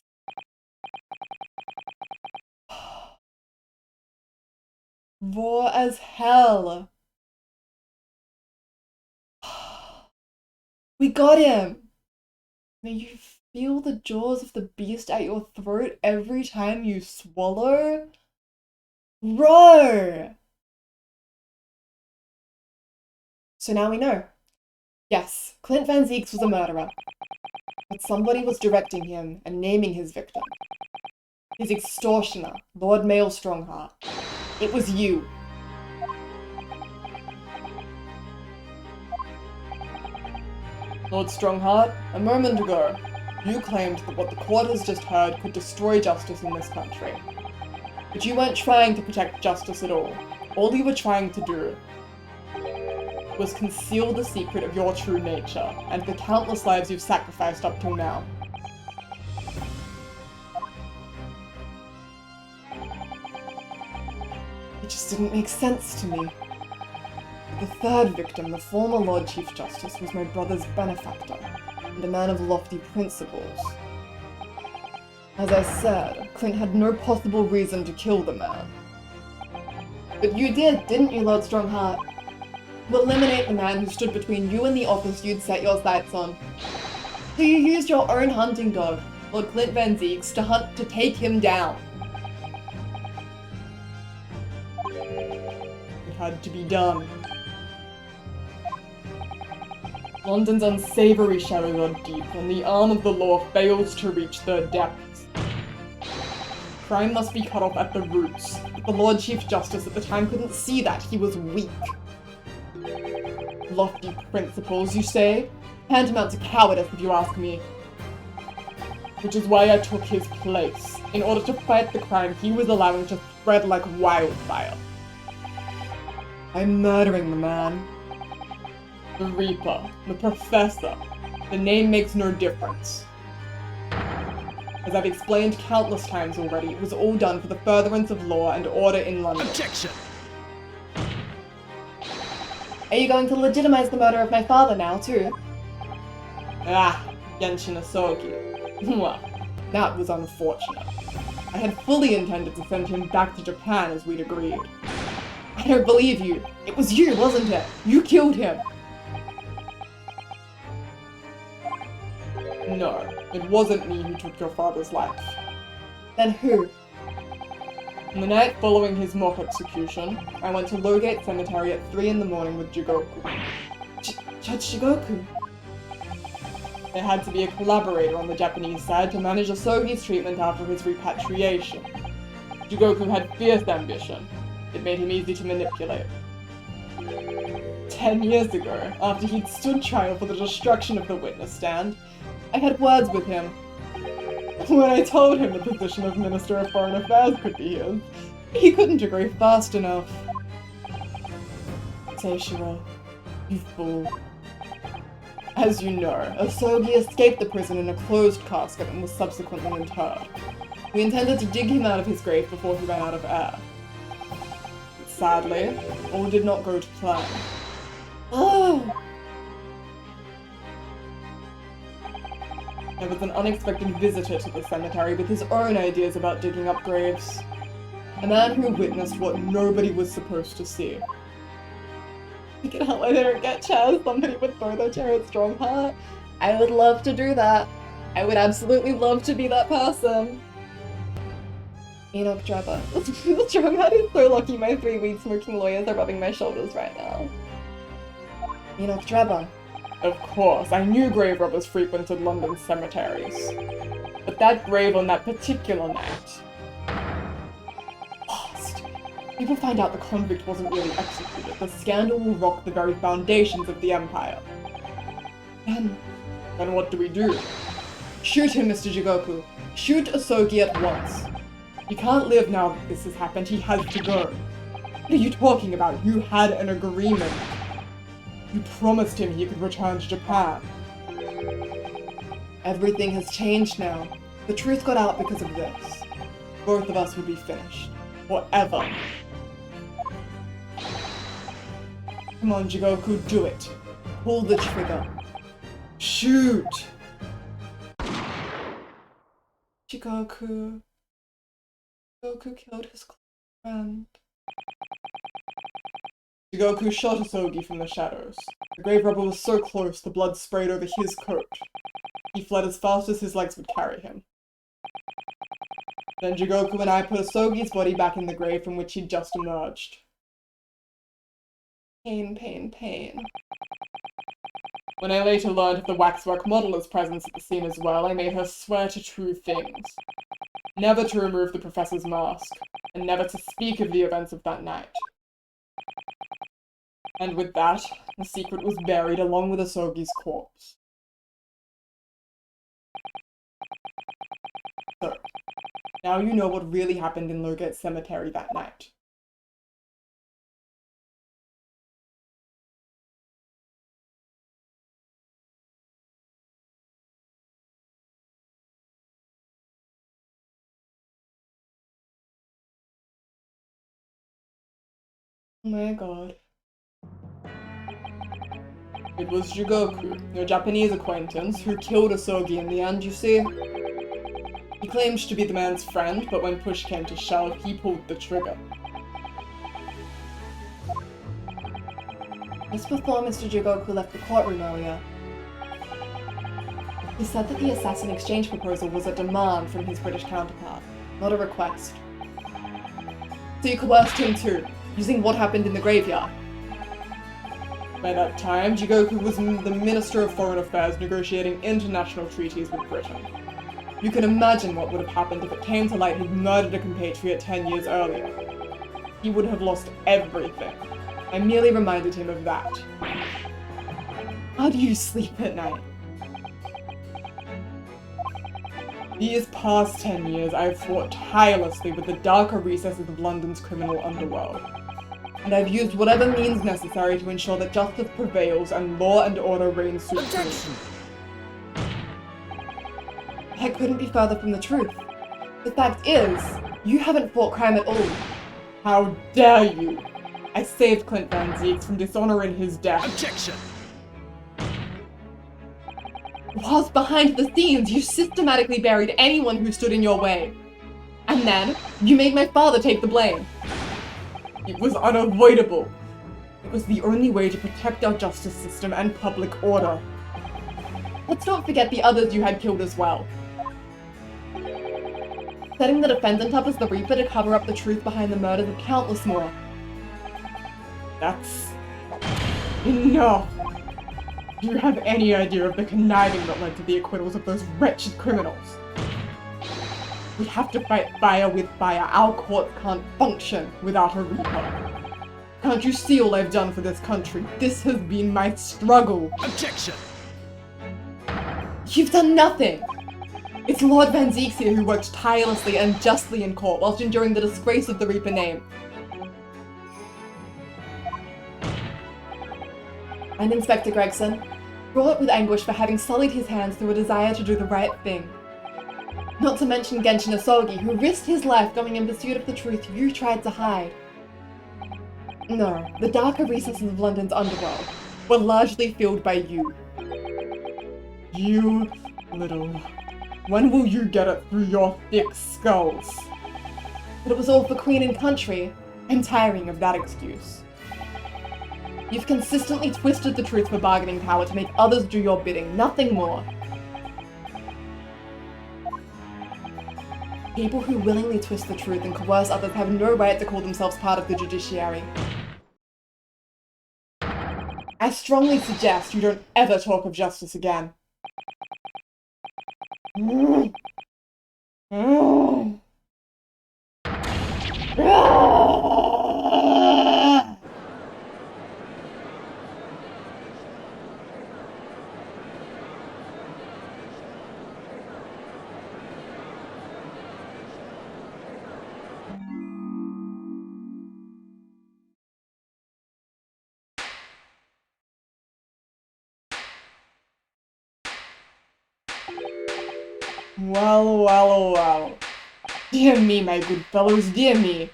B: Raw as hell. We got him. May you feel the jaws of the beast at your throat every time you swallow? Bro! So now we know. Yes, Clint Van Zieks was a murderer. But somebody was directing him and naming his victim. His extortioner, Lord Male Strongheart. It was you. Lord Strongheart, a moment ago, you claimed that what the court has just heard could destroy justice in this country. But you weren't trying to protect justice at all. All you were trying to do was conceal the secret of your true nature, and the countless lives you've sacrificed up till now. It just didn't make sense to me. The third victim, the former Lord Chief Justice, was my brother's benefactor, and a man of lofty principles. As I said, Clint had no possible reason to kill the man. But you did, didn't you, Lord Strongheart? To eliminate the man who stood between you and the office you'd set your sights on. So you used your own hunting dog, Lord Clint Van Zieks, to hunt to take him down. It had to be done. London's unsavory shadows are deep, and the arm of the law fails to reach their depths. Crime must be cut off at the roots, but the Lord Chief Justice at the time couldn't see that. He was weak. Lofty principles, you say? Tantamount to cowardice, if you ask me. Which is why I took his place, in order to fight the crime he was allowing to spread like wildfire. I'm murdering the man. The Reaper, the Professor. The name makes no difference. As I've explained countless times already, it was all done for the furtherance of law and order in London.
D: Objection!
B: Are you going to legitimize the murder of my father now, too?
A: Ah, Genshin Asogi. Well, that was unfortunate. I had fully intended to send him back to Japan as we'd agreed. I don't believe you. It was you, wasn't it? You killed him. No, it wasn't me who took your father's life.
B: Then who?
A: On the night following his mock execution, I went to Lowgate Cemetery at 3 in the morning with Jigoku.
C: Judge Shigoku. There had to be a collaborator on the Japanese side to manage Asogi's treatment after his repatriation. Shigoku had fierce ambition. It made him easy to manipulate. 10 years ago, after he'd stood trial for the destruction of the witness stand, I had words with him. When I told him the position of Minister of Foreign Affairs could be his, he couldn't agree fast enough. Seishiro, you fool. As you know, Asogi escaped the prison in a closed casket and was subsequently interred. We intended to dig him out of his grave before he ran out of air. But sadly, all did not go to plan.
B: Oh!
C: There was an unexpected visitor to the cemetery with his own ideas about digging up graves. A man who witnessed what nobody was supposed to see. Look at how I didn't get Chaz, somebody would throw their chair at Strongheart. I would love to do that. I would absolutely love to be that person. Enoch Drebber. Strongheart is so lucky my 3-week smoking lawyers are rubbing my shoulders right now. Enoch Drebber. Of course, I knew grave robbers frequented London cemeteries. But that grave on that particular night... Lost. People find out the convict wasn't really executed. The scandal will rock the very foundations of the Empire. Then what do we do? Shoot him, Mr. Jigoku. Shoot Asogi at once. He can't live now that this has happened. He has to go. What are you talking about? You had an agreement. You promised him he could return to Japan. Everything has changed now. The truth got out because of this. Both of us would be finished. Forever. Come on, Jigoku, do it. Pull the trigger. Shoot! Jigoku. Jigoku killed his close friend. Jigoku shot Asogi from the shadows. The grave robber was so close, the blood sprayed over his coat. He fled as fast as his legs would carry him. Then Jigoku and I put Asogi's body back in the grave from which he'd just emerged. Pain, pain, pain. When I later learned of the waxwork modeler's presence at the scene as well, I made her swear to 2 things. Never to remove the professor's mask, and never to speak of the events of that night. And with that, the secret was buried along with Asogi's corpse. So, now you know what really happened in Lowgate Cemetery that night. Oh my god. It was Jigoku, your Japanese acquaintance, who killed Asogi in the end, you see. He claimed to be the man's friend, but when push came to shove, he pulled the trigger.
B: Just before Mr. Jigoku left the courtroom earlier, he said that the assassin exchange proposal was a demand from his British counterpart, not a request.
C: So you coerced him too, using what happened in the graveyard. By that time, Jigoku was the Minister of Foreign Affairs negotiating international treaties with Britain. You can imagine what would have happened if it came to light he'd murdered a compatriot 10 years earlier. He would have lost everything. I merely reminded him of that. How do you sleep at night? These past 10 years, I've fought tirelessly with the darker recesses of London's criminal underworld. And I've used whatever means necessary to ensure that justice prevails and law and order reign supreme.
D: Objection!
B: I couldn't be further from the truth. The fact is, you haven't fought crime at all.
C: How dare you! I saved Clint Van Zieks from dishonor in his death.
D: Objection!
B: Whilst behind the scenes, you systematically buried anyone who stood in your way. And then, you made my father take the blame.
C: It was unavoidable. It was the only way to protect our justice system and public order.
B: Let's not forget the others you had killed as well. Setting the defendant up as the Reaper to cover up the truth behind the murders of countless more.
C: That's... enough. Do you have any idea of the conniving that led to the acquittals of those wretched criminals? We have to fight fire with fire. Our courts can't function without a Reaper. Can't you see all I've done for this country? This has been my struggle.
D: Objection!
A: You've done nothing! It's Lord Van Zeexia who worked tirelessly and justly in court whilst enduring the disgrace of the Reaper name. And Inspector Gregson, wrought with anguish for having sullied his hands through a desire to do the right thing. Not to mention Genshin Asogi, who risked his life going in pursuit of the truth you tried to hide. No, the darker recesses of London's underworld were largely filled by you.
C: You little... When will you get it through your thick skulls?
A: But it was all for Queen and country. I'm tiring of that excuse. You've consistently twisted the truth for bargaining power to make others do your bidding, nothing more. People who willingly twist the truth and coerce others have no right to call themselves part of the judiciary. I strongly suggest you don't ever talk of justice again.
C: Well, well, well. Dear me, my good fellows, dear me.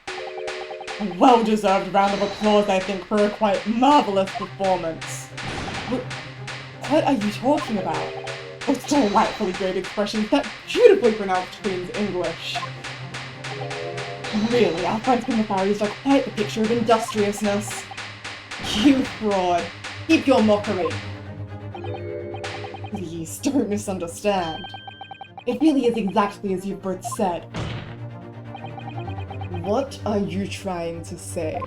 C: A well-deserved round of applause, I think, for a quite marvelous performance.
A: What are you talking about?
C: Those delightfully great expressions, that beautifully pronounced Queen's English.
A: Really, our friends from the Far East are quite the picture of industriousness. You fraud. Keep your mockery.
C: Please, don't misunderstand.
A: It really is exactly as you've both said. What are you trying to say?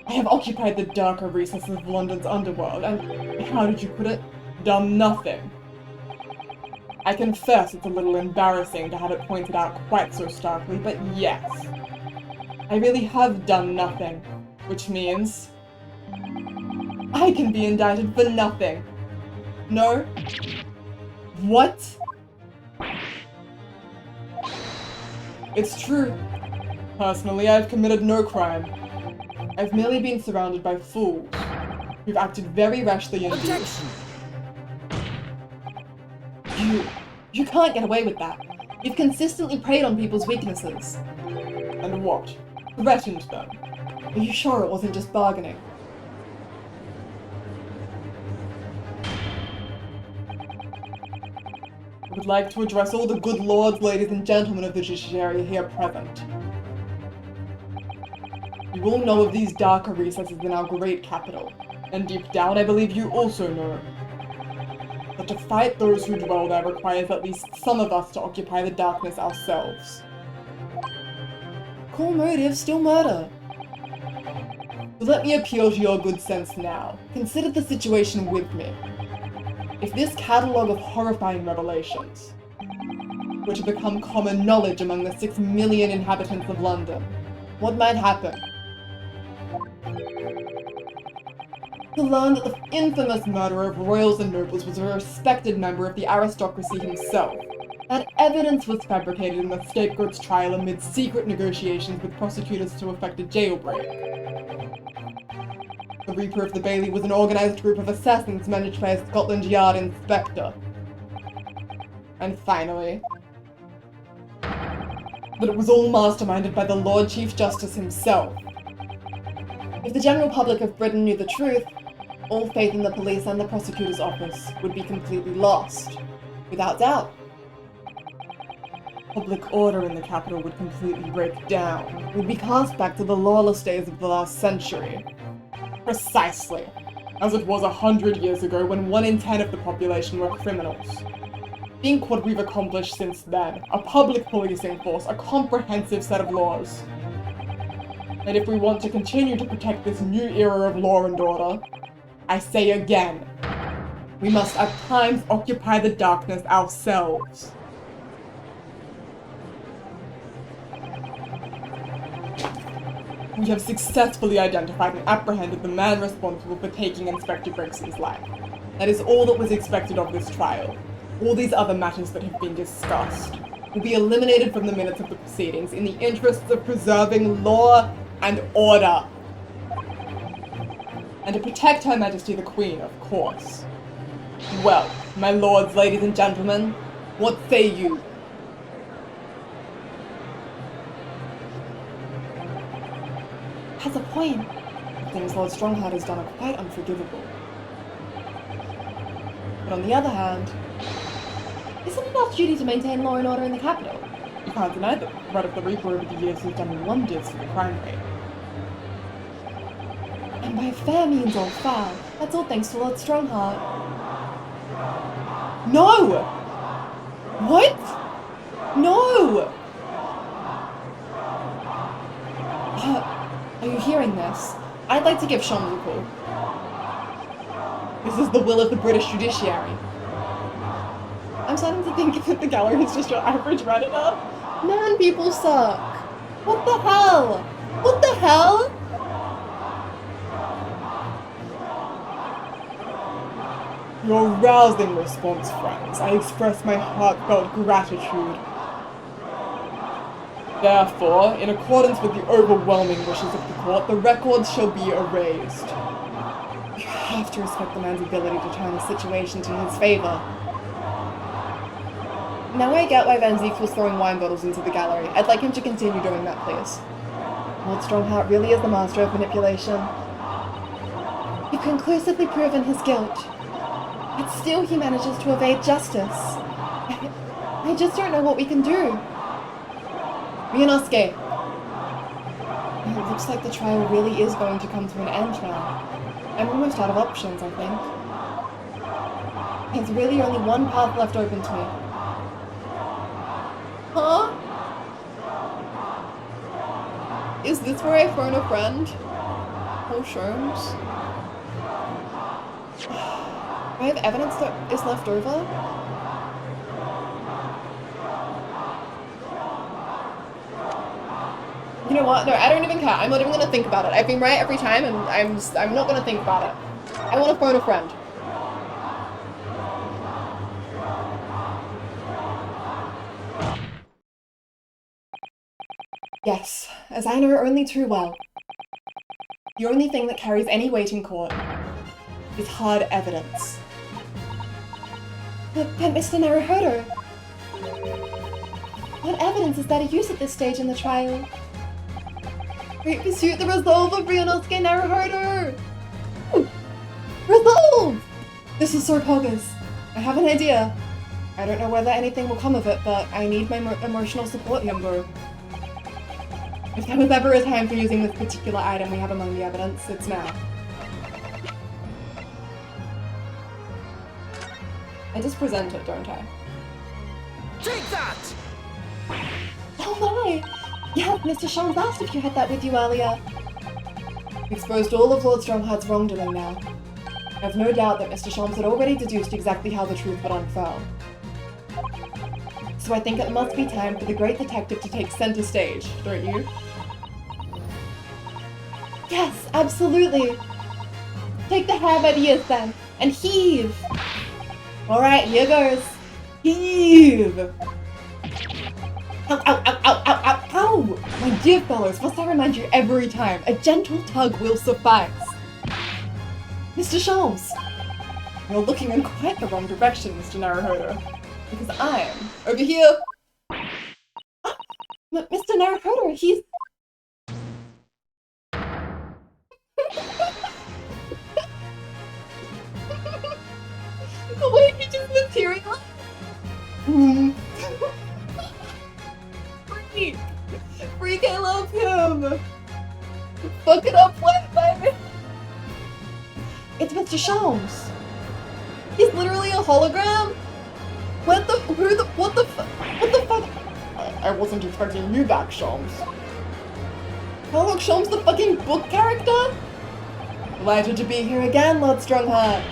C: I have occupied the darker recesses of London's underworld, and, how did you put it? Done nothing. I confess it's a little embarrassing to have it pointed out quite so starkly, but yes. I really have done nothing, which means... I can be indicted for nothing. No? What? It's true. Personally, I've committed no crime. I've merely been surrounded by fools who've acted very rashly indeed.
D: Objection!
A: You can't get away with that. You've consistently preyed on people's weaknesses.
C: And what? Threatened them.
A: Are you sure it wasn't just bargaining?
C: I would like to address all the good lords, ladies, and gentlemen of the judiciary here present. You all know of these darker recesses in our great capital, and deep down I believe you also know. But to fight those who dwell there requires at least some of us to occupy the darkness ourselves.
A: Cool motive, still murder.
C: So let me appeal to your good sense now. Consider the situation with me. If this catalogue of horrifying revelations were to become common knowledge among the 6 million inhabitants of London, what might happen? To learn that the infamous murderer of royals and nobles was a respected member of the aristocracy himself. That evidence was fabricated in the scapegoat's trial amid secret negotiations with prosecutors to effect a jailbreak. The Reaper of the Bailey was an organized group of assassins managed by a Scotland Yard inspector. And finally, that it was all masterminded by the Lord Chief Justice himself. If the general public of Britain knew the truth, all faith in the police and the prosecutor's office would be completely lost, without doubt. Public order in the capital would completely break down. We'd be cast back to the lawless days of the last century. Precisely, as it was 100 years ago when 1 in 10 of the population were criminals. Think what we've accomplished since then. A public policing force, a comprehensive set of laws. And if we want to continue to protect this new era of law and order, I say again, We must at times occupy the darkness ourselves. We have successfully identified and apprehended the man responsible for taking Inspector Gregson's life. That is all that was expected of this trial. All these other matters that have been discussed will be eliminated from the minutes of the proceedings in the interests of preserving law and order. And to protect Her Majesty the Queen, of course. Well, my lords, ladies and gentlemen, what say you?
B: Has a point.
A: The things Lord Strongheart has done are quite unforgivable. But on the other hand,
B: Isn't it our duty to maintain law and order in the capital?
A: you can't deny that Blood of the Reaper over the years has done wonders for the crime rate.
B: And by fair means or foul, that's all thanks to Lord Strongheart.
A: No! What? No!
B: Are you hearing this?
A: I'd like to give Shams a call. This is the will of the British judiciary. I'm starting to think that the gallery is just your average Redditor.
B: Man, people suck. What the hell? What the hell?
C: Your rousing response, friends. I express my heartfelt gratitude. Therefore, in accordance with the overwhelming wishes of the court, the records shall be erased.
A: You have to respect the man's ability to turn the situation to his favor. Now I get why Van Zieks was throwing wine bottles into the gallery. I'd like him to continue doing that, please. Lord Strongheart really is the master of manipulation.
B: You've conclusively proven his guilt. But still he manages to evade justice. I just don't know what we can do.
A: Ryunosuke! It looks like the trial really is going to come to an end now. I'm almost out of options, I think. There's really only one path left open to me. Huh? Is this where I phone a friend? Oh, Sherms. Do I have evidence that is left over? You know what? No, I don't even care. I'm not even gonna think about it. I've been right every time, and I'm not gonna think about it. I want to phone a friend. Yes, as I know only too well. The only thing that carries any weight in court is hard evidence.
B: But Mr. Naruhodo, what evidence is there to use at this stage in the trial?
A: Great pursuit, the resolve of Ryunosuke Naruhodo! Resolve! This is so poggers. I have an idea. I don't know whether anything will come of it, but I need my emotional support, Yumbo. If there was ever a time for using this particular item we have among the evidence, it's now. I just present it, don't I?
D: Take that!
B: Oh my! Yeah, Mr. Shams asked if you had that with you earlier.
A: Exposed all of Lord Strongheart's wrongdoing now. I have no doubt that Mr. Shams had already deduced exactly how the truth would unfurl. So I think it must be time for the great detective to take center stage, don't you?
B: Yes, absolutely. Take the hair by the ears then, and heave!
A: Alright, here goes. Heave! Ow, ow, ow, ow, ow, ow, ow! My dear fellows, must I remind you every time, a gentle tug will suffice. Mr. Shams, you're looking in quite the wrong direction, Mr. Naruhodo. Because I'm over here.
B: Mr. Naruhodo, he's...
A: The way he just materialized. Freak! Freak, I love him! Fuck it up, wet baby!
B: It's Mr. Shams.
A: He's literally a hologram? What the fuck? I wasn't expecting you back, Shams. Sherlock Sholmes, the fucking book character? Delighted to be here again, Lord Strongheart.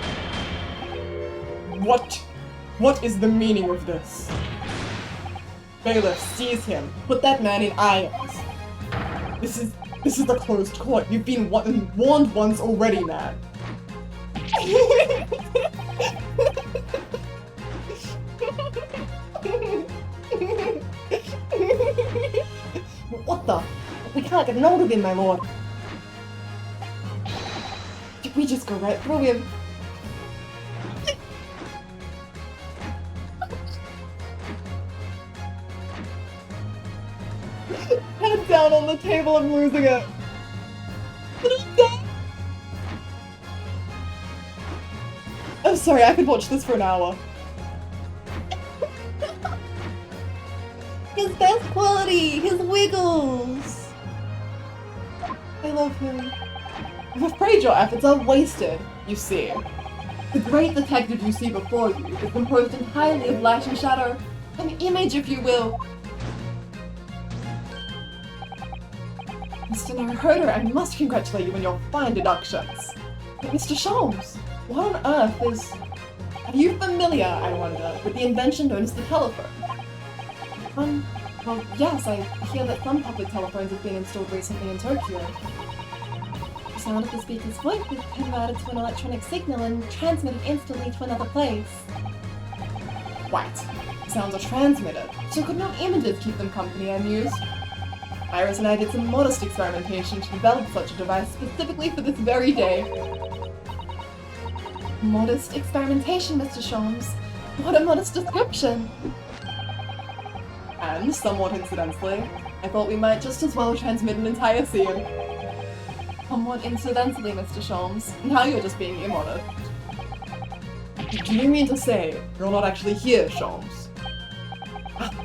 C: What is the meaning of this? Bailiff, seize him. Put that man in irons. This is a closed court. You've been warned once already, man.
B: What the? We can't get an hold of him, my lord. Did we just go right through him?
A: Head down on the table, I'm losing it. I'm sorry, I could watch this for an hour. His best quality, his wiggles. I love him. I'm afraid your efforts are wasted, you see. The great detective you see before you is composed entirely of light and shadow. An image, if you will. Mr. Naruhodo, I must congratulate you on your fine deductions. But Mr. Sholmes, what on earth is... Are you familiar, I wonder, with the invention known as the telephone? Well, yes, I hear that some public telephones have been installed recently in Tokyo. The sound of the speaker's voice is converted to an electronic signal and transmitted instantly to another place. Right. Sounds are transmitted, so could not images keep them company, I mused. Iris and I did some modest experimentation to develop such a device specifically for this very day. Modest experimentation, Mr. Sholmes. What a modest description! And, somewhat incidentally, I thought we might just as well transmit an entire scene. Somewhat incidentally, Mr. Sholmes. Now you're just being immodest. Do you mean to say you're not actually here, Sholmes?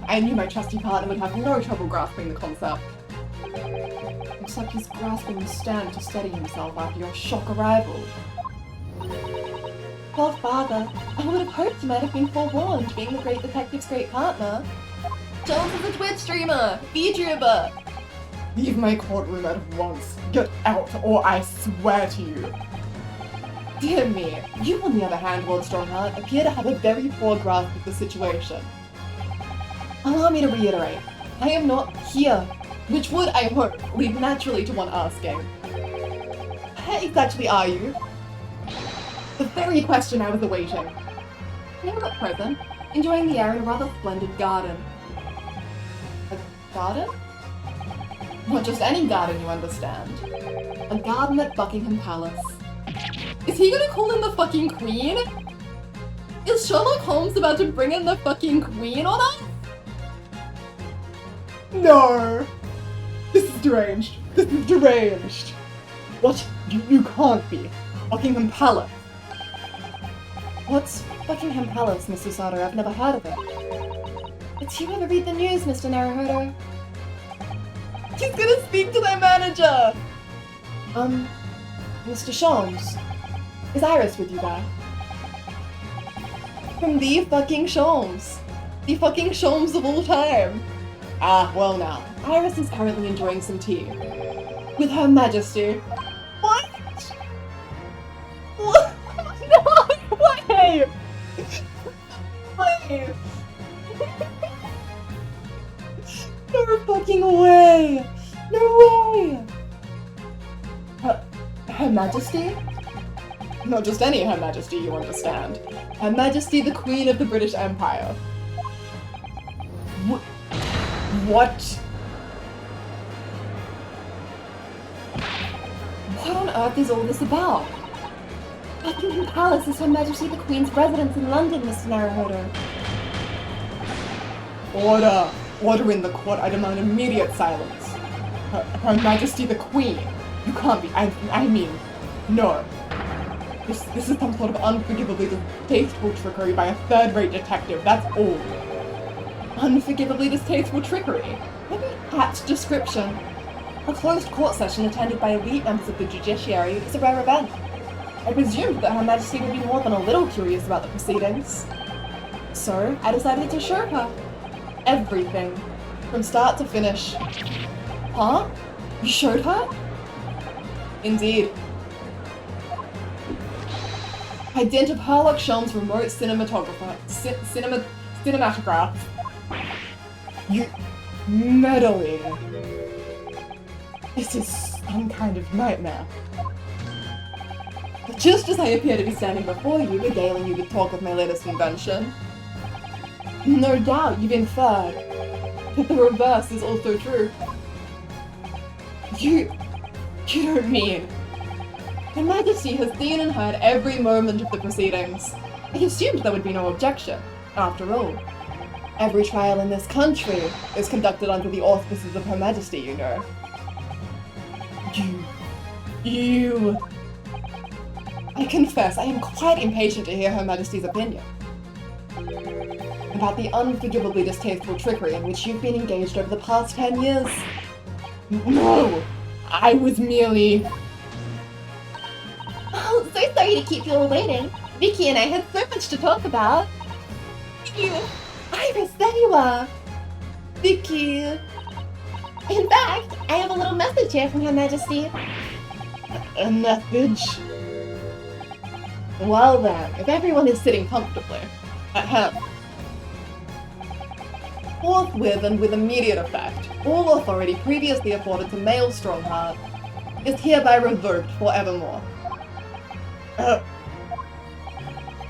A: I knew my trusty partner would have no trouble grasping the concept. Looks like he's grasping the stand to steady himself after your shock arrival. Poor father, I would have hoped he might have been forewarned, being the great detective's great partner. Jones is a Twitch streamer! VTuber! Leave my courtroom at once. Get out, or I swear to you. Dear me, you on the other hand, Lord Strongheart, appear to have a very poor grasp of the situation. Allow me to reiterate, I am not here, which would, I hope, lead naturally to one asking. Where exactly are you? The very question I was awaiting. Here at present, enjoying the air in a rather splendid garden. A garden? Not just any garden, you understand. A garden at Buckingham Palace. Is he gonna call in the fucking Queen? Is Sherlock Holmes about to bring in the fucking Queen on us? No! This is deranged. This is deranged. What? You can't be. Buckingham Palace. What's Buckingham Palace, Mr. Sauter? I've never heard of it. Did you ever read the news, Mr. Naruhodo? He's gonna speak to their manager! Mr. Sholmes. Is Iris with you there? From the fucking Sholmes. The fucking Sholmes of all time. Ah, well now. Iris is currently enjoying some tea. With Her Majesty. What? What? No way! Wait. No fucking way! No way! Her Majesty? Not just any Her Majesty, you understand. Her Majesty the Queen of the British Empire. What? What on earth is all this about? Buckingham Palace is Her Majesty the Queen's residence in London, Mr. Naruhodo. Order! Order in the court, I demand immediate silence. Her Majesty the Queen. You can't be, I mean, no. This is some sort of unforgivably distasteful trickery by a third-rate detective, that's all. Unforgivably distasteful trickery? What an apt description. A closed court session attended by elite members of the judiciary is a rare event. I presumed that Her Majesty would be more than a little curious about the proceedings. So, I decided to show her. Everything. From start to finish. Huh? You showed her? Indeed. by dint of Herlock Shelm's remote cinematograph. You meddling. This is some kind of nightmare. But just as I appear to be standing before you, regaling you with talk of my latest invention, no doubt you've inferred that the reverse is also true. You don't mean... Her Majesty has seen and heard every moment of the proceedings. I assumed there would be no objection. After all, every trial in this country is conducted under the auspices of Her Majesty, you know. You... I confess, I am quite impatient to hear Her Majesty's opinion about the unforgivably distasteful trickery in which you've been engaged over the past 10 years. No! I was merely...
B: Oh, so sorry to keep you all waiting. Vicky and I had so much to talk about. You... Iris, there you are.
A: Vicky...
B: In fact, I have a little message here from Her Majesty.
A: A message? Well then, if everyone is sitting comfortably, ahem. Forthwith and with immediate effect, all authority previously afforded to male Strongheart is hereby revoked forevermore.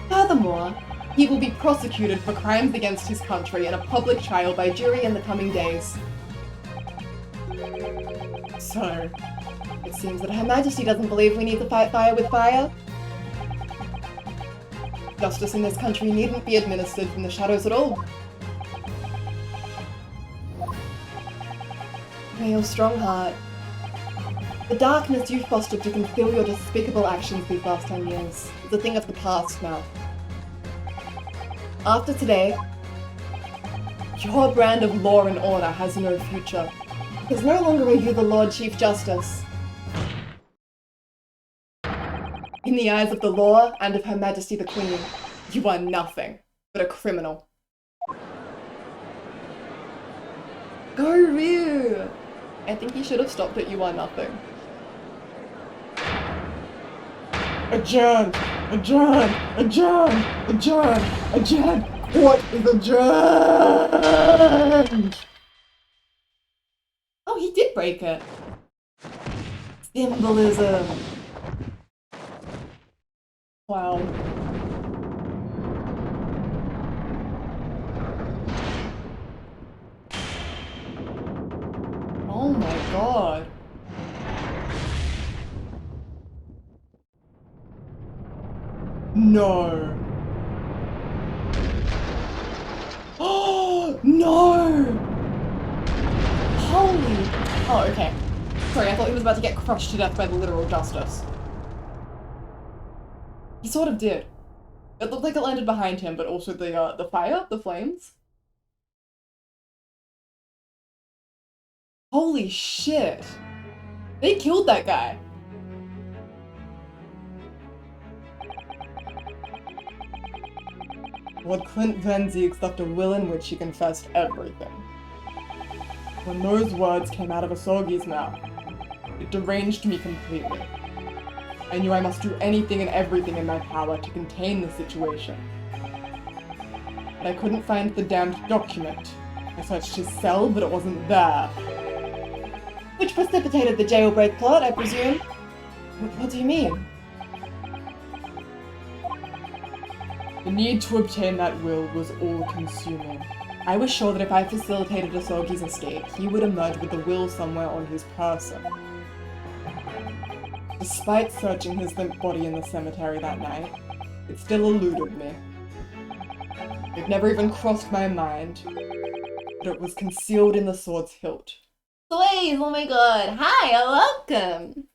A: Furthermore, he will be prosecuted for crimes against his country in a public trial by jury in the coming days. So, it seems that Her Majesty doesn't believe we need to fight fire with fire. Justice in this country needn't be administered from the shadows at all. Male Strongheart, the darkness you fostered to conceal your despicable actions these last 10 years is a thing of the past now. After today, your brand of law and order has no future, because no longer are you the Lord Chief Justice. In the eyes of the law and of Her Majesty the Queen, you are nothing but a criminal. Go Ryu! I think you should have stopped at "you are nothing."
C: Adjourn! Adjourn! Adjourn! Adjourn! Adjourn! What is adjourned?
A: Oh, he did break it. Symbolism. Wow. Oh my god.
C: No. Oh no!
A: Holy... Oh, okay. Sorry, I thought he was about to get crushed to death by the literal justice. He sort of did. It looked like it landed behind him, but also the fire, the flames. Holy shit! They killed that guy!
C: Lord Clint Van Zieks left a will in which he confessed everything. When those words came out of Asogi's mouth, it deranged me completely. I knew I must do anything and everything in my power to contain the situation. But I couldn't find the damned document. I searched his cell, but it wasn't there.
A: Which precipitated the jailbreak plot, I presume? What do you mean?
C: The need to obtain that will was all-consuming. I was sure that if I facilitated Asogi's escape, he would emerge with the will somewhere on his person. Despite searching his limp body in the cemetery that night, it still eluded me. It never even crossed my mind, but it was concealed in the sword's hilt.
A: Blaze, oh my god. Hi, welcome.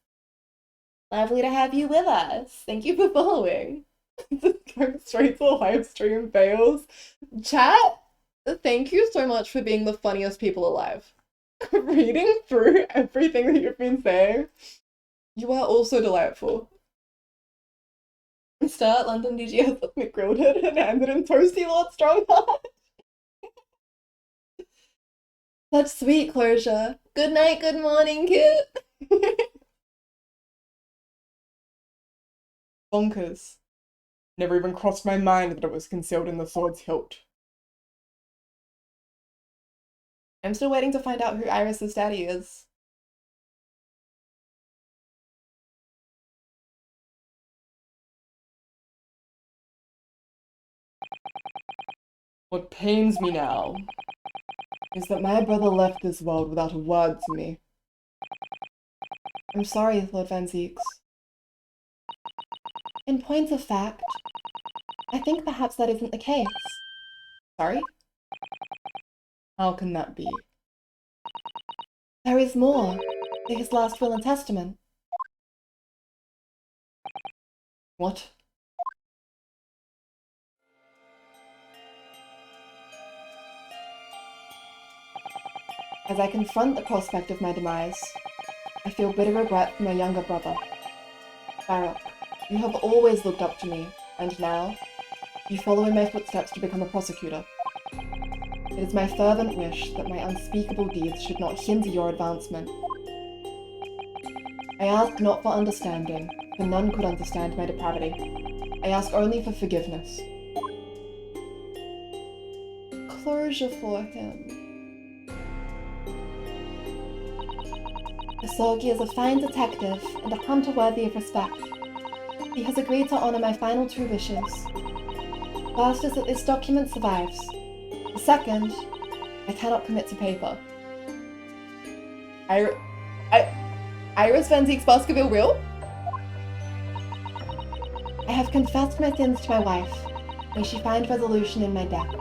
A: Lovely to have you with us. Thank you for following.
C: Going straight to the live stream fails.
A: Chat, thank you so much for being the funniest people alive.
C: Reading through everything that you've been saying,
A: you are also delightful. Start London DGS with
C: McGrilded and ended in Toasty Lord Strongheart.
A: Such sweet closure. Good night, good morning, Kit.
C: Bonkers. Never even crossed my mind that it was concealed in the sword's hilt.
A: I'm still waiting to find out who Iris's daddy is.
C: What pains me now is that my brother left this world without a word to me.
A: I'm sorry, Lord Van Zieks.
B: In point of fact, I think perhaps that isn't the case.
A: Sorry?
C: How can that be?
B: There is more to his last will and testament.
C: What?
A: As I confront the prospect of my demise, I feel bitter regret for my younger brother. Barak, you have always looked up to me, and now, you follow in my footsteps to become a prosecutor. It is my fervent wish that my unspeakable deeds should not hinder your advancement. I ask not for understanding, for none could understand my depravity. I ask only for forgiveness. Closure for him.
B: Asogi is a fine detective and a hunter worthy of respect. He has agreed to honor my final two wishes. First is that this document survives. The second, I cannot commit to paper.
A: Iris Van Zieks Baskerville will?
B: I have confessed my sins to my wife. May she find resolution in my death.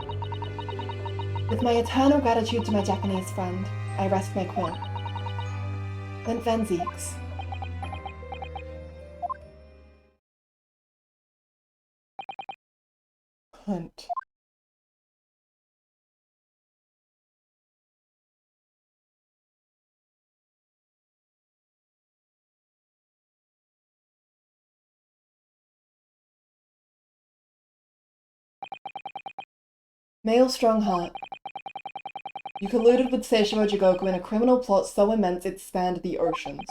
B: With my eternal gratitude to my Japanese friend, I rest my quill. Clint Van Zieks.
C: Clint.
A: Male strong heart. You colluded with Seishiro Jigoku in a criminal plot so immense it spanned the oceans.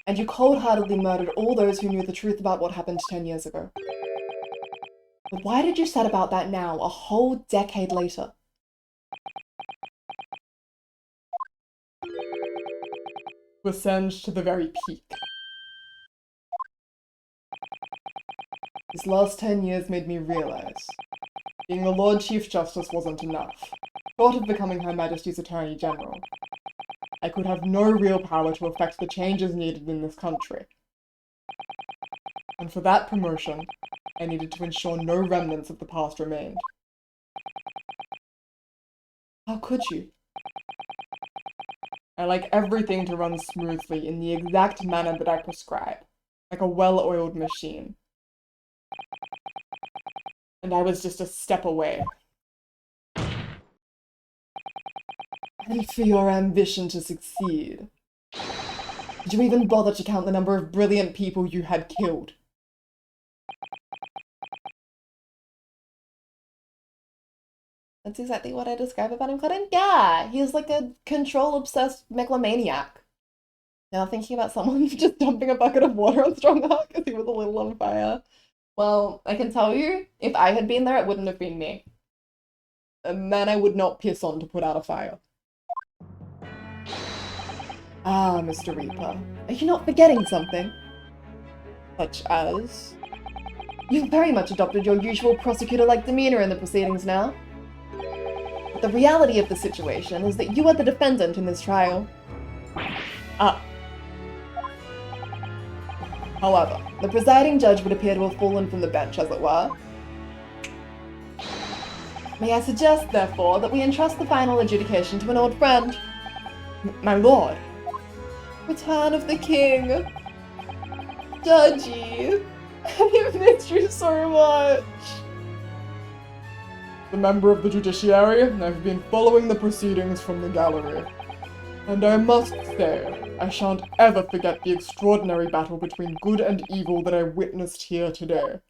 A: And you cold-heartedly murdered all those who knew the truth about what happened 10 years ago. But why did you set about that now, a whole decade later?
C: To ascend to the very peak.
A: These last 10 years made me realize being the Lord Chief Justice wasn't enough. Short of becoming Her Majesty's Attorney General, I could have no real power to effect the changes needed in this country. And for that promotion, I needed to ensure no remnants of the past remained. How could you? I like everything to run smoothly in the exact manner that I prescribe, like a well-oiled machine. And I was just a step away. And for your ambition to succeed, did you even bother to count the number of brilliant people you had killed? That's exactly what I describe about him, Cotton. Yeah, he's like a control-obsessed megalomaniac. Now thinking about someone just dumping a bucket of water on Strongheart because he was a little on fire. Well, I can tell you, if I had been there, it wouldn't have been me. A man I would not piss on to put out a fire. Ah, Mr. Reaper, are you not forgetting something? Such as? You've very much adopted your usual prosecutor-like demeanor in the proceedings now. But the reality of the situation is that you are the defendant in this trial. However, the presiding judge would appear to have fallen from the bench, as it were. May I suggest, therefore, that we entrust the final adjudication to an old friend? My lord. Return of the king. Judgy. I've missed you so much.
C: The member of the judiciary, I've been following the proceedings from the gallery. And I must say, I shan't ever forget the extraordinary battle between good and evil that I witnessed here today.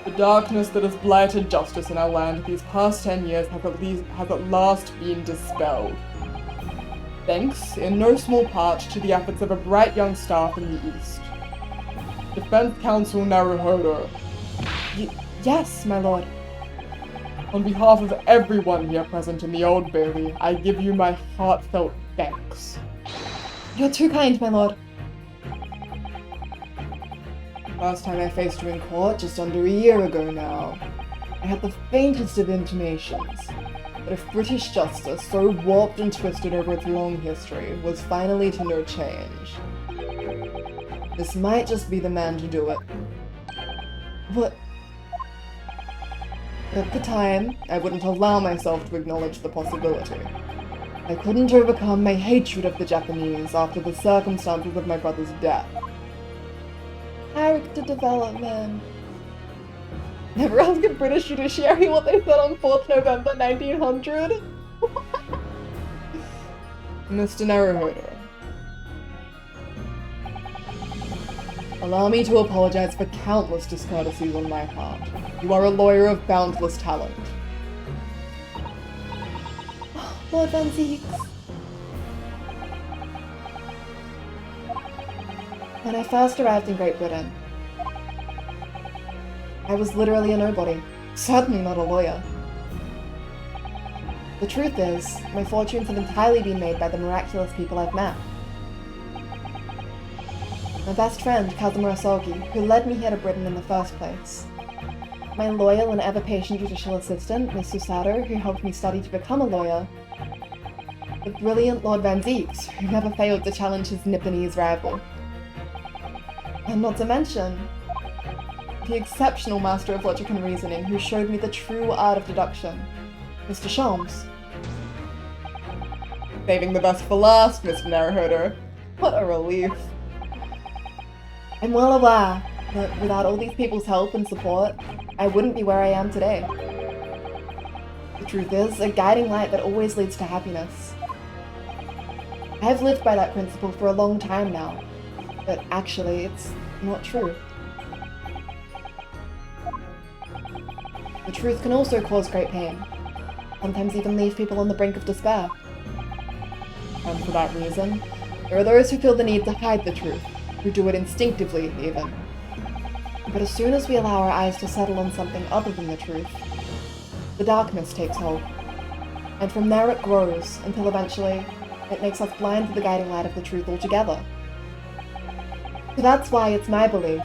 C: The darkness that has blighted justice in our land these past 10 years has at last been dispelled. thanks in no small part to the efforts of a bright young star from the East. Defense Counsel Naruhodo,
A: Yes, my lord.
C: on behalf of everyone here present in the Old Bailey, I give you my heartfelt thanks.
A: You're too kind, my lord.
E: Last time I faced you in court, just under a year ago now, I had the faintest of intimations that if British justice, so warped and twisted over its long history, was finally to know change, this might just be the man to do it. But at the time, I wouldn't allow myself to acknowledge the possibility. I couldn't overcome my hatred of the Japanese after the circumstances of my brother's death. Character development.
A: Never ask a British judiciary what they said on 4th November 1900.
E: Mr. Naruhodo, allow me to apologize for countless discourtesies on my part. You are a lawyer of boundless talent.
B: Lord Van Zieks.
E: When I first arrived in Great Britain, I was literally a nobody. Certainly not a lawyer. The truth is, my fortunes have entirely been made by the miraculous people I've met. My best friend, Kazuma Asogi, who led me here to Britain in the first place. My loyal and ever-patient judicial assistant, Miss Susato, who helped me study to become a lawyer. The brilliant Lord Van Zieks, who never failed to challenge his Nipponese rival. And not to mention, the exceptional master of logic and reasoning who showed me the true art of deduction, Mr. Sholmes.
C: Saving the best for last, Mr. Naruhodo. What a relief.
E: I'm well aware that without all these people's help and support, I wouldn't be where I am today. The truth is, a guiding light that always leads to happiness. I've lived by that principle for a long time now, but actually, it's not true. The truth can also cause great pain, sometimes even leave people on the brink of despair. And for that reason, there are those who feel the need to hide the truth, who do it instinctively, even. But as soon as we allow our eyes to settle on something other than the truth, the darkness takes hold. And from there it grows, until eventually, it makes us blind to the guiding light of the truth altogether. So that's why it's my belief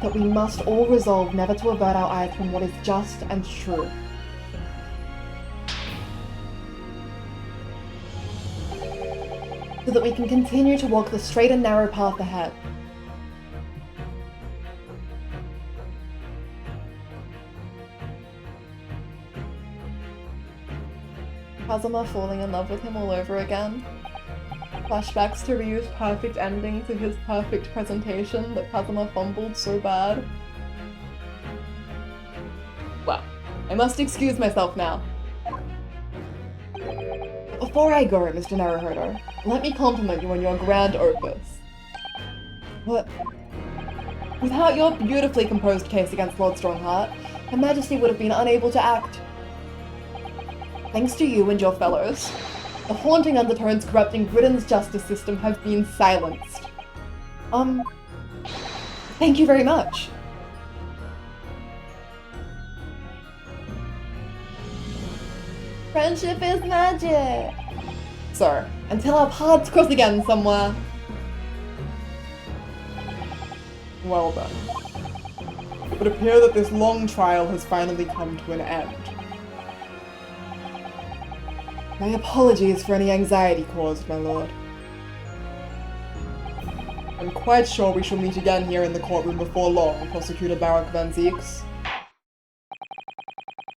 E: that we must all resolve never to avert our eyes from what is just and true. So that we can continue to walk the straight and narrow path ahead. Kazuma falling in love with him all over again. Flashbacks to Ryu's perfect ending to his perfect presentation that Kazuma fumbled so bad. Well, I must excuse myself now. Before I go, Mr. Naruhodo, let me compliment you on your grand opus. But without your beautifully composed case against Lord Strongheart, Her Majesty would have been unable to act. Thanks to you and your fellows, the haunting undertones corrupting Britain's justice system have been silenced. Thank you very much. Friendship is magic! So, until our paths cross again somewhere.
C: Well then. It would appear that this long trial has finally come to an end.
E: My apologies for any anxiety caused, my lord.
C: I'm quite sure we shall meet again here in the courtroom before long, Prosecutor Barak Van Zieks.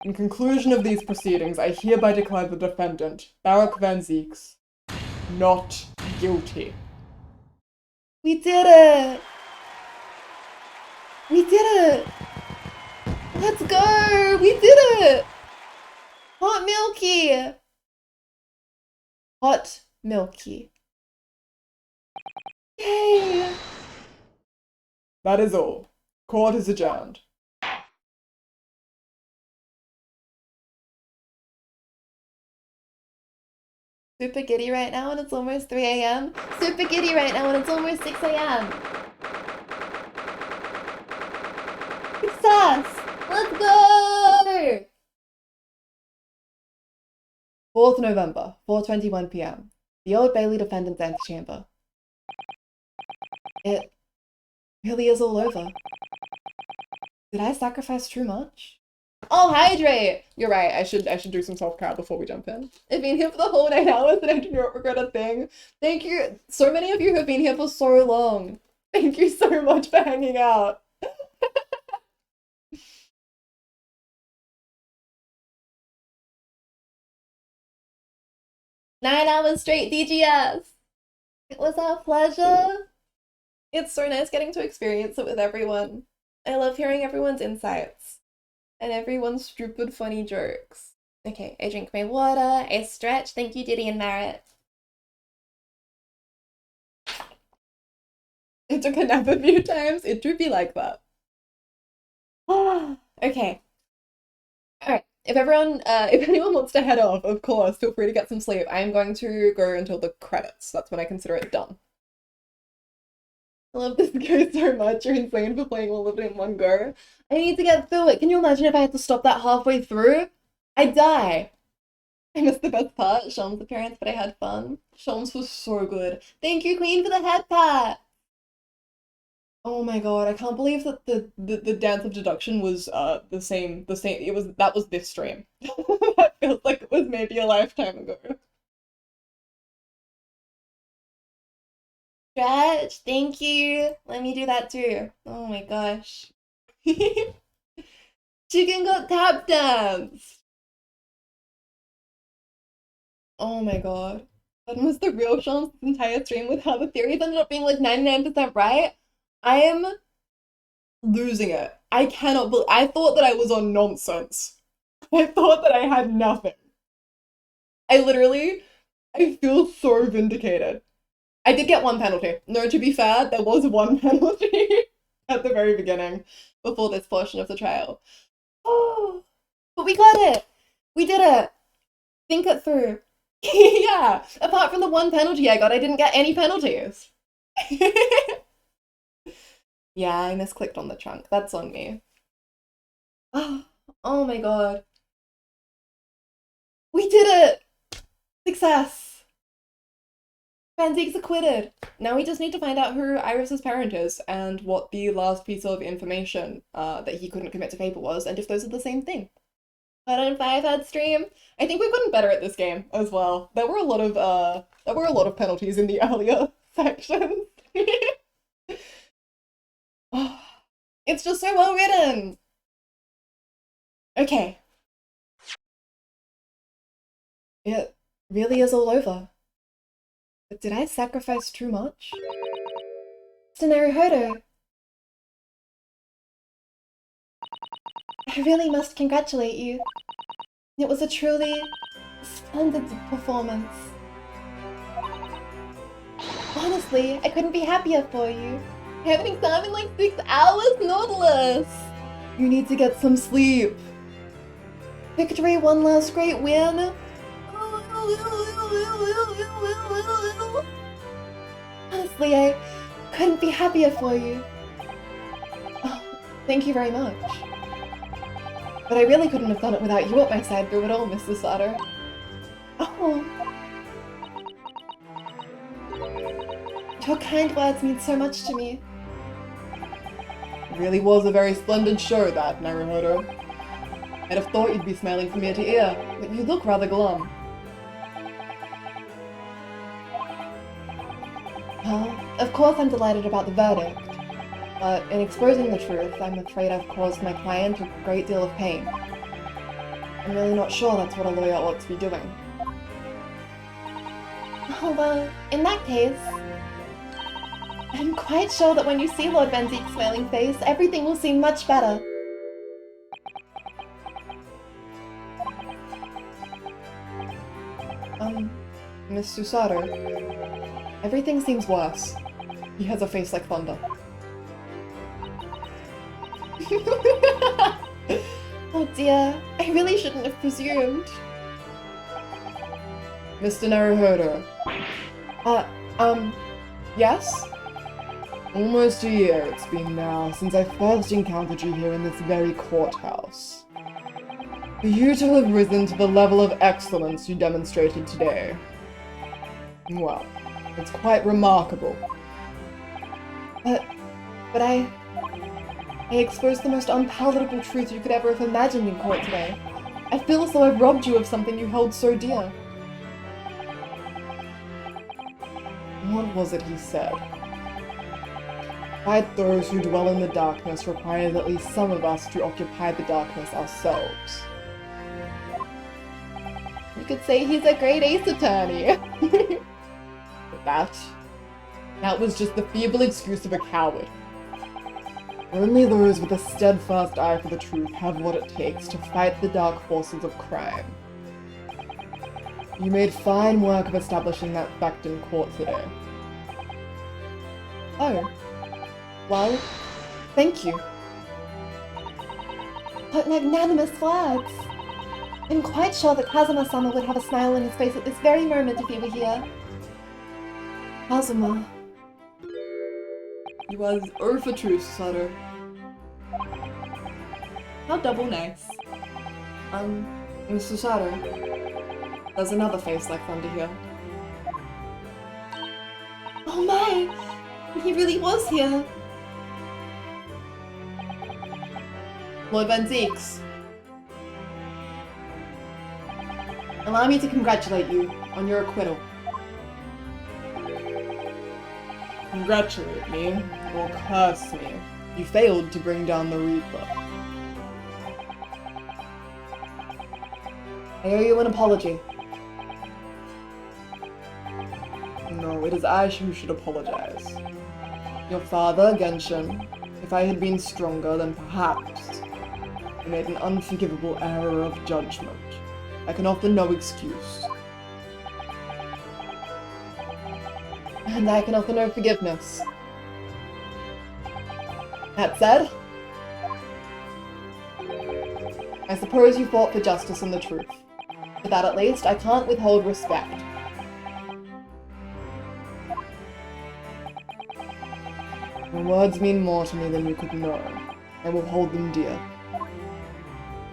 C: In conclusion of these proceedings, I hereby declare the defendant, Barak Van Zieks, not guilty.
E: We did it! We did it! Let's go! We did it! Hot Milky! Hot Milky. Yay!
C: That is all. Court is adjourned.
B: super giddy right now and it's almost 3 a.m. Super giddy right now and it's almost 6 a.m. Success! Let's go!
E: 4th November, 4:21 p.m. The Old Bailey Defendant's Antechamber. It really is all over. Did I sacrifice too much?
A: Oh, hydrate! You're right, I should do some self-care before we jump in. I've been here for the whole 9 hours and I do not regret a thing. Thank you. So many of you have been here for so long. Thank you so much for hanging out.
B: Nine hours straight DGS! It was our pleasure.
A: It's so nice getting to experience it with everyone. I love hearing everyone's insights and everyone's stupid funny jokes.
B: Okay, I drink my water, I stretch. Thank you, Diddy and Merritt.
A: I took a nap a few times. It do be like that. Okay. Alright. If anyone wants to head off, of course, feel free to get some sleep. I'm going to go until the credits. That's when I consider it done. I love this game so much. You're insane for playing all of it in one go. I need to get through it. Can you imagine if I had to stop that halfway through? I'd die. I missed the best part, Sean's appearance, but I had fun. Sean's was so good. Thank you, Queen, for the head pat. Oh my god, I can't believe that the dance of deduction was the same that was this stream. That feels like it was maybe a lifetime ago.
B: Stretch, thank you. Let me do that too. Oh my gosh.
A: Chicken got tap danced. Oh my god. That was the real Sean's entire stream with how the theories ended up being like 99% right. I am losing it. I cannot believe. I thought that I was on nonsense. I thought that I had nothing. I feel so vindicated. I did get one penalty. No, to be fair, there was one penalty at the very beginning before this portion of the trial. Oh, but we got it. We did it. Think it through. Yeah, apart from the one penalty I got, I didn't get any penalties. Yeah, I misclicked on the trunk. That's on me. Oh my god. We did it! Success! Van Ziek's acquitted. Now we just need to find out who Iris's parent is and what the last piece of information that he couldn't commit to paper was, and if those are the same thing. 105 head stream. I think we've gotten better at this game as well. There were a lot of penalties in the earlier sections. It's just so well written. Okay. It really is all over. But did I sacrifice too much?
B: Mr. Naruhodo. I really must congratulate you. It was a truly splendid performance. Honestly, I couldn't be happier for you. I have an exam in like 6 hours, Nautilus!
A: You need to get some sleep.
B: Victory, one last great win. Honestly, I couldn't be happier for you.
A: Oh, thank you very much. But I really couldn't have done it without you at my side through it all, Mr. Sutter.
B: Oh. Your kind words mean so much to me.
A: It really was a very splendid show, that, Naruhodo. I'd have thought you'd be smiling from ear to ear, but you look rather glum.
E: Well, of course I'm delighted about the verdict, but in exposing the truth, I'm afraid I've caused my client a great deal of pain. I'm really not sure that's what a lawyer ought to be doing.
B: Oh, well, in that case, I'm quite sure that when you see Lord Van Ziek's smiling face, everything will seem much better.
E: Miss Susato, everything seems worse. He has a face like thunder.
B: Oh dear, I really shouldn't have presumed.
E: Mr. Naruhodo. Yes? Almost a year it's been now since I first encountered you here in this very courthouse. For you to have risen to the level of excellence you demonstrated today, well, it's quite remarkable.
B: But I exposed the most unpalatable truth you could ever have imagined in court today. I feel as though I've robbed you of something you held so dear.
E: What was it he said? Fight those who dwell in the darkness requires at least some of us to occupy the darkness ourselves.
B: You could say he's a great ace attorney.
E: But that was just the feeble excuse of a coward. Only those with a steadfast eye for the truth have what it takes to fight the dark forces of crime. You made fine work of establishing that fact in court today.
B: Oh. Well, thank you. What magnanimous words! I'm quite sure that Kazuma-sama would have a smile on his face at this very moment if he were here.
E: Kazuma. You are O for truth, Sato.
A: How double nice.
E: Mr. Sato. There's another face like Thunder here.
B: Oh my! He really was here!
E: Lord Van Zeeks. Allow me to congratulate you on your acquittal.
C: Congratulate me, or curse me.
E: You failed to bring down the Reaper. I owe you an apology. No, it is I who should apologize. Your father, Genshin, if I had been stronger, then perhaps I made an unforgivable error of judgment. I can offer no excuse. And I can offer no forgiveness. That said, I suppose you fought for justice and the truth. For that at least, I can't withhold respect. Your words mean more to me than you could know. I will hold them dear.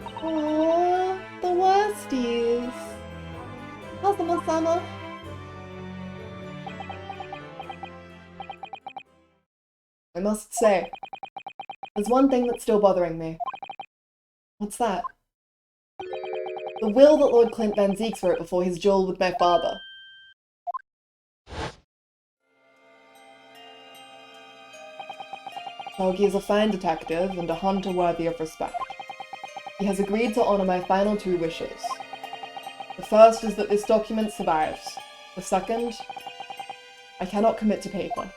B: Aww, the worsties. Kazuma-sama.
E: I must say, there's one thing that's still bothering me. What's that? The will that Lord Clint Van Zeeks wrote before his duel with my father. Helgi is a fine detective and a hunter worthy of respect. He has agreed to honor my final two wishes. The first is that this document survives. The second, I cannot commit to paper.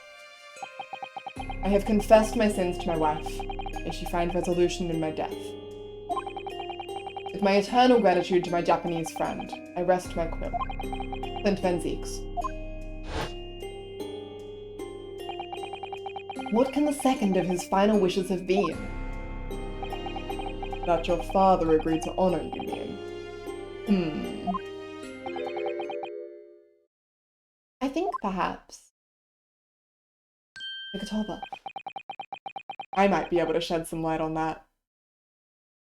E: I have confessed my sins to my wife. May she find resolution in my death. With my eternal gratitude to my Japanese friend, I rest my quill. Clint Van Zeeks. What can the second of his final wishes have been? That your father agreed to honor you, mean?
B: I think perhaps.
E: Nikotova. I might be able to shed some light on that.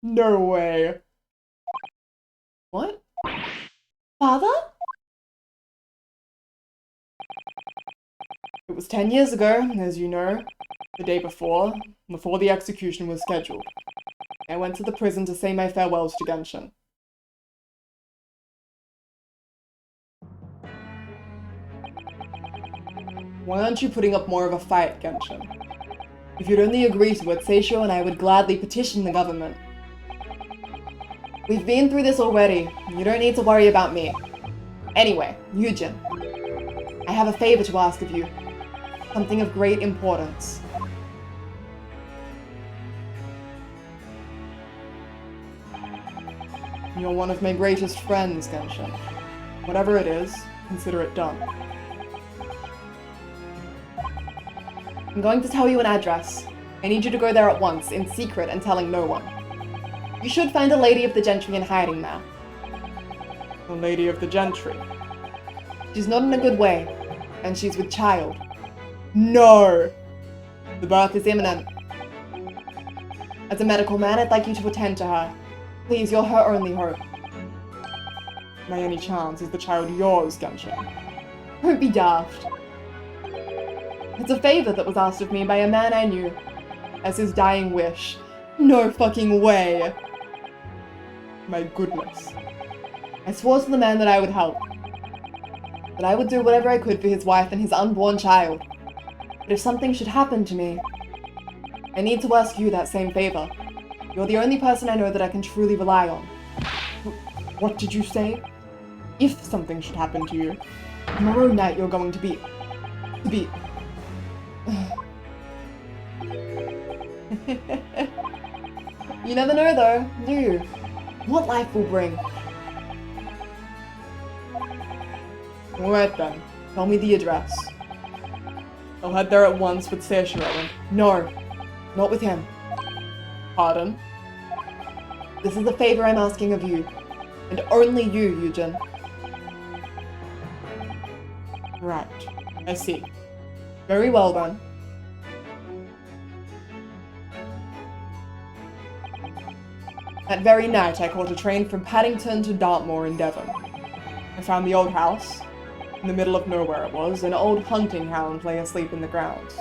E: No way. What?
B: Father?
E: It was 10 years ago, as you know. The day before the execution was scheduled. I went to the prison to say my farewells to Genshin. Why aren't you putting up more of a fight, Genshin? If you'd only agree to it, Seisho and I would gladly petition the government. We've been through this already. You don't need to worry about me. Anyway, Yujin, I have a favor to ask of you. Something of great importance. You're one of my greatest friends, Genshin. Whatever it is, consider it done. I'm going to tell you an address. I need you to go there at once, in secret and telling no one. You should find a lady of the gentry in hiding there. A lady of the gentry? She's not in a good way, and she's with child. No! The birth is imminent. As a medical man, I'd like you to attend to her. Please, you're her only hope.
C: By any chance, is the child yours, Genshin?
E: Don't be daft. It's a favor that was asked of me by a man I knew, as his dying wish. No fucking way!
C: My goodness.
E: I swore to the man that I would help. That I would do whatever I could for his wife and his unborn child. But if something should happen to me, I need to ask you that same favor. You're the only person I know that I can truly rely on.
C: What did you say? If something should happen to you.
E: Tomorrow night you're going to be... You never know though, do you? What life will bring.
C: Alright then.
E: Tell me the address.
C: I'll head there at once with Seishiro and...
E: No, not with him.
C: Pardon?
E: This is a favor I'm asking of you. And only you, Eugen.
C: Right. I see.
E: Very well then. That very night, I caught a train from Paddington to Dartmoor in Devon. I found the old house. In the middle of nowhere it was, an old hunting hound lay asleep in the grounds.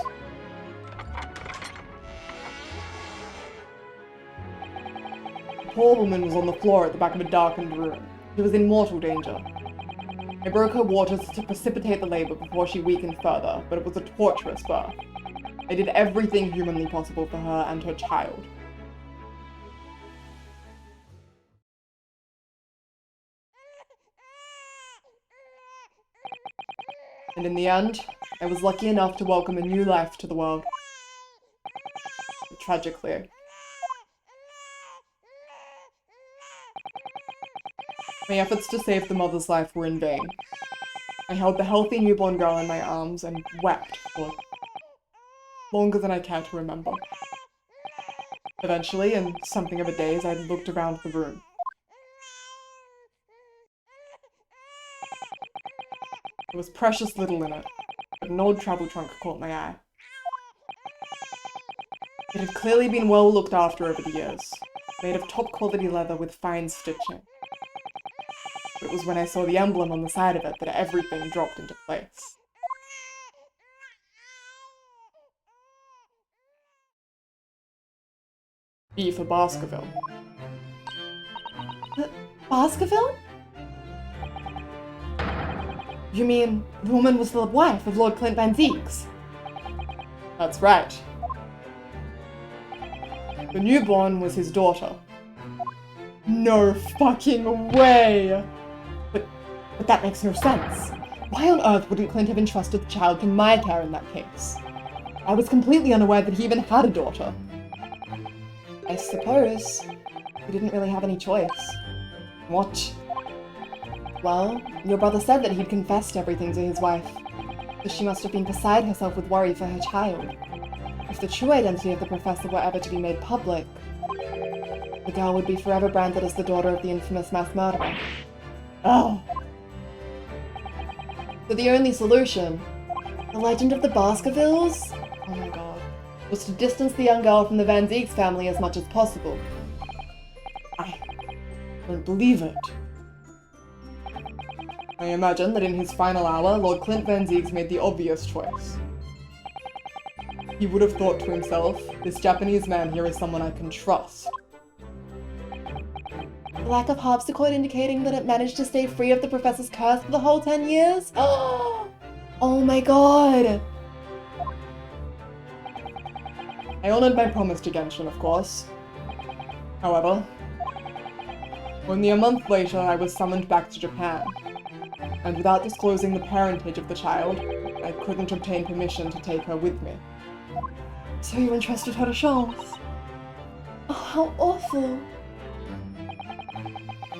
E: A poor woman was on the floor at the back of a darkened room. She was in mortal danger. I broke her waters to precipitate the labor before she weakened further, but it was a torturous birth. I did everything humanly possible for her and her child. And in the end, I was lucky enough to welcome a new life to the world. Tragically. My efforts to save the mother's life were in vain. I held the healthy newborn girl in my arms and wept for longer than I care to remember. Eventually, in something of a daze, I looked around the room. There was precious little in it, but an old travel trunk caught my eye. It had clearly been well looked after over the years, made of top-quality leather with fine stitching. But it was when I saw the emblem on the side of it that everything dropped into place. B for Baskerville. Baskerville? You mean the woman was the wife of Lord Clint Van Zieks? That's right. The newborn was his daughter. No fucking way! But that makes no sense. Why on earth wouldn't Clint have entrusted the child to my care in that case? I was completely unaware that he even had a daughter. I suppose he didn't really have any choice. What? Well, your brother said that he'd confessed everything to his wife, but she must have been beside herself with worry for her child. If the true identity of the professor were ever to be made public, the girl would be forever branded as the daughter of the infamous mass murderer. Oh! So the only solution, the legend of the Baskervilles? Oh my god. Was to distance the young girl from the Van Zieks family as much as possible. I don't believe it. I imagine that in his final hour, Lord Clint Van Zieks made the obvious choice. He would have thought to himself, this Japanese man here is someone I can trust. The lack of harpsichord indicating that it managed to stay free of the professor's curse for the whole 10 years? Oh my god! I honored my promise to Genshin, of course. However, only a month later I was summoned back to Japan, and without disclosing the parentage of the child, I couldn't obtain permission to take her with me. So you entrusted her to Chance? Oh, how awful!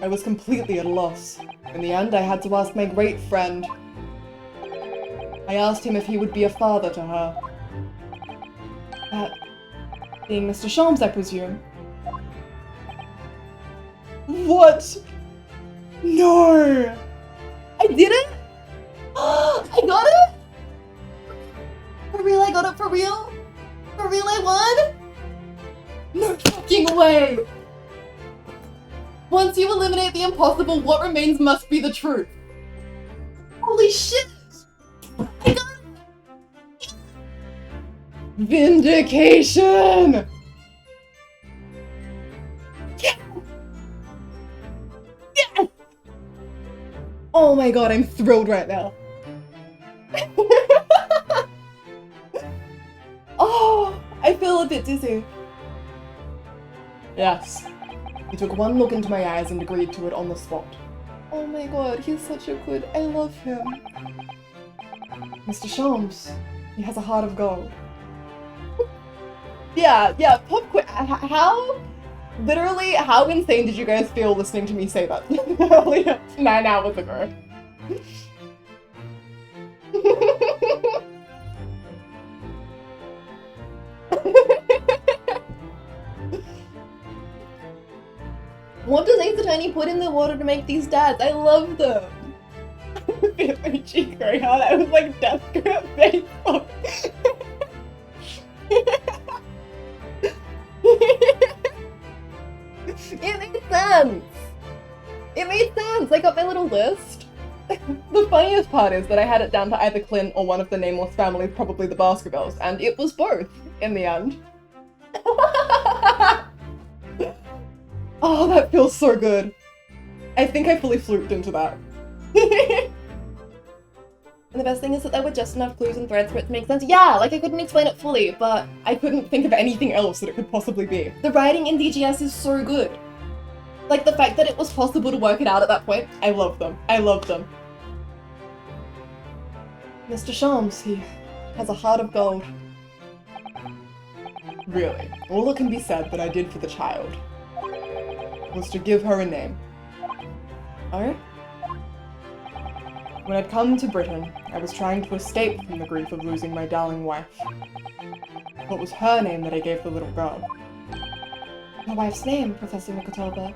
E: I was completely at a loss. In the end, I had to ask my great friend. I asked him if he would be a father to her. That being Mr. Sholmes, I presume. What? No! I didn't?
B: got it for real? For real I won?
E: No fucking way! Once you eliminate the impossible, what remains must be the truth.
B: Holy shit! I got it!
E: Vindication! Yes! Yes! Oh my god, I'm thrilled right now. Oh, I feel a bit dizzy. Yes. He took one look into my eyes and agreed to it on the spot. Oh my god, he's such a good... I love him. Mr. Shams, he has a heart of gold. Yeah, pop quiz. How... Literally, how insane did you guys feel listening to me say that earlier? 9 hours ago. What does Ace Attorney put in the water to make these stats? I love them. My cheek very hard. I was like desperate Facebook. It made sense. It made sense. I got my little list. The funniest part is that I had it down to either Clint or one of the nameless families, probably the Baskervilles, and it was both in the end. Oh, that feels so good. I think I fully fluked into that. And the best thing is that there were just enough clues and threads for it to make sense. Yeah, like I couldn't explain it fully, but I couldn't think of anything else that it could possibly be. The writing in DGS is so good. Like the fact that it was possible to work it out at that point, I love them. I love them. Mr. Shams, he has a heart of gold. Really, all that can be said that I did for the child was to give her a name. Oh? When I'd come to Britain, I was trying to escape from the grief of losing my darling wife. What was her name that I gave the little girl?
B: My wife's name, Professor Mikotoba.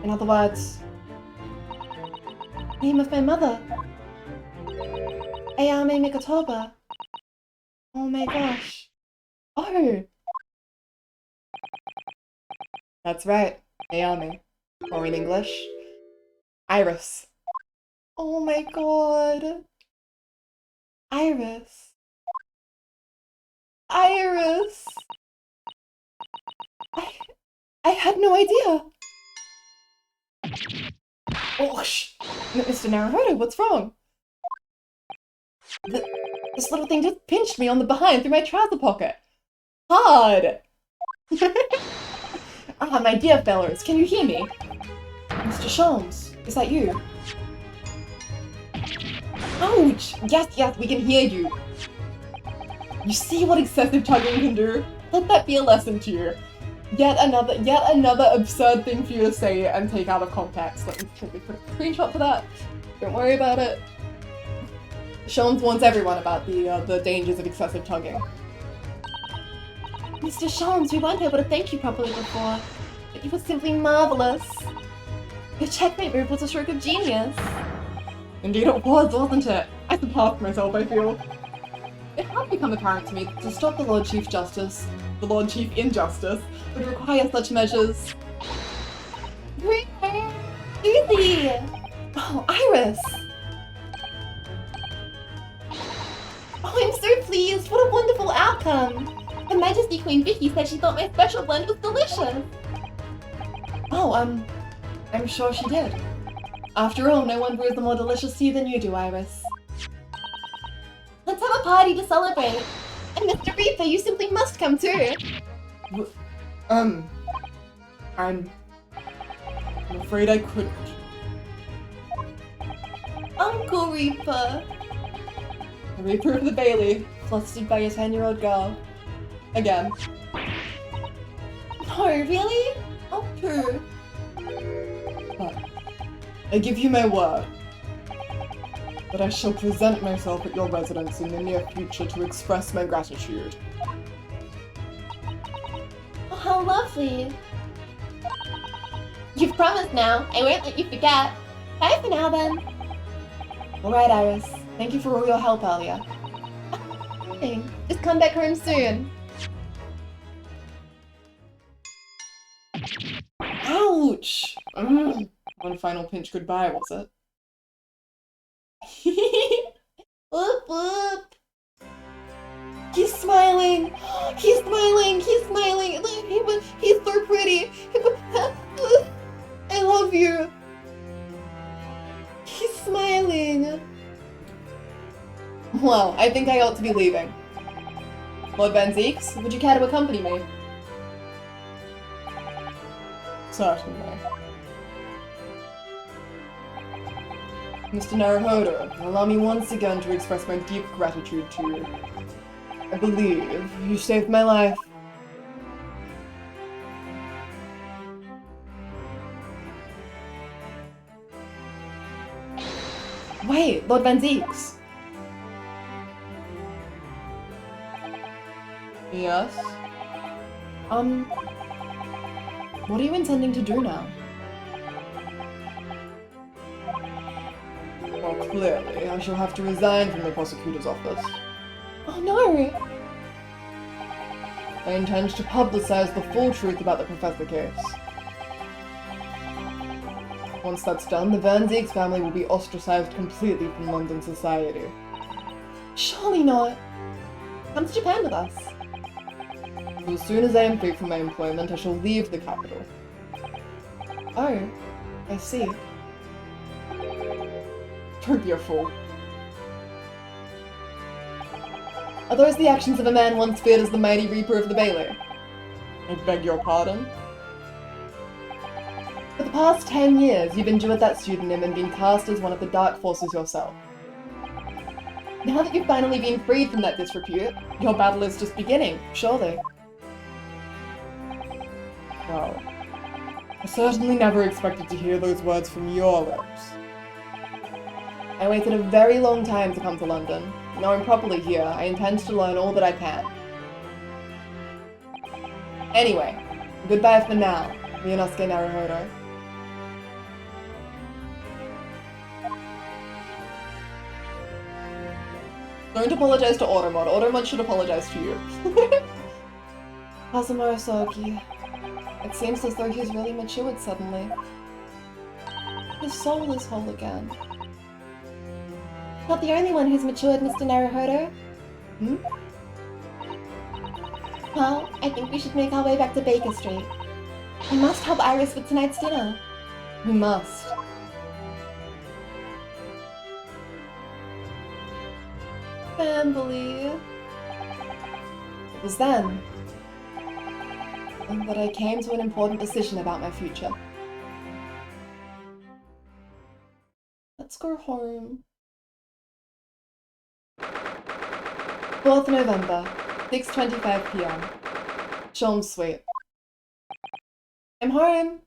B: In other words, name of my mother. Ayame Mikotoba. Oh my gosh.
E: Oh! That's right, Ayame. Or in English, Iris. Oh my god. Iris. Iris! I had no idea. Oh, shh. Mr. Naruhodo, what's wrong? This little thing just pinched me on the behind through my trouser pocket. Hard! Ah, my dear fellows, can you hear me? Mr. Shams, is that you? Ouch! Yes, we can hear you. You see what excessive tugging can do? Let that be a lesson to you. Yet another absurd thing for you to say and take out of context. Let me put a screenshot for that. Don't worry about it. Shams warns everyone about the dangers of excessive tugging.
B: Mr. Shams, we weren't able to thank you properly before, but you were simply marvelous. Your checkmate move was a stroke of genius.
E: Indeed it was, wasn't it? I surpassed myself, I feel. It had become apparent to me that to stop the Lord Chief Justice, the Lord Chief Injustice, would require such measures.
B: Easy!
E: Oh, Iris!
B: Oh, I'm so pleased! What a wonderful outcome! Her Majesty Queen Vicky said she thought my special blend was delicious!
E: Oh, I'm sure she did. After all, no one brews a more delicious tea than you do, Iris.
B: Let's have a party to celebrate! And Mr. Reaper, you simply must come too!
E: I'm afraid I couldn't.
B: Uncle Reaper!
E: The Reaper of the Bailey, flustered by a 10-year-old girl. Again.
B: No, really? Oh, poo.
E: But I give you my word that I shall present myself at your residence in the near future to express my gratitude.
B: Oh, how lovely. You've promised now. I won't let you forget. Bye for now, then.
E: Alright, Iris. Thank you for all your help earlier.
B: Nothing. Just come back home soon.
E: Ouch! One final pinch goodbye, was it?
B: Whoop whoop. He's smiling. He's smiling. He's smiling. Look, he's so pretty. I love you. He's smiling.
E: Well, I think I ought to be leaving. Lord Van Zeeks, would you care to accompany me? Certainly. Mr. Naruhodo, allow me once again to express my deep gratitude to you. I believe you saved my life. Wait, Lord Van Zeeks. Yes? What are you intending to do now? Well, clearly, I shall have to resign from the prosecutor's office.
B: Oh no.
E: I intend to publicize the full truth about the Professor case. Once that's done, the Van Zeeks family will be ostracized completely from London society.
B: Surely not. Come to Japan with us.
E: So as soon as I am free from my employment, I shall leave the capital.
B: Oh, I see.
E: Don't be a fool.
B: Are those the actions of a man once feared as the mighty Reaper of the Bailey?
E: I beg your pardon?
B: For the past 10 years, you've endured that pseudonym and been cast as one of the dark forces yourself. Now that you've finally been freed from that disrepute, your battle is just beginning, surely.
E: Well, I certainly never expected to hear those words from your lips.
B: I waited a very long time to come to London. Now I'm properly here, I intend to learn all that I can. Anyway, goodbye for now, Ryunosuke Naruhodo.
E: Don't apologize to Automod. Automod should apologize to you.
B: Kazuma Osoki. It seems as though he's really matured suddenly. His soul is whole again. Not the only one who's matured, Mr. Naruhodo.
E: Hmm?
B: Well, I think we should make our way back to Baker Street. We must help Iris with tonight's dinner.
E: We must.
B: Family. It was then that I came to an important decision about my future. Let's go home. 4th November, 6:25 p.m. Sholmes Suite. I'm home.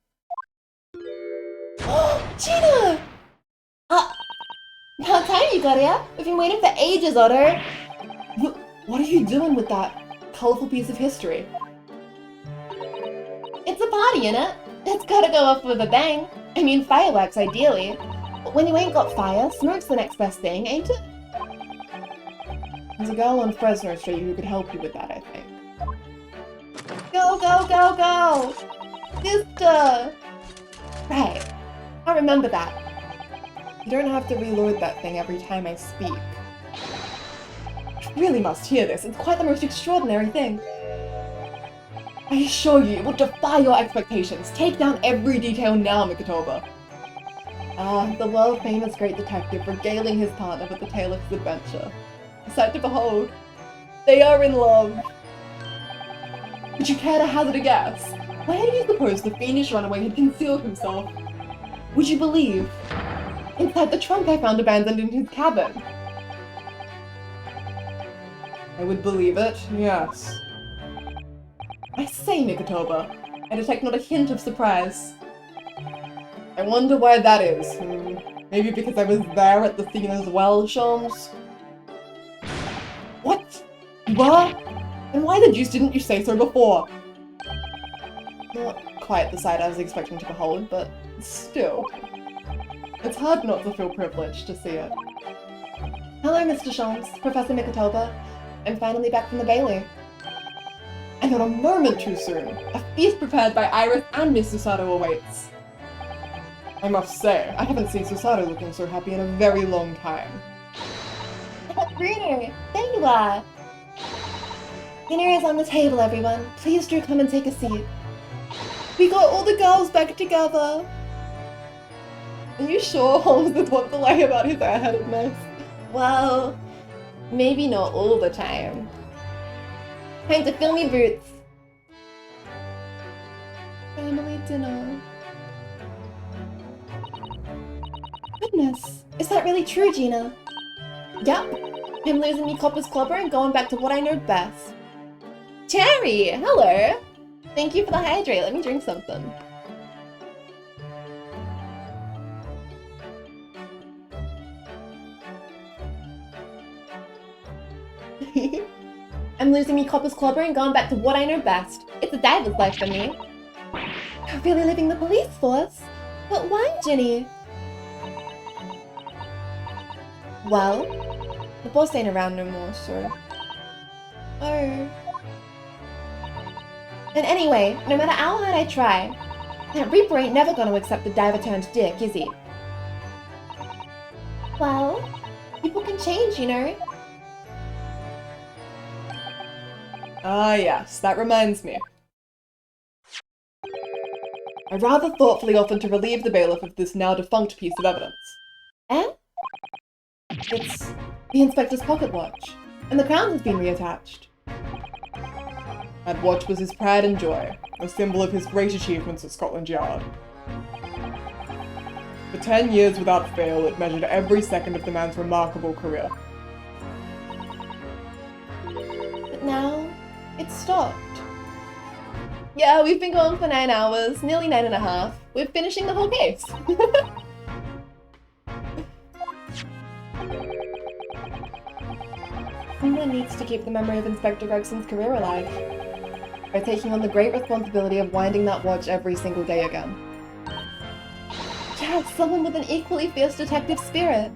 B: Gina! About time you got here. We've been waiting for ages, Otto.
E: What are you doing with that colorful piece of history?
B: It's a party, innit? It's gotta go off with a bang. I mean, fireworks, ideally. But when you ain't got fire, smoke's the next best thing, ain't it?
E: There's a girl on Fresno Street who could help you with that, I think.
B: Go, go, go, go! Sister! Right. I remember that.
E: You don't have to reload that thing every time I speak. You really must hear this. It's quite the most extraordinary thing. I assure you, it will defy your expectations. Take down every detail now, Mikotoba. Ah, the world-famous great detective regaling his partner with the tale of his adventure. A sight to behold. They are in love. Would you care to hazard a guess? Where do you suppose the fiendish runaway had concealed himself? Would you believe? Inside the trunk I found abandoned in his cabin. I would believe it, yes. I say, Mikotoba, I detect not a hint of surprise. I wonder why that is. Maybe because I was there at the scene as well, Sholmes? What? You were? And why the deuce didn't you say so before? Not quite the sight I was expecting to behold, but still. It's hard not to feel privileged to see it.
B: Hello, Mr. Sholmes, Professor Mikotoba. I'm finally back from the Bailey.
A: And not a moment too soon. A feast prepared by Iris and Miss Susato awaits. I must say, I haven't seen Susato looking so happy in a very long time.
B: Bruno, there you are. Dinner is on the table, everyone. Please do come and take a seat.
A: We got all the girls back together. Are you sure Holmes does want to lie about his airheadedness?
B: Well, maybe not all the time. Time to fill me boots.
A: Family dinner.
B: Goodness, is that really true, Gina? Yep, I'm losing me Copper's Clobber and going back to what I know best. Cherry, hello! Thank you for the hydrate, let me drink something. I'm losing me Copper's Clobber and going back to what I know best. It's a diver's life for me. You're really leaving the police force? But why, Ginny? Well, the boss ain't around no more, so... Oh... And anyway, no matter how hard I try, that Reaper ain't never gonna accept the diver turned dick, is he? Well, people can change, you know?
A: Ah yes, that reminds me. I rather thoughtfully offered to relieve the bailiff of this now defunct piece of evidence.
B: Eh?
A: It's the inspector's pocket watch, and the crown has been reattached. That watch was his pride and joy, a symbol of his great achievements at Scotland Yard. For 10 years without fail, it measured every second of the man's remarkable career.
B: But now, it's stopped. Yeah, we've been going for 9 hours, nearly 9.5. We're finishing the whole case.
A: Someone needs to keep the memory of Inspector Gregson's career alive by taking on the great responsibility of winding that watch every single day again.
B: Yeah, someone with an equally fierce detective spirit.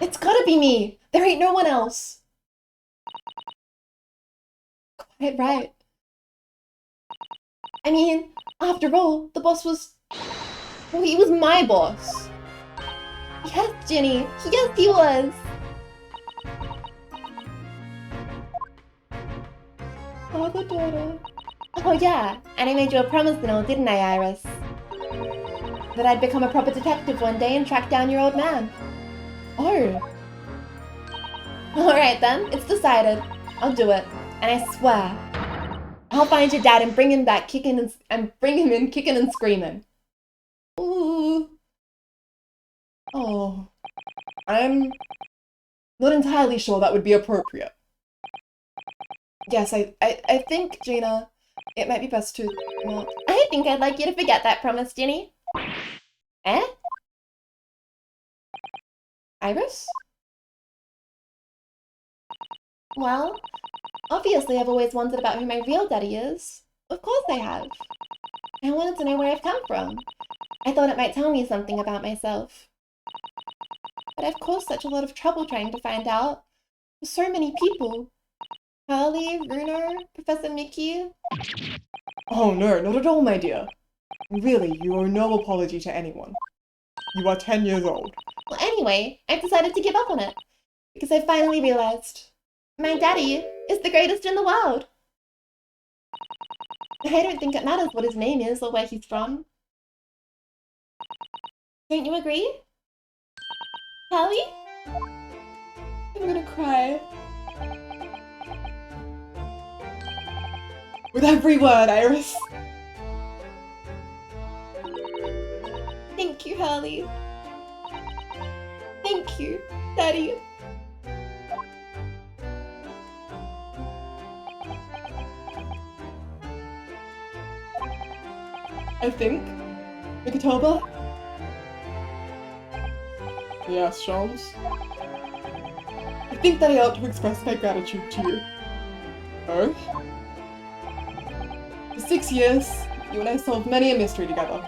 B: It's gotta be me! There ain't no one else! Quite right. I mean, after all, the boss was... Well, he was my boss. Yes, Ginny. Yes, he was.
A: Father, daughter.
B: Oh yeah, and I made you a promise and all, didn't I, Iris? That I'd become a proper detective one day and track down your old man.
A: Oh.
B: Alright then, it's decided. I'll do it. And I swear, I'll find your dad and bring him back kicking and bring him in kicking and screaming.
A: Ooh. Oh. I'm not entirely sure that would be appropriate. Yes, I think, Gina, it might be best to not...
B: I think I'd like you to forget that promise, Ginny. Eh?
A: Iris?
B: Well, obviously I've always wondered about who my real daddy is. Of course I have. I wanted to know where I've come from. I thought it might tell me something about myself. But I've caused such a lot of trouble trying to find out. For so many people. Harley, Bruno, Professor Mickey.
A: Oh no, not at all, my dear. Really, you owe no apology to anyone. You are 10 years old.
B: Well, anyway, I've decided to give up on it. Because I finally realized my daddy is the greatest in the world. I don't think it matters what his name is or where he's from. Don't you agree? Hallie?
A: I'm gonna cry. With every word, Iris.
B: Thank you, Hallie. Thank you, Daddy.
A: I think, Mikitoba? Yes, Charles? I think that I ought to express my gratitude to you. Oh? For 6 years, you and I solved many a mystery together.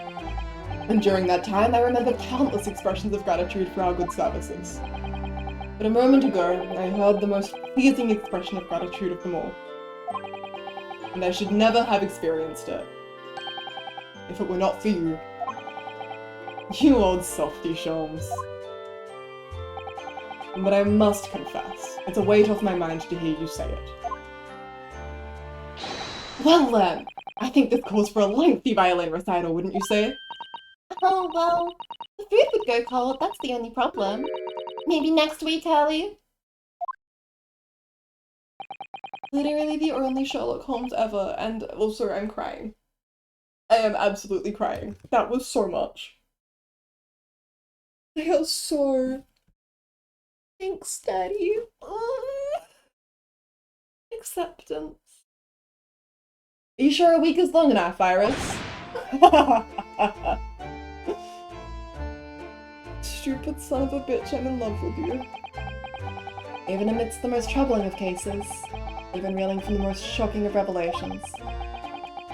C: And during that time, I remember countless expressions of gratitude for our good services. But a moment ago, I heard the most pleasing expression of gratitude of them all. And I should never have experienced it, if it were not for you. You old softy, Sholmes. But I must confess, it's a weight off my mind to hear you say it. Well then, I think this calls for a lengthy violin recital, wouldn't you say?
B: Oh, well, the food would go cold, that's the only problem. Maybe next week, Ellie?
C: Literally the only Sherlock Holmes ever, and also I'm crying. I am absolutely crying. That was so much. I feel so... Thanks, Daddy. Acceptance. Are you sure a week is long enough, Iris? Stupid son of a bitch, I'm in love with you.
E: Even amidst the most troubling of cases, even reeling from the most shocking of revelations.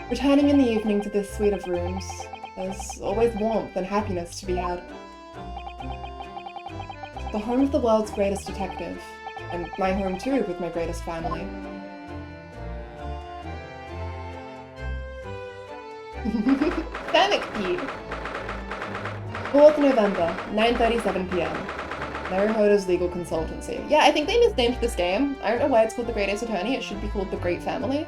E: Returning in the evening to this suite of rooms, there's always warmth and happiness to be had. The home of the world's greatest detective, and my home too with my greatest family.
B: Damn it, Pete.
E: 4th November, 9:37 p.m. Naruhodo's Legal Consultancy. Yeah, I think they misnamed this game. I don't know why it's called The Great Ace Attorney. It should be called The Great Family.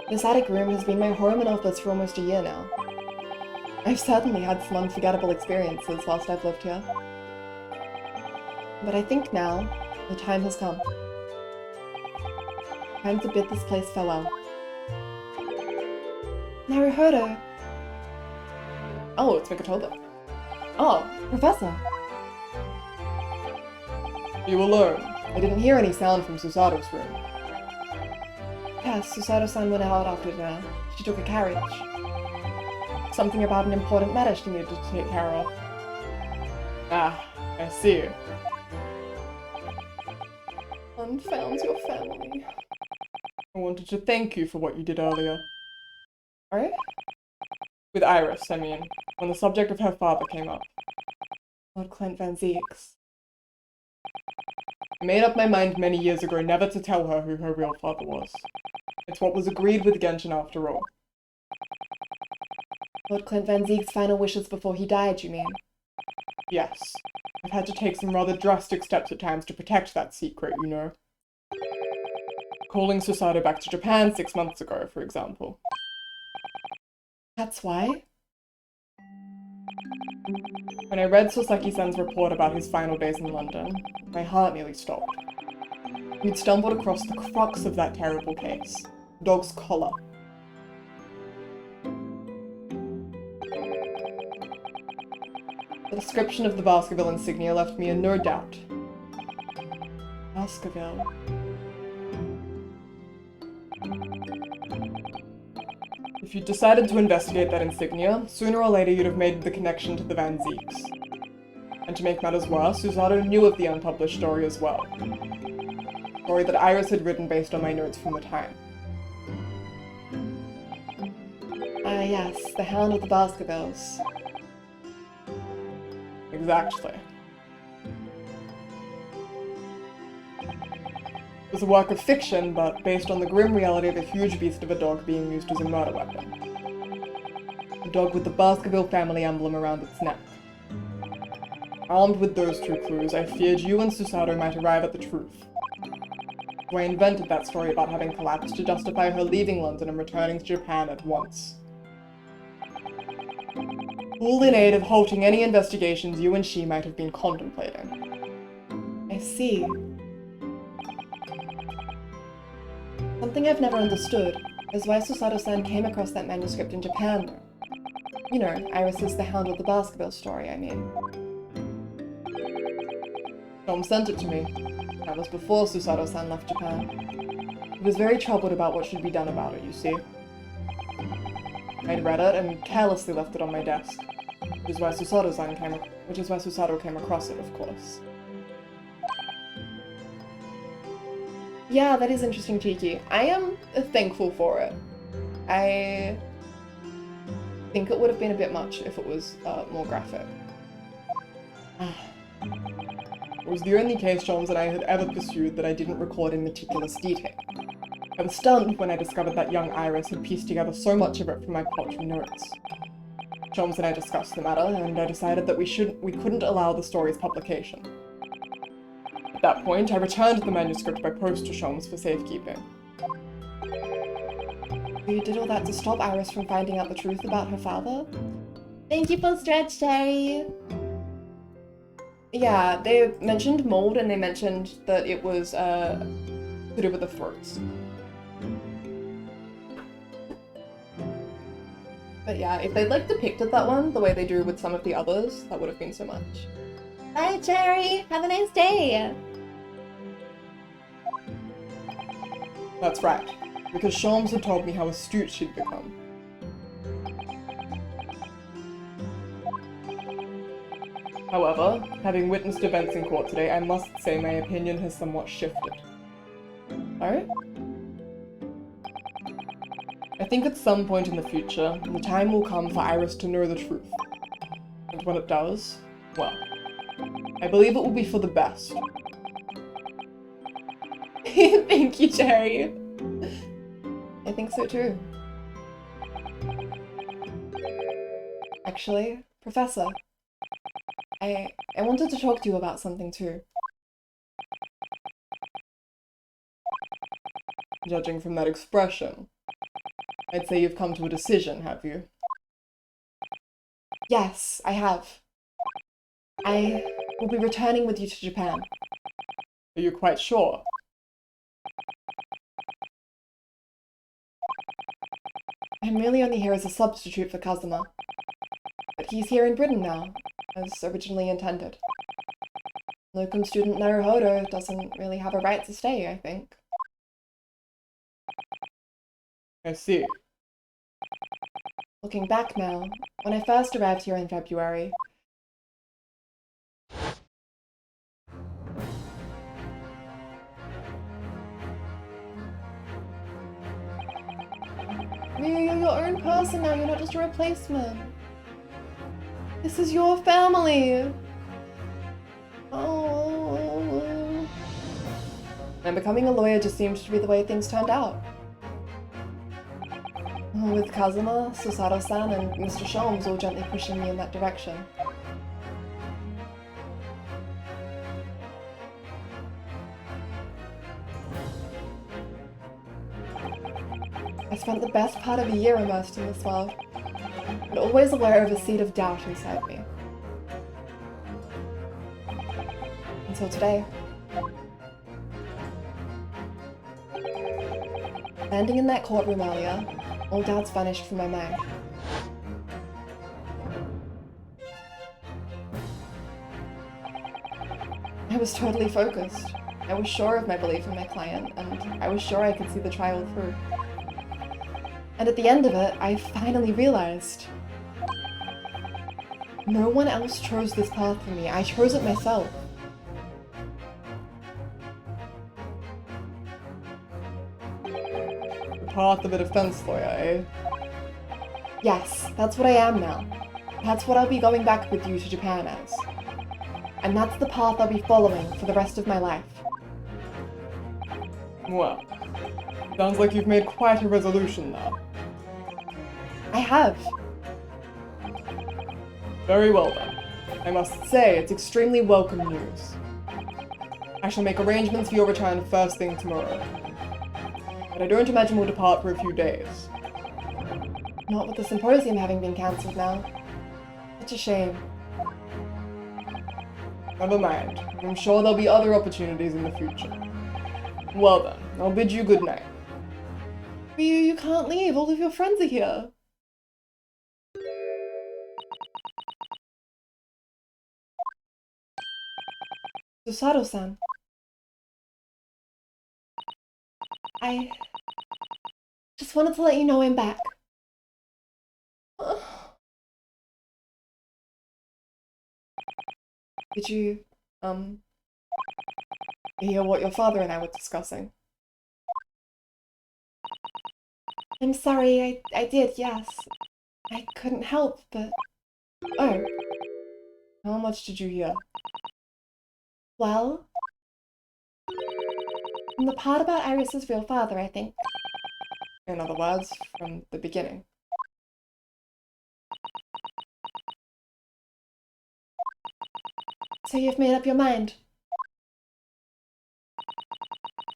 E: This attic room has been my home and office for almost a year now. I've certainly had some unforgettable experiences whilst I've lived here. But I think now, the time has come. Time to bid this place farewell. Naruhodo!
C: Oh, it's Mikotoba.
E: Oh, Professor!
C: You alone? I didn't hear any sound from Susato's room.
E: Yes, Susato-san went out after dinner. She took a carriage. Something about an important matter she needed to take care of.
C: Ah, I see.
E: And found your family.
C: I wanted to thank you for what you did earlier.
E: Alright?
C: With Iris, I mean, when the subject of her father came up.
E: Lord Clint Van Zieks.
C: I made up my mind many years ago never to tell her who her real father was. It's what was agreed with Genshin after all.
E: Lord Clint Van Zieks' final wishes before he died, you mean?
C: Yes. I've had to take some rather drastic steps at times to protect that secret, you know. Calling Susato back to Japan 6 months ago, for example.
E: That's why?
C: When I read Soseki-san's report about his final days in London, my heart nearly stopped. We'd stumbled across the crux of that terrible case. Dog's collar. The description of the Baskerville insignia left me in no doubt.
E: Baskerville.
C: If you'd decided to investigate that insignia, sooner or later you'd have made the connection to the Van Zieks. And to make matters worse, Susato knew of the unpublished story as well. A story that Iris had written based on my notes from the time.
E: Ah yes, the Hound of the Baskervilles.
C: Exactly. It was a work of fiction, but based on the grim reality of a huge beast of a dog being used as a murder weapon. A dog with the Baskerville family emblem around its neck. Armed with those two clues, I feared you and Susato might arrive at the truth. So I invented that story about having collapsed to justify her leaving London and returning to Japan at once. All in aid of halting any investigations you and she might have been contemplating.
E: I see. Something I've never understood is why Susato-san came across that manuscript in Japan, though. You know, Iris's The Hound of the Baskerville story, I mean.
C: Tom sent it to me. That was before Susato-san left Japan. He was very troubled about what should be done about it, you see. I'd read it and carelessly left it on my desk, which is why Susato came across it, of course.
E: Yeah, that is interesting, Cheeky. I am thankful for it. I think it would have been a bit much if it was more graphic.
C: It was the only case Sholmes and I had ever pursued that I didn't record in meticulous detail. I was stunned when I discovered that young Iris had pieced together so much of it from my poetry notes. Sholmes and I discussed the matter, and I decided that we couldn't allow the story's publication. At that point, I returned the manuscript by post to Sholmes for safekeeping.
E: You did all that to stop Iris from finding out the truth about her father?
B: Thank you for stretch, Cherry.
E: Yeah, they mentioned mold and they mentioned that it was to do with the throats. But yeah, if they'd like depicted that one the way they do with some of the others, that would have been so much.
B: Bye, Cherry. Have a nice day.
C: That's right, because Sholmes had told me how astute she'd become. However, having witnessed events in court today, I must say my opinion has somewhat shifted.
E: Alright?
C: I think at some point in the future, the time will come for Iris to know the truth. And when it does, well, I believe it will be for the best.
E: Thank you, Cherry. I think so too. Actually, Professor, I wanted to talk to you about something too.
C: Judging from that expression, I'd say you've come to a decision, have you?
E: Yes, I have. I will be returning with you to Japan.
C: Are you quite sure?
E: I'm really only here as a substitute for Kazuma. But he's here in Britain now, as originally intended. Locum student Naruhodo doesn't really have a right to stay, I think.
C: I see.
E: Looking back now, when I first arrived here in February, you're your own person now, you're not just a replacement. This is your family. Oh. And becoming a lawyer just seemed to be the way things turned out. With Kazuma, Susato-san, and Mr. Sholmes all gently pushing me in that direction. I spent the best part of a year immersed in this world, but always aware of a seed of doubt inside me. Until today. Landing in that courtroom earlier, all doubts vanished from my mind. I was totally focused. I was sure of my belief in my client, and I was sure I could see the trial through. And at the end of it, I finally realized no one else chose this path for me. I chose it myself.
C: The path of a defense lawyer, eh?
E: Yes, that's what I am now. That's what I'll be going back with you to Japan as. And that's the path I'll be following for the rest of my life.
C: Well, sounds like you've made quite a resolution now.
E: I have.
C: Very well then. I must say, it's extremely welcome news. I shall make arrangements for your return first thing tomorrow. But I don't imagine we'll depart for a few days.
E: Not with the symposium having been cancelled now. Such a shame.
C: Never mind. I'm sure there'll be other opportunities in the future. Well then, I'll bid you good night.
E: You can't leave. All of your friends are here. Susato-san. I just wanted to let you know I'm back. Did you, hear what your father and I were discussing? I'm sorry, I did, yes. I couldn't help, but... Oh. How much did you hear? Well... From the part about Iris's real father, I think. In other words, from the beginning. So you've made up your mind?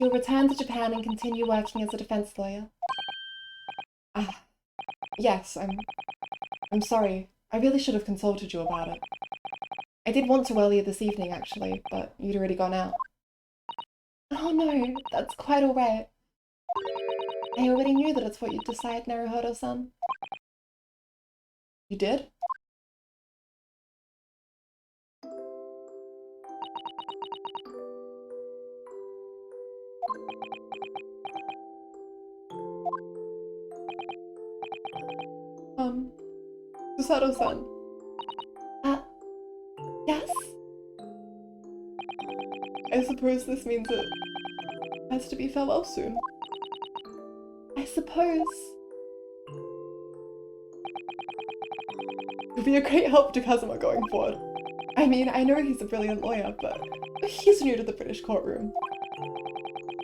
E: You'll return to Japan and continue working as a defense lawyer? Ah, yes, I'm sorry. I really should have consulted you about it. I did want to earlier this evening, actually, but you'd already gone out. Oh no, that's quite alright. I already knew that it's what you'd decide, Naruhodo-san. You did? Susato-san. Yes? I suppose this means it has to be farewell soon. I suppose. You'll be a great help to Kazuma going forward. I mean, I know he's a brilliant lawyer, but he's new to the British courtroom.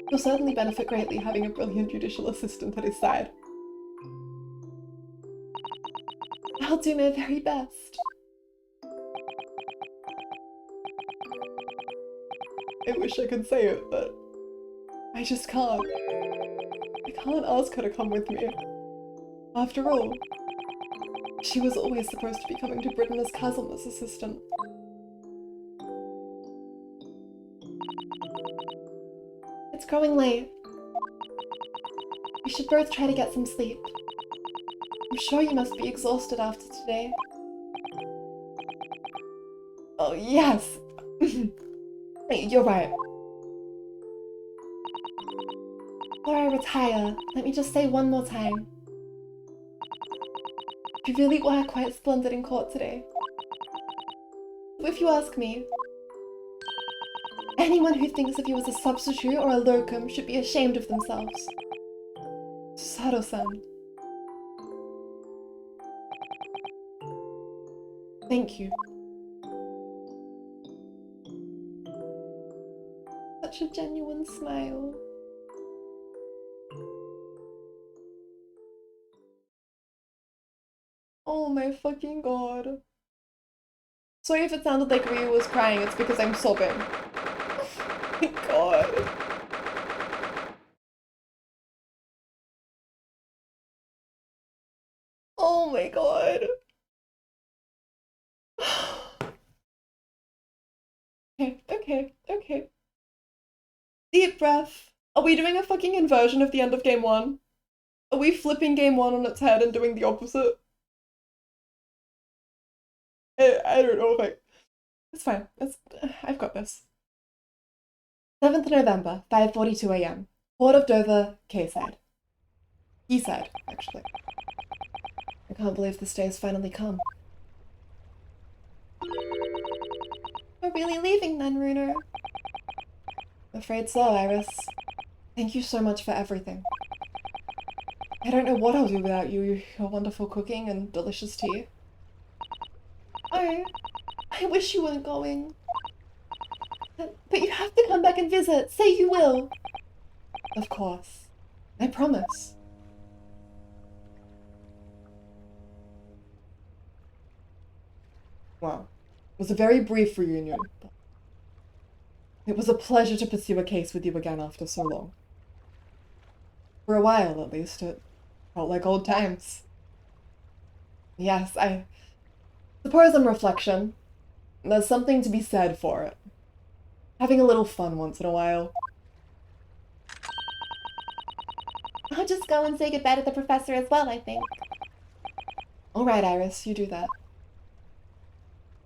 E: He'll certainly benefit greatly having a brilliant judicial assistant at his side. I'll do my very best. I wish I could say it, but I just can't. I can't ask her to come with me. After all, she was always supposed to be coming to Britain as Kazuma's assistant. It's growing late. We should both try to get some sleep. I'm sure you must be exhausted after today. Oh, yes! You're right. Before I retire, let me just say one more time. You really were quite splendid in court today. If you ask me, anyone who thinks of you as a substitute or a locum should be ashamed of themselves. Susato-san. Thank you. Such a genuine smile. Oh my fucking god. Sorry if it sounded like Ryu was crying, it's because I'm sobbing. Oh my god. Oh my god. Okay. Deep breath. Are we doing a fucking inversion of the end of game 1? Are we flipping game 1 on its head and doing the opposite? I don't know if I... It's fine. I've got this. 7th November, 5:42 AM. Port of Dover, Quayside. Quayside, actually. I can't believe this day has finally come. We're really leaving then, Runo. I'm afraid so, Iris. Thank you so much for everything. I don't know what I'll do without you, your wonderful cooking and delicious tea. Oh, I wish you weren't going. But you have to come back and visit. Say you will. Of course. I promise. Wow. It was a very brief reunion. But it was a pleasure to pursue a case with you again after so long. For a while, at least, it felt like old times. Yes, I suppose on reflection, there's something to be said for it. Having a little fun once in a while.
B: I'll just go and say goodbye to the professor as well, I think.
E: Alright, Iris, you do that.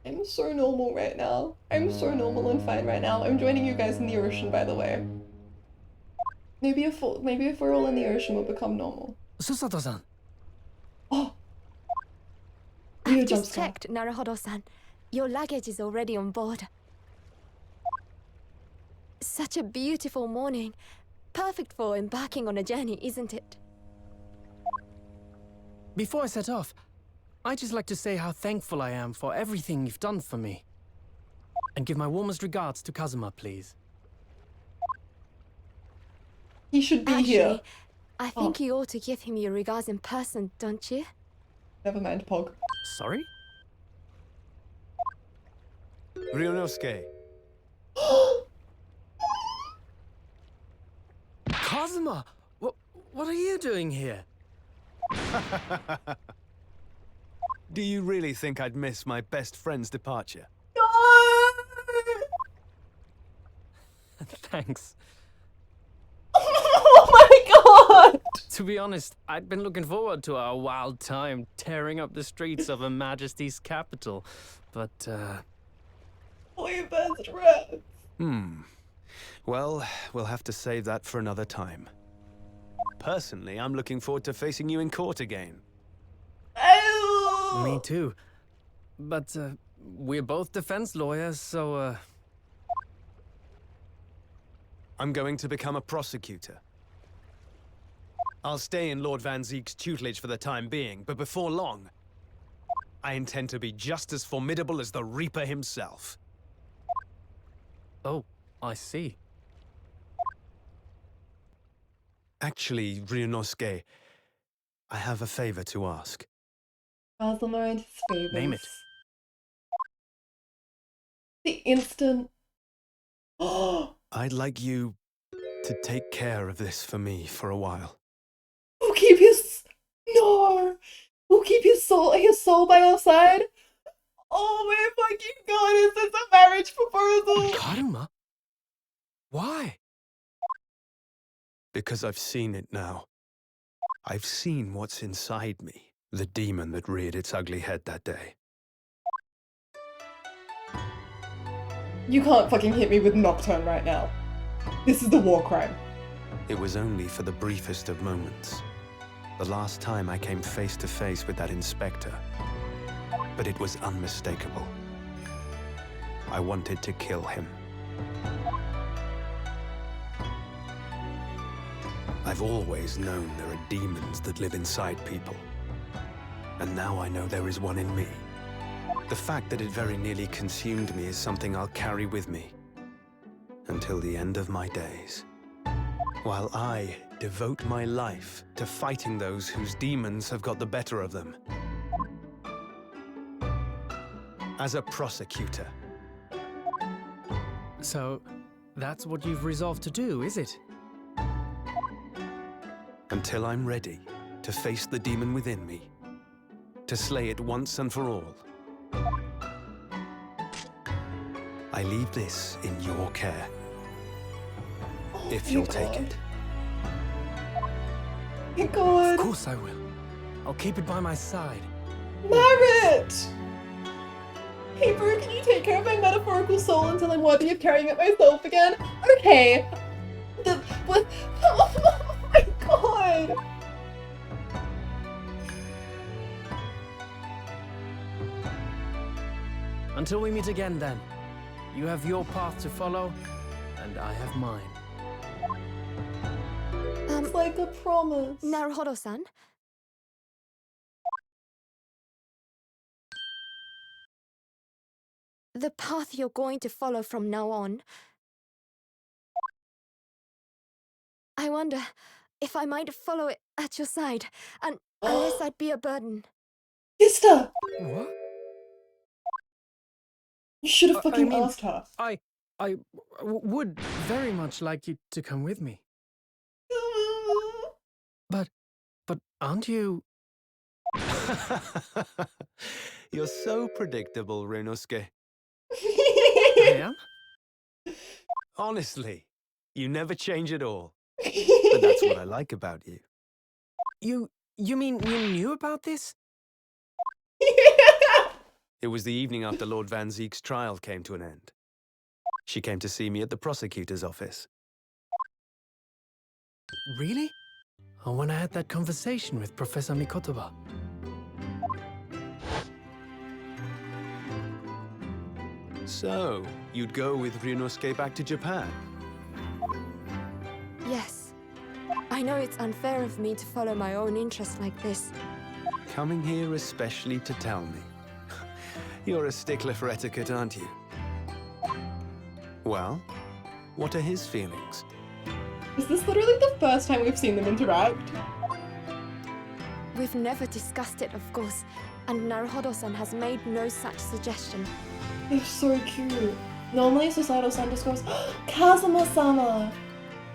E: I'm so normal right now. I'm so normal and fine right now. I'm joining you guys in the ocean, by the way. Maybe if we're all in the ocean, we'll become normal.
D: Susato-san.
E: Oh!
F: I've just checked, Naruhodo-san. Your luggage is already on board. Such a beautiful morning. Perfect for embarking on a journey, isn't it?
G: Before I set off, I'd just like to say how thankful I am for everything you've done for me. And give my warmest regards to Kazuma, please.
A: He should be
F: Actually,
A: here.
F: I think you ought to give him your regards in person, don't you?
A: Never mind, Pog.
G: Sorry?
H: Ryunosuke,
G: Kazuma! What are you doing here?
H: do you really think I'd miss my best friend's departure?
G: Thanks.
A: Oh my god!
G: To be honest, I'd been looking forward to our wild time tearing up the streets of Her Majesty's capital. But,
A: Oh, your best friend.
H: Well, we'll have to save that for another time. Personally, I'm looking forward to facing you in court again.
A: Oh.
G: me too. But, we're both defense lawyers, so,
H: I'm going to become a prosecutor. I'll stay in Lord Van Zeek's tutelage for the time being, but before long, I intend to be just as formidable as the Reaper himself.
G: Oh, I see.
H: Actually, Ryunosuke, I have a favor to ask.
A: Kazuma and his favors.
G: Name it.
A: The instant. Oh,
H: I'd like you to take care of this for me for a while.
A: we'll keep his. No! We'll keep his soul by our side? Oh my fucking god, is this a marriage proposal?
G: Karuma? Why?
H: Because I've seen it now. I've seen what's inside me. The demon that reared its ugly head that day.
A: You can't fucking hit me with Nocturne right now. This is the war crime.
H: It was only for the briefest of moments. The last time I came face to face with that inspector. But it was unmistakable. I wanted to kill him. I've always known there are demons that live inside people. And now I know there is one in me. The fact that it very nearly consumed me is something I'll carry with me until the end of my days. While I devote my life to fighting those whose demons have got the better of them. As a prosecutor.
G: So, that's what you've resolved to do, is it?
H: Until I'm ready to face the demon within me. To slay it once and for all. I leave this in your care. If you'll take it.
A: My god.
G: Of course I will. I'll keep it by my side.
A: Marriott! Hey bro, can you take care of my metaphorical soul until I'm worthy of carrying it myself again? Okay. What? Oh my god!
G: Until we meet again, then. You have your path to follow, and I have mine.
A: It's like a promise.
F: Naruhodo-san? The path you're going to follow from now on. I wonder if I might follow it at your side, and unless I'd be a burden.
A: Sister!
G: What?
A: You should have
G: I
A: fucking
G: mean-
A: asked her.
G: I would very much like you to come with me. But aren't you...
H: You're so predictable, Ryunosuke.
G: I am?
H: Honestly, you never change at all. But that's what I like about you.
G: You mean you knew about this?
H: It was the evening after Lord Van Zeek's trial came to an end. She came to see me at the prosecutor's office.
G: Really? Or when I had that conversation with Professor Mikotoba?
H: So, you'd go with Ryunosuke back to Japan?
F: Yes. I know it's unfair of me to follow my own interests like this.
H: coming here especially to tell me. You're a stickler for etiquette, aren't you? Well, what are his feelings?
A: Is this literally the first time we've seen them interact?
F: We've never discussed it, of course, and Naruhodo-san has made no such suggestion.
A: They're so cute. Normally, Susato-san just goes, Kazuma-sama!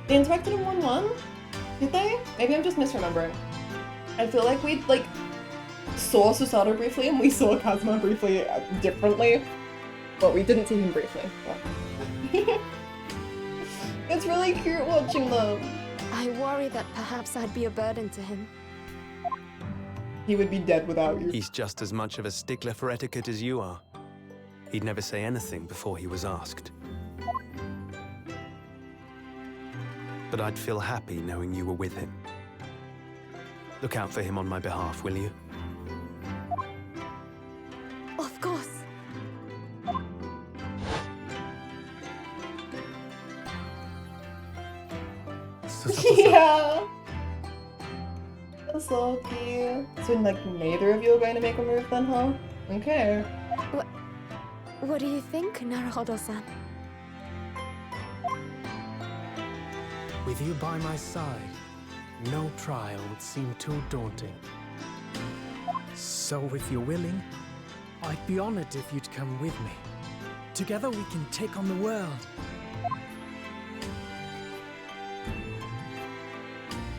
A: They interacted in 1-1? Did they? Maybe I'm just misremembering. I feel like we, like, saw Susato briefly and we saw Kazuma briefly differently. But we didn't see him briefly. Yeah. It's really cute watching them.
F: I worry that perhaps I'd be a burden to him.
C: He would be dead without you.
H: He's just as much of a stickler for etiquette as you are. He'd never say anything before he was asked. But I'd feel happy knowing you were with him. Look out for him on my behalf, will you?
F: Of course.
A: Yeah! That's so cute. So, like, neither of you are going to make a move then, huh? Okay.
F: What do you think, Naruhodo-san?
G: With you by my side, no trial would seem too daunting. So if you're willing, I'd be honored if you'd come with me. Together we can take on the world.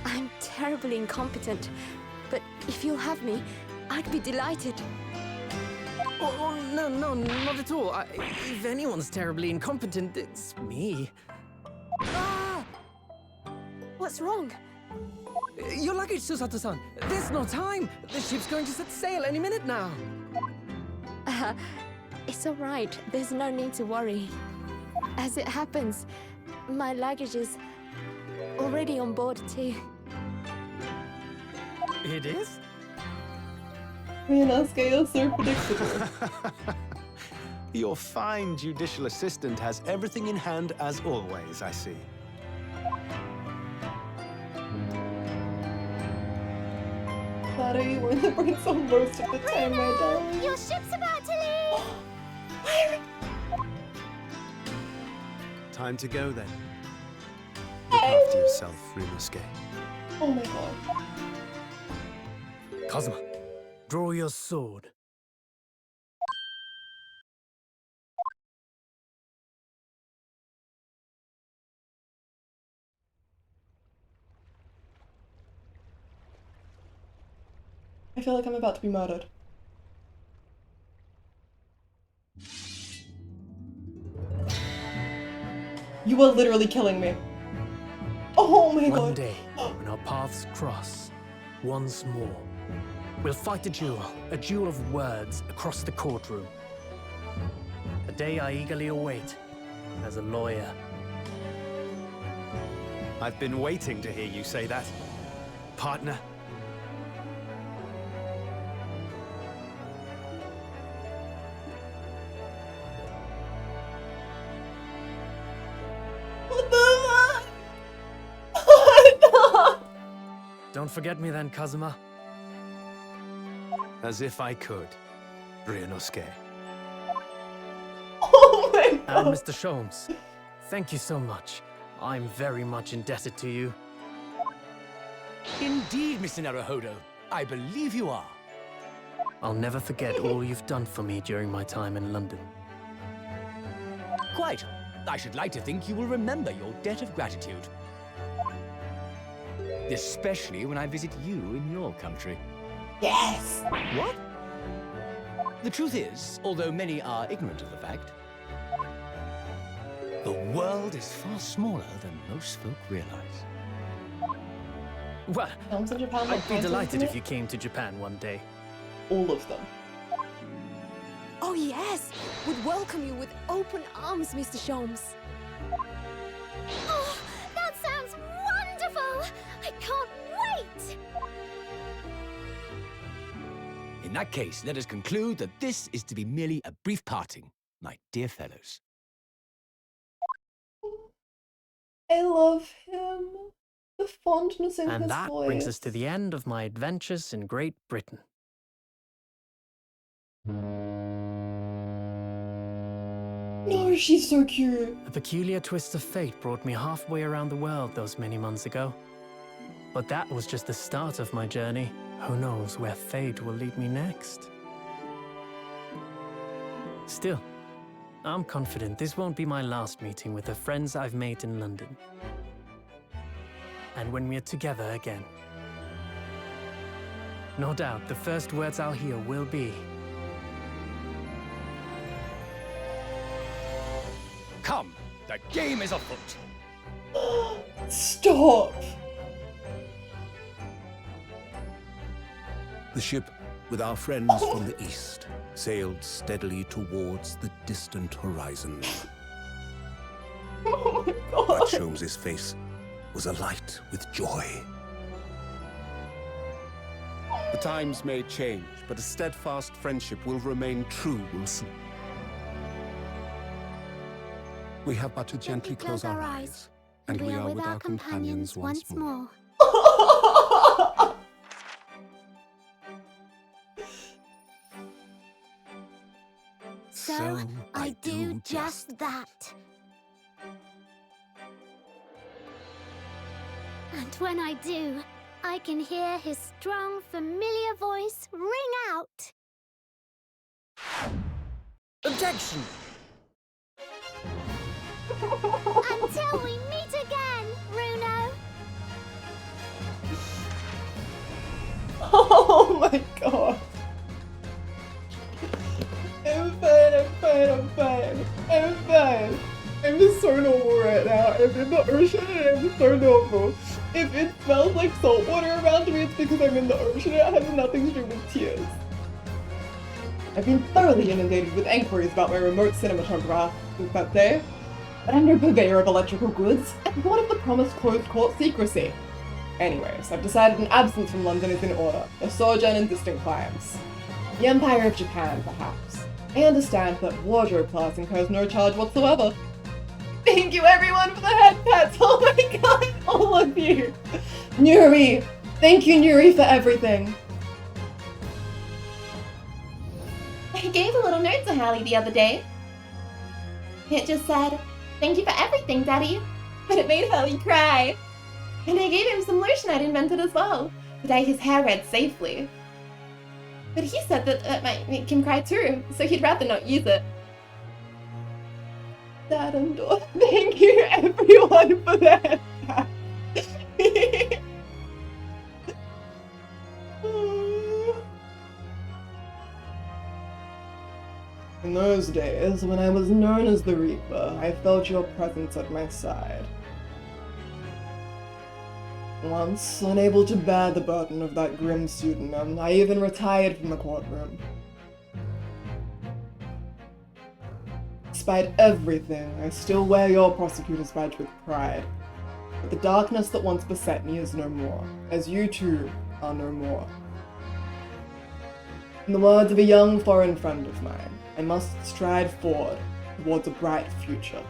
F: I'm terribly incompetent, but if you'll have me, I'd be delighted.
G: Oh, no, not at all. If anyone's terribly incompetent, it's me.
F: Ah! What's wrong?
G: Your luggage, Susato-san. There's no time. The ship's going to set sail any minute now.
F: It's all right. There's no need to worry. As it happens, my luggage is already on board too.
G: It is?
A: Ryunosuke, you're so predictable.
H: Your fine judicial assistant has everything in hand as always, I see.
A: Glad you were in the brains on most of the time, my darling.
F: Your ship's about to leave!
H: Time to go then. Look after yourself, Ryunosuke.
A: Oh my god.
G: Kazuma, draw your sword.
A: I feel like I'm about to be murdered. You are literally killing me. Oh my god.
G: One day, when our paths cross, once more, we'll fight a duel of words across the courtroom. A day I eagerly await as a lawyer.
H: I've been waiting to hear you say that. Partner.
A: What the fuck? What the?
G: Don't forget me then, Kazuma.
H: As if I could, Ryunosuke.
A: Oh my
G: And
A: god.
G: Mr. Sholmes, thank you so much. I'm very much indebted to you.
D: Indeed, Mr. Naruhodo. I believe you are.
G: I'll never forget all you've done for me during my time in London.
D: Quite. I should like to think you will remember your debt of gratitude. Especially when I visit you in your country.
A: Yes.
D: What? The truth is, although many are ignorant of the fact, the world is far smaller than most folk realize.
G: Well,
A: Films in Japan.
G: I'd be delighted if you came to Japan one day.
A: All of them.
F: Oh yes! Would welcome you with open arms, Mr. Sholmes. Oh, that sounds wonderful! I can't wait!
D: In that case, let us conclude that this is to be merely a brief parting, my dear fellows.
A: I love him. The fondness in
G: And
A: his
G: that
A: voice.
G: brings us to the end of my adventures in Great Britain.
E: No, she's so cute.
G: A peculiar twist of fate brought me halfway around the world those many months ago. But that was just the start of my journey. Who knows where fate will lead me next? Still, I'm confident this won't be my last meeting with the friends I've made in London. And when we're together again, no doubt the first words I'll hear will be,
D: Come, the game is afoot.
E: Stop!
I: The ship, with our friends from the east, sailed steadily towards the distant horizon.
E: Oh my
I: But
E: god.
I: Sholmes' face was alight with joy. The times may change, but a steadfast friendship will remain true, Wilson. We have but to gently close our eyes, and we are with our companions once more.
F: So I do just that. And when I do, I can hear his strong, familiar voice ring out.
G: objection!
F: Until we meet again, Runo.
E: Oh my god. I'm fine. I'm just so normal right now. I'm in the ocean and I'm so normal. If it smells like salt water around me, it's because I'm in the ocean. It has nothing to do with tears. I've been thoroughly inundated with inquiries about my remote cinematograph since that day, but I'm no purveyor of electrical goods, and what of the promised closed court secrecy? Anyways, I've decided an absence from London is in order, a sojourn in distant climes. The Empire of Japan, perhaps. I understand that wardrobe class incurs no charge whatsoever. Thank you everyone for the head pats, oh my god, all of you! Nuri! Thank you Nuri for everything!
B: I gave a little note to Hallie the other day. It just said, "Thank you for everything, Daddy." But it made Hallie cry. And I gave him some lotion I'd invented as well, to dye his hair red safely. But he said that it might make him cry too, so he'd rather not use it.
E: Dad and daughter, thank you everyone for that. In those days, when I was known as the Reaper, I felt your presence at my side. Once, unable to bear the burden of that grim pseudonym, I even retired from the courtroom. Despite everything, I still wear your prosecutor's badge with pride. But the darkness that once beset me is no more, as you too are no more. In the words of a young foreign friend of mine, I must stride forward towards a bright future.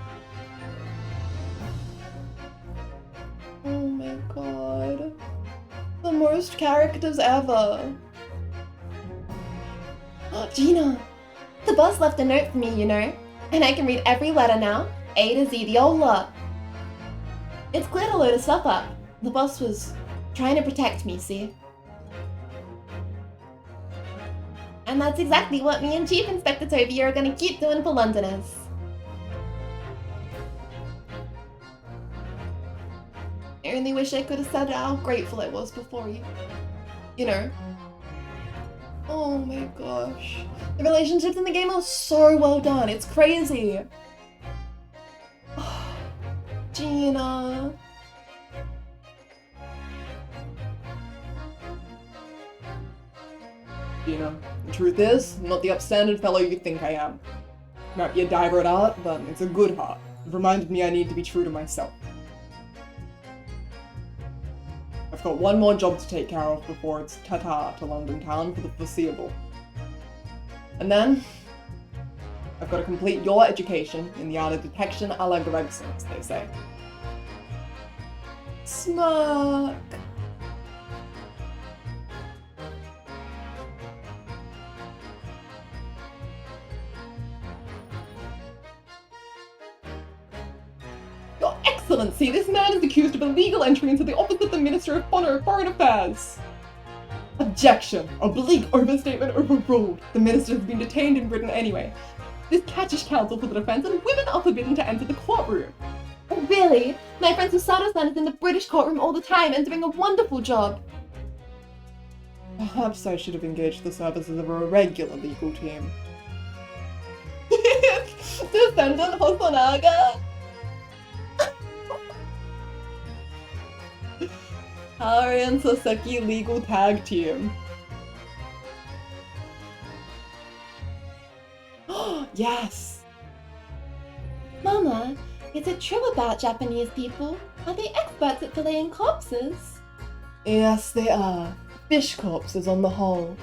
E: Oh my god. The most characters ever.
B: Oh, Gina! The boss left a note for me, you know. And I can read every letter now, A to Z, the old lot. It's cleared a load of stuff up. The boss was trying to protect me, see? And that's exactly what me and Chief Inspector Toby are gonna keep doing for Londoners. I only wish I could have said how grateful I was before you know.
E: Oh my gosh. The relationships in the game are so well done. It's crazy. Oh, Gina. Gina, the truth is, I'm not the upstanding fellow you think I am. Might be a diver at art, but it's a good heart. It reminded me I need to be true to myself. I've got one more job to take care of before it's ta-ta to London town for the foreseeable. And then, I've got to complete your education in the art of detection a la Gregson, as they say. Smirk!
C: Excellency, this man is accused of illegal entry into the office of the Minister of Foreign Affairs. Objection! Oblique overstatement overruled. The minister has been detained in Britain anyway. This catchish counsel for the defense and women are forbidden to enter the courtroom.
B: Oh, really? My friend Susato-san is in the British courtroom all the time and doing a wonderful job.
C: Perhaps I should have engaged the services of a regular legal team. Defendant Hosonaga! Hari and Saseki legal tag team. Yes!
B: Mama, is it true about Japanese people? Are they experts at filleting corpses?
C: Yes, they are. Fish corpses on the whole.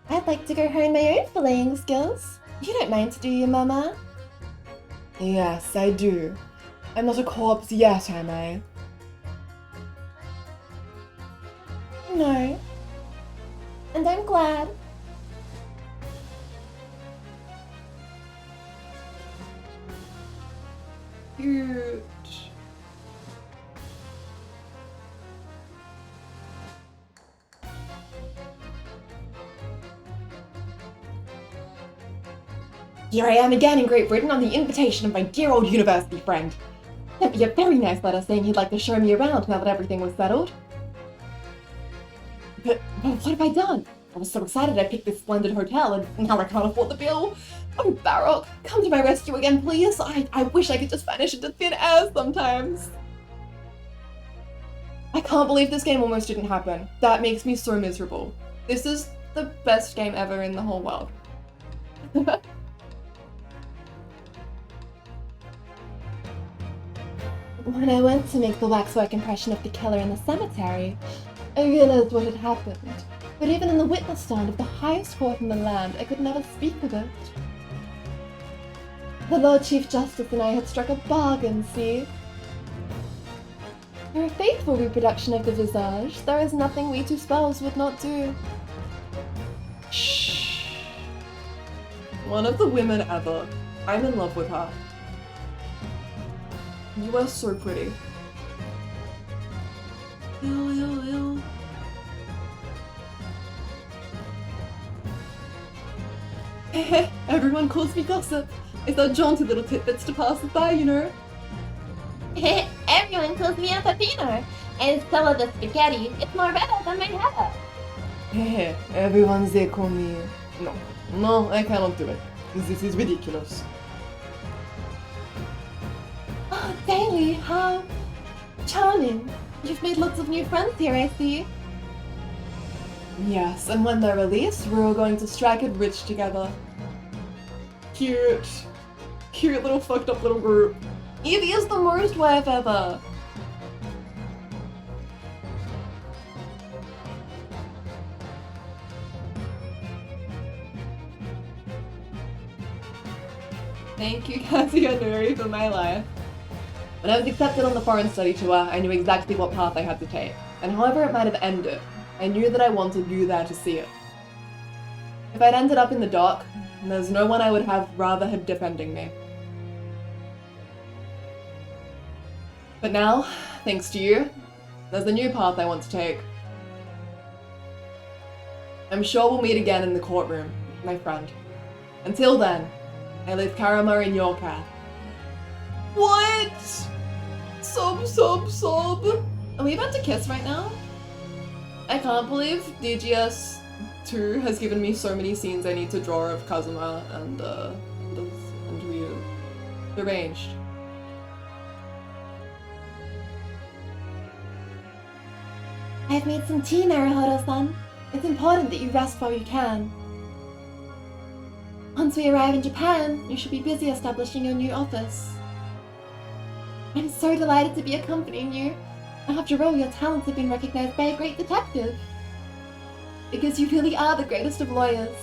B: I'd like to go hone my own filleting skills. You don't mind, do you, Mama?
C: Yes, I do. I'm not a corpse yet, am I?
B: No. And I'm glad.
C: Cute.
B: Here I am again in Great Britain on the invitation of my dear old university friend. Sent me a very nice letter saying he'd like to show me around now that everything was settled. But what have I done? I was so excited I picked this splendid hotel and now I can't afford the bill. Oh, Barrock, come to my rescue again, please. I wish I could just vanish into thin air sometimes. I can't believe this game almost didn't happen. That makes me so miserable. This is the best game ever in the whole world. When I went to make the waxwork impression of the killer in the cemetery, I realized what had happened. But even in the witness stand of the highest court in the land, I could never speak of it. The Lord Chief Justice and I had struck a bargain, see? For a faithful reproduction of the visage, there is nothing we two spells would not do.
C: Shh. One of the women ever. I'm in love with her. You are so pretty. Ew, ew, ew. Everyone calls me gossip. It's our jaunty little tidbits to pass it by, you know.
B: Everyone calls me a Peppino, and so of the spaghetti, it's more redder than my hair.
C: Everyone they call me... No, I cannot do it. This is ridiculous.
B: Oh, Daily, how charming. You've made lots of new friends here, I see.
C: Yes, and when they're released, we're all going to strike it rich together. Cute. Cute little fucked up little group.
B: Evie is the worst wife ever.
C: Thank you, Kazuya for my life. When I was accepted on the foreign study tour, I knew exactly what path I had to take, and however it might have ended, I knew that I wanted you there to see it. If I'd ended up in the dock, there's no one I would have rather have defending me. But now, thanks to you, there's a new path I want to take. I'm sure we'll meet again in the courtroom, my friend. Until then, I leave Karama in your care. What? Sob. Are we about to kiss right now? I can't believe DGS 2 has given me so many scenes I need to draw of Kazuma and Ryu. Deranged.
B: I've made some tea, Naruhodo-san. It's important that you rest while you can. Once we arrive in Japan, you should be busy establishing your new office. I'm so delighted to be accompanying you. After all, your talents have been recognized by a great detective. Because you really are the greatest of lawyers.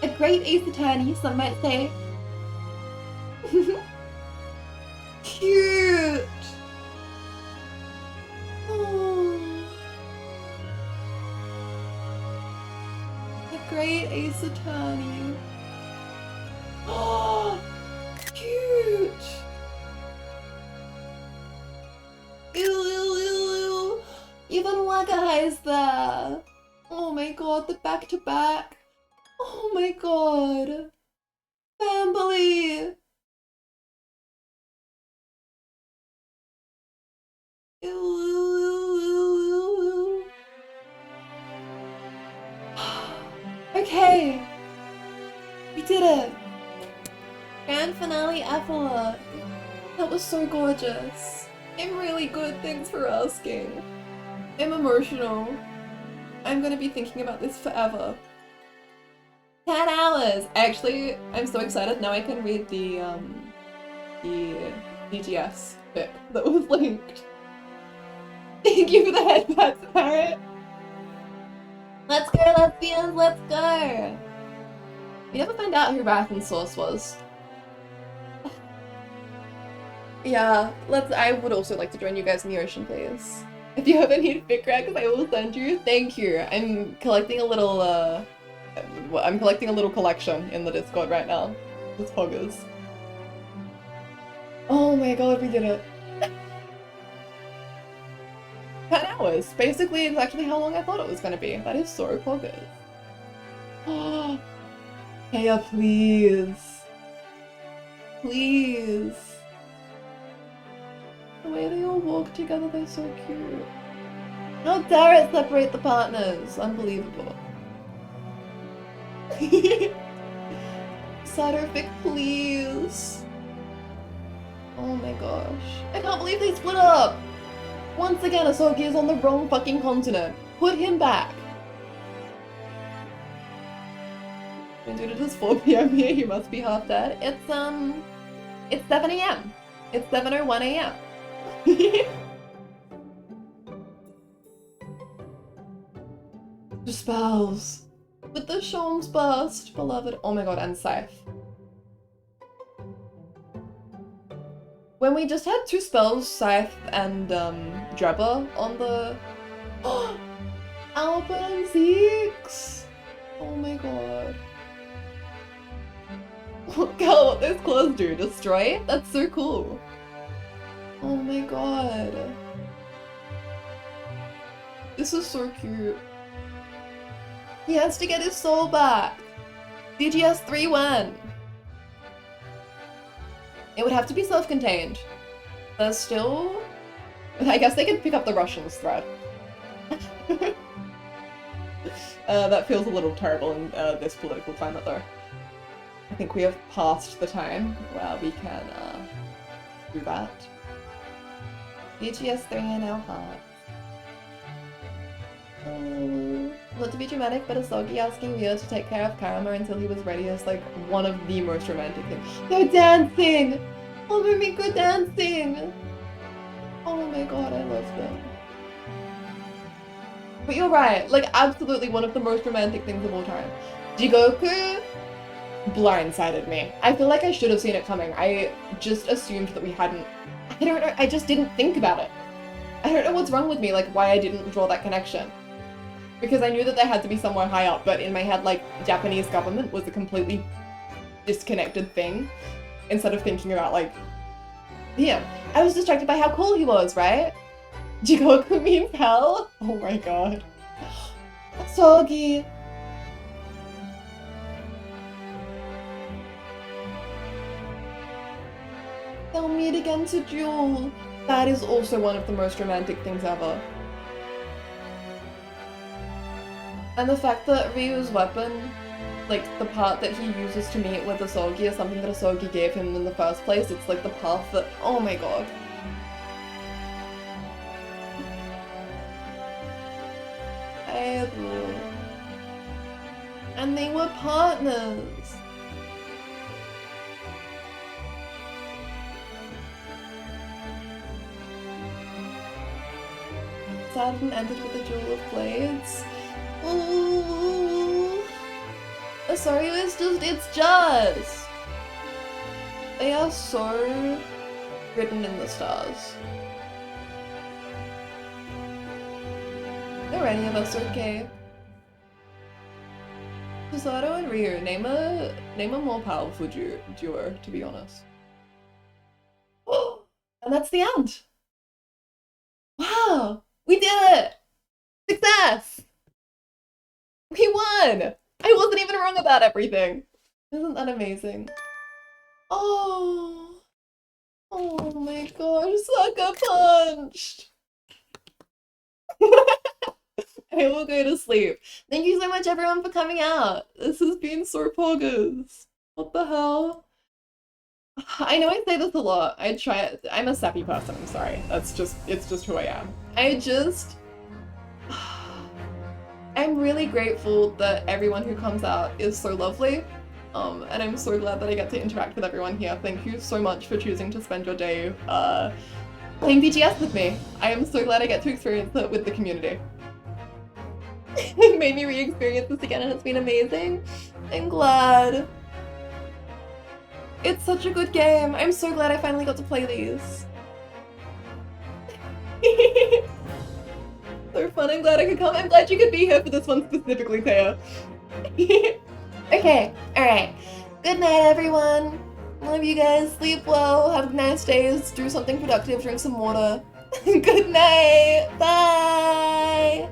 B: A great ace attorney, some might say.
C: Cute! Oh. A great ace attorney. Oh, cute!
B: guys there. Oh my god, the back-to-back. Oh my god. Family. Okay. We did it. Grand finale epilogue. That was so gorgeous. I'm really good, thanks for asking. I'm emotional. I'm gonna be thinking about this forever. 10 hours! Actually, I'm so excited now I can read the DGS fic that was linked. Thank you for the headpats, Parrot! Let's go, lesbians, let's go! We never find out who Rathan's source was. Yeah, I would also like to join you guys in the ocean, please. If you ever need fic racks, I will send you. Thank you. I'm collecting a little, collection in the Discord right now. Just poggers. Oh my god, we did it. 10 hours. Basically exactly how long I thought it was gonna be. That is so poggers. Oh, Kaya, please. Please. The way they all walk together, they're so cute. How dare it separate the partners? Unbelievable. Ciderfic, please. Oh my gosh. I can't believe they split up! Once again, Asogi is on the wrong fucking continent. Put him back. When dude, it is 4 PM here, you must be half dead. It's 7 AM. It's 7:01 AM. The spells. With the Shawm's burst, beloved. Oh my god, and Scythe. When we just had 2 spells, Scythe and Drebber on the Alba and Zeeks. Oh my god. God, what those claws do? Destroy? That's so cool. Oh my god. This is so cute. He has to get his soul back. DGS 3-1. It would have to be self-contained. There's still... I guess they could pick up the Russians thread. That feels a little terrible in this political climate though. I think we have passed the time where we can do that. DGS 3 in our hearts. Not to be dramatic, but Asogi asking Ryo to take care of Karama until he was ready is like one of the most romantic things. They're dancing! Oh, Mimiko dancing! Oh my god, I love them. But you're right, like absolutely one of the most romantic things of all time. Jigoku blindsided me. I feel like I should have seen it coming. I just assumed that we hadn't... I don't know, I just didn't think about it. I don't know what's wrong with me, like why I didn't draw that connection. Because I knew that they had to be somewhere high up, but in my head, like, Japanese government was a completely disconnected thing. Instead of thinking about, like, him. I was distracted by how cool he was, right? Jigoku means hell? Oh my god. Asogi. They'll meet again to duel. That is also one of the most romantic things ever. And the fact that Ryu's weapon, like the part that he uses to meet with Asogi is something that Asogi gave him in the first place. It's like the path that, oh my god. And they were partners. Saturn ended with a Jewel of Blades. Ooh. Sorry, it's just. They are so written in the stars. Are any of us okay? Susato and Ryu, name a more powerful duo, to be honest. And that's the end. Wow, we did it!
A: Success! We won! I wasn't even wrong about everything. Isn't that amazing? Oh. Oh my gosh, Sucker punched! I will go to sleep. Thank you so much everyone for coming out. This has been so poggers. What the hell? I know I say this a lot. I'm a sappy person, I'm sorry. It's just who I am. I'm really grateful that everyone who comes out is so lovely. And I'm so glad that I get to interact with everyone here. Thank you so much for choosing to spend your day playing BGS with me. I am so glad I get to experience it with the community. It made me re-experience this again and it's been amazing. I'm glad. It's such a good game. I'm so glad I finally got to play these. So fun, I'm glad I could come. I'm glad you could be here for this one specifically, Taya. Okay, alright. Good night, everyone. Love you guys. Sleep well. Have nice days. Do something productive. Drink some water. Good night. Bye.